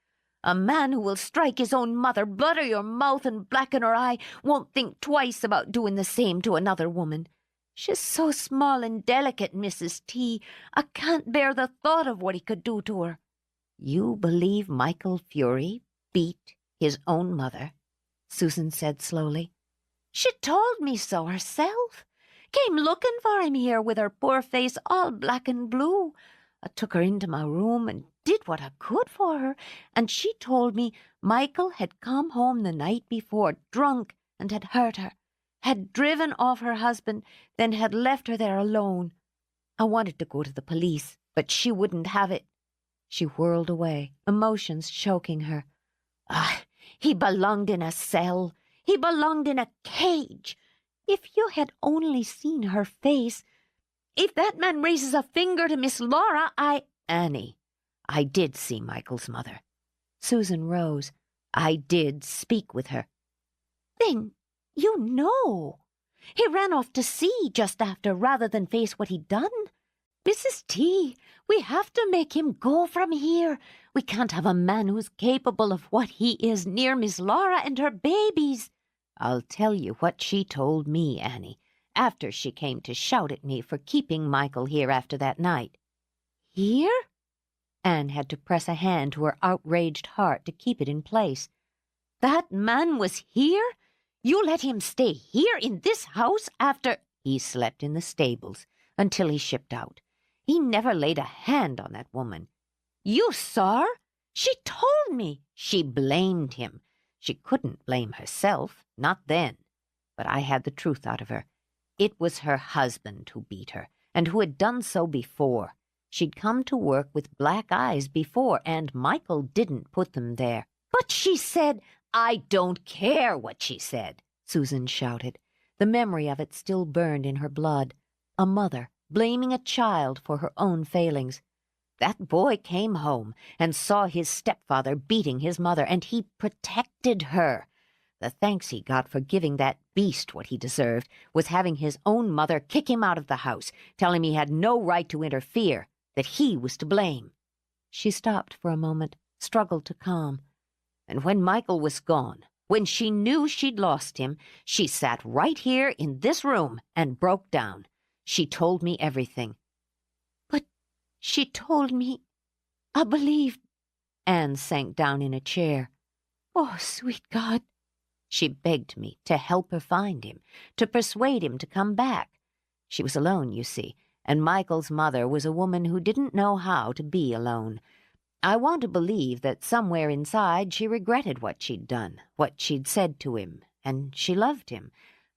A man who will strike his own mother, butter your mouth and blacken her eye, won't think twice about doing the same to another woman. She's so small and delicate, Mrs. T. I can't bear the thought of what he could do to her." "You believe Michael Fury beat his own mother?" Susan said slowly. "She told me so herself. Came looking for him here with her poor face all black and blue. I took her into my room and did what I could for her, and she told me Michael had come home the night before, drunk, and had hurt her, had driven off her husband, then had left her there alone. I wanted to go to the police, but she wouldn't have it." She whirled away, emotions choking her. "Ah, he belonged in a cell. He belonged in a cage. If you had only seen her face. If that man raises a finger to Miss Laura, Annie, I did see Michael's mother." Susan rose. "I did speak with her." "Then you know. He ran off to sea just after rather than face what he'd done. Mrs. T, we have to make him go from here. We can't have a man who's capable of what he is near Miss Laura and her babies." "I'll tell you what she told me, Annie, after she came to shout at me for keeping Michael here after that night." "Here?" Anne had to press a hand to her outraged heart to keep it in place. "That man was here? You let him stay here in this house after—" "He slept in the stables until he shipped out. He never laid a hand on that woman." "You saw her? She told me." "She blamed him. She couldn't blame herself, not then. But I had the truth out of her. It was her husband who beat her, and who had done so before. She'd come to work with black eyes before, and Michael didn't put them there." "But she said—" "I don't care what she said," Susan shouted. The memory of it still burned in her blood. A mother blaming a child for her own failings. That boy came home and saw his stepfather beating his mother, and he protected her. The thanks he got for giving that beast what he deserved was having his own mother kick him out of the house, tell him he had no right to interfere, that he was to blame. She stopped for a moment, struggled to calm. And when Michael was gone, when she knew she'd lost him, she sat right here in this room and broke down. She told me everything. "But she told me, I believed—" Anne sank down in a chair. "Oh, sweet God." She begged me to help her find him, to persuade him to come back. She was alone, you see, and Michael's mother was a woman who didn't know how to be alone. I want to believe that somewhere inside she regretted what she'd done, what she'd said to him, and she loved him.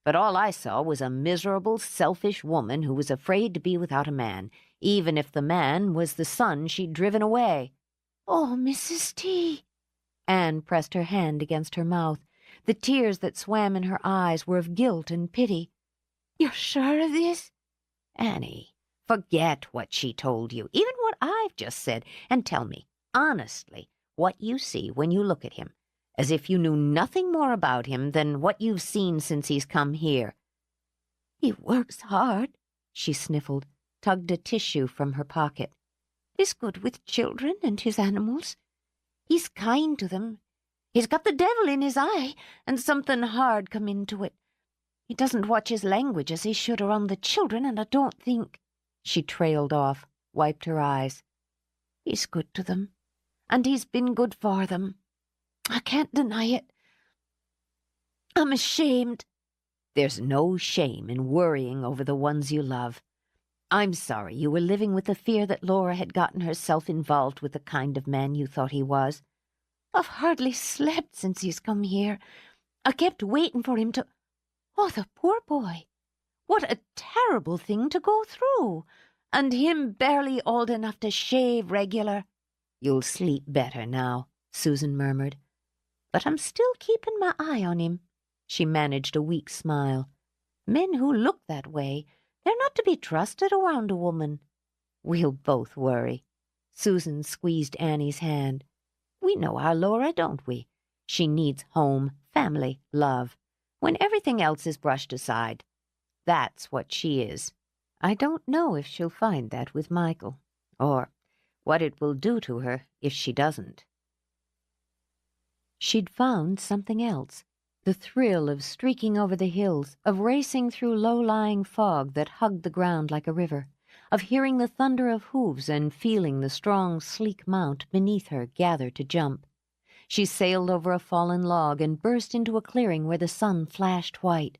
But all I saw was a miserable, selfish woman who was afraid to be without a man, even if the man was the son she'd driven away. "Oh, Mrs. T." Anne pressed her hand against her mouth. The tears that swam in her eyes were of guilt and pity. "You're sure of this?" "Annie, forget what she told you, even what I've just said, and tell me, honestly, what you see when you look at him, as if you knew nothing more about him than what you've seen since he's come here." "He works hard," she sniffled, tugged a tissue from her pocket. "He's good with children and his animals. He's kind to them. He's got the devil in his eye, and something hard come into it. He doesn't watch his language as he should around the children, and I don't think—" She trailed off, wiped her eyes. "He's good to them, and he's been good for them. I can't deny it. I'm ashamed." "There's no shame in worrying over the ones you love. I'm sorry you were living with the fear that Laura had gotten herself involved with the kind of man you thought he was." "I've hardly slept since he's come here. I kept waiting for him to— Oh, the poor boy. What a terrible thing to go through. And him barely old enough to shave regular." "You'll sleep better now," Susan murmured. "But I'm still keeping my eye on him." She managed a weak smile. "Men who look that way, they're not to be trusted around a woman. We'll both worry." Susan squeezed Annie's hand. "We know our Laura, don't we? She needs home, family, love. When everything else is brushed aside, that's what she is. I don't know if she'll find that with Michael, or what it will do to her if she doesn't." She'd found something else. The thrill of streaking over the hills, of racing through low-lying fog that hugged the ground like a river, of hearing the thunder of hooves and feeling the strong, sleek mount beneath her gather to jump. She sailed over a fallen log and burst into a clearing where the sun flashed white.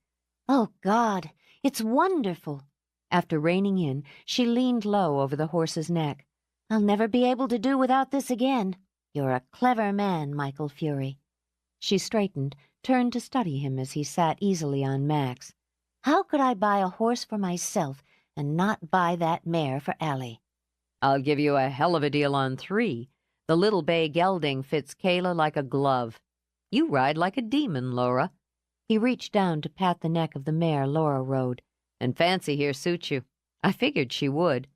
Oh, God, it's wonderful. After reining in, she leaned low over the horse's neck. I'll never be able to do without this again. You're a clever man, Michael Fury. She straightened, turned to study him as he sat easily on Max. How could I buy a horse for myself and not buy that mare for Allie? I'll give you a hell of a deal on 3. The little bay gelding fits Kayla like a glove. You ride like a demon, Laura. He reached down to pat the neck of the mare Laura rode. And Fancy here suits you. I figured she would.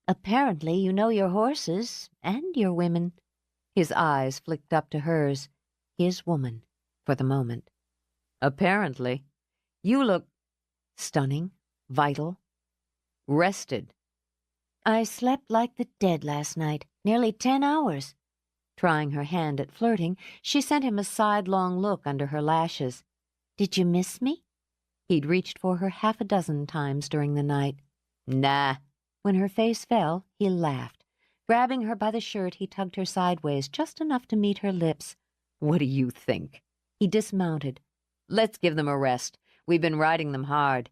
Apparently you know your horses and your women. His eyes flicked up to hers. His woman, for the moment. Apparently. You look stunning, vital, rested. I slept like the dead last night, nearly 10 hours. Trying her hand at flirting, she sent him a sidelong look under her lashes. Did you miss me? He'd reached for her 6 times during the night. Nah. When her face fell, he laughed. Grabbing her by the shirt, he tugged her sideways just enough to meet her lips. What do you think? He dismounted. Let's give them a rest. We've been riding them hard.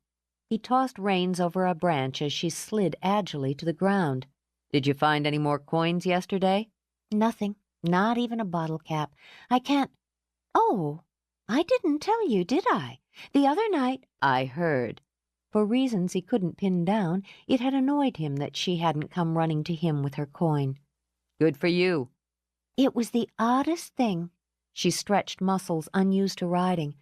He tossed reins over a branch as she slid agilely to the ground. Did you find any more coins yesterday? Nothing. Not even a bottle cap. I can't... Oh, I didn't tell you, did I? The other night... I heard. For reasons he couldn't pin down, it had annoyed him that she hadn't come running to him with her coin. Good for you. It was the oddest thing. She stretched muscles unused to riding.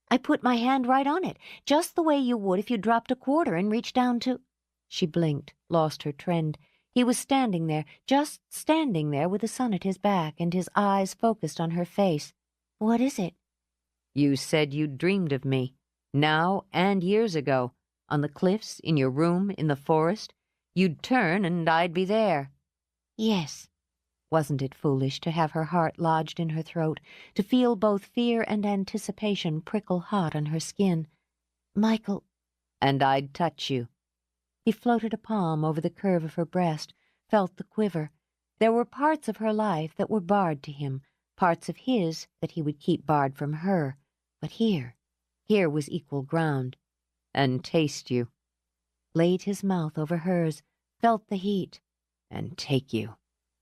I put my hand right on it, just the way you would if you dropped a quarter and reached down to... She blinked, lost her trend. He was standing there, just standing there with the sun at his back and his eyes focused on her face. What is it? You said you'd dreamed of me, now and years ago, on the cliffs, in your room, in the forest. You'd turn and I'd be there. Yes. Wasn't it foolish to have her heart lodged in her throat, to feel both fear and anticipation prickle hot on her skin? Michael. And I'd touch you. He floated a palm over the curve of her breast, felt the quiver. There were parts of her life that were barred to him, parts of his that he would keep barred from her. But here was equal ground. And taste you. Laid his mouth over hers, felt the heat. And take you.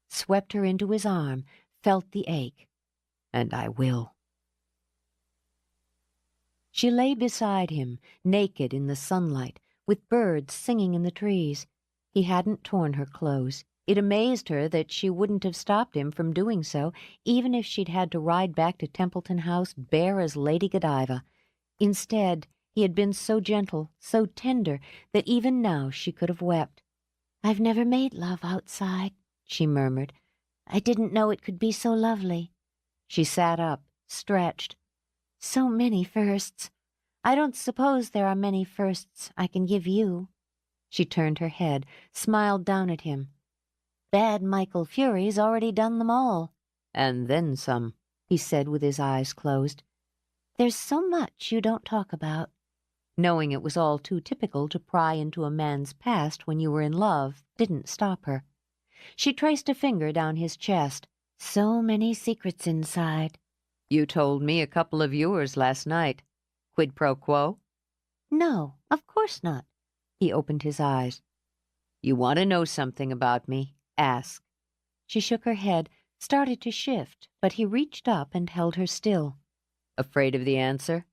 Swept her into his arm, felt the ache. And I will. She lay beside him, naked in the sunlight, with birds singing in the trees. He hadn't torn her clothes. It amazed her that she wouldn't have stopped him from doing so, even if she'd had to ride back to Templeton House bare as Lady Godiva. Instead, he had been so gentle, so tender, that even now she could have wept. I've never made love outside, she murmured. I didn't know it could be so lovely. She sat up, stretched. So many firsts. I don't suppose there are many firsts I can give you. She turned her head, smiled down at him. Bad Michael Fury's already done them all. And then some, he said with his eyes closed. There's so much you don't talk about. Knowing it was all too typical to pry into a man's past when you were in love didn't stop her. She traced a finger down his chest. So many secrets inside. You told me a couple of yours last night. Quid pro quo? No, of course not. He opened his eyes. You want to know something about me? Ask. She shook her head, started to shift, but he reached up and held her still. Afraid of the answer?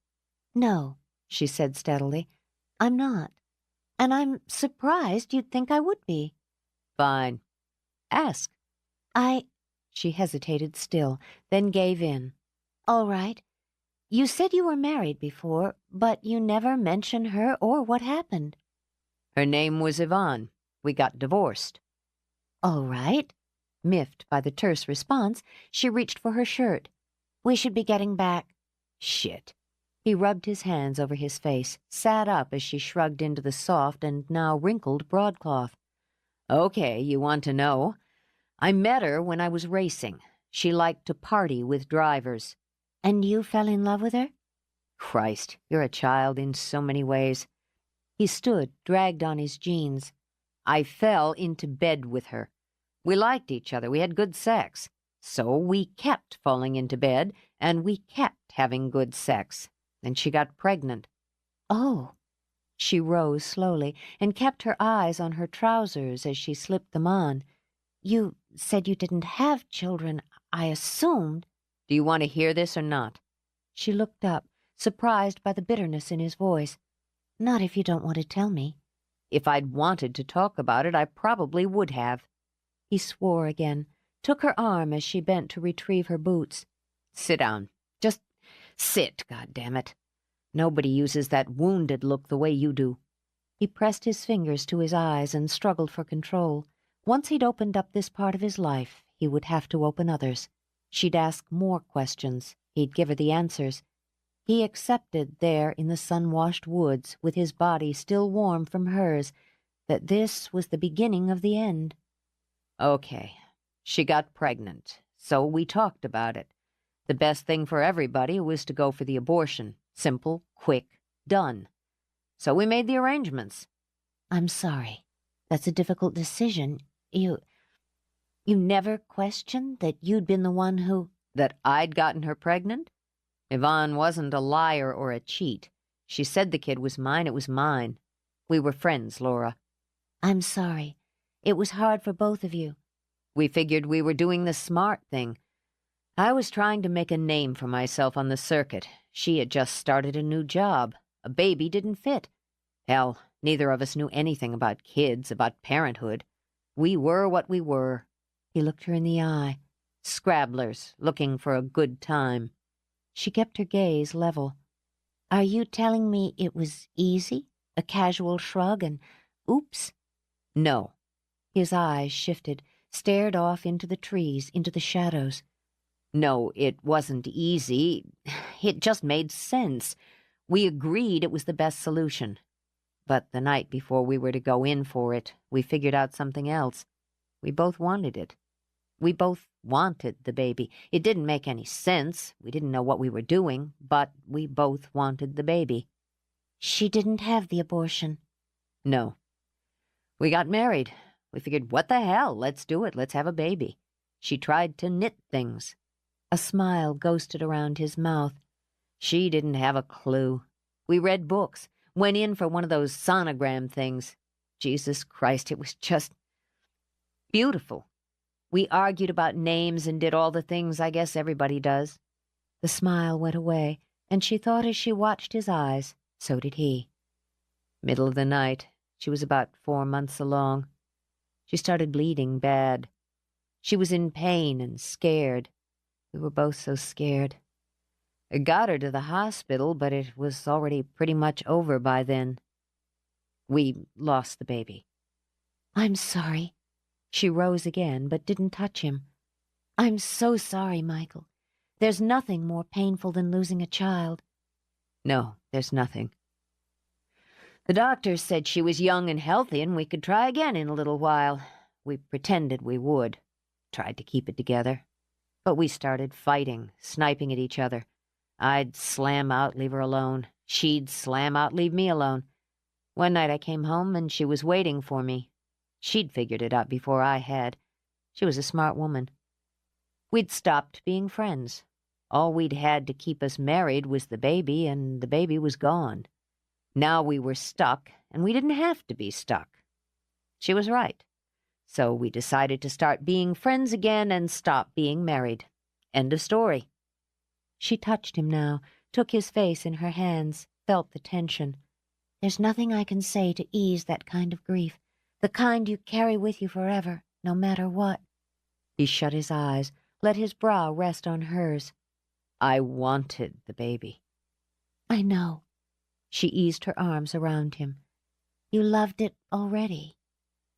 No, she said steadily. I'm not. And I'm surprised you'd think I would be. Fine. Ask. She hesitated still, then gave in. All right. You said you were married before, but you never mentioned her or what happened. Her name was Yvonne. We got divorced. All right. Miffed by the terse response, she reached for her shirt. We should be getting back. Shit. He rubbed his hands over his face, sat up as she shrugged into the soft and now wrinkled broadcloth. Okay, you want to know. I met her when I was racing. She liked to party with drivers. And you fell in love with her? Christ, you're a child in so many ways. He stood, dragged on his jeans. I fell into bed with her. We liked each other. We had good sex. So we kept falling into bed, and we kept having good sex. And she got pregnant. Oh. She rose slowly and kept her eyes on her trousers as she slipped them on. You said you didn't have children. I assumed. Do you want to hear this or not? She looked up, surprised by the bitterness in his voice. Not if you don't want to tell me. If I'd wanted to talk about it, I probably would have. He swore again, took her arm as she bent to retrieve her boots. Sit down. Just sit, goddammit. Nobody uses that wounded look the way you do. He pressed his fingers to his eyes and struggled for control. Once he'd opened up this part of his life, he would have to open others. She'd ask more questions. He'd give her the answers. He accepted there in the sun-washed woods, with his body still warm from hers, that this was the beginning of the end. Okay. She got pregnant, so we talked about it. The best thing for everybody was to go for the abortion. Simple, quick, done. So we made the arrangements. I'm sorry. That's a difficult decision. You never questioned that you'd been the one who... That I'd gotten her pregnant? Yvonne wasn't a liar or a cheat. She said the kid was mine, it was mine. We were friends, Laura. I'm sorry. It was hard for both of you. We figured we were doing the smart thing. I was trying to make a name for myself on the circuit. She had just started a new job. A baby didn't fit. Hell, neither of us knew anything about kids, about parenthood. We were what we were. He looked her in the eye. Scrabblers, looking for a good time. She kept her gaze level. Are you telling me it was easy? A casual shrug and, oops? No. His eyes shifted, stared off into the trees, into the shadows. No, it wasn't easy. It just made sense. We agreed it was the best solution. But the night before we were to go in for it, we figured out something else. We both wanted it. We both wanted the baby. It didn't make any sense. We didn't know what we were doing, but we both wanted the baby. She didn't have the abortion. No. We got married. We figured, what the hell? Let's do it. Let's have a baby. She tried to knit things. A smile ghosted around his mouth. She didn't have a clue. We read books, went in for one of those sonogram things. Jesus Christ, it was just beautiful. We argued about names and did all the things I guess everybody does. The smile went away, and she thought as she watched his eyes, so did he. Middle of the night. She was about 4 months along. She started bleeding bad. She was in pain and scared. We were both so scared. I got her to the hospital, but it was already pretty much over by then. We lost the baby. I'm sorry. She rose again, but didn't touch him. I'm so sorry, Michael. There's nothing more painful than losing a child. No, there's nothing. The doctor said she was young and healthy and we could try again in a little while. We pretended we would. Tried to keep it together. But we started fighting, sniping at each other. I'd slam out, leave her alone. She'd slam out, leave me alone. One night I came home and she was waiting for me. She'd figured it out before I had. She was a smart woman. We'd stopped being friends. All we'd had to keep us married was the baby, and the baby was gone. Now we were stuck, and we didn't have to be stuck. She was right. So we decided to start being friends again and stop being married. End of story. She touched him now, took his face in her hands, felt the tension. There's nothing I can say to ease that kind of grief. The kind you carry with you forever, no matter what. He shut his eyes, let his brow rest on hers. I wanted the baby. I know. She eased her arms around him. You loved it already.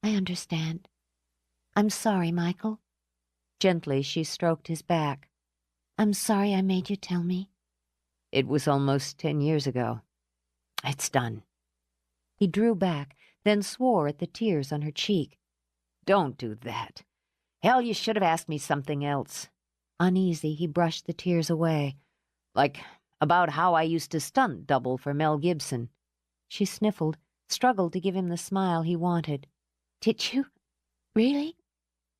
I understand. I'm sorry, Michael. Gently she stroked his back. I'm sorry I made you tell me. It was almost 10 years ago. It's done. He drew back, then swore at the tears on her cheek. Don't do that. Hell, you should have asked me something else. Uneasy, he brushed the tears away. Like about how I used to stunt double for Mel Gibson. She sniffled, struggled to give him the smile he wanted. Did you? Really?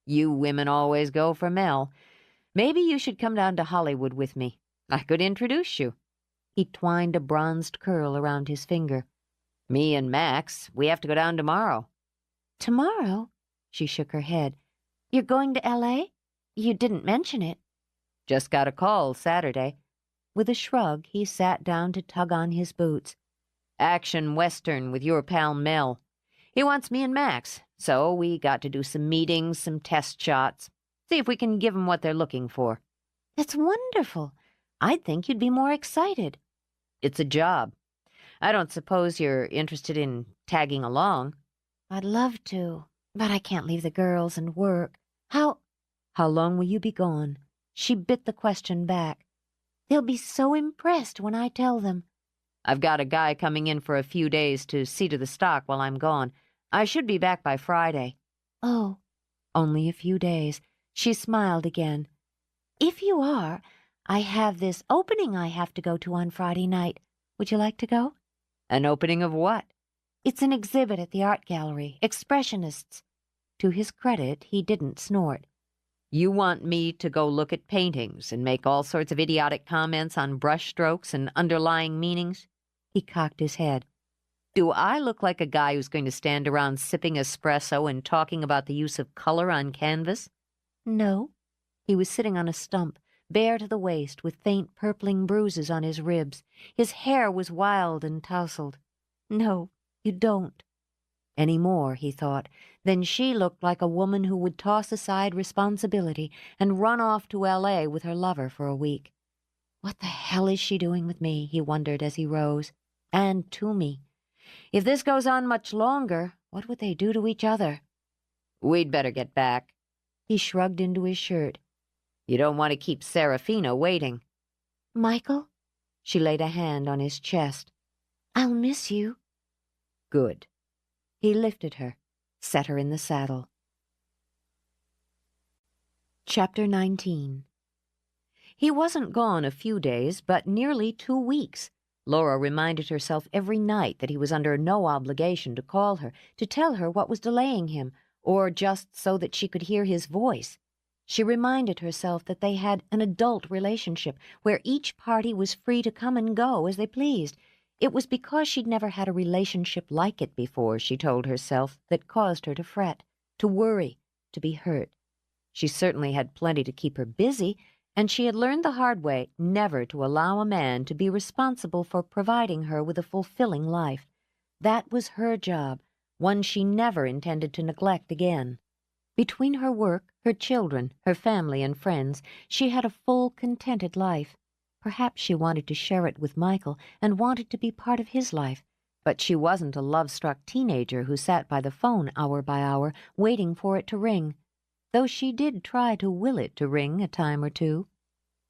You women always go for Mel. Maybe you should come down to Hollywood with me. I could introduce you. He twined a bronzed curl around his finger. Me and Max, we have to go down tomorrow. Tomorrow? She shook her head. You're going to L.A.? You didn't mention it. Just got a call Saturday. With a shrug, he sat down to tug on his boots. Action Western with your pal Mel. He wants me and Max, so we got to do some meetings, some test shots. See if we can give 'em what they're looking for. That's wonderful. I'd think you'd be more excited. It's a job. I don't suppose you're interested in tagging along. I'd love to, but I can't leave the girls and work. How long will you be gone? She bit the question back. They'll be so impressed when I tell them. I've got a guy coming in for a few days to see to the stock while I'm gone. I should be back by Friday. Oh, only a few days. She smiled again. If you are, I have this opening I have to go to on Friday night. Would you like to go? An opening of what? It's an exhibit at the art gallery. Expressionists. To his credit, he didn't snort. You want me to go look at paintings and make all sorts of idiotic comments on brushstrokes and underlying meanings? He cocked his head. Do I look like a guy who's going to stand around sipping espresso and talking about the use of color on canvas? No. He was sitting on a stump, bare to the waist, with faint purpling bruises on his ribs. His hair was wild and tousled. No, you don't. Any more, he thought, then she looked like a woman who would toss aside responsibility and run off to L.A. with her lover for a week. What the hell is she doing with me, he wondered as he rose. And to me. If this goes on much longer, what would they do to each other? We'd better get back. He shrugged into his shirt. You don't want to keep Serafina waiting. Michael? She laid a hand on his chest. I'll miss you. Good. He lifted her, set her in the saddle. Chapter 19. He wasn't gone a few days, but nearly 2 weeks. Laura reminded herself every night that he was under no obligation to call her, to tell her what was delaying him, or just so that she could hear his voice. She reminded herself that they had an adult relationship, where each party was free to come and go as they pleased. It was because she'd never had a relationship like it before, she told herself, that caused her to fret, to worry, to be hurt. She certainly had plenty to keep her busy, and she had learned the hard way never to allow a man to be responsible for providing her with a fulfilling life. That was her job, one she never intended to neglect again. Between her work, her children, her family and friends, she had a full, contented life. Perhaps she wanted to share it with Michael and wanted to be part of his life, but she wasn't a love-struck teenager who sat by the phone hour by hour waiting for it to ring, though she did try to will it to ring a time or two.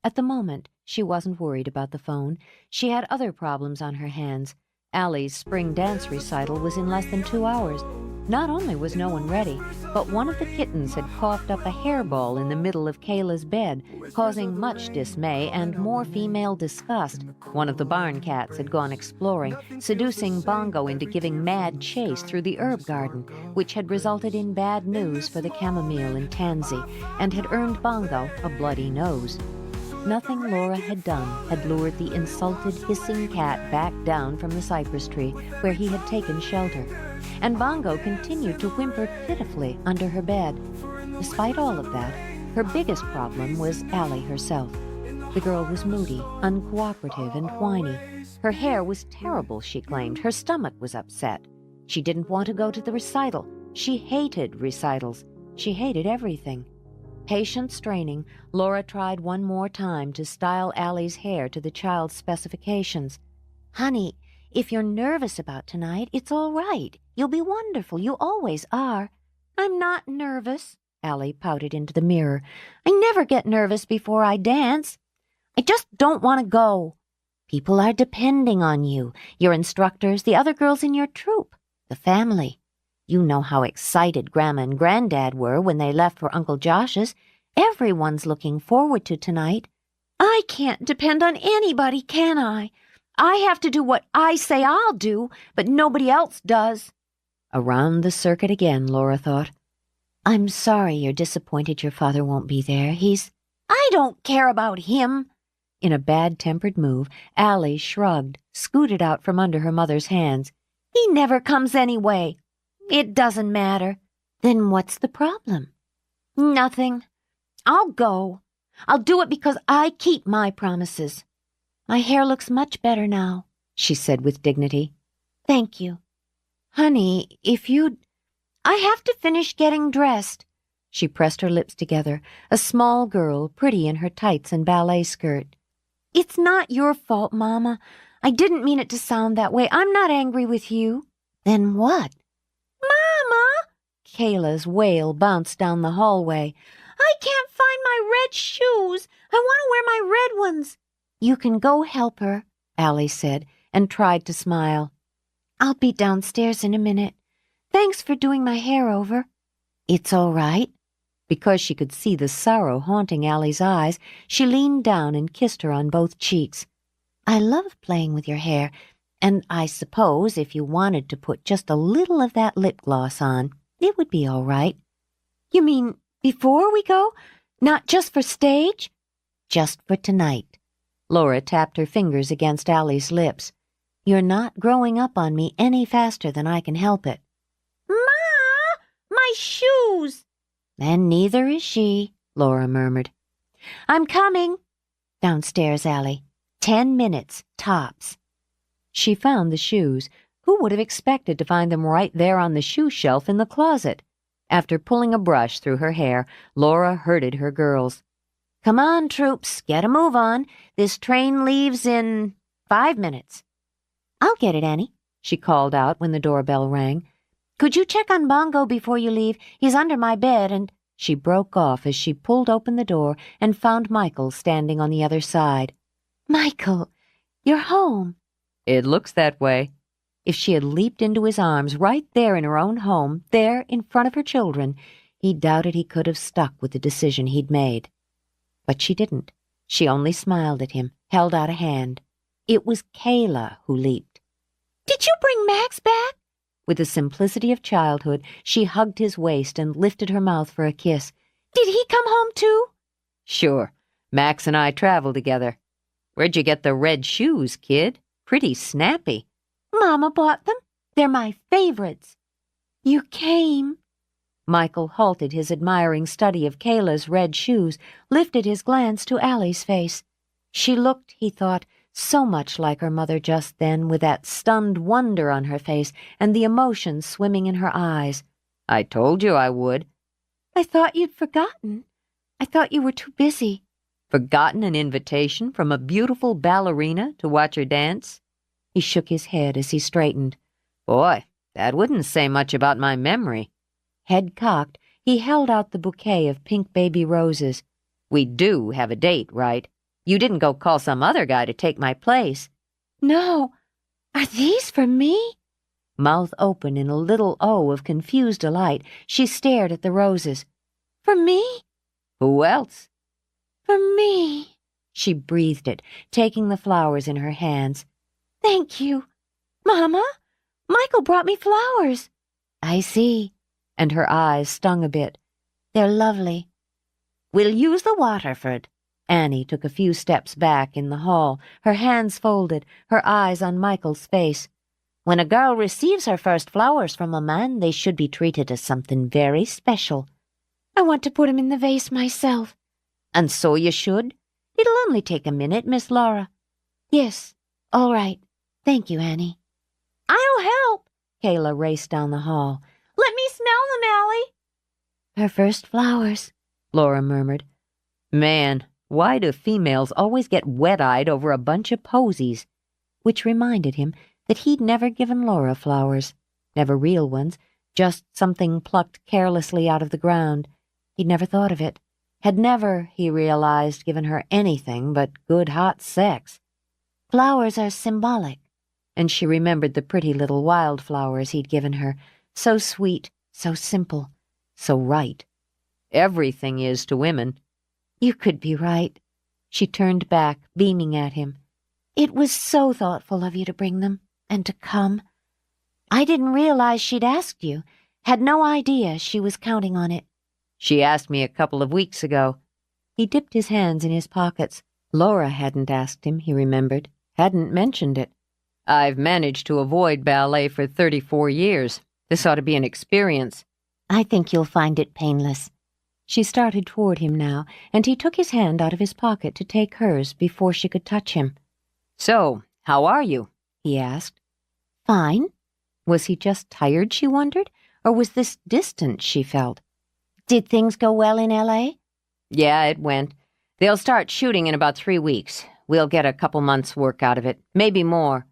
At the moment, she wasn't worried about the phone. She had other problems on her hands. Allie's spring dance recital was in less than 2 hours. Not only was no one ready, but one of the kittens had coughed up a hairball in the middle of Kayla's bed, causing much dismay and more female disgust. One of the barn cats had gone exploring, seducing Bongo into giving mad chase through the herb garden, which had resulted in bad news for the chamomile and tansy, and had earned Bongo a bloody nose. Nothing Laura had done had lured the insulted, hissing cat back down from the cypress tree where he had taken shelter, and Bongo continued to whimper pitifully under her bed. Despite all of that, her biggest problem was Allie herself. The girl was moody, uncooperative, and whiny. Her hair was terrible, she claimed. Her stomach was upset. She didn't want to go to the recital. She hated recitals. She hated everything. Patient straining, Laura tried one more time to style Allie's hair to the child's specifications. "Honey, if you're nervous about tonight, it's all right. You'll be wonderful. You always are." "I'm not nervous," Allie pouted into the mirror. "I never get nervous before I dance. I just don't want to go. People are depending on you, your instructors, the other girls in your troupe, the family. You know how excited Grandma and Granddad were when they left for Uncle Josh's. Everyone's looking forward to tonight. I can't depend on anybody, can I? I have to do what I say I'll do, but nobody else does. Around the circuit again, Laura thought. I'm sorry you're disappointed your father won't be there. I don't care about him. In a bad-tempered move, Allie shrugged, scooted out from under her mother's hands. He never comes anyway. It doesn't matter. Then what's the problem? Nothing. I'll go. I'll do it because I keep my promises. My hair looks much better now, she said with dignity. Thank you. Honey, if you'd... I have to finish getting dressed. She pressed her lips together, a small girl, pretty in her tights and ballet skirt. It's not your fault, Mama. I didn't mean it to sound that way. I'm not angry with you. Then what? Mama! Kayla's wail bounced down the hallway. I can't find my red shoes. I want to wear my red ones. You can go help her, Allie said, and tried to smile. I'll be downstairs in a minute. Thanks for doing my hair over. It's all right. Because she could see the sorrow haunting Allie's eyes, she leaned down and kissed her on both cheeks. I love playing with your hair, and I suppose if you wanted to put just a little of that lip gloss on, it would be all right. You mean before we go? Not just for stage? Just for tonight. Laura tapped her fingers against Allie's lips. You're not growing up on me any faster than I can help it. Ma! My shoes! And neither is she, Laura murmured. I'm coming. Downstairs, Allie. 10 minutes, tops. She found the shoes. Who would have expected to find them right there on the shoe shelf in the closet? After pulling a brush through her hair, Laura herded her girls. Come on, troops, get a move on. This train leaves in 5 minutes. I'll get it, Annie, she called out when the doorbell rang. Could you check on Bongo before you leave? He's under my bed, and... She broke off as she pulled open the door and found Michael standing on the other side. Michael, you're home. It looks that way. If she had leaped into his arms right there in her own home, there in front of her children, he doubted he could have stuck with the decision he'd made. But she didn't. She only smiled at him, held out a hand. It was Kayla who leaped. Did you bring Max back? With the simplicity of childhood, she hugged his waist and lifted her mouth for a kiss. Did he come home too? Sure. Max and I travel together. Where'd you get the red shoes, kid? Pretty snappy. Mama bought them. They're my favorites. You came. Michael halted his admiring study of Kayla's red shoes, lifted his glance to Allie's face. She looked, he thought, so much like her mother just then, with that stunned wonder on her face and the emotion swimming in her eyes. I told you I would. I thought you'd forgotten. I thought you were too busy. Forgotten an invitation from a beautiful ballerina to watch her dance? He shook his head as he straightened. Boy, that wouldn't say much about my memory. Head cocked, he held out the bouquet of pink baby roses. We do have a date, right? You didn't go call some other guy to take my place. No. Are these for me? Mouth open in a little O of confused delight, she stared at the roses. For me? Who else? For me. She breathed it, taking the flowers in her hands. Thank you. Mama, Michael brought me flowers. I see. And her eyes stung a bit. They're lovely. We'll use the Waterford. Annie took a few steps back in the hall, her hands folded, her eyes on Michael's face. When a girl receives her first flowers from a man, they should be treated as something very special. I want to put 'em in the vase myself. And so you should. It'll only take a minute, Miss Laura. Yes, all right. Thank you, Annie. I'll help. Kayla raced down the hall. Let me smell them, Allie. Her first flowers, Laura murmured. Man, why do females always get wet-eyed over a bunch of posies? Which reminded him that he'd never given Laura flowers. Never real ones, just something plucked carelessly out of the ground. He'd never thought of it. Had never, he realized, given her anything but good hot sex. Flowers are symbolic. And she remembered the pretty little wildflowers he'd given her. So sweet, so simple, so right. Everything is to women. You could be right. She turned back, beaming at him. "It was so thoughtful of you to bring them, and to come. I didn't realize she'd asked you. Had no idea she was counting on it." She asked me a couple of weeks ago. He dipped his hands in his pockets. Laura hadn't asked him, he remembered, hadn't mentioned it. I've managed to avoid ballet for 34 years. This ought to be an experience. "I think you'll find it painless." She started toward him now, and he took his hand out of his pocket to take hers before she could touch him. "So, how are you?" he asked. "Fine." Was he just tired, she wondered, or was this distance she felt? "Did things go well in L.A.? "Yeah, it went. They'll start shooting in about 3 weeks. We'll get a couple months' work out of it, maybe more."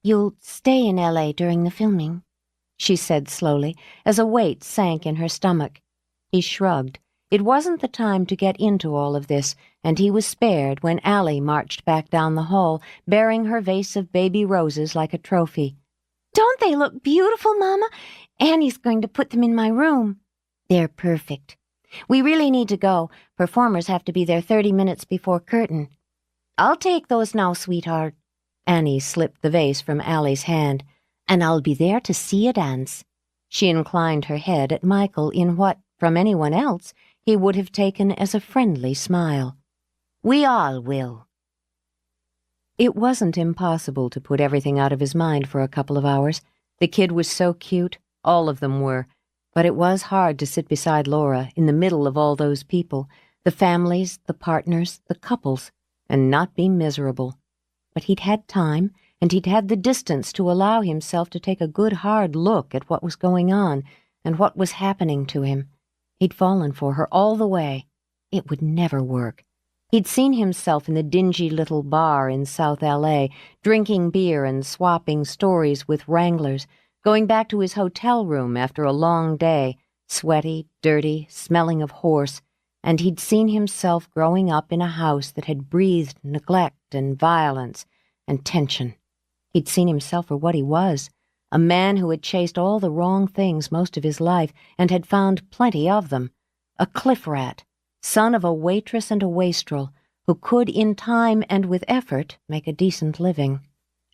"You'll stay in L.A. during the filming?" she said slowly, as a weight sank in her stomach. He shrugged. It wasn't the time to get into all of this, and he was spared when Allie marched back down the hall, bearing her vase of baby roses like a trophy. "Don't they look beautiful, Mama? Annie's going to put them in my room." "They're perfect. We really need to go. Performers have to be there 30 minutes before curtain." "I'll take those now, sweetheart." Annie slipped the vase from Allie's hand. "And I'll be there to see you dance." She inclined her head at Michael in what, from anyone else, he would have taken as a friendly smile. "We all will." It wasn't impossible to put everything out of his mind for a couple of hours. The kid was so cute, all of them were, but it was hard to sit beside Laura in the middle of all those people, the families, the partners, the couples, and not be miserable. But he'd had time, and he'd had the distance to allow himself to take a good hard look at what was going on and what was happening to him. He'd fallen for her all the way. It would never work. He'd seen himself in the dingy little bar in South L.A., drinking beer and swapping stories with wranglers, going back to his hotel room after a long day, sweaty, dirty, smelling of horse, and he'd seen himself growing up in a house that had breathed neglect and violence and tension. He'd seen himself for what he was, a man who had chased all the wrong things most of his life and had found plenty of them, a cliff rat, son of a waitress and a wastrel, who could in time and with effort make a decent living.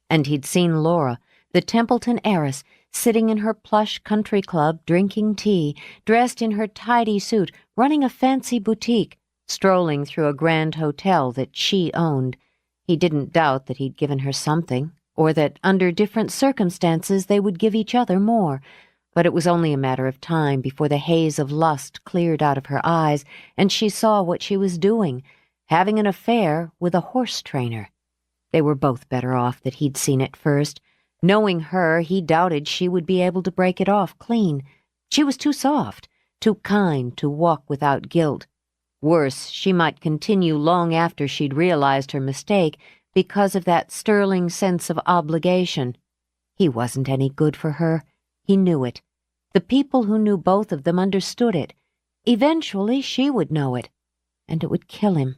And he'd seen Laura, the Templeton heiress, sitting in her plush country club drinking tea, dressed in her tidy suit, running a fancy boutique, strolling through a grand hotel that she owned. He didn't doubt that he'd given her something, or that under different circumstances they would give each other more, but it was only a matter of time before the haze of lust cleared out of her eyes and she saw what she was doing, having an affair with a horse trainer. They were both better off that he'd seen it first. Knowing her, he doubted she would be able to break it off clean. She was too soft, too kind to walk without guilt. Worse, she might continue long after she'd realized her mistake because of that sterling sense of obligation. He wasn't any good for her. He knew it. The people who knew both of them understood it. Eventually she would know it, and it would kill him.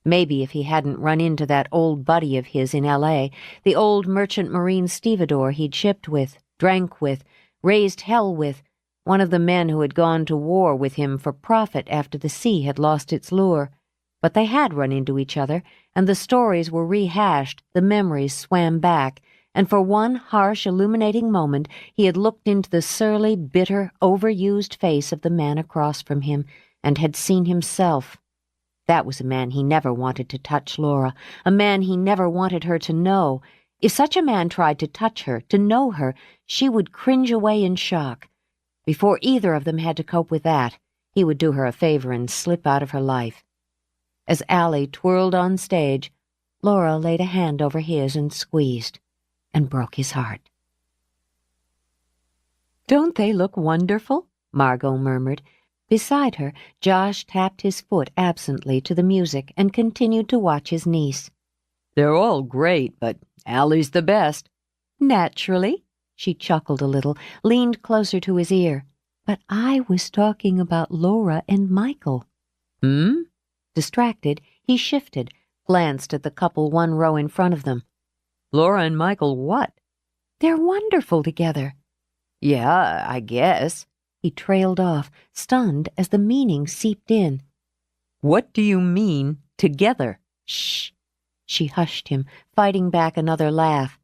Maybe if he hadn't run into that old buddy of his in L.A., the old merchant marine stevedore he'd shipped with, drank with, raised hell with, one of the men who had gone to war with him for profit after the sea had lost its lure. But they had run into each other, and the stories were rehashed, the memories swam back, and for one harsh, illuminating moment he had looked into the surly, bitter, overused face of the man across from him, and had seen himself. That was a man he never wanted to touch Laura, a man he never wanted her to know. If such a man tried to touch her, to know her, she would cringe away in shock. Before either of them had to cope with that, he would do her a favor and slip out of her life. As Allie twirled on stage, Laura laid a hand over his and squeezed, and broke his heart. "Don't they look wonderful?" Margot murmured. Beside her, Josh tapped his foot absently to the music and continued to watch his niece. "They're all great, but Allie's the best." "Naturally." She chuckled a little, leaned closer to his ear. "But I was talking about Laura and Michael." "Hmm?" Distracted, he shifted, glanced at the couple one row in front of them. "Laura and Michael what?" "They're wonderful together." "Yeah, I guess." He trailed off, stunned as the meaning seeped in. "What do you mean?" Together. Shh. She hushed him, fighting back another laugh.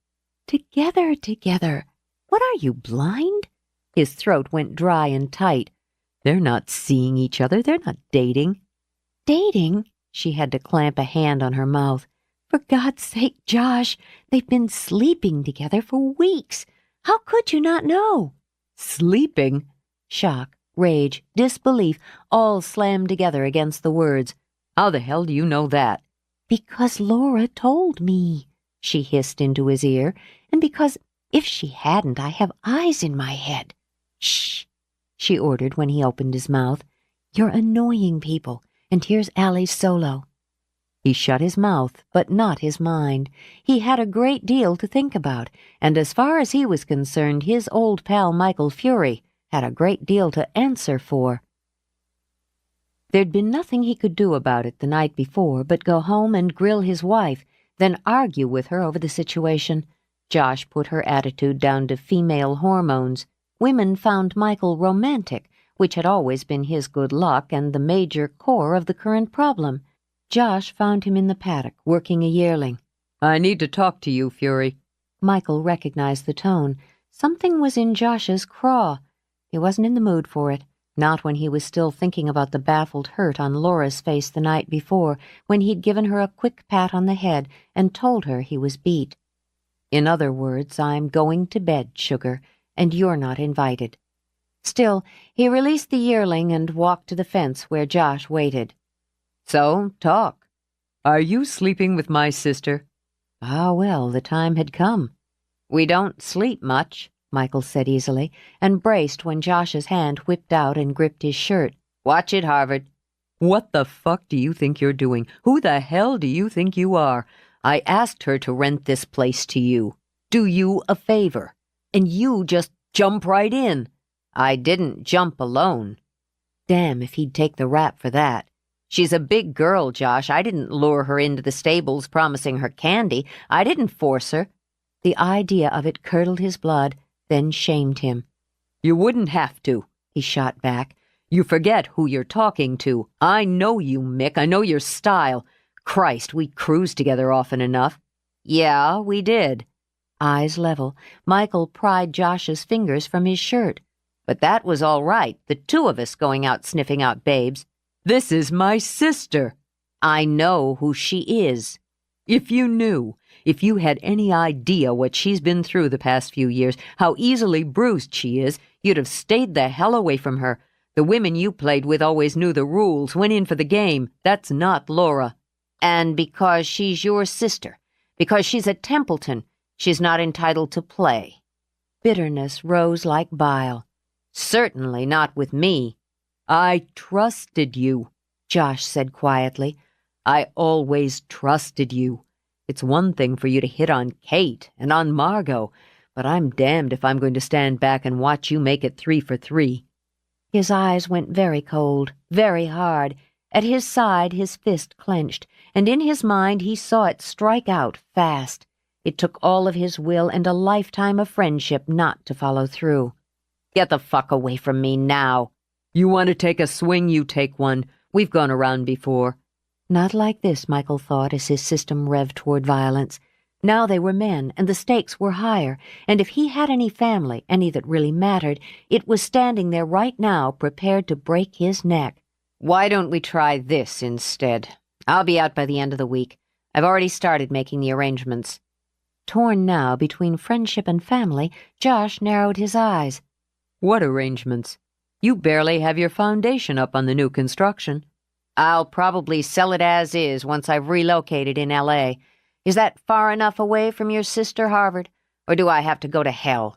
Together, together. What are you, blind? His throat went dry and tight. They're not seeing each other. They're not dating. Dating? She had to clamp a hand on her mouth. For God's sake, Josh, they've been sleeping together for weeks. How could you not know? Sleeping? Shock, rage, disbelief, all slammed together against the words. How the hell do you know that? Because Laura told me, she hissed into his ear, and because if she hadn't, I have eyes in my head. Shh, she ordered when he opened his mouth. You're annoying people, and here's Allie's solo. He shut his mouth, but not his mind. He had a great deal to think about, and as far as he was concerned, his old pal Michael Fury had a great deal to answer for. There'd been nothing he could do about it the night before but go home and grill his wife, then argue with her over the situation. Josh put her attitude down to female hormones. Women found Michael romantic, which had always been his good luck and the major core of the current problem. Josh found him in the paddock, working a yearling. I need to talk to you, Fury. Michael recognized the tone. Something was in Josh's craw. He wasn't in the mood for it. Not when he was still thinking about the baffled hurt on Laura's face the night before, when he'd given her a quick pat on the head and told her he was beat. In other words, I'm going to bed, sugar, and you're not invited. Still, he released the yearling and walked to the fence where Josh waited. So, talk. Are you sleeping with my sister? Ah, well, the time had come. We don't sleep much, Michael said easily, and braced when Josh's hand whipped out and gripped his shirt. Watch it, Harvard. What the fuck do you think you're doing? Who the hell do you think you are? I asked her to rent this place to you. Do you a favor. And you just jump right in. I didn't jump alone. Damn if he'd take the rap for that. She's a big girl, Josh. I didn't lure her into the stables promising her candy. I didn't force her. The idea of it curdled his blood, then shamed him. You wouldn't have to, he shot back. You forget who you're talking to. I know you, Mick. I know your style. Christ, we cruised together often enough. Yeah, we did. Eyes level, Michael pried Josh's fingers from his shirt. But that was all right, the two of us going out sniffing out babes. This is my sister. I know who she is. If you knew, if you had any idea what she's been through the past few years, how easily bruised she is, you'd have stayed the hell away from her. The women you played with always knew the rules, went in for the game. That's not Laura. And because she's your sister, because she's a Templeton, she's not entitled to play. Bitterness rose like bile. Certainly not with me. I trusted you, Josh said quietly. I always trusted you. It's one thing for you to hit on Kate and on Margot, but I'm damned if I'm going to stand back and watch you make it 3 for 3. His eyes went very cold, very hard. At his side his fist clenched, and in his mind he saw it strike out fast. It took all of his will and a lifetime of friendship not to follow through. Get the fuck away from me now. You want to take a swing, you take one. We've gone around before. Not like this, Michael thought as his system revved toward violence. Now they were men, and the stakes were higher, and if he had any family, any that really mattered, it was standing there right now, prepared to break his neck. Why don't we try this instead? I'll be out by the end of the week. I've already started making the arrangements. Torn now between friendship and family, Josh narrowed his eyes. What arrangements? You barely have your foundation up on the new construction. I'll probably sell it as is once I've relocated in L.A. Is that far enough away from your sister, Harvard? Or do I have to go to hell?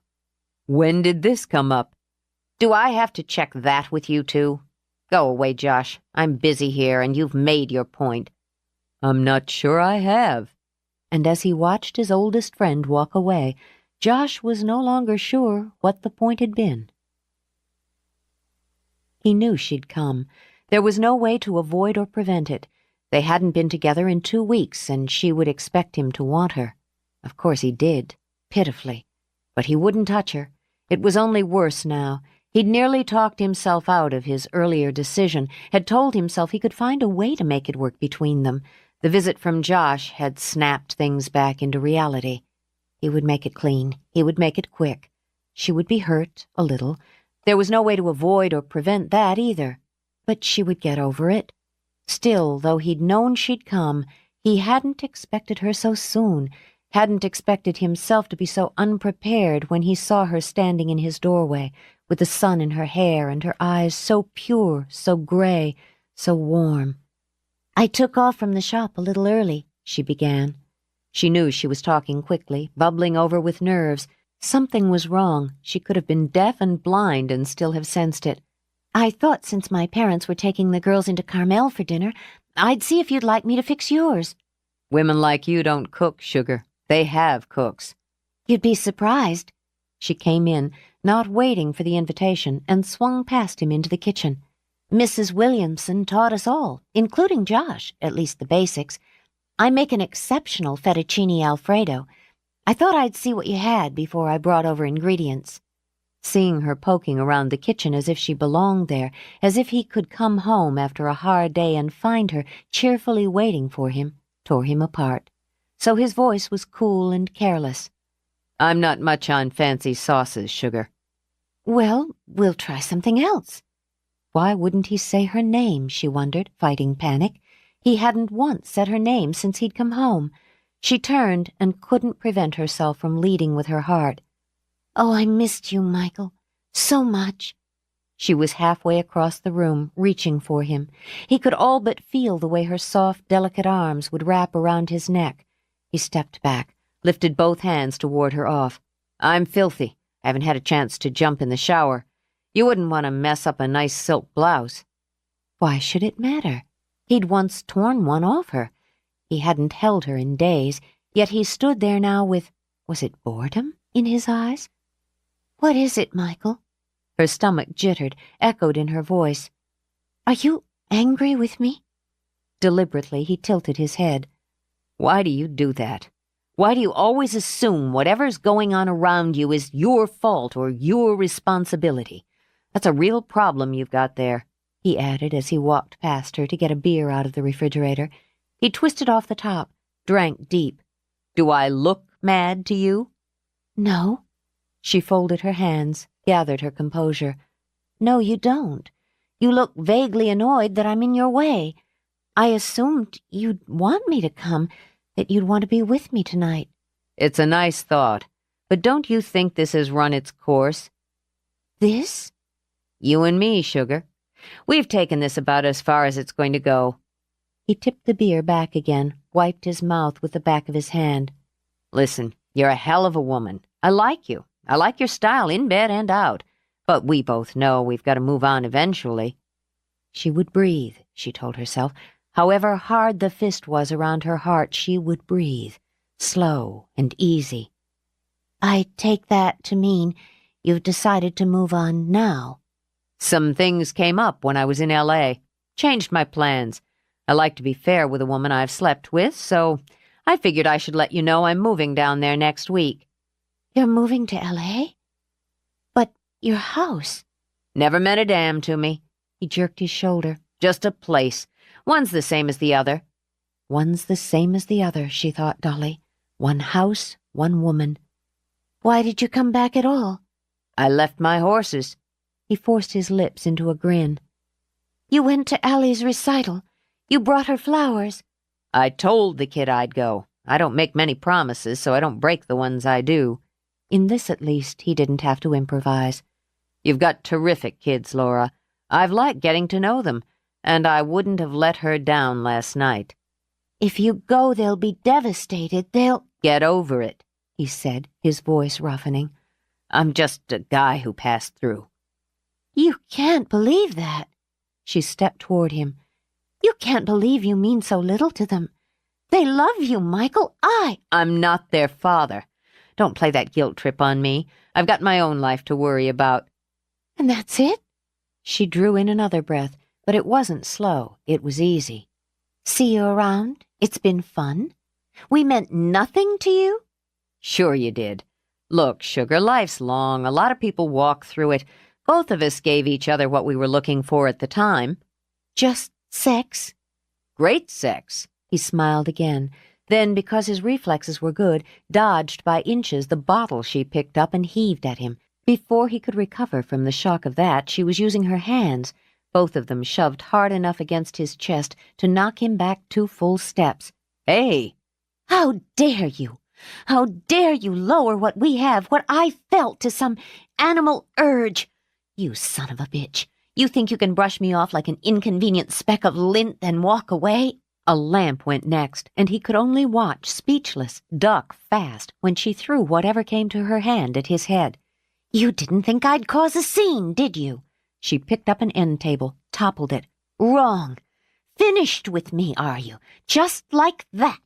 When did this come up? Do I have to check that with you, too? Go away, Josh. I'm busy here, and you've made your point. I'm not sure I have. And as he watched his oldest friend walk away, Josh was no longer sure what the point had been. He knew she'd come. There was no way to avoid or prevent it. They hadn't been together in 2 weeks, and she would expect him to want her. Of course he did, pitifully. But he wouldn't touch her. It was only worse now. He'd nearly talked himself out of his earlier decision, had told himself he could find a way to make it work between them. The visit from Josh had snapped things back into reality. He would make it clean. He would make it quick. She would be hurt, a little. There was no way to avoid or prevent that either. But she would get over it. Still, though he'd known she'd come, he hadn't expected her so soon, hadn't expected himself to be so unprepared when he saw her standing in his doorway, with the sun in her hair and her eyes so pure, so gray, so warm. "I took off from the shop a little early," she began. She knew she was talking quickly, bubbling over with nerves. Something was wrong. She could have been deaf and blind and still have sensed it. "I thought since my parents were taking the girls into Carmel for dinner, I'd see if you'd like me to fix yours." Women like you don't cook, Sugar. They have cooks. "You'd be surprised." She came in, not waiting for the invitation, and swung past him into the kitchen. "Mrs. Williamson taught us all, including Josh, at least the basics. I make an exceptional fettuccine Alfredo. I thought I'd see what you had before I brought over ingredients." Seeing her poking around the kitchen as if she belonged there, as if he could come home after a hard day and find her cheerfully waiting for him, tore him apart. So his voice was cool and careless. I'm not much on fancy sauces, Sugar. "Well, we'll try something else." Why wouldn't he say her name, she wondered, fighting panic. He hadn't once said her name since he'd come home. She turned and couldn't prevent herself from leading with her heart. "Oh, I missed you, Michael, so much." She was halfway across the room, reaching for him. He could all but feel the way her soft, delicate arms would wrap around his neck. He stepped back, lifted both hands to ward her off. "I'm filthy. I haven't had a chance to jump in the shower. You wouldn't want to mess up a nice silk blouse." Why should it matter? He'd once torn one off her. He hadn't held her in days, yet he stood there now with, was it boredom, in his eyes? "What is it, Michael?" Her stomach jittered, echoed in her voice. "Are you angry with me?" Deliberately, he tilted his head. Why do you do that? Why do you always assume whatever's going on around you is your fault or your responsibility? That's a real problem you've got there," he added as he walked past her to get a beer out of the refrigerator. He twisted off the top, drank deep. "Do I look mad to you?" "No." She folded her hands, gathered her composure. "No, you don't. You look vaguely annoyed that I'm in your way. I assumed you'd want me to come, that you'd want to be with me tonight." It's a nice thought, but don't you think this has run its course? "This?" You and me, Sugar. We've taken this about as far as it's going to go." He tipped the beer back again, wiped his mouth with the back of his hand. "Listen, you're a hell of a woman. I like you. I like your style in bed and out. But we both know we've got to move on eventually." She would breathe, she told herself. However hard the fist was around her heart, she would breathe, slow and easy. "I take that to mean you've decided to move on now." Some things came up when I was in L.A. Changed my plans. I like to be fair with a woman I've slept with, so I figured I should let you know I'm moving down there next week. "You're moving to L.A.? But your house—" Never meant a damn to me. He jerked his shoulder. Just a place. One's the same as the other. One's the same as the other, she thought dully. One house, one woman. "Why did you come back at all?" I left my horses. He forced his lips into a grin. "You went to Allie's recital. You brought her flowers." I told the kid I'd go. I don't make many promises, so I don't break the ones I do. In this, at least, he didn't have to improvise. You've got terrific kids, Laura. I've liked getting to know them, and I wouldn't have let her down last night. "If you go, they'll be devastated. They'll—" Get over it, he said, his voice roughening. I'm just a guy who passed through. "You can't believe that." She stepped toward him. "You can't believe you mean so little to them. They love you, Michael. I'm not their father. Don't play that guilt trip on me. I've got my own life to worry about." "And that's it?" She drew in another breath, but it wasn't slow. It was easy. "See you around? It's been fun? We meant nothing to you?" Sure you did. Look, Sugar, life's long. A lot of people walk through it. Both of us gave each other what we were looking for at the time. Just sex? Great sex. He smiled again, then, because his reflexes were good, dodged by inches the bottle she picked up and heaved at him. Before he could recover from the shock of that, she was using her hands, both of them shoved hard enough against his chest to knock him back 2 full steps. Hey! How dare you? How dare you lower what we have, what I felt, to some animal urge? You son of a bitch. You think you can brush me off like an inconvenient speck of lint and walk away? A lamp went next, and he could only watch, speechless, duck fast when she threw whatever came to her hand at his head. You didn't think I'd cause a scene, did you? She picked up an end table, toppled it. Wrong. Finished with me, are you? Just like that.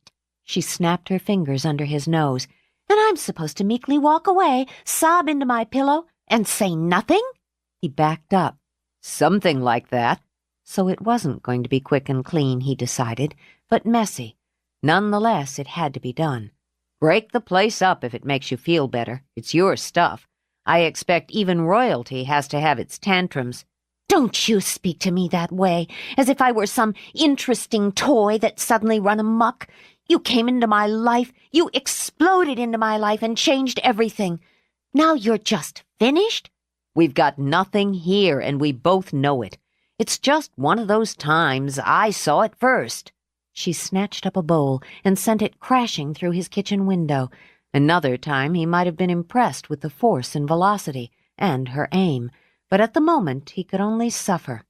She snapped her fingers under his nose. And I'm supposed to meekly walk away, sob into my pillow, and say nothing? He backed up. Something like that. So it wasn't going to be quick and clean, he decided, but messy. Nonetheless, it had to be done. Break the place up if it makes you feel better. It's your stuff. I expect even royalty has to have its tantrums. Don't you speak to me that way, as if I were some interesting toy that suddenly run amok. You came into my life, you exploded into my life and changed everything. Now you're just finished? We've got nothing here, and we both know it. It's just one of those times I saw it first. She snatched up a bowl and sent it crashing through his kitchen window. Another time he might have been impressed with the force and velocity, and her aim, but at the moment he could only suffer.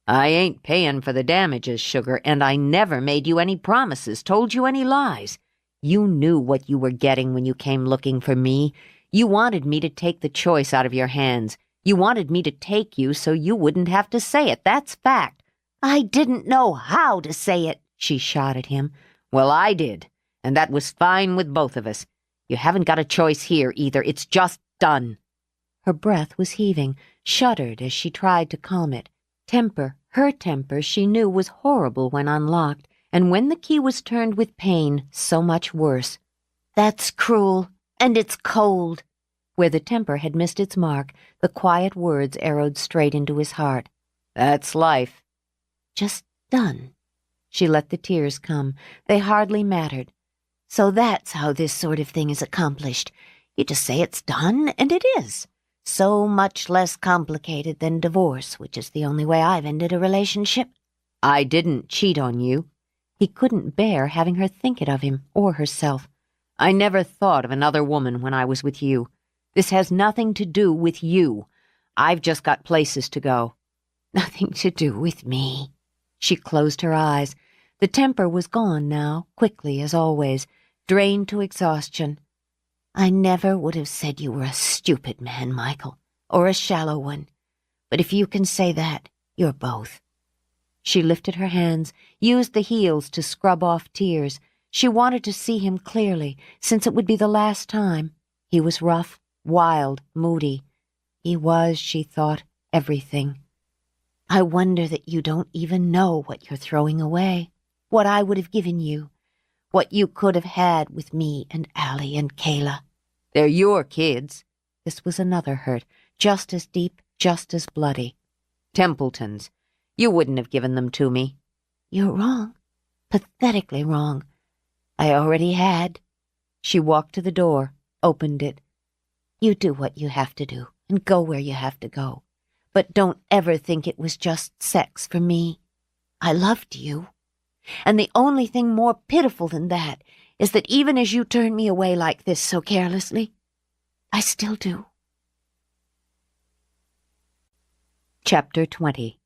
I ain't paying for the damages, sugar, and I never made you any promises, told you any lies. You knew what you were getting when you came looking for me. You wanted me to take the choice out of your hands. You wanted me to take you so you wouldn't have to say it. That's fact. I didn't know how to say it, she shot at him. Well, I did, and that was fine with both of us. You haven't got a choice here, either. It's just done. Her breath was heaving, shuddered as she tried to calm it. Her temper, she knew, was horrible when unlocked, and when the key was turned with pain, so much worse. That's cruel, and it's cold. Where the temper had missed its mark, the quiet words arrowed straight into his heart. That's life. Just done. She let the tears come. They hardly mattered. So that's how this sort of thing is accomplished. You just say it's done, and it is. So much less complicated than divorce, which is the only way I've ended a relationship. I didn't cheat on you. He couldn't bear having her think it of him or herself. I never thought of another woman when I was with you. This has nothing to do with you. I've just got places to go. Nothing to do with me. She closed her eyes. The temper was gone now, quickly as always, drained to exhaustion. I never would have said you were a stupid man, Michael, or a shallow one. But if you can say that, you're both. She lifted her hands, used the heels to scrub off tears. She wanted to see him clearly, since it would be the last time. He was rough, wild, moody. He was, she thought, everything. I wonder that you don't even know what you're throwing away, what I would have given you, what you could have had with me and Allie and Kayla. They're your kids. This was another hurt, just as deep, just as bloody. Templeton's. You wouldn't have given them to me. You're wrong, pathetically wrong. I already had. She walked to the door, opened it. You do what you have to do, and go where you have to go. But don't ever think it was just sex for me. I loved you. And the only thing more pitiful than that is that even as you turn me away like this so carelessly, I still do. Chapter 20.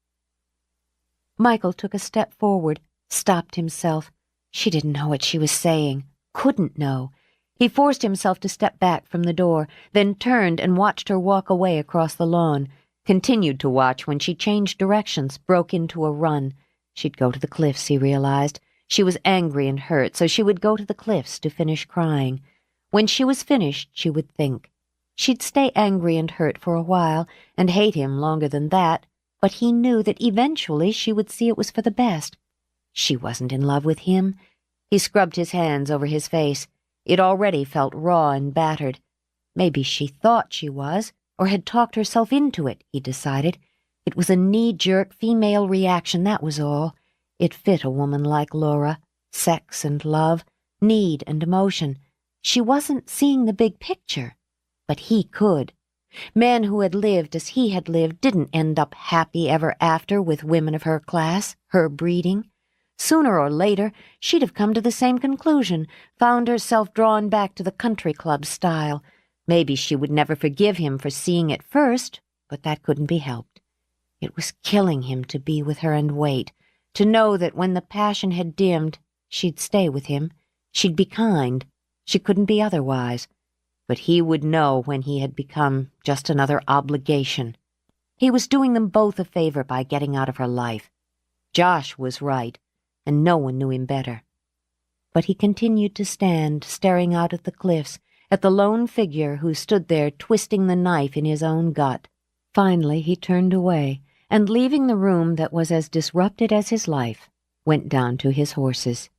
Michael took a step forward, stopped himself. She didn't know what she was saying, couldn't know. He forced himself to step back from the door, then turned and watched her walk away across the lawn, continued to watch when she changed directions, broke into a run. She'd go to the cliffs, he realized. She was angry and hurt, so she would go to the cliffs to finish crying. When she was finished, she would think. She'd stay angry and hurt for a while, and hate him longer than that, but he knew that eventually she would see it was for the best. She wasn't in love with him. He scrubbed his hands over his face. It already felt raw and battered. Maybe she thought she was. or had talked herself into it, he decided. It was a knee-jerk female reaction, that was all. It fit a woman like Laura. Sex and love, need and emotion. She wasn't seeing the big picture, but he could. Men who had lived as he had lived didn't end up happy ever after with women of her class, her breeding. Sooner or later, she'd have come to the same conclusion, found herself drawn back to the country club style. Maybe she would never forgive him for seeing it first, but that couldn't be helped. It was killing him to be with her and wait, to know that when the passion had dimmed, she'd stay with him. She'd be kind. She couldn't be otherwise. But he would know when he had become just another obligation. He was doing them both a favor by getting out of her life. Josh was right, and no one knew him better. But he continued to stand, staring out at the cliffs, at the lone figure who stood there twisting the knife in his own gut. Finally he turned away, and leaving the room that was as disrupted as his life, went down to his horses.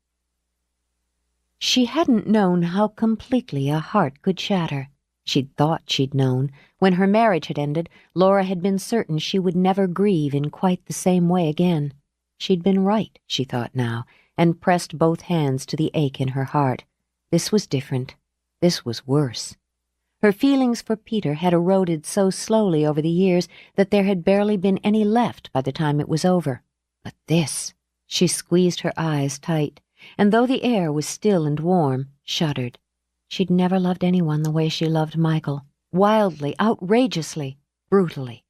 She hadn't known how completely a heart could shatter. She'd thought she'd known. When her marriage had ended, Laura had been certain she would never grieve in quite the same way again. She'd been right, she thought now, and pressed both hands to the ache in her heart. This was different. This was worse. Her feelings for Peter had eroded so slowly over the years that there had barely been any left by the time it was over. But this... She squeezed her eyes tight, and though the air was still and warm, shuddered. She'd never loved anyone the way she loved Michael, wildly, outrageously, brutally.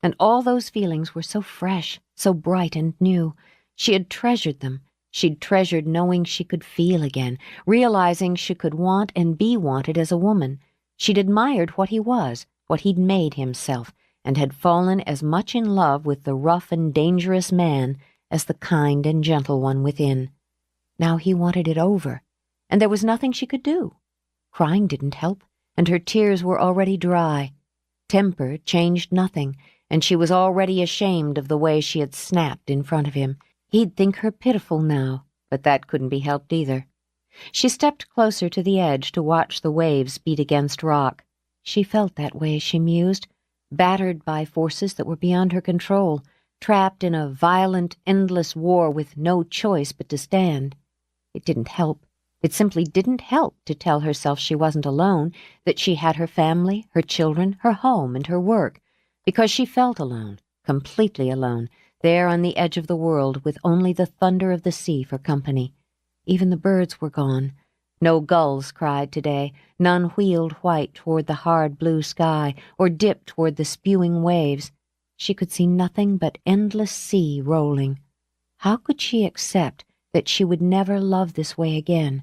And all those feelings were so fresh, so bright and new. She had treasured them. She'd treasured knowing she could feel again, realizing she could want and be wanted as a woman. She'd admired what he was, what he'd made himself, and had fallen as much in love with the rough and dangerous man as the kind and gentle one within. Now he wanted it over, and there was nothing she could do. Crying didn't help, and her tears were already dry. Temper changed nothing, and she was already ashamed of the way she had snapped in front of him. He'd think her pitiful now, but that couldn't be helped either. She stepped closer to the edge to watch the waves beat against rock. She felt that way, she mused, battered by forces that were beyond her control, trapped in a violent, endless war with no choice but to stand. It didn't help. It simply didn't help to tell herself she wasn't alone, that she had her family, her children, her home, and her work, because she felt alone, completely alone, there on the edge of the world with only the thunder of the sea for company. Even the birds were gone. No gulls cried today, none wheeled white toward the hard blue sky or dipped toward the spewing waves. She could see nothing but endless sea rolling. How could she accept that she would never love this way again?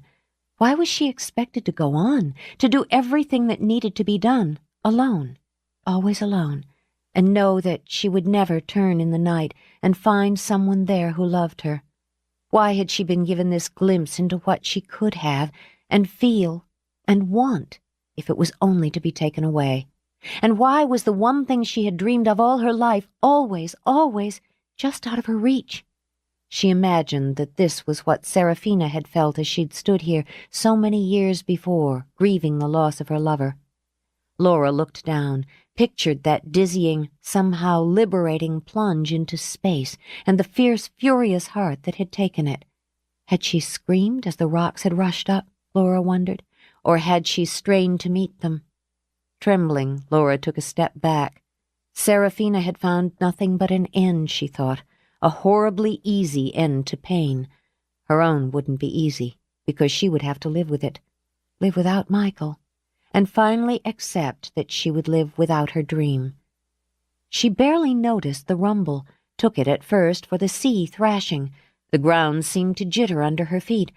Why was she expected to go on, to do everything that needed to be done, alone, always alone, and know that she would never turn in the night and find someone there who loved her? Why had she been given this glimpse into what she could have and feel and want if it was only to be taken away? And why was the one thing she had dreamed of all her life always, always just out of her reach? She imagined that this was what Seraphina had felt as she'd stood here so many years before, grieving the loss of her lover. Laura looked down, pictured that dizzying, somehow liberating plunge into space and the fierce, furious heart that had taken it. Had she screamed as the rocks had rushed up, Laura wondered, or had she strained to meet them? Trembling, Laura took a step back. Seraphina had found nothing but an end, she thought, a horribly easy end to pain. Her own wouldn't be easy, because she would have to live with it, live without Michael, and finally accept that she would live without her dream. She barely noticed the rumble, took it at first for the sea thrashing. The ground seemed to jitter under her feet.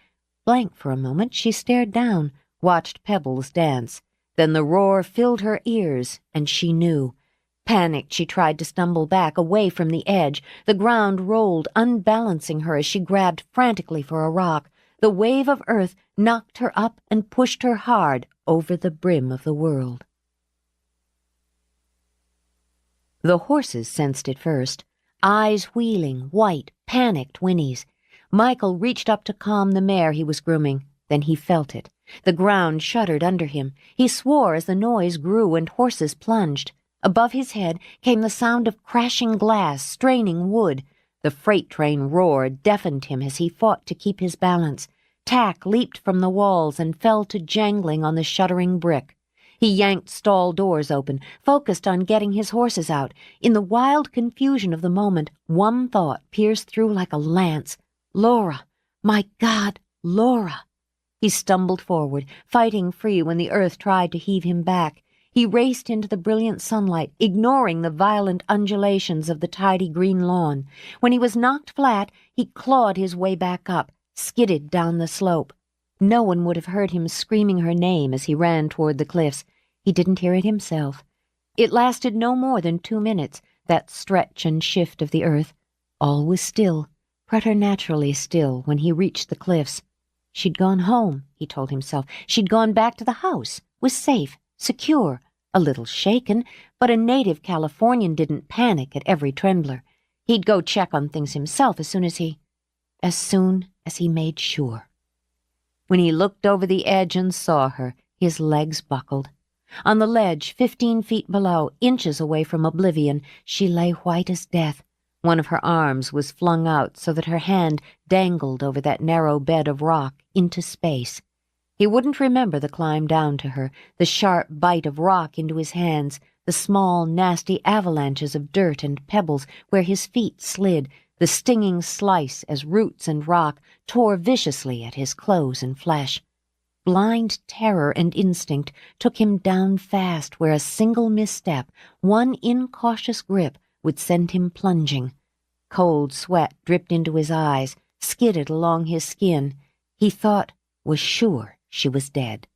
Blank for a moment, she stared down, watched pebbles dance. Then the roar filled her ears, and she knew. Panicked, she tried to stumble back, away from the edge. The ground rolled, unbalancing her as she grabbed frantically for a rock. The wave of earth knocked her up and pushed her hard over the brim of the world. The horses sensed it first. Eyes wheeling, white, panicked whinnies. Michael reached up to calm the mare he was grooming. Then he felt it. The ground shuddered under him. He swore as the noise grew and horses plunged. Above his head came the sound of crashing glass, straining wood. The freight train roar deafened him as he fought to keep his balance. Tack leaped from the walls and fell to jangling on the shuddering brick. He yanked stall doors open, focused on getting his horses out. In the wild confusion of the moment, one thought pierced through like a lance. Laura! My God, Laura! He stumbled forward, fighting free when the earth tried to heave him back. He raced into the brilliant sunlight, ignoring the violent undulations of the tidy green lawn. When he was knocked flat, he clawed his way back up, skidded down the slope. No one would have heard him screaming her name as he ran toward the cliffs. He didn't hear it himself. It lasted no more than 2 minutes, that stretch and shift of the earth. All was still, preternaturally still, when he reached the cliffs. She'd gone home, he told himself. She'd gone back to the house, was safe, secure, a little shaken, but a native Californian didn't panic at every trembler. He'd go check on things himself as soon as he made sure. When he looked over the edge and saw her, his legs buckled. On the ledge, 15 feet below, inches away from oblivion, she lay white as death. One of her arms was flung out so that her hand dangled over that narrow bed of rock into space. He wouldn't remember the climb down to her, the sharp bite of rock into his hands, the small, nasty avalanches of dirt and pebbles where his feet slid, the stinging slice as roots and rock tore viciously at his clothes and flesh. Blind terror and instinct took him down fast where a single misstep, one incautious grip, would send him plunging. Cold sweat dripped into his eyes, skidded along his skin. He thought, was sure she was dead.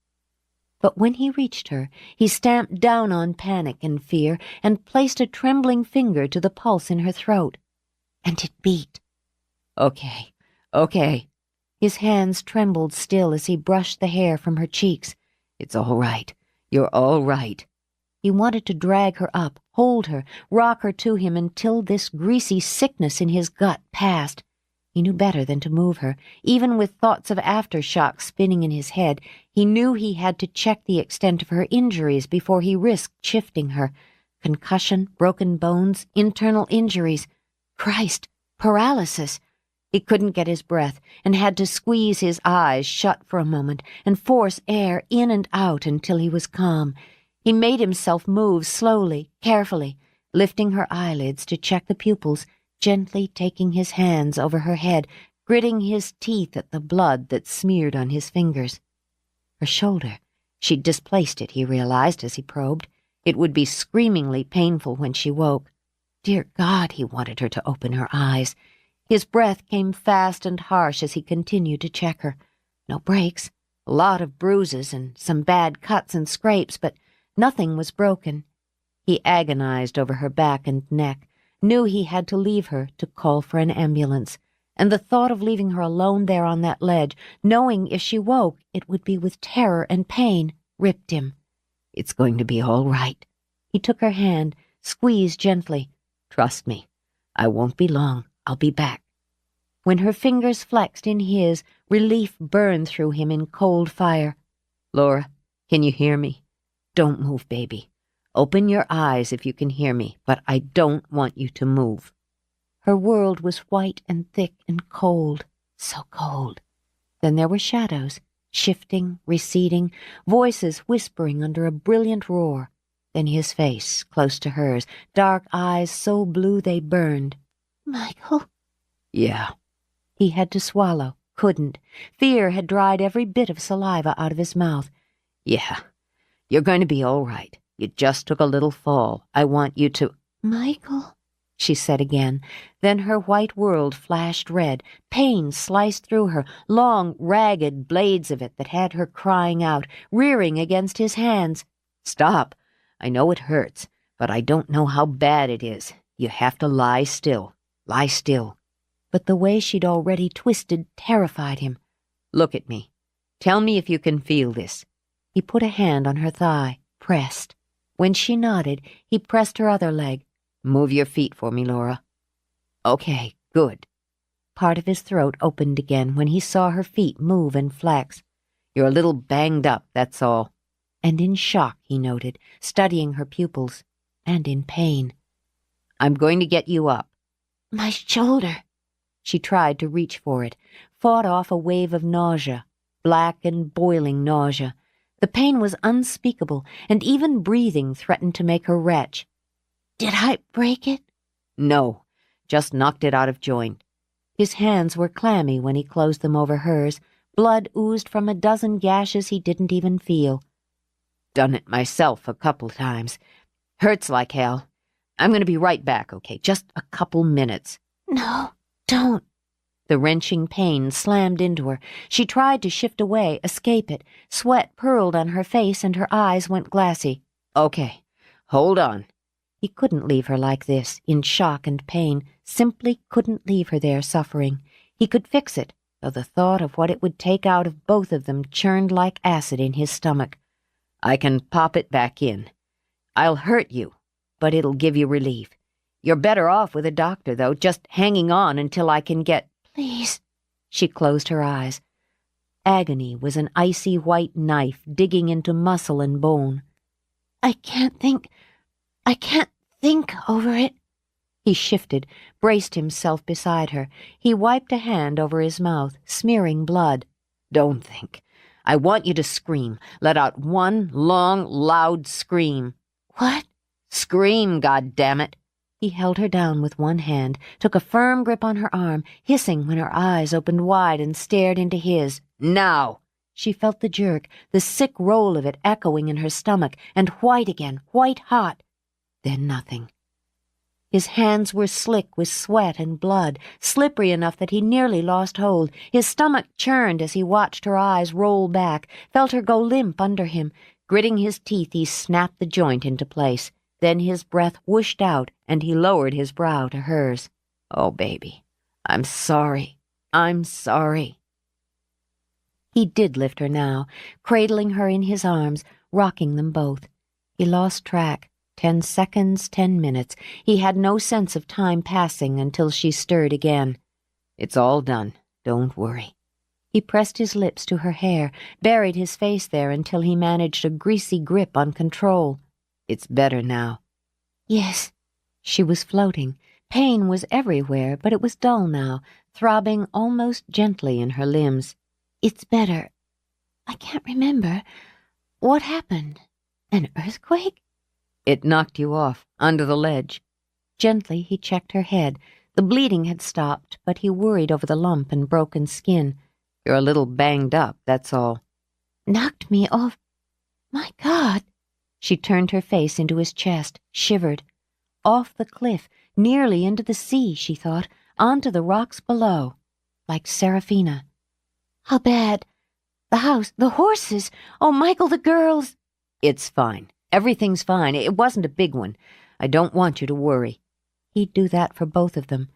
But when he reached her, he stamped down on panic and fear and placed a trembling finger to the pulse in her throat. And it beat. Okay. His hands trembled still as he brushed the hair from her cheeks. It's all right. You're all right. He wanted to drag her up, hold her, rock her to him until this greasy sickness in his gut passed. He knew better than to move her. Even with thoughts of aftershocks spinning in his head, he knew he had to check the extent of her injuries before he risked shifting her. Concussion, broken bones, internal injuries. Christ, paralysis. He couldn't get his breath and had to squeeze his eyes shut for a moment and force air in and out until he was calm. He made himself move slowly, carefully, lifting her eyelids to check the pupils, gently taking his hands over her head, gritting his teeth at the blood that smeared on his fingers. Her shoulder. She'd displaced it, he realized as he probed. It would be screamingly painful when she woke. Dear God, he wanted her to open her eyes. His breath came fast and harsh as he continued to check her. No breaks, a lot of bruises and some bad cuts and scrapes, but nothing was broken. He agonized over her back and neck, knew he had to leave her to call for an ambulance, and the thought of leaving her alone there on that ledge, knowing if she woke it would be with terror and pain, ripped him. It's going to be all right. He took her hand, squeezed gently. Trust me, I won't be long. I'll be back. When her fingers flexed in his, relief burned through him in cold fire. Laura, can you hear me? Don't move, baby. Open your eyes if you can hear me, but I don't want you to move. Her world was white and thick and cold, so cold. Then there were shadows, shifting, receding, voices whispering under a brilliant roar. Then his face, close to hers, dark eyes so blue they burned. Michael? Yeah. He had to swallow, couldn't. Fear had dried every bit of saliva out of his mouth. Yeah. You're going to be all right. You just took a little fall. I want you to— Michael, she said again. Then her white world flashed red. Pain sliced through her, long, ragged blades of it that had her crying out, rearing against his hands. Stop. I know it hurts, but I don't know how bad it is. You have to lie still. Lie still. But the way she'd already twisted terrified him. Look at me. Tell me if you can feel this. He put a hand on her thigh, pressed. When she nodded, he pressed her other leg. Move your feet for me, Laura. Okay, good. Part of his throat opened again when he saw her feet move and flex. You're a little banged up, that's all. And in shock, he noted, studying her pupils. and in pain. I'm going to get you up. My shoulder. She tried to reach for it, fought off a wave of nausea, black and boiling nausea. The pain was unspeakable, and even breathing threatened to make her retch. Did I break it? No, just knocked it out of joint. His hands were clammy when he closed them over hers. Blood oozed from a dozen gashes he didn't even feel. Done it myself a couple times. Hurts like hell. I'm going to be right back, okay? Just a couple minutes. No, don't. The wrenching pain slammed into her. She tried to shift away, escape it. Sweat purled on her face and her eyes went glassy. Okay, hold on. He couldn't leave her like this, in shock and pain, simply couldn't leave her there suffering. He could fix it, though the thought of what it would take out of both of them churned like acid in his stomach. I can pop it back in. I'll hurt you, but it'll give you relief. You're better off with a doctor, though, just hanging on until I can get... Please. She closed her eyes. Agony was an icy white knife digging into muscle and bone. I can't think over it. He shifted, braced himself beside her. He wiped a hand over his mouth, smearing blood. Don't think. I want you to scream. Let out one long, loud scream. What? Scream, goddammit. He held her down with one hand, took a firm grip on her arm, hissing when her eyes opened wide and stared into his. Now! She felt the jerk, the sick roll of it echoing in her stomach, and white again, white hot. Then nothing. His hands were slick with sweat and blood, slippery enough that he nearly lost hold. His stomach churned as he watched her eyes roll back, felt her go limp under him. Gritting his teeth, he snapped the joint into place. Then his breath whooshed out, and he lowered his brow to hers. Oh, baby, I'm sorry. I'm sorry. He did lift her now, cradling her in his arms, rocking them both. He lost track. 10 seconds, 10 minutes. He had no sense of time passing until she stirred again. It's all done. Don't worry. He pressed his lips to her hair, buried his face there until he managed a greasy grip on control. It's better now. Yes. She was floating. Pain was everywhere, but it was dull now, throbbing almost gently in her limbs. It's better. I can't remember. What happened? An earthquake? It knocked you off, under the ledge. Gently he checked her head. The bleeding had stopped, but he worried over the lump and broken skin. You're a little banged up, that's all. Knocked me off. My God! She turned her face into his chest, shivered. Off the cliff, nearly into the sea, she thought, onto the rocks below, like Seraphina. How bad? The house, the horses. Oh, Michael, the girls. It's fine. Everything's fine. It wasn't a big one. I don't want you to worry. He'd do that for both of them.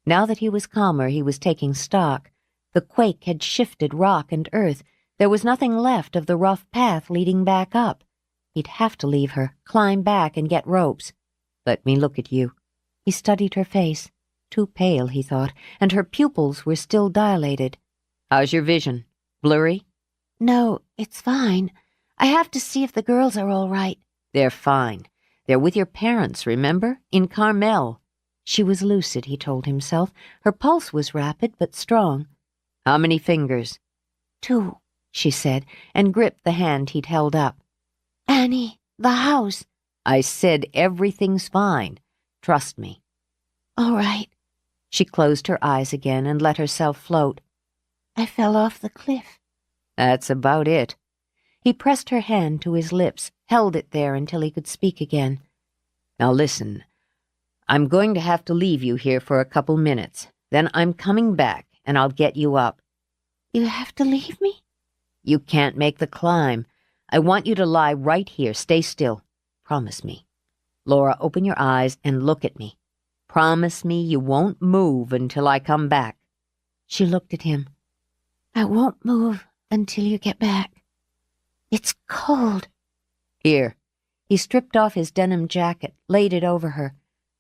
Now that he was calmer, he was taking stock. The quake had shifted rock and earth. There was nothing left of the rough path leading back up. He'd have to leave her, climb back and get ropes. Let me look at you. He studied her face. Too pale, he thought, and her pupils were still dilated. How's your vision? Blurry? No, it's fine. I have to see if the girls are all right. They're fine. They're with your parents, remember? In Carmel. She was lucid, he told himself. Her pulse was rapid but strong. How many fingers? 2, she said, and gripped the hand he'd held up. Annie, the house. I said everything's fine. Trust me. All right. She closed her eyes again and let herself float. I fell off the cliff. That's about it. He pressed her hand to his lips, held it there until he could speak again. Now listen, I'm going to have to leave you here for a couple minutes. Then I'm coming back, and I'll get you up. You have to leave me? You can't make the climb. I want you to lie right here. Stay still. Promise me. Laura, open your eyes and look at me. Promise me you won't move until I come back. She looked at him. I won't move until you get back. It's cold. Here. He stripped off his denim jacket, laid it over her.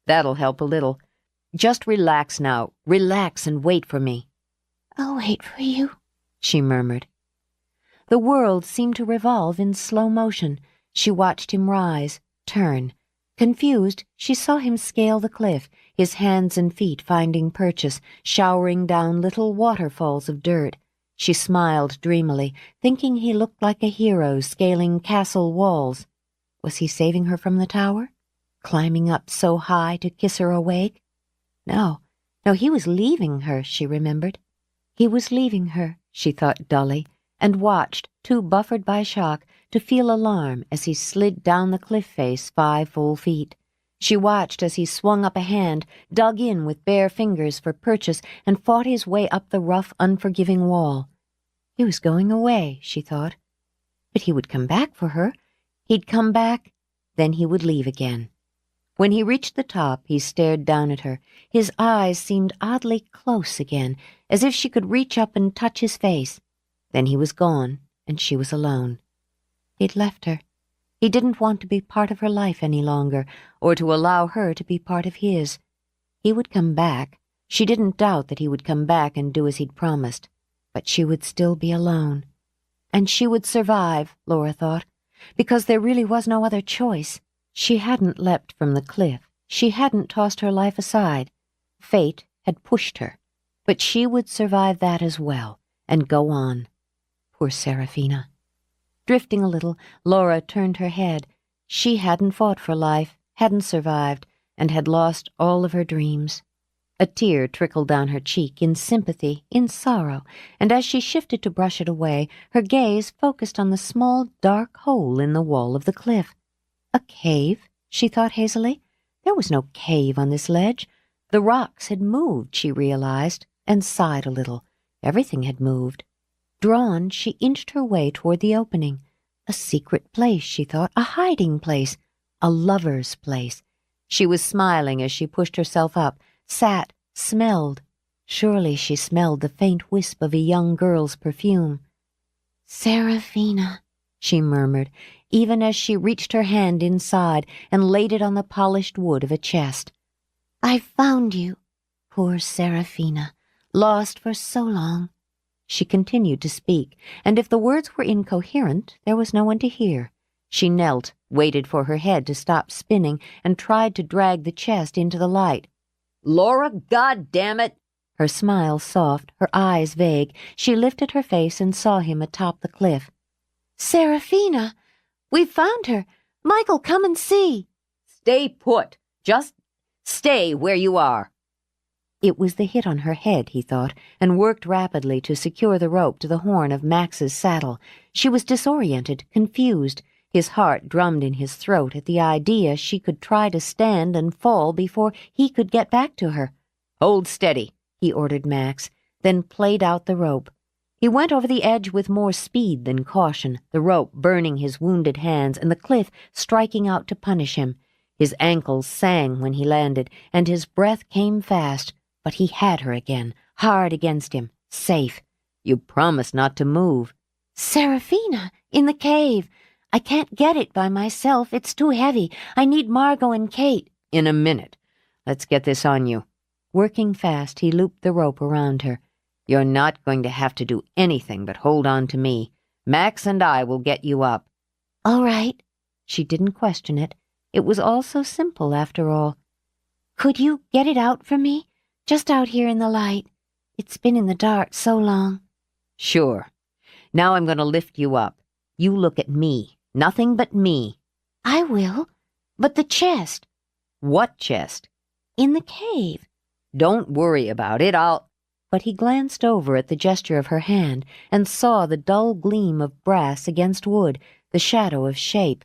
That'll help a little. Just relax now. Relax and wait for me. I'll wait for you, she murmured. The world seemed to revolve in slow motion. She watched him rise, turn. Confused, she saw him scale the cliff, his hands and feet finding purchase, showering down little waterfalls of dirt. She smiled dreamily, thinking he looked like a hero scaling castle walls. Was he saving her from the tower? Climbing up so high to kiss her awake? No, he was leaving her, she remembered. He was leaving her, she thought dully, and watched, too buffered by shock, to feel alarm as he slid down the cliff face 5 full feet. She watched as he swung up a hand, dug in with bare fingers for purchase, and fought his way up the rough, unforgiving wall. He was going away, she thought. But he would come back for her. He'd come back, then he would leave again. When he reached the top, he stared down at her. His eyes seemed oddly close again, as if she could reach up and touch his face. Then he was gone, and she was alone. He'd left her. He didn't want to be part of her life any longer, or to allow her to be part of his. He would come back. She didn't doubt that he would come back and do as he'd promised. But she would still be alone. And she would survive, Laura thought, because there really was no other choice. She hadn't leapt from the cliff. She hadn't tossed her life aside. Fate had pushed her. But she would survive that as well, and go on. Poor Serafina. Drifting a little, Laura turned her head. She hadn't fought for life, hadn't survived, and had lost all of her dreams. A tear trickled down her cheek in sympathy, in sorrow, and as she shifted to brush it away, her gaze focused on the small, dark hole in the wall of the cliff. A cave, she thought hazily. There was no cave on this ledge. The rocks had moved, she realized, and sighed a little. Everything had moved. Drawn, she inched her way toward the opening. A secret place, she thought, a hiding place, a lover's place. She was smiling as she pushed herself up, sat, smelled. Surely she smelled the faint wisp of a young girl's perfume. "Serafina," she murmured, even as she reached her hand inside and laid it on the polished wood of a chest. "I found you, poor Serafina, lost for so long." She continued to speak, and if the words were incoherent, there was no one to hear. She knelt, waited for her head to stop spinning, and tried to drag the chest into the light. "Laura, goddammit!" Her smile soft, her eyes vague, she lifted her face and saw him atop the cliff. "Serafina! We've found her! Michael, come and see!" "Stay put! Just stay where you are!" It was the hit on her head, he thought, and worked rapidly to secure the rope to the horn of Max's saddle. She was disoriented, confused. His heart drummed in his throat at the idea she could try to stand and fall before he could get back to her. "Hold steady," he ordered Max, then played out the rope. He went over the edge with more speed than caution, the rope burning his wounded hands and the cliff striking out to punish him. His ankles sang when he landed, and his breath came fast. But he had her again, hard against him, safe. "You promised not to move." "Serafina, in the cave. I can't get it by myself. It's too heavy. I need Margot and Kate." "In a minute. Let's get this on you." Working fast, he looped the rope around her. "You're not going to have to do anything but hold on to me. Max and I will get you up." "All right." She didn't question it. It was all so simple, after all. "Could you get it out for me? Just out here in the light. It's been in the dark so long." "Sure. Now I'm going to lift you up. You look at me. Nothing but me." "I will. But the chest." "What chest?" "In the cave." "Don't worry about it. I'll—" But he glanced over at the gesture of her hand and saw the dull gleam of brass against wood, the shadow of shape.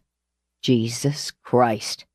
Jesus Christ.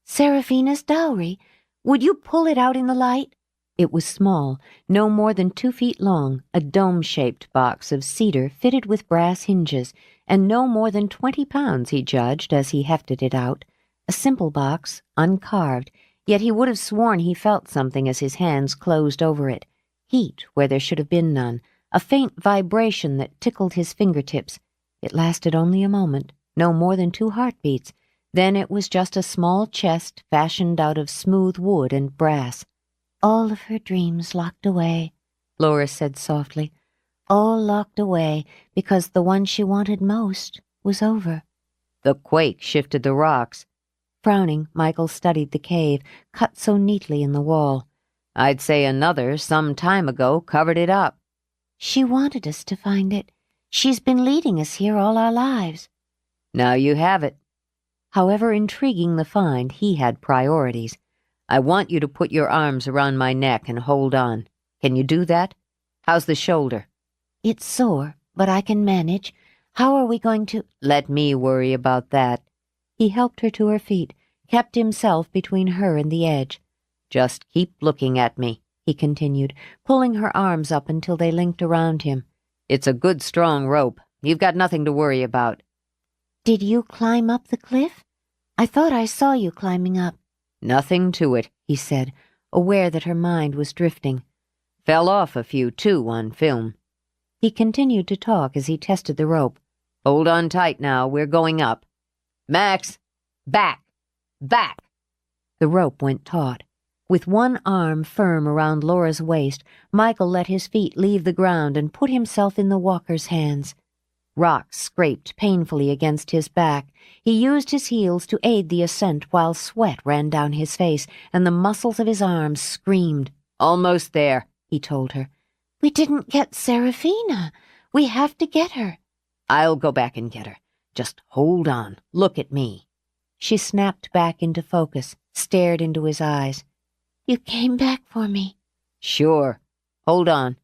"Serafina's dowry. Would you pull it out in the light?" It was small, no more than 2 feet long, a dome-shaped box of cedar fitted with brass hinges, and no more than 20 pounds, he judged, as he hefted it out. A simple box, uncarved, yet he would have sworn he felt something as his hands closed over it. Heat where there should have been none, a faint vibration that tickled his fingertips. It lasted only a moment, no more than 2 heartbeats. Then it was just a small chest fashioned out of smooth wood and brass. "All of her dreams locked away," Laura said softly. "All locked away because the one she wanted most was over." The quake shifted the rocks. Frowning, Michael studied the cave, cut so neatly in the wall. I'd say another, some time ago, covered it up. She wanted us to find it. She's been leading us here all our lives. Now you have it. However intriguing the find, he had priorities. I want you to put your arms around my neck and hold on. Can you do that? How's the shoulder? It's sore, but I can manage. How are we going to— Let me worry about that. He helped her to her feet, kept himself between her and the edge. Just keep looking at me, he continued, pulling her arms up until they linked around him. It's a good strong rope. You've got nothing to worry about. Did you climb up the cliff? I thought I saw you climbing up. Nothing to it, he said, aware that her mind was drifting. Fell off a few, too, on film. He continued to talk as he tested the rope. Hold on tight now, we're going up. Max, back, back. The rope went taut. With one arm firm around Laura's waist, Michael let his feet leave the ground and put himself in the walker's hands. Rocks scraped painfully against his back. He used his heels to aid the ascent while sweat ran down his face and the muscles of his arms screamed. Almost there, he told her. We didn't get Serafina. We have to get her. I'll go back and get her. Just hold on. Look at me. She snapped back into focus, stared into his eyes. You came back for me. Sure. Hold on.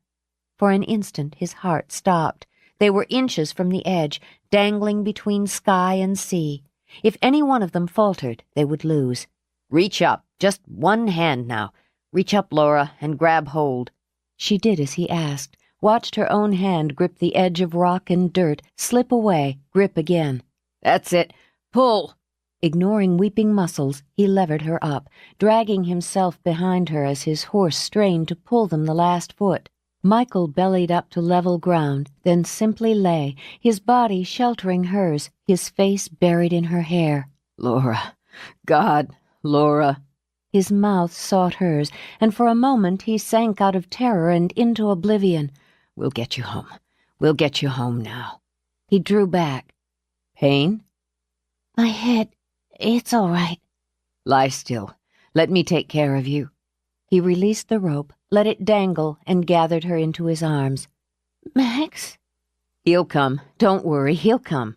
For an instant his heart stopped. They were inches from the edge, dangling between sky and sea. If any one of them faltered, they would lose. Reach up. Just one hand now. Reach up, Laura, and grab hold. She did as he asked, watched her own hand grip the edge of rock and dirt, slip away, grip again. That's it. Pull. Ignoring weeping muscles, he levered her up, dragging himself behind her as his horse strained to pull them the last foot. Michael bellied up to level ground, then simply lay, his body sheltering hers, his face buried in her hair. Laura. God, Laura. His mouth sought hers, and for a moment he sank out of terror and into oblivion. We'll get you home. We'll get you home now. He drew back. Pain? My head. It's all right. Lie still. Let me take care of you. He released the rope, let it dangle, and gathered her into his arms. Max? He'll come. Don't worry, he'll come.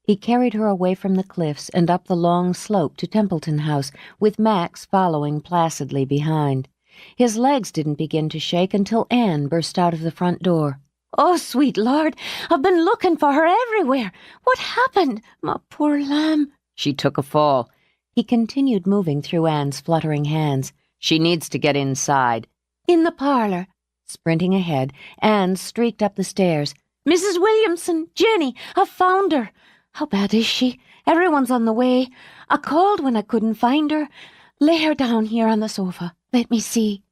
He carried her away from the cliffs and up the long slope to Templeton House, with Max following placidly behind. His legs didn't begin to shake until Anne burst out of the front door. Oh, sweet Lord, I've been looking for her everywhere. What happened? My poor lamb. She took a fall. He continued moving through Anne's fluttering hands. She needs to get inside. In the parlor. Sprinting ahead, Anne streaked up the stairs. Mrs. Williamson, Jenny, I've found her. How bad is she? Everyone's on the way. I called when I couldn't find her. Lay her down here on the sofa. Let me see.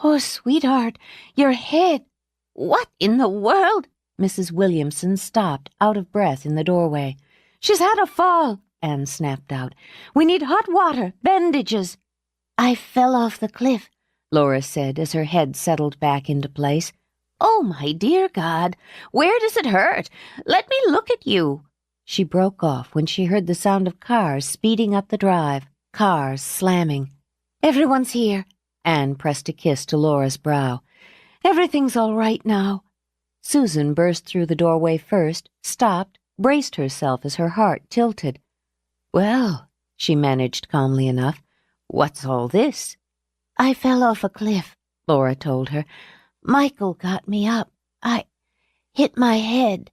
Oh, sweetheart, your head. What in the world? Mrs. Williamson stopped, out of breath, in the doorway. She's had a fall, Anne snapped out. We need hot water, bandages. I fell off the cliff, Laura said as her head settled back into place. Oh, my dear God, where does it hurt? Let me look at you. She broke off when she heard the sound of cars speeding up the drive, cars slamming. Everyone's here. Anne pressed a kiss to Laura's brow. Everything's all right now. Susan burst through the doorway first, stopped, braced herself as her heart tilted. Well, she managed calmly enough. What's all this? I fell off a cliff, Laura told her. Michael got me up. I hit my head.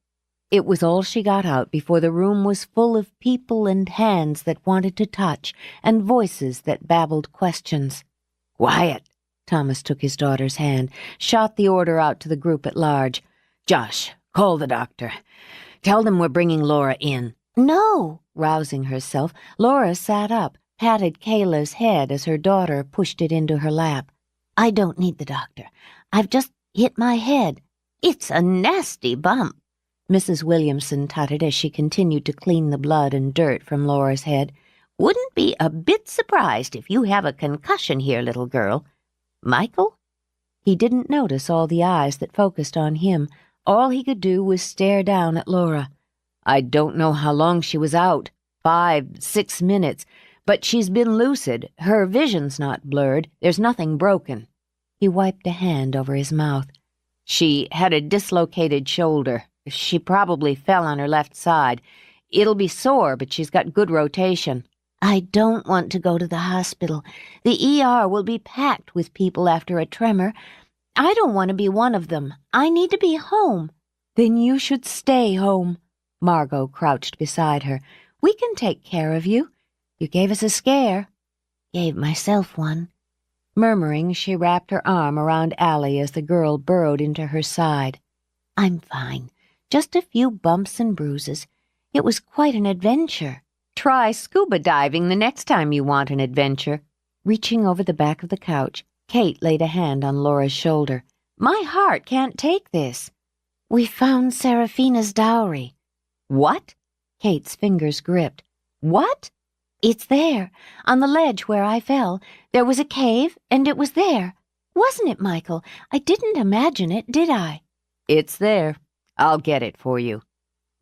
It was all she got out before the room was full of people and hands that wanted to touch, and voices that babbled questions. Quiet. Thomas took his daughter's hand, shot the order out to the group at large. Josh, call the doctor. Tell them we're bringing Laura in. No. Rousing herself, Laura sat up, patted Kayla's head as her daughter pushed it into her lap. I don't need the doctor. I've just hit my head. It's a nasty bump. Mrs. Williamson tutted as she continued to clean the blood and dirt from Laura's head. Wouldn't be a bit surprised if you have a concussion here, little girl. Michael? He didn't notice all the eyes that focused on him. All he could do was stare down at Laura. I don't know how long she was out. 5, 6 minutes. But she's been lucid. Her vision's not blurred. There's nothing broken." He wiped a hand over his mouth. "She had a dislocated shoulder. She probably fell on her left side. It'll be sore, but she's got good rotation." "I don't want to go to the hospital. The ER will be packed with people after a tremor. I don't want to be one of them. I need to be home." "Then you should stay home." Margot crouched beside her. "We can take care of you. You gave us a scare." "Gave myself one." Murmuring, she wrapped her arm around Allie as the girl burrowed into her side. "I'm fine. Just a few bumps and bruises. It was quite an adventure." "Try scuba diving the next time you want an adventure." Reaching over the back of the couch, Kate laid a hand on Laura's shoulder. "My heart can't take this." "We found Seraphina's dowry." "What?" Kate's fingers gripped. "What?" "It's there, on the ledge where I fell. There was a cave, and it was there. Wasn't it, Michael? I didn't imagine it, did I?" "It's there. I'll get it for you."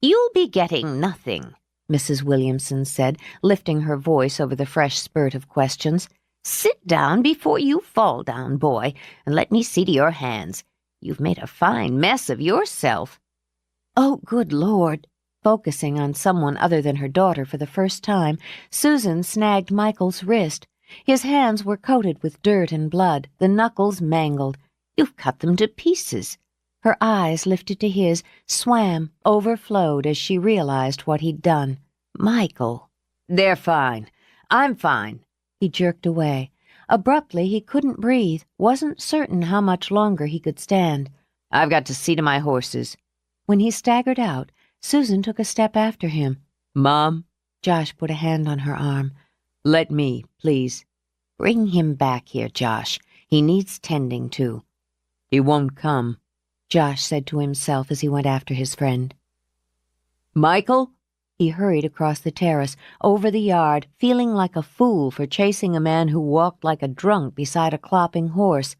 "You'll be getting nothing," Mrs. Williamson said, lifting her voice over the fresh spurt of questions. "Sit down before you fall down, boy, and let me see to your hands. You've made a fine mess of yourself." "Oh, good Lord." Focusing on someone other than her daughter for the first time, Susan snagged Michael's wrist. His hands were coated with dirt and blood, the knuckles mangled. "You've cut them to pieces." Her eyes lifted to his, swam, overflowed as she realized what he'd done. "Michael." "They're fine. I'm fine." He jerked away. Abruptly, he couldn't breathe, wasn't certain how much longer he could stand. "I've got to see to my horses." When he staggered out, Susan took a step after him. Mom, Josh put a hand on her arm. let me, please. "Bring him back here, Josh. He needs tending to." He won't come. Josh said to himself as he went after his friend. Michael? He hurried across the terrace, over the yard, feeling like a fool for chasing a man who walked like a drunk beside a clopping horse.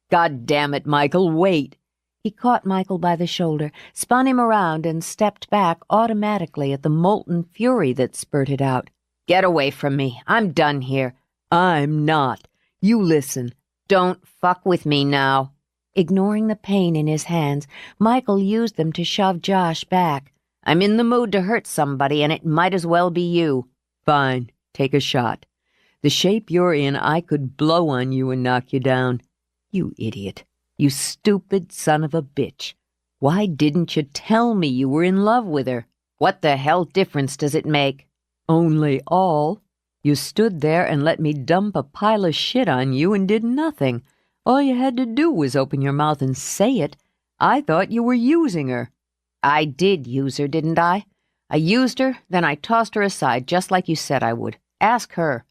God damn it, Michael, wait. He caught Michael by the shoulder, spun him around, and stepped back automatically at the molten fury that spurted out. "Get away from me. I'm done here." I'm not. You listen. "Don't fuck with me now." Ignoring the pain in his hands, Michael used them to shove Josh back. "I'm in the mood to hurt somebody, and it might as well be you." Fine, take a shot. The shape you're in, I could blow on you and knock you down. You idiot. You stupid son of a bitch. Why didn't you tell me you were in love with her? What the hell difference does it make? Only all. You stood there and let me dump a pile of shit on you and did nothing. All you had to do was open your mouth and say it. I thought you were using her. I did use her, didn't I? I used her, then I tossed her aside just like you said I would. Ask her.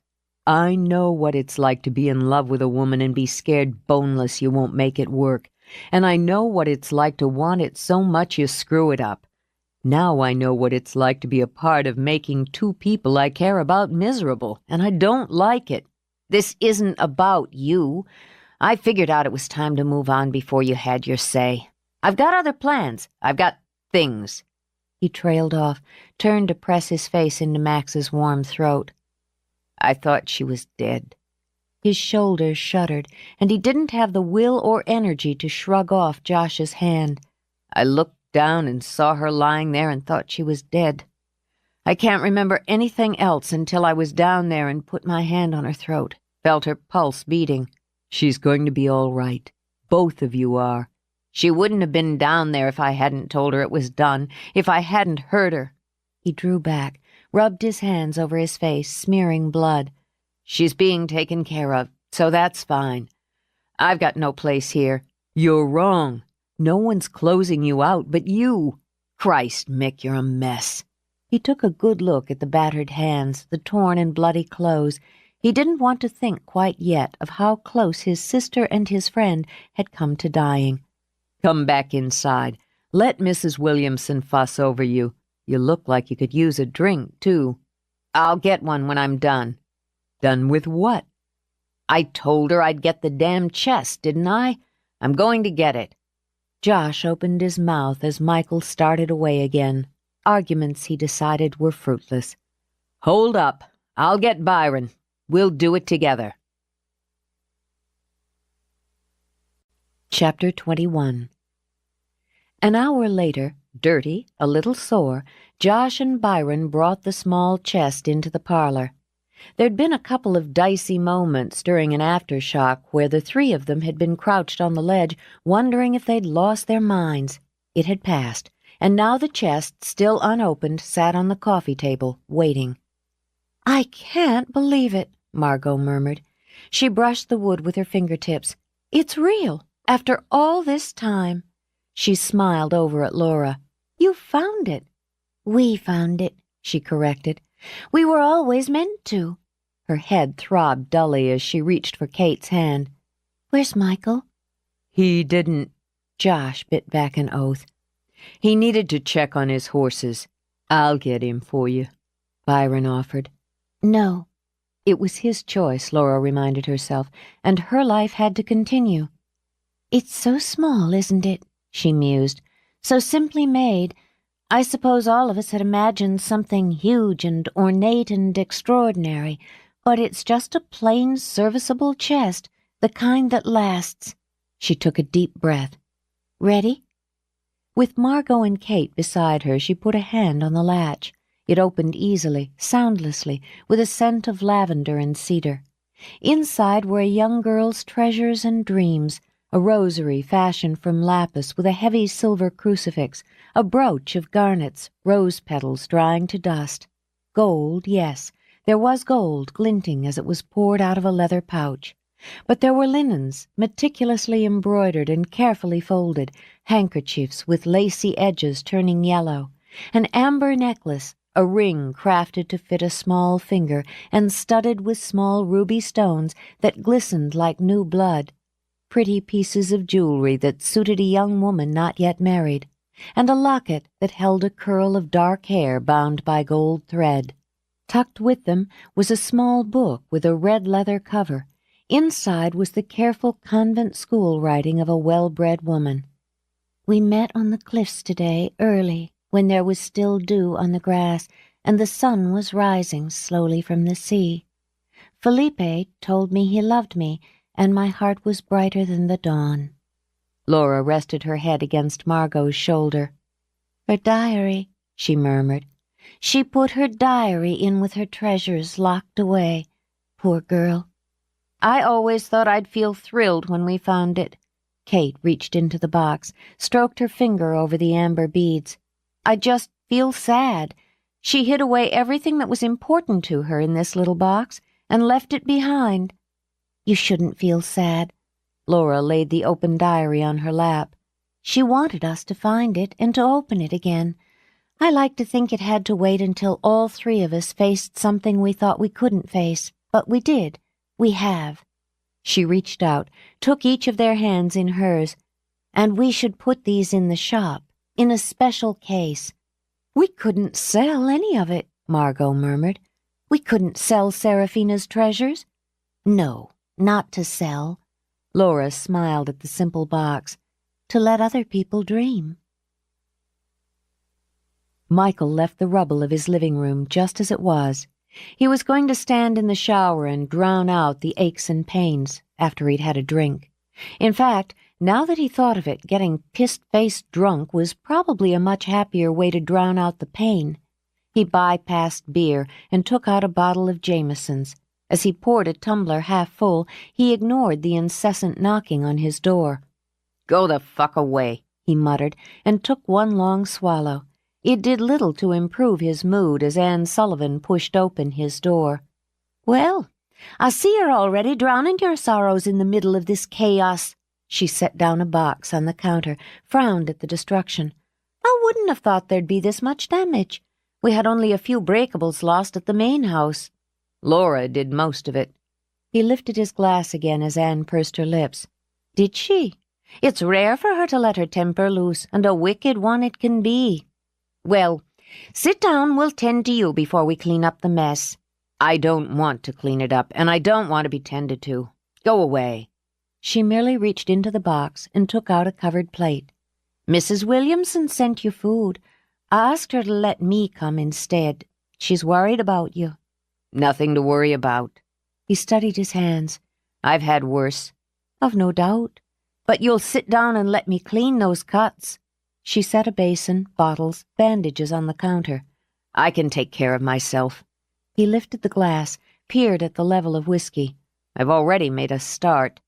I know what it's like to be in love with a woman and be scared boneless you won't make it work. And I know what it's like to want it so much you screw it up. Now I know what it's like to be a part of making two people I care about miserable, and I don't like it. This isn't about you. I figured out it was time to move on before you had your say. I've got other plans. I've got things. He trailed off, turned to press his face into Max's warm throat. I thought she was dead. His shoulders shuddered, and he didn't have the will or energy to shrug off Josh's hand. I looked down and saw her lying there and thought she was dead. I can't remember anything else until I was down there and put my hand on her throat, felt her pulse beating. She's going to be all right. Both of you are. She wouldn't have been down there if I hadn't told her it was done, if I hadn't hurt her. He drew back, rubbed his hands over his face, smearing blood. She's being taken care of, so that's fine. I've got no place here. You're wrong. No one's closing you out but you. Christ, Mick, you're a mess. He took a good look at the battered hands, the torn and bloody clothes. He didn't want to think quite yet of how close his sister and his friend had come to dying. Come back inside. Let Mrs. Williamson fuss over you. You look like you could use a drink, too. I'll get one when I'm done. Done with what? I told her I'd get the damn chest, didn't I? I'm going to get it. Josh opened his mouth as Michael started away again. Arguments, he decided, were fruitless. Hold up. I'll get Byron. We'll do it together. Chapter 21. An hour later, dirty, a little sore, Josh and Byron brought the small chest into the parlor. There'd been a couple of dicey moments during an aftershock where the three of them had been crouched on the ledge, wondering if they'd lost their minds. It had passed, and now the chest, still unopened, sat on the coffee table, waiting. "I can't believe it," Margot murmured. She brushed the wood with her fingertips. "It's real, after all this time." She smiled over at Laura. "You found it." "We found it," she corrected. "We were always meant to." Her head throbbed dully as she reached for Kate's hand. "Where's Michael?" He didn't. Josh bit back an oath. He needed to check on his horses. I'll get him for you," Byron offered. "No." It was his choice, Laura reminded herself, and her life had to continue. "It's so small, isn't it?" she mused. "So simply made. I suppose all of us had imagined something huge and ornate and extraordinary, but it's just a plain, serviceable chest, the kind that lasts." She took a deep breath. "Ready?" With Margot and Kate beside her, she put a hand on the latch. It opened easily, soundlessly, with a scent of lavender and cedar. Inside were a young girl's treasures and dreams, a rosary fashioned from lapis with a heavy silver crucifix, a brooch of garnets, rose petals drying to dust. Gold, yes, there was gold glinting as it was poured out of a leather pouch. But there were linens, meticulously embroidered and carefully folded, handkerchiefs with lacy edges turning yellow, an amber necklace, a ring crafted to fit a small finger and studded with small ruby stones that glistened like new blood, pretty pieces of jewelry that suited a young woman not yet married, and a locket that held a curl of dark hair bound by gold thread. Tucked with them was a small book with a red leather cover. Inside was the careful convent school writing of a well-bred woman. "We met on the cliffs today, early, when there was still dew on the grass, and the sun was rising slowly from the sea. Felipe told me he loved me, and my heart was brighter than the dawn." Laura rested her head against Margot's shoulder. "Her diary," she murmured. "She put her diary in with her treasures locked away. Poor girl." "I always thought I'd feel thrilled when we found it." Kate reached into the box, stroked her finger over the amber beads. "I just feel sad. She hid away everything that was important to her in this little box and left it behind." "You shouldn't feel sad." Laura laid the open diary on her lap. "She wanted us to find it and to open it again. I like to think it had to wait until all three of us faced something we thought we couldn't face, but we did. We have." She reached out, took each of their hands in hers. "And we should put these in the shop, in a special case." "We couldn't sell any of it," Margot murmured. "We couldn't sell Seraphina's treasures." "No, not to sell." Laura smiled at the simple box. "To let other people dream." Michael left the rubble of his living room just as it was. He was going to stand in the shower and drown out the aches and pains after he'd had a drink. In fact, now that he thought of it, getting pissed-faced drunk was probably a much happier way to drown out the pain. He bypassed beer and took out a bottle of Jameson's. As he poured a tumbler half full, he ignored the incessant knocking on his door. "Go the fuck away," he muttered, and took one long swallow. It did little to improve his mood as Anne Sullivan pushed open his door. "Well, I see you're already drowning your sorrows in the middle of this chaos." She set down a box on the counter, frowned at the destruction. "I wouldn't have thought there'd be this much damage. We had only a few breakables lost at the main house." "Laura did most of it." He lifted his glass again as Anne pursed her lips. "Did she? It's rare for her to let her temper loose, and a wicked one it can be. Well, sit down, we'll tend to you before we clean up the mess." "I don't want to clean it up, and I don't want to be tended to. Go away." She merely reached into the box and took out a covered plate. "Mrs. Williamson sent you food. I asked her to let me come instead. She's worried about you." Nothing to worry about. He studied his hands. I've had worse. I've no doubt. But you'll sit down and let me clean those cuts. She set a basin, bottles, bandages on the counter. I can take care of myself. He lifted the glass, peered at the level of whiskey. I've already made a start.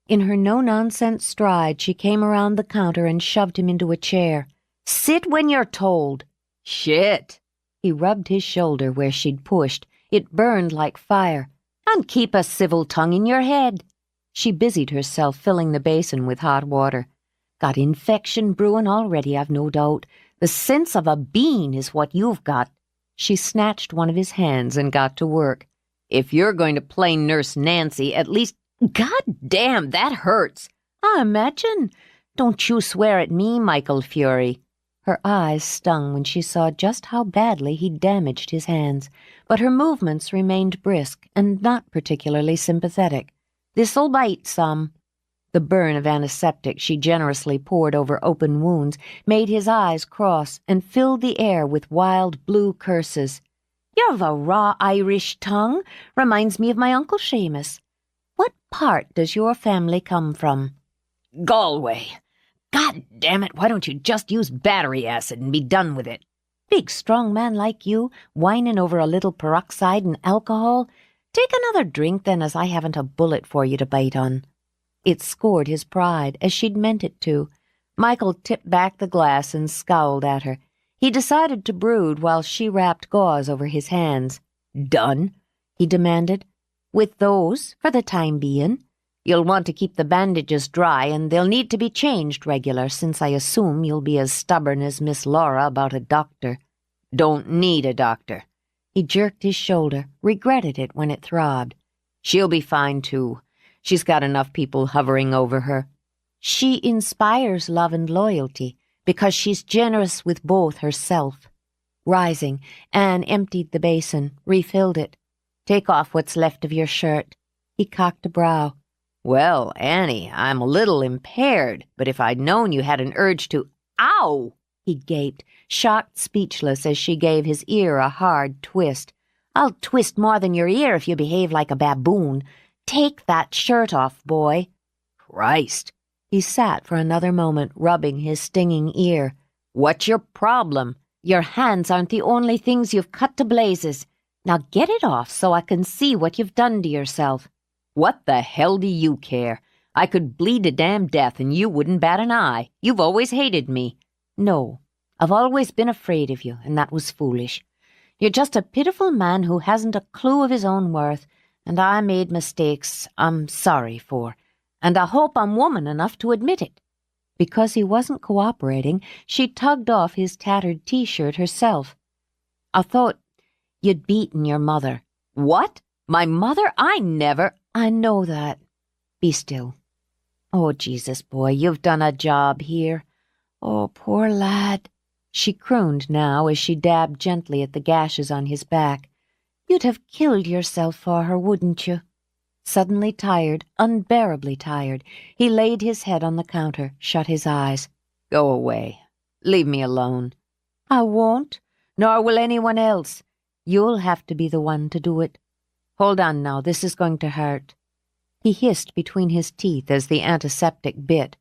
In her no-nonsense stride, she came around the counter and shoved him into a chair. Sit when you're told. Shit. He rubbed his shoulder where she'd pushed. It burned like fire. And keep a civil tongue in your head. She busied herself filling the basin with hot water. Got infection brewing already, I've no doubt. The sense of a bean is what you've got. She snatched one of his hands and got to work. If you're going to play Nurse Nancy, at least... God damn, that hurts. I imagine. Don't you swear at me, Michael Fury. Her eyes stung when she saw just how badly he'd damaged his hands, but her movements remained brisk and not particularly sympathetic. This'll bite some. The burn of antiseptic she generously poured over open wounds made his eyes cross and filled the air with wild blue curses. You've a raw Irish tongue. Reminds me of my Uncle Seamus. What part does your family come from? Galway. God damn it, why don't you just use battery acid and be done with it? Big strong man like you, whining over a little peroxide and alcohol? Take another drink then, as I haven't a bullet for you to bite on. It scored his pride, as she'd meant it to. Michael tipped back the glass and scowled at her. He decided to brood while she wrapped gauze over his hands. Done? He demanded. With those, for the time being. You'll want to keep the bandages dry, and they'll need to be changed regular, since I assume you'll be as stubborn as Miss Laura about a doctor. Don't need a doctor. He jerked his shoulder, regretted it when it throbbed. She'll be fine, too. She's got enough people hovering over her. She inspires love and loyalty, because she's generous with both herself. Rising, Anne emptied the basin, refilled it. Take off what's left of your shirt. He cocked a brow. Well, Annie, I'm a little impaired, but if I'd known you had an urge to... Ow! He gaped, shocked speechless as she gave his ear a hard twist. I'll twist more than your ear if you behave like a baboon. Take that shirt off, boy. Christ. He sat for another moment, rubbing his stinging ear. What's your problem? Your hands aren't the only things you've cut to blazes. Now get it off so I can see what you've done to yourself. What the hell do you care? I could bleed to damn death and you wouldn't bat an eye. You've always hated me. No, I've always been afraid of you, and that was foolish. You're just a pitiful man who hasn't a clue of his own worth, and I made mistakes I'm sorry for, and I hope I'm woman enough to admit it. Because he wasn't cooperating, she tugged off his tattered T-shirt herself. I thought you'd beaten your mother. What? My mother? I never... I know that. Be still. Oh, Jesus, boy, you've done a job here. Oh, poor lad. She crooned now as she dabbed gently at the gashes on his back. You'd have killed yourself for her, wouldn't you? Suddenly tired, unbearably tired, he laid his head on the counter, shut his eyes. Go away. Leave me alone. I won't, nor will anyone else. You'll have to be the one to do it. Hold on now, this is going to hurt. He hissed between his teeth as the antiseptic bit.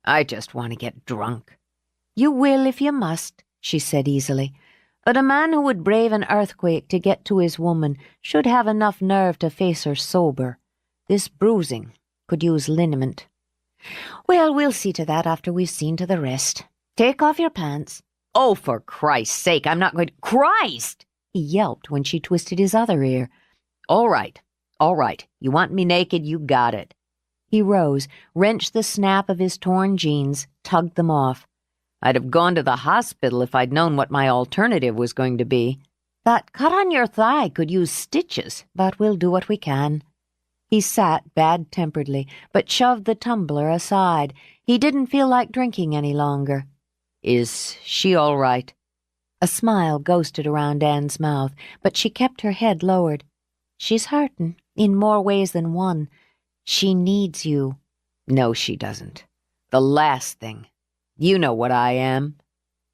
I just want to get drunk. You will if you must, she said easily. But a man who would brave an earthquake to get to his woman should have enough nerve to face her sober. This bruising could use liniment. Well, we'll see to that after we've seen to the rest. Take off your pants. Oh, for Christ's sake, I'm not going to... Christ! He yelped when she twisted his other ear. All right. You want me naked, you got it. He rose, wrenched the snap of his torn jeans, tugged them off. I'd have gone to the hospital if I'd known what my alternative was going to be. That cut on your thigh could use stitches, but we'll do what we can. He sat bad-temperedly, but shoved the tumbler aside. He didn't feel like drinking any longer. Is she all right? A smile ghosted around Anne's mouth, but she kept her head lowered. She's hurtin', in more ways than one. She needs you. No, she doesn't. The last thing. You know what I am.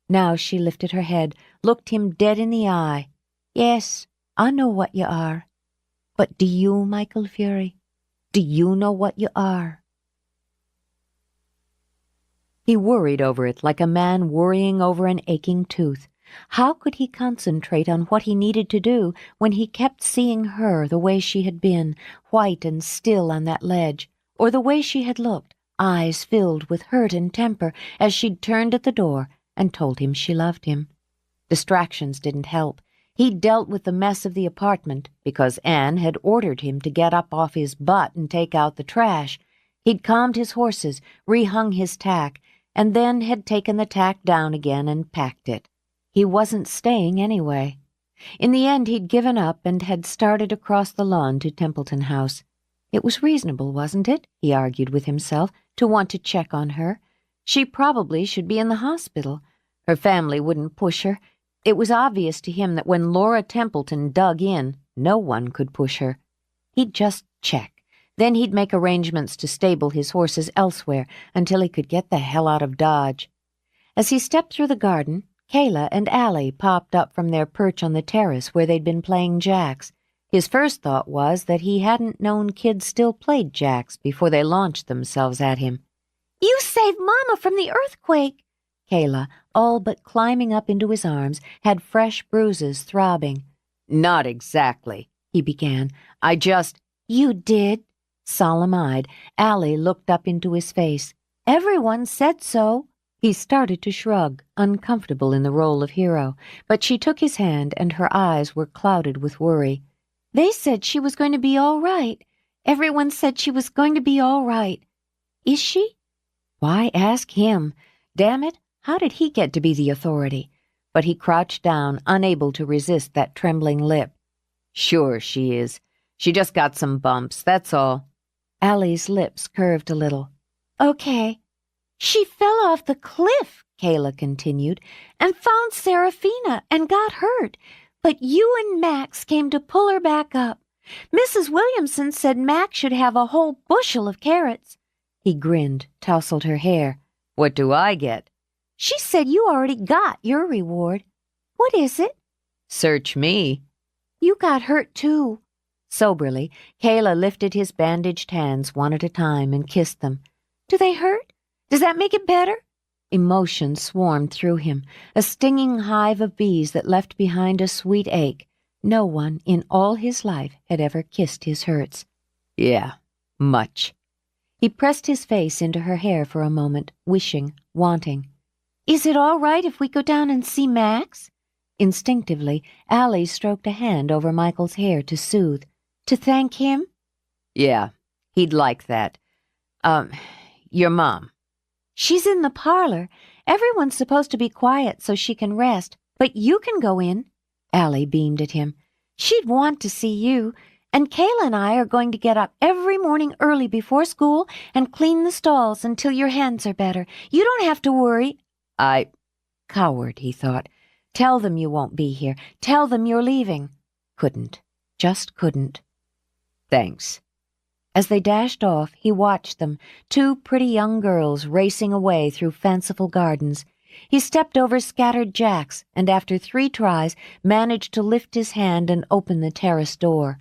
Now she lifted her head, looked him dead in the eye. Yes, I know what you are. But do you, Michael Fury? Do you know what you are?" He worried over it like a man worrying over an aching tooth. How could he concentrate on what he needed to do when he kept seeing her the way she had been, white and still on that ledge, or the way she had looked, eyes filled with hurt and temper, as she'd turned at the door and told him she loved him? Distractions didn't help. He dealt with the mess of the apartment because Anne had ordered him to get up off his butt and take out the trash. He'd calmed his horses, rehung his tack, and then had taken the tack down again and packed it. He wasn't staying anyway. In the end, he'd given up and had started across the lawn to Templeton House. It was reasonable, wasn't it, he argued with himself, to want to check on her. She probably should be in the hospital. Her family wouldn't push her. It was obvious to him that when Laura Templeton dug in, no one could push her. He'd just check. Then he'd make arrangements to stable his horses elsewhere until he could get the hell out of Dodge. As he stepped through the garden, Kayla and Allie popped up from their perch on the terrace where they'd been playing jacks. His first thought was that he hadn't known kids still played jacks before they launched themselves at him. "You saved Mama from the earthquake!" Kayla, all but climbing up into his arms, had fresh bruises throbbing. "Not exactly," he began. "I just—" "You did." Solemn-eyed, Allie looked up into his face. "Everyone said so." He started to shrug, uncomfortable in the role of hero, but she took his hand and her eyes were clouded with worry. "They said she was going to be all right. Everyone said she was going to be all right. Is she?" Why ask him? Damn it, how did he get to be the authority? But he crouched down, unable to resist that trembling lip. "Sure she is. She just got some bumps, that's all." Allie's lips curved a little. "Okay." "She fell off the cliff," Kayla continued, "and found Serafina and got hurt. But you and Max came to pull her back up. Mrs. Williamson said Max should have a whole bushel of carrots." He grinned, tousled her hair. "What do I get?" "She said you already got your reward." "What is it?" "Search me." "You got hurt, too." Soberly, Kayla lifted his bandaged hands one at a time and kissed them. "Do they hurt? Does that make it better?" Emotion swarmed through him, a stinging hive of bees that left behind a sweet ache. No one in all his life had ever kissed his hurts. "Yeah, much." He pressed his face into her hair for a moment, wishing, wanting. "Is it all right if we go down and see Max?" Instinctively, Allie stroked a hand over Michael's hair to soothe. "To thank him?" "Yeah, he'd like that. Your mom." "She's in the parlor. Everyone's supposed to be quiet so she can rest, but you can go in." Allie beamed at him. "She'd want to see you. And Kayla and I are going to get up every morning early before school and clean the stalls until your hands are better. You don't have to worry." Coward, he thought. Tell them you won't be here. Tell them you're leaving. Couldn't. Just couldn't. Thanks. As they dashed off, he watched them, two pretty young girls racing away through fanciful gardens. He stepped over scattered jacks and after 3 tries managed to lift his hand and open the terrace door.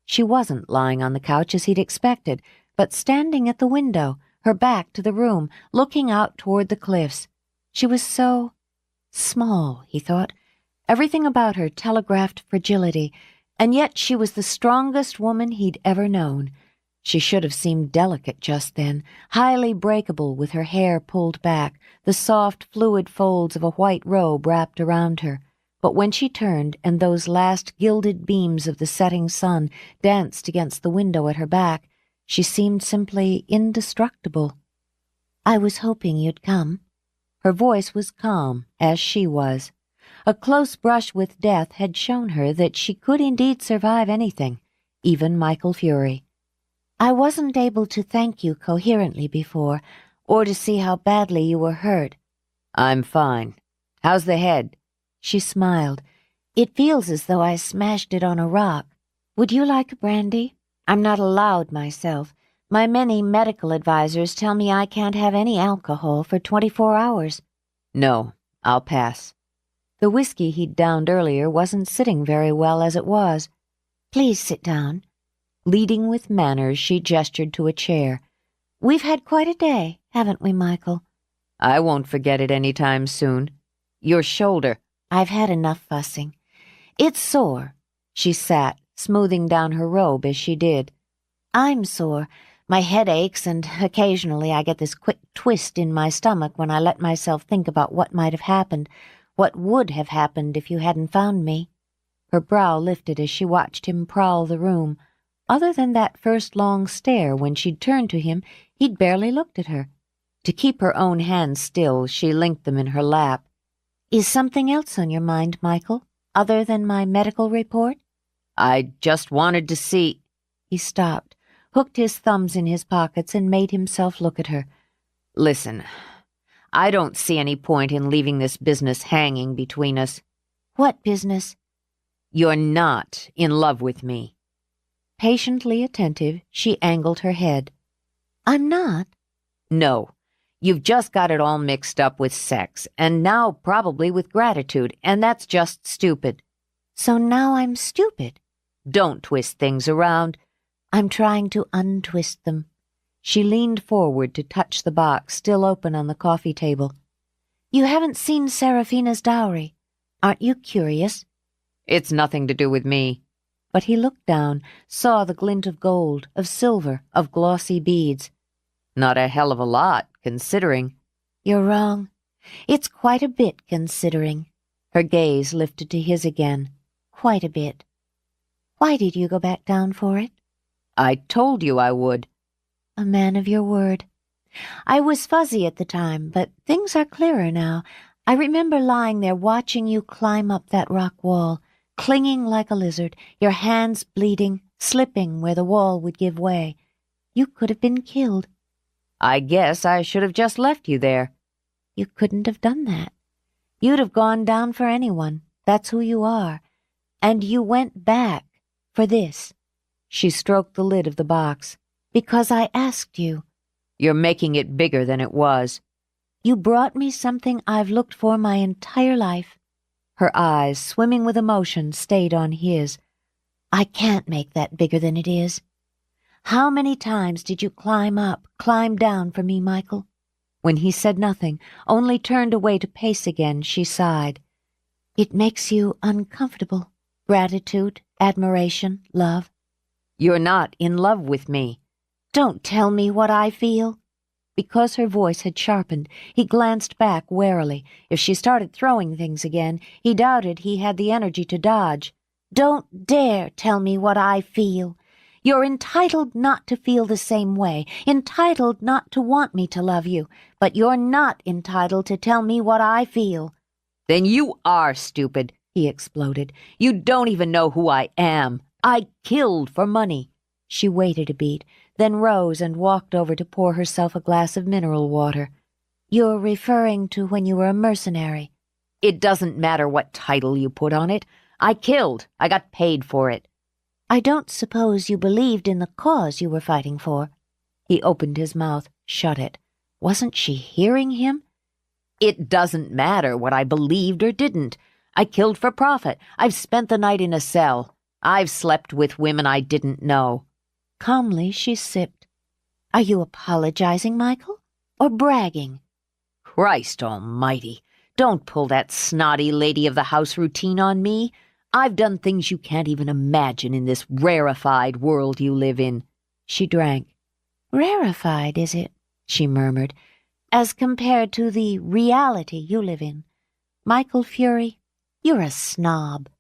She wasn't lying on the couch as he'd expected, but standing at the window, her back to the room, looking out toward the cliffs. She was so small, he thought. Everything about her telegraphed fragility, and yet she was the strongest woman he'd ever known. She should have seemed delicate just then, highly breakable with her hair pulled back, the soft, fluid folds of a white robe wrapped around her. But when she turned and those last gilded beams of the setting sun danced against the window at her back, she seemed simply indestructible. "I was hoping you'd come." Her voice was calm, as she was. A close brush with death had shown her that she could indeed survive anything, even Michael Fury. "I wasn't able to thank you coherently before, or to see how badly you were hurt." "I'm fine. How's the head?" She smiled. "It feels as though I smashed it on a rock. Would you like a brandy? I'm not allowed myself. My many medical advisors tell me I can't have any alcohol for 24 hours. "No, I'll pass." The whiskey he'd downed earlier wasn't sitting very well as it was. "Please sit down." Leading with manners, she gestured to a chair. "We've had quite a day, haven't we, Michael?" I won't forget it any time soon. Your shoulder. "I've had enough fussing. It's sore." She sat, smoothing down her robe as she did. "I'm sore. My head aches, and occasionally I get this quick twist in my stomach when I let myself think about what might have happened, what would have happened if you hadn't found me." Her brow lifted as she watched him prowl the room. Other than that first long stare when she'd turned to him, he'd barely looked at her. To keep her own hands still, she linked them in her lap. "Is something else on your mind, Michael, other than my medical report?" I just wanted to see—" He stopped, hooked his thumbs in his pockets, and made himself look at her. Listen, I don't see any point in leaving this business hanging between us. "What business?" You're not in love with me. Patiently attentive, she angled her head. "I'm not?" No. You've just got it all mixed up with sex, and now probably with gratitude, and that's just stupid. "So now I'm stupid?" Don't twist things around. "I'm trying to untwist them." She leaned forward to touch the box still open on the coffee table. "You haven't seen Seraphina's dowry. Aren't you curious?" It's nothing to do with me. But he looked down, saw the glint of gold, of silver, of glossy beads. Not a hell of a lot, considering. "You're wrong. It's quite a bit, considering." Her gaze lifted to his again. "Quite a bit. Why did you go back down for it?" I told you I would. "A man of your word. I was fuzzy at the time, but things are clearer now. I remember lying there watching you climb up that rock wall, clinging like a lizard, your hands bleeding, slipping where the wall would give way. You could have been killed." I guess I should have just left you there. "You couldn't have done that. You'd have gone down for anyone. That's who you are. And you went back for this." She stroked the lid of the box. "Because I asked you." You're making it bigger than it was. "You brought me something I've looked for my entire life." Her eyes, swimming with emotion, stayed on his. "I can't make that bigger than it is. How many times did you climb up, climb down for me, Michael?" When he said nothing, only turned away to pace again, she sighed. "It makes you uncomfortable. Gratitude, admiration, love." You're not in love with me. "Don't tell me what I feel." Because her voice had sharpened, he glanced back warily. If she started throwing things again, he doubted he had the energy to dodge. "Don't dare tell me what I feel. You're entitled not to feel the same way, entitled not to want me to love you, but you're not entitled to tell me what I feel." Then you are stupid, he exploded. You don't even know who I am. I killed for money. She waited a beat, then rose and walked over to pour herself a glass of mineral water. "You're referring to when you were a mercenary." It doesn't matter what title you put on it. I killed. I got paid for it. "I don't suppose you believed in the cause you were fighting for." He opened his mouth, shut it. Wasn't she hearing him? It doesn't matter what I believed or didn't. I killed for profit. I've spent the night in a cell. I've slept with women I didn't know. Calmly, she sipped. "Are you apologizing, Michael, or bragging?" Christ almighty, don't pull that snotty lady of the house routine on me. I've done things you can't even imagine in this rarefied world you live in." She drank. "Rarefied, is it?" she murmured, "as compared to the reality you live in. Michael Fury, you're a snob."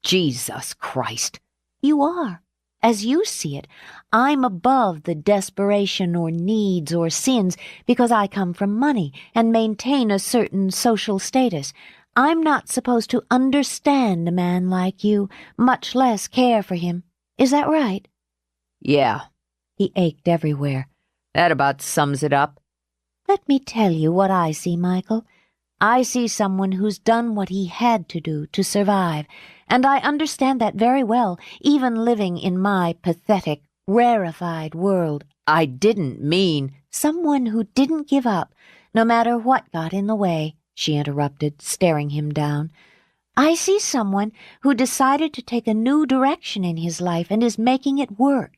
Jesus Christ. "You are. As you see it, I'm above the desperation or needs or sins because I come from money and maintain a certain social status. I'm not supposed to understand a man like you, much less care for him. Is that right?" Yeah. He ached everywhere. That about sums it up. "Let me tell you what I see, Michael. I see someone who's done what he had to do to survive, and I understand that very well, even living in my pathetic, rarefied world. I didn't mean—" "Someone who didn't give up, no matter what got in the way," she interrupted, staring him down. "I see someone who decided to take a new direction in his life and is making it work.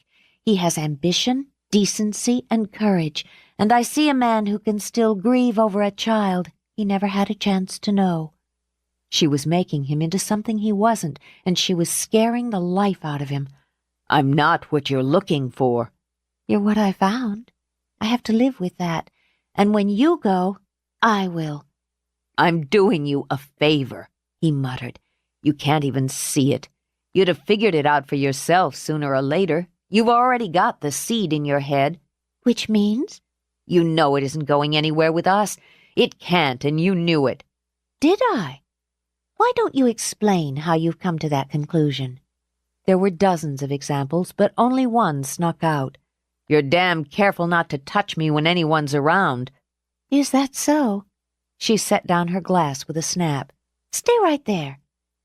He has ambition, decency, and courage, and I see a man who can still grieve over a child he never had a chance to know. She was making him into something he wasn't, and she was scaring the life out of him. I'm not what you're looking for. You're what I found. I have to live with that, and when you go, I will. I'm doing you a favor, he muttered. You can't even see it. You'd have figured it out for yourself sooner or later. You've already got the seed in your head. Which means? You know it isn't going anywhere with us. It can't, and you knew it. Did I? Why don't you explain how you've come to that conclusion? There were dozens of examples, but only one snuck out. You're damn careful not to touch me when anyone's around. Is that so? She set down her glass with a snap. Stay right there.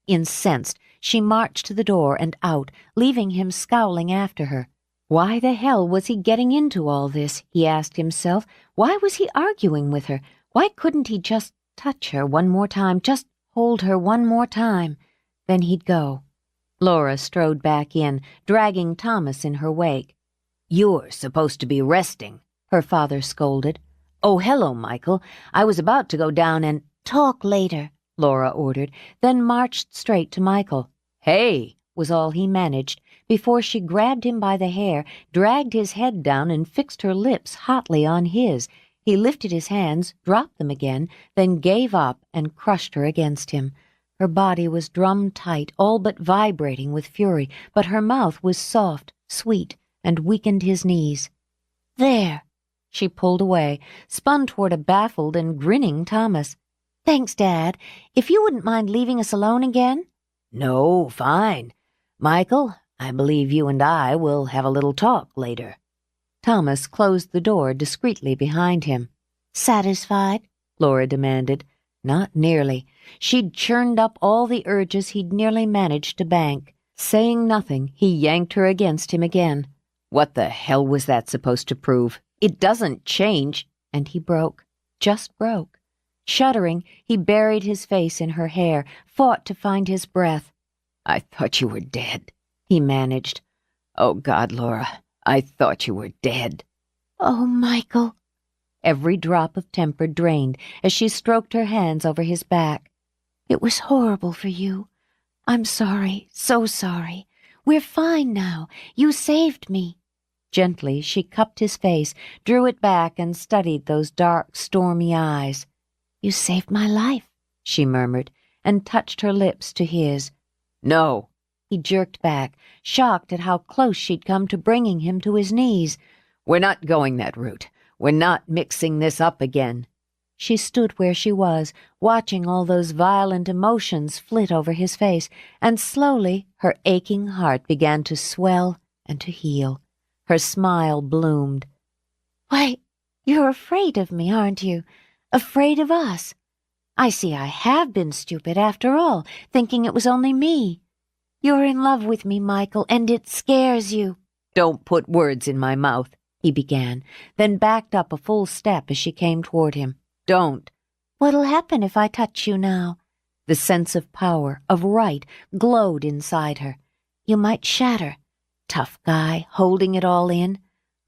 Incensed, she marched to the door and out, leaving him scowling after her. Why the hell was he getting into all this, he asked himself. Why was he arguing with her? Why couldn't he just touch her one more time, just hold her one more time? Then he'd go. Laura strode back in, dragging Thomas in her wake. You're supposed to be resting, her father scolded. Oh, hello, Michael. I was about to go down and— Talk later, Laura ordered, then marched straight to Michael. Hey, was all he managed, before she grabbed him by the hair, dragged his head down, and fixed her lips hotly on his. He lifted his hands, dropped them again, then gave up and crushed her against him. Her body was drum-tight, all but vibrating with fury, but her mouth was soft, sweet, and weakened his knees. There. She pulled away, spun toward a baffled and grinning Thomas. Thanks, Dad. If you wouldn't mind leaving us alone again? No, fine. Michael, I believe you and I will have a little talk later. Thomas closed the door discreetly behind him. Satisfied? Laura demanded. Not nearly. She'd churned up all the urges he'd nearly managed to bank. Saying nothing, he yanked her against him again. What the hell was that supposed to prove? It doesn't change. And he broke. Just broke. Shuddering, he buried his face in her hair, fought to find his breath. I thought you were dead, he managed. Oh, God, Laura, I thought you were dead. Oh, Michael. Every drop of temper drained as she stroked her hands over his back. It was horrible for you. I'm sorry, so sorry. We're fine now. You saved me. Gently, she cupped his face, drew it back, and studied those dark, stormy eyes. You saved my life, she murmured, and touched her lips to his. No. He jerked back, shocked at how close she'd come to bringing him to his knees. We're not going that route. We're not mixing this up again. She stood where she was, watching all those violent emotions flit over his face, and slowly her aching heart began to swell and to heal. Her smile bloomed. Why, you're afraid of me, aren't you? Afraid of us. I see I have been stupid after all, thinking it was only me. You're in love with me, Michael, and it scares you. Don't put words in my mouth, he began, then backed up a full step as she came toward him. Don't. What'll happen if I touch you now? The sense of power, of right, glowed inside her. You might shatter. Tough guy, holding it all in.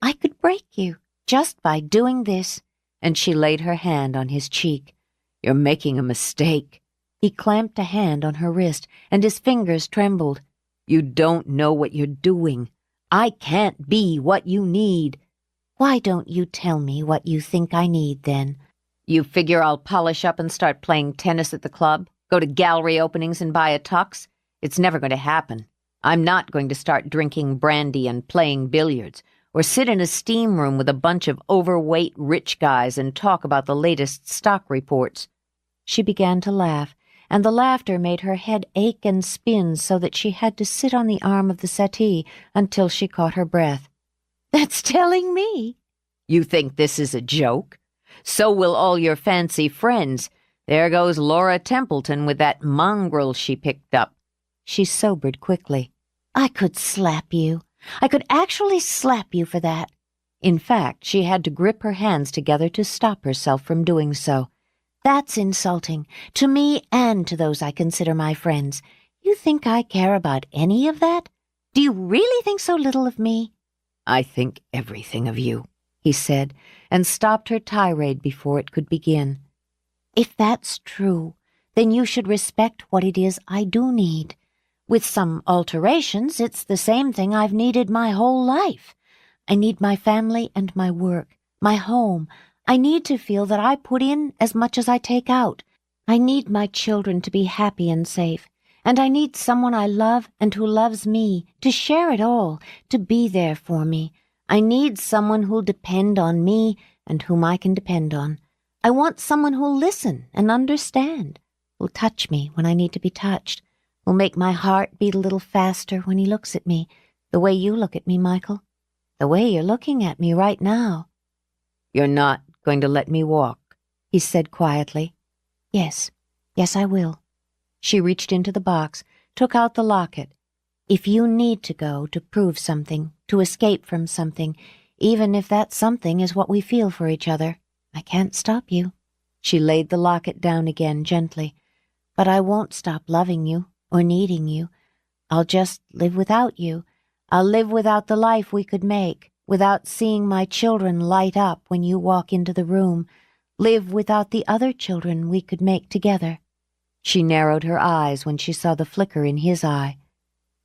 I could break you, just by doing this. And she laid her hand on his cheek. You're making a mistake. He clamped a hand on her wrist, and his fingers trembled. You don't know what you're doing. I can't be what you need. Why don't you tell me what you think I need, then? You figure I'll polish up and start playing tennis at the club? Go to gallery openings and buy a tux? It's never going to happen. I'm not going to start drinking brandy and playing billiards, or sit in a steam room with a bunch of overweight rich guys and talk about the latest stock reports. She began to laugh, and the laughter made her head ache and spin so that she had to sit on the arm of the settee until she caught her breath. That's telling me. You think this is a joke? So will all your fancy friends. There goes Laura Templeton with that mongrel she picked up. She sobered quickly. I could slap you. I could actually slap you for that. In fact, she had to grip her hands together to stop herself from doing so. That's insulting, to me and to those I consider my friends. You think I care about any of that? Do you really think so little of me? I think everything of you," he said, and stopped her tirade before it could begin. If that's true, then you should respect what it is I do need. With some alterations, it's the same thing I've needed my whole life. I need my family and my work, my home. I need to feel that I put in as much as I take out. I need my children to be happy and safe. And I need someone I love and who loves me, to share it all, to be there for me. I need someone who'll depend on me and whom I can depend on. I want someone who'll listen and understand, who'll touch me when I need to be touched, who'll make my heart beat a little faster when he looks at me, the way you look at me, Michael, the way you're looking at me right now. "You're not going to let me walk," he said quietly. Yes, I will. She reached into the box, took out the locket. If you need to go to prove something, to escape from something, even if that something is what we feel for each other, I can't stop you. She laid the locket down again gently. But I won't stop loving you or needing you. I'll just live without you. I'll live without the life we could make, without seeing my children light up when you walk into the room, live without the other children we could make together. She narrowed her eyes when she saw the flicker in his eye.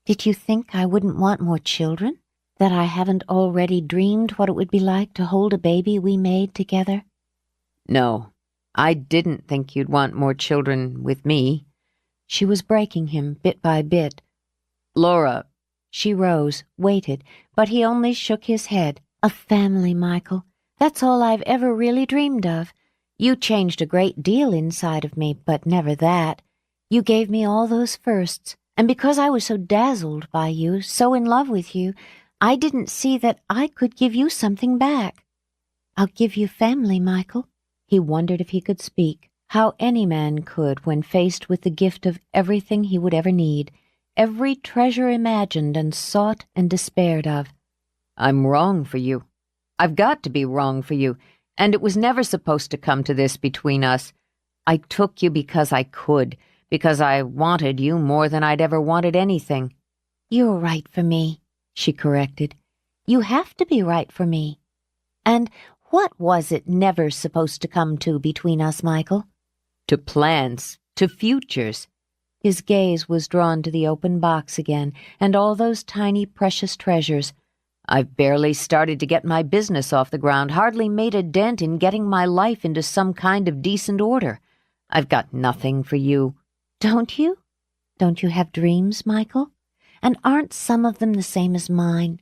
Did you think I wouldn't want more children? That I haven't already dreamed what it would be like to hold a baby we made together? "No, I didn't think you'd want more children with me." She was breaking him bit by bit. "Laura." She rose, waited, but he only shook his head. A family, Michael. That's all I've ever really dreamed of. You changed a great deal inside of me, but never that. You gave me all those firsts, and because I was so dazzled by you, so in love with you, I didn't see that I could give you something back. I'll give you family, Michael." He wondered if he could speak, how any man could when faced with the gift of everything he would ever need, every treasure imagined and sought and despaired of. "I'm wrong for you. I've got to be wrong for you, and it was never supposed to come to this between us. I took you because I could, because I wanted you more than I'd ever wanted anything." "You're right for me," she corrected. "You have to be right for me. And what was it never supposed to come to between us, Michael?" "To plans, to futures." His gaze was drawn to the open box again, and all those tiny precious treasures. "I've barely started to get my business off the ground, hardly made a dent in getting my life into some kind of decent order. I've got nothing for you." "Don't you? Don't you have dreams, Michael? And aren't some of them the same as mine?"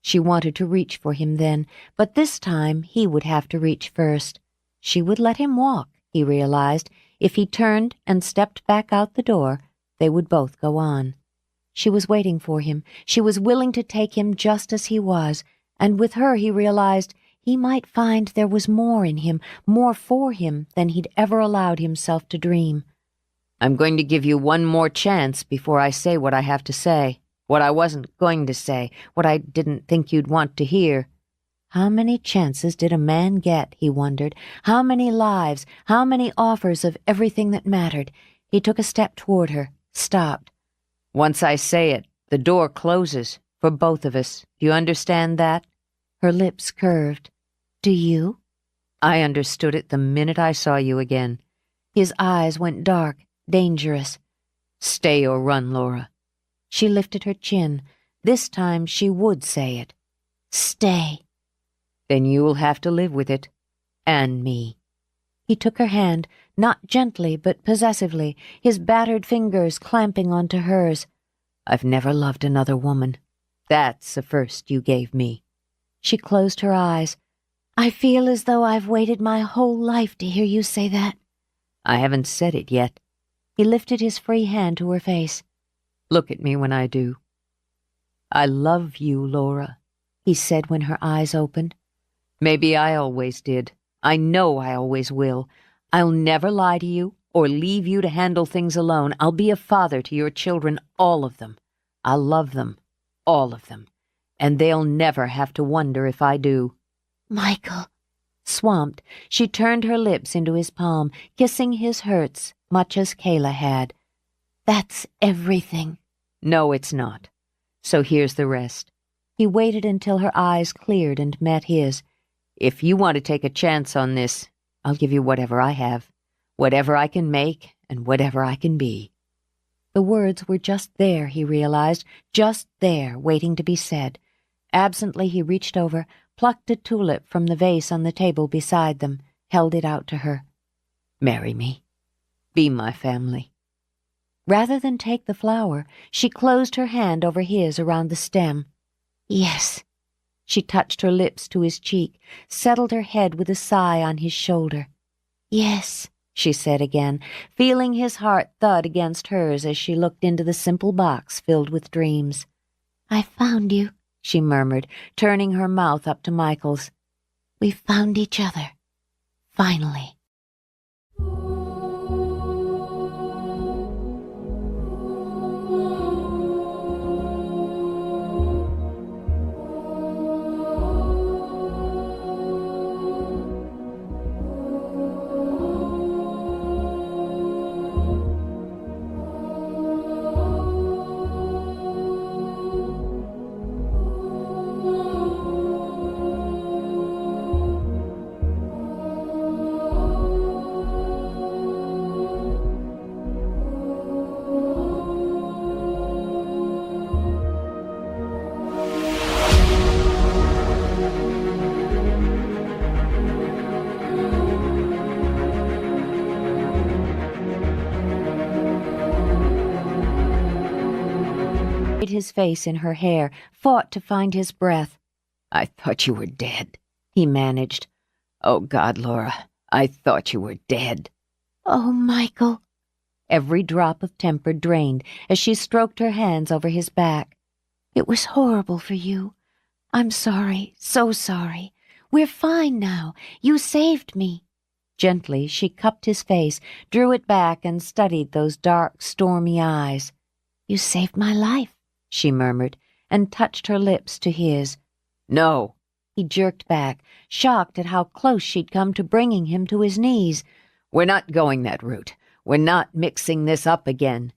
She wanted to reach for him then, but this time he would have to reach first. She would let him walk, he realized. If he turned and stepped back out the door, they would both go on. She was waiting for him. She was willing to take him just as he was, and with her he realized he might find there was more in him, more for him than he'd ever allowed himself to dream. "I'm going to give you one more chance before I say what I have to say, what I wasn't going to say, what I didn't think you'd want to hear." How many chances did a man get, he wondered? How many lives, how many offers of everything that mattered? He took a step toward her, stopped. "Once I say it, the door closes, for both of us. Do you understand that?" Her lips curved. "Do you?" "I understood it the minute I saw you again." His eyes went dark, dangerous. "Stay or run, Laura." She lifted her chin. This time she would say it. "Stay." "Then you'll have to live with it. And me." He took her hand, not gently but possessively, his battered fingers clamping onto hers. "I've never loved another woman. That's the first you gave me." She closed her eyes. "I feel as though I've waited my whole life to hear you say that." "I haven't said it yet." He lifted his free hand to her face. "Look at me when I do." "I love you, Laura," he said when her eyes opened. "Maybe I always did. I know I always will. I'll never lie to you or leave you to handle things alone. I'll be a father to your children, all of them. I'll love them, all of them. And they'll never have to wonder if I do." "Michael." Swamped, she turned her lips into his palm, kissing his hurts, much as Kayla had. "That's everything." "No, it's not. So here's the rest. He waited until her eyes cleared and met his. If you want to take a chance on this, I'll give you whatever I have, whatever I can make, and whatever I can be. The words were just there, he realized, just there, waiting to be said. Absently he reached over, plucked a tulip from the vase on the table beside them, held it out to her. Marry me. Be my family. Rather than take the flower, she closed her hand over his around the stem. Yes. She touched her lips to his cheek, settled her head with a sigh on his shoulder. Yes, she said again, feeling his heart thud against hers as she looked into the simple box filled with dreams. I found you, she murmured, turning her mouth up to Michael's. We found each other. Finally. His face in her hair, fought to find his breath. I thought you were dead, he managed. Oh, God, Laura, I thought you were dead. Oh, Michael. Every drop of temper drained as she stroked her hands over his back. It was horrible for you. I'm sorry, so sorry. We're fine now. You saved me. Gently, she cupped his face, drew it back, and studied those dark, stormy eyes. You saved my life, she murmured, and touched her lips to his. No. He jerked back, shocked at how close she'd come to bringing him to his knees. We're not going that route. We're not mixing this up again.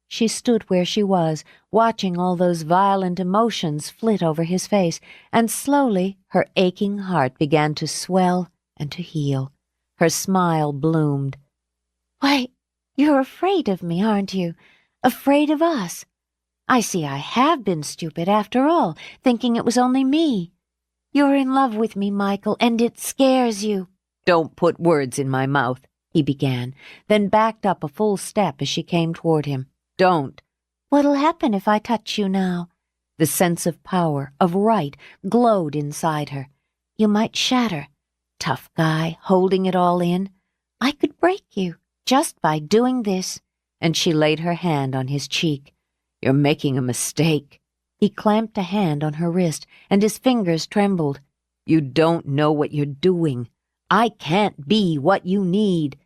She stood where she was, watching all those violent emotions flit over his face, and slowly her aching heart began to swell and to heal. Her smile bloomed. Why, you're afraid of me, aren't you? Afraid of us? I see I have been stupid after all, thinking it was only me. You're in love with me, Michael, and it scares you. Don't put words in my mouth, he began, then backed up a full step as she came toward him. Don't. What'll happen if I touch you now? The sense of power, of right, glowed inside her. You might shatter. Tough guy, holding it all in. I could break you, just by doing this. And she laid her hand on his cheek. You're making a mistake. He clamped a hand on her wrist, and his fingers trembled. You don't know what you're doing. I can't be what you need.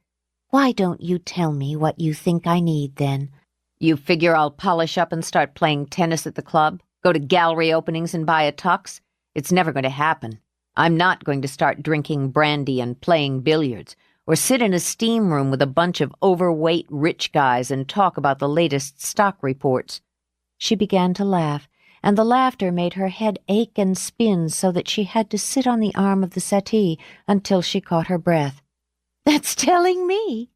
Why don't you tell me what you think I need, then? You figure I'll polish up and start playing tennis at the club? Go to gallery openings and buy a tux? It's never going to happen. I'm not going to start drinking brandy and playing billiards, or sit in a steam room with a bunch of overweight rich guys and talk about the latest stock reports. She began to laugh, and the laughter made her head ache and spin so that she had to sit on the arm of the settee until she caught her breath. That's telling me.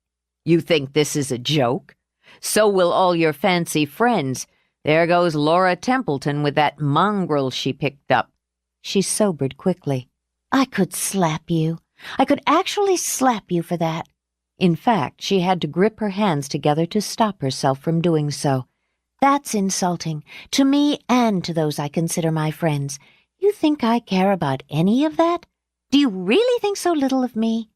You think this is a joke? So will all your fancy friends. There goes Laura Templeton with that mongrel she picked up. She sobered quickly. I could slap you. I could actually slap you for that. In fact, she had to grip her hands together to stop herself from doing so. That's insulting, to me and to those I consider my friends. You think I care about any of that? Do you really think so little of me?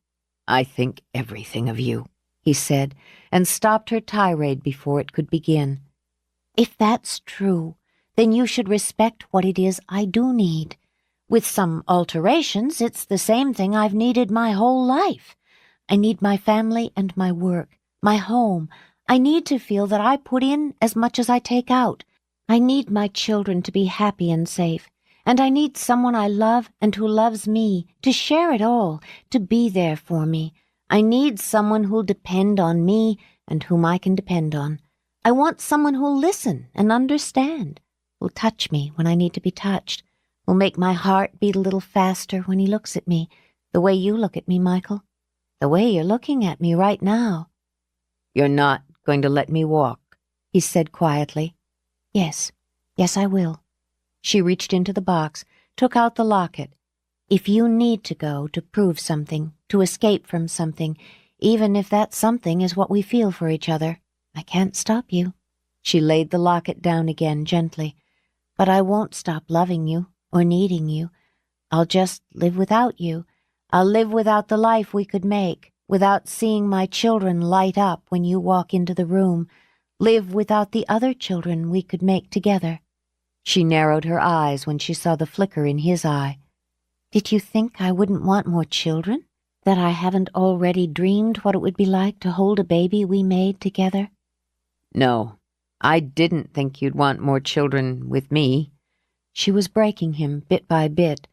I think everything of you, he said, and stopped her tirade before it could begin. If that's true, then you should respect what it is I do need. With some alterations, it's the same thing I've needed my whole life. I need my family and my work, my home. I need to feel that I put in as much as I take out. I need my children to be happy and safe. And I need someone I love and who loves me, to share it all, to be there for me. I need someone who'll depend on me and whom I can depend on. I want someone who'll listen and understand, who'll touch me when I need to be touched, will make my heart beat a little faster when he looks at me, the way you look at me, Michael. The way you're looking at me right now. You're not going to let me walk, he said quietly. Yes, I will. She reached into the box, took out the locket. If you need to go to prove something, to escape from something, even if that something is what we feel for each other, I can't stop you. She laid the locket down again gently. But I won't stop loving you or needing you. I'll just live without you. I'll live without the life we could make, without seeing my children light up when you walk into the room, live without the other children we could make together. She narrowed her eyes when she saw the flicker in his eye. Did you think I wouldn't want more children? That I haven't already dreamed what it would be like to hold a baby we made together? No, I didn't think you'd want more children with me. She was breaking him bit by bit.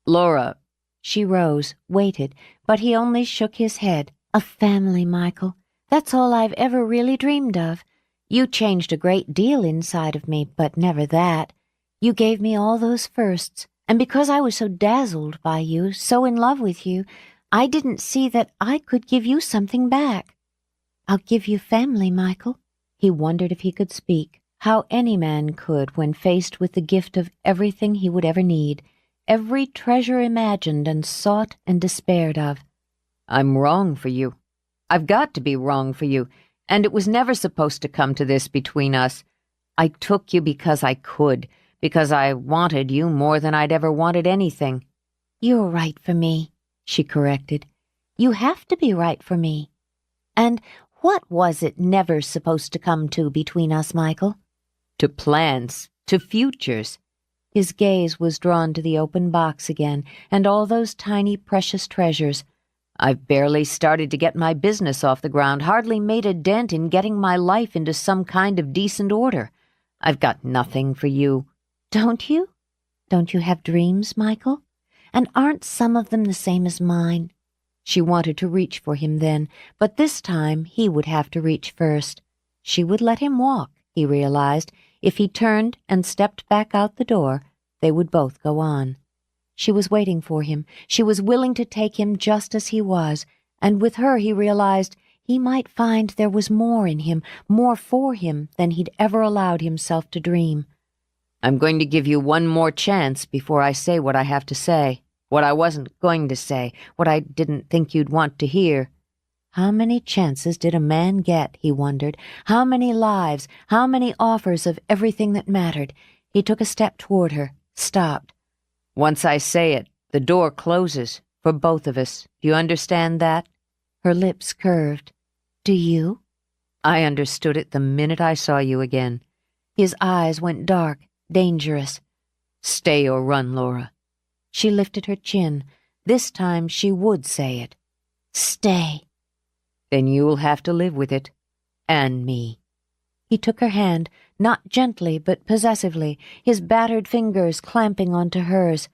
Laura. She rose, waited, but he only shook his head. A family, Michael. That's all I've ever really dreamed of. You changed a great deal inside of me, but never that. You gave me all those firsts, and because I was so dazzled by you, so in love with you, I didn't see that I could give you something back. I'll give you family, Michael. He wondered if he could speak, how any man could when faced with the gift of everything he would ever need, every treasure imagined and sought and despaired of. I'm wrong for you. I've got to be wrong for you, and it was never supposed to come to this between us. I took you because I could, because I wanted you more than I'd ever wanted anything. You're right for me, she corrected. You have to be right for me. And what was it never supposed to come to between us, Michael? To plans, to futures. His gaze was drawn to the open box again, and all those tiny precious treasures. I've barely started to get my business off the ground, hardly made a dent in getting my life into some kind of decent order. I've got nothing for you. Don't you? Don't you have dreams, Michael? And aren't some of them the same as mine? She wanted to reach for him then, but this time he would have to reach first. She would let him walk, he realized. If he turned and stepped back out the door, they would both go on. She was waiting for him. She was willing to take him just as he was, and with her he realized he might find there was more in him, more for him than he'd ever allowed himself to dream. I'm going to give you one more chance before I say what I have to say, what I wasn't going to say, what I didn't think you'd want to hear. How many chances did a man get, he wondered? How many lives, how many offers of everything that mattered? He took a step toward her, stopped. Once I say it, the door closes, for both of us. Do you understand that? Her lips curved. Do you? I understood it the minute I saw you again. His eyes went dark, dangerous. Stay or run, Laura. She lifted her chin. This time she would say it. Stay. Then you'll have to live with it. And me. He took her hand, not gently but possessively, his battered fingers clamping onto hers.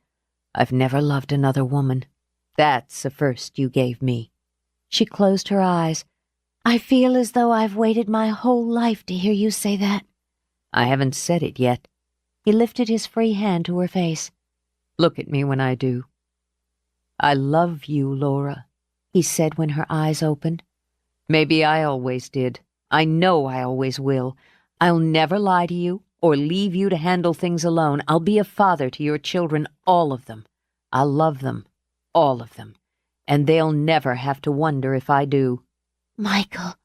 I've never loved another woman. That's the first you gave me. She closed her eyes. I feel as though I've waited my whole life to hear you say that. I haven't said it yet. He lifted his free hand to her face. Look at me when I do. I love you, Laura, he said when her eyes opened. Maybe I always did. I know I always will. I'll never lie to you or leave you to handle things alone. I'll be a father to your children, all of them. I'll love them, all of them. And they'll never have to wonder if I do. Michael,